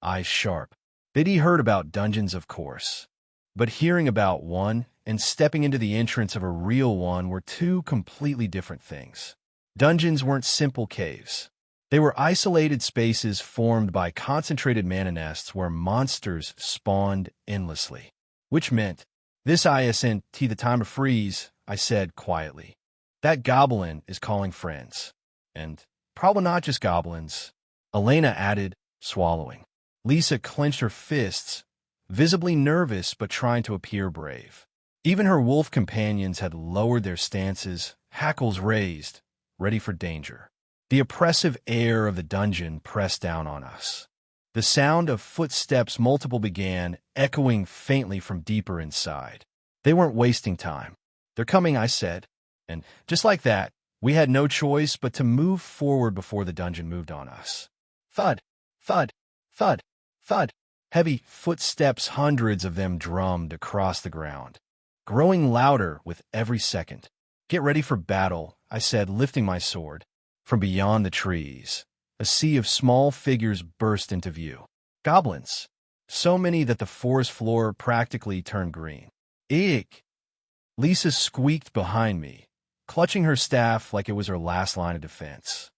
eyes sharp. They'd heard about dungeons, of course. But hearing about one and stepping into the entrance of a real one were two completely different things. Dungeons weren't simple caves. They were isolated spaces formed by concentrated mana nests where monsters spawned endlessly. Which meant, this isn't the time to freeze, I said quietly. That goblin is calling friends. And probably not just goblins, Elena added, swallowing. Lisa clenched her fists, visibly nervous but trying to appear brave. Even her wolf companions had lowered their stances, hackles raised, ready for danger. The oppressive air of the dungeon pressed down on us. The sound of footsteps multiple began, echoing faintly from deeper inside. They weren't wasting time. They're coming, I said. And just like that, we had no choice but to move forward before the dungeon moved on us. Thud, thud, thud, thud. Heavy footsteps, hundreds of them drummed across the ground, growing louder with every second. Get ready for battle, I said, lifting my sword. From beyond the trees, a sea of small figures burst into view. Goblins. So many that the forest floor practically turned green. Eek! Lisa squeaked behind me, clutching her staff like it was her last line of defense.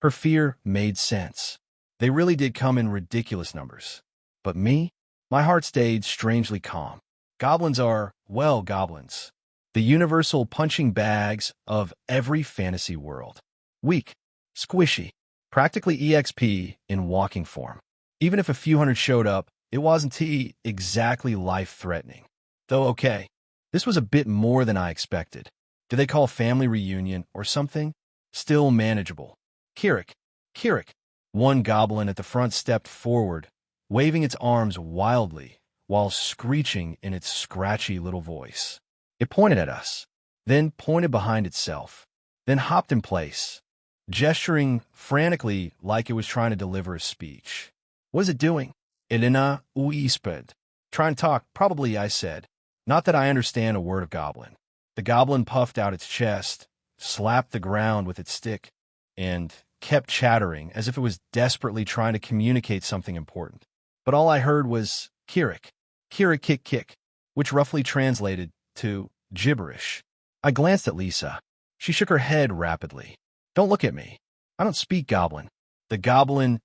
Her fear made sense. They really did come in ridiculous numbers. But me? My heart stayed strangely calm. Goblins are, well, goblins. The universal punching bags of every fantasy world. Weak, squishy, practically EXP in walking form. Even if a few hundred showed up, it wasn't exactly life-threatening. Though okay, this was a bit more than I expected. Did they call family reunion or something? Still manageable. Kirik, Kirik. One goblin at the front stepped forward, waving its arms wildly while screeching in its scratchy little voice. It pointed at us, then pointed behind itself, then hopped in place, gesturing frantically like it was trying to deliver a speech. What is it doing? Elena uisped. Try and talk, probably, I said. Not that I understand a word of goblin. The goblin puffed out its chest, slapped the ground with its stick, and kept chattering as if it was desperately trying to communicate something important. But all I heard was Kirik, Kirik kick kick, which roughly translated to gibberish. I glanced at Lisa. She shook her head rapidly. Don't look at me. I don't speak goblin. The goblin's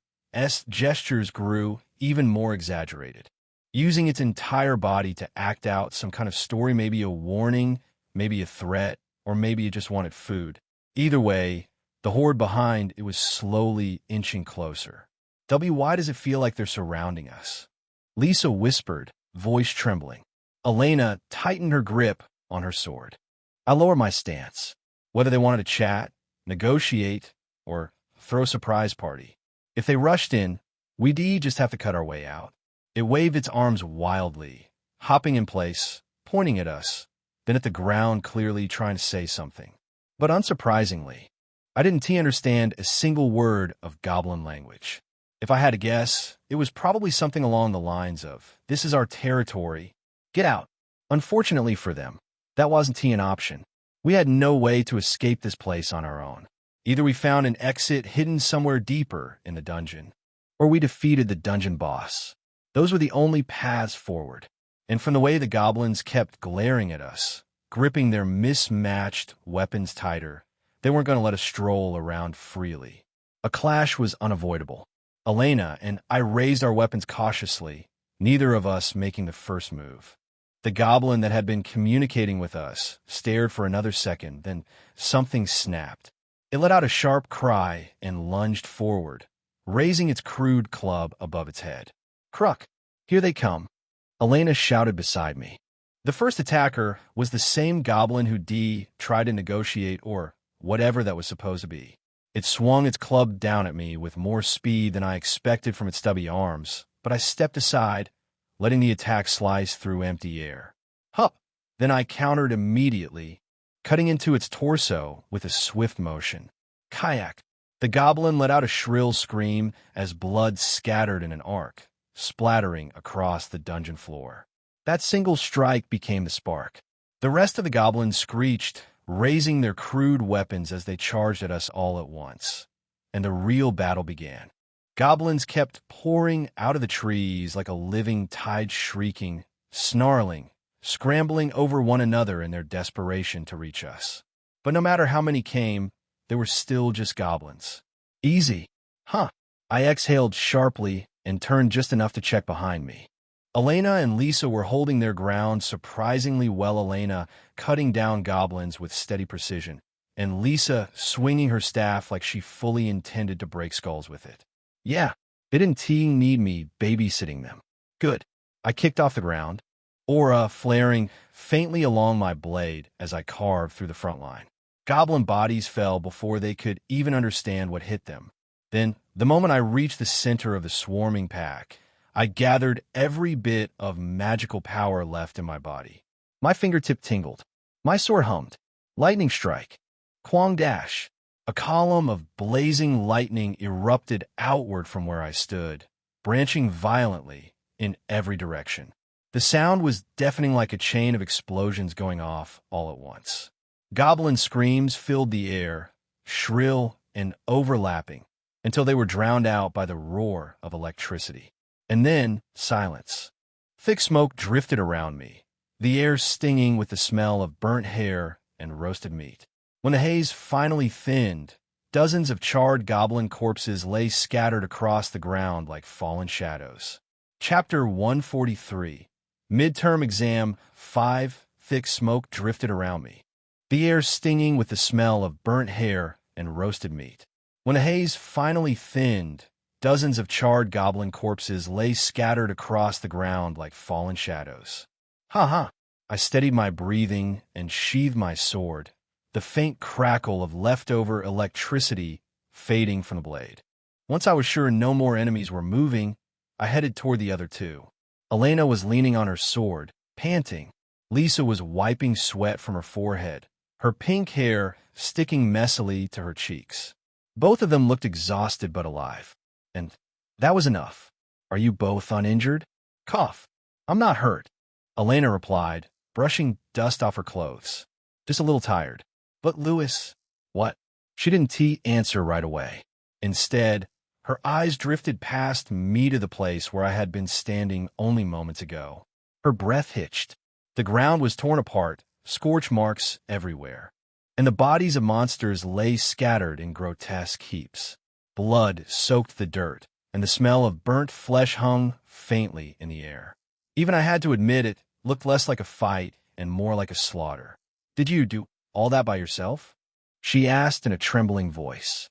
gestures grew even more exaggerated, using its entire body to act out some kind of story, maybe a warning, maybe a threat, or maybe it just wanted food. Either way, the horde behind it was slowly inching closer. Why does it feel like they're surrounding us? Lisa whispered, voice trembling. Elena tightened her grip on her sword. I lowered my stance. Whether they wanted to chat, negotiate, or throw a surprise party. If they rushed in, we'd just have to cut our way out. It waved its arms wildly, hopping in place, pointing at us, then at the ground, clearly trying to say something. But unsurprisingly, I didn't understand a single word of goblin language. If I had to guess, it was probably something along the lines of, "This is our territory. Get out." Unfortunately for them, that wasn't an option. We had no way to escape this place on our own. Either we found an exit hidden somewhere deeper in the dungeon, or we defeated the dungeon boss. Those were the only paths forward. And from the way the goblins kept glaring at us, gripping their mismatched weapons tighter, they weren't going to let us stroll around freely. A clash was unavoidable. Elena and I raised our weapons cautiously, neither of us making the first move. The goblin that had been communicating with us stared for another second, then something snapped. It let out a sharp cry and lunged forward, raising its crude club above its head. Kruk! Here they come! Elena shouted beside me. The first attacker was the same goblin who tried to negotiate or whatever that was supposed to be. It swung its club down at me with more speed than I expected from its stubby arms, but I stepped aside, letting the attack slice through empty air. Hup! Then I countered immediately, cutting into its torso with a swift motion. Kayak! The goblin let out a shrill scream as blood scattered in an arc, splattering across the dungeon floor. That single strike became the spark. The rest of the goblins screeched, raising their crude weapons as they charged at us all at once. And the real battle began. Goblins kept pouring out of the trees like a living tide, shrieking, snarling, scrambling over one another in their desperation to reach us. But no matter how many came, they were still just goblins. Easy. Huh. I exhaled sharply and turned just enough to check behind me. Elena and Lisa were holding their ground surprisingly well, Elena cutting down goblins with steady precision, and Lisa swinging her staff like she fully intended to break skulls with it. Yeah, they didn't need me babysitting them. Good. I kicked off the ground, aura flaring faintly along my blade as I carved through the front line. Goblin bodies fell before they could even understand what hit them. Then, the moment I reached the center of the swarming pack, I gathered every bit of magical power left in my body. My fingertip tingled. My sword hummed. Lightning strike. Kwang dash. A column of blazing lightning erupted outward from where I stood, branching violently in every direction. The sound was deafening, like a chain of explosions going off all at once. Goblin screams filled the air, shrill and overlapping, until they were drowned out by the roar of electricity. And then, silence. Thick smoke drifted around me, the air stinging with the smell of burnt hair and roasted meat. When the haze finally thinned, dozens of charred goblin corpses lay scattered across the ground like fallen shadows. Chapter 143. Midterm Exam 5. Thick smoke drifted around me, the air stinging with the smell of burnt hair and roasted meat. When the haze finally thinned, dozens of charred goblin corpses lay scattered across the ground like fallen shadows. Ha! I steadied my breathing and sheathed my sword, the faint crackle of leftover electricity fading from the blade. Once I was sure no more enemies were moving, I headed toward the other two. Elena was leaning on her sword, panting. Lisa was wiping sweat from her forehead, her pink hair sticking messily to her cheeks. Both of them looked exhausted but alive. And that was enough. Are you both uninjured? Cough. I'm not hurt, Elena replied, brushing dust off her clothes. Just a little tired. But Louis... What? She didn't answer right away. Instead, her eyes drifted past me to the place where I had been standing only moments ago. Her breath hitched. The ground was torn apart, scorch marks everywhere, and the bodies of monsters lay scattered in grotesque heaps. Blood soaked the dirt, and the smell of burnt flesh hung faintly in the air. Even I had to admit it looked less like a fight and more like a slaughter. Did you do all that by yourself? She asked in a trembling voice.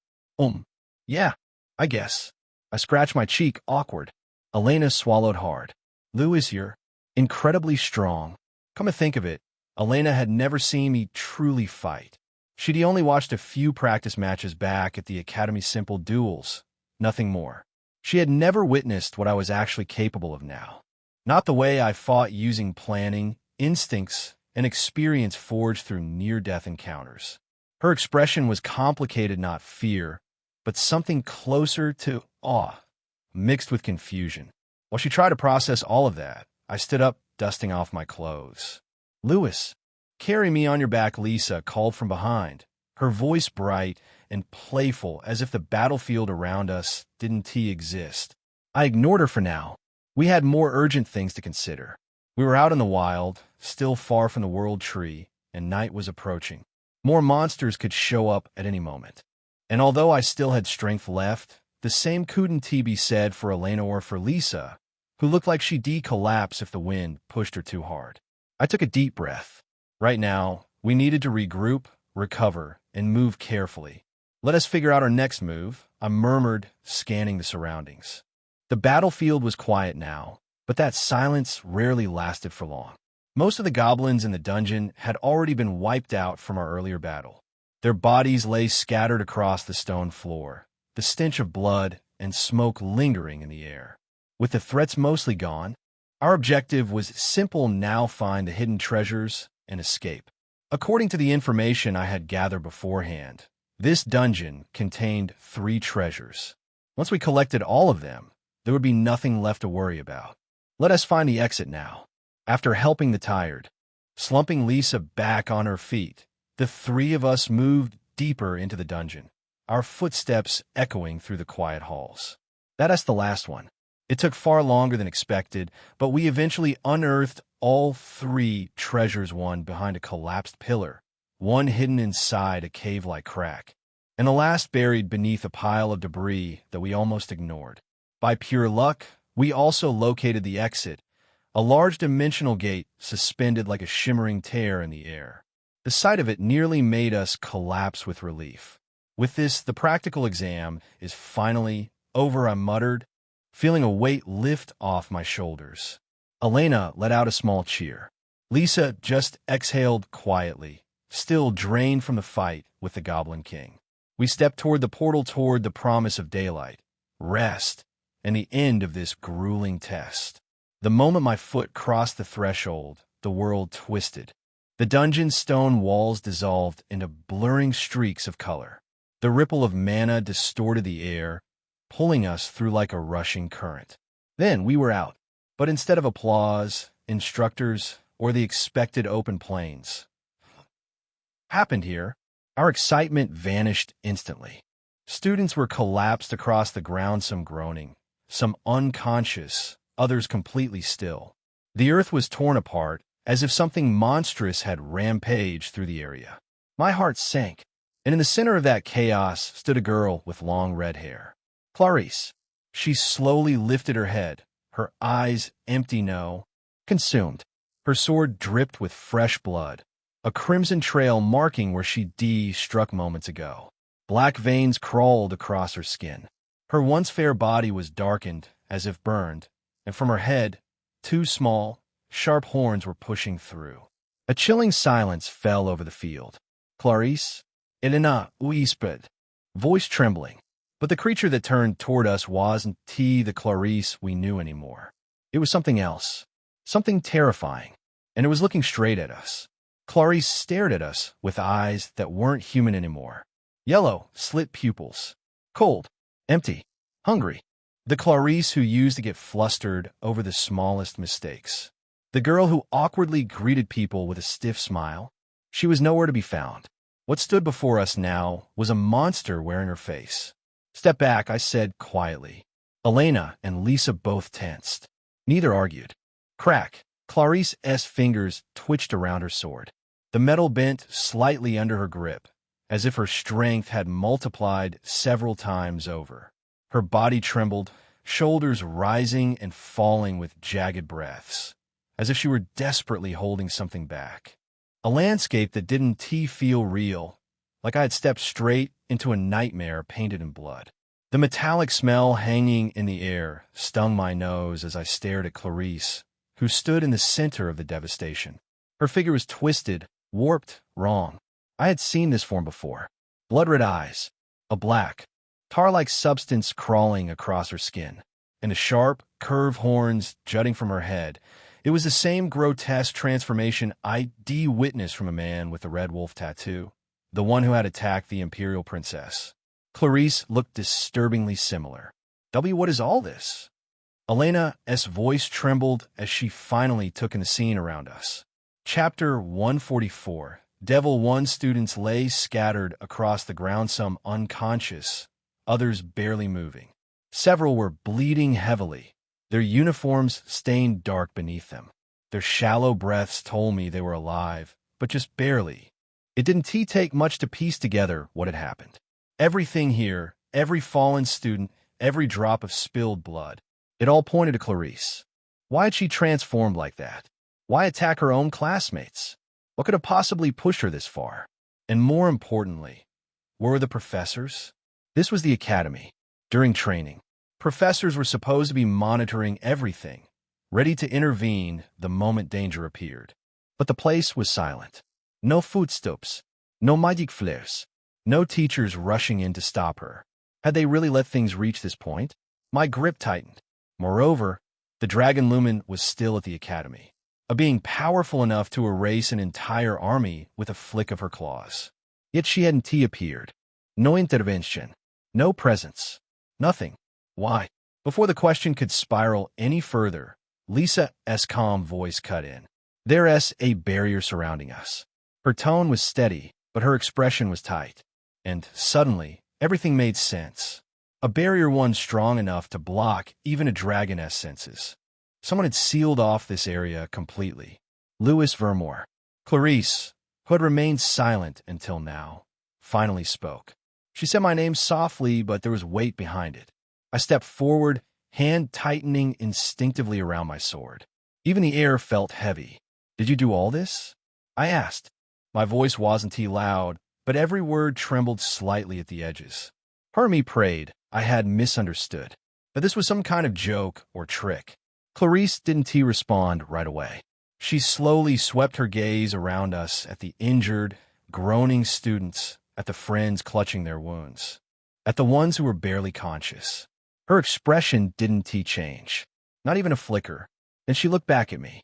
Yeah, I guess. I scratched my cheek, awkward. Elena swallowed hard. Louis, you're incredibly strong. Come to think of it, Elena had never seen me truly fight. She'd only watched a few practice matches back at the Academy Simple Duels, nothing more. She had never witnessed what I was actually capable of now. Not the way I fought using planning, instincts, and experience forged through near-death encounters. Her expression was complicated, not fear, but something closer to awe, mixed with confusion. While she tried to process all of that, I stood up, dusting off my clothes. Louis, carry me on your back, Lisa called from behind, her voice bright and playful as if the battlefield around us didn't exist. I ignored her for now. We had more urgent things to consider. We were out in the wild, still far from the World Tree, and night was approaching. More monsters could show up at any moment. And although I still had strength left, the same couldn't be said for Elena or for Lisa, who looked like she'd collapse if the wind pushed her too hard. I took a deep breath. Right now, we needed to regroup, recover, and move carefully. Let us figure out our next move, I murmured, scanning the surroundings. The battlefield was quiet now, but that silence rarely lasted for long. Most of the goblins in the dungeon had already been wiped out from our earlier battle. Their bodies lay scattered across the stone floor, the stench of blood and smoke lingering in the air. With the threats mostly gone, our objective was simple: now find the hidden treasures and escape. According to the information I had gathered beforehand, this dungeon contained 3 treasures. Once we collected all of them, there would be nothing left to worry about. Let us find the exit now. After helping the tired, slumping Lisa back on her feet, the 3 of us moved deeper into the dungeon, our footsteps echoing through the quiet halls. That's the last one. It took far longer than expected, but we eventually unearthed all 3 treasures, one behind a collapsed pillar, one hidden inside a cave-like crack, and the last buried beneath a pile of debris that we almost ignored. By pure luck, we also located the exit, a large dimensional gate suspended like a shimmering tear in the air. The sight of it nearly made us collapse with relief. With this, the practical exam is finally over, I muttered, feeling a weight lift off my shoulders. Elena let out a small cheer. Lisa just exhaled quietly, still drained from the fight with the Goblin King. We stepped toward the portal, toward the promise of daylight, rest, and the end of this grueling test. The moment my foot crossed the threshold, the world twisted. The dungeon's stone walls dissolved into blurring streaks of color. The ripple of mana distorted the air, pulling us through like a rushing current. Then we were out, but instead of applause, instructors, or the expected open plains happened here, our excitement vanished instantly. Students were collapsed across the ground, some groaning, some unconscious, others completely still. The earth was torn apart, as if something monstrous had rampaged through the area. My heart sank, and in the center of that chaos stood a girl with long red hair. Clarice. She slowly lifted her head, her eyes empty, no, consumed. Her sword dripped with fresh blood, a crimson trail marking where she struck moments ago. Black veins crawled across her skin. Her once fair body was darkened, as if burned, and from her head, 2 small, sharp horns were pushing through. A chilling silence fell over the field. Clarice? Elena whispered, voice trembling. But the creature that turned toward us wasn't the Clarice we knew anymore. It was something else, something terrifying, and it was looking straight at us. Clarice stared at us with eyes that weren't human anymore. Yellow, slit pupils. Cold, empty, hungry. The Clarice who used to get flustered over the smallest mistakes. The girl who awkwardly greeted people with a stiff smile. She was nowhere to be found. What stood before us now was a monster wearing her face. Step back, I said quietly. Elena and Lisa both tensed. Neither argued. Crack. Clarice's fingers twitched around her sword. The metal bent slightly under her grip, as if her strength had multiplied several times over. Her body trembled, shoulders rising and falling with jagged breaths, as if she were desperately holding something back. A landscape that didn't feel real, like I had stepped straight into a nightmare painted in blood. The metallic smell hanging in the air stung my nose as I stared at Clarice, who stood in the center of the devastation. Her figure was twisted, warped, wrong. I had seen this form before. Blood-red eyes, a black, tar-like substance crawling across her skin, and the sharp, curved horns jutting from her head. It was the same grotesque transformation I'd witnessed from a man with a red wolf tattoo, the one who had attacked the Imperial Princess. Clarice looked disturbingly similar. What is all this? Elena's voice trembled as she finally took in the scene around us. Chapter 144. Devil 1. Students lay scattered across the ground, some unconscious, others barely moving. Several were bleeding heavily, their uniforms stained dark beneath them. Their shallow breaths told me they were alive, but just barely. It didn't take much to piece together what had happened. Everything here, every fallen student, every drop of spilled blood, it all pointed to Clarice. Why had she transformed like that? Why attack her own classmates? What could have possibly pushed her this far? And more importantly, where were the professors? This was the academy. During training, professors were supposed to be monitoring everything, ready to intervene the moment danger appeared. But the place was silent. No footsteps, no magic flares, no teachers rushing in to stop her. Had they really let things reach this point? My grip tightened. Moreover, the Dragon Lumen was still at the academy, a being powerful enough to erase an entire army with a flick of her claws. Yet she hadn't appeared. No intervention, no presence, nothing. Why? Before the question could spiral any further, Lisa's calm voice cut in. There's a barrier surrounding us. Her tone was steady, but her expression was tight. And suddenly, everything made sense. A barrier one strong enough to block even a dragoness senses. Someone had sealed off this area completely. Louis Vermore. Clarisse, who had remained silent until now, finally spoke. She said my name softly, but there was weight behind it. I stepped forward, hand tightening instinctively around my sword. Even the air felt heavy. Did you do all this? I asked. My voice wasn't too loud, but every word trembled slightly at the edges. Part of me prayed I had misunderstood, that this was some kind of joke or trick. Clarisse didn't respond right away. She slowly swept her gaze around us at the injured, groaning students, at the friends clutching their wounds, at the ones who were barely conscious. Her expression didn't change, not even a flicker. Then she looked back at me.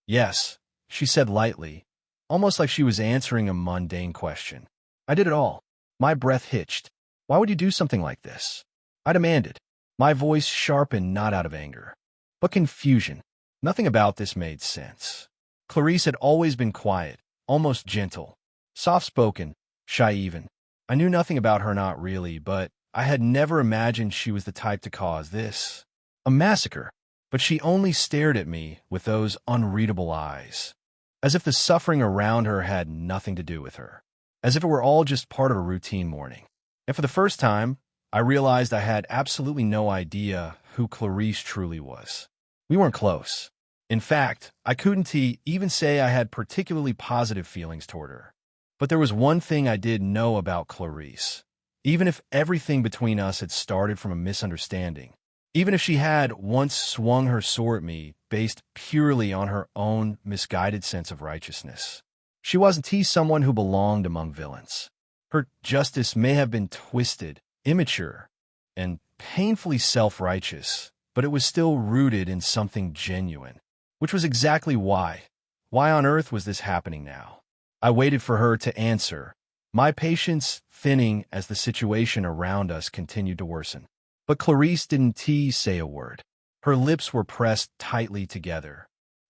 Yes, she said lightly, almost like she was answering a mundane question. I did it all. My breath hitched. Why would you do something like this? I demanded. My voice sharpened not out of anger, but confusion. Nothing about this made sense. Clarisse had always been quiet, almost gentle, soft-spoken, shy even. I knew nothing about her, not really, but I had never imagined she was the type to cause this. A massacre. But she only stared at me with those unreadable eyes, as if the suffering around her had nothing to do with her, as if it were all just part of a routine morning. And for the first time, I realized I had absolutely no idea who Clarisse truly was. We weren't close. In fact, I couldn't even say I had particularly positive feelings toward her. But there was one thing I did know about Clarisse. Even if everything between us had started from a misunderstanding, even if she had once swung her sword at me based purely on her own misguided sense of righteousness, she wasn't someone who belonged among villains. Her justice may have been twisted, immature, and painfully self-righteous, but it was still rooted in something genuine, which was exactly why. Why on earth was this happening now? I waited for her to answer, my patience thinning as the situation around us continued to worsen. But Clarisse didn't say a word. Her lips were pressed tightly together,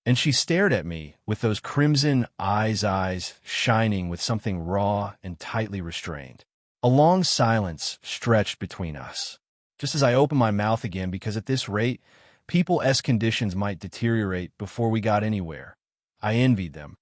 and she stared at me with those crimson eyes shining with something raw and tightly restrained. A long silence stretched between us, just as I opened my mouth again, because at this rate, people's conditions might deteriorate before we got anywhere. I envied them.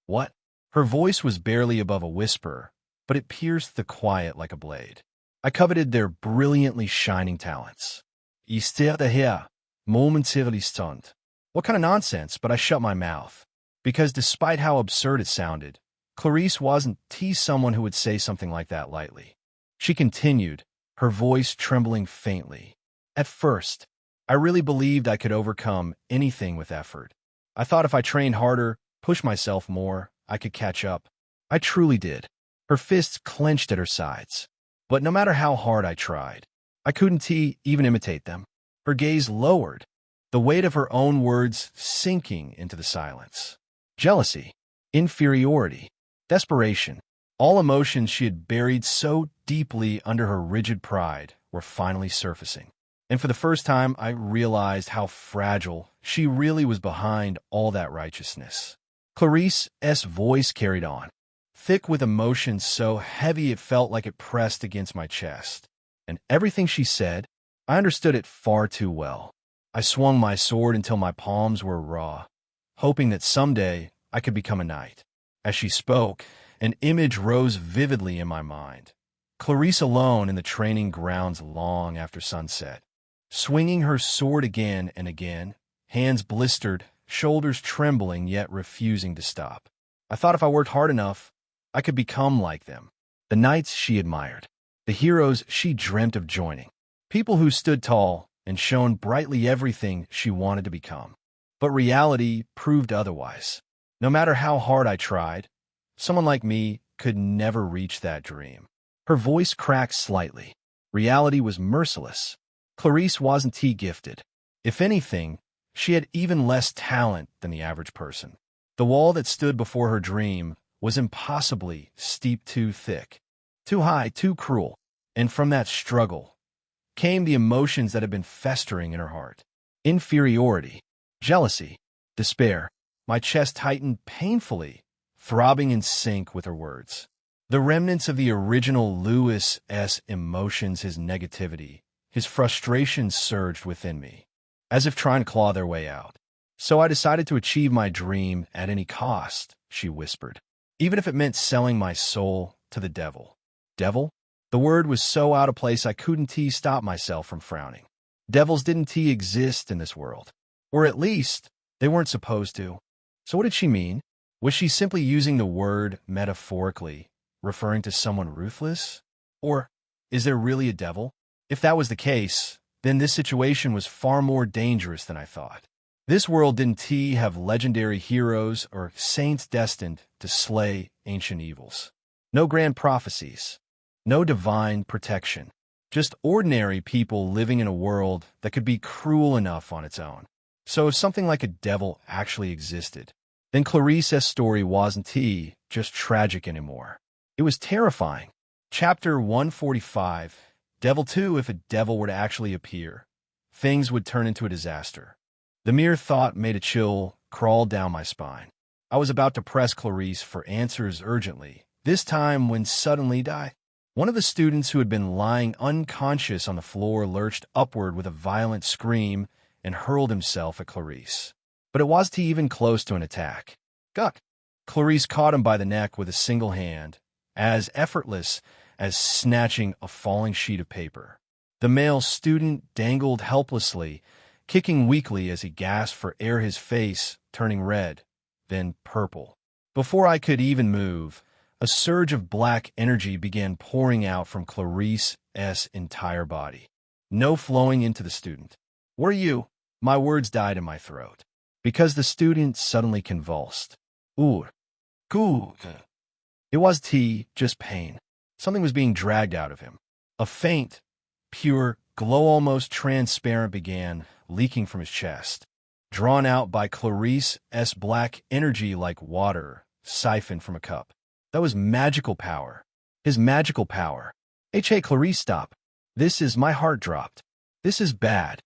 What? Her voice was barely above a whisper, but it pierced the quiet like a blade. I coveted their brilliantly shining talents. I stared here, momentarily stunned. What kind of nonsense? But I shut my mouth. Because despite how absurd it sounded, Clarisse wasn't someone who would say something like that lightly. She continued, her voice trembling faintly. At first, I really believed I could overcome anything with effort. I thought if I trained harder, pushed myself more, I could catch up. I truly did. Her fists clenched at her sides. But no matter how hard I tried, I couldn't even imitate them. Her gaze lowered, the weight of her own words sinking into the silence. Jealousy, inferiority, desperation, all emotions she had buried so deeply under her rigid pride were finally surfacing. And for the first time, I realized how fragile she really was behind all that righteousness. Clarisse's voice carried on, thick with emotion so heavy it felt like it pressed against my chest. And everything she said, I understood it far too well. I swung my sword until my palms were raw, hoping that someday I could become a knight. As she spoke, an image rose vividly in my mind. Clarisse alone in the training grounds long after sunset, swinging her sword again and again, hands blistered, shoulders trembling yet refusing to stop. I thought if I worked hard enough, I could become like them, the knights she admired, the heroes she dreamt of joining, people who stood tall and shone brightly everything she wanted to become. But reality proved otherwise. No matter how hard I tried, someone like me could never reach that dream. Her voice cracked slightly. Reality was merciless. Clarice wasn't T-gifted. If anything, she had even less talent than the average person. The wall that stood before her dream was impossibly steep, too thick, too high, too cruel. And from that struggle came the emotions that had been festering in her heart. Inferiority, jealousy, despair. My chest tightened painfully, throbbing in sync with her words. The remnants of the original Lewis S. emotions, his negativity, his frustration surged within me, as if trying to claw their way out. So I decided to achieve my dream at any cost, she whispered, even if it meant selling my soul to the devil. Devil? The word was so out of place I couldn't stop myself from frowning. Devils didn't exist in this world. Or at least, they weren't supposed to. So what did she mean? Was she simply using the word metaphorically, referring to someone ruthless? Or is there really a devil? If that was the case, then this situation was far more dangerous than I thought. This world didn't have legendary heroes or saints destined to slay ancient evils. No grand prophecies. No divine protection. Just ordinary people living in a world that could be cruel enough on its own. So if something like a devil actually existed, then Clarice's story wasn't just tragic anymore. It was terrifying. Chapter 145, Devil 2. If a devil were to actually appear, things would turn into a disaster. The mere thought made a chill crawl down my spine. I was about to press Clarice for answers urgently, this time when suddenly one of the students who had been lying unconscious on the floor lurched upward with a violent scream and hurled himself at Clarice. But it wasn't even close to an attack. Guck! Clarice caught him by the neck with a single hand, as effortless as snatching a falling sheet of paper. The male student dangled helplessly, kicking weakly as he gasped for air, his face turning red, then purple. Before I could even move, a surge of black energy began pouring out from Clarice's entire body. No flowing into the student. Were you? My words died in my throat, because the student suddenly convulsed. Ooh. Goo. It was just pain. Something was being dragged out of him. A faint, pure glow, almost transparent, began leaking from his chest, drawn out by Clarice's black energy like water siphoned from a cup. That was magical power. His magical power. Hey, Clarice, stop. My heart dropped. This is bad.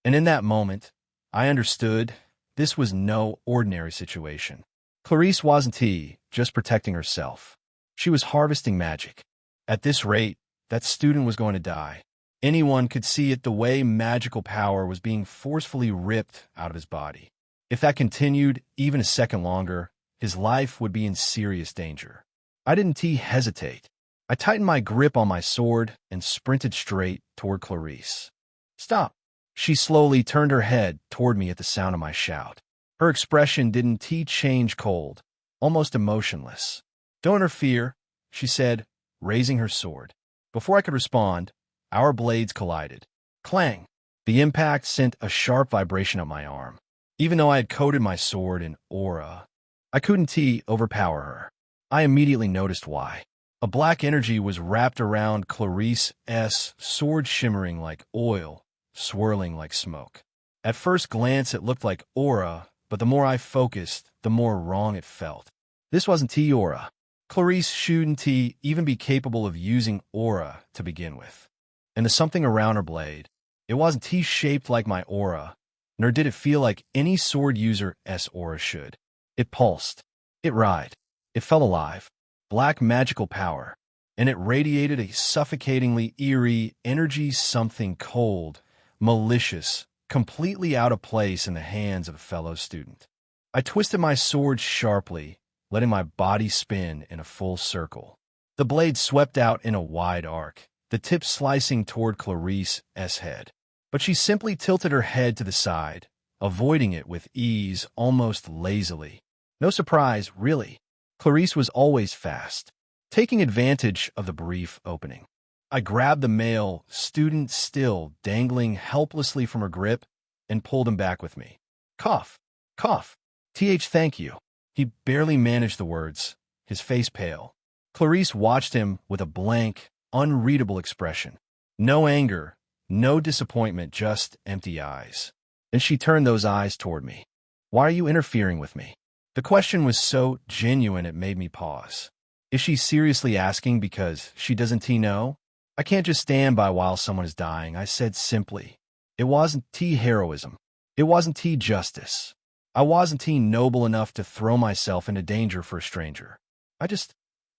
And in that moment, I understood this was no ordinary situation. Clarice wasn't just protecting herself. She was harvesting magic. At this rate, that student was going to die. Anyone could see it, the way magical power was being forcefully ripped out of his body. If that continued even a second longer, his life would be in serious danger. I didn't hesitate. I tightened my grip on my sword and sprinted straight toward Clarice. Stop! She slowly turned her head toward me at the sound of my shout. Her expression didn't change, cold, almost emotionless. Don't interfere, she said, raising her sword. Before I could respond, our blades collided. Clang! The impact sent a sharp vibration up my arm. Even though I had coated my sword in aura, I couldn't overpower her. I immediately noticed why. A black energy was wrapped around Clarice's sword, shimmering like oil, swirling like smoke. At first glance, it looked like aura, but the more I focused, the more wrong it felt. This wasn't aura. Clarice shouldn't even be capable of using aura to begin with. And the something around her blade, it wasn't shaped like my aura, nor did it feel like any sword user's aura should. It pulsed. It writhed. It felt alive. Black magical power. And it radiated a suffocatingly eerie energy, something cold, malicious, completely out of place in the hands of a fellow student. I twisted my sword sharply, letting my body spin in a full circle. The blade swept out in a wide arc, the tip slicing toward Clarice's head. But she simply tilted her head to the side, avoiding it with ease, almost lazily. No surprise, really. Clarice was always fast, taking advantage of the brief opening. I grabbed the male student, still dangling helplessly from her grip, and pulled him back with me. Cough, cough. Thank you. He barely managed the words, his face pale. Clarice watched him with a blank, unreadable expression. No anger, no disappointment, just empty eyes. And she turned those eyes toward me. Why are you interfering with me? The question was so genuine it made me pause. Is she seriously asking because she doesn't know? I can't just stand by while someone is dying, I said simply. It wasn't heroism. It wasn't justice. I wasn't noble enough to throw myself into danger for a stranger. I just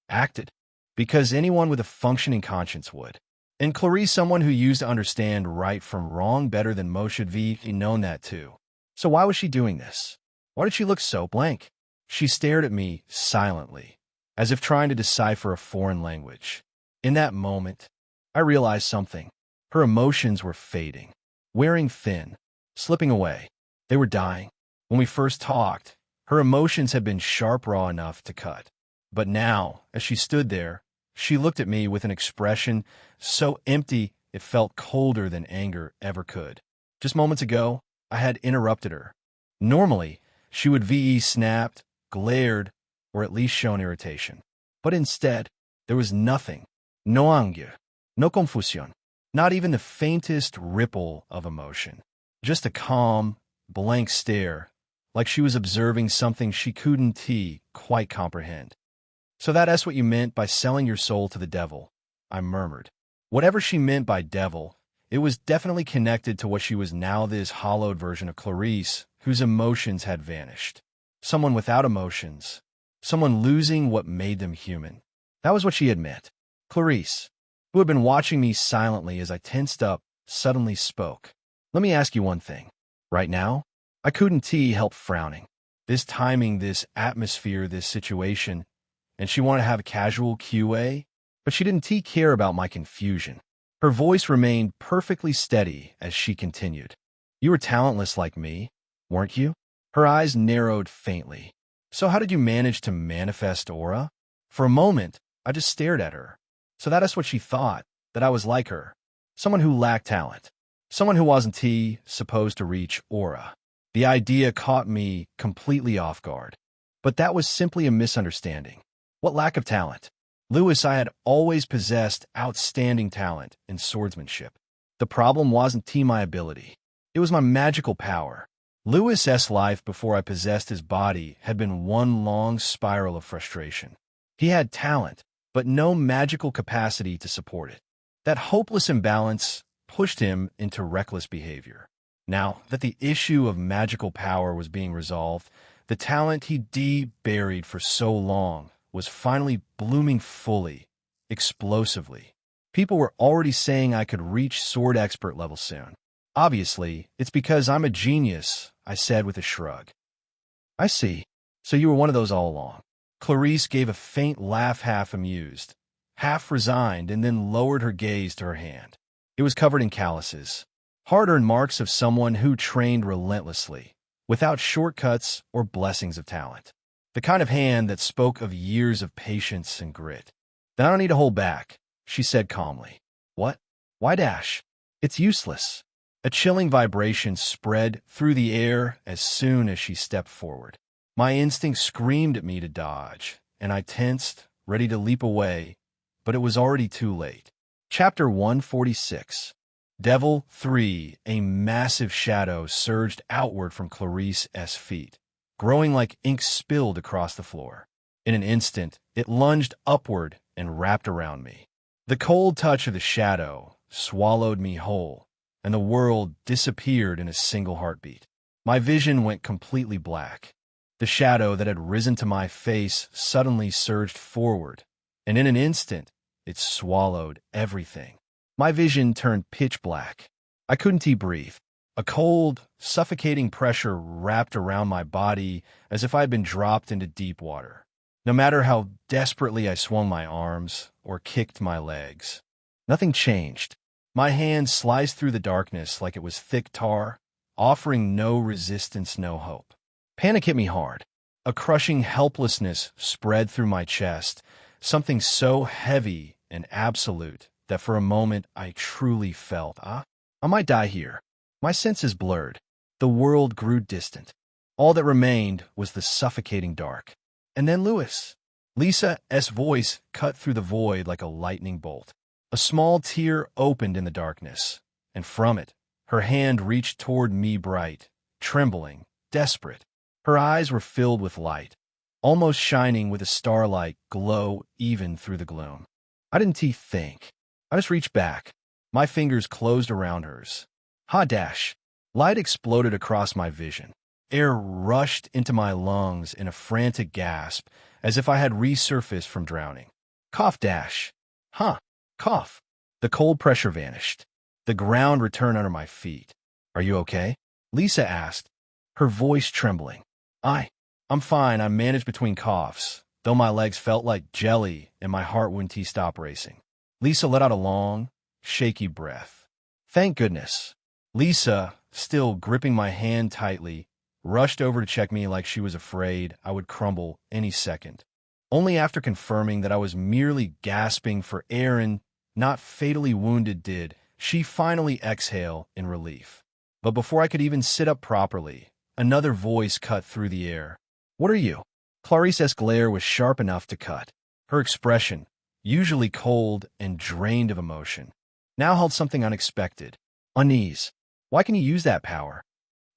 acted. Because anyone with a functioning conscience would. And Clarice, someone who used to understand right from wrong better than most should be, known that too. So why was she doing this? Why did she look so blank? She stared at me silently, as if trying to decipher a foreign language. In that moment, I realized something. Her emotions were fading, wearing thin, slipping away. They were dying. When we first talked, her emotions had been sharp, raw enough to cut. But now, as she stood there, she looked at me with an expression so empty it felt colder than anger ever could. Just moments ago, I had interrupted her. Normally, she would snapped, glared, or at least shown irritation. But instead, there was nothing. No anger, no confusión, not even the faintest ripple of emotion. Just a calm, blank stare, like she was observing something she couldn't quite comprehend. So that's what you meant by selling your soul to the devil, I murmured. Whatever she meant by devil, it was definitely connected to what she was now, this hollowed version of Clarice, whose emotions had vanished. Someone without emotions. Someone losing what made them human. That was what she had meant. Clarice, who had been watching me silently as I tensed up, suddenly spoke. Let me ask you one thing. Right now, I couldn't help frowning. This timing, this atmosphere, this situation, and she wanted to have a casual QA, but she didn't care about my confusion. Her voice remained perfectly steady as she continued. You were talentless like me, weren't you? Her eyes narrowed faintly. So how did you manage to manifest aura? For a moment, I just stared at her. So that is what she thought, that I was like her. Someone who lacked talent. Someone who wasn't supposed to reach aura. The idea caught me completely off guard. But that was simply a misunderstanding. What lack of talent? Lewis, I had always possessed outstanding talent in swordsmanship. The problem wasn't my ability. It was my magical power. Lewis's life before I possessed his body had been one long spiral of frustration. He had talent, but no magical capacity to support it. That hopeless imbalance pushed him into reckless behavior. Now that the issue of magical power was being resolved, the talent he buried for so long was finally blooming fully, explosively. People were already saying I could reach sword expert level soon. Obviously, it's because I'm a genius, I said with a shrug. I see. So you were one of those all along. Clarice gave a faint laugh, half amused, half resigned, and then lowered her gaze to her hand. It was covered in calluses, hard-earned marks of someone who trained relentlessly, without shortcuts or blessings of talent. The kind of hand that spoke of years of patience and grit. Then I don't need to hold back, she said calmly. What? Why dash? It's useless. A chilling vibration spread through the air as soon as she stepped forward. My instinct screamed at me to dodge, and I tensed, ready to leap away, but it was already too late. Chapter 146. Devil 3. A massive shadow surged outward from Clarice's feet, growing like ink spilled across the floor. In an instant, it lunged upward and wrapped around me. The cold touch of the shadow swallowed me whole, and the world disappeared in a single heartbeat. My vision went completely black. The shadow that had risen to my face suddenly surged forward, and in an instant, it swallowed everything. My vision turned pitch black. I couldn't breathe. A cold, suffocating pressure wrapped around my body as if I had been dropped into deep water. No matter how desperately I swung my arms or kicked my legs, nothing changed. My hand sliced through the darkness like it was thick tar, offering no resistance, no hope. Panic hit me hard. A crushing helplessness spread through my chest, something so heavy and absolute that for a moment I truly felt, I might die here. My senses blurred. The world grew distant. All that remained was the suffocating dark. And then Lisa's voice cut through the void like a lightning bolt. A small tear opened in the darkness, and from it, her hand reached toward me bright, trembling, desperate. Her eyes were filled with light, almost shining with a starlight glow even through the gloom. I didn't think. I just reached back. My fingers closed around hers. Ha-dash! Light exploded across my vision. Air rushed into my lungs in a frantic gasp, as if I had resurfaced from drowning. Cough-dash! Huh! Cough! The cold pressure vanished. The ground returned under my feet. Are you okay? Lisa asked, her voice trembling. I'm fine. I managed between coughs, though my legs felt like jelly and my heart wouldn't stop racing. Lisa let out a long, shaky breath. Thank goodness. Lisa, still gripping my hand tightly, rushed over to check me like she was afraid I would crumble any second. Only after confirming that I was merely gasping for air and not fatally wounded did she finally exhale in relief. But before I could even sit up properly, another voice cut through the air. What are you? Clarice's glare was sharp enough to cut. Her expression, usually cold and drained of emotion, now held something unexpected. Unease. Why can you use that power?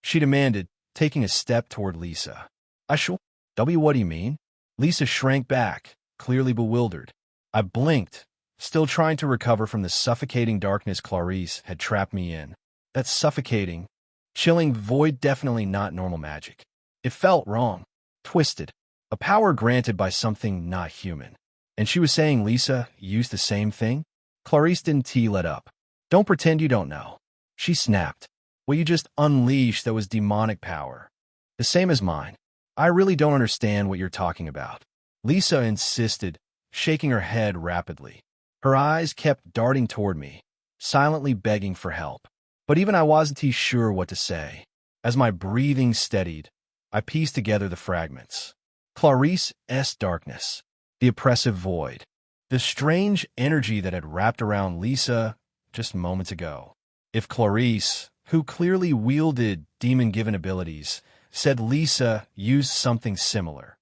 She demanded, taking a step toward Lisa. What do you mean? Lisa shrank back, clearly bewildered. I blinked, still trying to recover from the suffocating darkness Clarice had trapped me in. That suffocating, chilling void, definitely not normal magic. It felt wrong, twisted, a power granted by something not human. And she was saying Lisa used the same thing? Clarice didn't let up. Don't pretend you don't know. She snapped. What you just unleashed that was demonic power. The same as mine. I really don't understand what you're talking about. Lisa insisted, shaking her head rapidly. Her eyes kept darting toward me, silently begging for help. But even I wasn't sure what to say. As my breathing steadied, I pieced together the fragments. Clarice's darkness, the oppressive void, the strange energy that had wrapped around Lisa just moments ago. If Clarice, who clearly wielded demon-given abilities, said Lisa used something similar,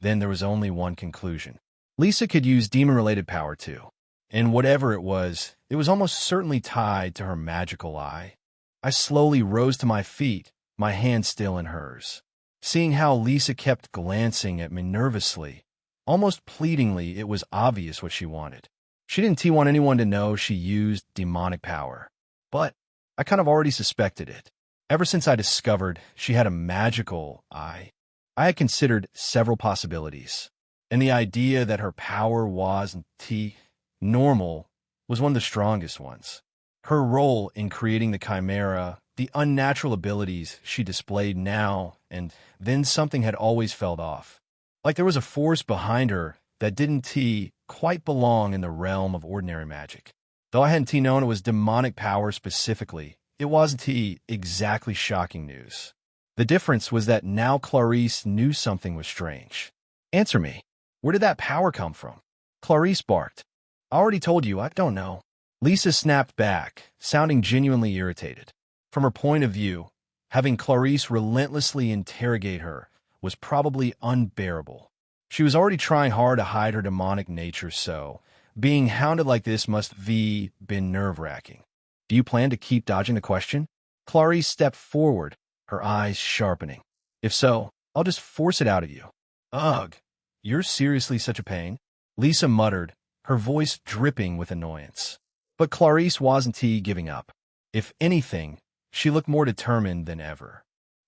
then there was only one conclusion. Lisa could use demon-related power too. And whatever it was almost certainly tied to her magical eye. I slowly rose to my feet, my hand still in hers. Seeing how Lisa kept glancing at me nervously, almost pleadingly, it was obvious what she wanted. She didn't want anyone to know she used demonic power. But I kind of already suspected it. Ever since I discovered she had a magical eye, I had considered several possibilities. And the idea that her power wasn't normal was one of the strongest ones. Her role in creating the Chimera, the unnatural abilities she displayed now, and then something had always felt off. Like there was a force behind her that didn't quite belong in the realm of ordinary magic. Though I hadn't known it was demonic power specifically, it wasn't exactly shocking news. The difference was that now Clarice knew something was strange. Answer me. Where did that power come from? Clarice barked. I already told you, I don't know. Lisa snapped back, sounding genuinely irritated. From her point of view, having Clarice relentlessly interrogate her was probably unbearable. She was already trying hard to hide her demonic nature, so being hounded like this must been nerve-wracking. Do you plan to keep dodging the question? Clarice stepped forward, her eyes sharpening. If so, I'll just force it out of you. Ugh, you're seriously such a pain? Lisa muttered, her voice dripping with annoyance. But Clarice wasn't giving up. If anything, she looked more determined than ever.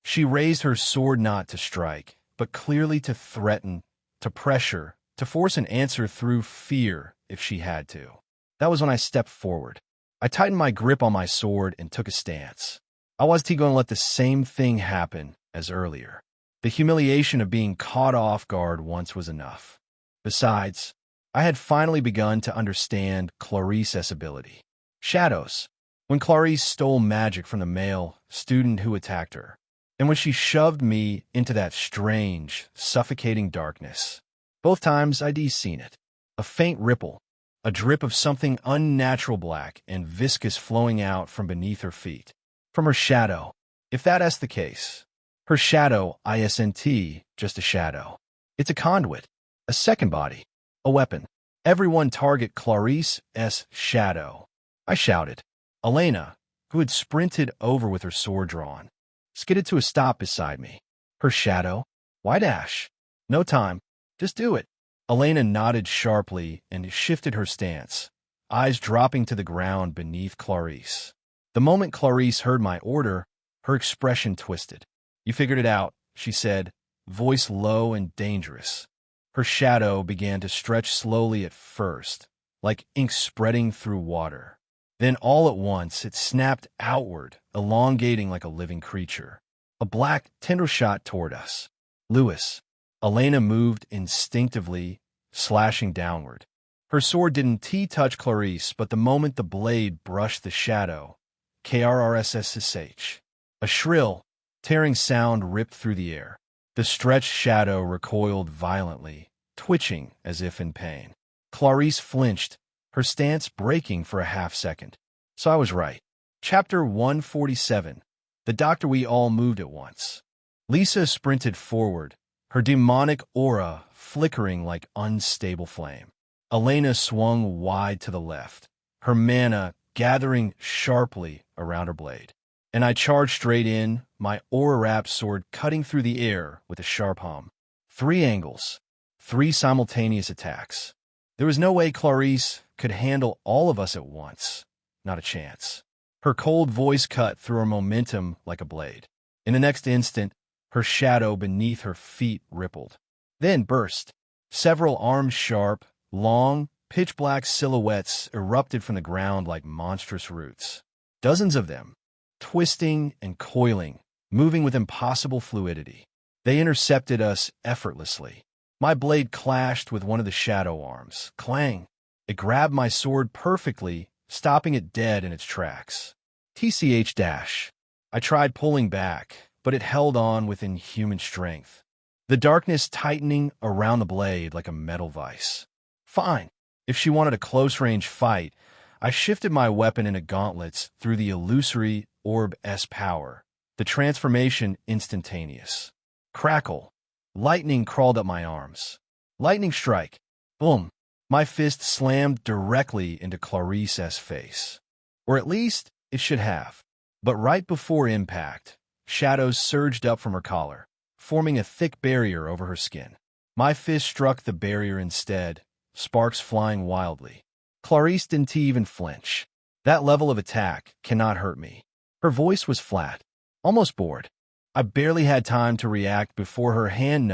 She raised her sword not to strike, but clearly to threaten, to pressure, to force an answer through fear if she had to. That was when I stepped forward. I tightened my grip on my sword and took a stance. I wasn't going to let the same thing happen as earlier. The humiliation of being caught off guard once was enough. Besides, I had finally begun to understand Clarice's ability. Shadows. When Clarice stole magic from the male student who attacked her, and when she shoved me into that strange, suffocating darkness. Both times I'd seen it. A faint ripple, a drip of something unnatural black and viscous flowing out from beneath her feet. From her shadow. If that's the case, Her shadow, ISNT, just a shadow. It's a conduit, a second body, a weapon. Everyone target Clarice's shadow. I shouted. Elena, who had sprinted over with her sword drawn, skidded to a stop beside me. Her shadow? Why dash? No time. Just do it. Elena nodded sharply and shifted her stance, eyes dropping to the ground beneath Clarice. The moment Clarice heard my order, her expression twisted. You figured it out, she said, voice low and dangerous. Her shadow began to stretch slowly at first, like ink spreading through water. Then all at once it snapped outward, elongating like a living creature. A black tendril shot toward us. Lewis. Elena moved instinctively, slashing downward. Her sword didn't touch Clarice, but the moment the blade brushed the shadow, KRRSSH. A shrill, tearing sound ripped through the air. The stretched shadow recoiled violently, twitching as if in pain. Clarice flinched, her stance breaking for a half-second. So I was right. Chapter 147. The doctor. We all moved at once. Lisa sprinted forward, her demonic aura flickering like unstable flame. Elena swung wide to the left, her mana gathering sharply around her blade. And I charged straight in, my aura-wrapped sword cutting through the air with a sharp hum. 3 angles, 3 simultaneous attacks. There was no way Clarice could handle all of us at once. Not a chance. Her cold voice cut through her momentum like a blade. In the next instant, her shadow beneath her feet rippled. Then burst. Several arm-sharp, long, pitch-black silhouettes erupted from the ground like monstrous roots. Dozens of them, twisting and coiling, moving with impossible fluidity. They intercepted us effortlessly. My blade clashed with one of the shadow arms. Clang! It grabbed my sword perfectly, stopping it dead in its tracks. TCH-. I tried pulling back, but it held on with inhuman strength. The darkness tightening around the blade like a metal vice. Fine. If she wanted a close-range fight, I shifted my weapon into gauntlets through the illusory orb-s power. The transformation instantaneous. Crackle. Lightning crawled up my arms. Lightning strike. Boom. My fist slammed directly into Clarice's face. Or at least, it should have. But right before impact, shadows surged up from her collar, forming a thick barrier over her skin. My fist struck the barrier instead, sparks flying wildly. Clarice didn't even flinch. That level of attack cannot hurt me. Her voice was flat, almost bored. I barely had time to react before her hand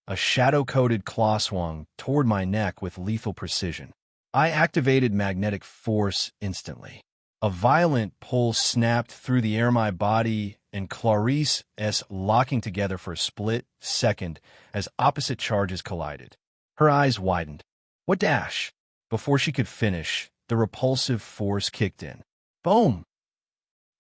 a shadow-coated claw swung toward my neck with lethal precision. I activated magnetic force instantly. A violent pull snapped through the air my body and Clarice's locking together for a split second as opposite charges collided. Her eyes widened. What dash? Before she could finish, the repulsive force kicked in. Boom!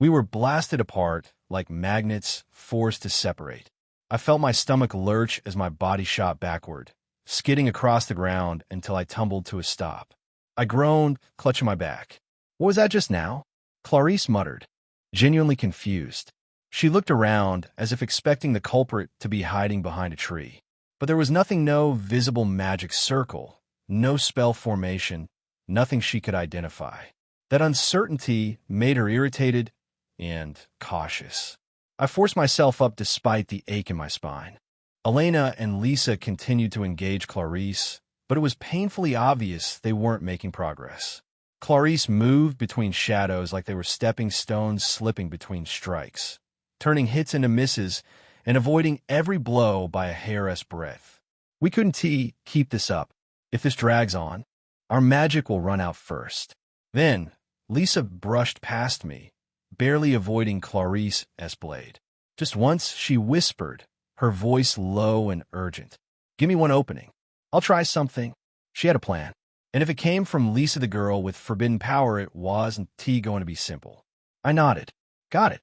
We were blasted apart like magnets forced to separate. I felt my stomach lurch as my body shot backward, skidding across the ground until I tumbled to a stop. I groaned, clutching my back. What was that just now? Clarice muttered, genuinely confused. She looked around as if expecting the culprit to be hiding behind a tree. But there was nothing, no visible magic circle, no spell formation, nothing she could identify. That uncertainty made her irritated and cautious. I forced myself up despite the ache in my spine. Elena and Lisa continued to engage Clarice, but it was painfully obvious they weren't making progress. Clarice moved between shadows like they were stepping stones slipping between strikes, turning hits into misses and avoiding every blow by a hair's breadth. We couldn't keep this up. If this drags on, our magic will run out first. Then, Lisa brushed past me, barely avoiding Clarice's blade. Just once, she whispered, her voice low and urgent. Give me one opening. I'll try something. She had a plan. And if it came from Lisa the girl with forbidden power, it wasn't going to be simple. I nodded. Got it.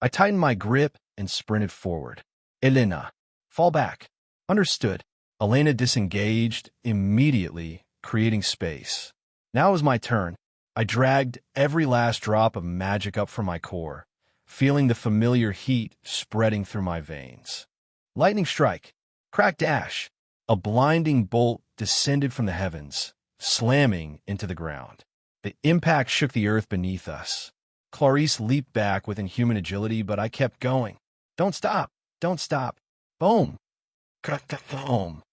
I tightened my grip and sprinted forward. Elena, fall back. Understood. Elena disengaged immediately, creating space. Now it was my turn. I dragged every last drop of magic up from my core, feeling the familiar heat spreading through my veins. Lightning strike, crack dash. A blinding bolt descended from the heavens, slamming into the ground. The impact shook the earth beneath us. Clarice leaped back with inhuman agility, but I kept going. Don't stop! Don't stop! Boom! Boom!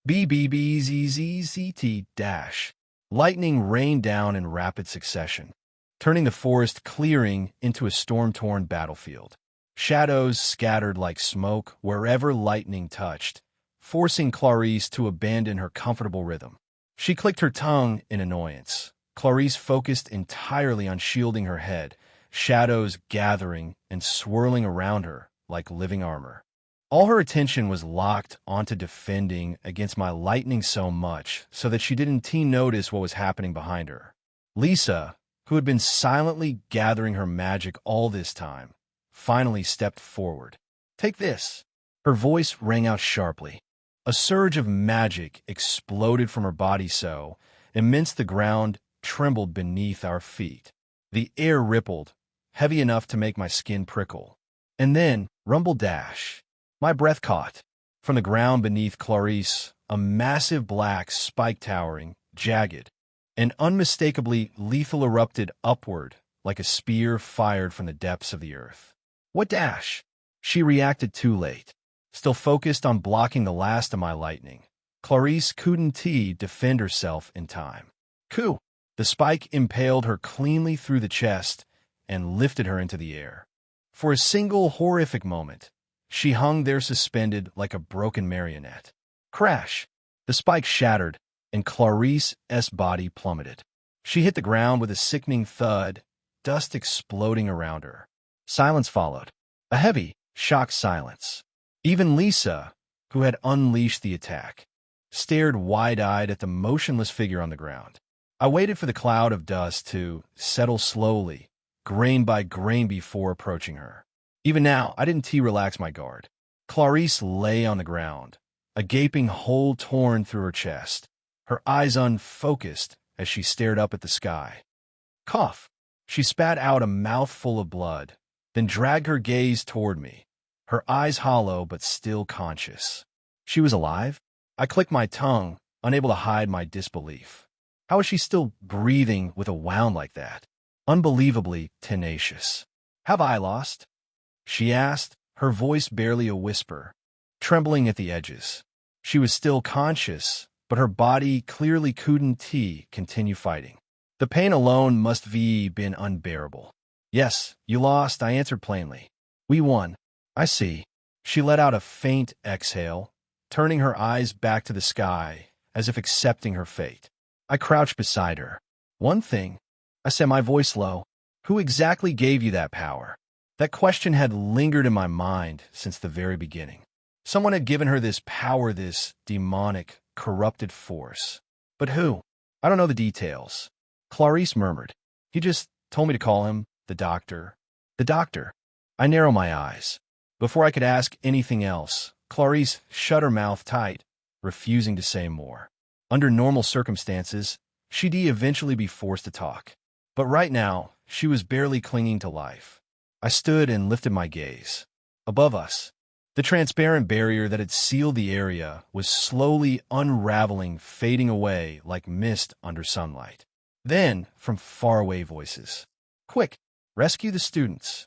BBBZZZT dash. Lightning rained down in rapid succession, turning the forest clearing into a storm-torn battlefield. Shadows scattered like smoke wherever lightning touched, forcing Clarice to abandon her comfortable rhythm. She clicked her tongue in annoyance. Clarice focused entirely on shielding her head, shadows gathering and swirling around her like living armor. All her attention was locked onto defending against my lightning so much so that she didn't notice what was happening behind her. Lisa, who had been silently gathering her magic all this time, finally stepped forward. Take this. Her voice rang out sharply. A surge of magic exploded from her body so immense the ground trembled beneath our feet. The air rippled, heavy enough to make my skin prickle. And then, rumble dash. My breath caught. From the ground beneath Clarice, a massive black spike towering, jagged, and unmistakably lethal erupted upward like a spear fired from the depths of the earth. What dash? She reacted too late. Still focused on blocking the last of my lightning, Clarice couldn't defend herself in time. Coup! The spike impaled her cleanly through the chest and lifted her into the air. For a single horrific moment, she hung there suspended like a broken marionette. Crash! The spike shattered, and Clarice's body plummeted. She hit the ground with a sickening thud, dust exploding around her. Silence followed. A heavy, shocked silence. Even Lisa, who had unleashed the attack, stared wide-eyed at the motionless figure on the ground. I waited for the cloud of dust to settle slowly, grain by grain before approaching her. Even now, I didn't relax my guard. Clarice lay on the ground, a gaping hole torn through her chest, her eyes unfocused as she stared up at the sky. Cough! She spat out a mouthful of blood, then dragged her gaze toward me, her eyes hollow but still conscious. She was alive? I clicked my tongue, unable to hide my disbelief. How was she still breathing with a wound like that? Unbelievably tenacious. Have I lost? She asked, her voice barely a whisper, trembling at the edges. She was still conscious, but her body clearly couldn't continue fighting. The pain alone must have been unbearable. Yes, you lost, I answered plainly. We won. I see. She let out a faint exhale, turning her eyes back to the sky, as if accepting her fate. I crouched beside her. One thing, I said, my voice low. Who exactly gave you that power? That question had lingered in my mind since the very beginning. Someone had given her this power, this demonic, corrupted force. But who? I don't know the details. Clarice murmured. He just told me to call him the doctor. The doctor. I narrowed my eyes. Before I could ask anything else, Clarice shut her mouth tight, refusing to say more. Under normal circumstances, she'd eventually be forced to talk. But right now, she was barely clinging to life. I stood and lifted my gaze. Above us, the transparent barrier that had sealed the area was slowly unraveling, fading away like mist under sunlight. Then, from faraway voices, "Quick, rescue the students."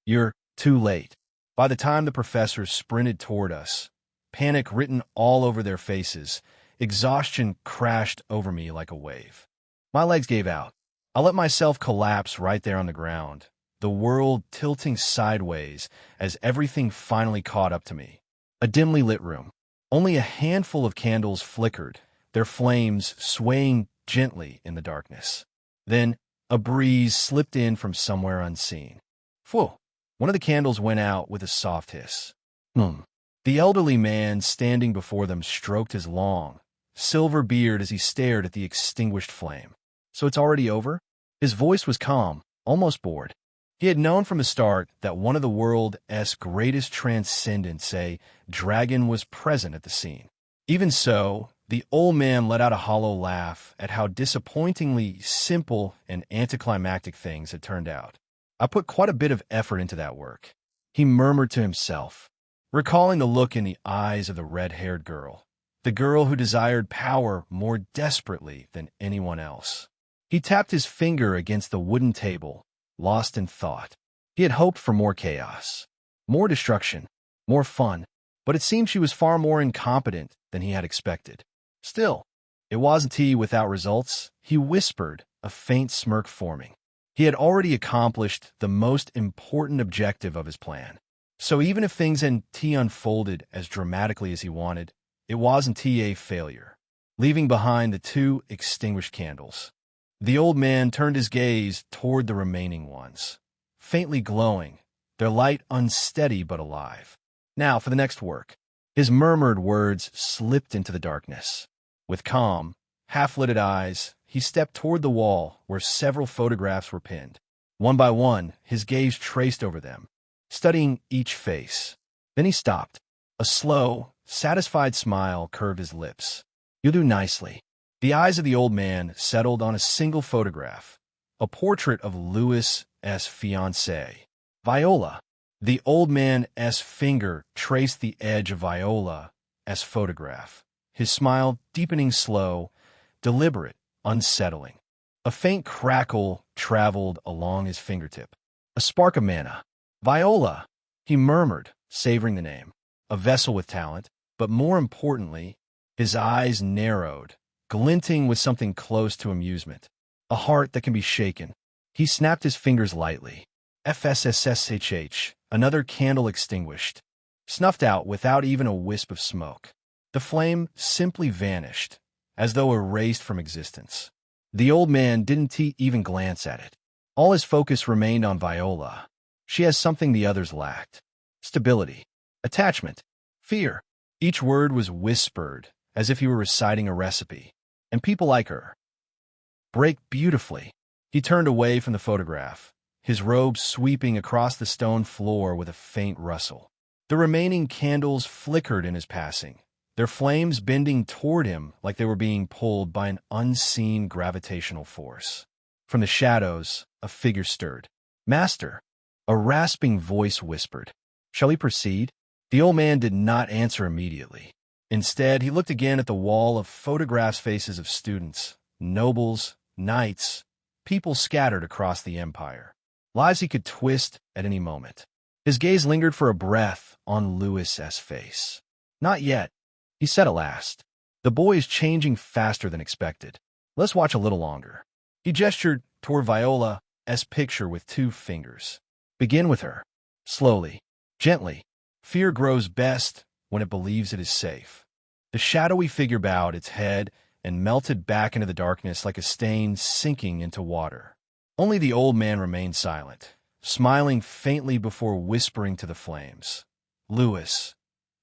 You're too late. By the time the professors sprinted toward us, panic written all over their faces, exhaustion crashed over me like a wave. My legs gave out. I let myself collapse right there on the ground, the world tilting sideways as everything finally caught up to me. A dimly lit room. Only a handful of candles flickered, their flames swaying gently in the darkness. Then, a breeze slipped in from somewhere unseen. Phew! One of the candles went out with a soft hiss. The elderly man standing before them stroked his long, silver beard as he stared at the extinguished flame. So it's already over? His voice was calm, almost bored. He had known from the start that one of the world's greatest transcendents, a dragon, was present at the scene. Even so, the old man let out a hollow laugh at how disappointingly simple and anticlimactic things had turned out. I put quite a bit of effort into that work. He murmured to himself, recalling the look in the eyes of the red-haired girl, the girl who desired power more desperately than anyone else. He tapped his finger against the wooden table, lost in thought. He had hoped for more chaos, more destruction, more fun, but it seemed she was far more incompetent than he had expected. Still, it wasn't he without results, he whispered, a faint smirk forming. He had already accomplished the most important objective of his plan. So even if things hadn't unfolded as dramatically as he wanted, it wasn't a failure, leaving behind the 2 extinguished candles. The old man turned his gaze toward the remaining ones, faintly glowing, their light unsteady but alive. Now for the next work. His murmured words slipped into the darkness. With calm, half-lidded eyes, he stepped toward the wall where several photographs were pinned. One by one, his gaze traced over them, studying each face. Then he stopped. A slow, satisfied smile curved his lips. "You'll do nicely." The eyes of the old man settled on a single photograph, a portrait of Louis's fiancée, Viola. The old man's finger traced the edge of Viola's photograph, his smile deepening slow, deliberate, unsettling. A faint crackle traveled along his fingertip. A spark of mana. "Viola," he murmured, savoring the name. A vessel with talent, but more importantly, his eyes narrowed, glinting with something close to amusement. A heart that can be shaken. He snapped his fingers lightly. FSSSHH, another candle extinguished, snuffed out without even a wisp of smoke. The flame simply vanished, as though erased from existence. The old man didn't even glance at it. All his focus remained on Viola. She has something the others lacked. Stability, attachment, fear. Each word was whispered, as if he were reciting a recipe. And people like her break beautifully. He turned away from the photograph, his robe sweeping across the stone floor with a faint rustle. The remaining candles flickered in his passing, their flames bending toward him like they were being pulled by an unseen gravitational force. From the shadows, a figure stirred. "Master," a rasping voice whispered. "Shall we proceed?" The old man did not answer immediately. Instead, he looked again at the wall of photographs, faces of students, nobles, knights, people scattered across the empire, lives he could twist at any moment. His gaze lingered for a breath on Louis's face. "Not yet," he said at last. "The boy is changing faster than expected. Let's watch a little longer." He gestured toward Viola's picture with 2 fingers. "Begin with her. Slowly, gently. Fear grows best when it believes it is safe." The shadowy figure bowed its head and melted back into the darkness like a stain sinking into water. Only the old man remained silent, smiling faintly before whispering to the flames. "Louis,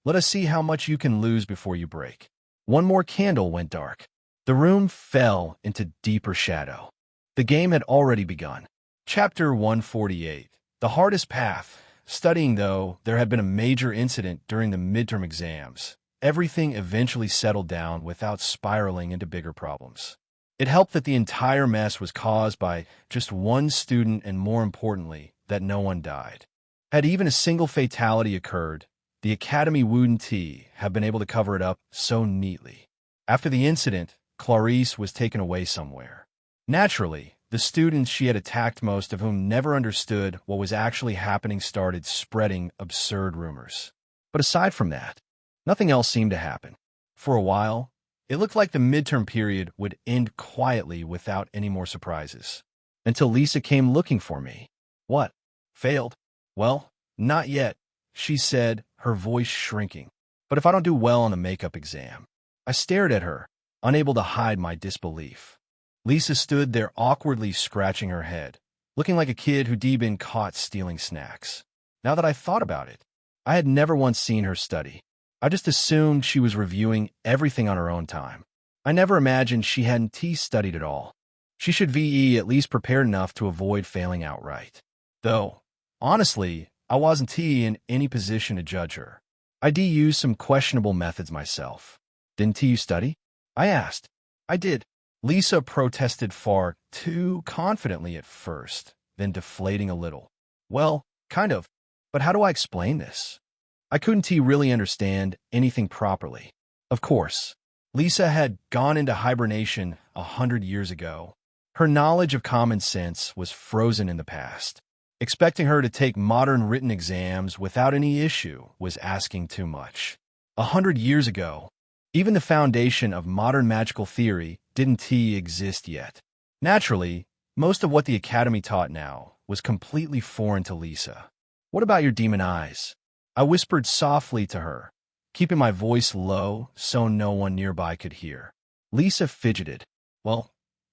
let us see how much you can lose before you break." One more candle went dark. The room fell into deeper shadow. The game had already begun. Chapter 148. The hardest path. Studying, though there had been a major incident during the midterm exams, everything eventually settled down without spiraling into bigger problems. It helped that the entire mess was caused by just one student, and more importantly, that no one died. Had even a single fatality occurred, the Academy wouldn't have been able to cover it up so neatly. After the incident, Clarice was taken away somewhere. Naturally, the students she had attacked, most of whom never understood what was actually happening, started spreading absurd rumors. But aside from that, nothing else seemed to happen. For a while, it looked like the midterm period would end quietly without any more surprises. Until Lisa came looking for me. "What? Failed?" "Well, not yet," she said, her voice shrinking. "But if I don't do well on the makeup exam." I stared at her, unable to hide my disbelief. Lisa stood there awkwardly scratching her head, looking like a kid who'd been caught stealing snacks. Now that I thought about it, I had never once seen her study. I just assumed she was reviewing everything on her own time. I never imagined she hadn't studied at all. She should at least prepared enough to avoid failing outright. Though, honestly, I wasn't in any position to judge her. I used some questionable methods myself. "Didn't you study?" I asked. "I did." Lisa protested far too confidently at first, then deflating a little. Well, kind of. But how do I explain this? I couldn't really understand anything properly. Of course, Lisa had gone into hibernation 100 years ago. Her knowledge of common sense was frozen in the past. Expecting her to take modern written exams without any issue was asking too much. 100 years ago, even the foundation of modern magical theory didn't exist yet. Naturally, most of what the Academy taught now was completely foreign to Lisa. What about your demon eyes? I whispered softly to her, keeping my voice low so no one nearby could hear. Lisa fidgeted. Well,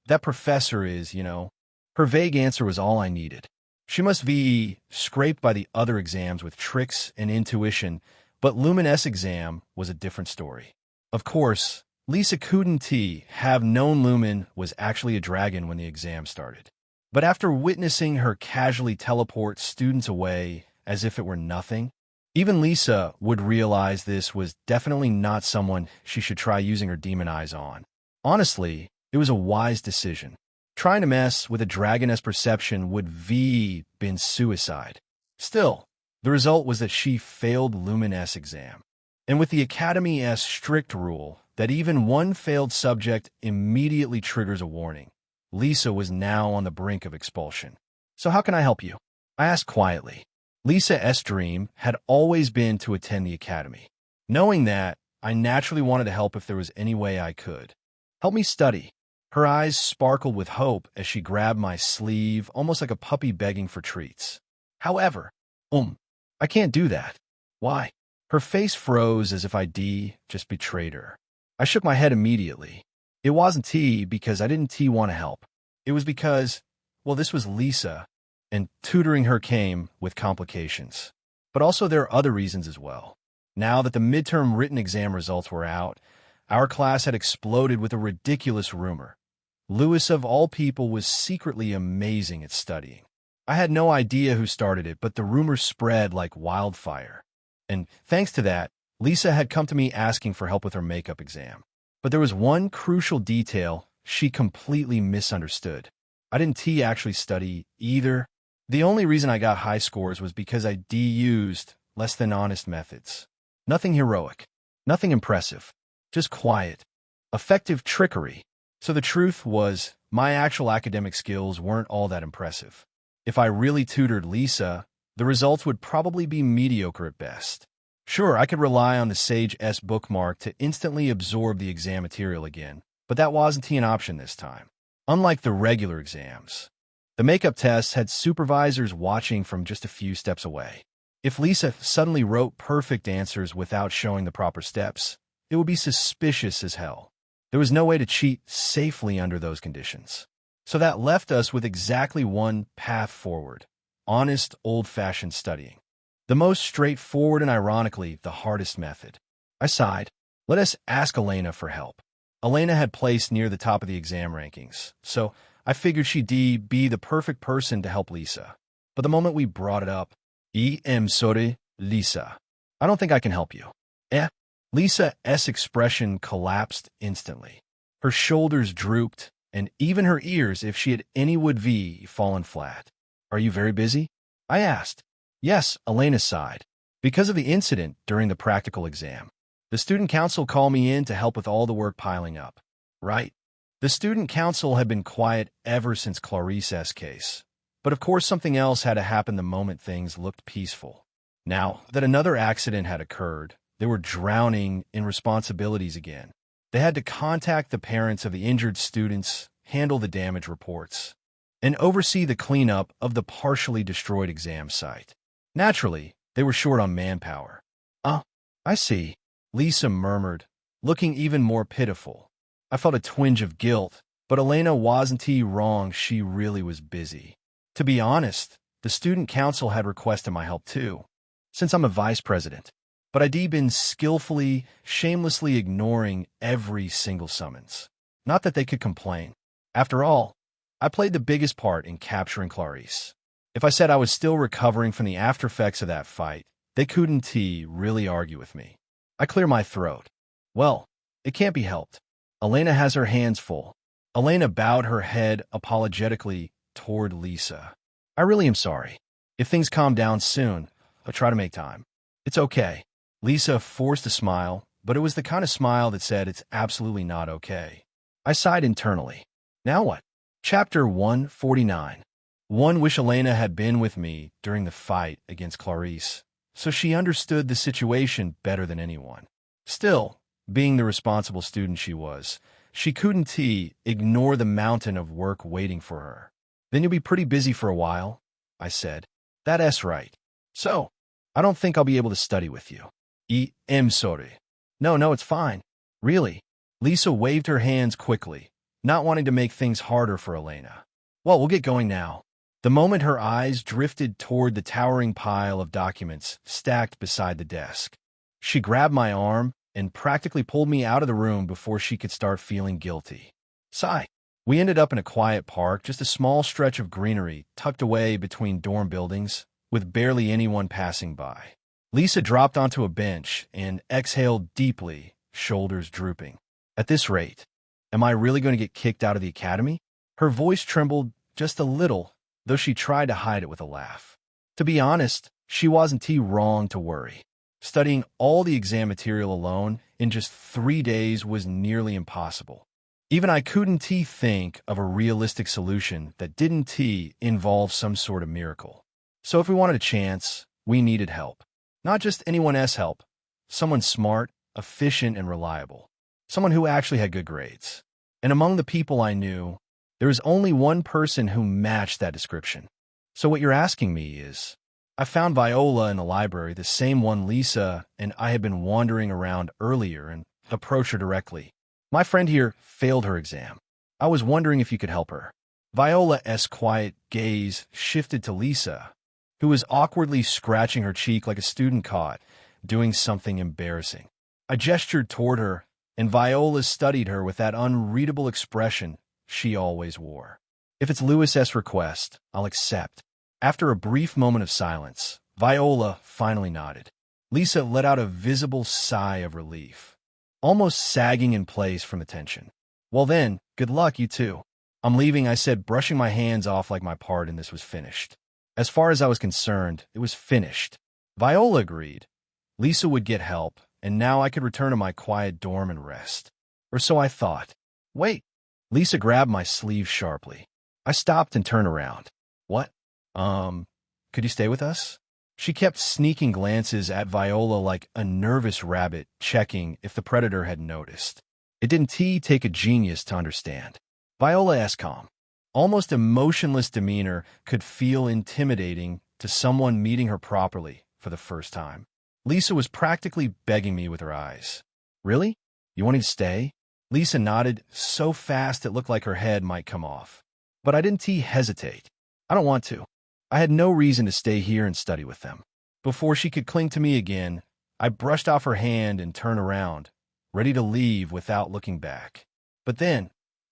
that professor is, you know. Her vague answer was all I needed. She must be scraped by the other exams with tricks and intuition, but Luminous exam was a different story. Of course, Lisa couldn't have known Lumen was actually a dragon when the exam started. But after witnessing her casually teleport students away as if it were nothing, even Lisa would realize this was definitely not someone she should try using her demon eyes on. Honestly, it was a wise decision. Trying to mess with a dragoness perception would been suicide. Still, the result was that she failed Luminous exam. And with the Academy's strict rule that even one failed subject immediately triggers a warning, Lisa was now on the brink of expulsion. So how can I help you? I asked quietly. Lisa's dream had always been to attend the Academy. Knowing that, I naturally wanted to help if there was any way I could. Help me study. Her eyes sparkled with hope as she grabbed my sleeve, almost like a puppy begging for treats. However, I can't do that. Why? Her face froze as if I just betrayed her. I shook my head immediately. It wasn't because I didn't want to help. It was because, well, this was Lisa, and tutoring her came with complications. But also there are other reasons as well. Now that the midterm written exam results were out, our class had exploded with a ridiculous rumor. Lewis, of all people, was secretly amazing at studying. I had no idea who started it, but the rumor spread like wildfire. And thanks to that, Lisa had come to me asking for help with her makeup exam. But there was one crucial detail she completely misunderstood. I didn't actually study either. The only reason I got high scores was because I used less than honest methods. Nothing heroic, nothing impressive, just quiet, effective trickery. So the truth was, my actual academic skills weren't all that impressive. If I really tutored Lisa, the results would probably be mediocre at best. Sure, I could rely on the Sage S bookmark to instantly absorb the exam material again, but that wasn't an option this time. Unlike the regular exams, the makeup tests had supervisors watching from just a few steps away. If Lisa suddenly wrote perfect answers without showing the proper steps, it would be suspicious as hell. There was no way to cheat safely under those conditions. So that left us with exactly one path forward: honest, old-fashioned studying. The most straightforward and, ironically, the hardest method. I sighed. Let us ask Elena for help. Elena had placed near the top of the exam rankings, so I figured she'd be the perfect person to help Lisa. But the moment we brought it up, sorry, Lisa. I don't think I can help you. Lisa's expression collapsed instantly. Her shoulders drooped, and even her ears, if she had any, would fallen flat. Are you very busy? I asked. Yes, Elena sighed. Because of the incident during the practical exam. The student council called me in to help with all the work piling up. Right? The student council had been quiet ever since Clarice's case. But of course something else had to happen the moment things looked peaceful. Now that another accident had occurred, they were drowning in responsibilities again. They had to contact the parents of the injured students, handle the damage reports, and oversee the cleanup of the partially destroyed exam site. Naturally, they were short on manpower. I see, Lisa murmured, looking even more pitiful. I felt a twinge of guilt, but Elena wasn't wrong. She really was busy. To be honest, the student council had requested my help too, since I'm a vice president. But I'd been skillfully, shamelessly ignoring every single summons. Not that they could complain. After all, I played the biggest part in capturing Clarice. If I said I was still recovering from the aftereffects of that fight, they couldn't really argue with me. I cleared my throat. Well, it can't be helped. Elena has her hands full. Elena bowed her head apologetically toward Lisa. I really am sorry. If things calm down soon, I'll try to make time. It's okay. Lisa forced a smile, but it was the kind of smile that said it's absolutely not okay. I sighed internally. Now what? Chapter 149. One wish Elena had been with me during the fight against Clarice, so she understood the situation better than anyone. Still, being the responsible student she was, she couldn't ignore the mountain of work waiting for her. Then you'll be pretty busy for a while, I said. That's right. So, I don't think I'll be able to study with you. I'm sorry. No, it's fine. Really. Lisa waved her hands quickly, not wanting to make things harder for Elena. Well, we'll get going now. The moment her eyes drifted toward the towering pile of documents stacked beside the desk, she grabbed my arm and practically pulled me out of the room before she could start feeling guilty. Sigh. We ended up in a quiet park, just a small stretch of greenery tucked away between dorm buildings, with barely anyone passing by. Lisa dropped onto a bench and exhaled deeply, shoulders drooping. At this rate, am I really going to get kicked out of the academy? Her voice trembled just a little, though she tried to hide it with a laugh. To be honest, she wasn't wrong to worry. Studying all the exam material alone in just 3 days was nearly impossible. Even I couldn't think of a realistic solution that didn't involve some sort of miracle. So if we wanted a chance, we needed help. Not just anyone else's help. Someone smart, efficient, and reliable. Someone who actually had good grades. And among the people I knew, there was only one person who matched that description. So what you're asking me is, I found Viola in the library, the same one Lisa and I had been wandering around earlier, and approached her directly. My friend here failed her exam. I was wondering if you could help her. Viola's quiet gaze shifted to Lisa, who was awkwardly scratching her cheek like a student caught doing something embarrassing. I gestured toward her, and Viola studied her with that unreadable expression she always wore. If it's Lewis's request, I'll accept. After a brief moment of silence, Viola finally nodded. Lisa let out a visible sigh of relief, almost sagging in place from the tension. Well then, good luck, you two. I'm leaving, I said, brushing my hands off like my part in this was finished. As far as I was concerned, it was finished. Viola agreed. Lisa would get help, and now I could return to my quiet dorm and rest. Or so I thought. Wait. Lisa grabbed my sleeve sharply. I stopped and turned around. What? Could you stay with us? She kept sneaking glances at Viola like a nervous rabbit, checking if the predator had noticed. It didn't take a genius to understand. Viola's calm, almost emotionless demeanor could feel intimidating to someone meeting her properly for the first time. Lisa was practically begging me with her eyes. Really? You want me to stay? Lisa nodded so fast it looked like her head might come off. But I didn't hesitate. I don't want to. I had no reason to stay here and study with them. Before she could cling to me again, I brushed off her hand and turned around, ready to leave without looking back. But then,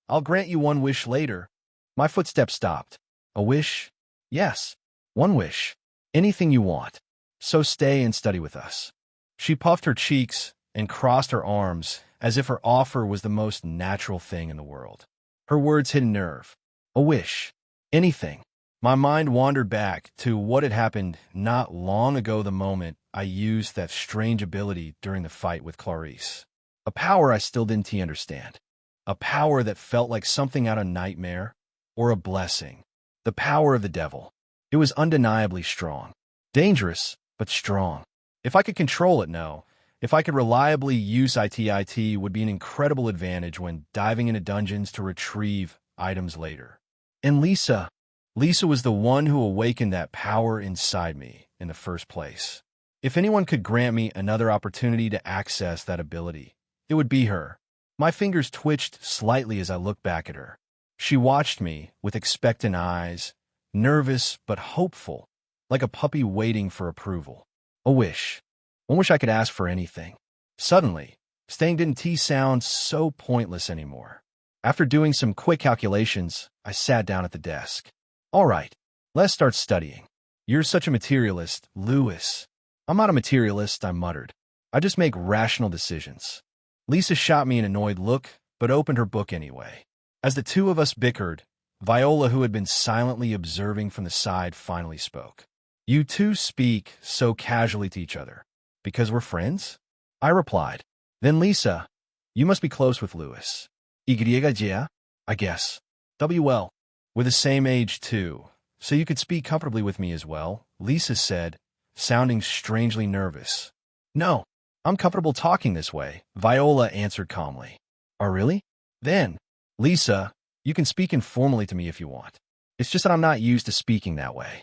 I'll grant you one wish later. My footsteps stopped. A wish? Yes, one wish. Anything you want. So stay and study with us. She puffed her cheeks and crossed her arms as if her offer was the most natural thing in the world. Her words hit a nerve. A wish. Anything. My mind wandered back to what had happened not long ago, the moment I used that strange ability during the fight with Clarice. A power I still didn't understand. A power that felt like something out of nightmare or a blessing. The power of the devil. It was undeniably strong. Dangerous, but strong. If I could control it, no. If I could reliably use it would be an incredible advantage when diving into dungeons to retrieve items later. And Lisa was the one who awakened that power inside me in the first place. If anyone could grant me another opportunity to access that ability, it would be her. My fingers twitched slightly as I looked back at her. She watched me with expectant eyes, nervous but hopeful, like a puppy waiting for approval. A wish. One wish I could ask for anything. Suddenly, staying didn't sound so pointless anymore. After doing some quick calculations, I sat down at the desk. All right, let's start studying. You're such a materialist, Lewis. I'm not a materialist, I muttered. I just make rational decisions. Lisa shot me an annoyed look, but opened her book anyway. As the two of us bickered, Viola, who had been silently observing from the side, finally spoke. You two speak so casually to each other. Because we're friends? I replied. Then Lisa, you must be close with Louis. Yeah, I guess. WL. We're the same age, too, so you could speak comfortably with me as well, Lisa said, sounding strangely nervous. No, I'm comfortable talking this way, Viola answered calmly. Oh, really? Then, Lisa, you can speak informally to me if you want. It's just that I'm not used to speaking that way.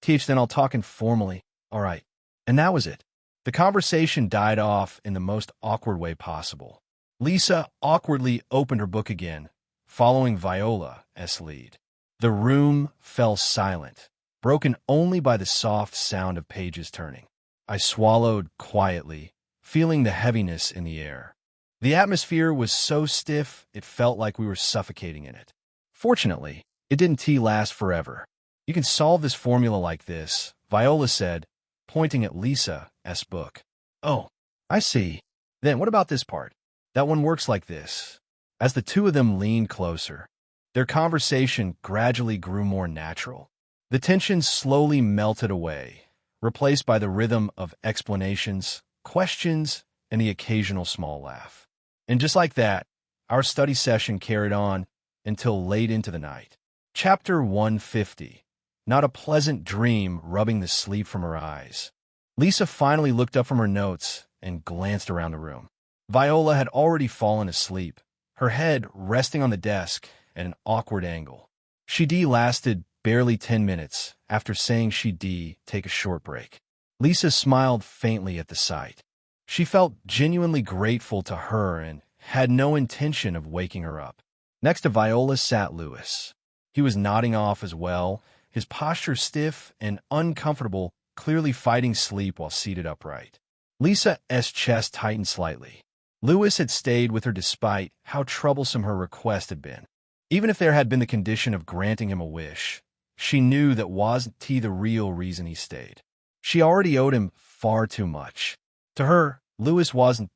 Then I'll talk informally. All right. And that was it. The conversation died off in the most awkward way possible. Lisa awkwardly opened her book again, following Viola's lead. The room fell silent, broken only by the soft sound of pages turning. I swallowed quietly, feeling the heaviness in the air. The atmosphere was so stiff it felt like we were suffocating in it. Fortunately, it didn't last forever. You can solve this formula like this, Viola said, pointing at Lisa's book. Oh, I see. Then what about this part? That one works like this. As the two of them leaned closer, their conversation gradually grew more natural. The tension slowly melted away, replaced by the rhythm of explanations, questions, and the occasional small laugh. And just like that, our study session carried on until late into the night. Chapter 150. Not a pleasant dream rubbing the sleep from her eyes. Lisa finally looked up from her notes and glanced around the room. Viola had already fallen asleep, her head resting on the desk at an awkward angle. She lasted barely 10 minutes after saying she'd take a short break. Lisa smiled faintly at the sight. She felt genuinely grateful to her and had no intention of waking her up. Next to Viola sat Louis. He was nodding off as well, his posture stiff and uncomfortable, clearly fighting sleep while seated upright. Lisa's chest tightened slightly. Louis had stayed with her despite how troublesome her request had been. Even if there had been the condition of granting him a wish, she knew that wasn't the real reason he stayed. She already owed him far too much. To her, Louis wasn't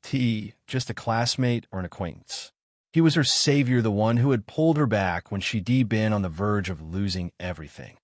just a classmate or an acquaintance. He was her savior, the one who had pulled her back when she'd been on the verge of losing everything.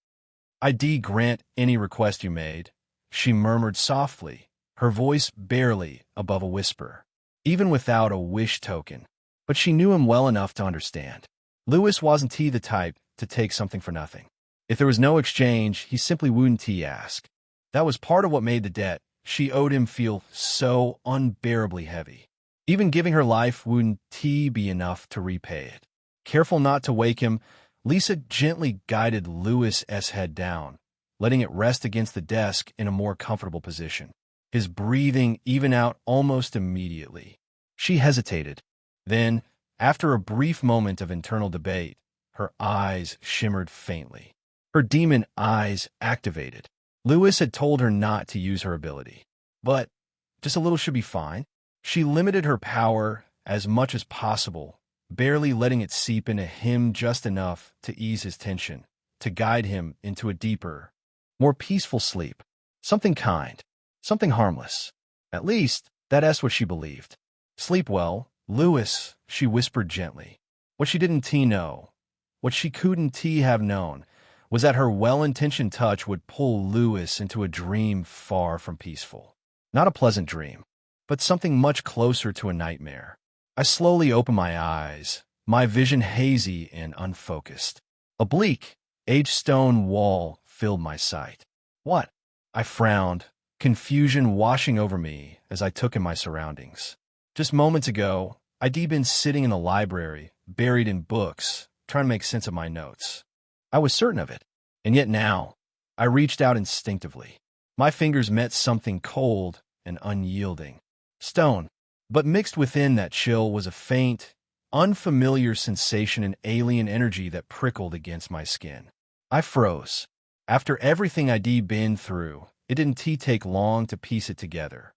I'd grant any request you made, she murmured softly, her voice barely above a whisper, even without a wish token. But she knew him well enough to understand. Louis wasn't the type to take something for nothing. If there was no exchange, he simply wouldn't ask. That was part of what made the debt she owed him feel so unbearably heavy. Even giving her life wouldn't be enough to repay it. Careful not to wake him, Lisa gently guided Louis's head down, letting it rest against the desk in a more comfortable position. His breathing evened out almost immediately. She hesitated. Then, after a brief moment of internal debate, her eyes shimmered faintly. Her demon eyes activated. Louis had told her not to use her ability. But just a little should be fine. She limited her power as much as possible, barely letting it seep into him just enough to ease his tension, to guide him into a deeper, more peaceful sleep. Something kind, something harmless. At least, that's what she believed. Sleep well, Louis, she whispered gently. What she didn't know, what she couldn't have known, was that her well-intentioned touch would pull Louis into a dream far from peaceful. Not a pleasant dream, but something much closer to a nightmare. I slowly opened my eyes, my vision hazy and unfocused. A bleak, aged stone wall filled my sight. What? I frowned, confusion washing over me as I took in my surroundings. Just moments ago, I'd been sitting in the library, buried in books, trying to make sense of my notes. I was certain of it, and yet now, I reached out instinctively. My fingers met something cold and unyielding. Stone, but mixed within that chill was a faint, unfamiliar sensation and alien energy that prickled against my skin. I froze. After everything I'd been through, it didn't take long to piece it together.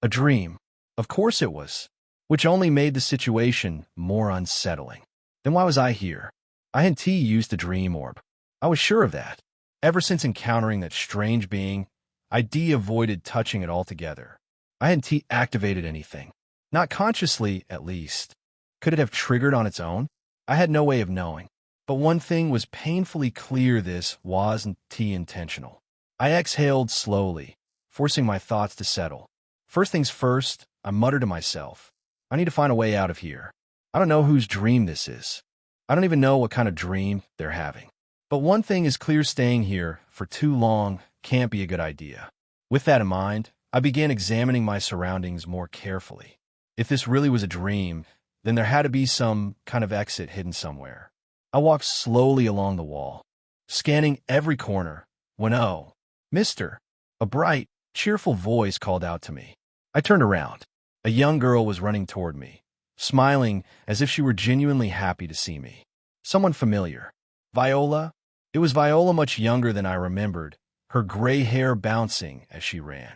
A dream. Of course it was, which only made the situation more unsettling. Then why was I here? I hadn't used the dream orb. I was sure of that. Ever since encountering that strange being, I'd avoided touching it altogether. I hadn't activated anything. Not consciously, at least. Could it have triggered on its own? I had no way of knowing. But one thing was painfully clear: this wasn't intentional. I exhaled slowly, forcing my thoughts to settle. First things first, I muttered to myself. I need to find a way out of here. I don't know whose dream this is. I don't even know what kind of dream they're having. But one thing is clear: staying here for too long can't be a good idea. With that in mind, I began examining my surroundings more carefully. If this really was a dream, then there had to be some kind of exit hidden somewhere. I walked slowly along the wall, scanning every corner, when oh, Mister, a bright, cheerful voice called out to me. I turned around. A young girl was running toward me, smiling as if she were genuinely happy to see me. Someone familiar. Viola? It was Viola, much younger than I remembered, her gray hair bouncing as she ran.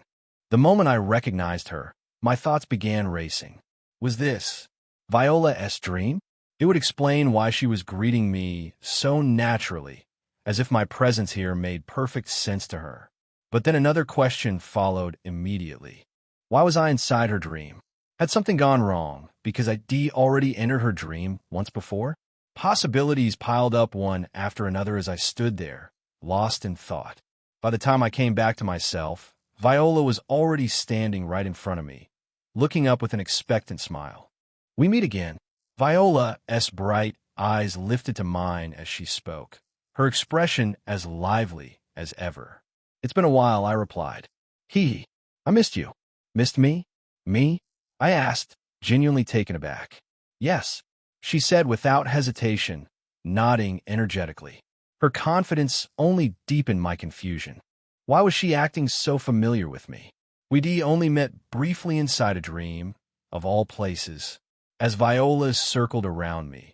The moment I recognized her, my thoughts began racing. Was this Viola's dream? It would explain why she was greeting me so naturally, as if my presence here made perfect sense to her. But then another question followed immediately. Why was I inside her dream? Had something gone wrong because I'd already entered her dream once before? Possibilities piled up one after another as I stood there, lost in thought. By the time I came back to myself, Viola was already standing right in front of me, looking up with an expectant smile. We meet again. Viola's bright eyes lifted to mine as she spoke, her expression as lively as ever. It's been a while, I replied. I missed you. Missed me? Me? I asked, genuinely taken aback. Yes, she said without hesitation, nodding energetically. Her confidence only deepened my confusion. Why was she acting so familiar with me? We'd only met briefly inside a dream, of all places. As Viola circled around me,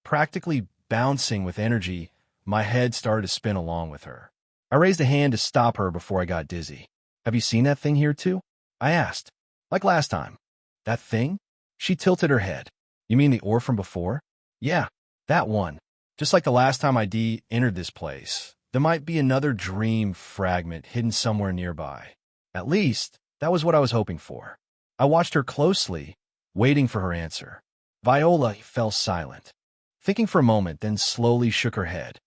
practically bouncing with energy, my head started to spin along with her. I raised a hand to stop her before I got dizzy. Have you seen that thing here too? I asked. Like last time. That thing? She tilted her head. You mean the ore from before? Yeah, that one. Just like the last time I entered this place, there might be another dream fragment hidden somewhere nearby. At least, that was what I was hoping for. I watched her closely, waiting for her answer. Viola fell silent, thinking for a moment, then slowly shook her head.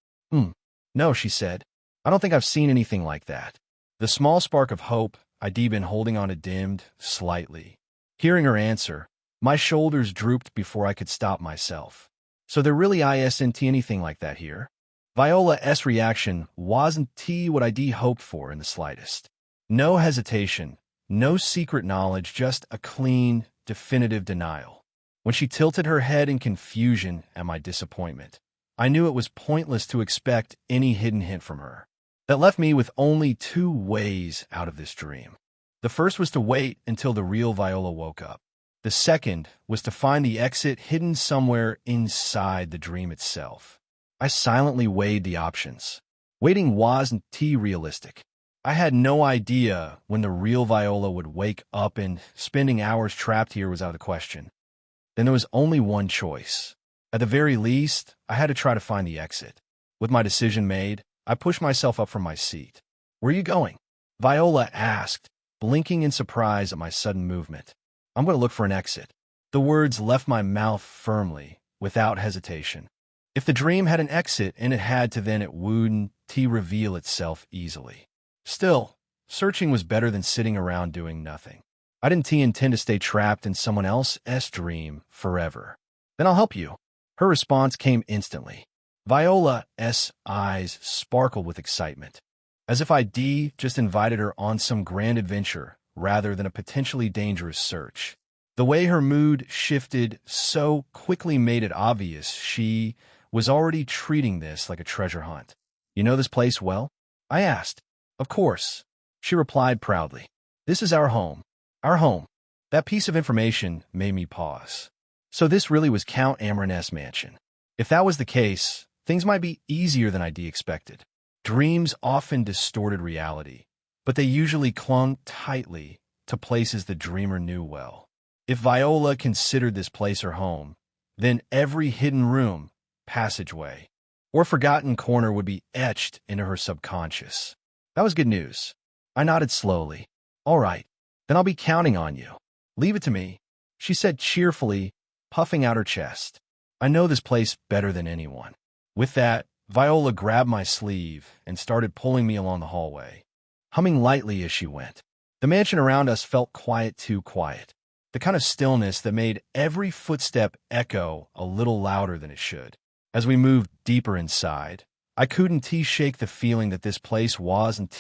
No, she said. I don't think I've seen anything like that. The small spark of hope I'd been holding on to dimmed slightly. Hearing her answer, my shoulders drooped before I could stop myself. So there really isn't anything like that here? Viola's reaction wasn't what I'd hoped for in the slightest. No hesitation, no secret knowledge, just a clean, definitive denial. When she tilted her head in confusion at my disappointment, I knew it was pointless to expect any hidden hint from her. That left me with only two ways out of this dream. The first was to wait until the real Viola woke up. The second was to find the exit hidden somewhere inside the dream itself. I silently weighed the options. Waiting wasn't realistic. I had no idea when the real Viola would wake up, and spending hours trapped here was out of the question. Then there was only one choice. At the very least, I had to try to find the exit. With my decision made, I pushed myself up from my seat. Where are you going? Viola asked, blinking in surprise at my sudden movement. I'm going to look for an exit. The words left my mouth firmly, without hesitation. If the dream had an exit and it had to, then it wouldn't reveal itself easily. Still, searching was better than sitting around doing nothing. I didn't intend to stay trapped in someone else's dream forever. Then I'll help you. Her response came instantly. Viola's eyes sparkled with excitement, as if I'd just invited her on some grand adventure rather than a potentially dangerous search. The way her mood shifted so quickly made it obvious she was already treating this like a treasure hunt. You know this place well? I asked. Of course, she replied proudly. This is our home. Our home. That piece of information made me pause. So this really was Count Amarin's mansion. If that was the case, things might be easier than I'd expected. Dreams often distorted reality, but they usually clung tightly to places the dreamer knew well. If Viola considered this place her home, then every hidden room, passageway, or forgotten corner would be etched into her subconscious. That was good news. I nodded slowly. All right, then I'll be counting on you. Leave it to me, she said cheerfully, puffing out her chest. I know this place better than anyone. With that, Viola grabbed my sleeve and started pulling me along the hallway, humming lightly as she went. The mansion around us felt quiet, too quiet. The kind of stillness that made every footstep echo a little louder than it should. As we moved deeper inside, I couldn't shake the feeling that this place wasn't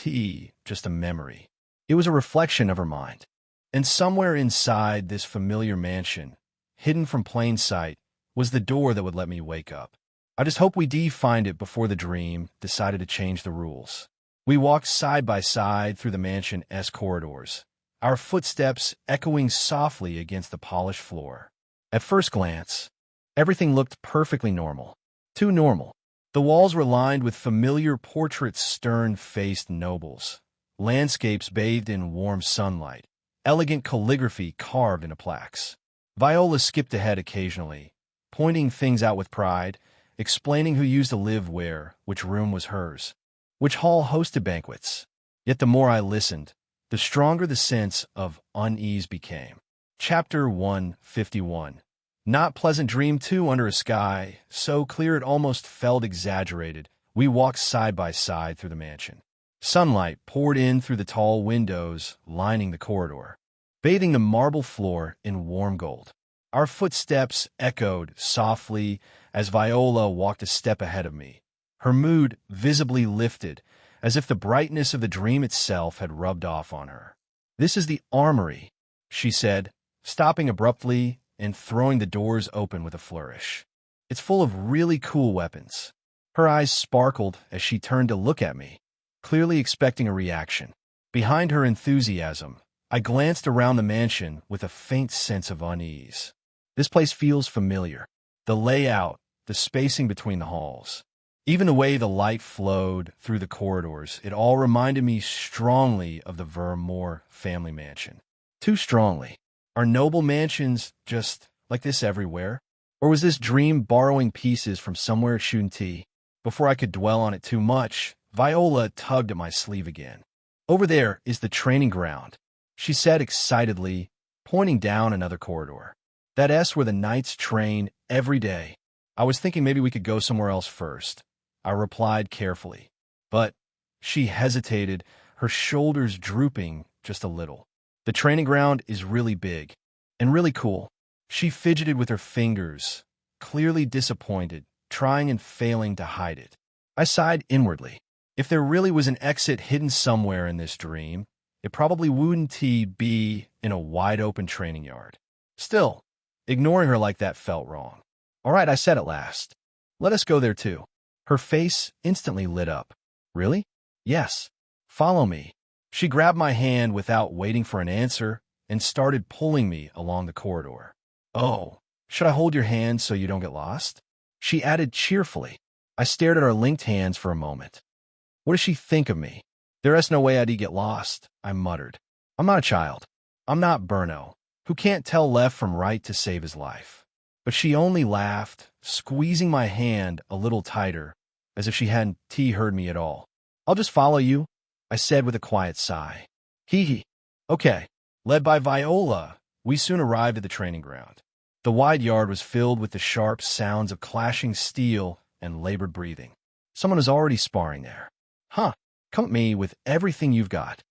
just a memory. It was a reflection of her mind. And somewhere inside this familiar mansion, hidden from plain sight, was the door that would let me wake up. I just hope we find it before the dream decided to change the rules. We walked side by side through the mansion's corridors, our footsteps echoing softly against the polished floor. At first glance, everything looked perfectly normal. Too normal. The walls were lined with familiar portraits, stern-faced nobles, landscapes bathed in warm sunlight, elegant calligraphy carved into plaques. Viola skipped ahead occasionally, pointing things out with pride, explaining who used to live where, which room was hers, which hall hosted banquets. Yet the more I listened, the stronger the sense of unease became. Chapter 151. Not pleasant dream 2. Under a sky so clear it almost felt exaggerated, we walked side by side through the mansion. Sunlight poured in through the tall windows lining the corridor, bathing the marble floor in warm gold. Our footsteps echoed softly as Viola walked a step ahead of me, her mood visibly lifted, as if the brightness of the dream itself had rubbed off on her. "This is the armory," she said, stopping abruptly and throwing the doors open with a flourish. "It's full of really cool weapons." Her eyes sparkled as she turned to look at me, clearly expecting a reaction. Behind her enthusiasm, I glanced around the mansion with a faint sense of unease. This place feels familiar. The layout, the spacing between the halls, even the way the light flowed through the corridors, it all reminded me strongly of the Vermore family mansion. Too strongly. Are noble mansions just like this everywhere? Or was this dream borrowing pieces from somewhere it shouldn't be? Before I could dwell on it too much, Viola tugged at my sleeve again. "Over there is the training ground," she said excitedly, pointing down another corridor. "That's where the knights train every day." "I was thinking maybe we could go somewhere else first," I replied carefully. But she hesitated, her shoulders drooping just a little. "The training ground is really big and really cool." She fidgeted with her fingers, clearly disappointed, trying and failing to hide it. I sighed inwardly. If there really was an exit hidden somewhere in this dream, it probably wouldn't be in a wide-open training yard. Still, ignoring her like that felt wrong. "All right," I said at last. "Let us go there too." Her face instantly lit up. "Really?" "Yes. Follow me." She grabbed my hand without waiting for an answer and started pulling me along the corridor. "Oh, should I hold your hand so you don't get lost?" she added cheerfully. I stared at our linked hands for a moment. What does she think of me? "There's no way I'd get lost," I muttered. "I'm not a child. I'm not Berno, who can't tell left from right to save his life." But she only laughed, squeezing my hand a little tighter, as if she hadn't heard me at all. "I'll just follow you," I said with a quiet sigh. Hee hee. Okay. Led by Viola, we soon arrived at the training ground. The wide yard was filled with the sharp sounds of clashing steel and labored breathing. Someone was already sparring there. "Huh, come at me with everything you've got."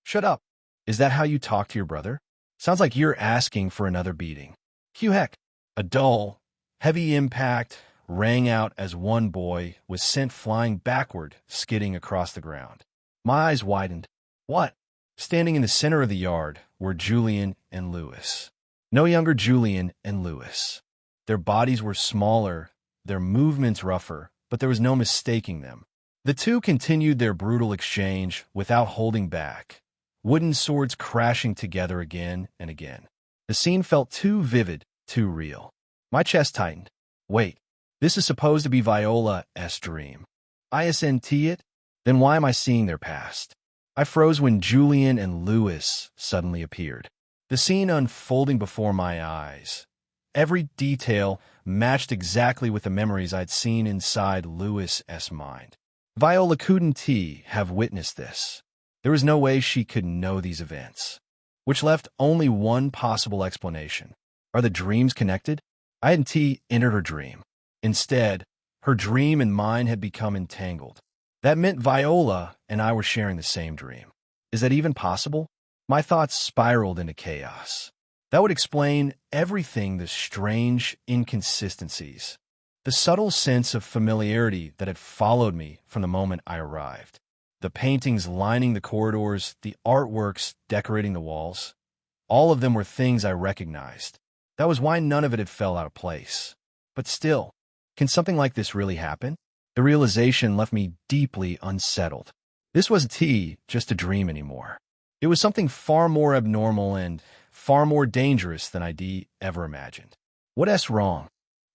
"Shut up. Is that how you talk to your brother? Sounds like you're asking for another beating." Hugh heck. A dull, heavy impact rang out as one boy was sent flying backward, skidding across the ground. My eyes widened. What? Standing in the center of the yard were Julian and Lewis. No younger Julian and Lewis. Their bodies were smaller, their movements rougher, but there was no mistaking them. The two continued their brutal exchange without holding back, wooden swords crashing together again and again. The scene felt too vivid, too real. My chest tightened. Wait, this is supposed to be Viola's dream. Isn't it? Then why am I seeing their past? I froze when Julian and Lewis suddenly appeared. The scene unfolding before my eyes. Every detail matched exactly with the memories I'd seen inside Lewis's mind. Viola couldn't have witnessed this. There was no way she could know these events, which left only one possible explanation. Are the dreams connected? I hadn't entered her dream. Instead, Her dream and mine had become entangled. That meant Viola and I were sharing the same dream. Is that even possible? My thoughts spiraled into chaos. That would explain everything, the strange inconsistencies, the subtle sense of familiarity that had followed me from the moment I arrived. The paintings lining the corridors, the artworks decorating the walls, all of them were things I recognized. That was why none of it had fell out of place. But still, can something like this really happen? The realization left me deeply unsettled. This wasn't just a dream anymore. It was something far more abnormal and far more dangerous than I'd ever imagined. What's wrong?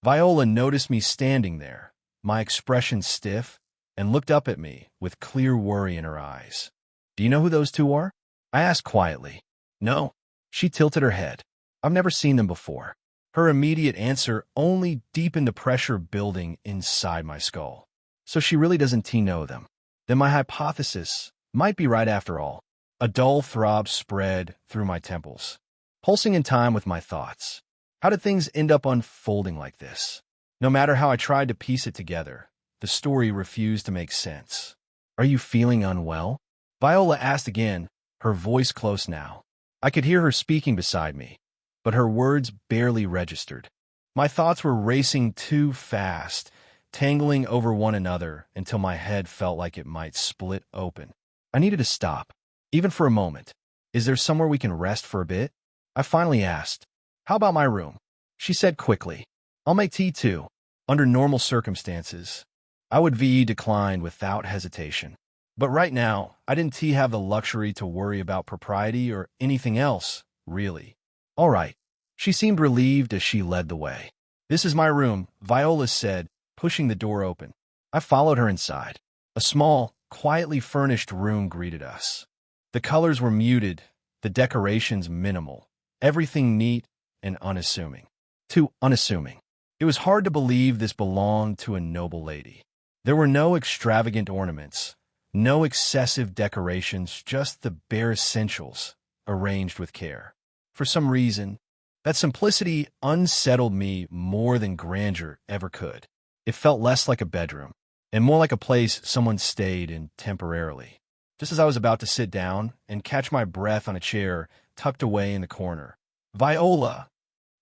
Viola noticed me standing there, my expression stiff, and looked up at me with clear worry in her eyes. Do you know who those two are? I asked quietly. No. She tilted her head. I've never seen them before. Her immediate answer only deepened the pressure building inside my skull. So she really doesn't know them. Then my hypothesis might be right after all. A dull throb spread through my temples, pulsing in time with my thoughts. How did things end up unfolding like this? No matter how I tried to piece it together, the story refused to make sense. Are you feeling unwell? Viola asked again, her voice close now. I could hear her speaking beside me, but her words barely registered. My thoughts were racing too fast, tangling over one another until my head felt like it might split open. I needed to stop, even for a moment. Is there somewhere we can rest for a bit? I finally asked. How about my room? She said quickly. I'll make tea too. Under normal circumstances, I would decline without hesitation. But right now, I didn't have the luxury to worry about propriety or anything else, really. All right. She seemed relieved as she led the way. This is my room, Viola said, pushing the door open. I followed her inside. A small, quietly furnished room greeted us. The colors were muted, the decorations minimal, everything neat and unassuming. Too unassuming. It was hard to believe this belonged to a noble lady. There were no extravagant ornaments, no excessive decorations, just the bare essentials, arranged with care. For some reason, that simplicity unsettled me more than grandeur ever could. It felt less like a bedroom, and more like a place someone stayed in temporarily. Just as I was about to sit down and catch my breath on a chair tucked away in the corner, Viola!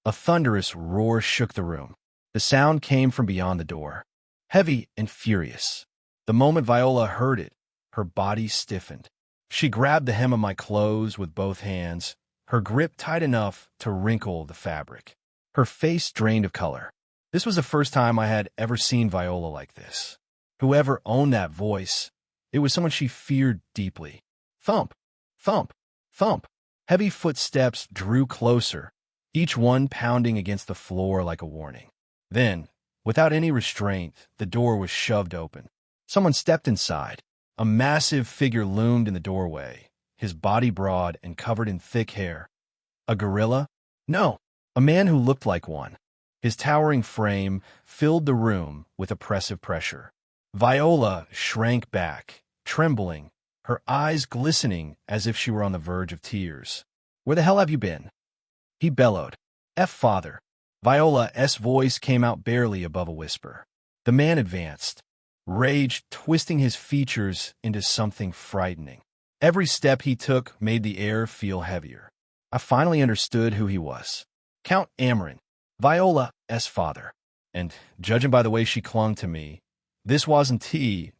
A thunderous roar shook the room. The sound came from beyond the door, heavy and furious. The moment Viola heard it, her body stiffened. She grabbed the hem of my clothes with both hands, her grip tight enough to wrinkle the fabric. Her face drained of color. This was the first time I had ever seen Viola like this. Whoever owned that voice, it was someone she feared deeply. Thump, thump, thump. Heavy footsteps drew closer, each one pounding against the floor like a warning. Then, without any restraint, the door was shoved open. Someone stepped inside. A massive figure loomed in the doorway, his body broad and covered in thick hair. A gorilla? No, a man who looked like one. His towering frame filled the room with oppressive pressure. Viola shrank back, trembling, her eyes glistening as if she were on the verge of tears. Where the hell have you been? He bellowed. Father. Viola's voice came out barely above a whisper. The man advanced, rage twisting his features into something frightening. Every step he took made the air feel heavier. I finally understood who he was. Count Amarin, Viola's father. And, judging by the way she clung to me, this wasn't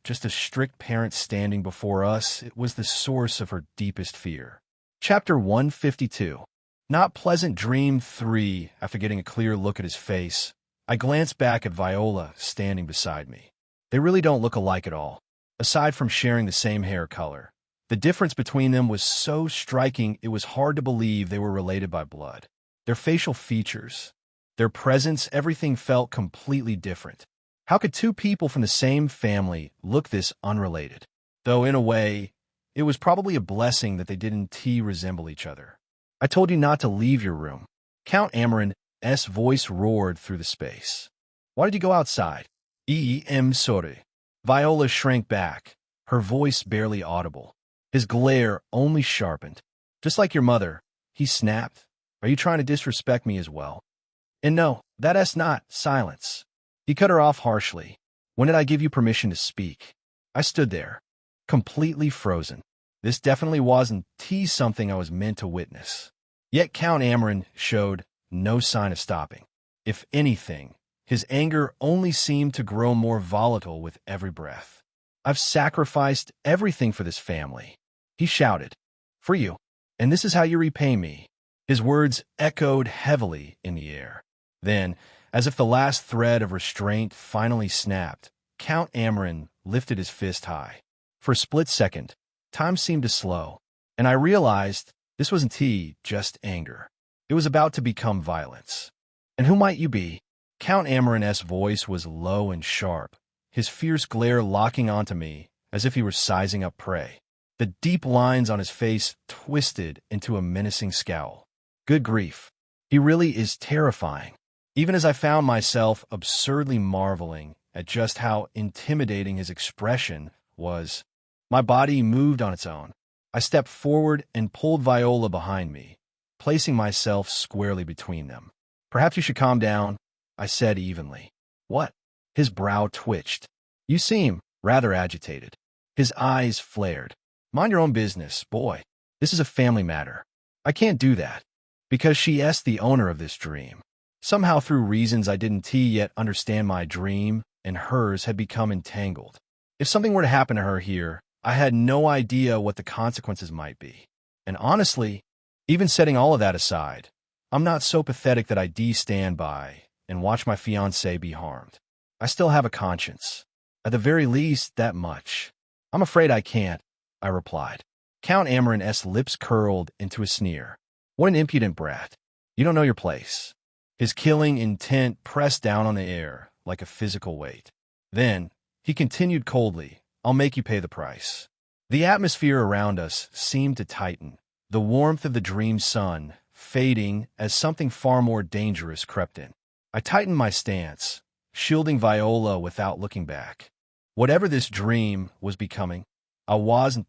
just a strict parent standing before us. It was the source of her deepest fear. Chapter 152. Not Pleasant Dream 3. After getting a clear look at his face, I glanced back at Viola standing beside me. They really don't look alike at all. Aside from sharing the same hair color, the difference between them was so striking it was hard to believe they were related by blood. Their facial features, their presence, everything felt completely different. How could two people from the same family look this unrelated? Though in a way, it was probably a blessing that they didn't resemble each other. I told you not to leave your room. Count Amarin's voice roared through the space. Why did you go outside? Sorry. Viola shrank back, her voice barely audible. His glare only sharpened. Just like your mother, he snapped. Are you trying to disrespect me as well? And no, that's not silence. He cut her off harshly. When did I give you permission to speak? I stood there, completely frozen. This definitely wasn't something I was meant to witness. Yet Count Amarin showed no sign of stopping. If anything, his anger only seemed to grow more volatile with every breath. I've sacrificed everything for this family, he shouted. For you. And this is how you repay me. His words echoed heavily in the air. Then, as if the last thread of restraint finally snapped, Count Amarin lifted his fist high. For a split second, time seemed to slow, and I realized this wasn't just anger. It was about to become violence. And who might you be? Count Amarin's voice was low and sharp, his fierce glare locking onto me as if he were sizing up prey. The deep lines on his face twisted into a menacing scowl. Good grief. He really is terrifying. Even as I found myself absurdly marveling at just how intimidating his expression was, my body moved on its own. I stepped forward and pulled Viola behind me, placing myself squarely between them. Perhaps you should calm down, I said evenly. What? His brow twitched. You seem rather agitated. His eyes flared. Mind your own business, boy. This is a family matter. I can't do that. Because she is the owner of this dream. Somehow through reasons I didn't yet understand, my dream and hers had become entangled. If something were to happen to her here, I had no idea what the consequences might be. And honestly, even setting all of that aside, I'm not so pathetic that I stand by and watch my fiancée be harmed. I still have a conscience. At the very least, that much. I'm afraid I can't, I replied. Count Amarin's lips curled into a sneer. What an impudent brat. You don't know your place. His killing intent pressed down on the air like a physical weight. Then, he continued coldly, I'll make you pay the price. The atmosphere around us seemed to tighten, the warmth of the dream sun fading as something far more dangerous crept in. I tightened my stance, shielding Viola without looking back. Whatever this dream was becoming, I wasn't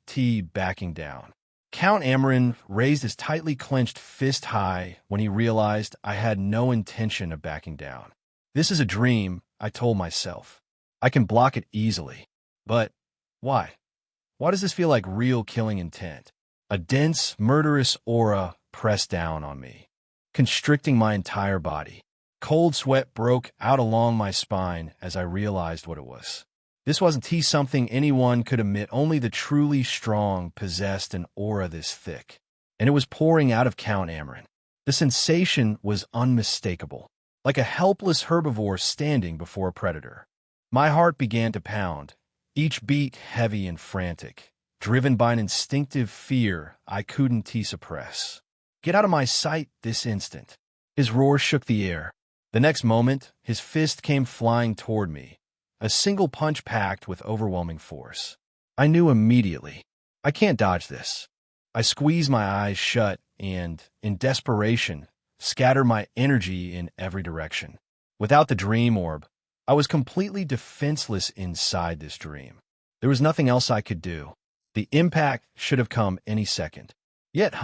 backing down. Count Amarin raised his tightly clenched fist high when he realized I had no intention of backing down. This is a dream, I told myself. I can block it easily. But why? Why does this feel like real killing intent? A dense, murderous aura pressed down on me, constricting my entire body. Cold sweat broke out along my spine as I realized what it was. This wasn't something anyone could emit. Only the truly strong possessed an aura this thick, and it was pouring out of Count Amarin. The sensation was unmistakable, like a helpless herbivore standing before a predator. My heart began to pound, each beat heavy and frantic, driven by an instinctive fear I couldn't suppress. Get out of my sight this instant. His roar shook the air. The next moment, his fist came flying toward me, a single punch packed with overwhelming force. I knew immediately. I can't dodge this. I squeezed my eyes shut and, in desperation, scattered my energy in every direction. Without the dream orb, I was completely defenseless inside this dream. There was nothing else I could do. The impact should have come any second. Yet,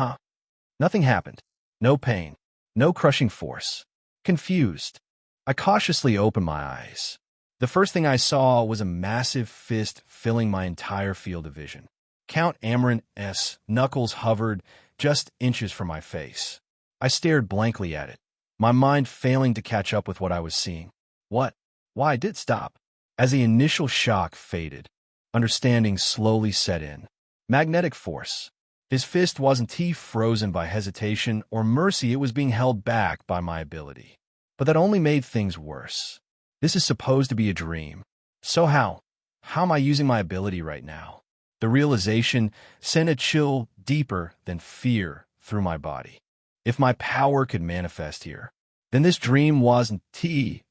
nothing happened. No pain. No crushing force. Confused, I cautiously opened my eyes. The first thing I saw was a massive fist filling my entire field of vision. Count Amarin's knuckles hovered just inches from my face. I stared blankly at it, my mind failing to catch up with what I was seeing. What? Why, I did stop. As the initial shock faded, understanding slowly set in. Magnetic force. His fist wasn't frozen by hesitation or mercy, it was being held back by my ability. But that only made things worse. This is supposed to be a dream. So how? How am I using my ability right now? The realization sent a chill deeper than fear through my body. If my power could manifest here, then this dream wasn't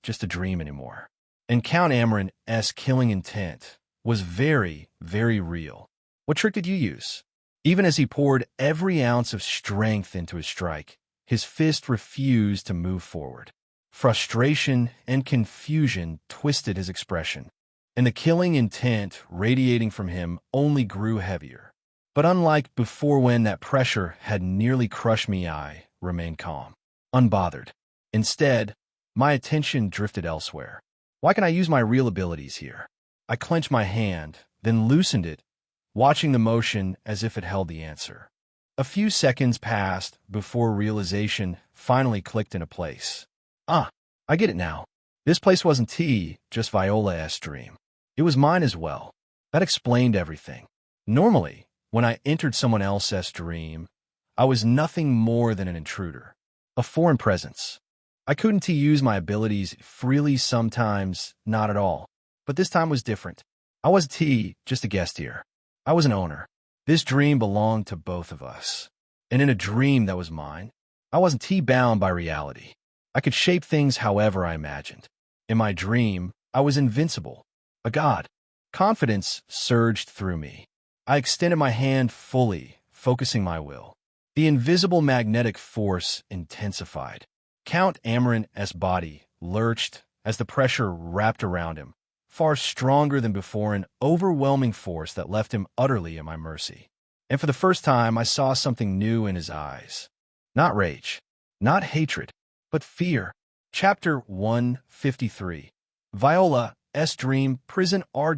just a dream anymore. And Count Amarin's killing intent was very, very real. What trick did you use? Even as he poured every ounce of strength into his strike, his fist refused to move forward. Frustration and confusion twisted his expression, and the killing intent radiating from him only grew heavier. But unlike before when that pressure had nearly crushed me, I remained calm, unbothered. Instead, my attention drifted elsewhere. Why can I use my real abilities here? I clenched my hand, then loosened it, watching the motion as if it held the answer. A few seconds passed before realization finally clicked into place. Ah, I get it now. This place wasn't T, just Viola's dream. It was mine as well. That explained everything. Normally, when I entered someone else's dream, I was nothing more than an intruder, a foreign presence. I couldn't use my abilities freely sometimes, not at all. But this time was different. I wasn't T, just a guest here. I was an owner. This dream belonged to both of us. And in a dream that was mine, I wasn't T-bound by reality. I could shape things however I imagined. In my dream, I was invincible, a god. Confidence surged through me. I extended my hand fully, focusing my will. The invisible magnetic force intensified. Count Amaran's body lurched as the pressure wrapped around him, far stronger than before, an overwhelming force that left him utterly at my mercy. And for the first time, I saw something new in his eyes. Not rage, not hatred, but fear. Chapter 153. Viola's Dream Prison R-.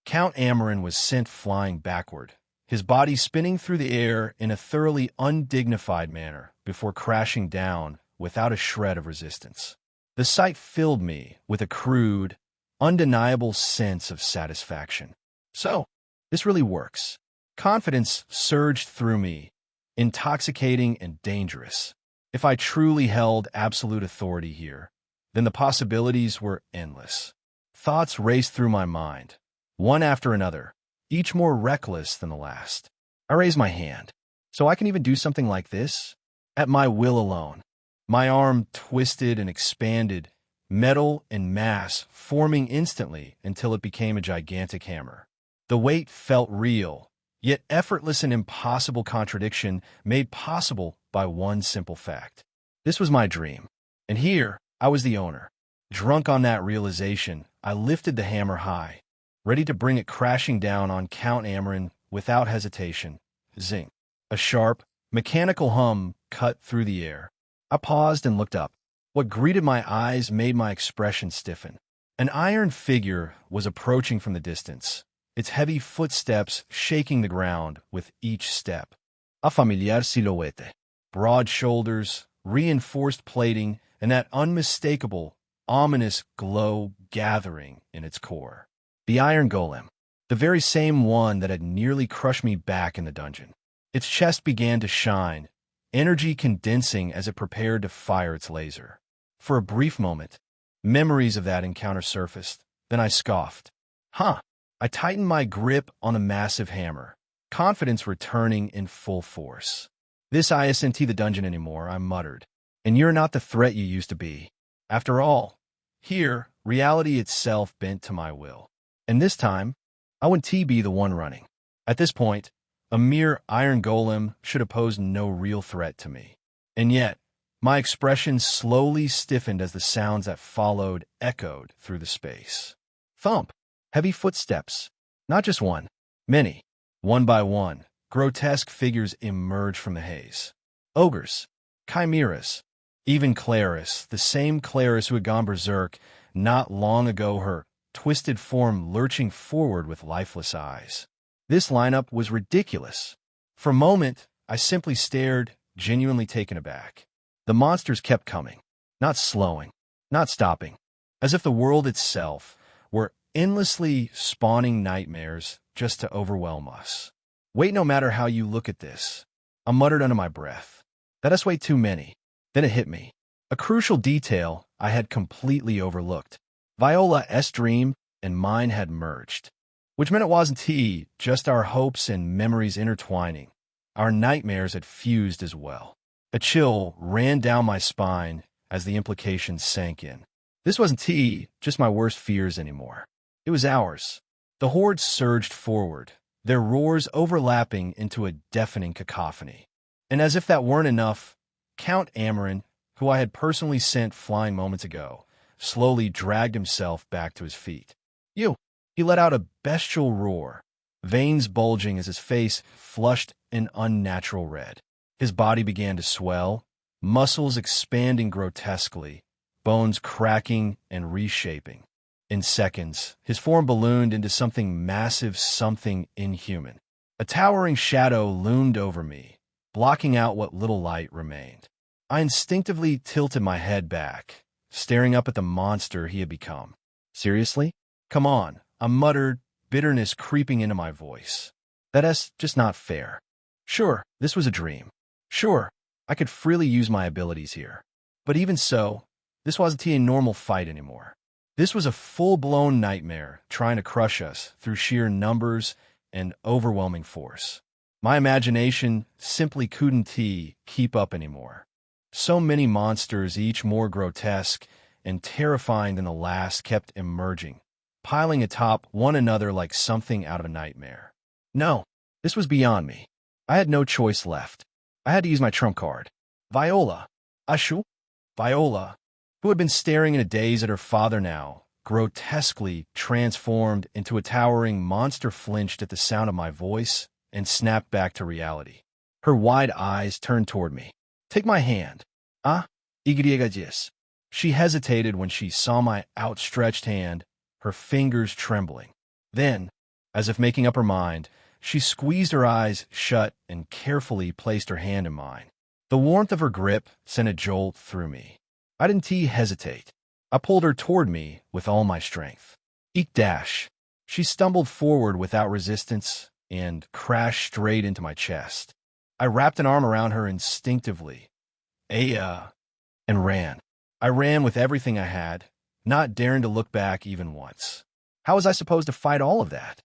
Count Amaran was sent flying backward, his body spinning through the air in a thoroughly undignified manner before crashing down without a shred of resistance. The sight filled me with a crude, undeniable sense of satisfaction. So, this really works. Confidence surged through me, intoxicating and dangerous. If I truly held absolute authority here, then the possibilities were endless. Thoughts raced through my mind, one after another, each more reckless than the last. I raised my hand. So I can even do something like this? At my will alone. My arm twisted and expanded, metal and mass forming instantly until it became a gigantic hammer. The weight felt real, yet effortless, and impossible contradiction made possible by one simple fact. This was my dream, and here I was the owner. Drunk on that realization, I lifted the hammer high, ready to bring it crashing down on Count Amaran without hesitation. Zing. A sharp, mechanical hum cut through the air. I paused and looked up. What greeted my eyes made my expression stiffen. An iron figure was approaching from the distance, its heavy footsteps shaking the ground with each step. A familiar silhouette. Broad shoulders, reinforced plating, and that unmistakable, ominous glow gathering in its core. The Iron Golem, the very same one that had nearly crushed me back in the dungeon. Its chest began to shine, energy condensing as it prepared to fire its laser. For a brief moment, memories of that encounter surfaced. Then I scoffed. I tightened my grip on the massive hammer, confidence returning in full force. This isn't the dungeon anymore, I muttered. And you're not the threat you used to be. After all, here, reality itself bent to my will. And this time, I wouldn't be the one running. At this point, a mere iron golem should have posed no real threat to me. And yet, my expression slowly stiffened as the sounds that followed echoed through the space. Thump! Heavy footsteps. Not just one. Many. One by one, grotesque figures emerged from the haze. Ogres. Chimeras. Even Clarice, the same Clarice who had gone berserk not long ago, her twisted form lurching forward with lifeless eyes. This lineup was ridiculous. For a moment, I simply stared, genuinely taken aback. The monsters kept coming, not slowing, not stopping, as if the world itself were endlessly spawning nightmares just to overwhelm us. Wait, no matter how you look at this, I muttered under my breath. That is way too many. Then it hit me. A crucial detail I had completely overlooked. Viola's dream and mine had merged. Which meant it wasn't just our hopes and memories intertwining. Our nightmares had fused as well. A chill ran down my spine as the implications sank in. This wasn't just my worst fears anymore. It was ours. The horde surged forward, their roars overlapping into a deafening cacophony. And as if that weren't enough, Count Amaran, who I had personally sent flying moments ago, slowly dragged himself back to his feet. He let out a bestial roar, veins bulging as his face flushed an unnatural red. His body began to swell, muscles expanding grotesquely, bones cracking and reshaping. In seconds, his form ballooned into something massive, something inhuman. A towering shadow loomed over me, blocking out what little light remained. I instinctively tilted my head back, staring up at the monster he had become. Seriously? Come on, I muttered, bitterness creeping into my voice. That's just not fair. Sure, this was a dream. Sure, I could freely use my abilities here. But even so, this wasn't a normal fight anymore. This was a full-blown nightmare trying to crush us through sheer numbers and overwhelming force. My imagination simply couldn't keep up anymore. So many monsters, each more grotesque and terrifying than the last, kept emerging, piling atop one another like something out of a nightmare. No, this was beyond me. I had no choice left. I had to use my trump card. Viola. Ashu? Viola, who had been staring in a daze at her father now, grotesquely transformed into a towering monster, flinched at the sound of my voice and snapped back to reality. Her wide eyes turned toward me. Take my hand. Ah, Igriegajis. She hesitated when she saw my outstretched hand, her fingers trembling. Then, as if making up her mind, she squeezed her eyes shut and carefully placed her hand in mine. The warmth of her grip sent a jolt through me. I didn't hesitate. I pulled her toward me with all my strength. Eek dash. She stumbled forward without resistance and crashed straight into my chest. I wrapped an arm around her instinctively. And ran. I ran with everything I had, not daring to look back even once. How was I supposed to fight all of that?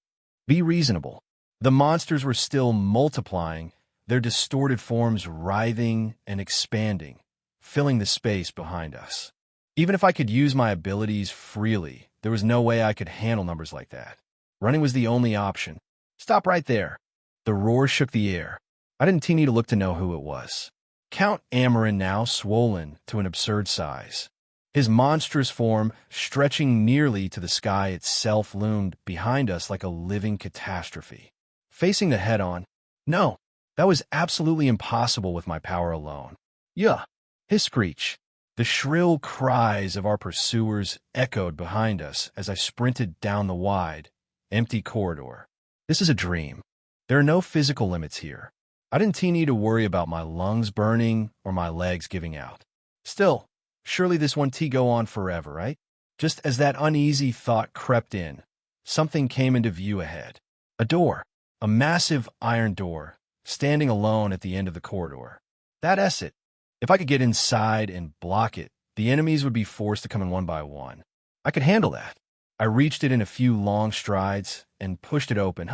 Be reasonable. The monsters were still multiplying, their distorted forms writhing and expanding, filling the space behind us. Even if I could use my abilities freely, there was no way I could handle numbers like that. Running was the only option. Stop right there. The roar shook the air. I didn't need to look to know who it was. Count Amarin, now swollen to an absurd size. His monstrous form, stretching nearly to the sky itself, loomed behind us like a living catastrophe. Facing the head-on, no, that was absolutely impossible with my power alone. Yeah, his screech. The shrill cries of our pursuers echoed behind us as I sprinted down the wide, empty corridor. This is a dream. There are no physical limits here. I didn't need to worry about my lungs burning or my legs giving out. Still, surely this won't go on forever, right? Just as that uneasy thought crept in, something came into view ahead. A door, a massive iron door, standing alone at the end of the corridor. That's it. If I could get inside and block it, the enemies would be forced to come in one by one. I could handle that. I reached it in a few long strides and pushed it open,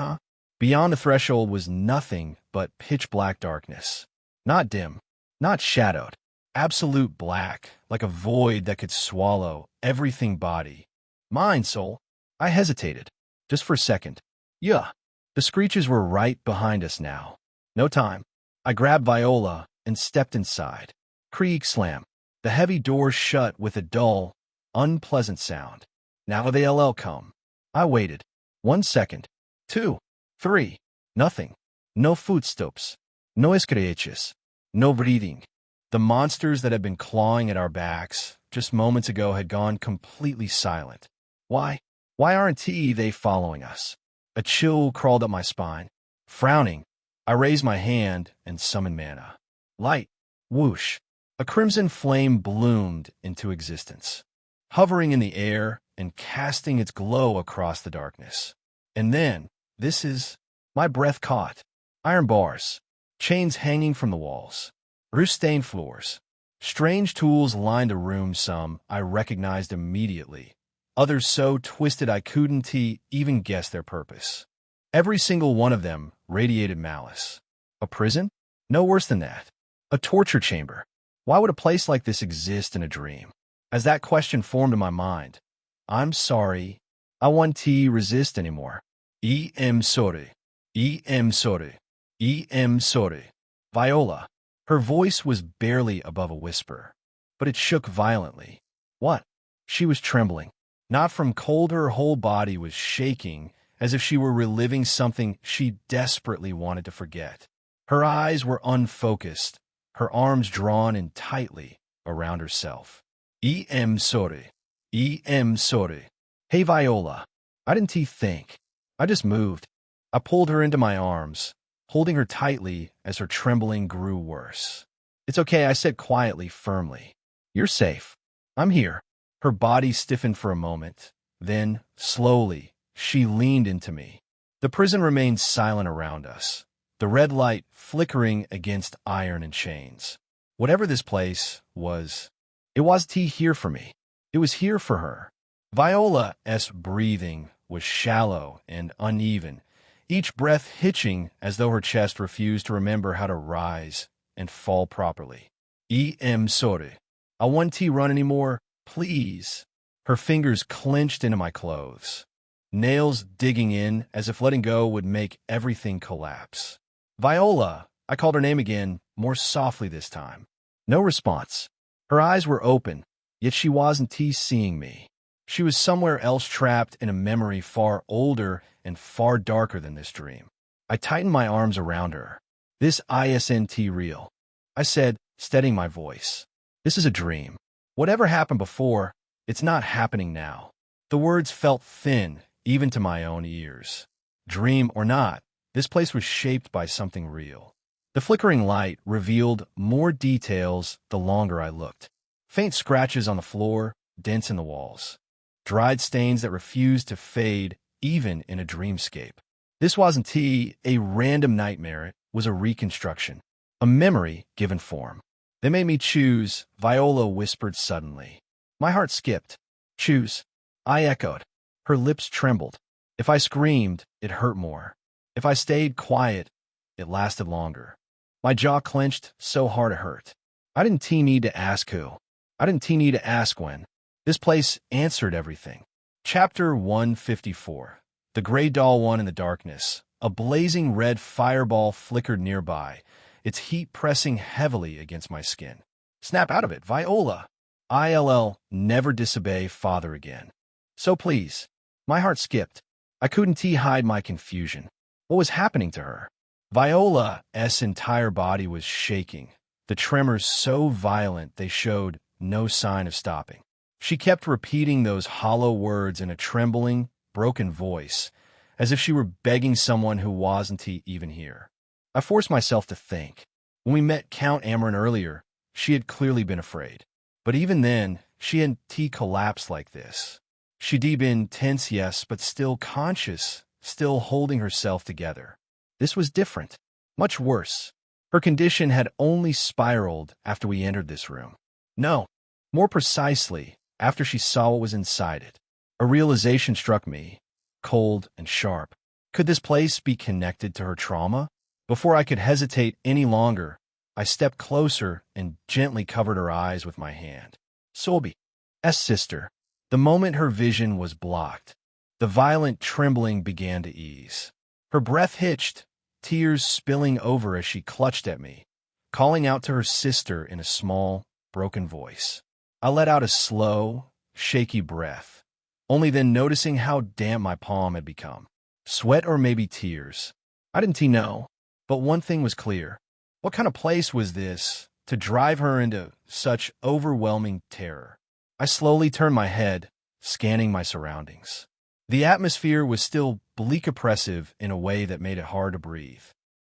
Beyond the threshold was nothing but pitch-black darkness. Not dim, not shadowed. Absolute black, like a void that could swallow everything body. Mind, soul. I hesitated. Just for a second. Yeah. The screeches were right behind us now. No time. I grabbed Viola and stepped inside. Creak slam. The heavy door shut with a dull, unpleasant sound. Now the LL come. I waited. 1 second. 2. 3. Nothing. No footsteps. No screeches. No breathing. The monsters that had been clawing at our backs just moments ago had gone completely silent. Why? Why aren't they following us? A chill crawled up my spine. Frowning, I raised my hand and summoned mana. Light. Whoosh. A crimson flame bloomed into existence, hovering in the air and casting its glow across the darkness. And then, my breath caught. Iron bars, chains hanging from the walls, rust-stained floors. Strange tools lined the room, some I recognized immediately, others so twisted I couldn't even guess their purpose. Every single one of them radiated malice. A prison? No worse than that. A torture chamber. Why would a place like this exist in a dream? As that question formed in my mind, I'm sorry, I won't resist anymore. I'm sorry. I'm sorry. I'm sorry. Viola. Her voice was barely above a whisper, but it shook violently. What? She was trembling. Not from cold, her whole body was shaking, as if she were reliving something she desperately wanted to forget. Her eyes were unfocused, her arms drawn in tightly around herself. Sorry. Sorry. Hey, Viola. I didn't think. I just moved. I pulled her into my arms, holding her tightly as her trembling grew worse. It's okay, I said quietly, firmly. You're safe. I'm here. Her body stiffened for a moment. Then, slowly, she leaned into me. The prison remained silent around us, the red light flickering against iron and chains. Whatever this place was, it wasn't here for me. It was here for her. Viola's breathing was shallow and uneven, each breath hitching as though her chest refused to remember how to rise and fall properly. Sorry. I won't run anymore, please. Her fingers clenched into my clothes, nails digging in as if letting go would make everything collapse. Viola, I called her name again, more softly this time. No response. Her eyes were open, yet she wasn't seeing me. She was somewhere else, trapped in a memory far older and far darker than this dream. I tightened my arms around her. This isn't real, I said, steadying my voice. This is a dream. Whatever happened before, it's not happening now. The words felt thin, even to my own ears. Dream or not, this place was shaped by something real. The flickering light revealed more details the longer I looked. Faint scratches on the floor, dents in the walls. Dried stains that refused to fade even in a dreamscape. This wasn't a random nightmare, it was a reconstruction. A memory given form. They made me choose, Viola whispered suddenly. My heart skipped. Choose. I echoed. Her lips trembled. If I screamed, it hurt more. If I stayed quiet, it lasted longer. My jaw clenched so hard it hurt. I didn't need to ask who. I didn't need to ask when. This place answered everything. Chapter 154. The gray doll won in the darkness. A blazing red fireball flickered nearby, its heat pressing heavily against my skin. Snap out of it, Viola. Never disobey father again. So please. My heart skipped. I couldn't hide my confusion. What was happening to her? Viola's entire body was shaking, the tremors so violent they showed no sign of stopping. She kept repeating those hollow words in a trembling, broken voice, as if she were begging someone who wasn't even here. I forced myself to think. When we met Count Amarin earlier, she had clearly been afraid. But even then, she hadn't collapsed like this. She'd been tense, yes, but still conscious, still holding herself together. This was different, much worse. Her condition had only spiraled after we entered this room. No, more precisely, after she saw what was inside it. A realization struck me, cold and sharp. Could this place be connected to her trauma? Before I could hesitate any longer, I stepped closer and gently covered her eyes with my hand. Sobi's sister. The moment her vision was blocked, the violent trembling began to ease. Her breath hitched, tears spilling over as she clutched at me, calling out to her sister in a small, broken voice. I let out a slow, shaky breath, only then noticing how damp my palm had become. Sweat or maybe tears. I didn't know, but one thing was clear. What kind of place was this to drive her into such overwhelming terror? I slowly turned my head, scanning my surroundings. The atmosphere was still bleak oppressive in a way that made it hard to breathe.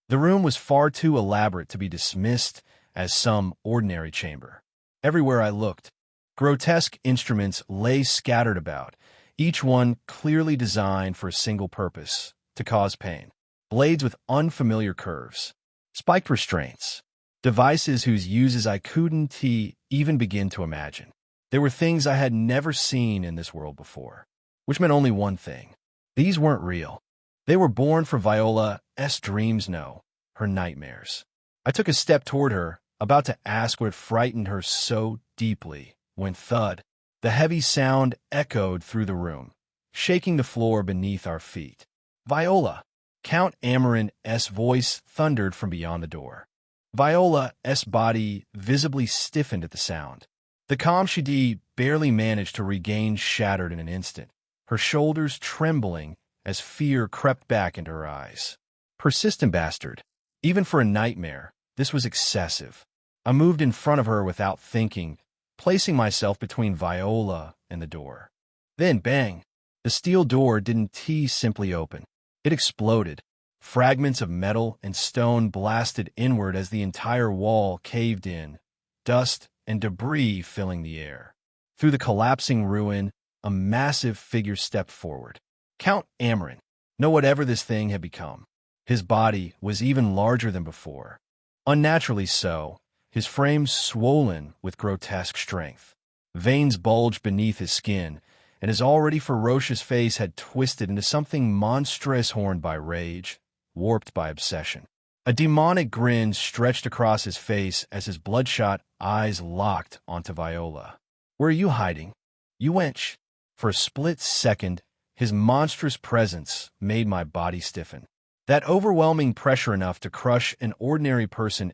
The room was far too elaborate to be dismissed as some ordinary chamber. Everywhere I looked, grotesque instruments lay scattered about, each one clearly designed for a single purpose, to cause pain. Blades with unfamiliar curves, spiked restraints, devices whose uses I couldn't even begin to imagine. There were things I had never seen in this world before, which meant only one thing. These weren't real. They were born for Viola's dreams, no, her nightmares. I took a step toward her, about to ask what had frightened her so deeply, when thud, the heavy sound echoed through the room, shaking the floor beneath our feet. Viola! Count Amarin's voice thundered from beyond the door. Viola's body visibly stiffened at the sound. The calm she'd barely managed to regain shattered in an instant, her shoulders trembling as fear crept back into her eyes. Persistent bastard. Even for a nightmare, this was excessive. I moved in front of her without thinking, placing myself between Viola and the door. Then, bang! The steel door didn't simply open. It exploded. Fragments of metal and stone blasted inward as the entire wall caved in, dust and debris filling the air. Through the collapsing ruin, a massive figure stepped forward. Count Amarin. Know whatever this thing had become. His body was even larger than before. Unnaturally so, his frame swollen with grotesque strength. Veins bulged beneath his skin, and his already ferocious face had twisted into something monstrous, horned by rage, warped by obsession. A demonic grin stretched across his face as his bloodshot eyes locked onto Viola. "Where are you hiding, you wench?" For a split second, his monstrous presence made my body stiffen. That overwhelming pressure enough to crush an ordinary person's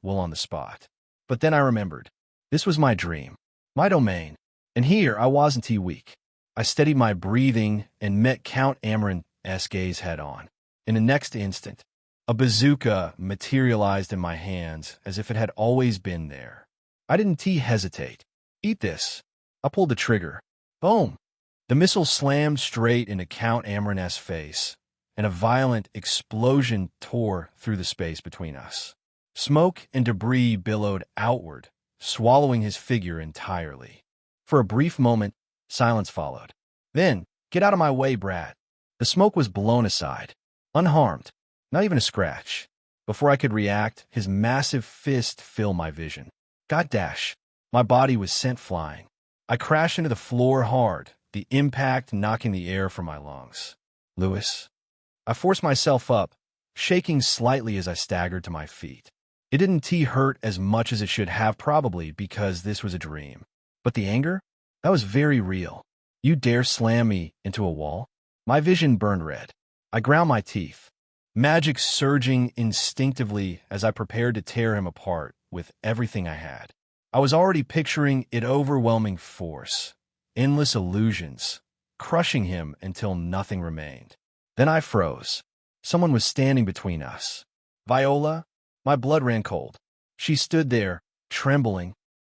will on the spot. But then I remembered. This was my dream, my domain, and here I wasn't weak. I steadied my breathing and met Count Amarin's gaze head-on. In the next instant, a bazooka materialized in my hands as if it had always been there. I didn't hesitate. "Eat this." I pulled the trigger. Boom! The missile slammed straight into Count Amarin's face, and a violent explosion tore through the space between us. Smoke and debris billowed outward, swallowing his figure entirely. For a brief moment, silence followed. Then, "Get out of my way, Brad." The smoke was blown aside, unharmed, not even a scratch. Before I could react, his massive fist filled my vision. Goddash! My body was sent flying. I crashed into the floor hard, the impact knocking the air from my lungs. "Lewis." I forced myself up, shaking slightly as I staggered to my feet. It didn't hurt as much as it should have, probably because this was a dream. But the anger? That was very real. "You dare slam me into a wall?" My vision burned red. I ground my teeth, magic surging instinctively as I prepared to tear him apart with everything I had. I was already picturing it overwhelming force, endless illusions, crushing him until nothing remained. Then I froze. Someone was standing between us. Viola? My blood ran cold. She stood there, trembling,